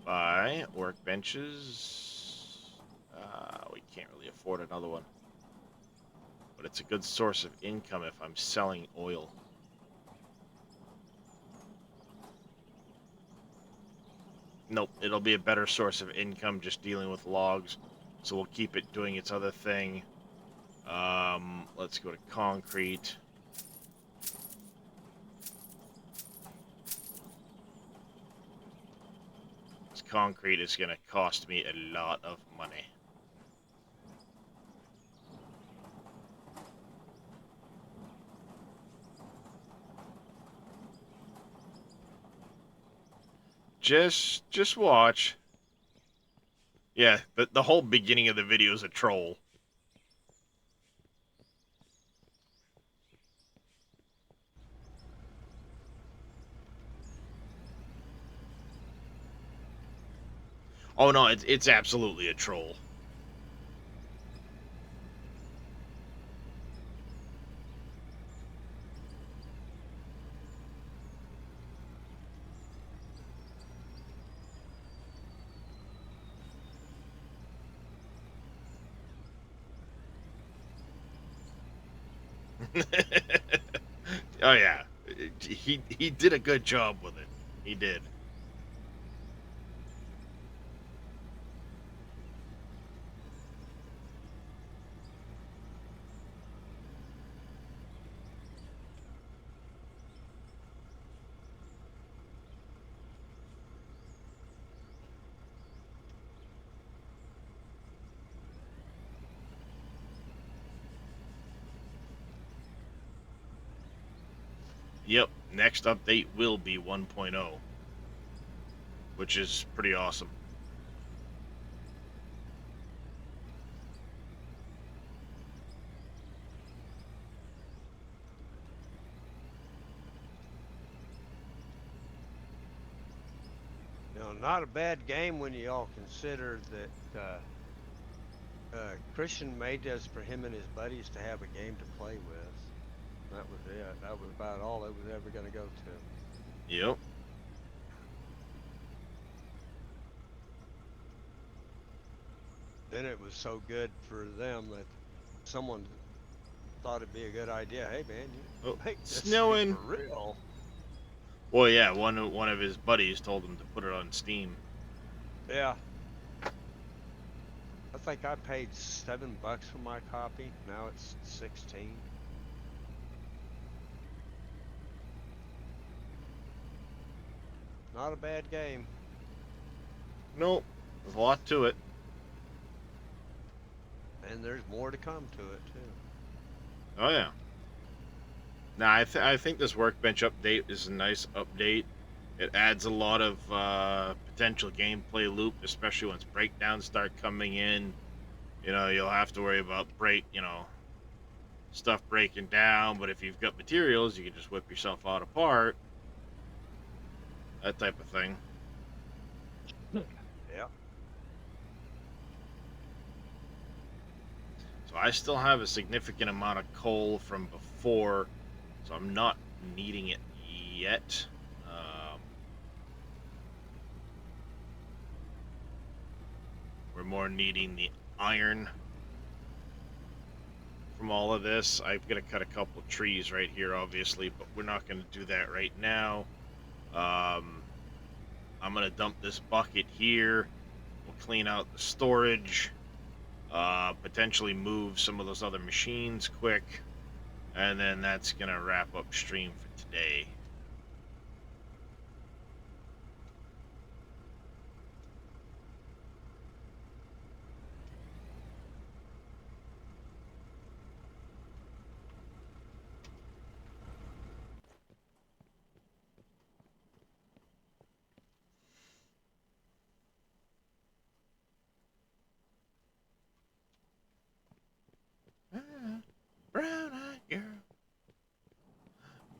Buy workbenches. We can't really afford another one. But it's a good source of income if I'm selling oil. Nope, it'll be a better source of income just dealing with logs. So we'll keep it doing its other thing. Let's go to concrete. This concrete is going to cost me a lot of money. Just watch. Yeah, the whole beginning of the video is a troll. Oh no, it's absolutely a troll. Oh yeah, he did a good job with it. He did. Yep, next update will be 1.0, which is pretty awesome. You know, not a bad game when you all consider that Christian made this for him and his buddies to have a game to play with. That was it. That was about all it was ever going to go to. Yep. Then it was so good for them that someone thought it'd be a good idea. Hey man, you make this thing snowing. for real. Well, yeah, one of his buddies told him to put it on Steam. Yeah. I think I paid $7 for my copy. Now it's 16. Not a bad game. Nope, there's a lot to it. And there's more to come to it too. Oh yeah. Now I think this workbench update is a nice update. It adds a lot of potential gameplay loop, especially once breakdowns start coming in. You know, you'll have to worry about stuff breaking down, but if you've got materials, you can just whip yourself out apart. That type of thing. Yeah. So I still have a significant amount of coal from before, so I'm not needing it yet. We're more needing the iron from all of this. I've got to cut a couple of trees right here, obviously, but we're not going to do that right now. I'm going to dump this bucket here. We'll clean out the storage. Potentially move some of those other machines quick. And then that's going to wrap up stream for today. Brown-eyed girl.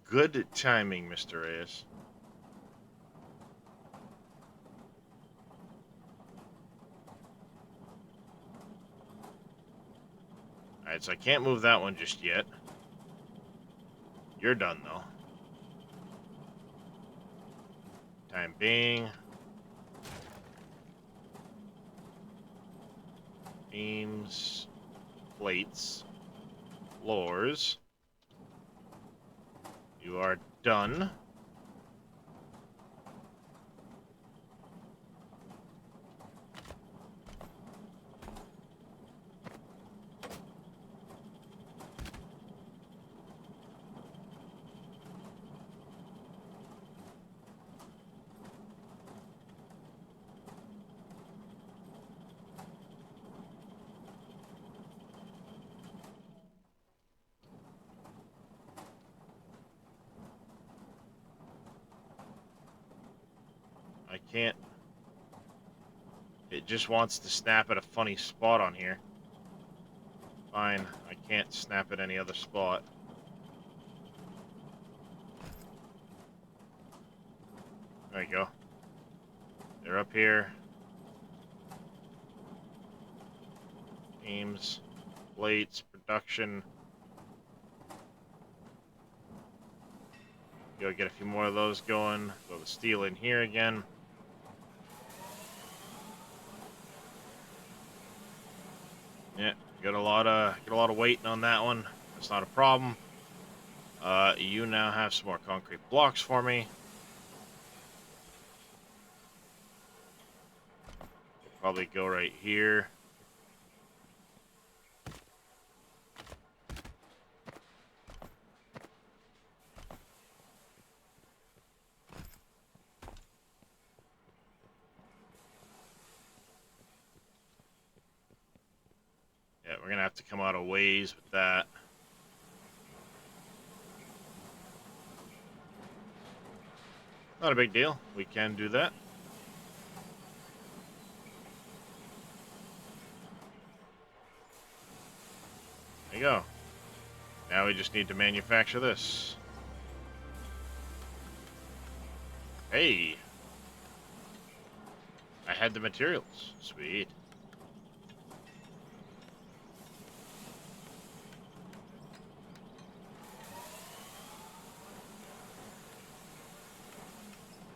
Good timing, Mr. Reyes. Alright, so I can't move that one just yet. You're done, though. Time being. Beams. Plates. Floors. You are done. I can't. It just wants to snap at a funny spot on here. Fine, I can't snap at any other spot. There you go. They're up here. Frames, plates, production. Go get a few more of those going. Throw the steel in here again. Yeah, get a lot of waiting on that one. That's not a problem. You now have some more concrete blocks for me. We'll probably go right here. Yeah, we're gonna have to come out a ways with that. Not a big deal. We can do that. There you go. Now we just need to manufacture this. Hey! I had the materials. Sweet.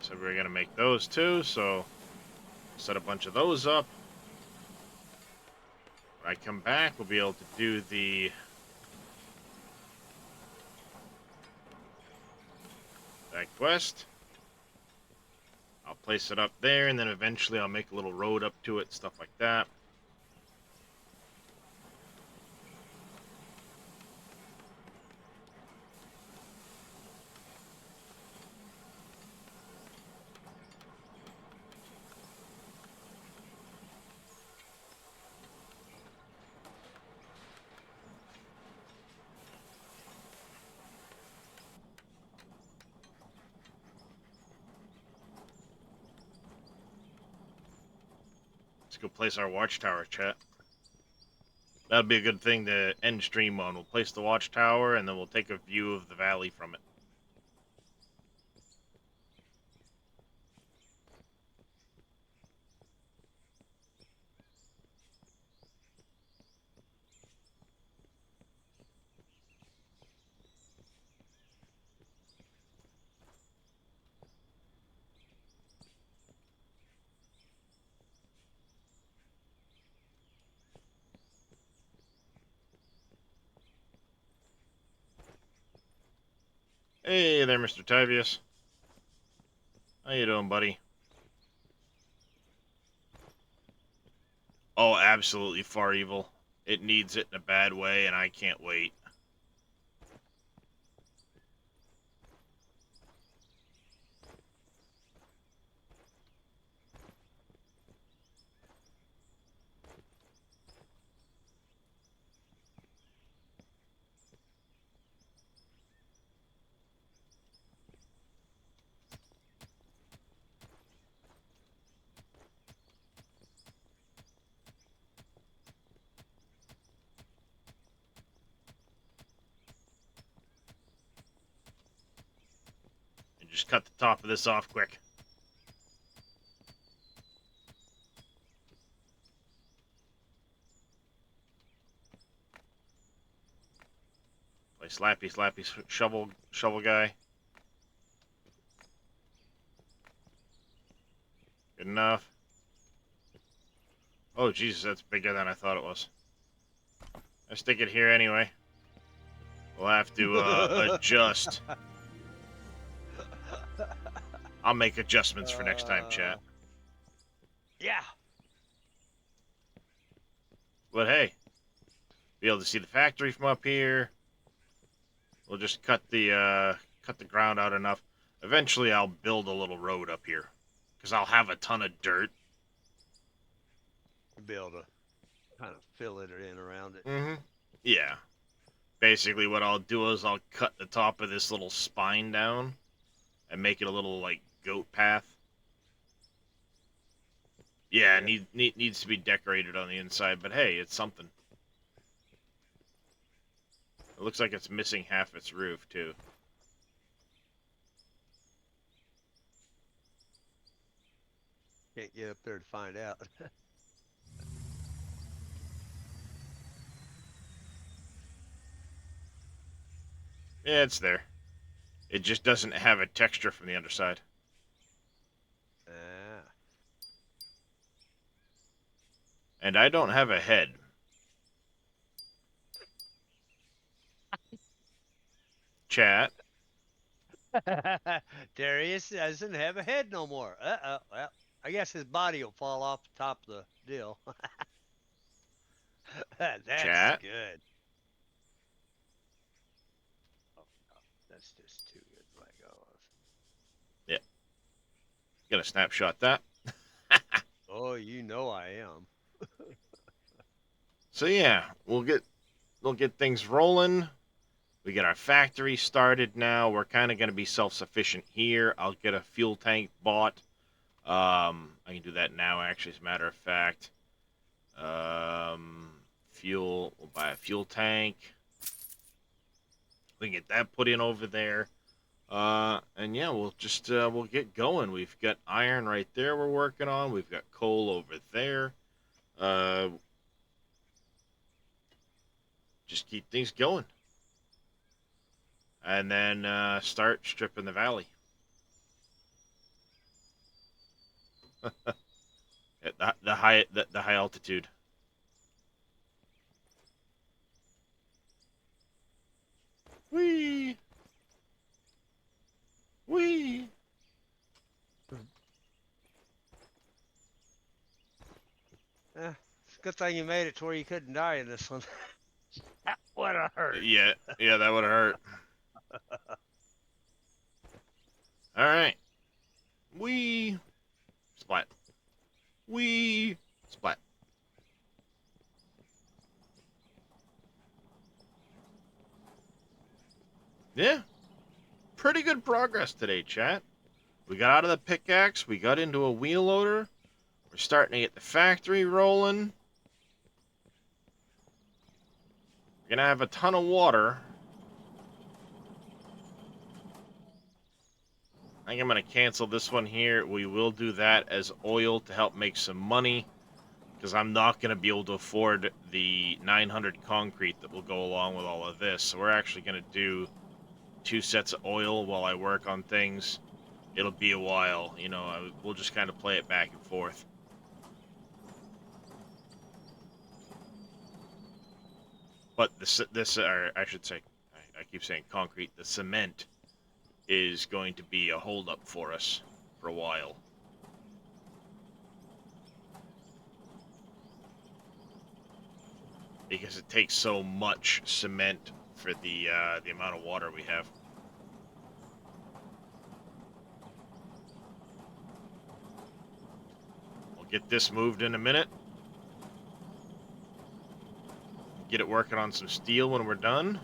So we're gonna make those too, so set a bunch of those up. When I come back, we'll be able to do the back quest. I'll place it up there, and then eventually I'll make a little road up to it, stuff like that. Let's go place our watchtower, chat. That'd be a good thing to end stream on. We'll place the watchtower, and then we'll take a view of the valley from it. Hey there, Mr. Tivius. How you doing, buddy? Oh, absolutely far evil. It needs it in a bad way, and I can't wait. And just cut the top of this off quick. Play slappy shovel guy. Good enough. Oh, Jesus, that's bigger than I thought it was. I stick it here anyway. We'll have to adjust. I'll make adjustments for next time, chat. Yeah. But hey, be able to see the factory from up here. We'll just cut the ground out enough. Eventually, I'll build a little road up here, because I'll have a ton of dirt. Be able to kind of fill it in around it. Mm-hmm. Yeah. Basically, what I'll do is I'll cut the top of this little spine down and make it a little, like, goat path. Yeah, needs to be decorated on the inside, but hey, it's something. It looks like it's missing half its roof, too. Can't get up there to find out. Yeah, it's there. It just doesn't have a texture from the underside. Ah. And I don't have a head. Chat. Darius doesn't have a head no more. Uh-oh. Well, I guess his body will fall off the top of the deal. That's Chat. good. Oh, no. That's just too good to let go of. Yeah. Gonna snapshot that. Oh, you know I am. So yeah, we'll get things rolling. We get our factory started now. We're kind of going to be self-sufficient here. I'll get a fuel tank bought. I can do that now, actually, as a matter of fact. Fuel. We'll buy a fuel tank. We can get that put in over there. And yeah, we'll just we'll get going. We've got iron right there we're working on. We've got coal over there. Just keep things going. And then start stripping the valley. At the high altitude. Whee! Whee! It's a good thing you made it to where you couldn't die in this one. That would have hurt. Yeah, that would have hurt. All right. Whee! Splat. Whee! Splat. Yeah. Pretty good progress today, chat. We got out of the pickaxe. We got into a wheel loader. We're starting to get the factory rolling. We're going to have a ton of water. I think I'm going to cancel this one here. We will do that as oil to help make some money, because I'm not going to be able to afford the 900 concrete that will go along with all of this. So we're actually going to do 2 sets of oil while I work on things. It'll be a while, you know, we'll just kind of play it back and forth. But or I should say, I keep saying concrete, the cement is going to be a holdup for us for a while. Because it takes so much cement for the amount of water we have. We'll get this moved in a minute. Get it working on some steel when we're done.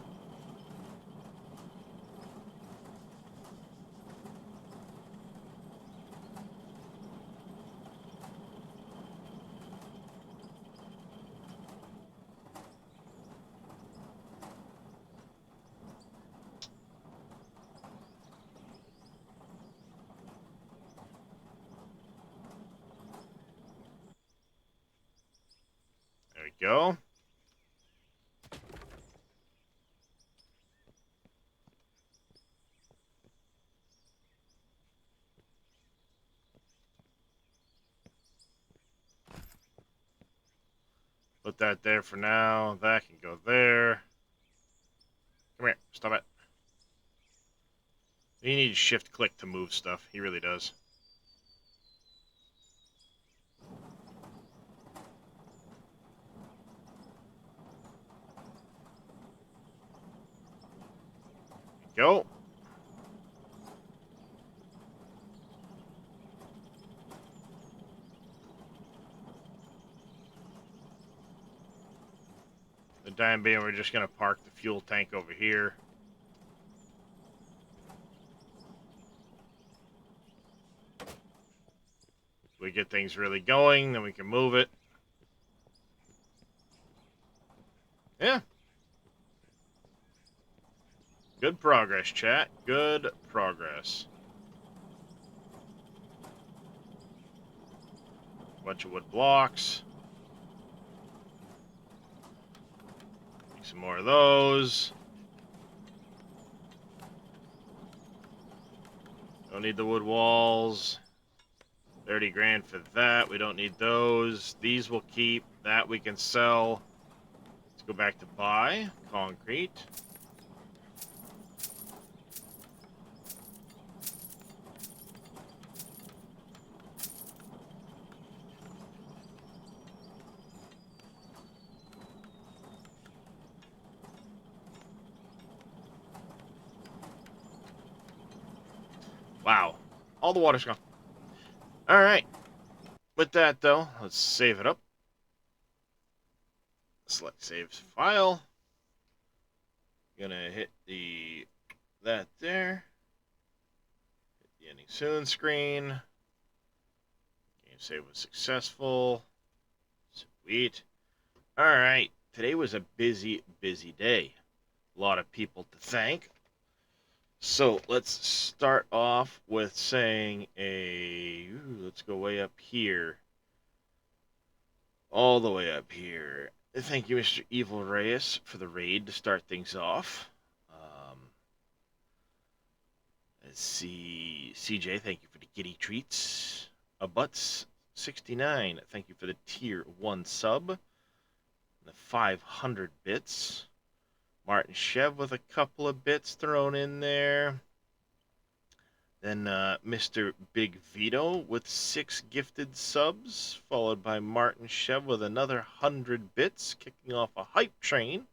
There we go. Put that there for now. That can go there. Come here. Stop it. You need to shift click to move stuff. He really does. Go. The time being, we're just going to park the fuel tank over here. We get things really going, then we can move it. Yeah. Good progress, chat. Good progress. Bunch of wood blocks. Make some more of those. Don't need the wood walls. 30 grand for that. We don't need those. These we'll keep. That we can sell. Let's go back to buy. Concrete. Wow. All the water's gone. Alright. With that, though, let's save it up. Select save file. Gonna hit that there. Hit the ending soon screen. Game save was successful. Sweet. Alright. Today was a busy, busy day. A lot of people to thank. So let's start off with saying let's go way up here. All the way up here. Thank you, Mr. Evil Reyes, for the raid to start things off. Let's see. CJ, thank you for the giddy treats. Abuts69, thank you for the tier 1 sub. The 500 bits. Martin Chev with a couple of bits thrown in there. Then Mr. Big Vito with 6 gifted subs, followed by Martin Chev with another 100 bits, kicking off a hype train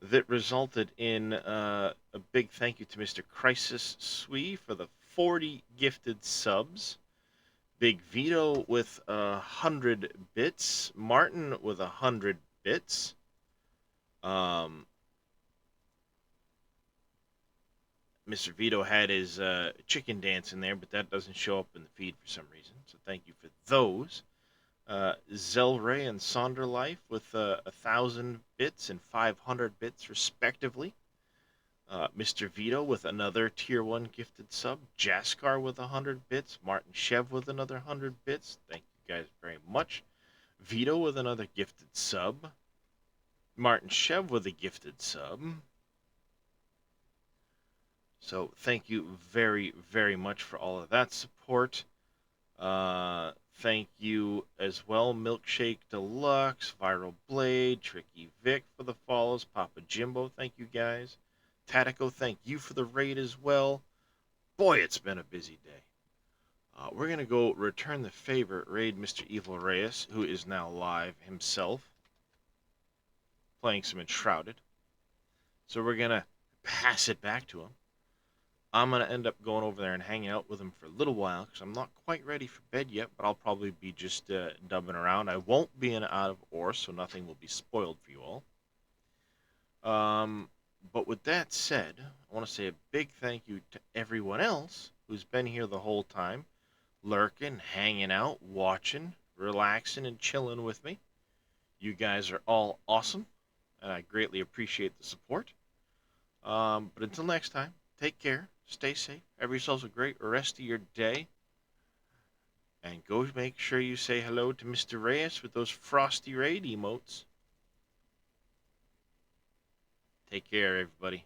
that resulted in a big thank you to Mr. Crisis Swee for the 40 gifted subs. Big Vito with 100 bits. Martin with 100 bits. Mr. Vito had his chicken dance in there, but that doesn't show up in the feed for some reason. So thank you for those. Zelray and Sonderlife with 1,000 bits and 500 bits respectively. Mr. Vito with another tier 1 gifted sub. Jaskar with 100 bits. Martin Chev with another 100 bits. Thank you guys very much. Vito with another gifted sub. Martin Chev with a gifted sub. So thank you very, very much for all of that support. Thank you as well, Milkshake Deluxe, Viral Blade, Tricky Vic for the follows, Papa Jimbo, thank you guys. Tatico, thank you for the raid as well. Boy, it's been a busy day. We're going to go return the favor, raid Mr. Evil Reyes, who is now live himself, playing some Enshrouded. So we're going to pass it back to him. I'm going to end up going over there and hanging out with him for a little while because I'm not quite ready for bed yet, but I'll probably be just dubbing around. I won't be in Out of Ore, so nothing will be spoiled for you all. But with that said, I want to say a big thank you to everyone else who's been here the whole time, lurking, hanging out, watching, relaxing, and chilling with me. You guys are all awesome, and I greatly appreciate the support. But until next time, take care. Stay safe. Have yourselves a great rest of your day. And go make sure you say hello to Mr. Reyes with those Frosty Raid emotes. Take care, everybody.